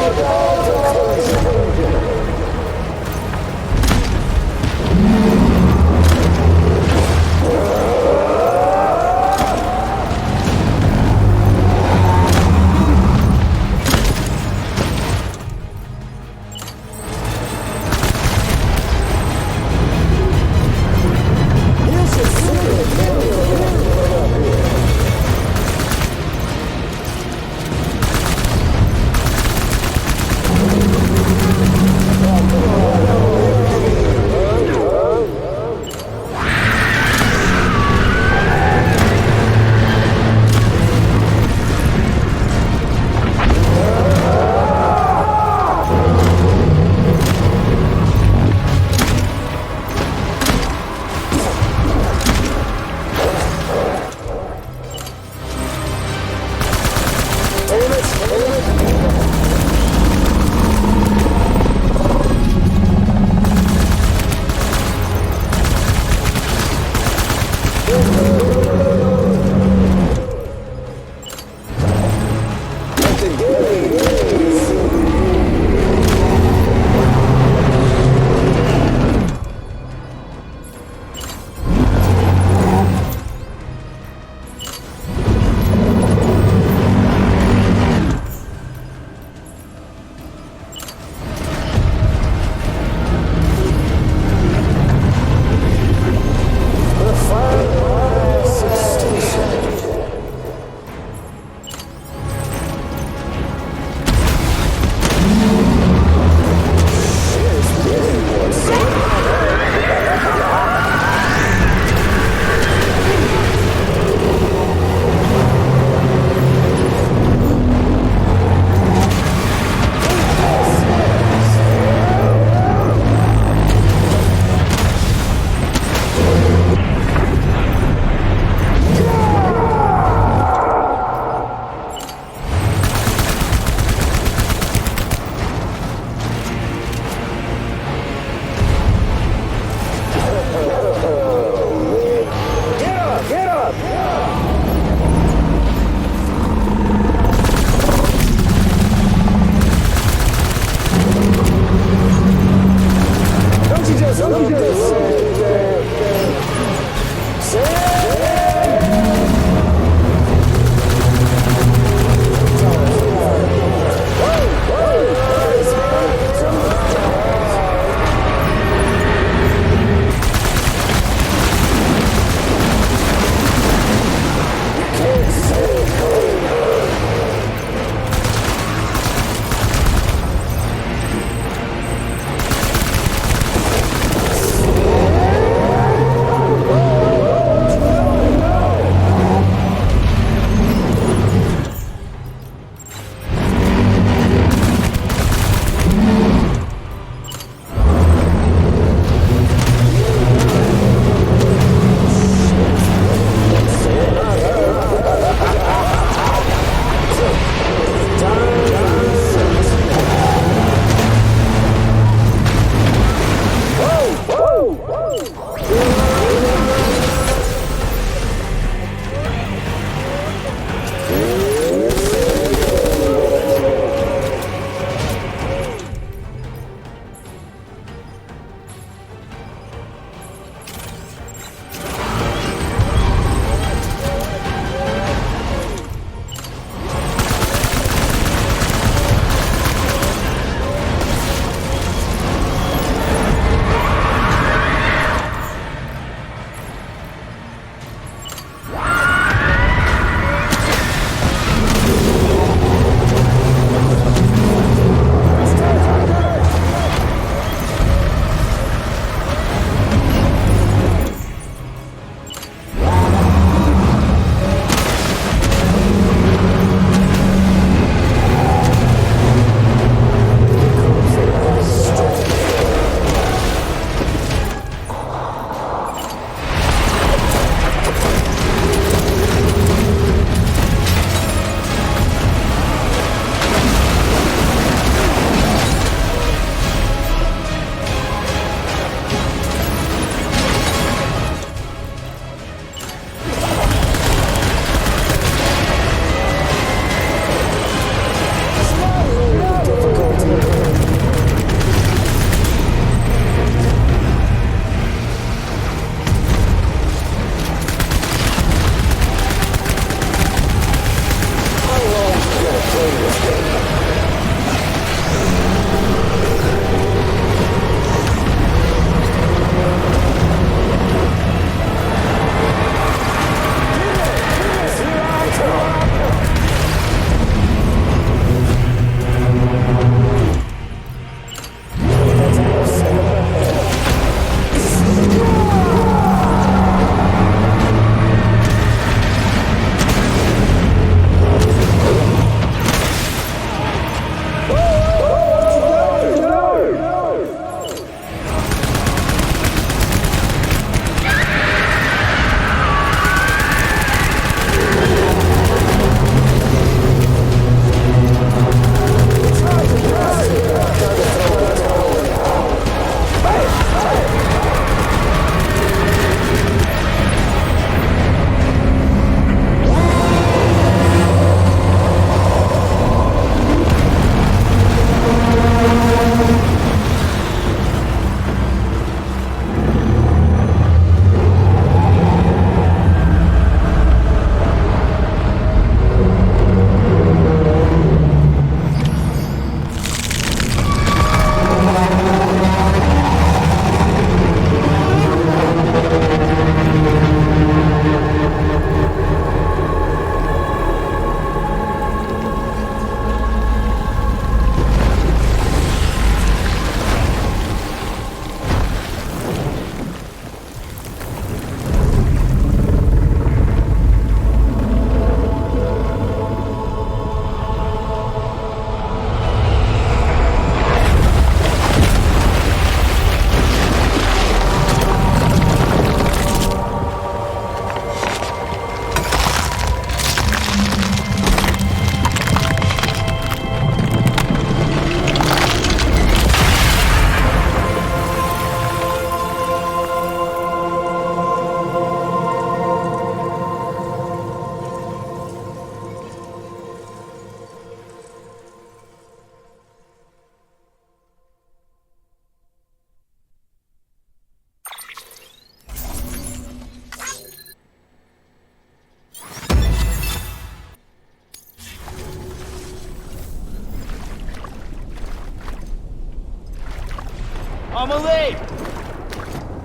Amelie!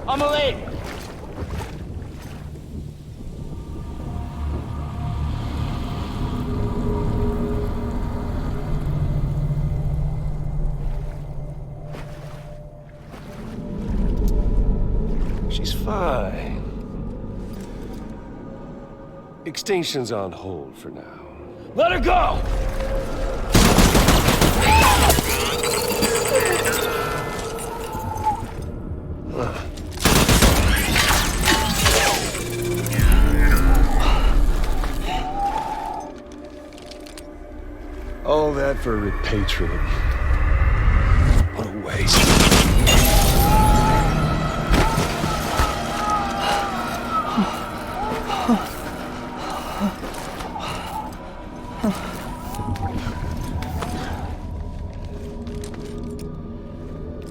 Amelie! She's fine. Extinction's on hold for now. Let her go! All that for repatriate. What a waste.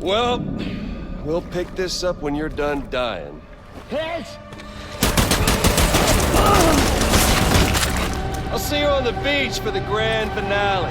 Well, we'll pick this up when you're done dying. Hit! I'll see you on the beach for the grand finale.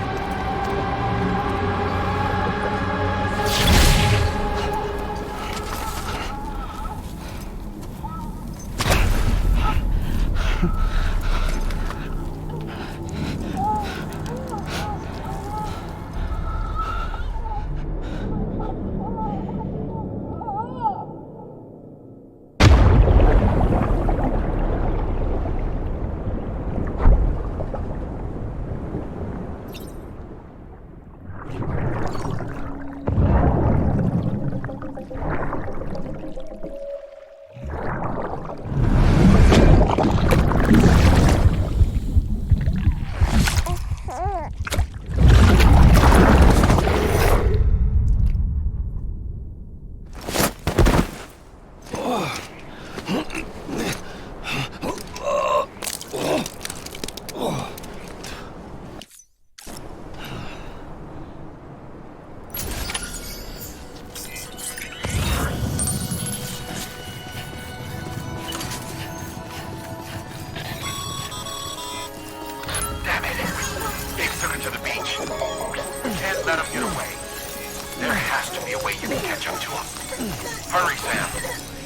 Hurry, Sam.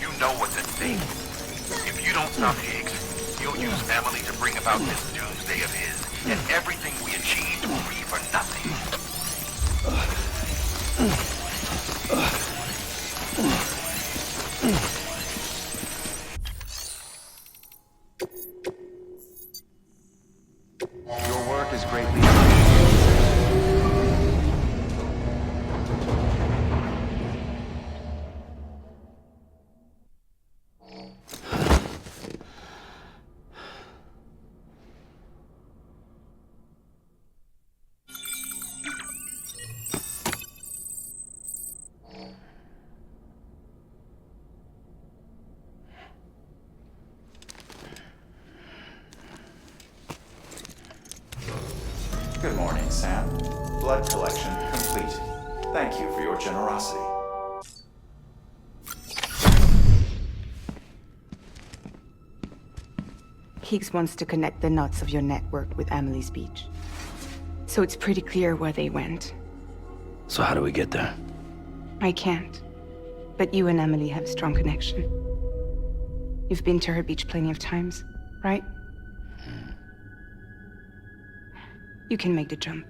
You know what's at stake. If you don't stop Higgs, you'll use Emily to bring about this doomsday of his, and everything we achieved will be for nothing. Your work is greatly appreciated. Good morning, Sam. Blood collection complete. Thank you for your generosity. Higgs wants to connect the knots of your network with Amelie's beach. So it's pretty clear where they went. So how do we get there? I can't. But you and Emily have a strong connection. You've been to her beach plenty of times, right? You can make the jump.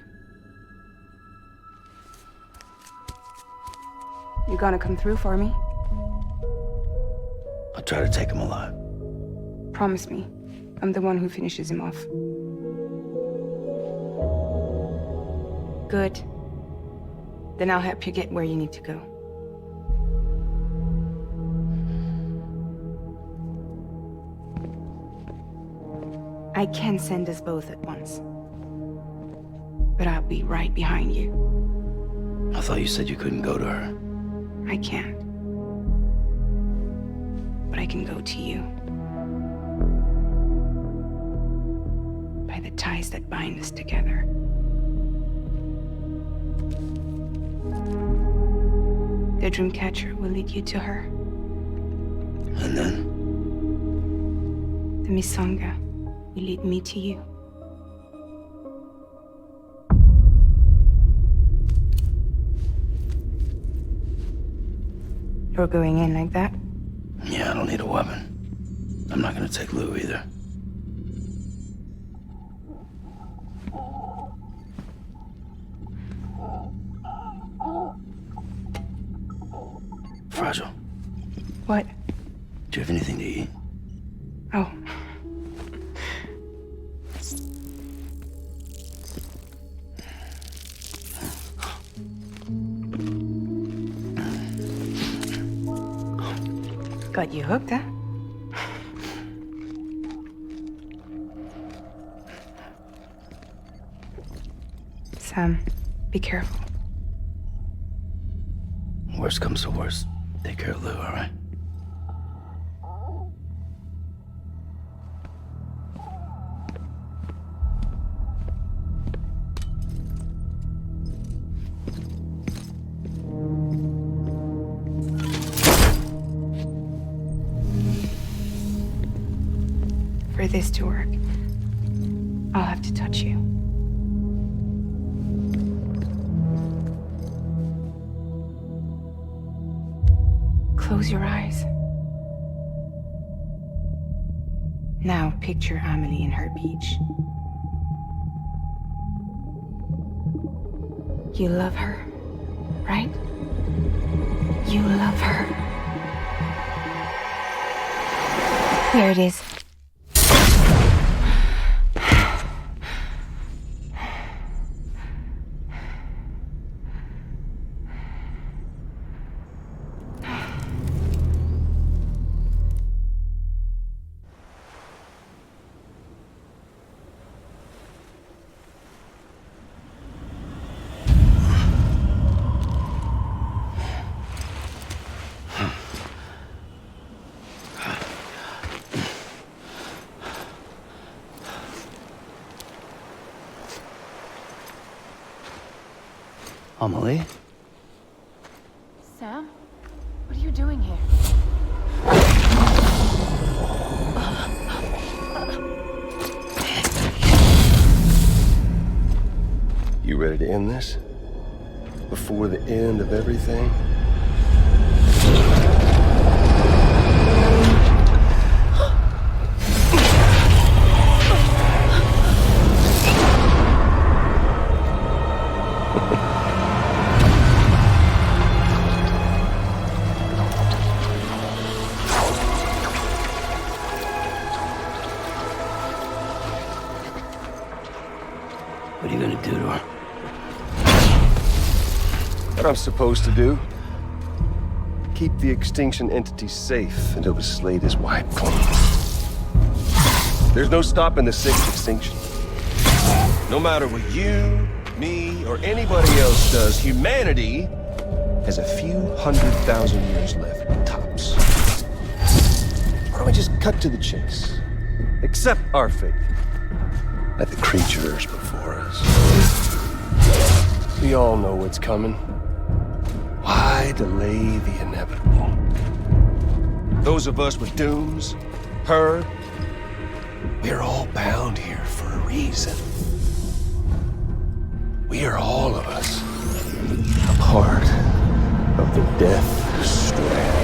You gonna come through for me? I'll try to take him alive. Promise me. I'm the one who finishes him off. Good. Then I'll help you get where you need to go. I can send us both at once. But I'll be right behind you. I thought you said you couldn't go to her. I can't. But I can go to you. By the ties that bind us together. The Dreamcatcher will lead you to her. And then? The Misanga will lead me to you. For going in like that? Yeah, I don't need a weapon. I'm not gonna take Lou either. Fragile. What? Do you have anything to eat? Oh. Got you hooked, huh? Sam, be careful. Worst comes to worst. Take care of Lou, all right? For this to work, I'll have to touch you. Close your eyes. Now picture Amelie in her beach. You love her, right? You love her. There it is. Amelie? Sam? What are you doing here? You ready to end this? Before the end of everything? What are you gonna do to her? What I'm supposed to do? Keep the extinction entity safe until the slate is wiped clean. There's no stopping the sixth extinction. No matter what you, me, or anybody else does, humanity has a few 100,000 years left, tops. Why don't we just cut to the chase? Accept our fate, like the creatures before us. We all know what's coming. Why delay the inevitable? Those of us with dooms, her, we're all bound here for a reason. We are all of us a part of the Death Strand.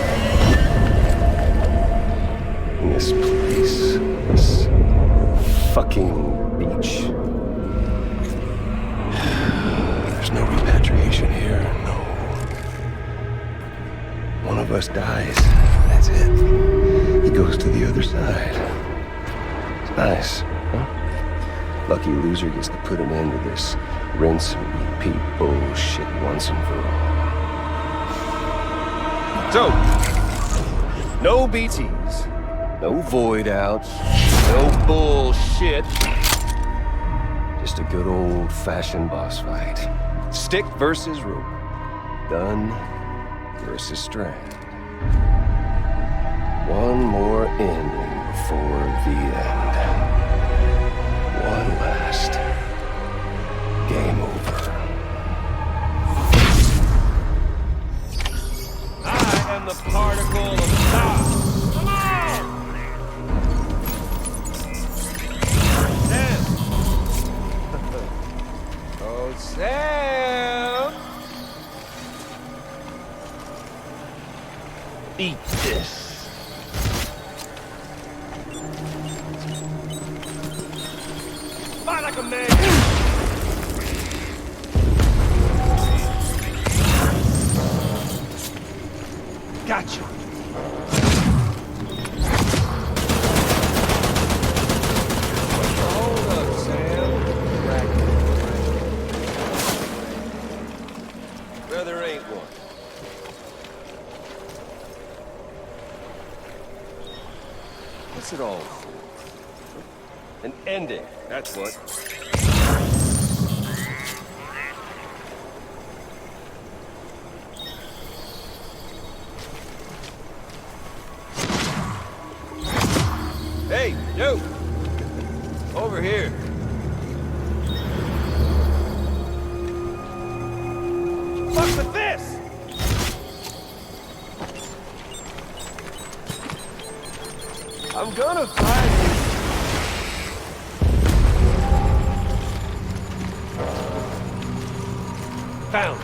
In this place, this fucking beach. There's no repatriation here, no. One of us dies, that's it. He goes to the other side. It's nice, huh? Lucky loser gets to put an end to this rinse and repeat bullshit once and for all. So, no BTs, no void outs, no bullshit. Just a good old-fashioned boss fight. Stick versus rope. Gun versus strand. One more ending before the end. One last game over. I am the particle of God. Come on! Sam! Oh, Sam! Eat this. Fight like a man. Gotcha. Hold up, Sam. Well, there ain't one. What's it all for? An ending, that's what. Hey, you! Over here. Fuck with this! I'm gonna find you. Found.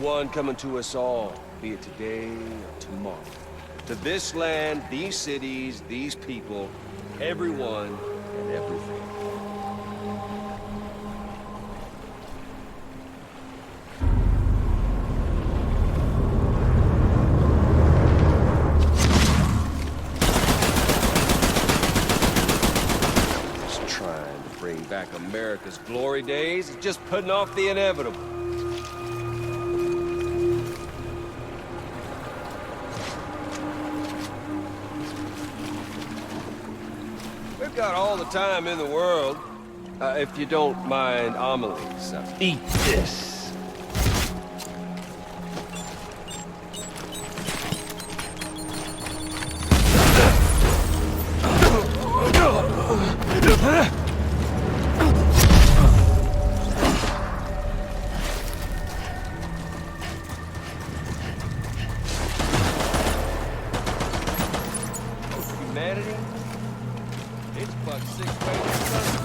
One coming to us all, be it today or tomorrow. To this land, these cities, these people, everyone and everything. Just trying to bring back America's glory days, just putting off the inevitable. Got all the time in the world, if you don't mind homilies. Eat this. Humanity? It's but 6 ways to Sunday.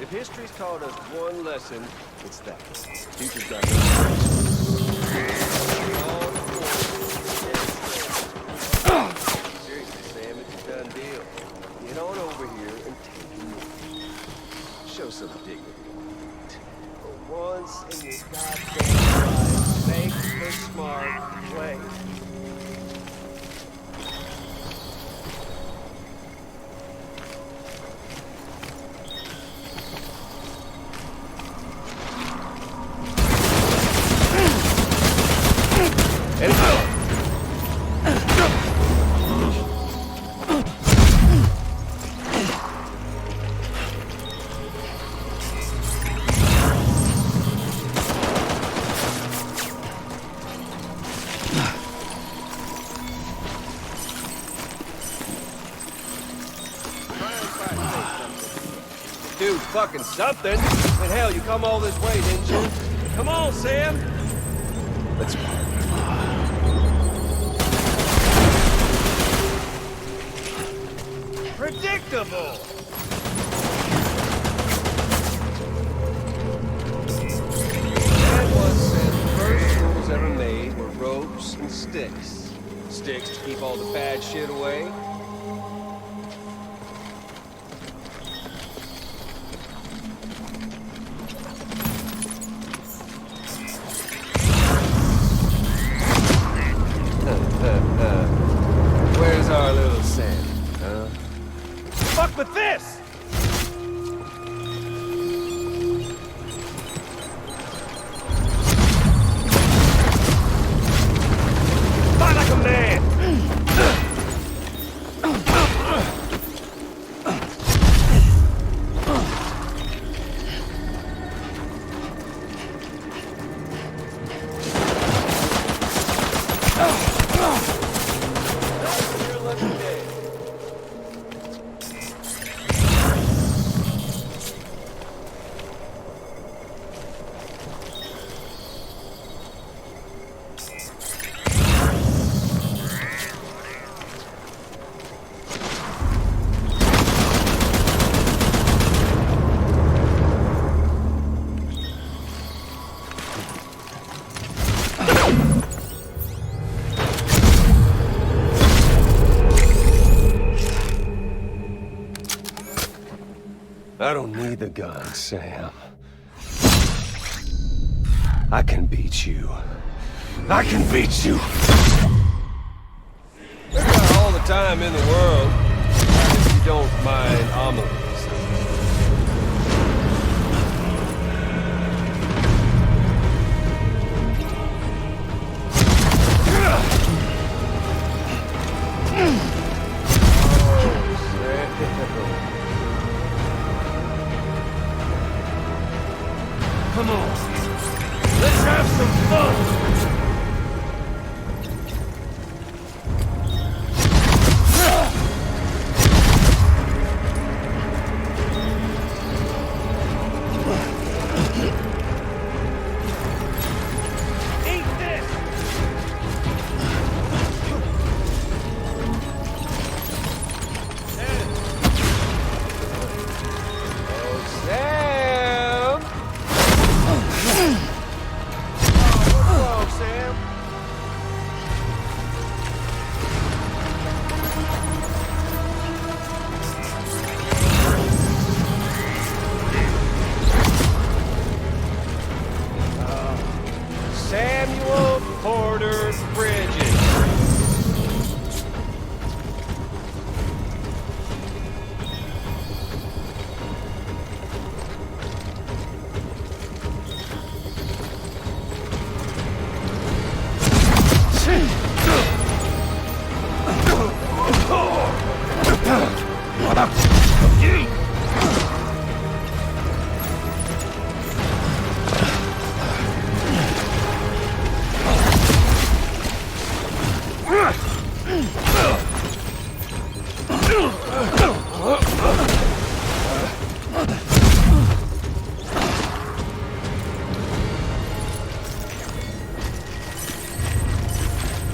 If history's taught us one lesson, it's that. Future's got Seriously, Sam, it's a done deal. Get on over here and take it. Show some dignity. For once in your goddamn life, make the smart play. Do fucking something. And hell, you come all this way, didn't you? Come on, Sam. Let's go. Predictable. And was said the first tools ever made were ropes and sticks. Sticks to keep all the bad shit away. Where's our little Sam, huh? Fuck with this! Fight like a man! I don't need the gun, Sam. I can beat you. I can beat you! We've got all the time in the world, if you don't mind omelets. Come on, let's have some fun!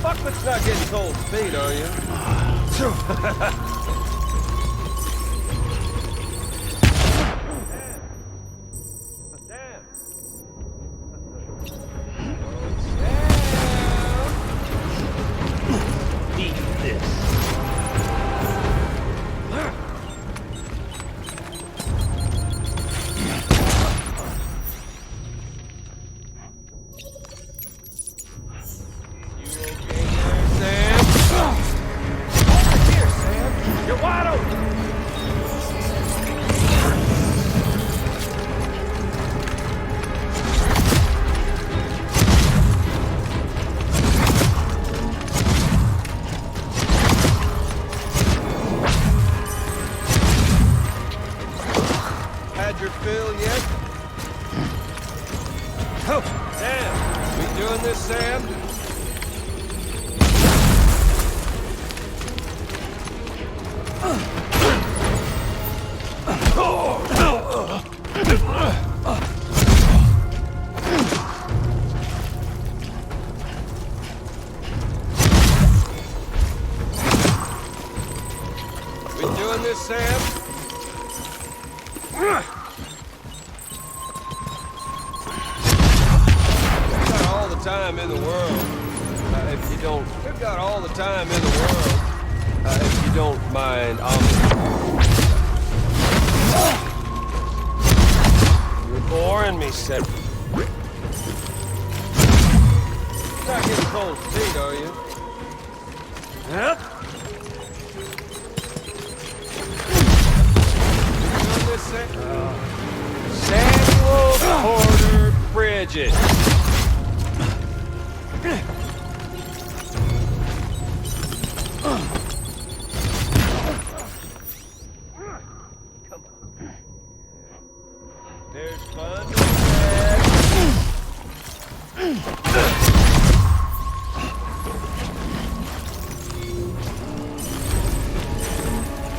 Bucklet's not getting cold feet, are you?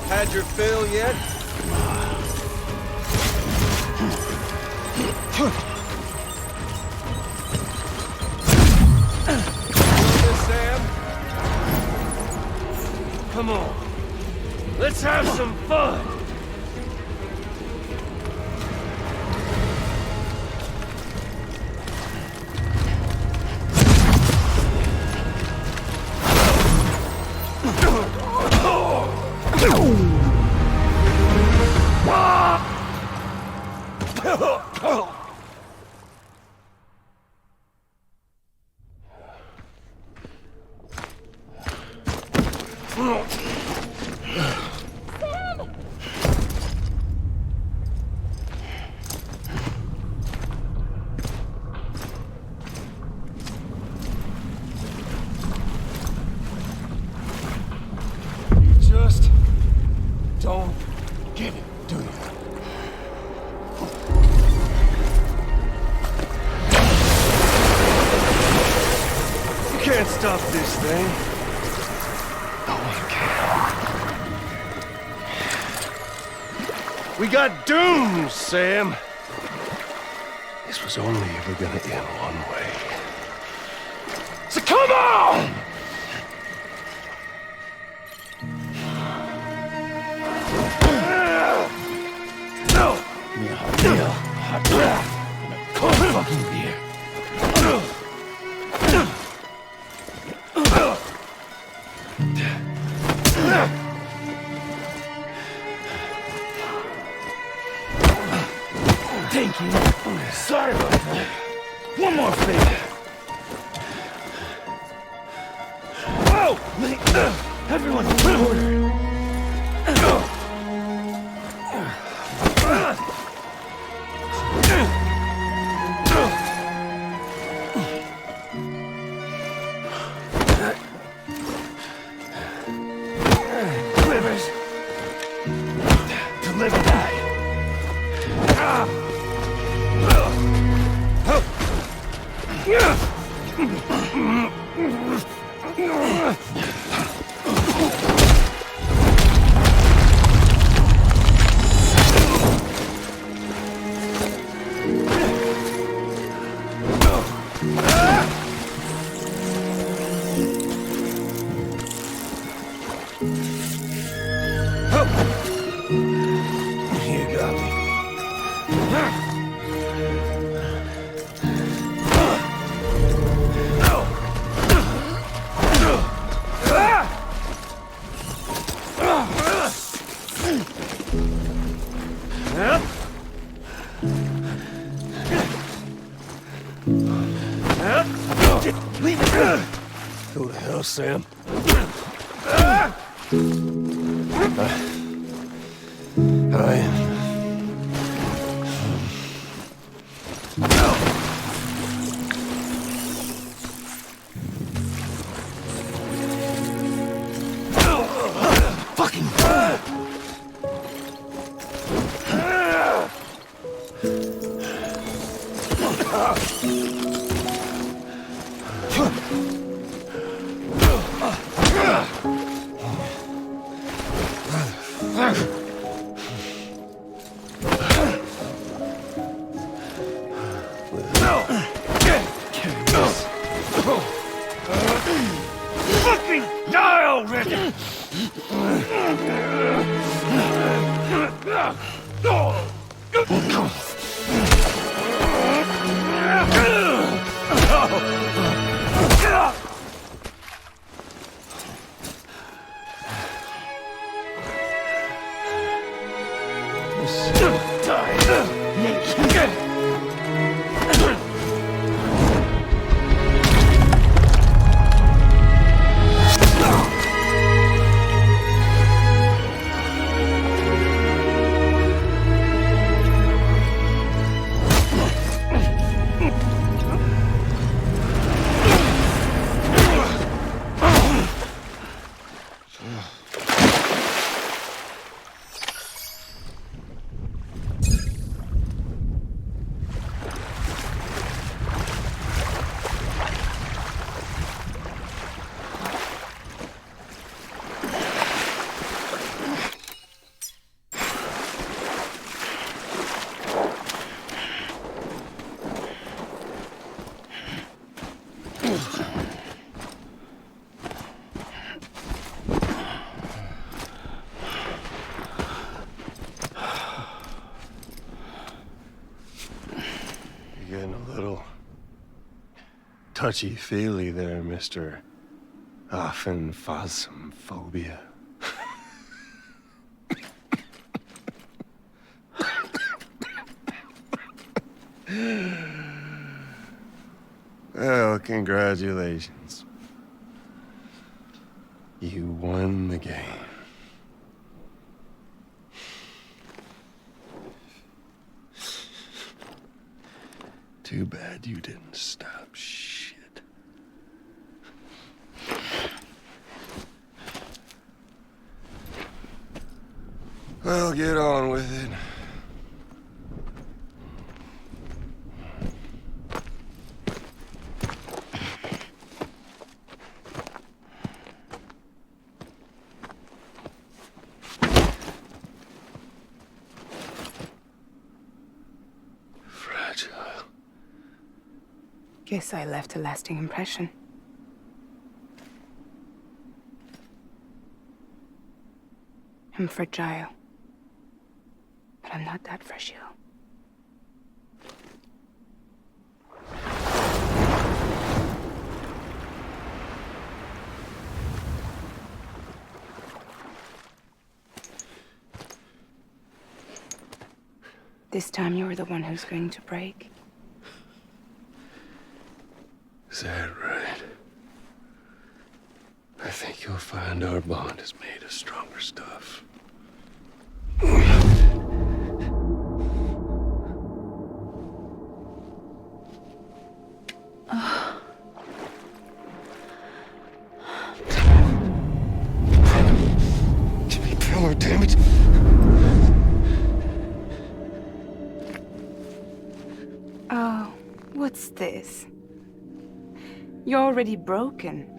Had your fill yet? Sam? Come on. Let's have some fun. You just don't get it, do you? You can't stop this thing. No one can. We got doomed, Sam. This was only ever gonna end one way. So come on! Give me a hot meal, hot drink, and a cold fucking beer. Thank you. Sorry about that. One more favor. Whoa! Everyone, order. Quivers. Deliver that. You got me. Go to hell, Sam. Fucking. Fucking die already! You're getting a little touchy-feely there, Mr. Phasmophobia. Well, congratulations. You won the game. Too bad you didn't stop shit. Well, get on with it. Guess I left a lasting impression. I'm fragile. But I'm not that fragile. This time you're the one who's going to break. Is that right? I think you'll find our bond is made of stronger stuff. Give me power, damn it! Oh, what's this? You're already broken.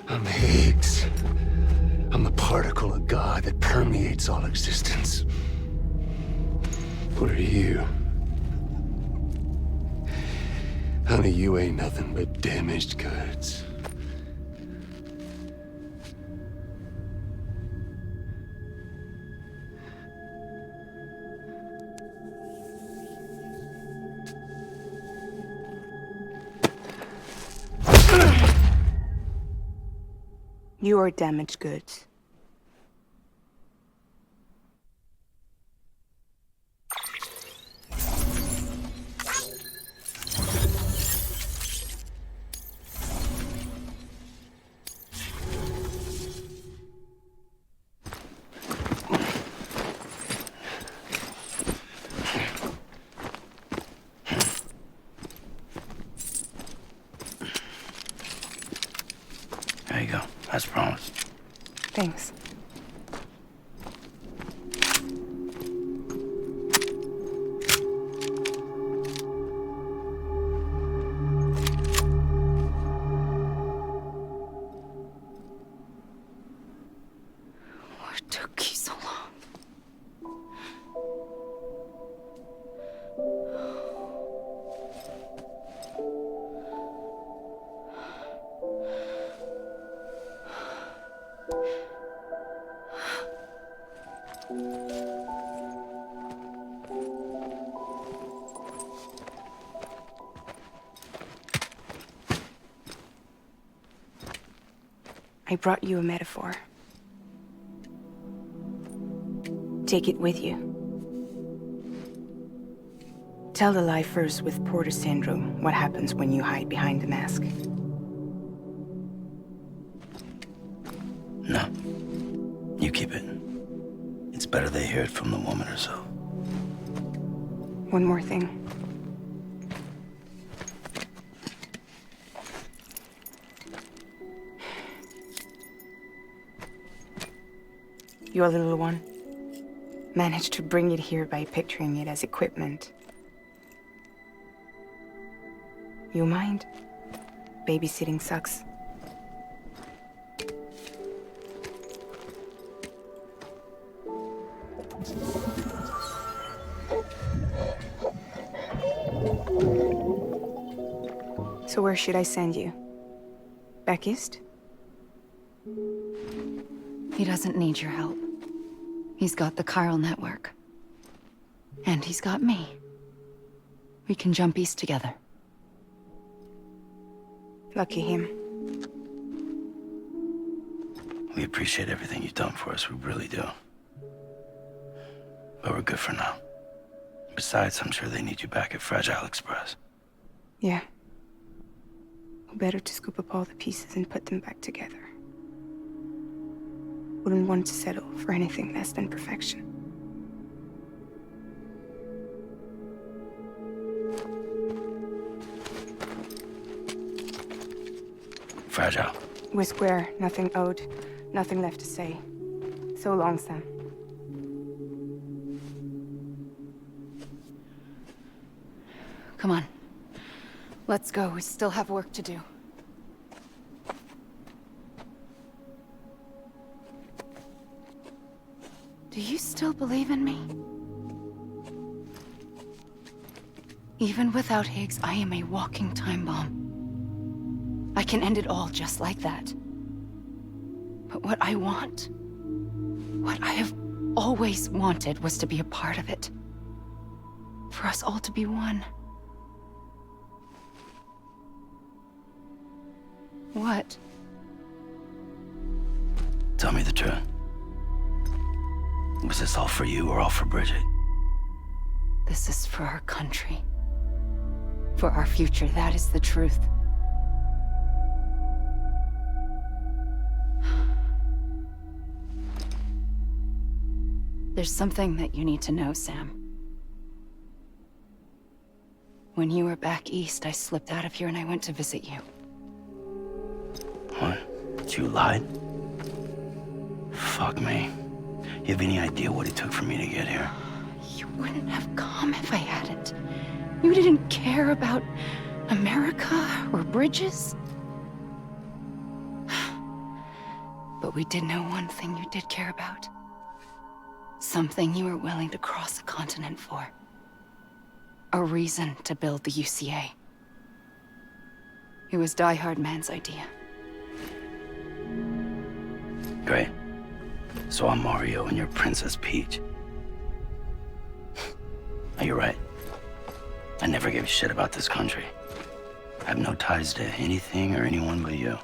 I'm Higgs. I'm the particle of God that permeates all existence. What are you? Honey, you ain't nothing but damaged goods. You are damaged goods. There you go, as promised. Thanks. What took you so long? I brought you a metaphor. Take it with you. Tell the lifers with Porter syndrome what happens when you hide behind the mask. No. You keep it. It's better they hear it from the woman herself. One more thing. Your little one managed to bring it here by picturing it as equipment. You mind? Babysitting sucks. So where should I send you? Back east? He doesn't need your help. He's got the chiral network. And he's got me. We can jump east together. Lucky him. We appreciate everything you've done for us, we really do. But we're good for now. Besides, I'm sure they need you back at Fragile Express. Yeah. Better to scoop up all the pieces and put them back together. Wouldn't want to settle for anything less than perfection. Fragile. We're square, nothing owed, nothing left to say. So long, Sam. Come on. Let's go. We still have work to do. Do you still believe in me? Even without Higgs, I am a walking time bomb. I can end it all just like that. But what I want, what I have always wanted, was to be a part of it. For us all to be one. What? Tell me the truth. Was this all for you or all for Bridget? This is for our country. For our future, that is the truth. There's something that you need to know, Sam. When you were back east, I slipped out of here and I went to visit you. What? You lied? Fuck me. You have any idea what it took for me to get here? You wouldn't have come if I hadn't. You didn't care about America or bridges. But we did know one thing you did care about. Something you were willing to cross a continent for. A reason to build the UCA. It was Die Hard Man's idea. Great. So I'm Mario and you're Princess Peach. You're right. I never gave a shit about this country. I have no ties to anything or anyone but you.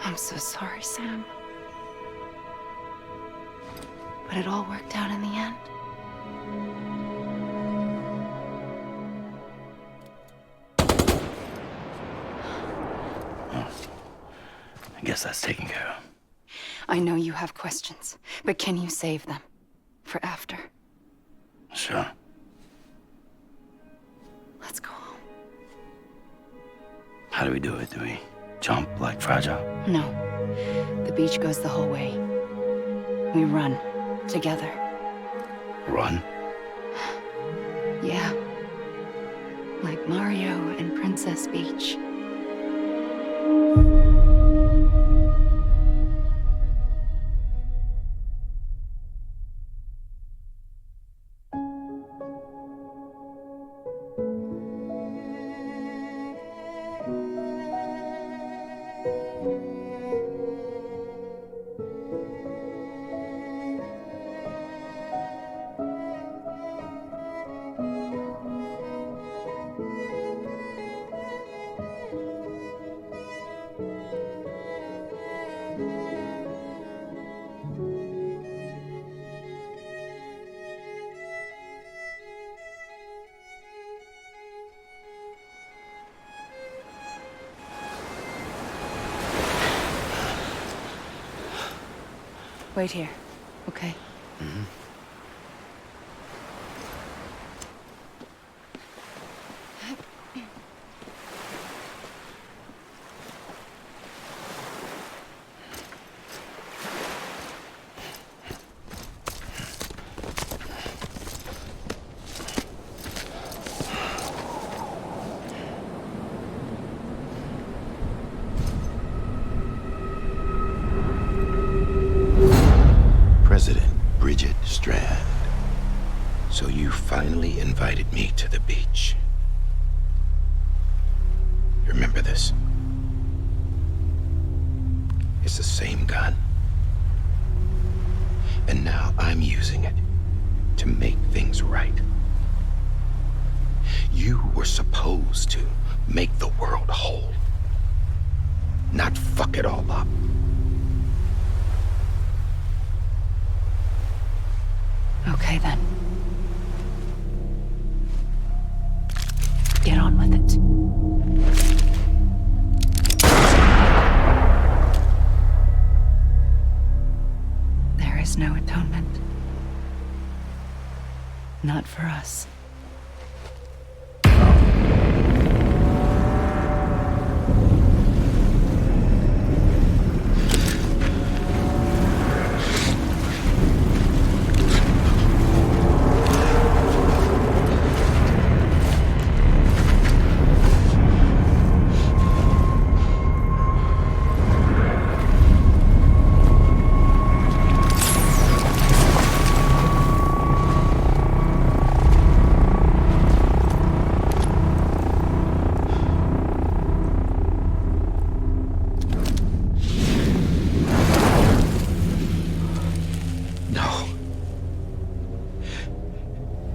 I'm so sorry, Sam. But it all worked out in the end. Well, I guess that's taken care of. I know you have questions, but can you save them? For after? Sure. Let's go home. How do we do it? Do we jump like Fragile? No. The beach goes the whole way. We run. Together. Run? Yeah. Like Mario and Princess Peach. Wait here, okay? Mm-hmm. President Bridget Strand. So you finally invited me to the beach. Remember this? It's the same gun. And now I'm using it to make things right. You were supposed to make the world whole, not fuck it all up. Okay, then. Not for us.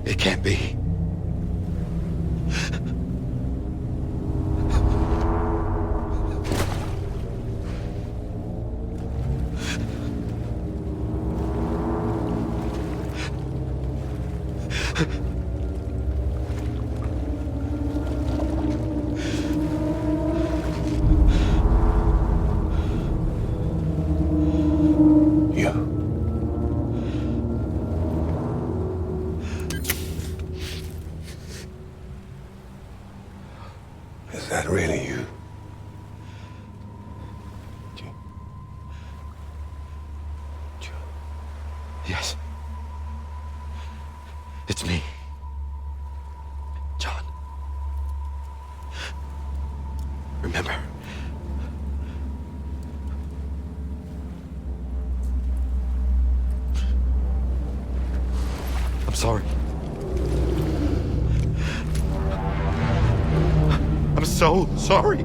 It can't be. Is that really you? Yes. It's me. John. Remember. I'm sorry. I'm so sorry.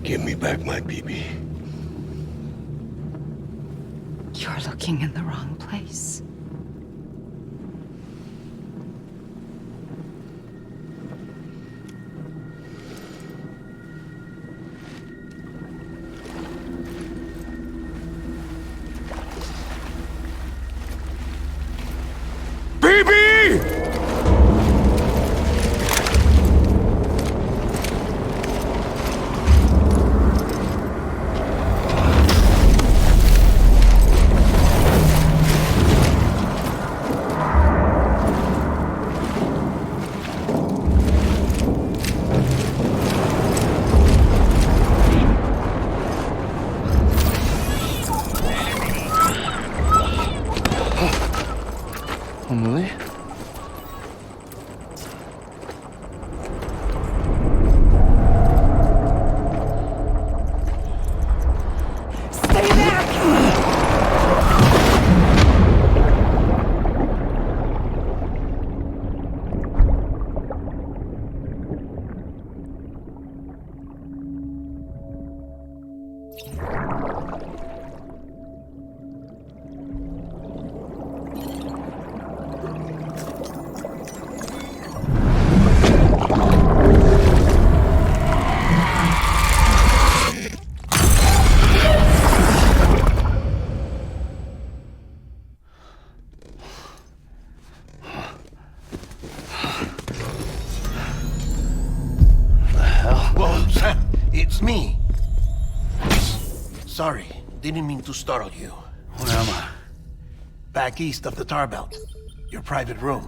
Give me back my BB. You're looking in the wrong place. Emily? Stay back! Whoa, Sam, it's me. Sorry, didn't mean to startle you. Where am I? Back east of the tar belt. Your private room.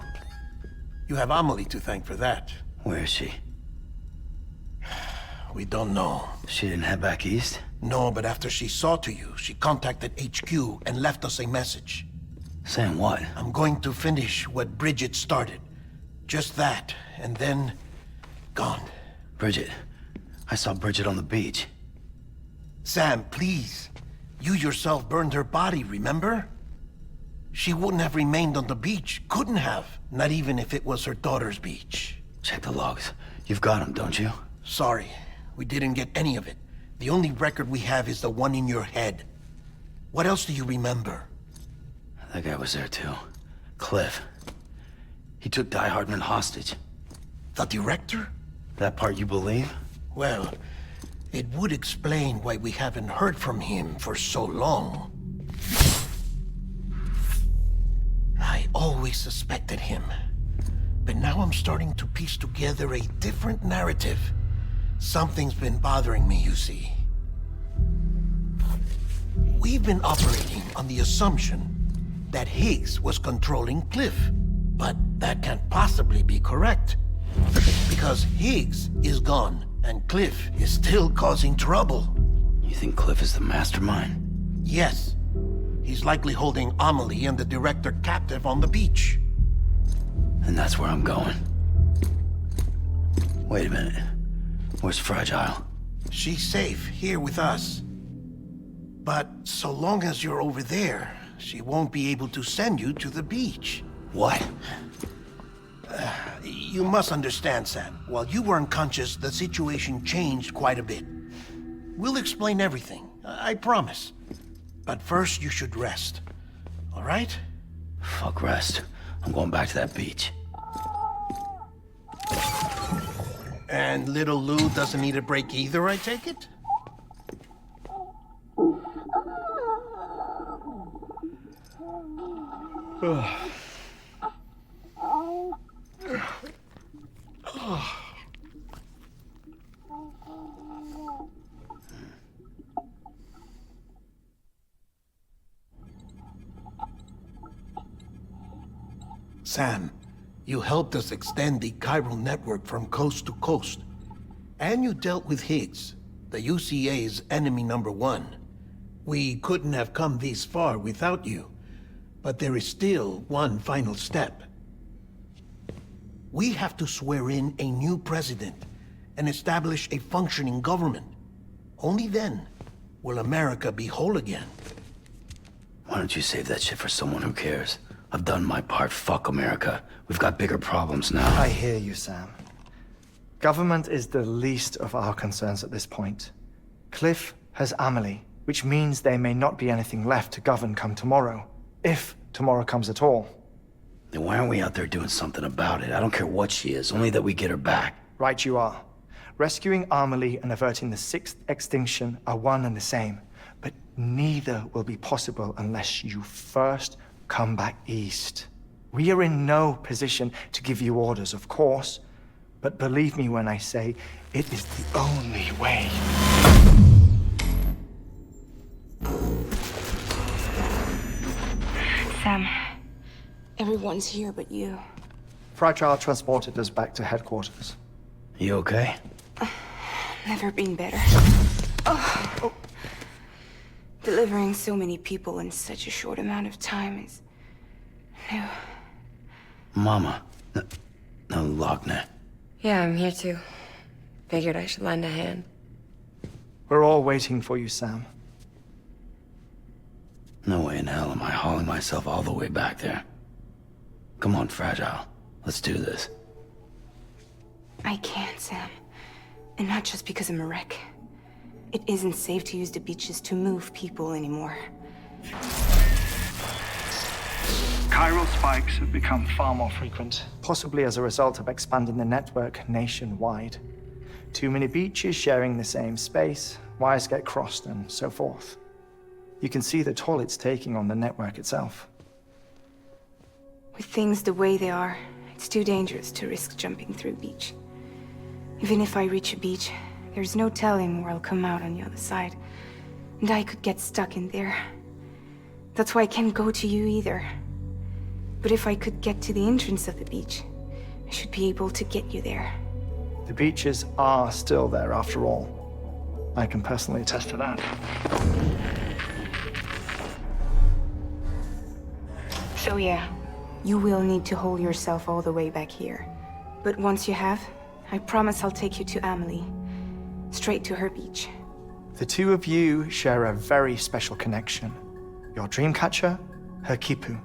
You have Amelie to thank for that. Where is she? We don't know. She didn't head back east? No, but after she saw to you, she contacted HQ and left us a message. Saying what? I'm going to finish what Bridget started. Just that, and then... gone. Bridget. I saw Bridget on the beach. Sam, please. You yourself burned her body, remember? She wouldn't have remained on the beach. Couldn't have. Not even if it was her daughter's beach. Check the logs. You've got them, don't you? Sorry. We didn't get any of it. The only record we have is the one in your head. What else do you remember? That guy was there too. Cliff. He took Die Hardman hostage. The director? That part you believe? Well, It would explain why we haven't heard from him for so long. I always suspected him. But now I'm starting to piece together a different narrative. Something's been bothering me, you see. We've been operating on the assumption that Higgs was controlling Cliff. But that can't possibly be correct. Because Higgs is gone, and Cliff is still causing trouble. You think Cliff is the mastermind? Yes. He's likely holding Amelie and the director captive on the beach. And that's where I'm going. Wait a minute. Where's Fragile? She's safe here with us. But so long as you're over there, she won't be able to send you to the beach. What? You must understand, Sam. While you were unconscious, the situation changed quite a bit. We'll explain everything, I promise. But first, you should rest. All right? Fuck rest. I'm going back to that beach. And little Lou doesn't need a break either, I take it? Sam, you helped us extend the chiral network from coast to coast. And you dealt with Higgs, the UCA's enemy #1. We couldn't have come this far without you. But there is still one final step. We have to swear in a new president and establish a functioning government. Only then will America be whole again. Why don't you save that shit for someone who cares? I've done my part. Fuck America. We've got bigger problems now. I hear you, Sam. Government is the least of our concerns at this point. Cliff has Amelie, which means there may not be anything left to govern come tomorrow. If tomorrow comes at all. Then why aren't we out there doing something about it? I don't care what she is, only that we get her back. Right you are. Rescuing Amelie and averting the 6th extinction are one and the same. But neither will be possible unless you first come back east. We are in no position to give you orders, of course. But believe me when I say, it is the only way. Sam, everyone's here but you. Fragile transported us back to headquarters. You okay? Never been better. Oh. Delivering so many people in such a short amount of time is new. Mama. No, Lochner. Yeah, I'm here too. Figured I should lend a hand. We're all waiting for you, Sam. No way in hell am I hauling myself all the way back there. Come on, Fragile. Let's do this. I can't, Sam. And not just because I'm a wreck. It isn't safe to use the beaches to move people anymore. Chiral spikes have become far more frequent, possibly as a result of expanding the network nationwide. Too many beaches sharing the same space, wires get crossed, and so forth. You can see the toll it's taking on the network itself. With things the way they are, it's too dangerous to risk jumping through a beach. Even if I reach a beach, there's no telling where I'll come out on the other side. And I could get stuck in there. That's why I can't go to you either. But if I could get to the entrance of the beach, I should be able to get you there. The beaches are still there after all. I can personally attest to that. So yeah, you will need to hold yourself all the way back here. But once you have, I promise I'll take you to Amelie. Straight to her beach. The two of you share a very special connection. Your dreamcatcher, her Kipu.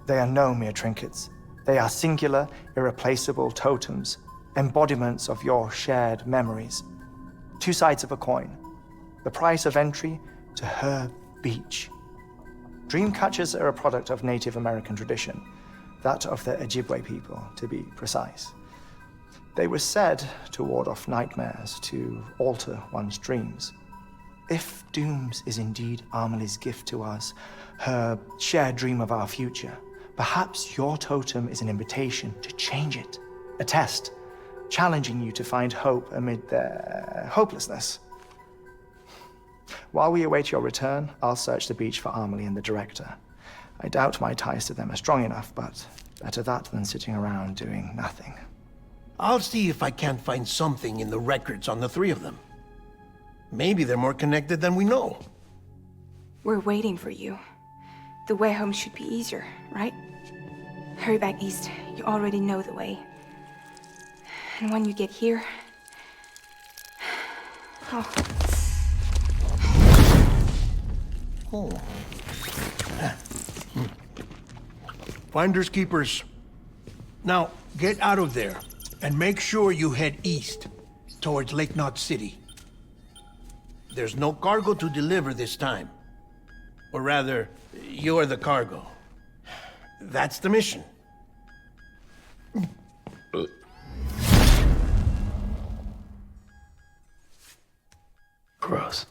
They are no mere trinkets. They are singular, irreplaceable totems, embodiments of your shared memories. Two sides of a coin. The price of entry to her beach. Dreamcatchers are a product of Native American tradition, that of the Ojibwe people, to be precise. They were said to ward off nightmares, to alter one's dreams. If Dooms is indeed Amelie's gift to us, her shared dream of our future, perhaps your totem is an invitation to change it. A test, challenging you to find hope amid their hopelessness. While we await your return, I'll search the beach for Amelie and the director. I doubt my ties to them are strong enough, but better that than sitting around doing nothing. I'll see if I can't find something in the records on the three of them. Maybe they're more connected than we know. We're waiting for you. The way home should be easier, right? Hurry back east. You already know the way. And when you get here... Oh. Finders keepers. Now, get out of there, and make sure you head east, towards Lake Knot City. There's no cargo to deliver this time. Or rather, you're the cargo. That's the mission. Gross.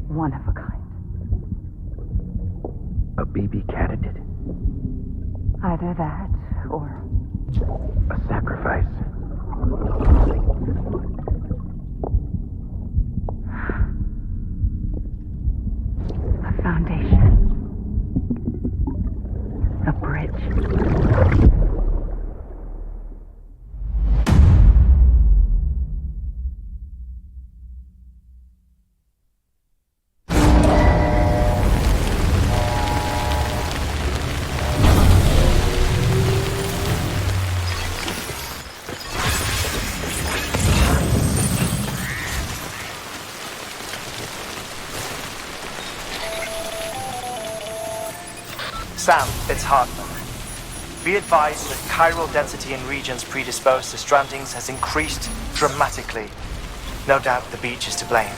One of a kind. A baby candidate? Either that, or... a sacrifice? A foundation. A bridge. Sam, it's Hartman. Be advised that chiral density in regions predisposed to strandings has increased dramatically. No doubt the beach is to blame.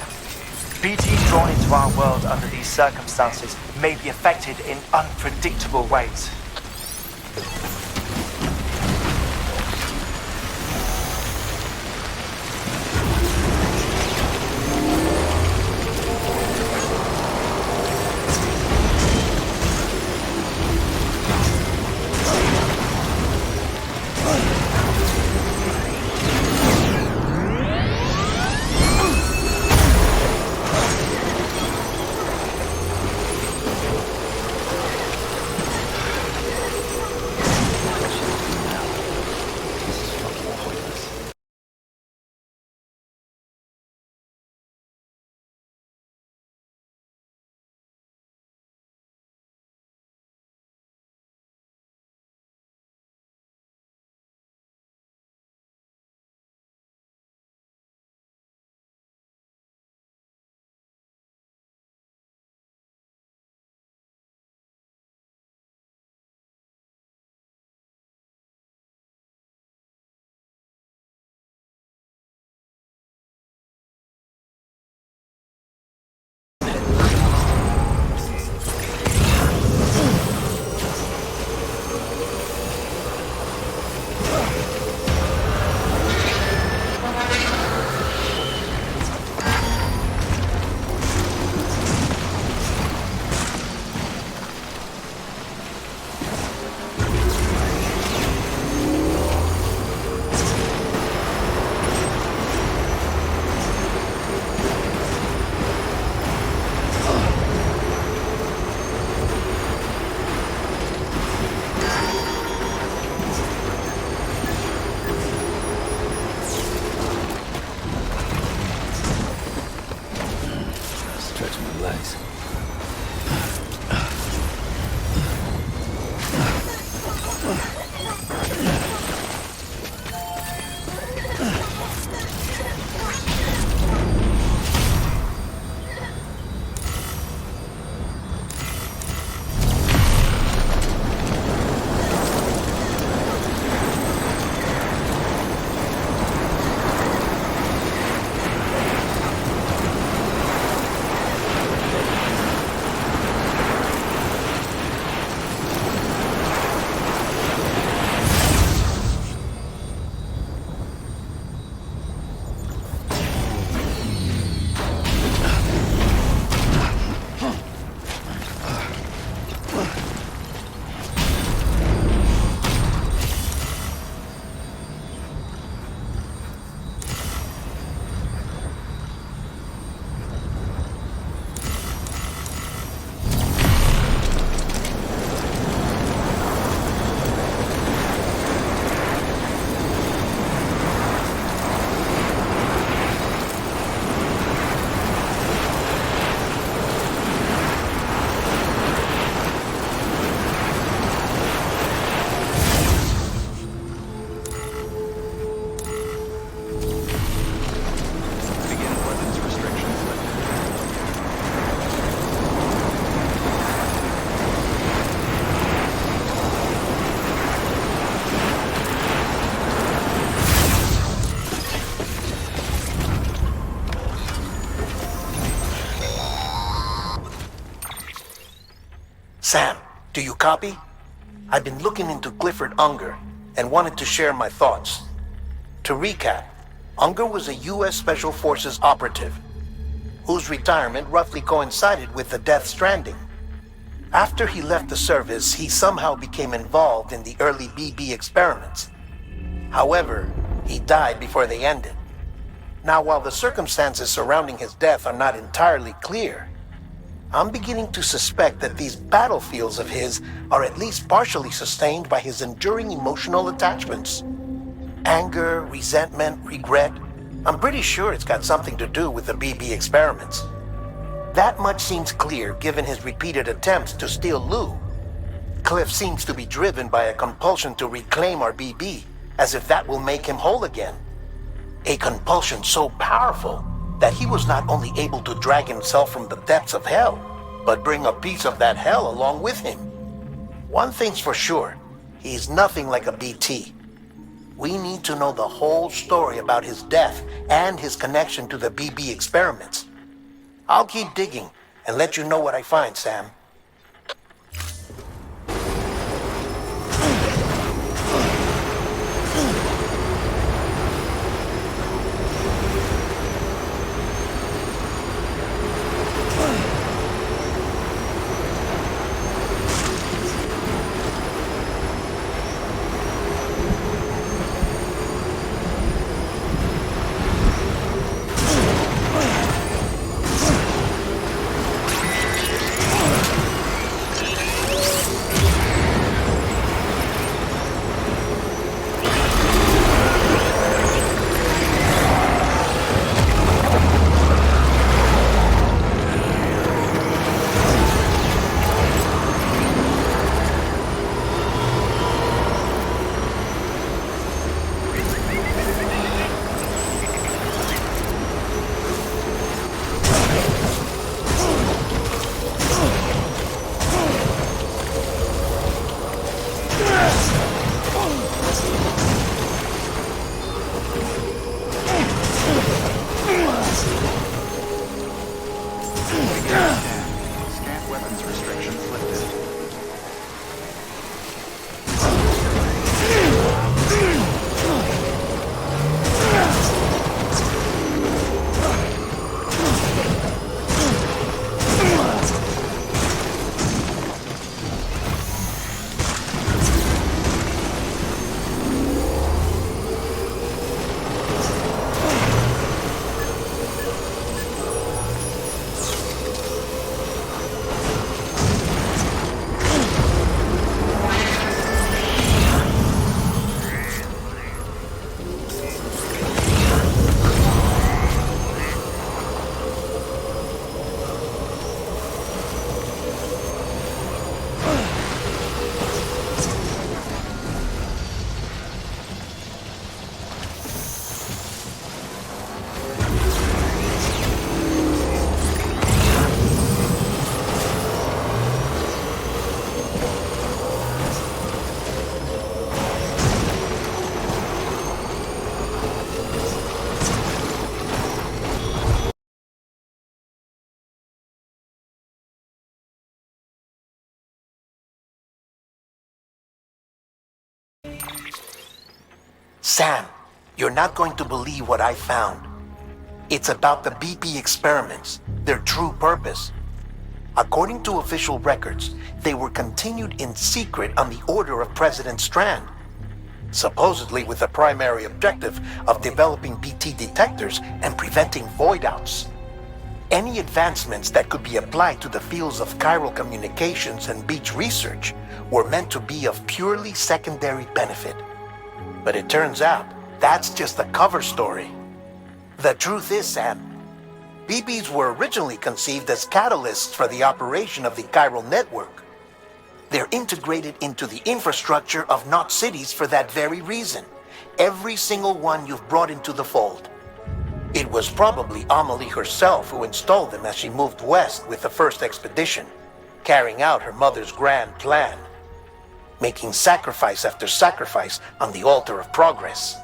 BTs drawn into our world under these circumstances may be affected in unpredictable ways. Sam, do you copy? I've been looking into Clifford Unger and wanted to share my thoughts. To recap, Unger was a U.S. Special Forces operative whose retirement roughly coincided with the Death Stranding. After he left the service, he somehow became involved in the early BB experiments. However, he died before they ended. Now, while the circumstances surrounding his death are not entirely clear, I'm beginning to suspect that these battlefields of his are at least partially sustained by his enduring emotional attachments. Anger, resentment, regret. I'm pretty sure it's got something to do with the BB experiments. That much seems clear given his repeated attempts to steal Lou. Cliff seems to be driven by a compulsion to reclaim our BB, as if that will make him whole again. A compulsion so powerful that he was not only able to drag himself from the depths of hell, but bring a piece of that hell along with him. One thing's for sure, he's nothing like a BT. We need to know the whole story about his death and his connection to the BB experiments. I'll keep digging and let you know what I find, Sam. Scant weapons restrictions lifted. Sam, you're not going to believe what I found. It's about the BP experiments, their true purpose. According to official records, they were continued in secret on the order of President Strand, supposedly with the primary objective of developing BT detectors and preventing void-outs. Any advancements that could be applied to the fields of chiral communications and beach research were meant to be of purely secondary benefit. But it turns out, that's just a cover story. The truth is, Sam, BBs were originally conceived as catalysts for the operation of the chiral network. They're integrated into the infrastructure of Knot cities for that very reason. Every single one you've brought into the fold. It was probably Amelie herself who installed them as she moved west with the first expedition, carrying out her mother's grand plan, making sacrifice after sacrifice on the altar of progress.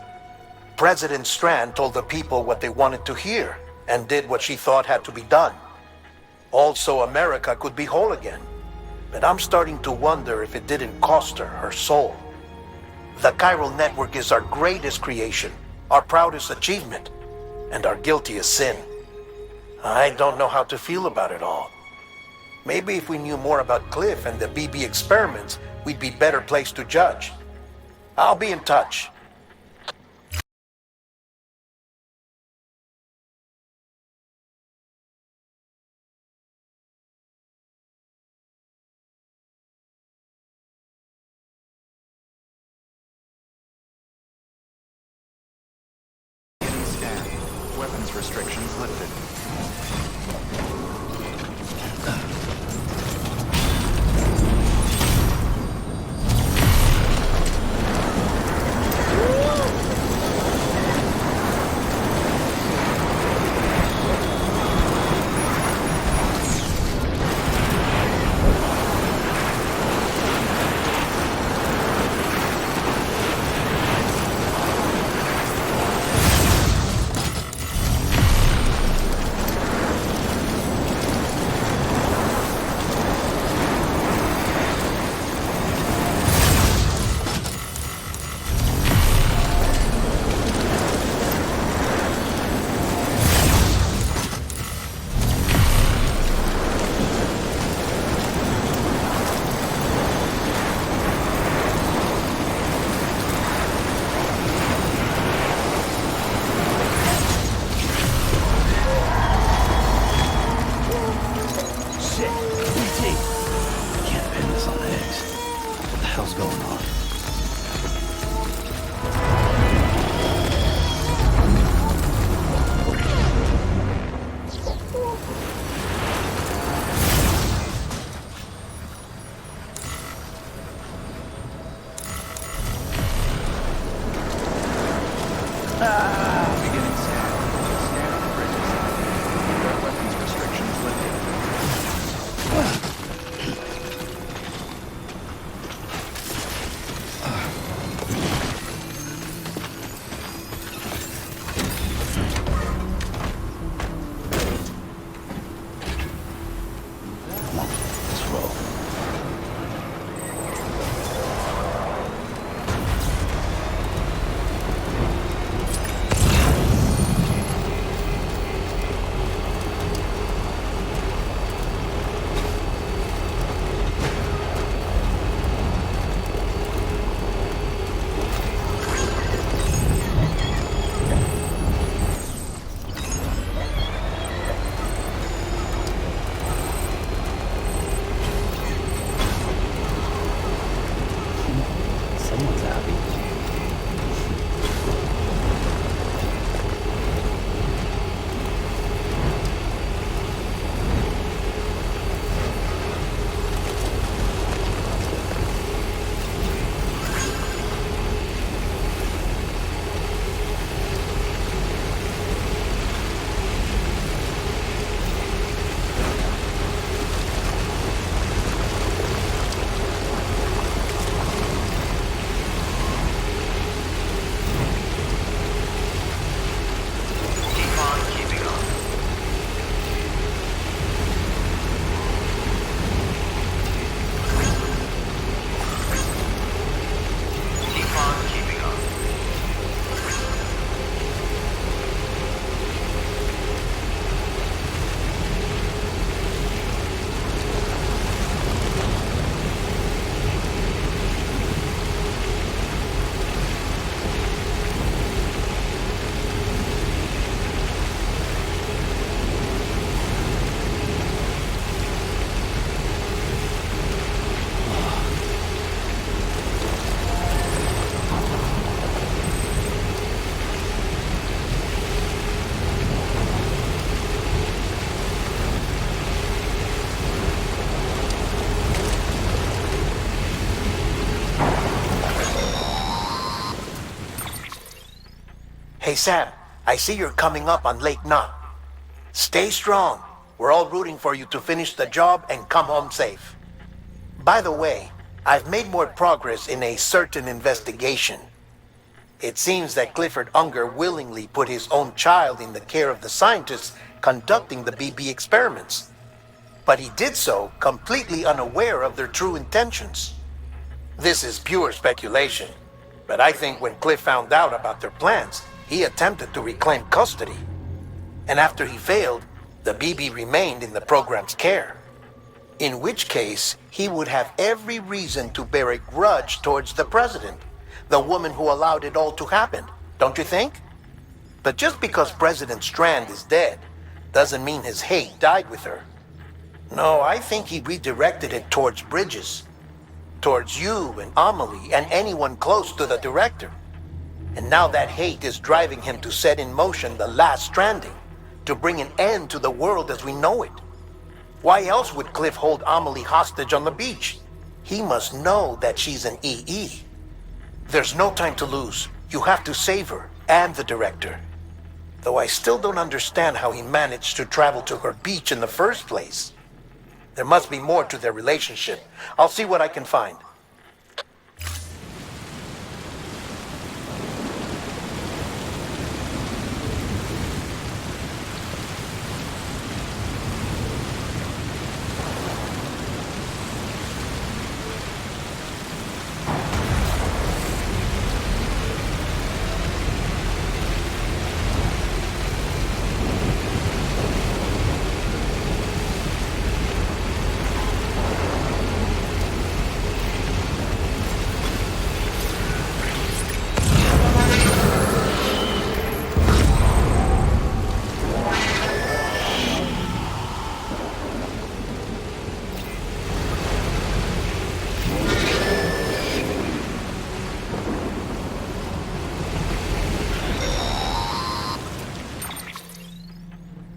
President Strand told the people what they wanted to hear and did what she thought had to be done. Also, America could be whole again. but I'm starting to wonder if it didn't cost her her soul. The chiral network is our greatest creation, our proudest achievement, and our guiltiest sin. I don't know how to feel about it all. Maybe if we knew more about Cliff and the BB experiments, we'd be better placed to judge. I'll be in touch. Scan. Weapons restrictions lifted. Beginning scan. Scanning the bridges. Weapons restrictions Come on, let's roll. Someone's happy. Keep on keeping on. Keep on keeping on. Hey Sam, I see you're coming up on Lake Knot. Stay strong. We're all rooting for you to finish the job and come home safe. By the way, I've made more progress in a certain investigation. It seems that Clifford Unger willingly put his own child in the care of the scientists conducting the BB experiments. but he did so completely unaware of their true intentions. This is pure speculation, but I think when Cliff found out about their plans, he attempted to reclaim custody. And after he failed, the BB remained in the program's care. In which case, he would have every reason to bear a grudge towards the president, the woman who allowed it all to happen, don't you think? But just because President Strand is dead, doesn't mean his hate died with her. No, I think he redirected it towards Bridges. Towards you and Amelie and anyone close to the director. And now that hate is driving him to set in motion the last Stranding, to bring an end to the world as we know it. Why else would Cliff hold Amelie hostage on the beach? He must know that she's an EE. There's no time to lose. You have to save her and the director. Though I still don't understand how he managed to travel to her beach in the first place. There must be more to their relationship. I'll see what I can find.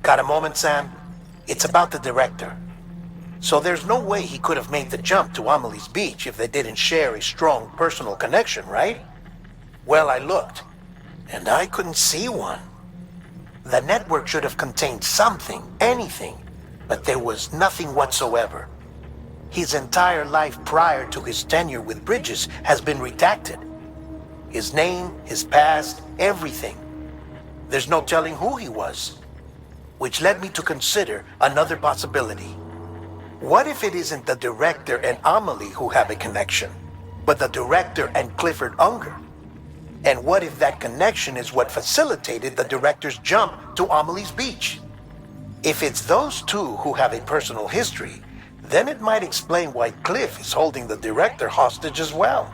Got a moment, Sam? It's about the director. So there's no way he could have made the jump to Amelie's beach if they didn't share a strong personal connection, right? Well, I looked, and I couldn't see one. The network should have contained something, anything, but there was nothing whatsoever. His entire life prior to his tenure with Bridges has been redacted. His name, his past, everything. There's no telling who he was. Which led me to consider another possibility. What if it isn't the director and Amelie who have a connection, but the director and Clifford Unger? And what if that connection is what facilitated the director's jump to Amelie's beach? If it's those two who have a personal history, then it might explain why Cliff is holding the director hostage as well.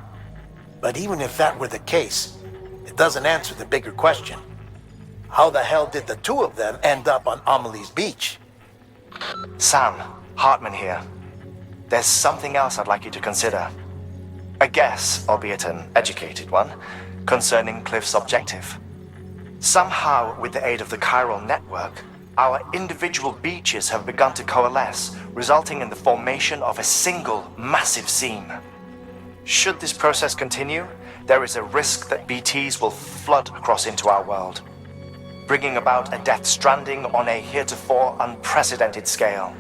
But even if that were the case, it doesn't answer the bigger question. How the hell did the two of them end up on Amelie's beach? Sam, Hartman here. There's something else I'd like you to consider. A guess, albeit an educated one, concerning Cliff's objective. Somehow, with the aid of the chiral network, our individual beaches have begun to coalesce, resulting in the formation of a single massive seam. Should this process continue, there is a risk that BTs will flood across into our world, bringing about a death stranding on a heretofore unprecedented scale.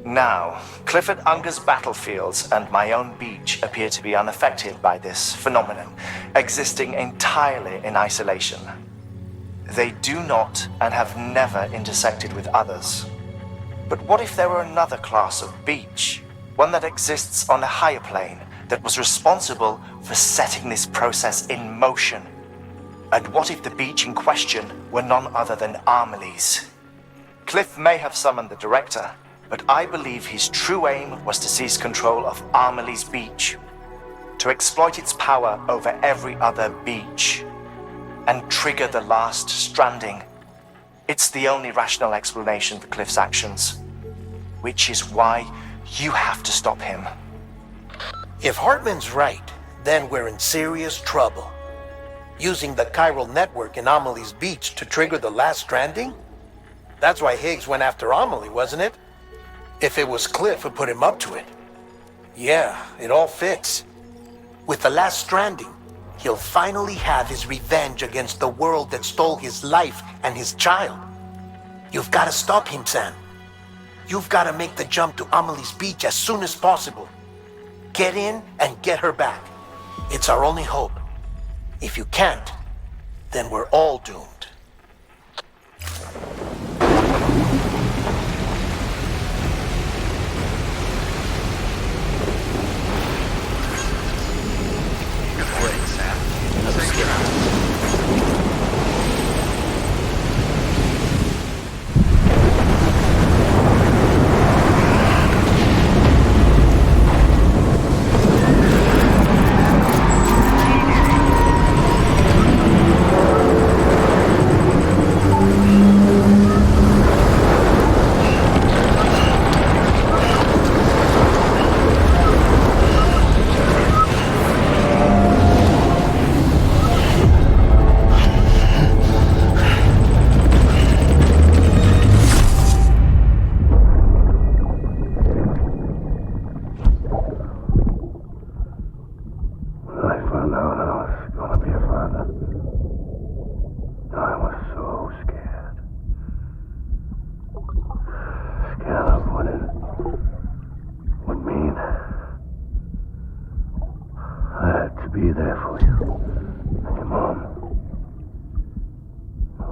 Now, Clifford Unger's battlefields and my own beach appear to be unaffected by this phenomenon, existing entirely in isolation. They do not and have never intersected with others. But what if there were another class of beach, one that exists on a higher plane, that was responsible for setting this process in motion? And what if the beach in question were none other than Amelie's? Cliff may have summoned the director, but I believe his true aim was to seize control of Amelie's beach, to exploit its power over every other beach, and trigger the last Stranding. It's the only rational explanation for Cliff's actions, which is why you have to stop him. If Hartman's right, then we're in serious trouble. Using the chiral network in Amelie's beach to trigger the last Stranding? That's why Higgs went after Amelie, wasn't it? If it was Cliff who put him up to it. Yeah, it all fits. With the last Stranding, he'll finally have his revenge against the world that stole his life and his child. You've got to stop him, Sam. You've got to make the jump to Amelie's beach as soon as possible. Get in and get her back. It's our only hope. If you can't, then we're all doomed.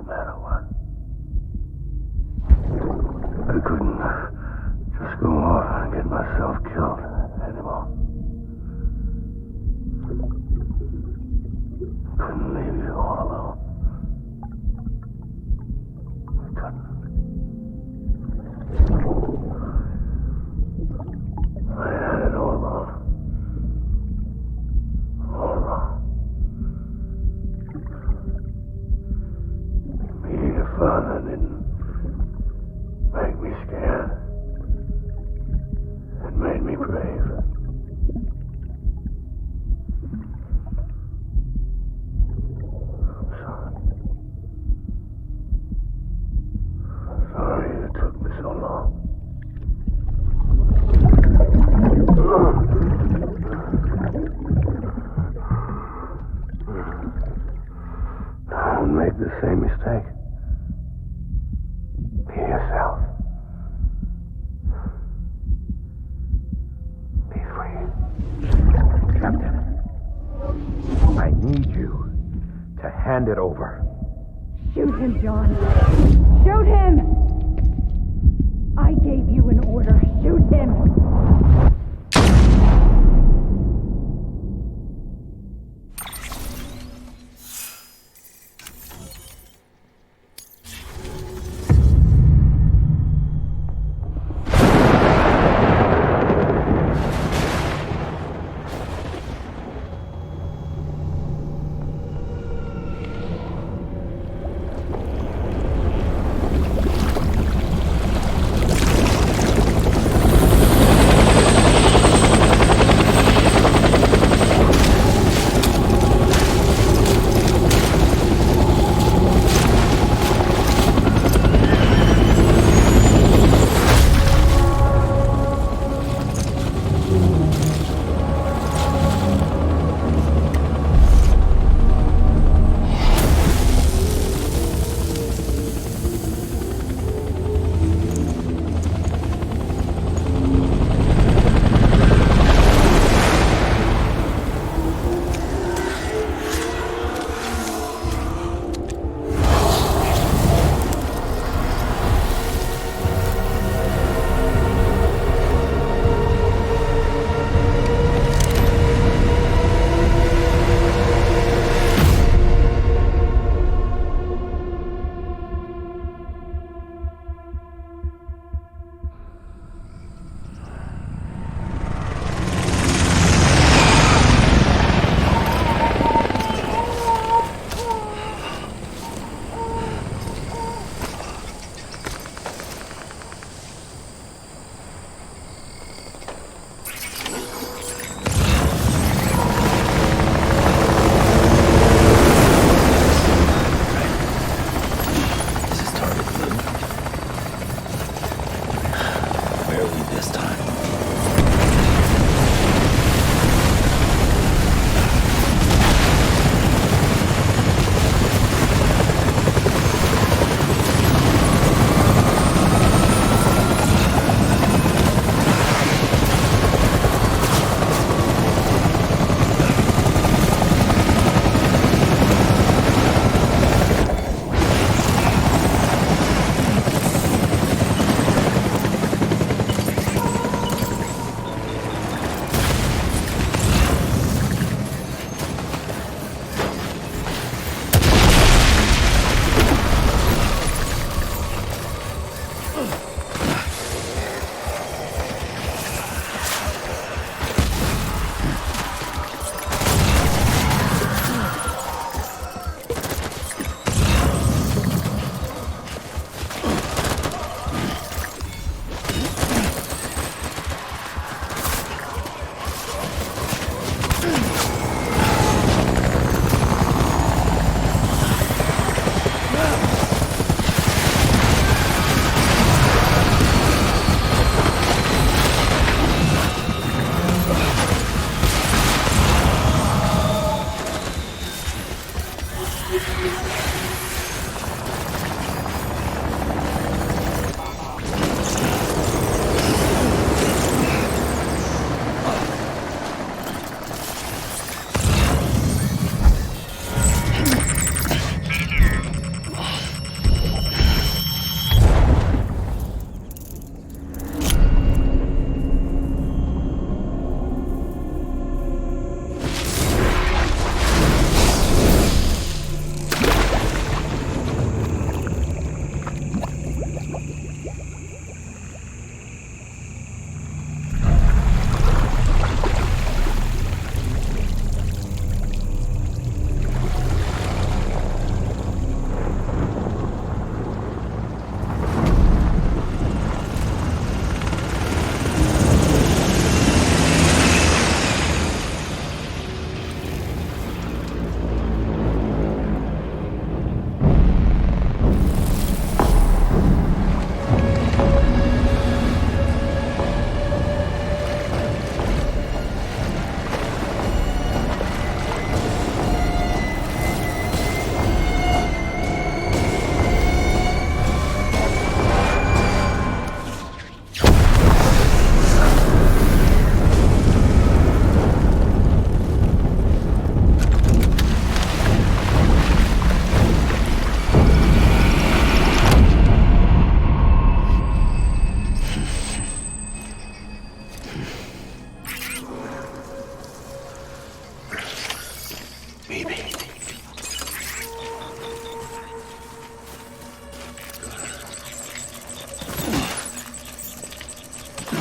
matter what. I couldn't just go off and get myself killed anymore. Couldn't leave you all alone. I couldn't. I had it all wrong. All wrong. Being a father didn't make me scared. It made me brave. I'm sorry. I'm sorry it took me so long. Don't make the same mistake. Be yourself. Be free. Captain, I need you to hand it over. Shoot him, John. Shoot him! I gave you an order. Shoot him!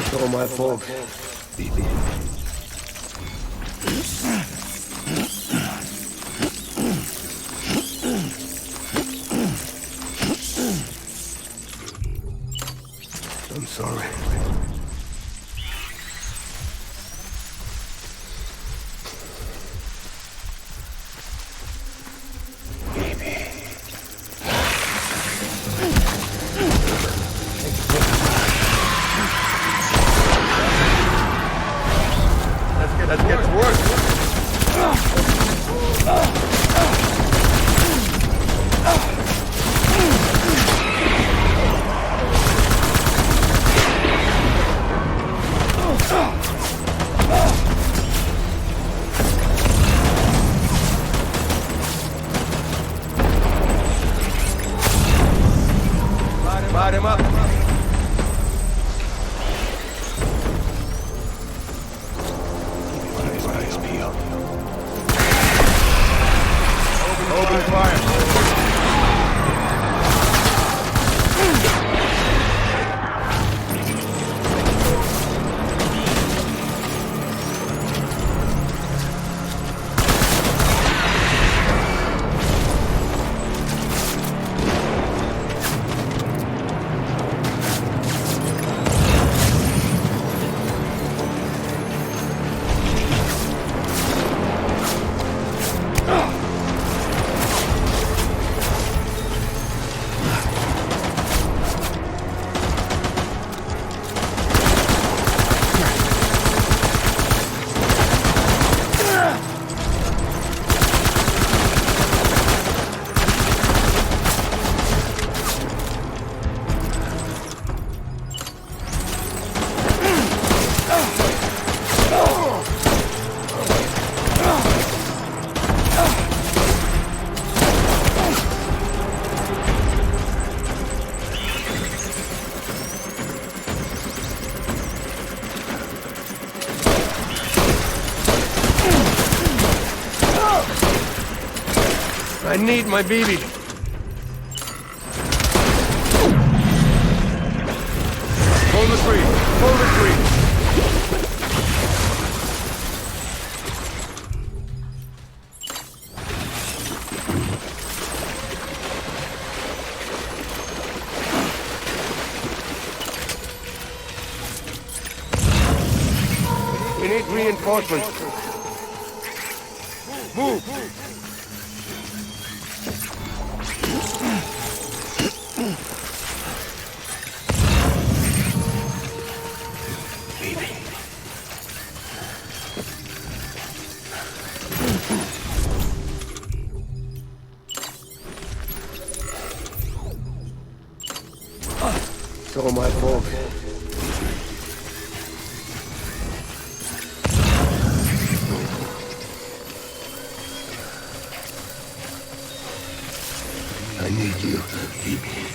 It's all my fault. I'm sorry. Let's get to work. Light him up. Open fire. I need my BB. Pull the tree. Pull the tree. We need reinforcements. Move. It's all my fault. I need you, Phoebe.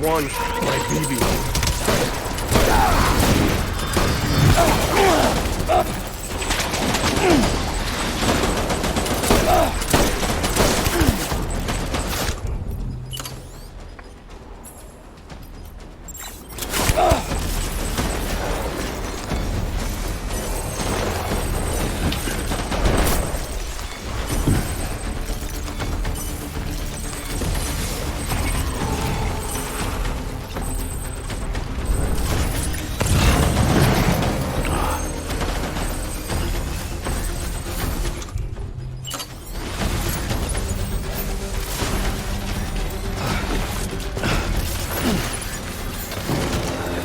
one, my BB.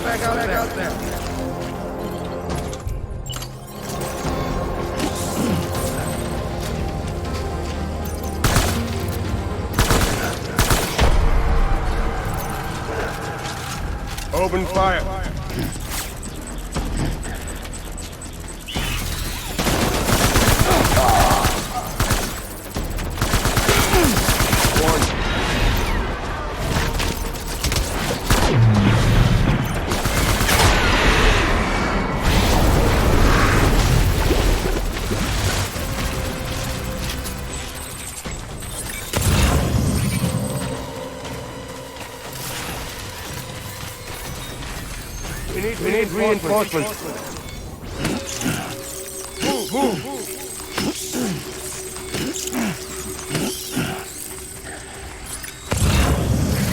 Back out there. Open fire. We need reinforcements. Move.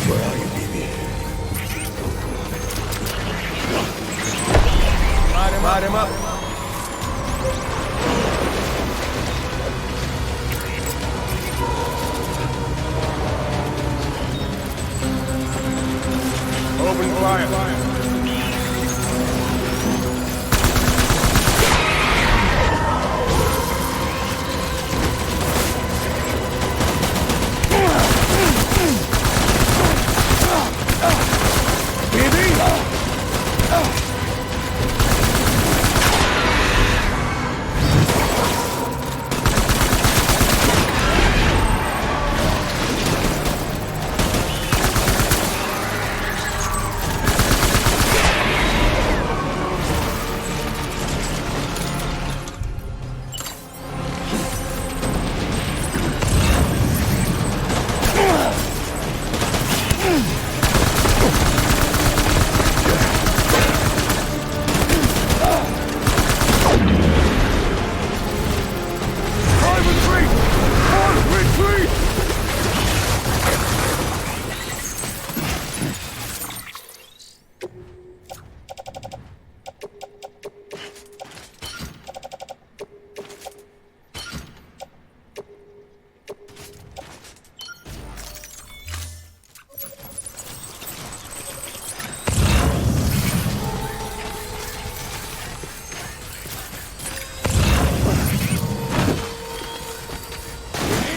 Where are you, BB? Light him up. Open fire.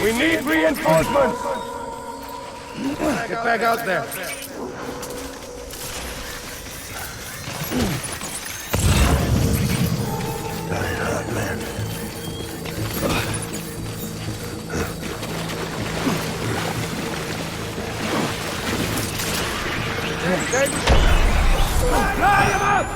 We need reinforcements! Get back out there! Dying hot, man. Line him up!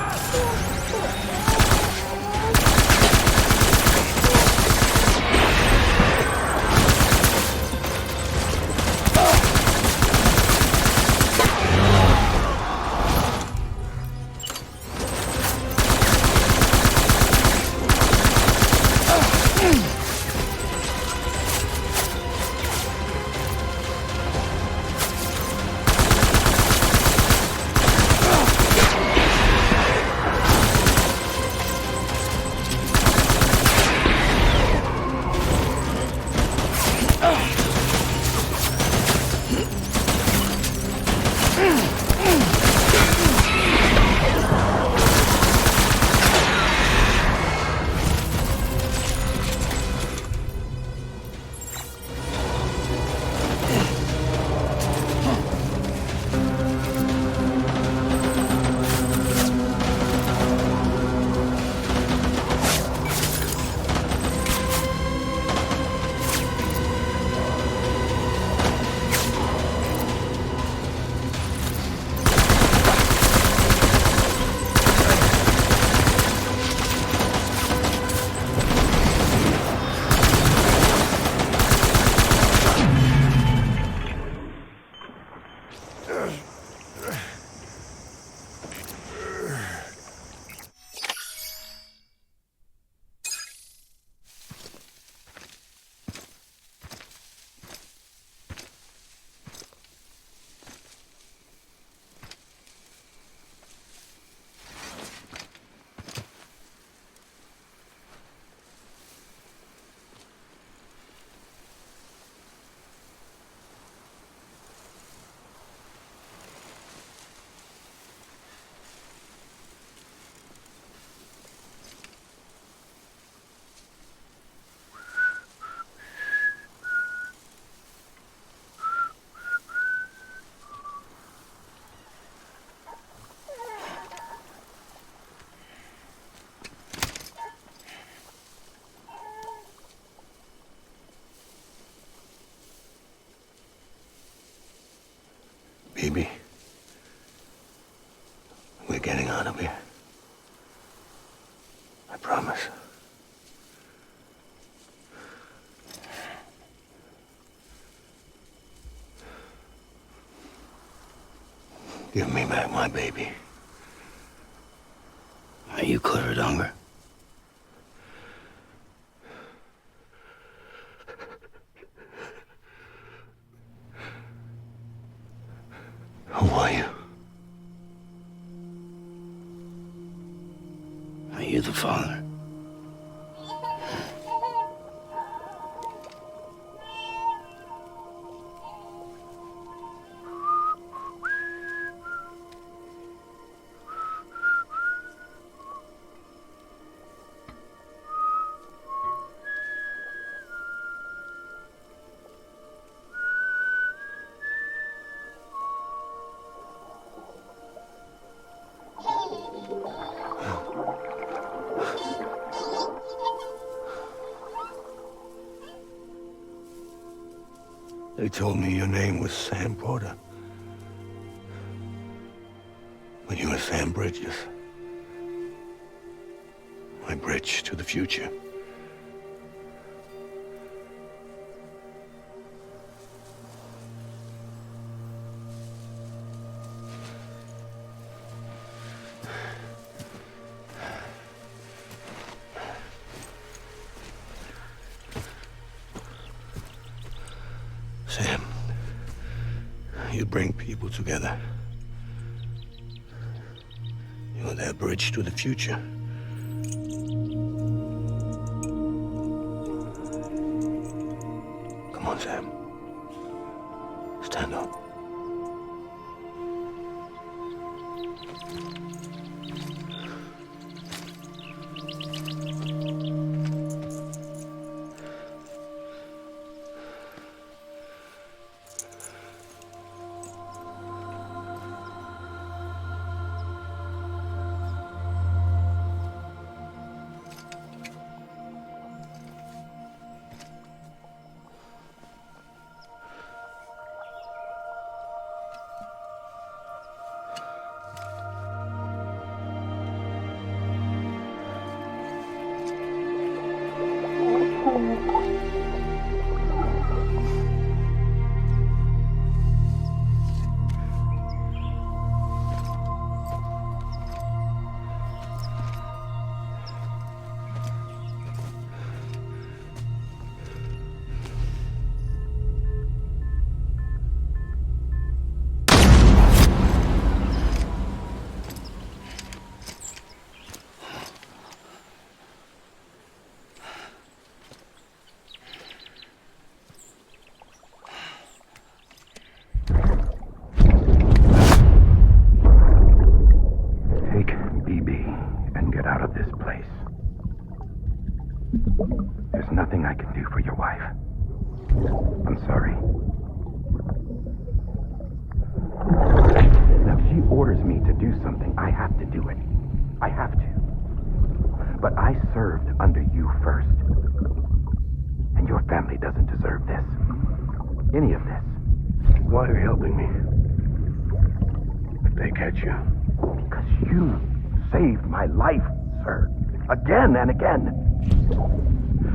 Baby, we're getting out of here. I promise. Give me back my baby. Are you clear of hunger? Who are you? Are you the father? They told me your name was Sam Porter. But you were Sam Bridges. My bridge to the future. Sam, you bring people together. You're their bridge to the future. Come on, Sam. Stand up. There's nothing I can do for your wife. I'm sorry. Now, if she orders me to do something, I have to do it. I have to. But I served under you first. And your family doesn't deserve this. Any of this. Why are you helping me? If they catch you. Because you saved my life, sir. Again and again.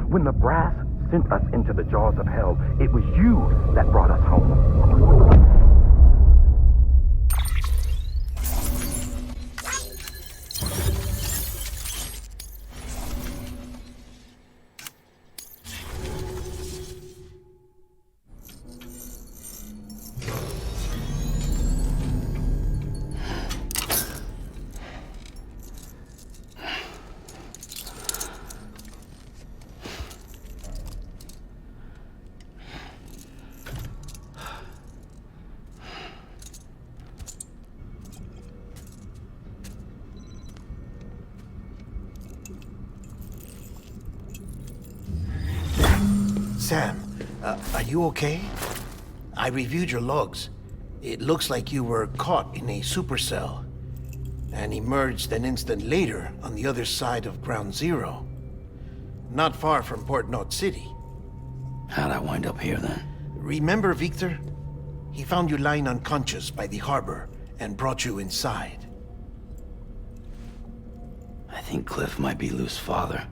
When the brass sent us into the jaws of hell, it was you that brought us home. Sam, are you okay? I reviewed your logs. It looks like you were caught in a supercell and emerged an instant later on the other side of Ground Zero. Not far from Port Knot City. How'd I wind up here then? Remember Victor? He found you lying unconscious by the harbor and brought you inside. I think Cliff might be Lou's father.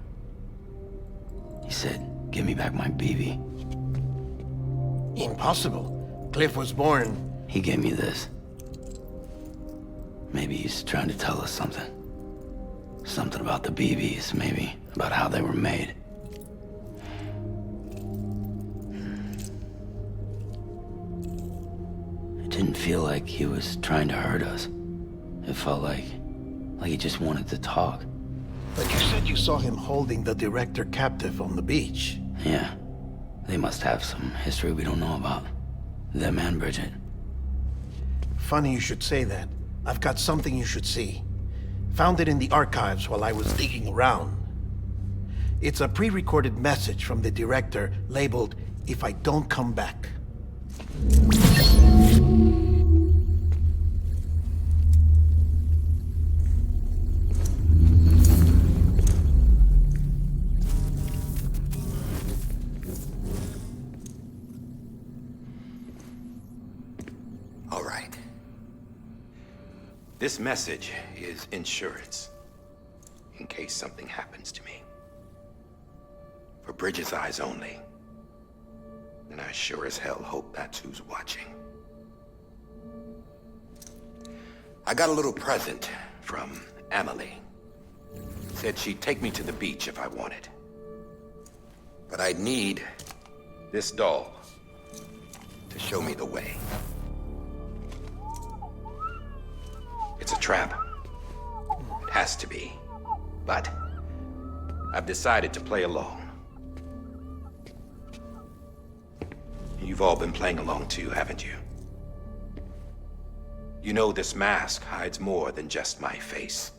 He said, give me back my BB. Impossible. Cliff was born... He gave me this. Maybe he's trying to tell us something. Something about the BBs, maybe. About how they were made. It didn't feel like he was trying to hurt us. It felt like he just wanted to talk. But you said you saw him holding the director captive on the beach. Yeah. They must have some history we don't know about. Them and Bridget. Funny you should say that. I've got something you should see. Found it in the archives while I was digging around. It's a pre-recorded message from the director labeled, "If I don't come back." All right. This message is insurance, in case something happens to me. For Bridget's eyes only. And I sure as hell hope that's who's watching. I got a little present from Emily. Said she'd take me to the beach if I wanted. But I'd need this doll to show me the way. It's a trap. It has to be. But I've decided to play along. You've all been playing along too, haven't you? You know this mask hides more than just my face.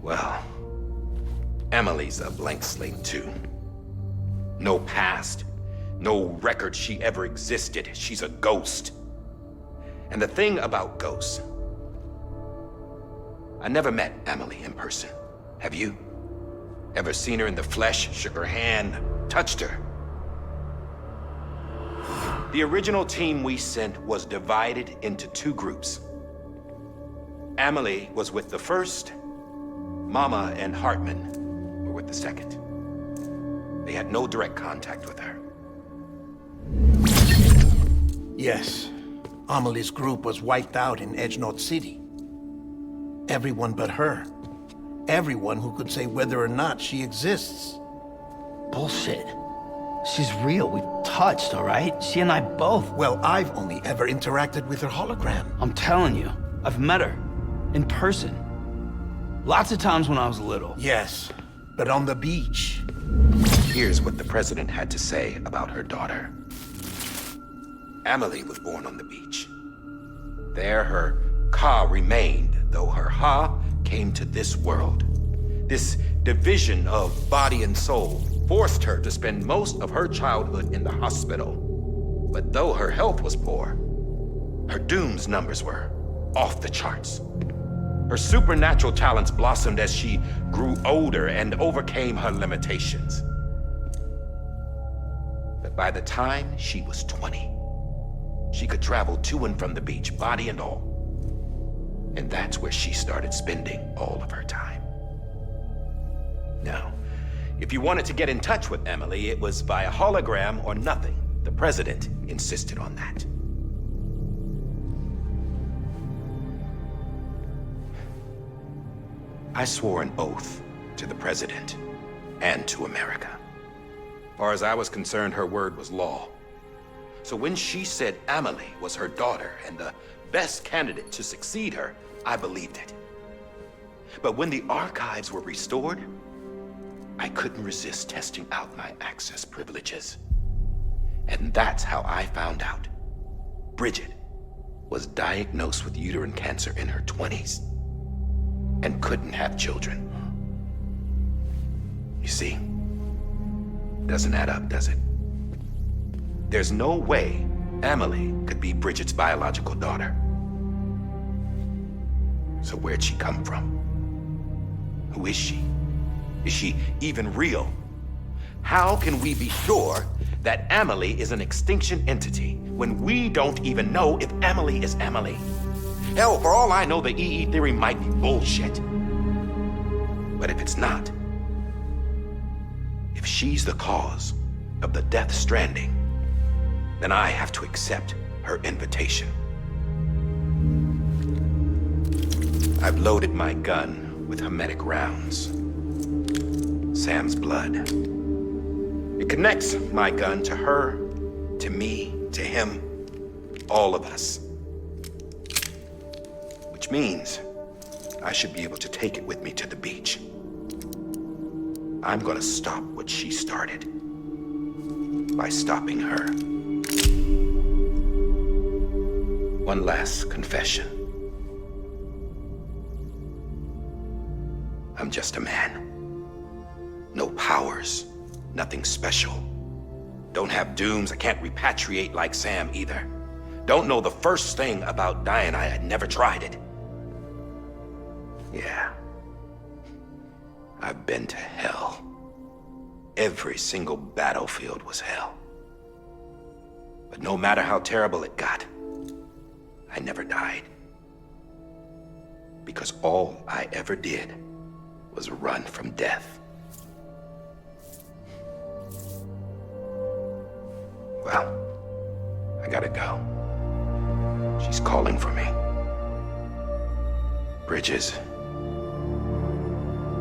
Well, Emily's a blank slate too. No past. No record she ever existed. She's a ghost. And the thing about ghosts, I never met Emily in person. Have you? Ever seen her in the flesh, shook her hand, touched her? The original team we sent was divided into two groups. Emily was with the first. Mama and Hartman were with the second. They had no direct contact with her. Yes. Amelie's group was wiped out in Edge Knot City. Everyone but her. Everyone who could say whether or not she exists. Bullshit. She's real. We've touched, all right? She and I both. Well, I've only ever interacted with her hologram. I'm telling you, I've met her. In person. Lots of times when I was little. Yes, but on the beach. Here's what the president had to say about her daughter. Emily was born on the beach. There her Ka remained, though her Ha came to this world. This division of body and soul forced her to spend most of her childhood in the hospital. But though her health was poor, her Doom's numbers were off the charts. Her supernatural talents blossomed as she grew older and overcame her limitations. But by the time she was 20, she could travel to and from the beach, body and all. And that's where she started spending all of her time. Now, if you wanted to get in touch with Emily, it was via hologram or nothing. The president insisted on that. I swore an oath to the president and to America. As far as I was concerned, her word was law. So when she said Emily was her daughter and the best candidate to succeed her, I believed it. But when the archives were restored, I couldn't resist testing out my access privileges. And that's how I found out. Bridget was diagnosed with uterine cancer in her 20s and couldn't have children. You see, doesn't add up, does it? There's no way Emily could be Bridget's biological daughter. So where'd she come from? Who is she? Is she even real? How can we be sure that Amelie is an extinction entity when we don't even know if Amelie is Amelie? Hell, for all I know, the EE theory might be bullshit. But if it's not, if she's the cause of the death stranding, then I have to accept her invitation. I've loaded my gun with hermetic rounds. Sam's blood. It connects my gun to her, to me, to him, all of us. Which means I should be able to take it with me to the beach. I'm gonna stop what she started by stopping her. One last confession. I'm just a man. No powers, nothing special. Don't have dooms, I can't repatriate like Sam either. Don't know the first thing about dying, I had never tried it. Yeah. I've been to hell. Every single battlefield was hell. But no matter how terrible it got, I never died. Because all I ever did was run from death. Well, I gotta go. She's calling for me. Bridges,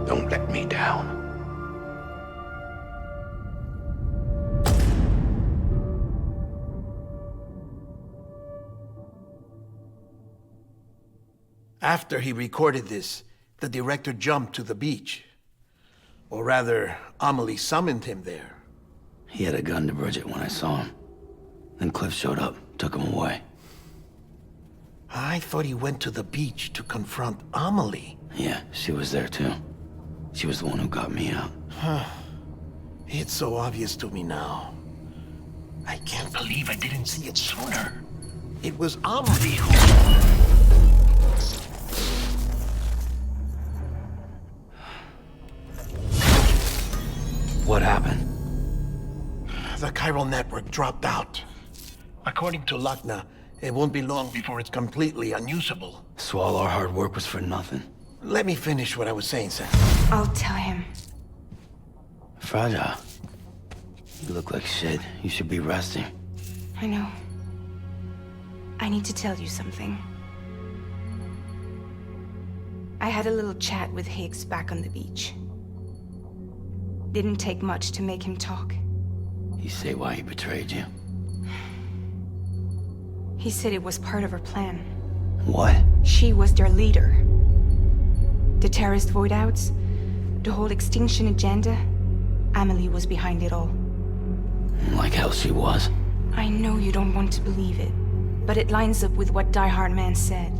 don't let me down. After he recorded this, the director jumped to the beach. Or rather, Amelie summoned him there. He had a gun to Bridget when I saw him. Then Cliff showed up, took him away. I thought he went to the beach to confront Amelie. Yeah, she was there too. She was the one who got me out. It's so obvious to me now. I can't believe I didn't see it sooner. It was Amelie who... What happened? The chiral network dropped out. According to Lakna, it won't be long before it's completely unusable. So all our hard work was for nothing. Let me finish what I was saying, Sam. I'll tell him. Fragile. You look like shit. You should be resting. I know. I need to tell you something. I had a little chat with Higgs back on the beach. Didn't take much to make him talk. You say why he betrayed you? He said it was part of her plan. What? She was their leader. The terrorist voidouts, the whole extinction agenda, Amelie was behind it all. Like hell she was. I know you don't want to believe it, but it lines up with what Die Hard Man said.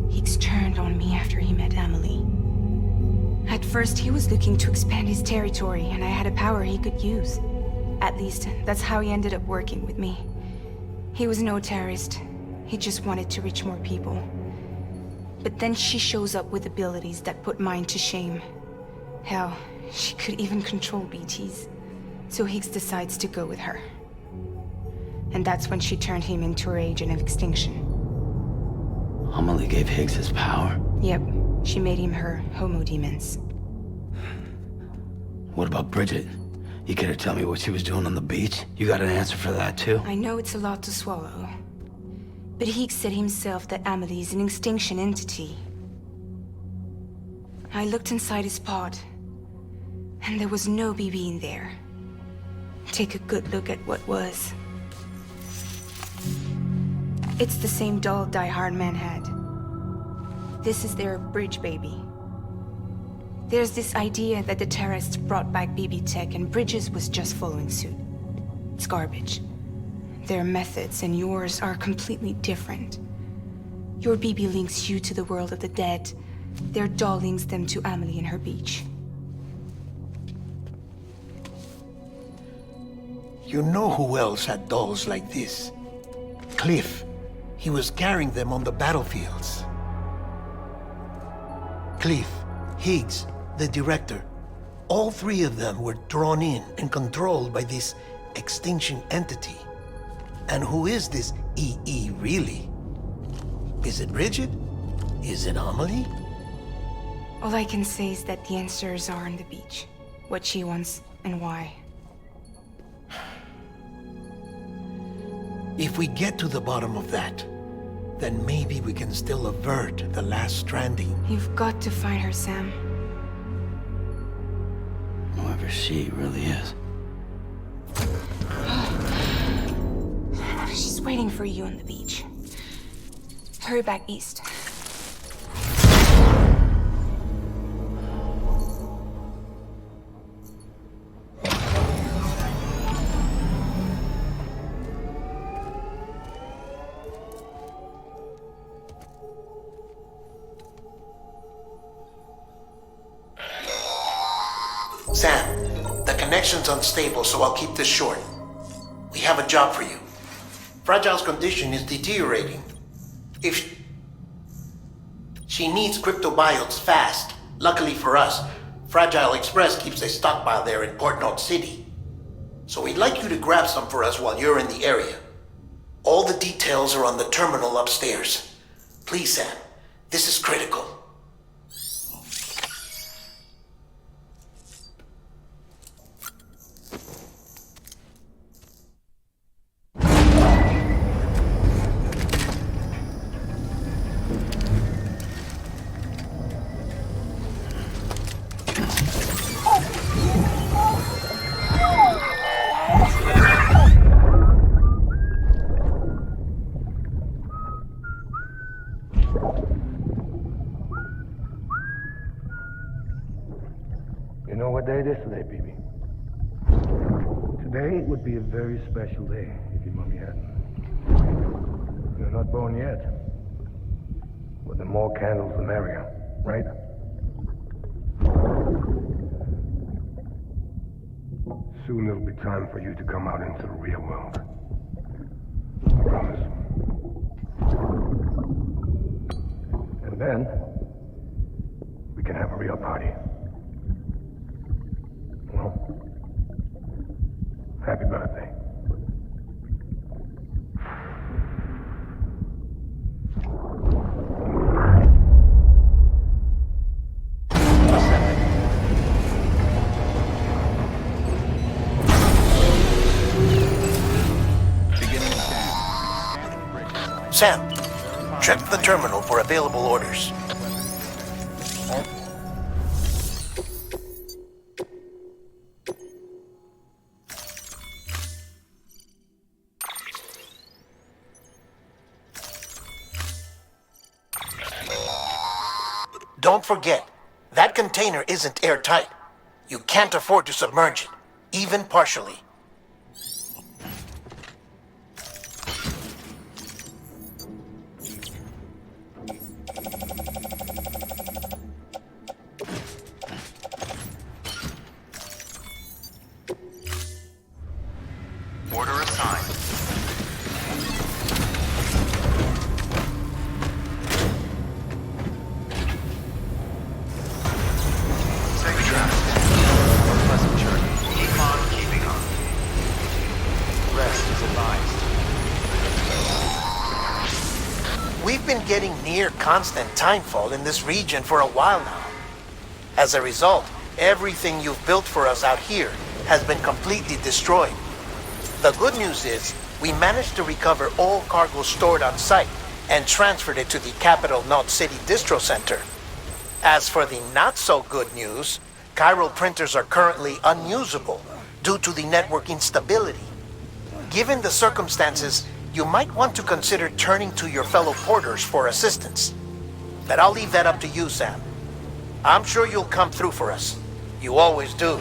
Higgs turned on me after he met Amelie. At first, he was looking to expand his territory, and I had a power he could use. At least, that's how he ended up working with me. He was no terrorist. He just wanted to reach more people. But then she shows up with abilities that put mine to shame. Hell, she could even control BTs. So Higgs decides to go with her. And that's when she turned him into her agent of extinction. Amelie gave Higgs his power? Yep. She made him her Homo Demons. What about Bridget? You care to tell me what she was doing on the beach? You got an answer for that too? I know it's a lot to swallow. But Higgs said himself that Amelie is an extinction entity. I looked inside his pod, and there was no BB in there. Take a good look at what was. It's the same doll Die Hard Man had. This is their bridge baby. There's this idea that the terrorists brought back BB tech and Bridges was just following suit. It's garbage. Their methods and yours are completely different. Your BB links you to the world of the dead. Their doll links them to Amelie and her beach. You know who else had dolls like this? Cliff. He was carrying them on the battlefields. Cliff, Higgs, the director. All three of them were drawn in and controlled by this extinction entity. And who is this EE really? Is it Bridget? Is it Amelie? All I can say is that the answers are on the beach. What she wants and why. If we get to the bottom of that, then maybe we can still avert the last stranding. You've got to find her, Sam. Whoever she really is. She's waiting for you on the beach. Hurry back east. Sam, the connection's unstable, so I'll keep this short. We have a job for you. Fragile's condition is deteriorating. If she needs cryptobiotes fast, luckily for us, Fragile Express keeps a stockpile there in Port Knot City. So we'd like you to grab some for us while you're in the area. All the details are on the terminal upstairs. Please, Sam, this is critical. You know what day it is today, BB? Today would be a very special day if your mommy hadn't. You're not born yet. But the more candles, the merrier, right? Soon it'll be time for you to come out into the real world. I promise. And then, we can have a real party. Well, happy birthday. Sam, check the terminal for available orders. Don't forget, that container isn't airtight. You can't afford to submerge it, even partially. Order assigned. Safe travels. A pleasant journey. Keep on keeping on. Rest is advised. We've been getting near constant timefall in this region for a while now. As a result, everything you've built for us out here has been completely destroyed. The good news is, we managed to recover all cargo stored on site and transferred it to the Capital Knot City Distro Center. As for the not-so-good news, chiral printers are currently unusable due to the network instability. Given the circumstances, you might want to consider turning to your fellow porters for assistance. But I'll leave that up to you, Sam. I'm sure you'll come through for us. You always do.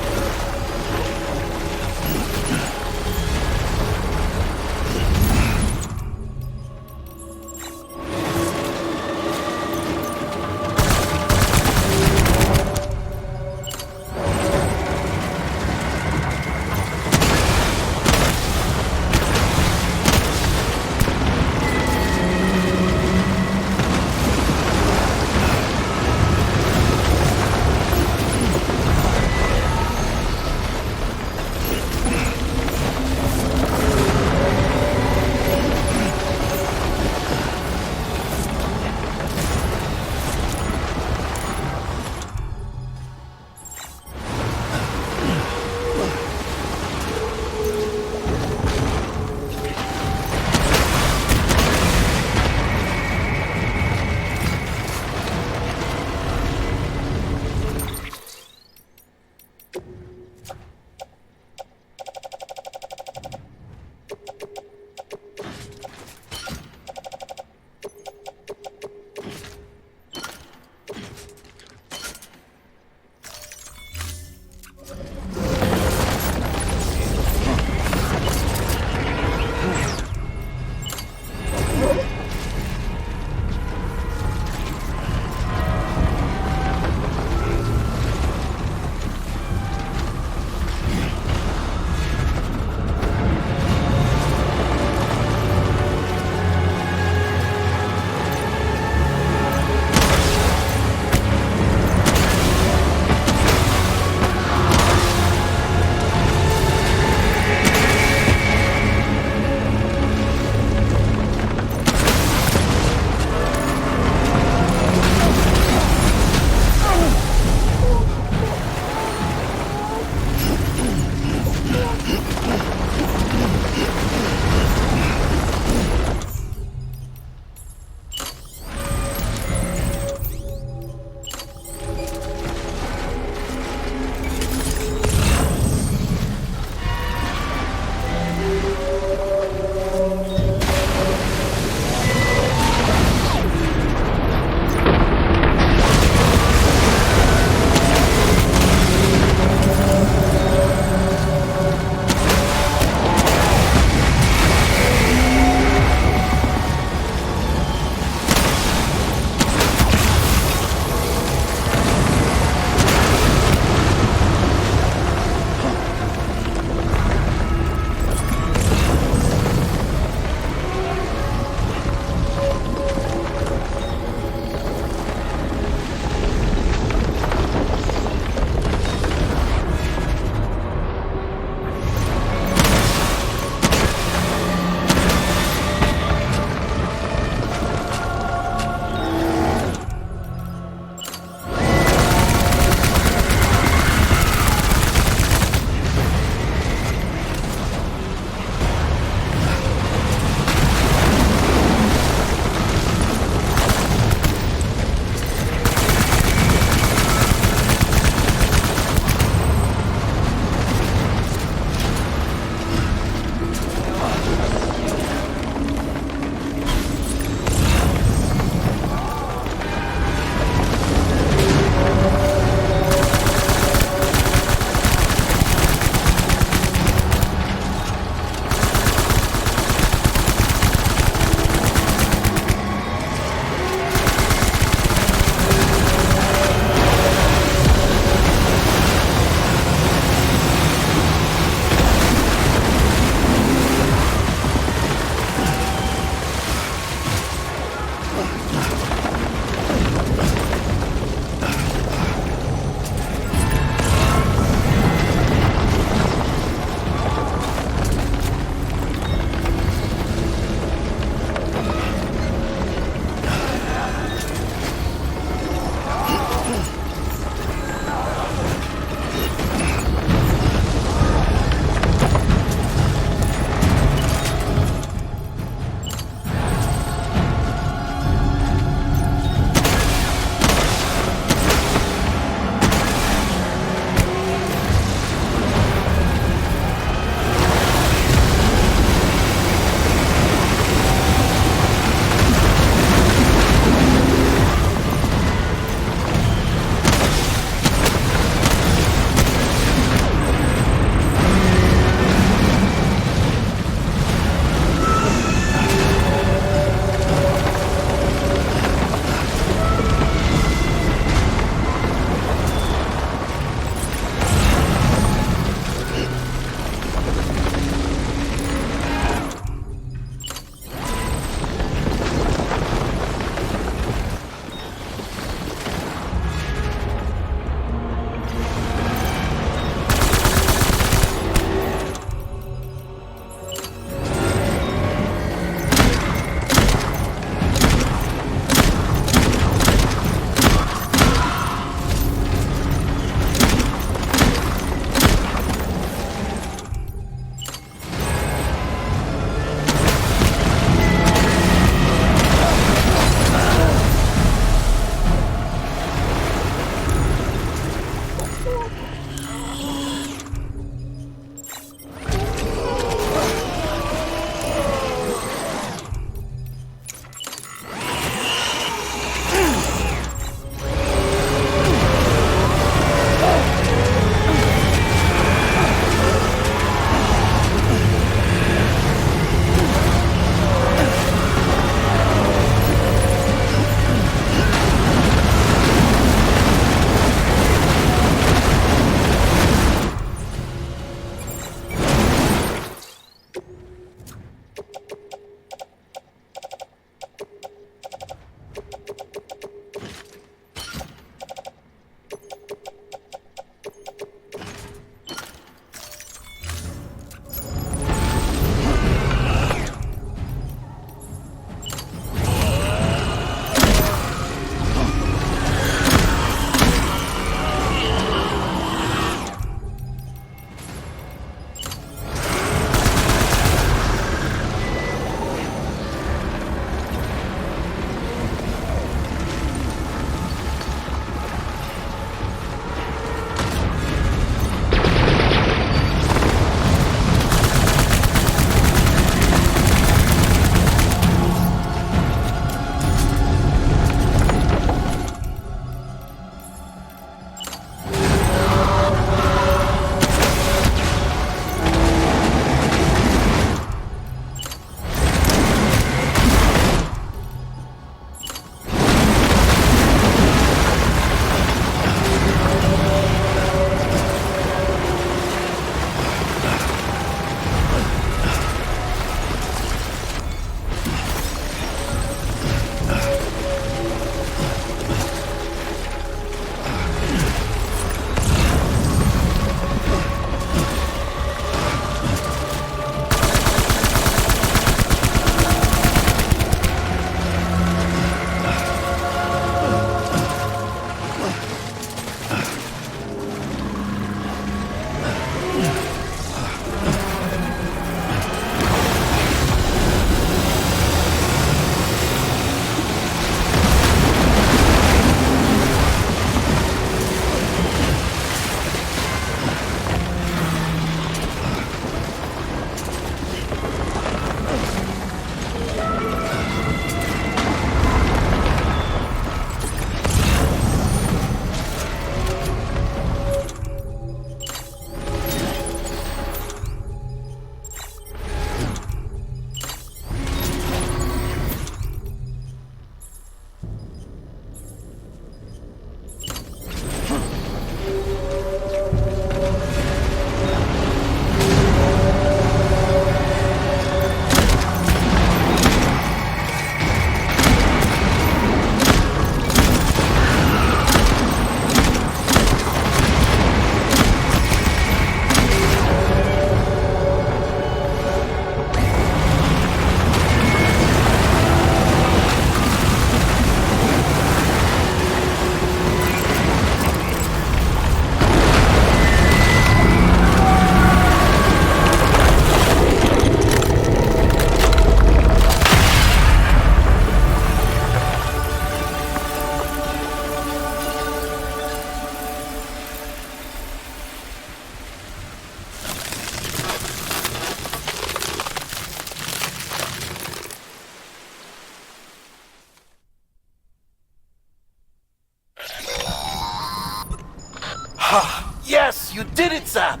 Yes, you did it, Sam!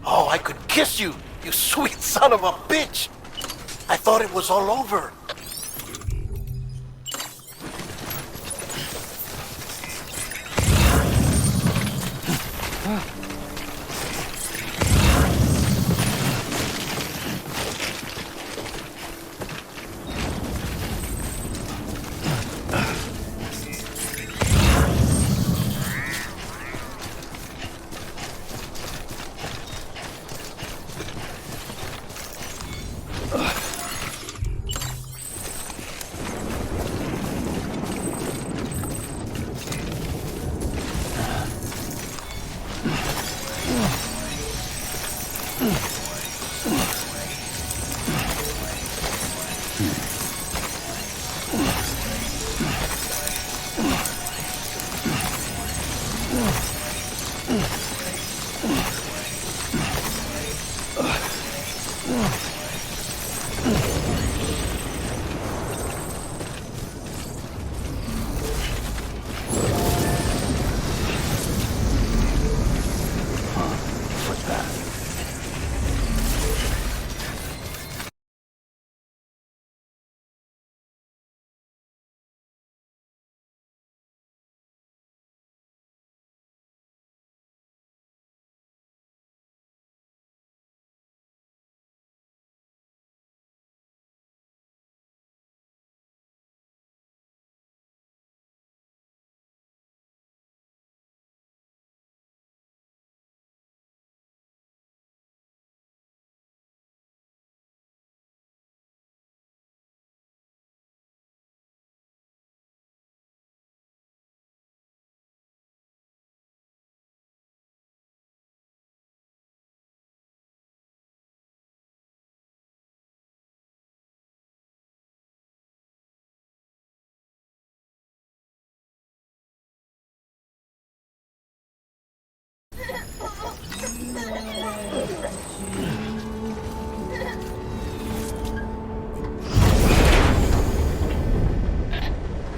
Oh, I could kiss you, you sweet son of a bitch! I thought it was all over.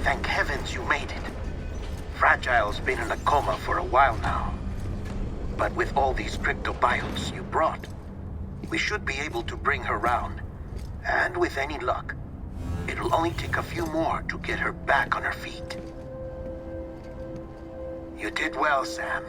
Thank heavens you made it. Fragile's been in a coma for a while now. But with all these cryptobiotes you brought, we should be able to bring her round. And with any luck, it'll only take a few more to get her back on her feet. You did well, Sam.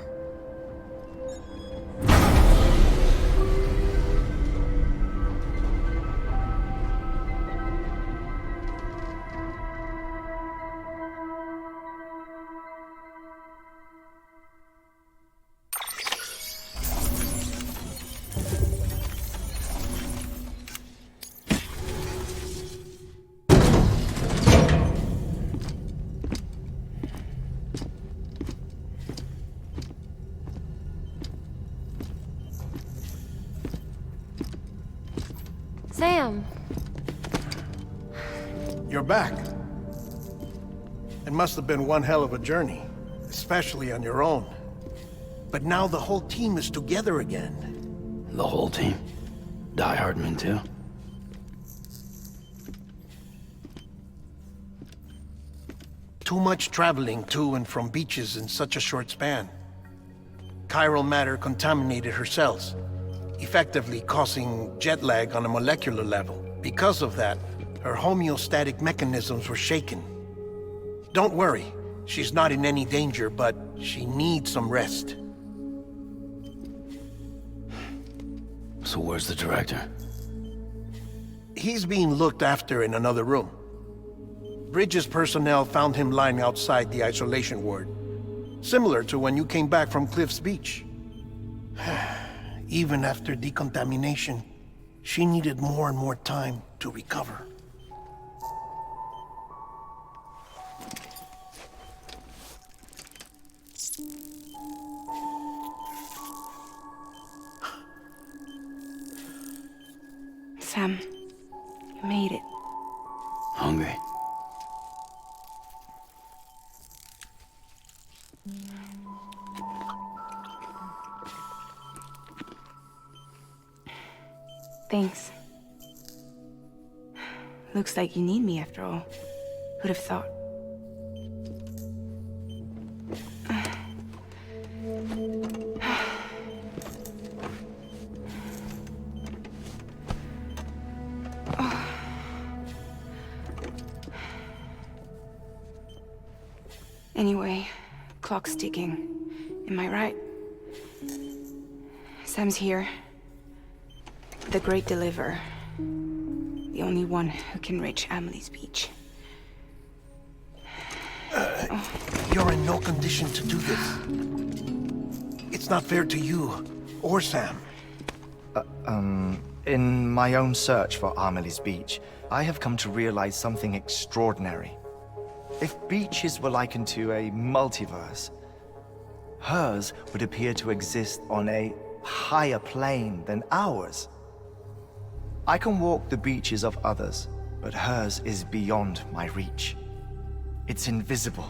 Sam. You're back. It must have been one hell of a journey, especially on your own. But now the whole team is together again. The whole team? Die Hardman too? Too much traveling to and from beaches in such a short span. Chiral matter contaminated her cells, effectively causing jet lag on a molecular level. Because of that, her homeostatic mechanisms were shaken. Don't worry, she's not in any danger, but she needs some rest. So where's the director? He's being looked after in another room. Bridges personnel found him lying outside the isolation ward, similar to when you came back from Cliff's Beach. Even after decontamination, she needed more and more time to recover. Sam, you made it. Hungry? Thanks. Looks like you need me after all. Who'd have thought? Anyway, clock's ticking. Am I right? Sam's here. The Great Deliverer. The only one who can reach Amelie's beach. You're in no condition to do this. It's not fair to you or Sam. In my own search for Amelie's beach, I have come to realize something extraordinary. If beaches were likened to a multiverse, hers would appear to exist on a higher plane than ours. I can walk the beaches of others, but hers is beyond my reach. It's invisible,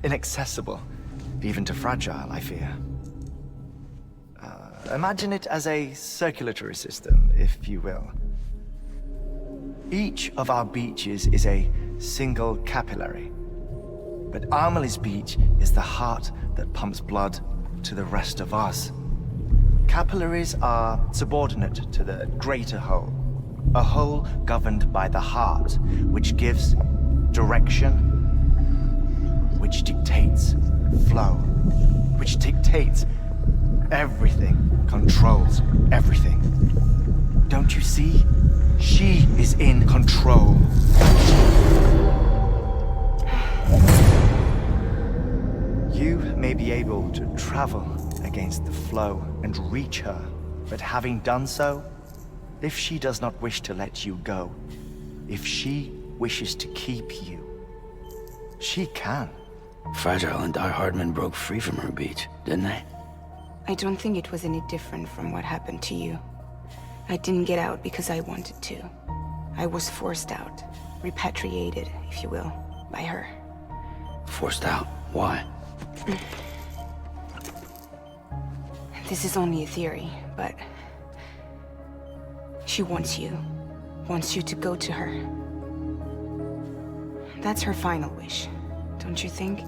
inaccessible, even to Fragile, I fear. Imagine it as a circulatory system, if you will. Each of our beaches is a single capillary. But Amelie's beach is the heart that pumps blood to the rest of us. Capillaries are subordinate to the greater whole. A whole governed by the heart, which gives direction, which dictates flow, which dictates everything, controls everything. Don't you see? She is in control. You may be able to travel against the flow and reach her, but having done so, if she does not wish to let you go, if she wishes to keep you, she can. Fragile and Die Hardman broke free from her beach, didn't they? I don't think it was any different from what happened to you. I didn't get out because I wanted to. I was forced out. Repatriated, if you will, by her. Forced out? Why? This is only a theory, but... she wants you. Wants you to go to her. That's her final wish, don't you think?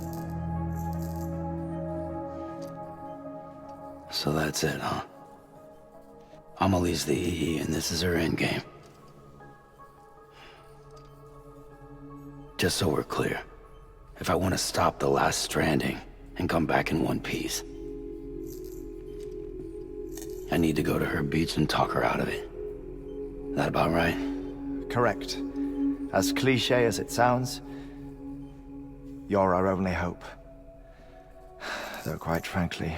So that's it, huh? Amelie's the EE, and this is her endgame. Just so we're clear, if I want to stop the last Stranding and come back in one piece, I need to go to her beach and talk her out of it. That about right? Correct. As cliché as it sounds, you're our only hope. Though quite frankly,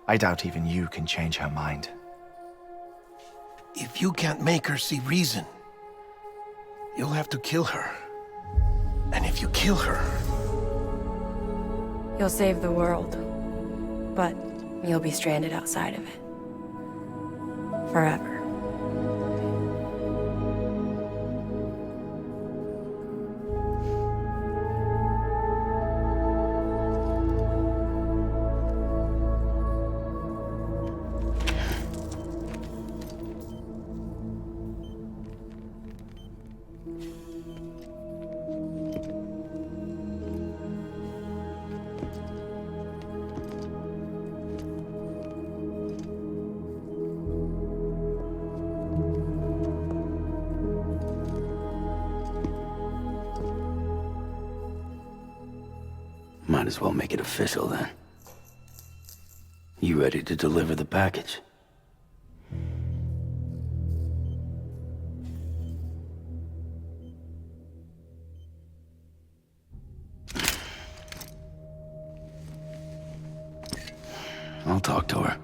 I doubt even you can change her mind. If you can't make her see reason, you'll have to kill her. And if you kill her... You'll save the world, but you'll be stranded outside of it. Forever. Might as well make it official then. You ready to deliver the package? I'll talk to her.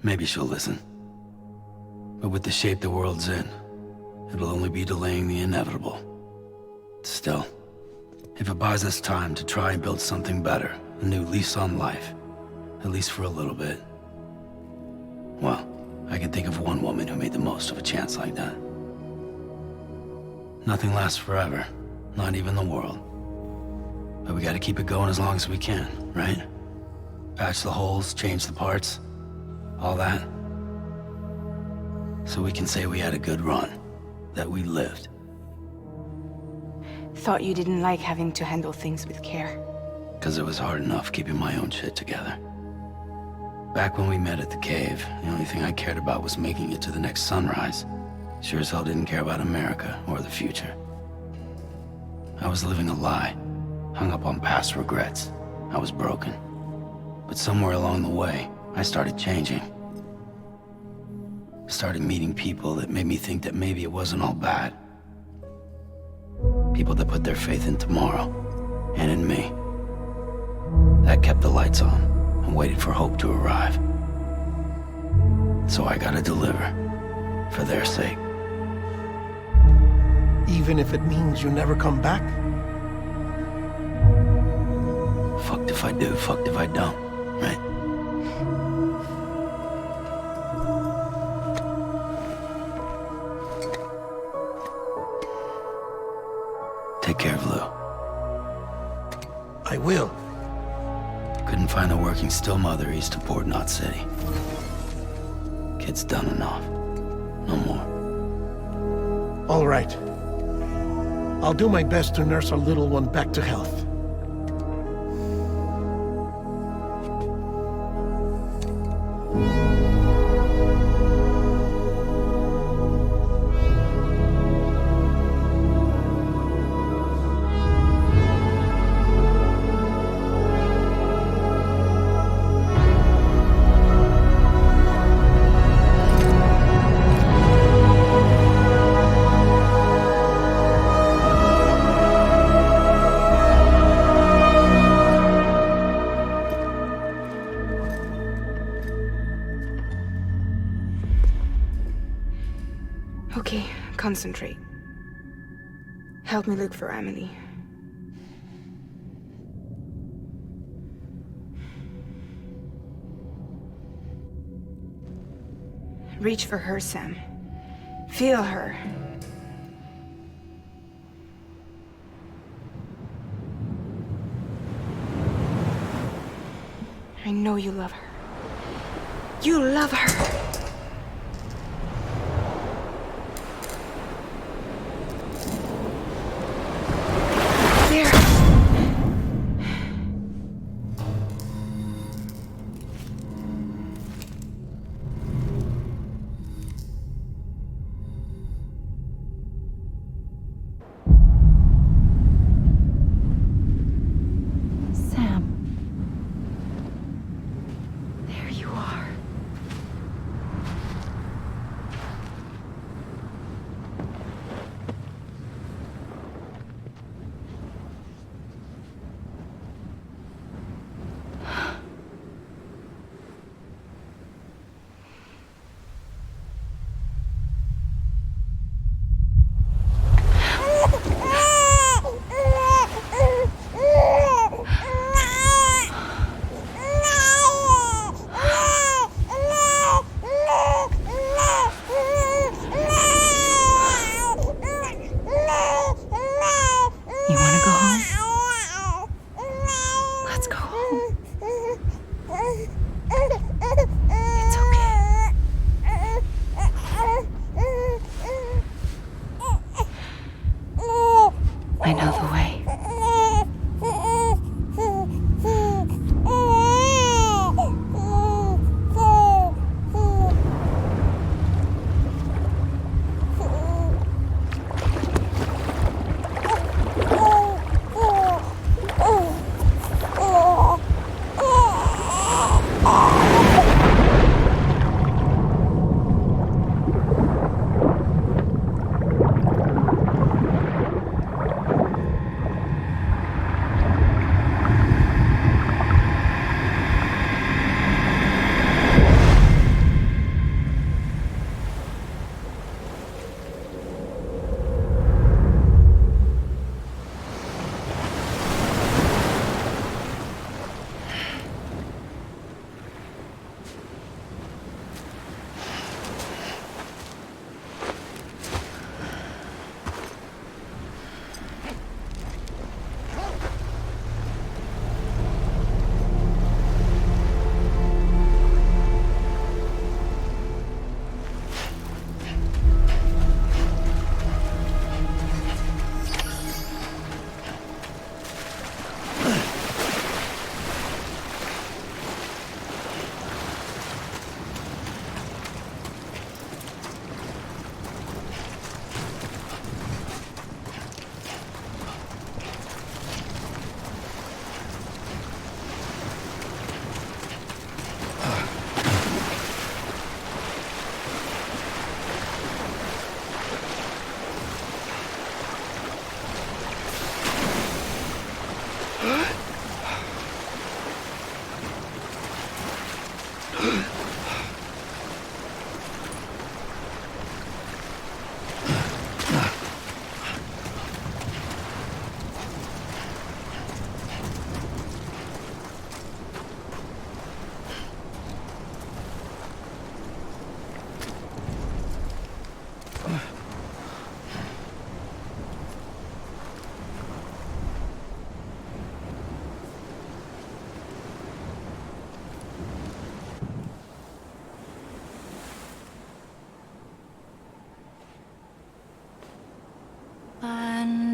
Maybe she'll listen. But with the shape the world's in, it'll only be delaying the inevitable. Still, if it buys us time to try and build something better, a new lease on life, at least for a little bit, well, I can think of one woman who made the most of a chance like that. Nothing lasts forever, not even the world. But we gotta keep it going as long as we can, right? Patch the holes, change the parts, all that. So we can say we had a good run, that we lived. Thought you didn't like having to handle things with care. 'Cause it was hard enough keeping my own shit together. Back when we met at the cave, the only thing I cared about was making it to the next sunrise. Sure as hell didn't care about America or the future. I was living a lie, hung up on past regrets. I was broken. But somewhere along the way, I started changing. Started meeting people that made me think that maybe it wasn't all bad. People that put their faith in tomorrow, and in me. That kept the lights on, and waited for hope to arrive. So I gotta deliver, for their sake. Even if it means you never come back? Fucked if I do, fucked if I don't, right? Take care of Lou. I will. Couldn't find a working still mother east of Port Knot City. Kid's done enough. No more. All right. I'll do my best to nurse our little one back to health. Okay, concentrate. Help me look for Emily. Reach for her, Sam. Feel her. I know you love her. You love her!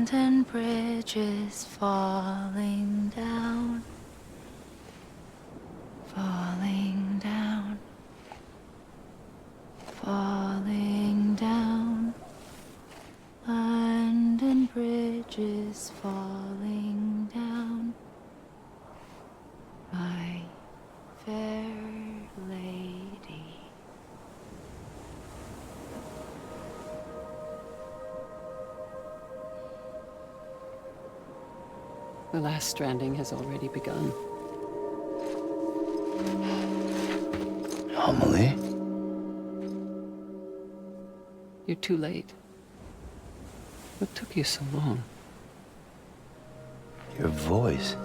Abandoned bridges falling down, falling down, falling down. London bridges falling down, my fair lady. The last stranding has already begun. Amelie? You're too late. What took you so long? Your voice.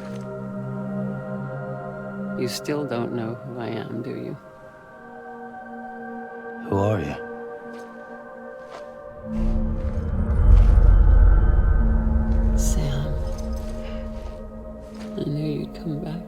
You still don't know who I am, do you? Who are you? Sam. I knew you'd come back.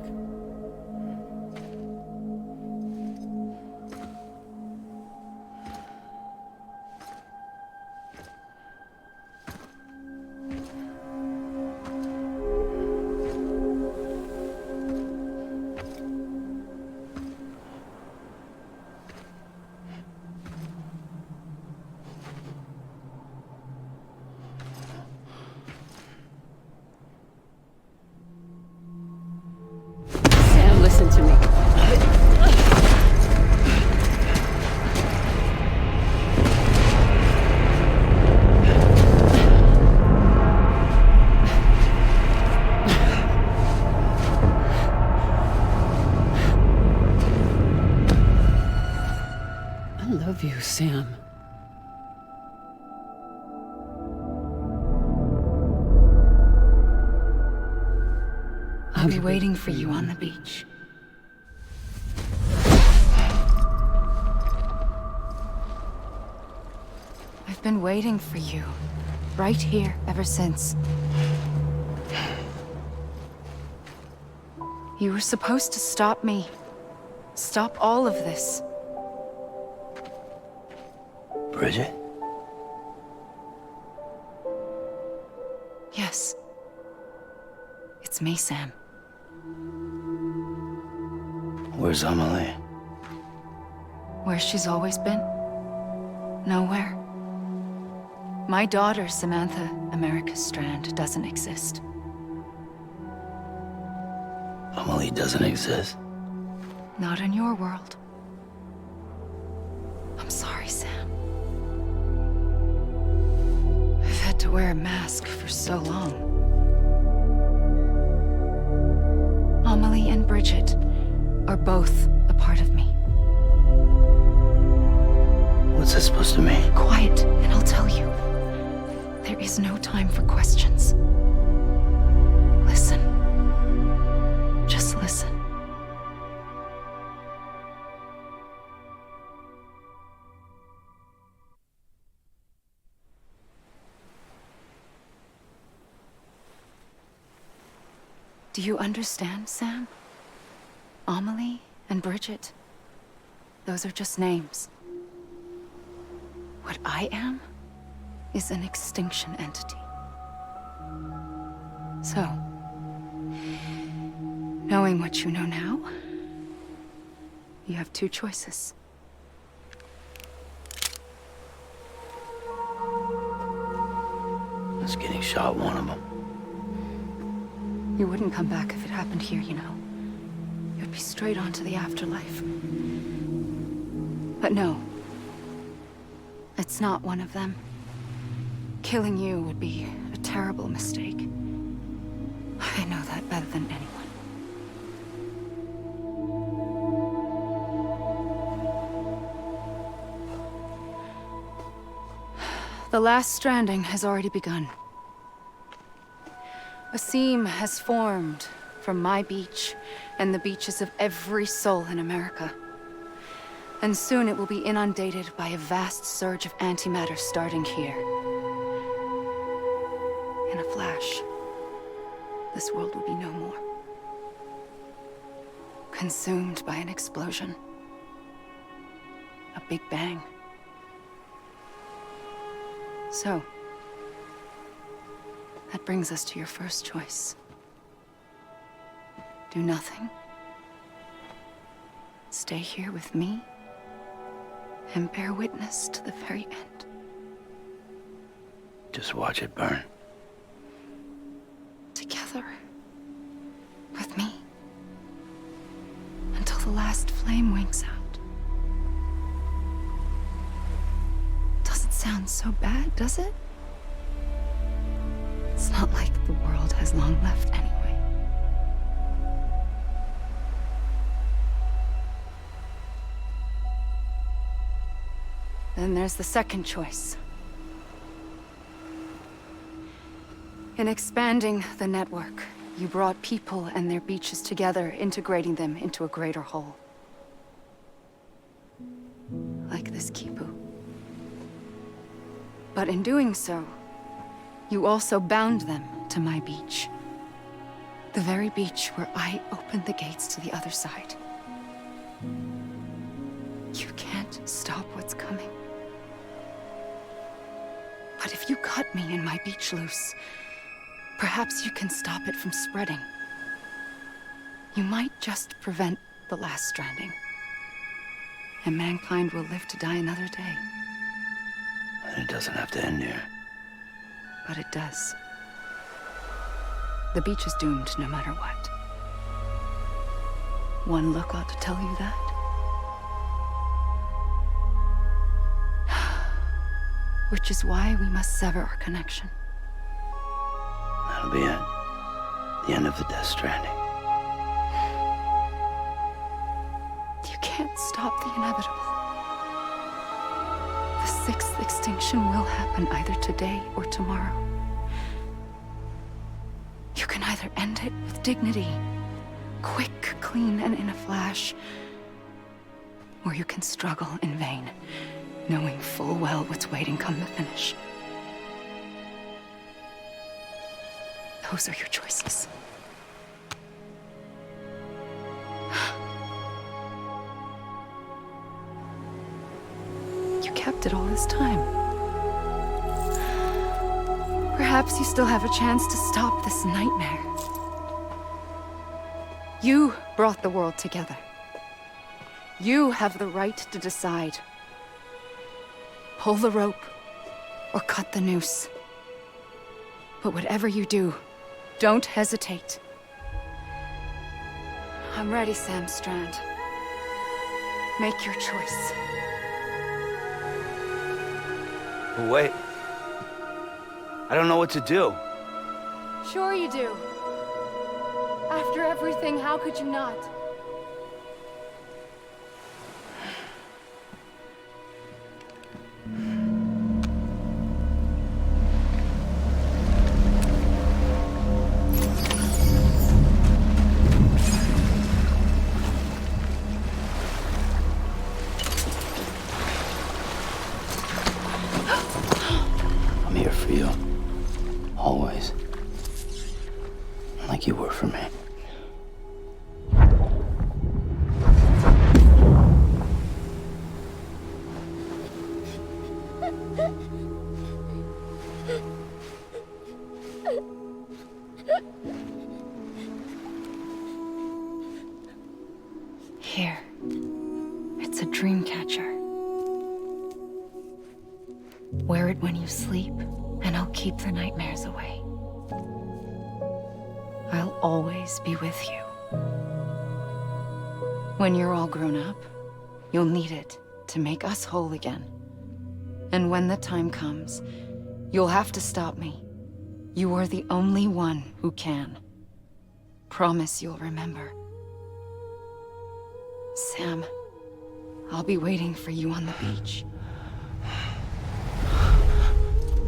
Sam, listen to me. I love you, Sam. I'll be waiting for you on the beach. I've been waiting for you, right here, ever since. You were supposed to stop me. Stop all of this. Bridget? Yes. It's me, Sam. Where's Amelie? Where she's always been. Nowhere. My daughter, Samantha America Strand, doesn't exist. Amelie doesn't exist? Not in your world. I'm sorry, Sam. I've had to wear a mask for so long. Amelie and Bridget are both a part of me. What's that supposed to mean? Quiet, and I'll tell you. There is no time for questions. Listen. Just listen. Do you understand, Sam? Amelie and Bridget, those are just names. What I am is an extinction entity. So, knowing what you know now, you have two choices. Is getting shot one of them? You wouldn't come back if it happened here, you know. You'd be straight on to the afterlife. But no. It's not one of them. Killing you would be a terrible mistake. I know that better than anyone. The last stranding has already begun. A seam has formed from my beach and the beaches of every soul in America. And soon it will be inundated by a vast surge of antimatter starting here. In a flash, this world will be no more. Consumed by an explosion. A big bang. That brings us to your first choice. Do nothing. Stay here with me and bear witness to the very end. Just watch it burn. Together. With me. Until the last flame winks out. Doesn't sound so bad, does it? It's not like the world has long left anyway. Then there's the second choice. In expanding the network, you brought people and their beaches together, integrating them into a greater whole. Like this Kipu. But in doing so, you also bound them to my beach. The very beach where I opened the gates to the other side. You can't stop what's coming. But if you cut me and my beach loose, perhaps you can stop it from spreading. You might just prevent the last stranding. And mankind will live to die another day. And it doesn't have to end here. But it does. The beach is doomed no matter what. One look ought to tell you that. Which is why we must sever our connection. That'll be it. The end of the Death Stranding. You can't stop the inevitable. The sixth extinction will happen either today or tomorrow. You can either end it with dignity, quick, clean, and in a flash, or you can struggle in vain, knowing full well what's waiting come the finish. Those are your choices. You kept it all this time. Perhaps you still have a chance to stop this nightmare. You brought the world together. You have the right to decide. Pull the rope, or cut the noose. But whatever you do, don't hesitate. I'm ready, Sam Strand. Make your choice. But wait. I don't know what to do. Sure you do. After everything, how could you not? I'm here for you. Always. Like you were for me. Here. It's a dream catcher. Wear it when you sleep, and I'll keep the nightmares away. I'll always be with you. When you're all grown up, you'll need it to make us whole again. And when the time comes, you'll have to stop me. You are the only one who can. Promise you'll remember. Sam, I'll be waiting for you on the beach.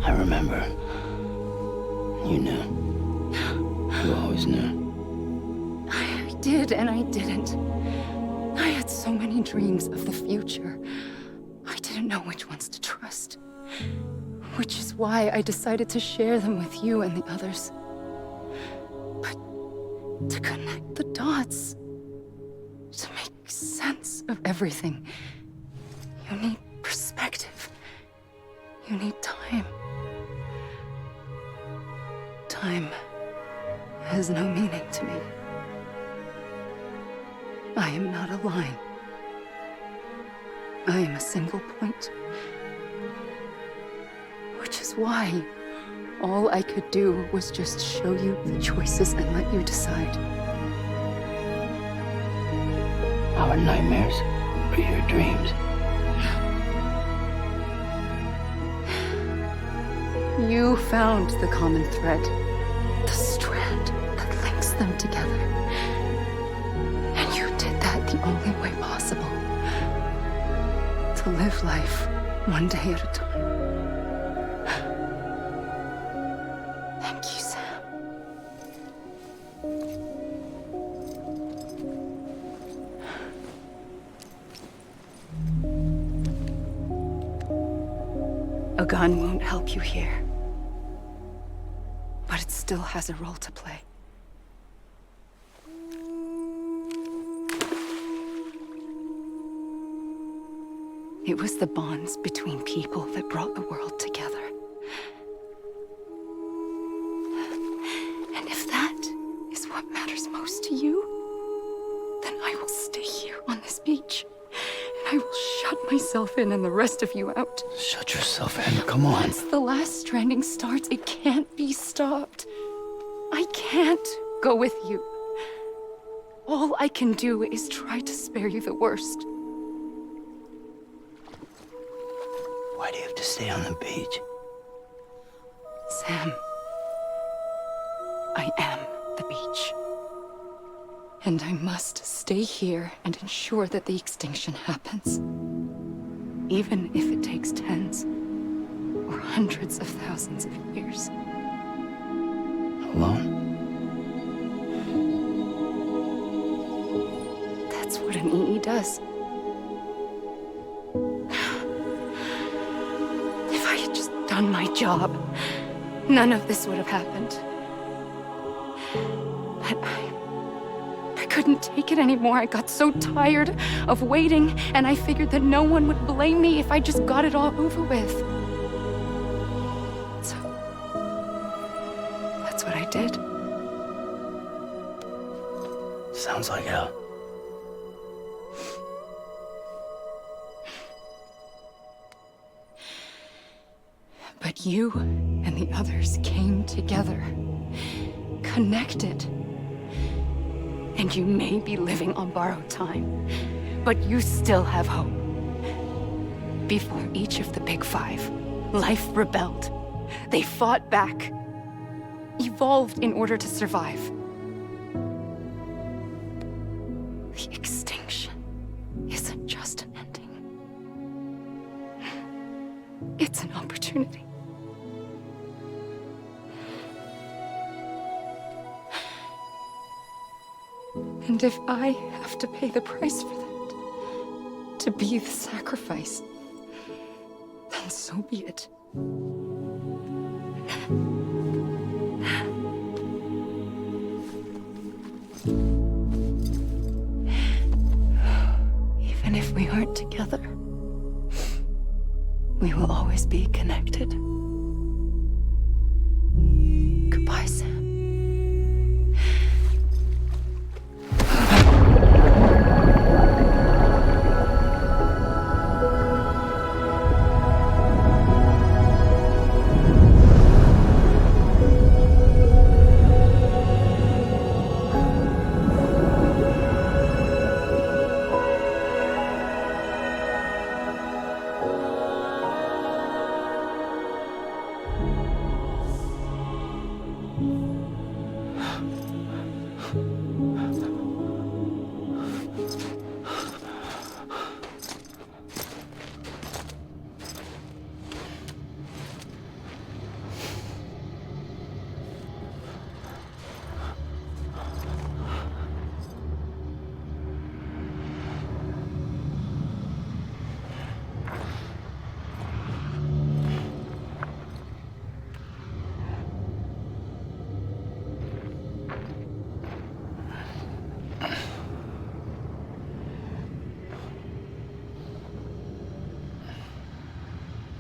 I remember. You knew. You always knew. I did and I didn't. I had so many dreams of the future. I didn't know which ones to trust. Which is why I decided to share them with you and the others. But to connect the dots, to make sense of everything, you need perspective. You need time. has no meaning to me. I am not a line. I am a single point. Which is why all I could do was just show you the choices and let you decide. Our nightmares or your dreams? You found the common thread, the strand that links them together. And you did that the only way possible. To live life one day at a time. Thank you, Sam. A gun won't help you here. But it still has a role to play. It was the bonds between people that brought the world together. And if that is what matters most to you, then I will stay here on this beach. And I will shut myself in and the rest of you out. Shut yourself in, come on. Once the last stranding starts, it can't be stopped. I can't go with you. All I can do is try to spare you the worst. Why do you have to stay on the beach? Sam, I am the beach. And I must stay here and ensure that the extinction happens. Even if it takes tens or hundreds of thousands of years. Alone? That's what an EE does. If I had just done my job, none of this would have happened. But I couldn't take it anymore. I got so tired of waiting, and I figured that no one would blame me if I just got it all over with. So, that's what I did. Sounds like hell. But you and the others came together, connected. And you may be living on borrowed time, but you still have hope. Before each of the Big Five, life rebelled. They fought back, evolved in order to survive. The extinction isn't just an ending. It's an opportunity. And if I have to pay the price for that, to be the sacrifice, then so be it. Even if we aren't together, we will always be connected. Goodbye, Sam.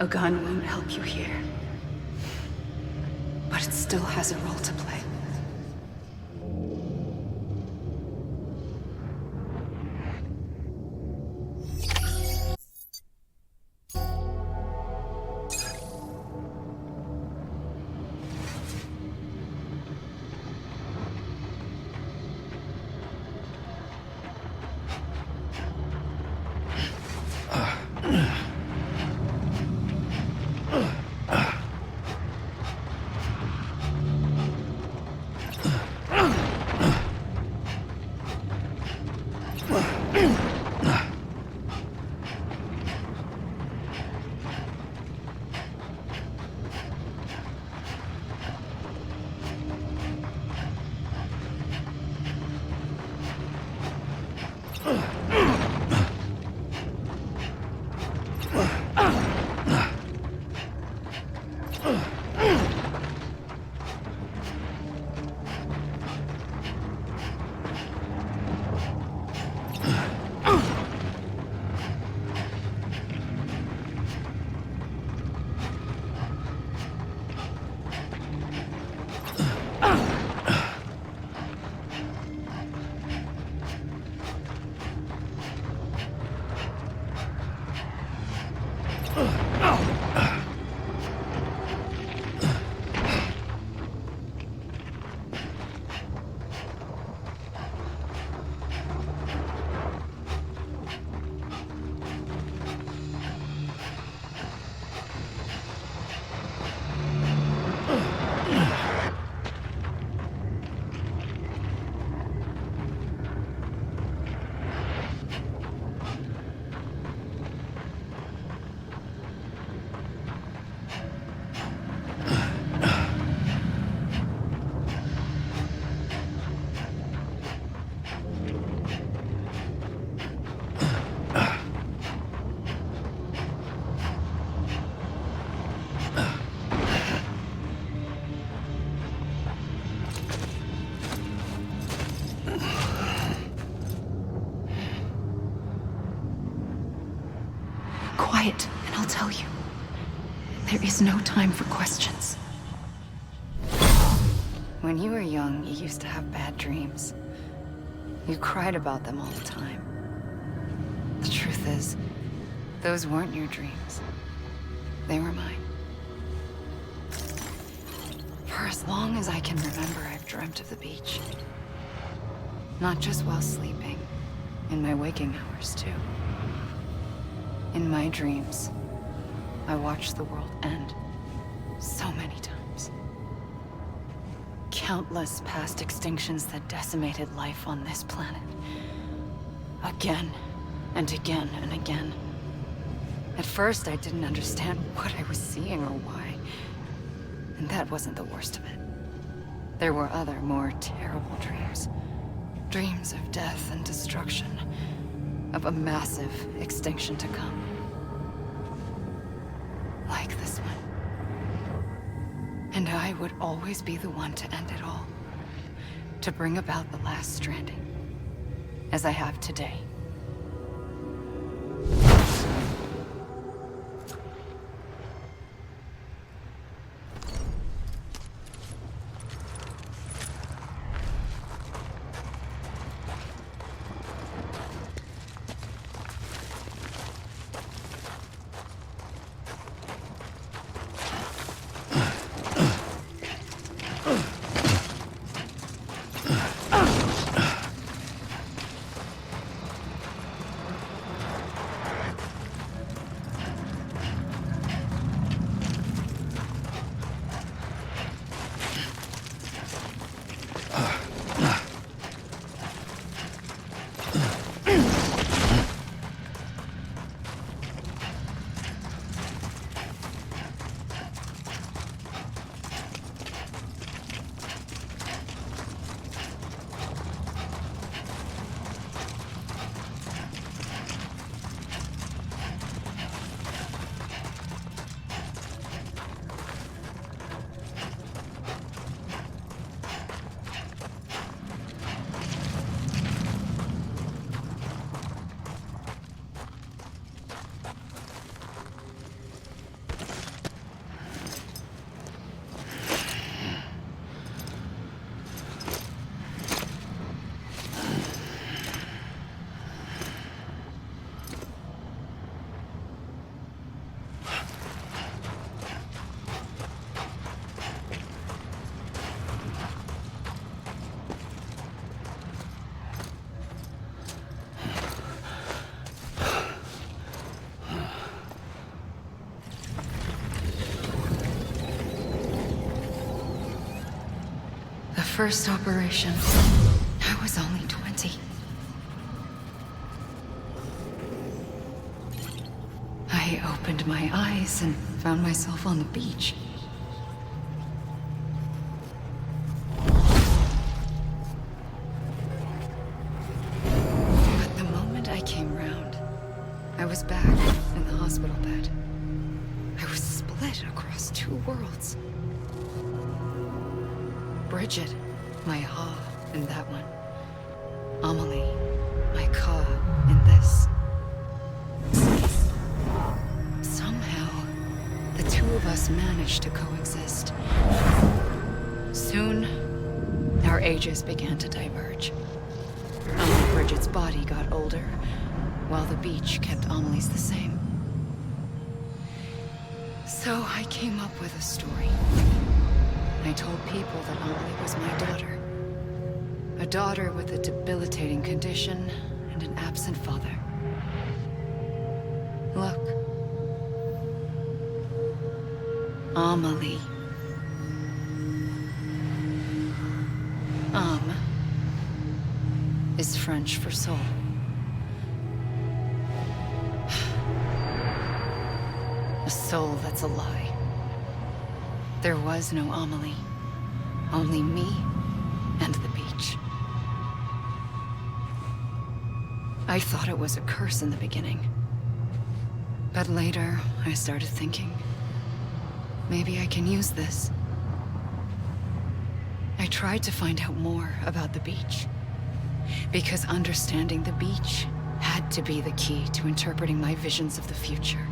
A gun won't help you here. But it still has a role to play. tell you. There is no time for questions. When you were young, you used to have bad dreams. You cried about them all the time. The truth is, those weren't your dreams. They were mine. For as long as I can remember, I've dreamt of the beach. Not just while sleeping, in my waking hours too. In my dreams, I watched the world end so many times. Countless past extinctions that decimated life on this planet. Again and again and again. At first, I didn't understand what I was seeing or why. And that wasn't the worst of it. There were other, more terrible dreams. Dreams of death and destruction. Of a massive extinction to come. Like this one. And I would always be the one to end it all. To bring about the last stranding. As I have today. First operation, I was only 20. I opened my eyes and found myself on the beach. But the moment I came round, I was back in the hospital bed. I was split across two worlds. Bridget, my Ha in that one. Amelie, my Ka in this. Somehow, the two of us managed to coexist. Soon, our ages began to diverge. Only Bridget's body got older, while the beach kept Amelie's the same. So I came up with a story. I told people that Amelie was my daughter. A daughter with a debilitating condition and an absent father. Look. Amelie. Âme is French for soul. A soul that's a lie. There was no Amelie. Only me and the beach. I thought it was a curse in the beginning. But later, I started thinking, maybe I can use this. I tried to find out more about the beach. Because understanding the beach had to be the key to interpreting my visions of the future.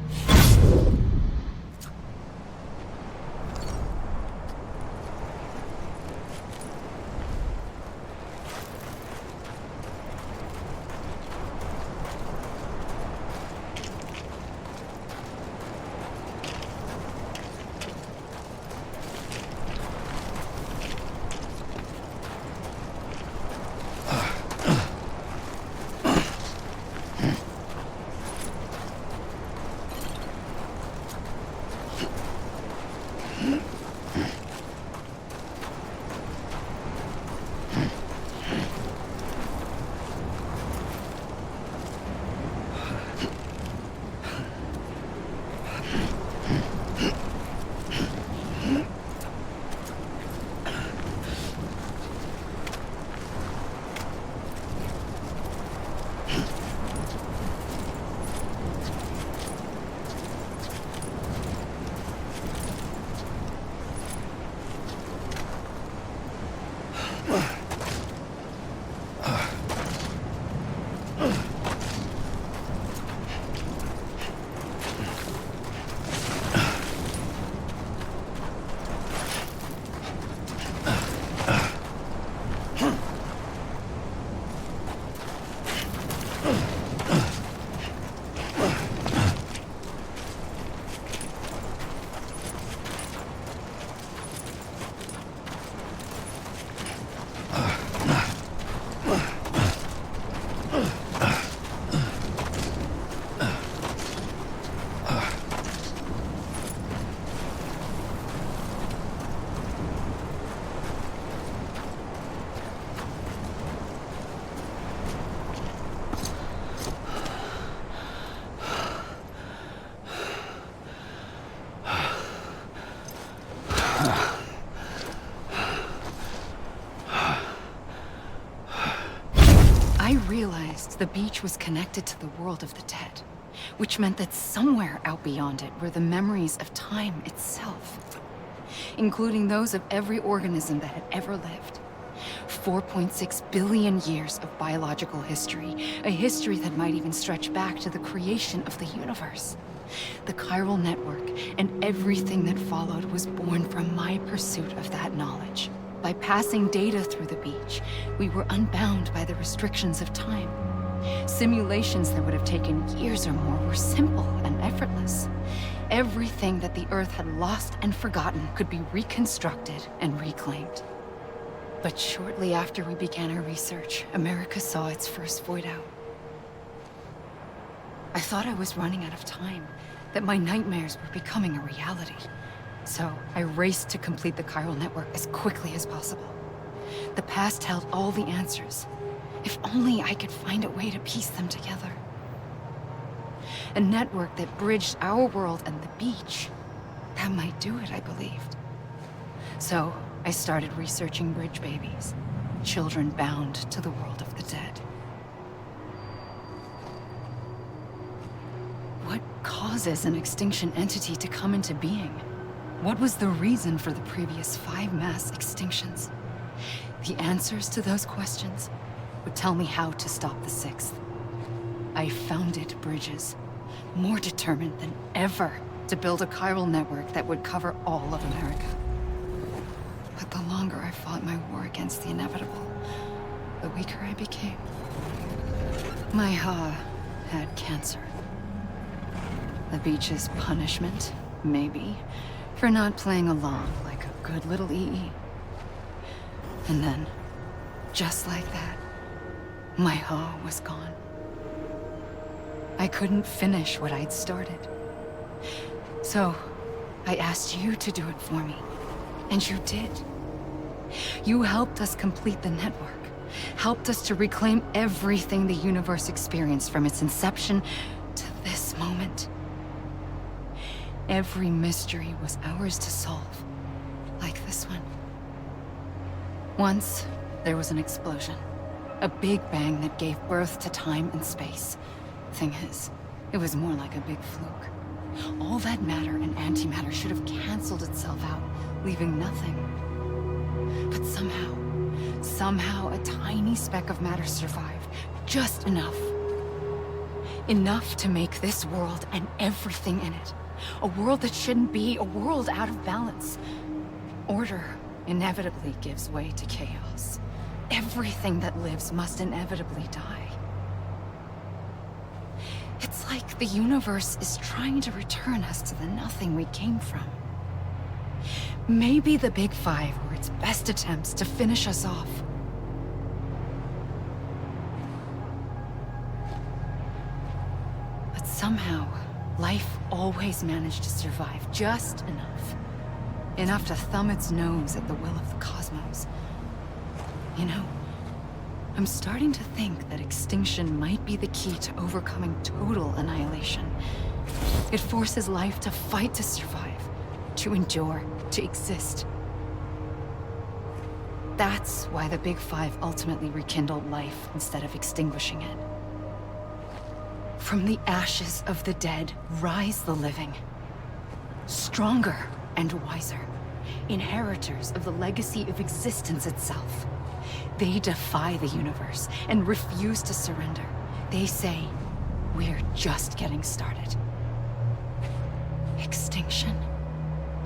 I realized the beach was connected to the world of the dead, which meant that somewhere out beyond it were the memories of time itself, including those of every organism that had ever lived. 4.6 billion years of biological history, a history that might even stretch back to the creation of the universe. The chiral network and everything that followed was born from my pursuit of that knowledge. By passing data through the beach, we were unbound by the restrictions of time. Simulations that would have taken years or more were simple and effortless. Everything that the Earth had lost and forgotten could be reconstructed and reclaimed. But shortly after we began our research, America saw its first void out. I thought I was running out of time, that my nightmares were becoming a reality. So I raced to complete the chiral network as quickly as possible. The past held all the answers. If only I could find a way to piece them together. A network that bridged our world and the beach. That might do it, I believed. So I started researching bridge babies, children bound to the world of the dead. What causes an extinction entity to come into being? What was the reason for the previous 5 mass extinctions? The answers to those questions would tell me how to stop the 6th. I founded bridges, more determined than ever to build a chiral network that would cover all of America. But the longer I fought my war against the inevitable, the weaker I became. My Ha had cancer. The beach's punishment, maybe, for not playing along like a good little EE. And then, just like that, my Ha was gone. I couldn't finish what I'd started. So, I asked you to do it for me. And you did. You helped us complete the network. Helped us to reclaim everything the universe experienced from its inception to this moment. Every mystery was ours to solve, like this one. Once, there was an explosion. A big bang that gave birth to time and space. Thing is, it was more like a big fluke. All that matter and antimatter should have canceled itself out, leaving nothing. But somehow a tiny speck of matter survived. Just enough. Enough to make this world and everything in it. A world that shouldn't be, a world out of balance. Order inevitably gives way to chaos. Everything that lives must inevitably die. It's like the universe is trying to return us to the nothing we came from. Maybe the Big Five were its best attempts to finish us off. But somehow, life always managed to survive just enough. Enough to thumb its nose at the will of the cosmos. You know, I'm starting to think that extinction might be the key to overcoming total annihilation. It forces life to fight to survive, to endure, to exist. That's why the Big Five ultimately rekindled life instead of extinguishing it. From the ashes of the dead rise the living. Stronger and wiser. Inheritors of the legacy of existence itself. They defy the universe and refuse to surrender. They say, we're just getting started. Extinction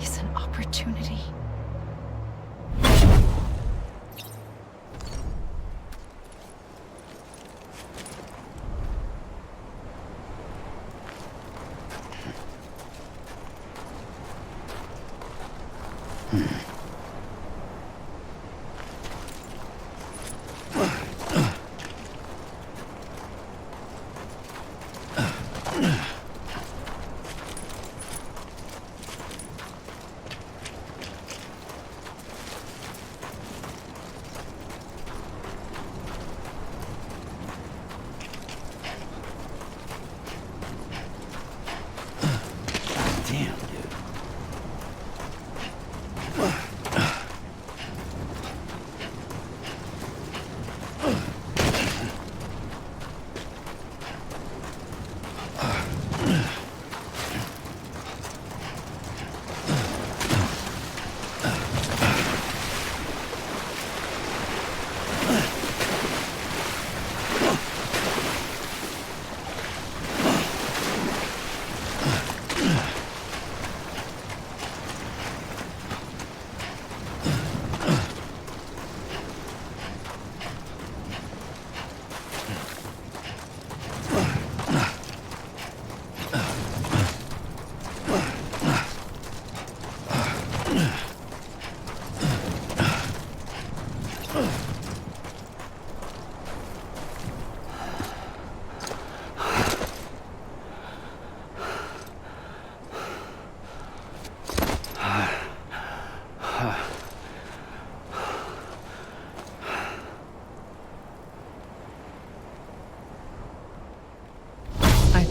is an opportunity.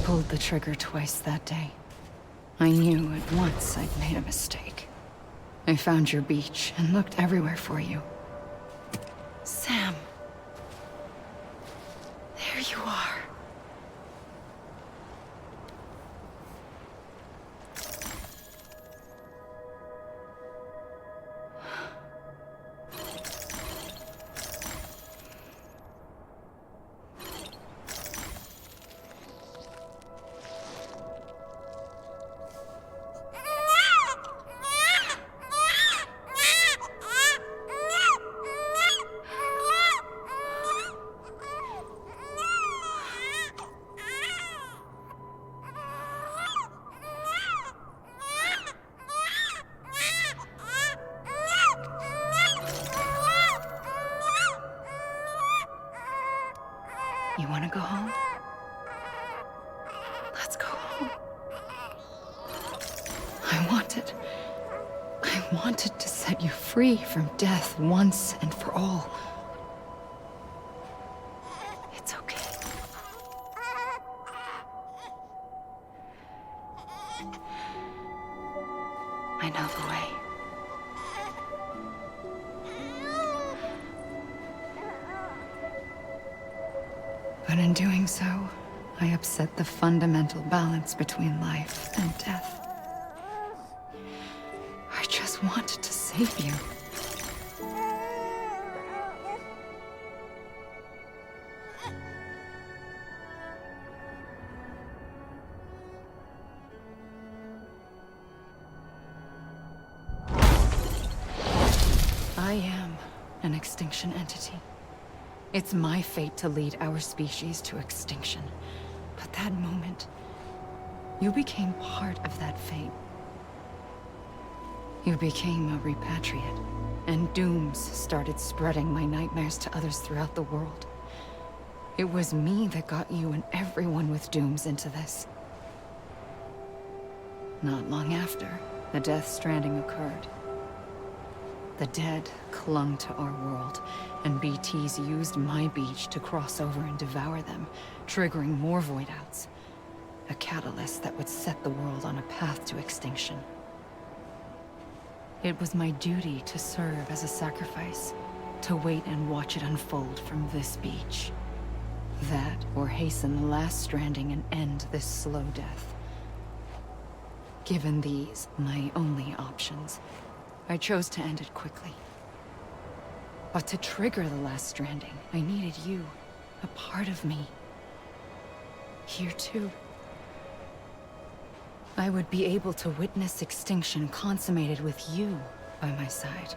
Pulled the trigger twice that day. I knew at once I'd made a mistake. I found your beach and looked everywhere for you. Sam. There you are. You want to go home? Let's go home. I wanted to set you free from death once and for all. It's okay. I know the way. But in doing so, I upset the fundamental balance between life and death. I just wanted to save you. I am an extinction entity. It's my fate to lead our species to extinction. But that moment, you became part of that fate. You became a repatriate, and dooms started spreading my nightmares to others throughout the world. It was me that got you and everyone with dooms into this. Not long after, the death Stranding occurred. The dead clung to our world, and BTs used my beach to cross over and devour them, triggering more void outs. A catalyst that would set the world on a path to extinction. It was my duty to serve as a sacrifice, to wait and watch it unfold from this beach. That, or hasten the last stranding and end this slow death. Given these, my only options, I chose to end it quickly. But to trigger the last stranding, I needed you, a part of me. Here too. I would be able to witness extinction consummated with you by my side.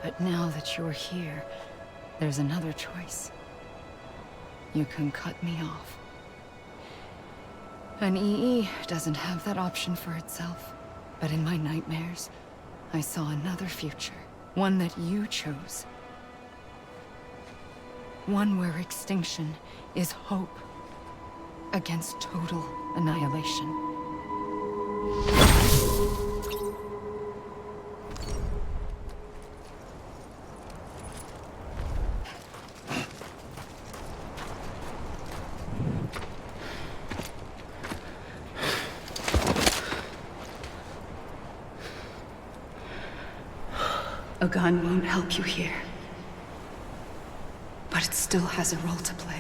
But now that you're here, there's another choice. You can cut me off. An EE doesn't have that option for itself. But in my nightmares, I saw another future. One that you chose. One where extinction is hope against total annihilation. A gun won't help you here. But it still has a role to play.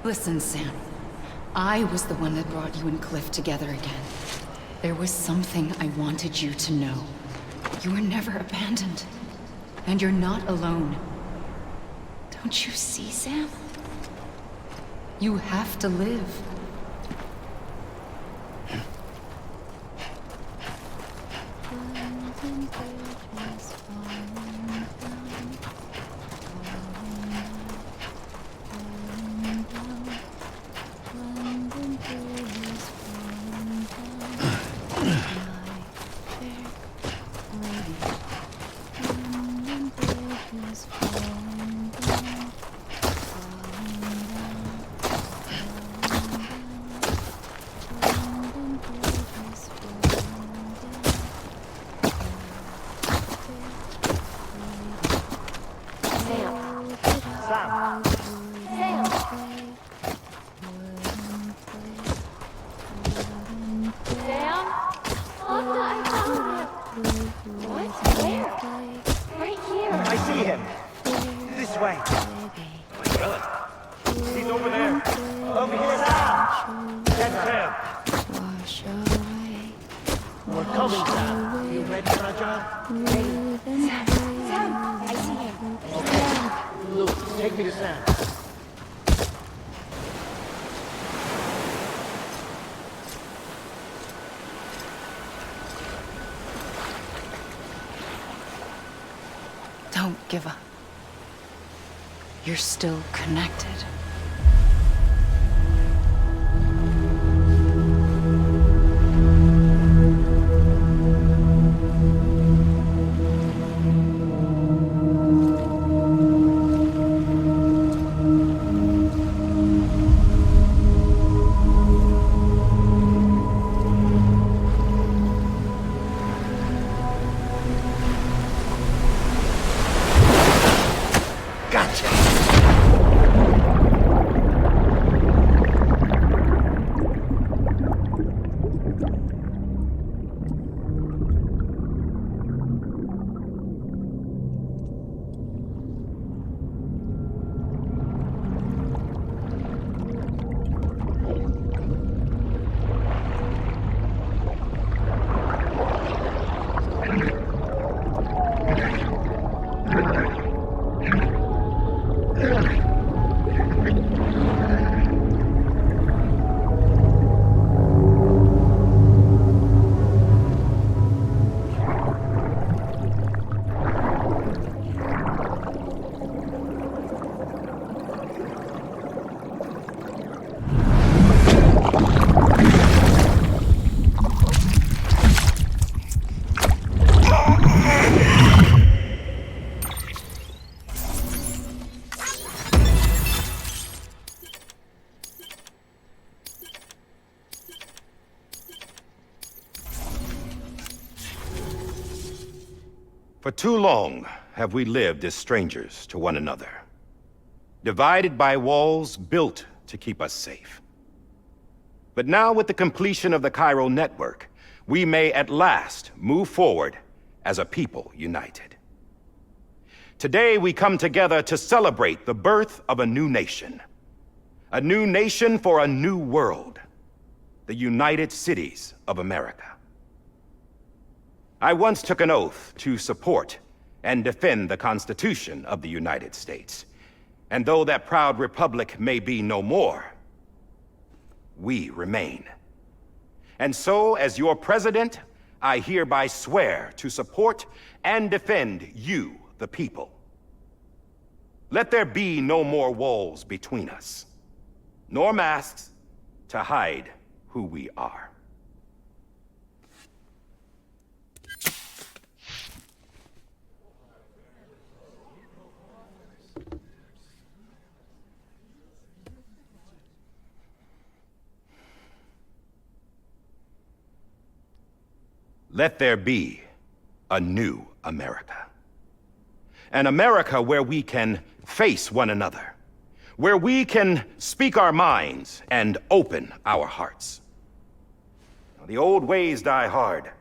Listen, Sam. I was the one that brought you and Cliff together again. There was something I wanted you to know. You were never abandoned. And you're not alone. Don't you see, Sam? You have to live. Don't give up. You're still connected. Gotcha! For too long have we lived as strangers to one another, divided by walls built to keep us safe. But now, with the completion of the chiral network, we may at last move forward as a people united. Today we come together to celebrate the birth of a new nation. A new nation for a new world. The United Cities of America. I once took an oath to support and defend the Constitution of the United States. And though that proud republic may be no more, we remain. And so, as your president, I hereby swear to support and defend you, the people. Let there be no more walls between us, nor masks to hide who we are. Let there be a new America. An America where we can face one another, where we can speak our minds and open our hearts. The old ways die hard,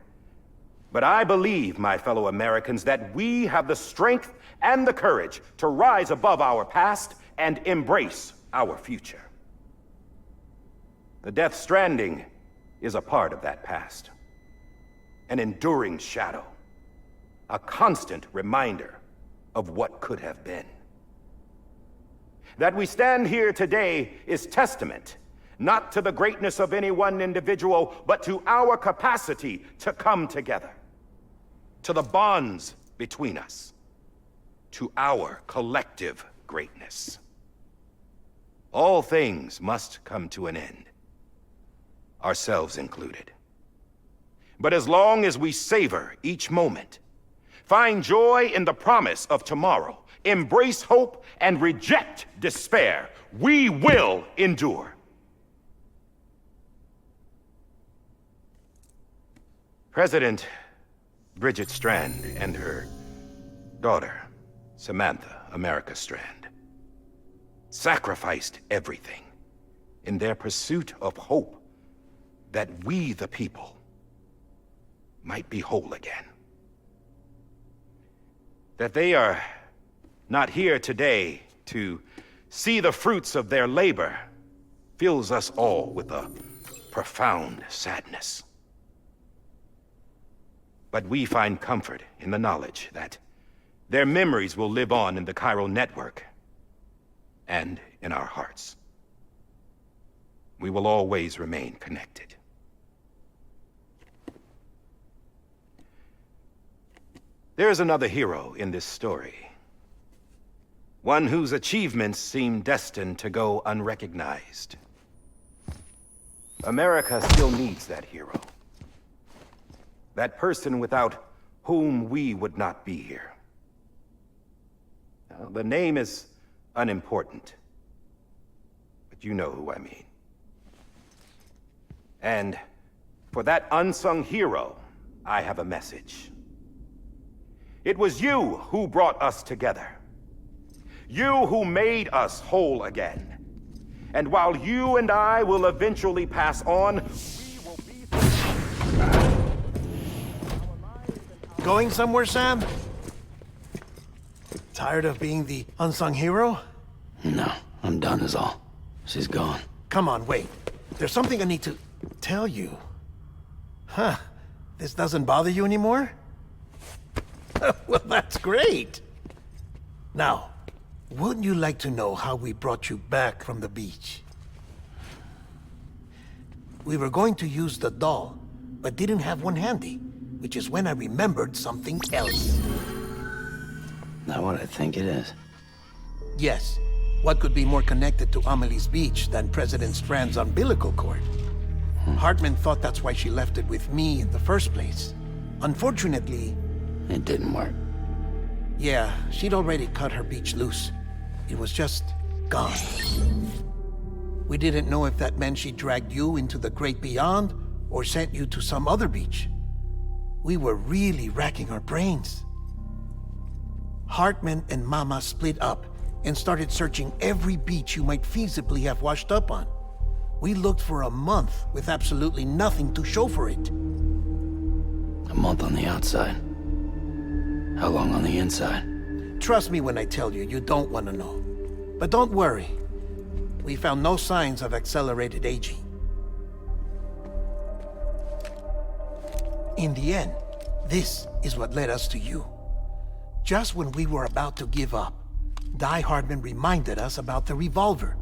but I believe, my fellow Americans, that we have the strength and the courage to rise above our past and embrace our future. The Death Stranding is a part of that past. An enduring shadow, a constant reminder of what could have been. That we stand here today is testament, not to the greatness of any one individual, but to our capacity to come together, to the bonds between us, to our collective greatness. All things must come to an end, ourselves included. But as long as we savor each moment, find joy in the promise of tomorrow, embrace hope, and reject despair, we will endure. President Bridget Strand and her daughter, Samantha America Strand, sacrificed everything in their pursuit of hope that we, the people, might be whole again. That they are not here today to see the fruits of their labor fills us all with a profound sadness. But we find comfort in the knowledge that their memories will live on in the chiral network and in our hearts. We will always remain connected. There is another hero in this story. One whose achievements seem destined to go unrecognized. America still needs that hero. That person without whom we would not be here. Now, the name is unimportant, but you know who I mean. And for that unsung hero, I have a message. It was you who brought us together. You who made us whole again. And while you and I will eventually pass on, we will be... Going somewhere, Sam? Tired of being the unsung hero? No, I'm done is all. She's gone. Come on, wait. There's something I need to tell you. Huh. This doesn't bother you anymore? Well, that's great. Now, wouldn't you like to know how we brought you back from the beach? We were going to use the doll, but didn't have one handy, which is when I remembered something else. Not what I think it is. Yes. What could be more connected to Amelie's beach than President Strand's umbilical cord? Hartman thought that's why she left it with me in the first place. Unfortunately... It didn't work. Yeah, she'd already cut her beach loose. It was just gone. We didn't know if that meant she dragged you into the great beyond or sent you to some other beach. We were really racking our brains. Hartman and Mama split up and started searching every beach you might feasibly have washed up on. We looked for a month with absolutely nothing to show for it. A month on the outside. How long on the inside? Trust me when I tell you, you don't want to know. But don't worry. We found no signs of accelerated aging. In the end, this is what led us to you. Just when we were about to give up, Die Hardman reminded us about the revolver.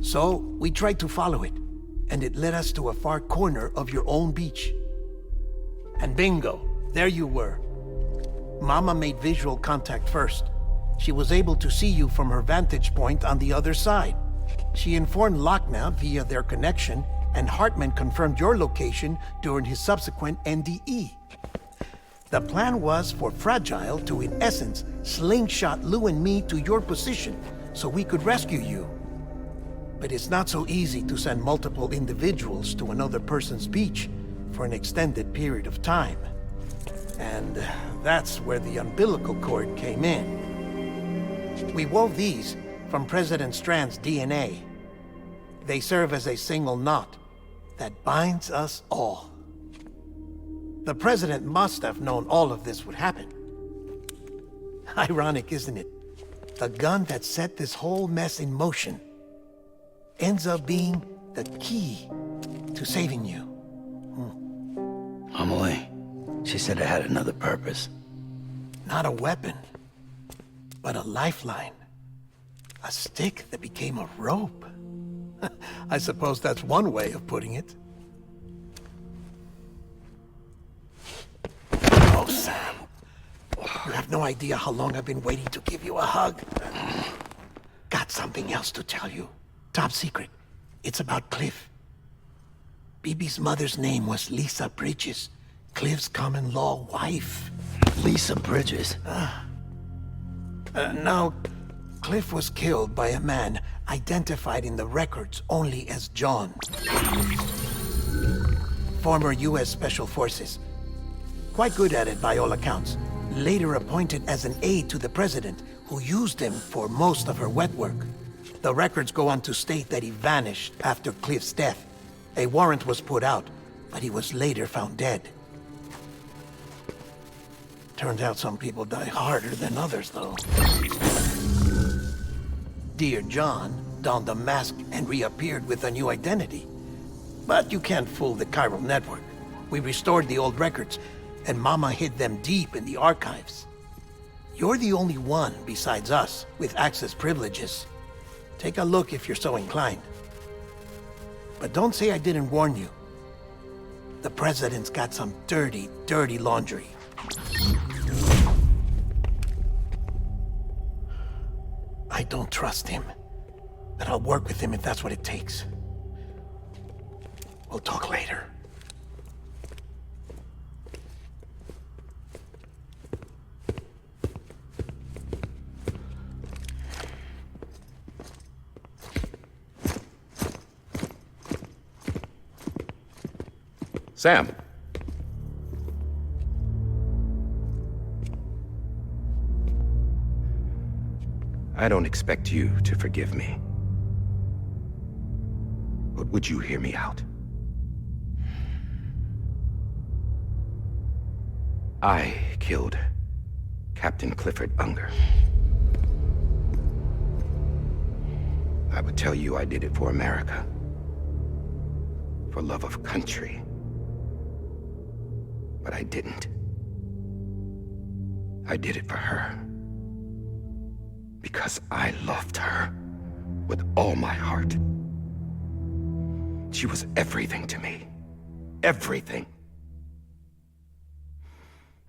So, we tried to follow it, and it led us to a far corner of your own beach. And bingo, there you were. Mama made visual contact first. She was able to see you from her vantage point on the other side. She informed Lochna via their connection, and Hartman confirmed your location during his subsequent NDE. The plan was for Fragile to, in essence, slingshot Lou and me to your position so we could rescue you. But it's not so easy to send multiple individuals to another person's beach for an extended period of time. And that's where the umbilical cord came in. We wove these from President Strand's DNA. They serve as a single knot that binds us all. The President must have known all of this would happen. Ironic, isn't it? The gun that set this whole mess in motion ends up being the key to saving you. Amelie, she said it had another purpose. Not a weapon, but a lifeline. A stick that became a rope. I suppose that's one way of putting it. Oh, Sam. You have no idea how long I've been waiting to give you a hug. Got something else to tell you. Top secret. It's about Cliff. BB's mother's name was Lisa Bridges, Cliff's common-law wife. Lisa Bridges? Now, Cliff was killed by a man identified in the records only as John. Former U.S. Special Forces. Quite good at it by all accounts. Later appointed as an aide to the president, who used him for most of her wet work. The records go on to state that he vanished after Cliff's death. A warrant was put out, but he was later found dead. Turns out some people die harder than others, though. Dear John donned a mask and reappeared with a new identity. But you can't fool the chiral network. We restored the old records, and Mama hid them deep in the archives. You're the only one, besides us, with access privileges. Take a look if you're so inclined. But don't say I didn't warn you. The President's got some dirty, dirty laundry. I don't trust him, but I'll work with him if that's what it takes. We'll talk later. Sam. I don't expect you to forgive me. But would you hear me out? I killed Captain Clifford Unger. I would tell you I did it for America. For love of country. But I didn't. I did it for her. Because I loved her with all my heart. She was everything to me. Everything.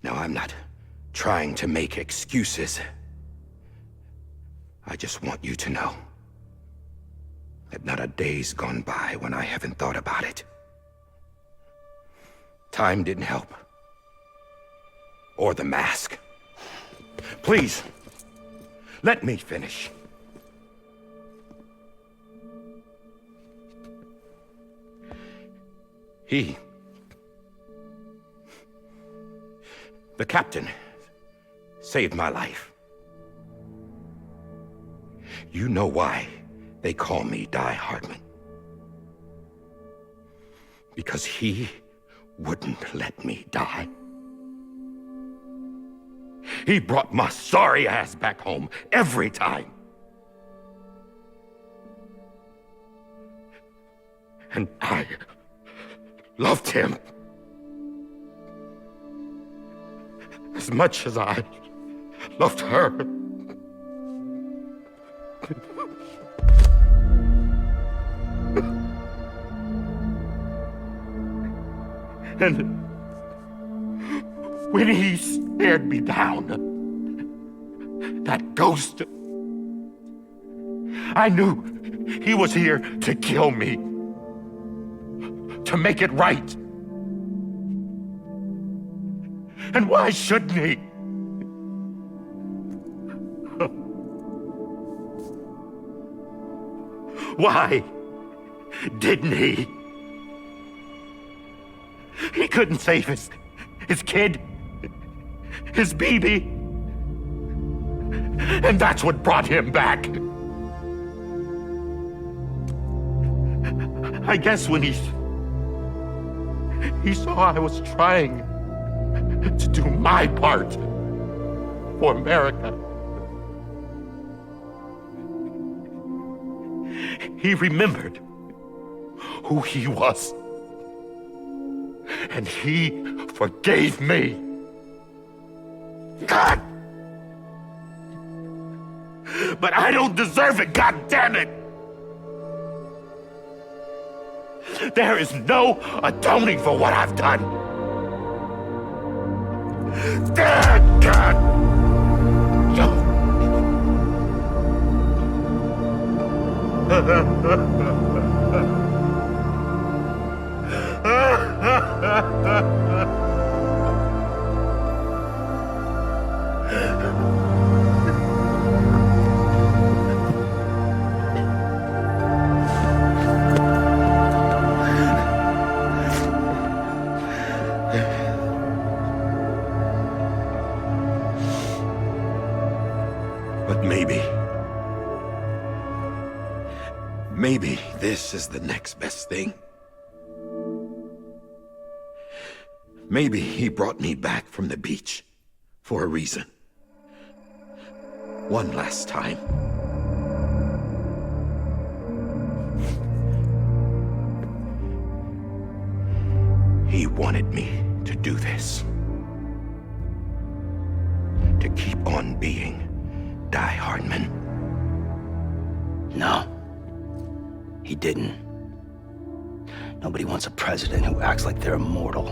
Now, I'm not trying to make excuses. I just want you to know that not a day's gone by when I haven't thought about it. Time didn't help. Or the mask. Please, let me finish. The captain saved my life. You know why they call me Die Hardman. Because he wouldn't let me die. He brought my sorry ass back home every time. And I loved him as much as I loved her. And when he stared me down, that ghost, I knew he was here to kill me, to make it right. And why shouldn't he? Why didn't he? He couldn't save his kid, his baby. And that's what brought him back. I guess when he saw I was trying to do my part for America, he remembered who he was. And he forgave me. God! But I don't deserve it, God damn it! There is no atoning for what I've done. God! But maybe this is the next best thing. Maybe he brought me back from the beach for a reason. One last time. He wanted me to do this. To keep on being Die Hardman. No. He didn't. Nobody wants a president who acts like they're immortal.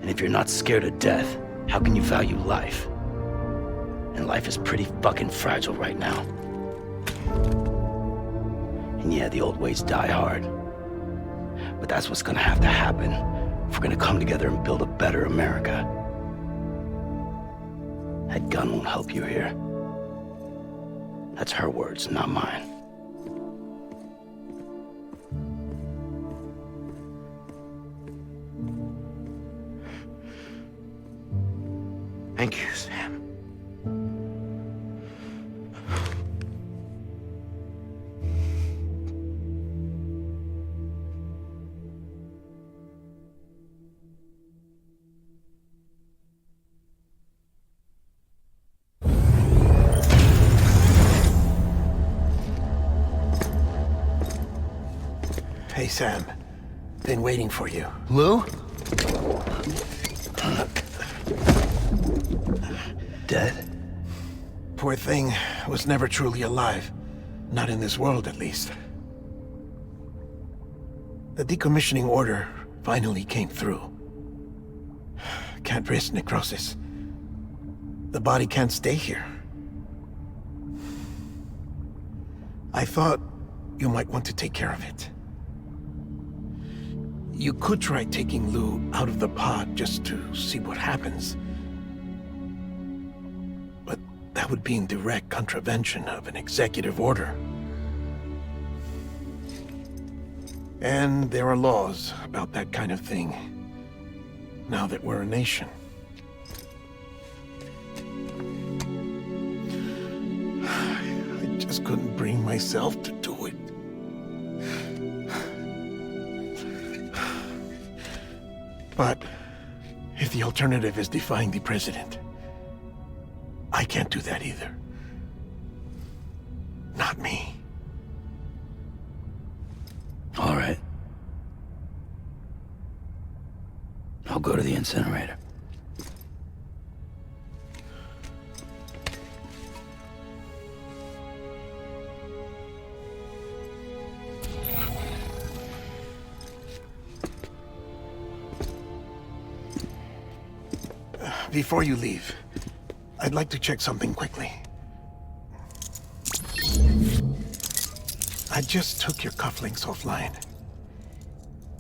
And if you're not scared of death, how can you value life? And life is pretty fucking fragile right now. And yeah, the old ways die hard. But that's what's gonna have to happen if we're gonna come together and build a better America. That gun won't help you here. That's her words, not mine. Thank you, Sam. Hey, Sam. Been waiting for you. Lou? Dead? Poor thing was never truly alive. Not in this world, at least. The decommissioning order finally came through. Can't risk necrosis. The body can't stay here. I thought you might want to take care of it. You could try taking Lou out of the pod just to see what happens. But that would be in direct contravention of an executive order. And there are laws about that kind of thing, now that we're a nation. myself to do it. But if the alternative is defying the president, I can't do that either. Not me. All right. I'll go to the incinerator. Before you leave, I'd like to check something quickly. I just took your cufflinks offline.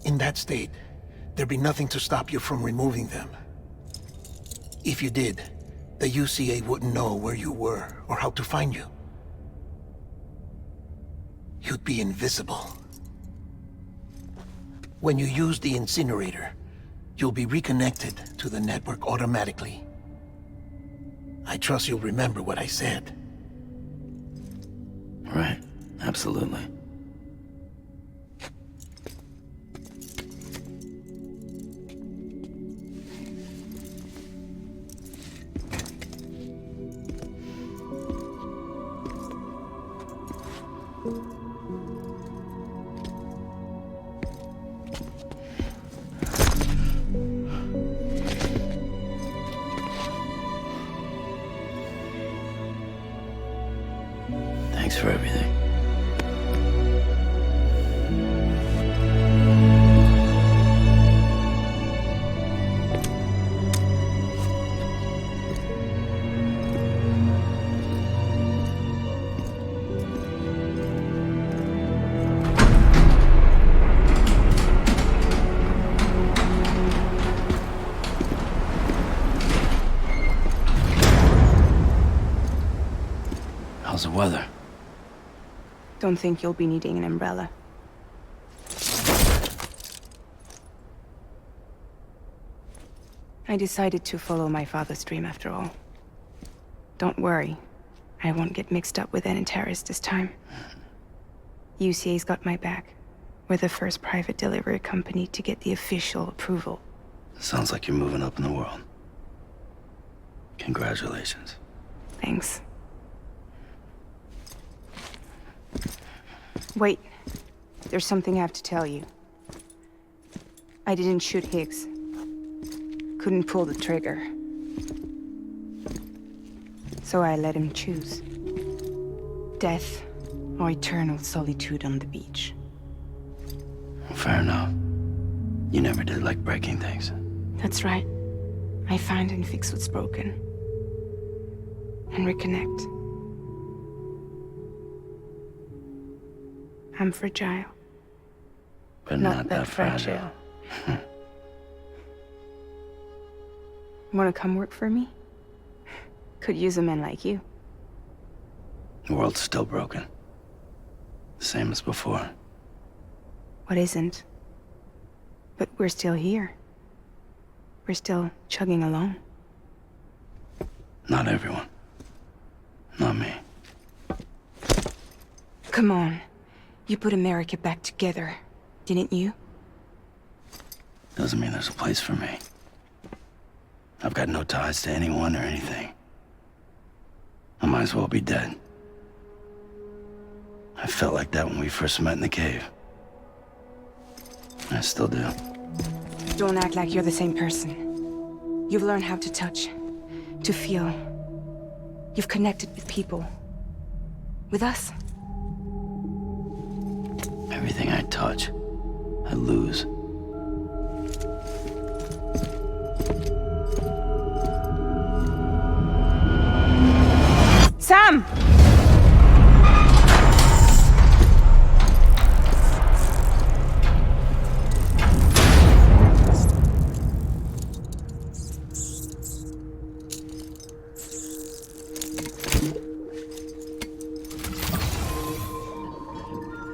In that state, there'd be nothing to stop you from removing them. If you did, the UCA wouldn't know where you were or how to find you. You'd be invisible. When you use the incinerator, you'll be reconnected to the network automatically. I trust you'll remember what I said. Right. Absolutely. Thanks for everything. How's the weather? Don't think you'll be needing an umbrella. I decided to follow my father's dream after all. Don't worry. I won't get mixed up with any terrorists this time. UCA's got my back. We're the first private delivery company to get the official approval. Sounds like you're moving up in the world. Congratulations. Thanks. Wait. There's something I have to tell you. I didn't shoot Higgs. Couldn't pull the trigger. So I let him choose. Death or eternal solitude on the beach. Fair enough. You never did like breaking things. That's right. I find and fix what's broken. And reconnect. I'm fragile. But not that fragile. Wanna come work for me? Could use a man like you. The world's still broken. Same as before. What isn't? But we're still here. We're still chugging along. Not everyone. Not me. Come on. You put America back together, didn't you? Doesn't mean there's a place for me. I've got no ties to anyone or anything. I might as well be dead. I felt like that when we first met in the cave. I still do. Don't act like you're the same person. You've learned how to touch, to feel. You've connected with people. With us. Everything I touch, I lose. Sam!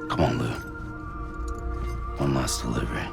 Come on, Lou. One last delivery.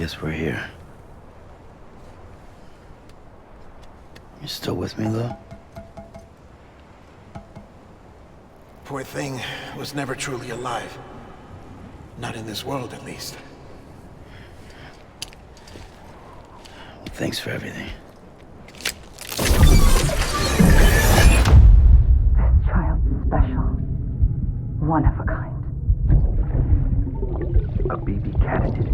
guess we're here. You still with me, though? Poor thing was never truly alive. Not in this world, at least. Well, thanks for everything. Child's special. One of a kind. A BB candidate.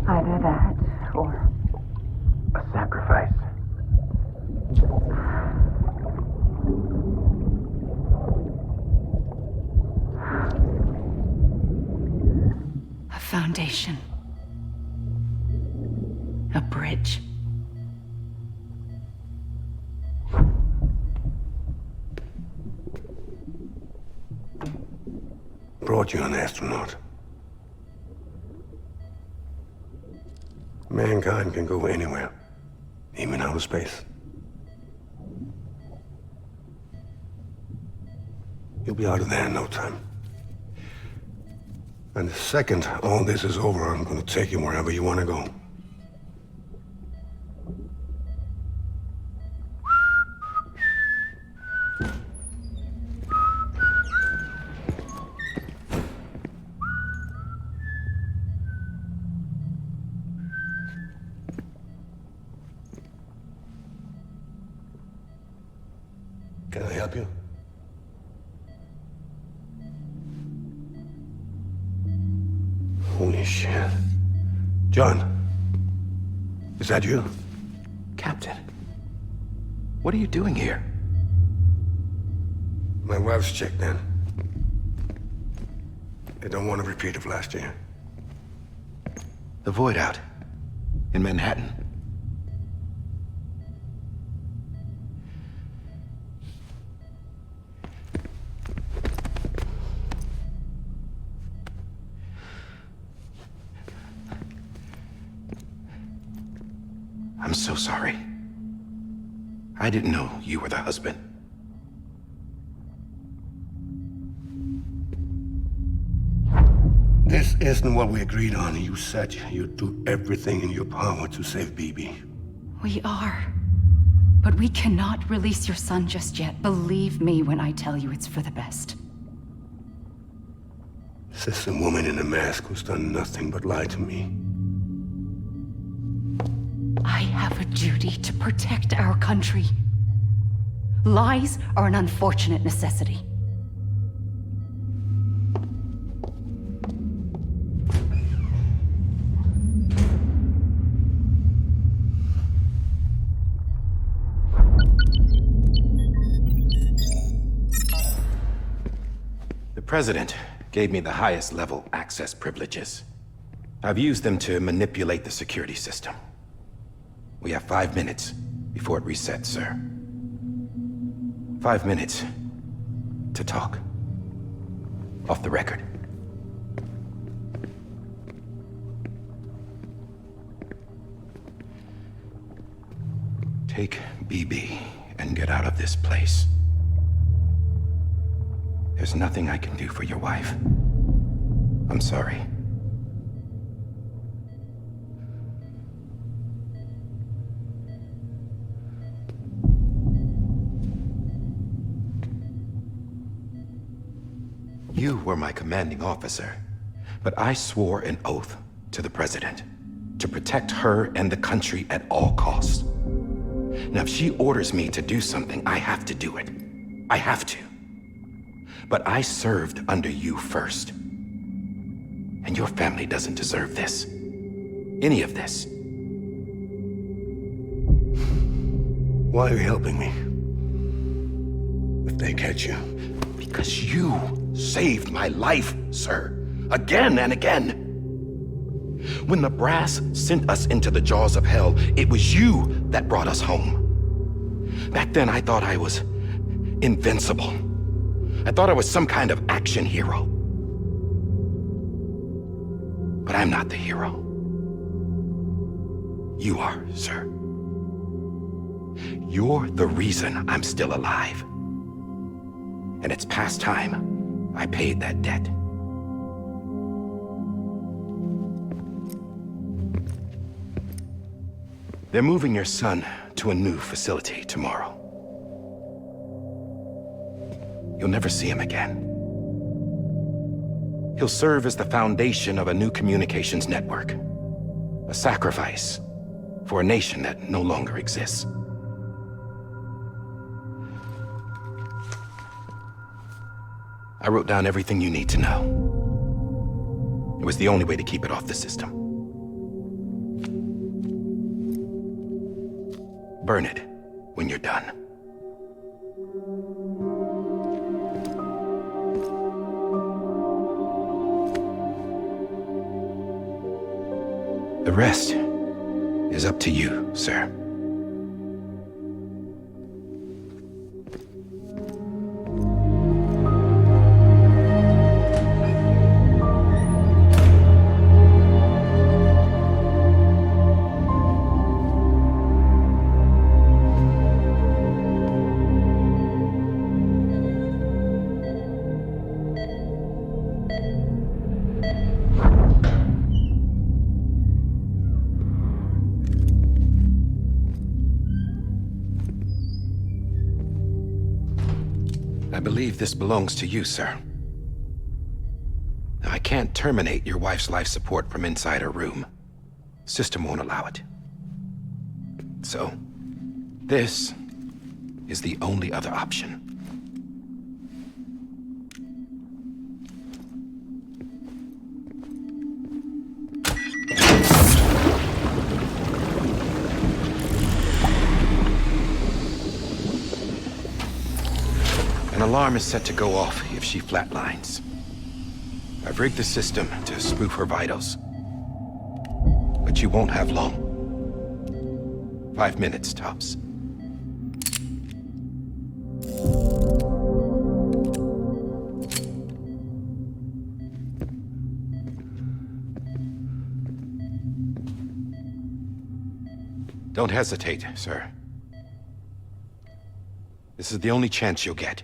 Either that, or... a sacrifice. a foundation. A bridge. Brought you an astronaut. Mankind can go anywhere, even outer space. You'll be out of there in no time. And the second all this is over, I'm gonna take you wherever you wanna go. Can I help you? Holy shit. John, is that you? Captain, what are you doing here? My wife's checked in. They don't want a repeat of last year. The void out in Manhattan. I'm so sorry. I didn't know you were the husband. This isn't what we agreed on. You said you'd do everything in your power to save BB. We are. But we cannot release your son just yet. Believe me when I tell you it's for the best. This is a woman in a mask who's done nothing but lie to me. I have a duty to protect our country. Lies are an unfortunate necessity. The President gave me the highest level access privileges. I've used them to manipulate the security system. We have 5 minutes before it resets, sir. 5 minutes to talk. Off the record. Take BB and get out of this place. There's nothing I can do for your wife. I'm sorry. You were my commanding officer, but I swore an oath to the President to protect her and the country at all costs. Now, if she orders me to do something, I have to do it. I have to. But I served under you first. And your family doesn't deserve this. Any of this. Why are you helping me? If they catch you. Because you saved my life, sir. Again and again. When the brass sent us into the jaws of hell, it was you that brought us home. Back then, I thought I was invincible. I thought I was some kind of action hero. But I'm not the hero. You are, sir. You're the reason I'm still alive. And it's past time I paid that debt. They're moving your son to a new facility tomorrow. You'll never see him again. He'll serve as the foundation of a new communications network. A sacrifice for a nation that no longer exists. I wrote down everything you need to know. It was the only way to keep it off the system. Burn it when you're done. The rest is up to you, sir. I believe this belongs to you, sir. I can't terminate your wife's life support from inside her room. System won't allow it. So, this is the only other option. An alarm is set to go off if she flatlines. I've rigged the system to spoof her vitals. But you won't have long. 5 minutes, tops. Don't hesitate, sir. This is the only chance you'll get.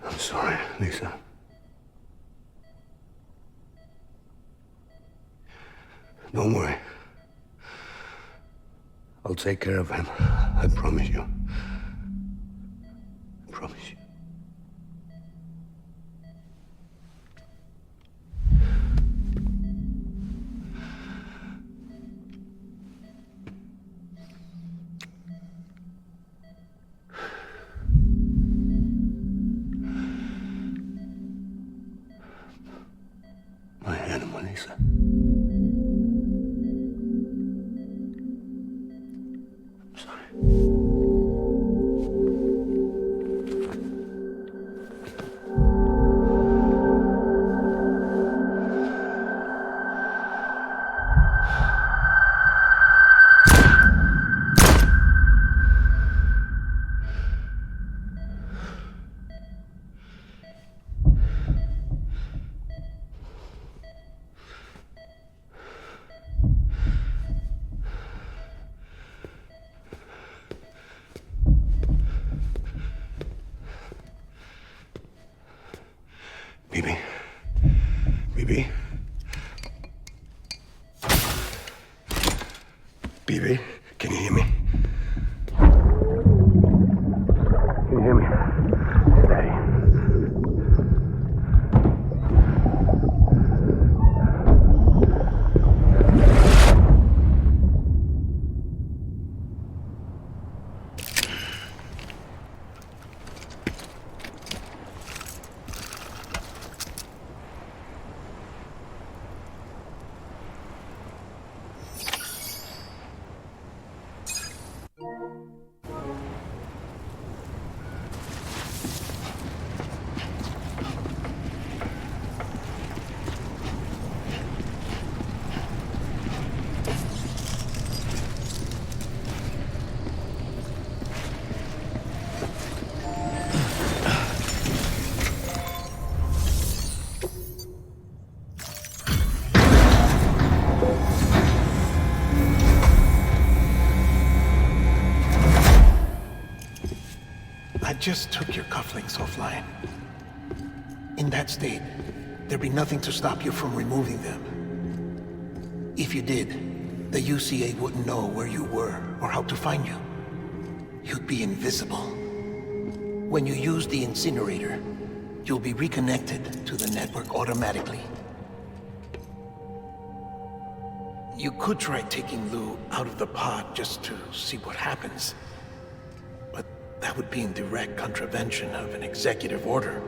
I'm sorry, Lisa. Don't worry. I'll take care of him. I promise you. I promise you. My animal, Lisa. I'm sorry. Bibi. Bibi. Bibi, can you hear me? Can you hear me? Steady. just took your cufflinks offline. In that state, there'd be nothing to stop you from removing them. If you did, the UCA wouldn't know where you were or how to find you. You'd be invisible. When you use the incinerator, you'll be reconnected to the network automatically. You could try taking Lou out of the pod just to see what happens. But that would be in direct contravention of an executive order.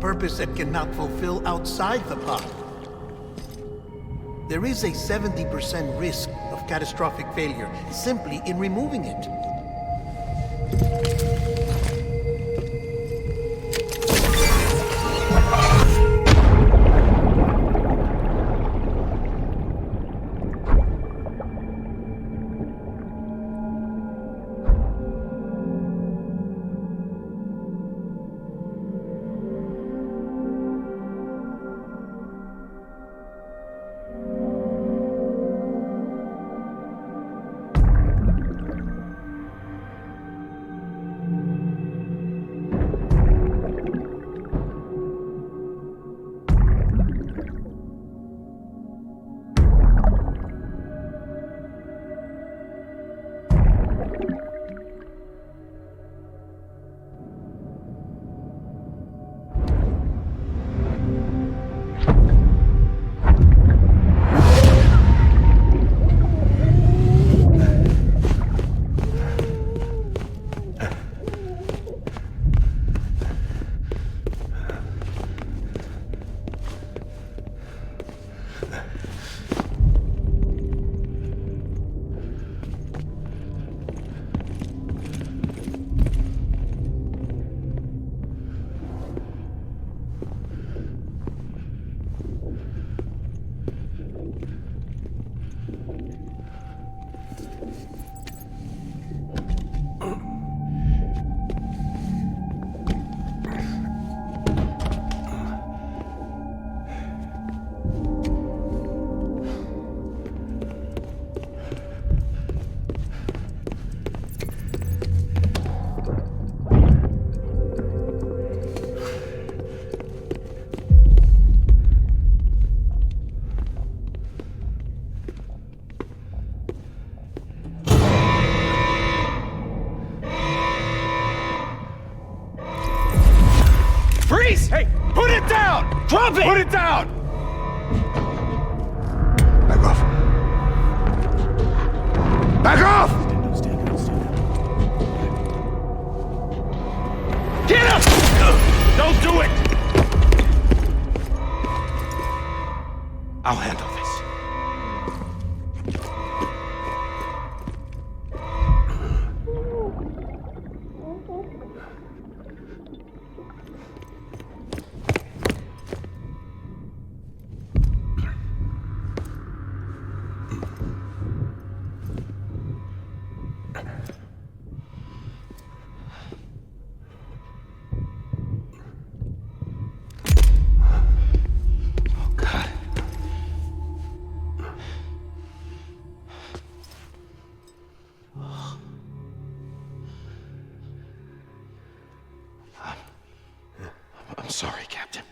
Purpose that cannot fulfill outside the pod. There is a 70% risk of catastrophic failure simply in removing it. Drop it! Put it down! Back off. Back off! Get up! Don't do it! I'll handle this. I'm sorry, Captain.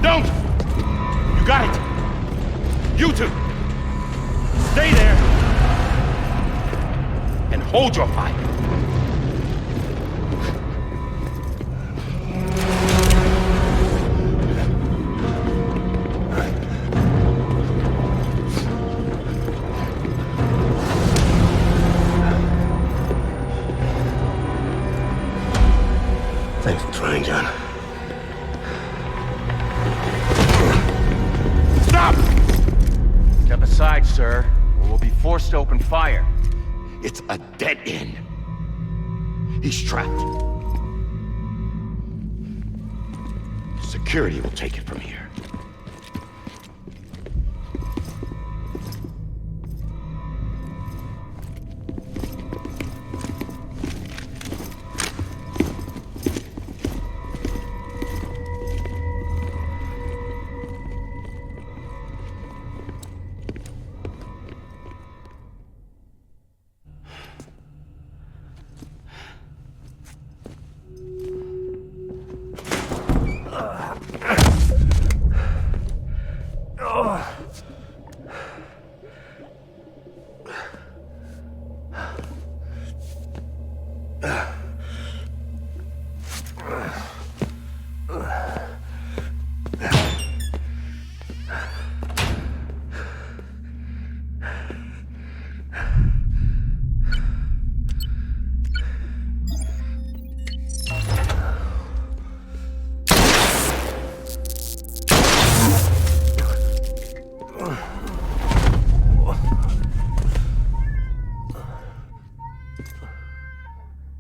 Don't! You got it! You two! Stay there! And hold your fire! Step aside, sir, or we'll be forced to open fire. It's a dead end. He's trapped. Security will take it from here.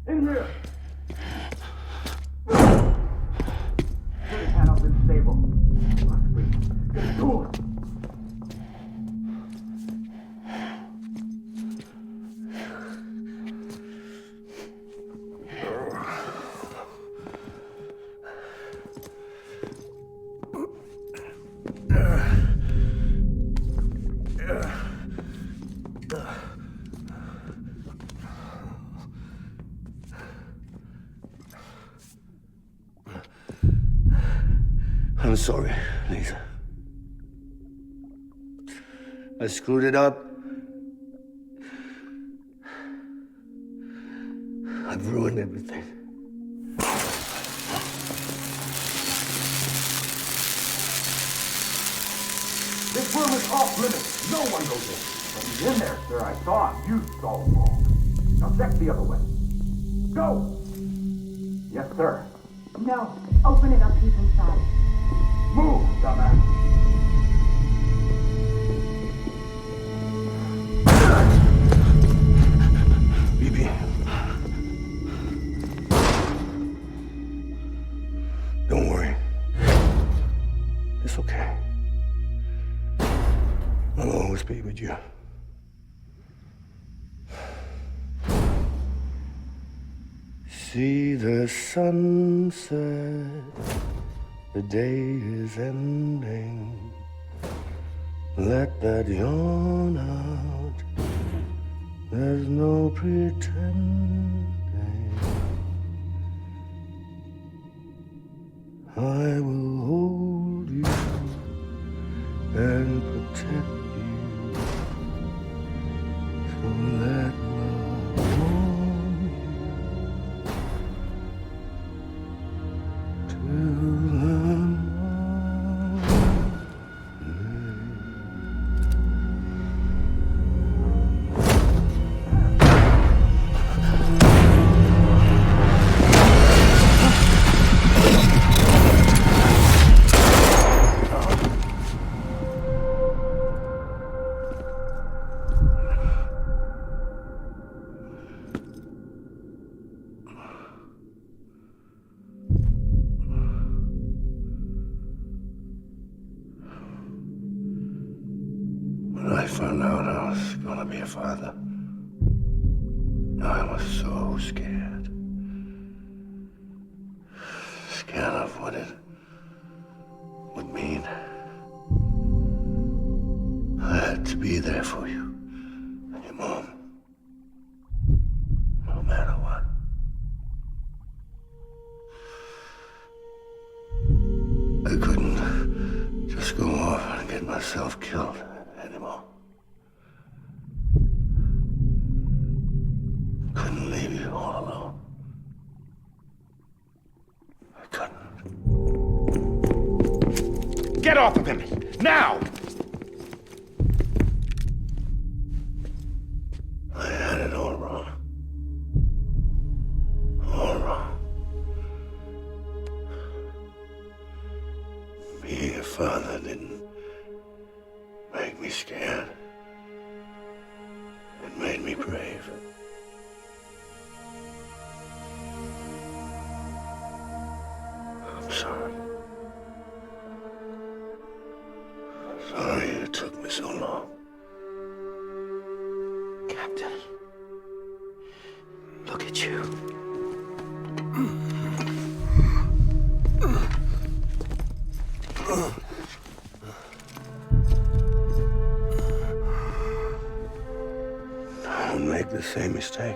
In here! Put his hand up in the stable. Get to him. I'm sorry, Lisa. I screwed it up. I've ruined everything. This room is off limits. No one goes in. But he's in there, sir. I saw him. You saw him all. Now check the other way. Go! Yes, sir. No. Open it up. He's inside. Move, dumbass. BB. Don't worry. It's okay. I'll always be with you. See the sunset. The day is ending. Let that yawn out. There's no pretending. I will hold you and protect you. So let love warm you till When I found out I was gonna be a father, I was so scared. Scared of what it would mean. I had to be there for you and your mom, no matter what. I couldn't just go off and get myself killed anymore. Couldn't leave you all alone. I couldn't. Get off of him! Now! I had it all wrong. All wrong. Being a father didn't make me scared. made me brave. I'm sorry. Sorry it took me so long. Captain, look at you. Don't make the same mistake.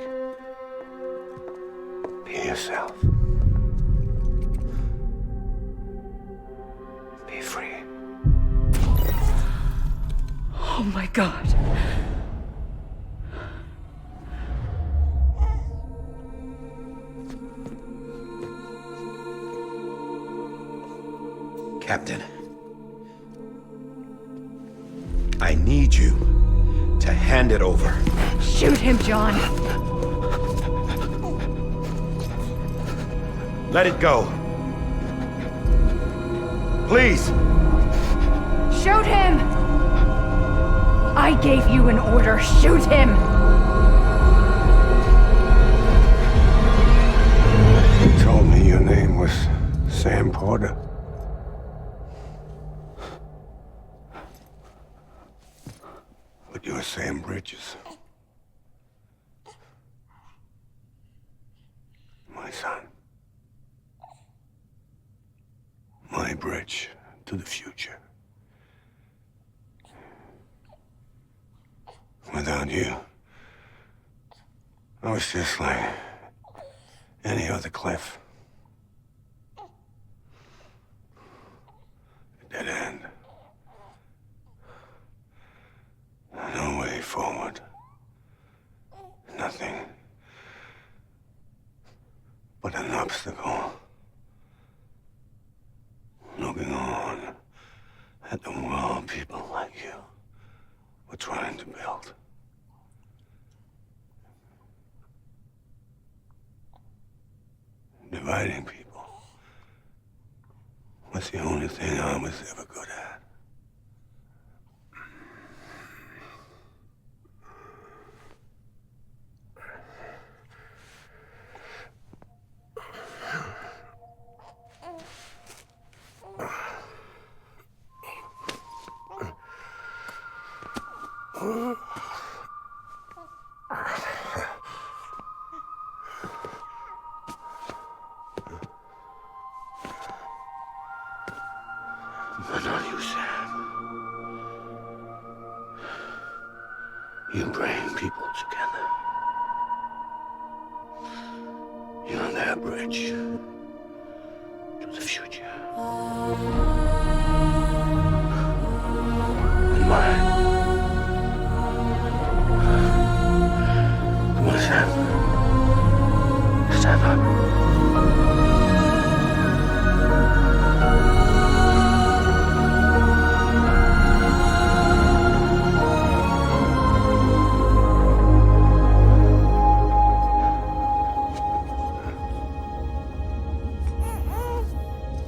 Be yourself. Be free. Oh my God. Captain, I need you to hand it over. Shoot him, John. Let it go. Please. Shoot him! I gave you an order. Shoot him! You told me your name was Sam Porter. But you're Sam Bridges. My son. My bridge to the future. Without you, I was just like any other Cliff. A dead end. No way forward. Nothing but an obstacle. Looking on at the world people like you were trying to build. Dividing people was the only thing I was ever good at. But not you, Sam. You bring people together. You're their bridge to the future. And mine. Come on, Sam. Stand up.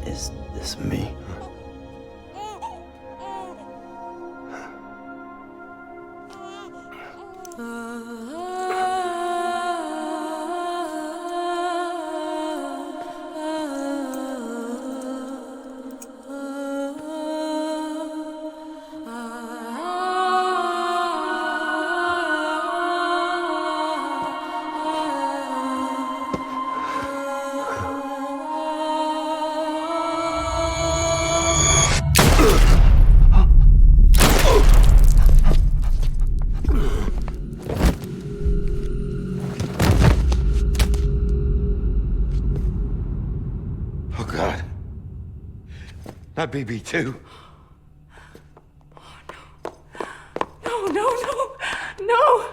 Is this me? Oh, God. Not BB2. No, no, no, no!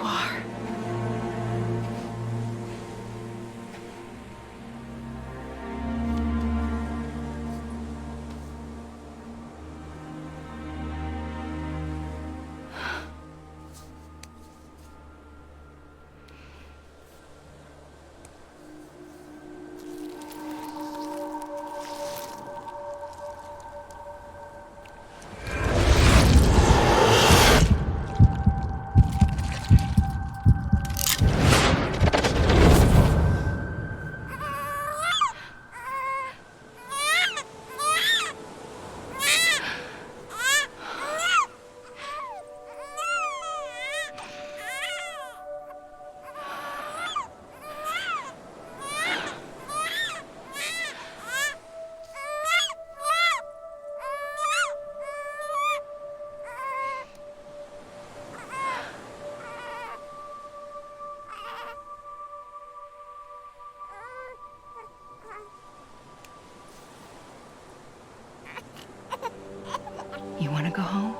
are. You want to go home?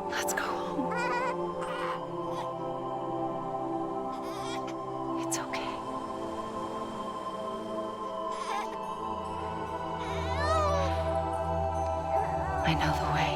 Let's go home. It's okay. I know the way.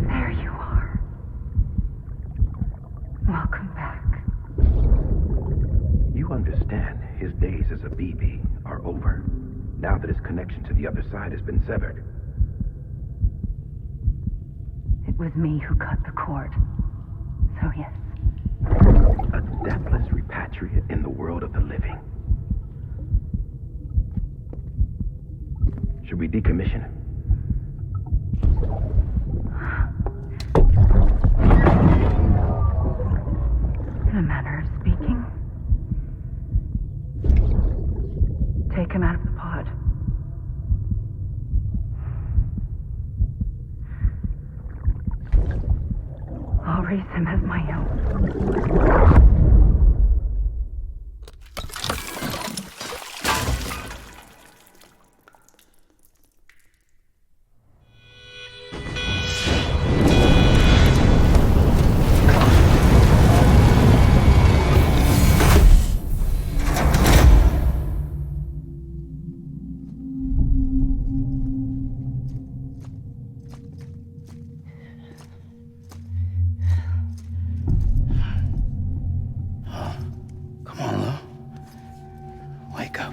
There you are. Welcome back. You understand his days as a BB are over, now that his connection to the other side has been severed. It was me who cut the cord. So yes. A deathless repatriate in the world of the living. Should we decommission him? In a manner of speaking. Take him out of the pod. I'll raise him as my own. Come on, Lou. Wake up.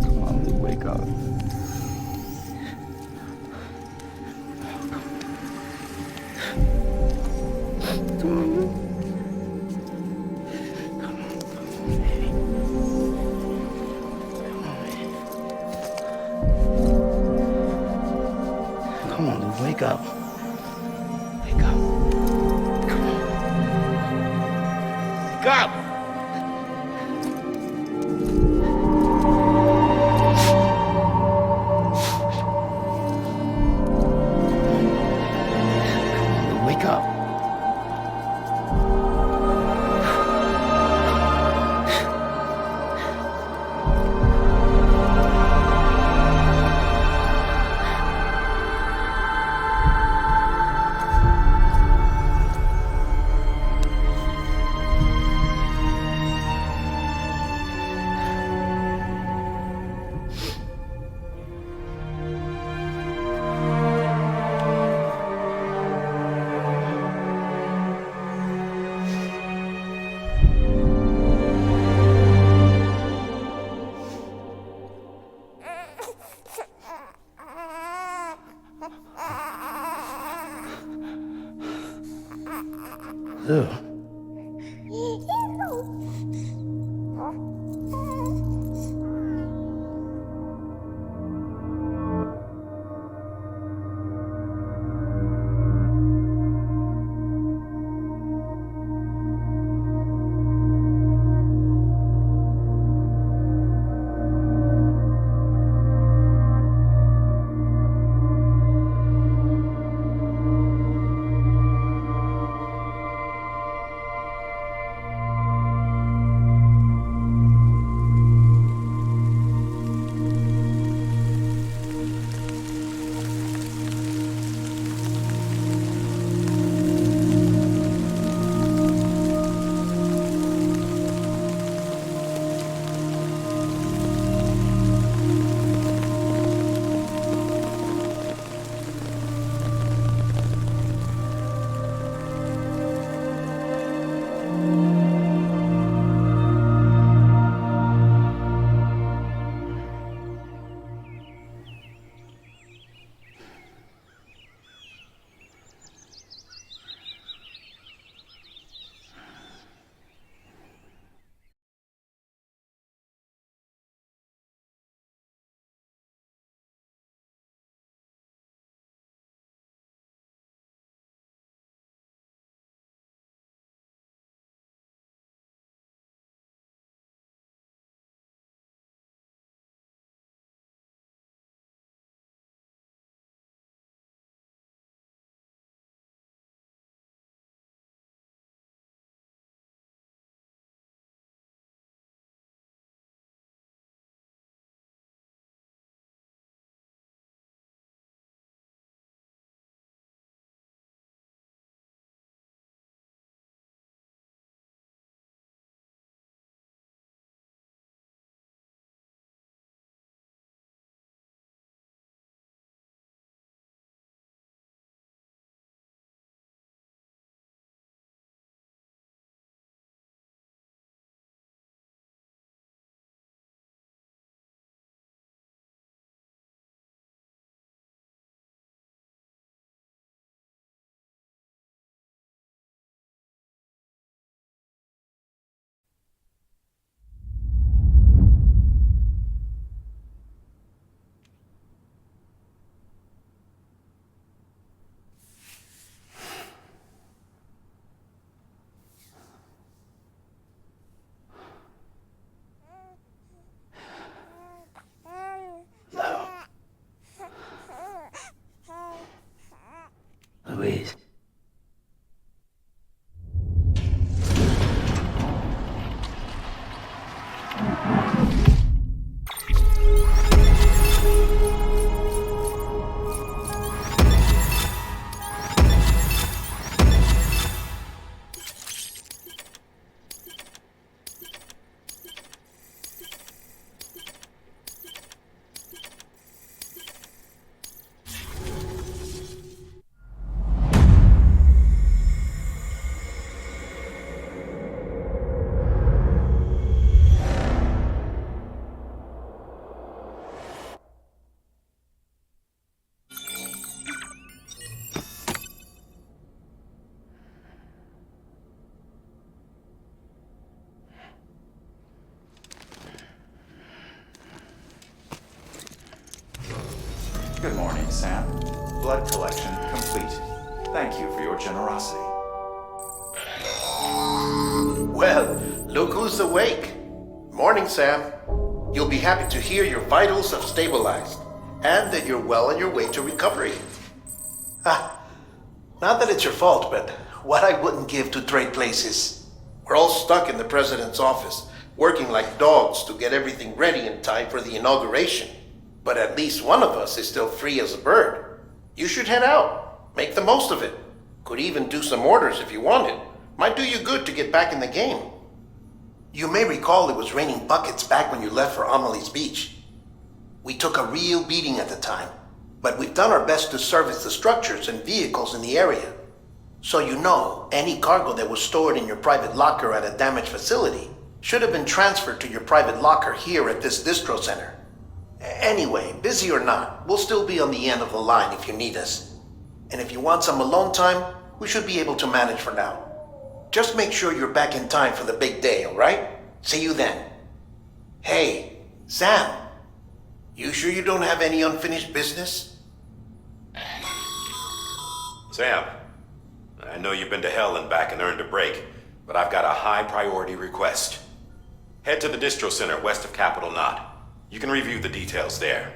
Come on, Lou, wake up. Come on, Lou. Come on, Lou, wake up. Wake up. Come on. Wake up! Lou. Louise. Good morning, Sam. Blood collection complete. Thank you for your generosity. Well, look who's awake. Morning, Sam. You'll be happy to hear your vitals have stabilized, and that you're well on your way to recovery. Not that it's your fault, but what I wouldn't give to trade places. We're all stuck in the president's office, working like dogs to get everything ready in time for the inauguration. But at least one of us is still free as a bird. You should head out. Make the most of it. Could even do some orders if you wanted. Might do you good to get back in the game. You may recall it was raining buckets back when you left for Amelie's Beach. We took a real beating at the time, but we've done our best to service the structures and vehicles in the area. So you know, any cargo that was stored in your private locker at a damaged facility should have been transferred to your private locker here at this distro center. Anyway, busy or not, we'll still be on the end of the line if you need us. And if you want some alone time, we should be able to manage for now. just make sure you're back in time for the big day, all right? See you then. Hey, Sam. You sure you don't have any unfinished business? Sam, I know you've been to hell and back and earned a break, but I've got a high priority request. Head to the distro center west of Capital Knot. You can review the details there.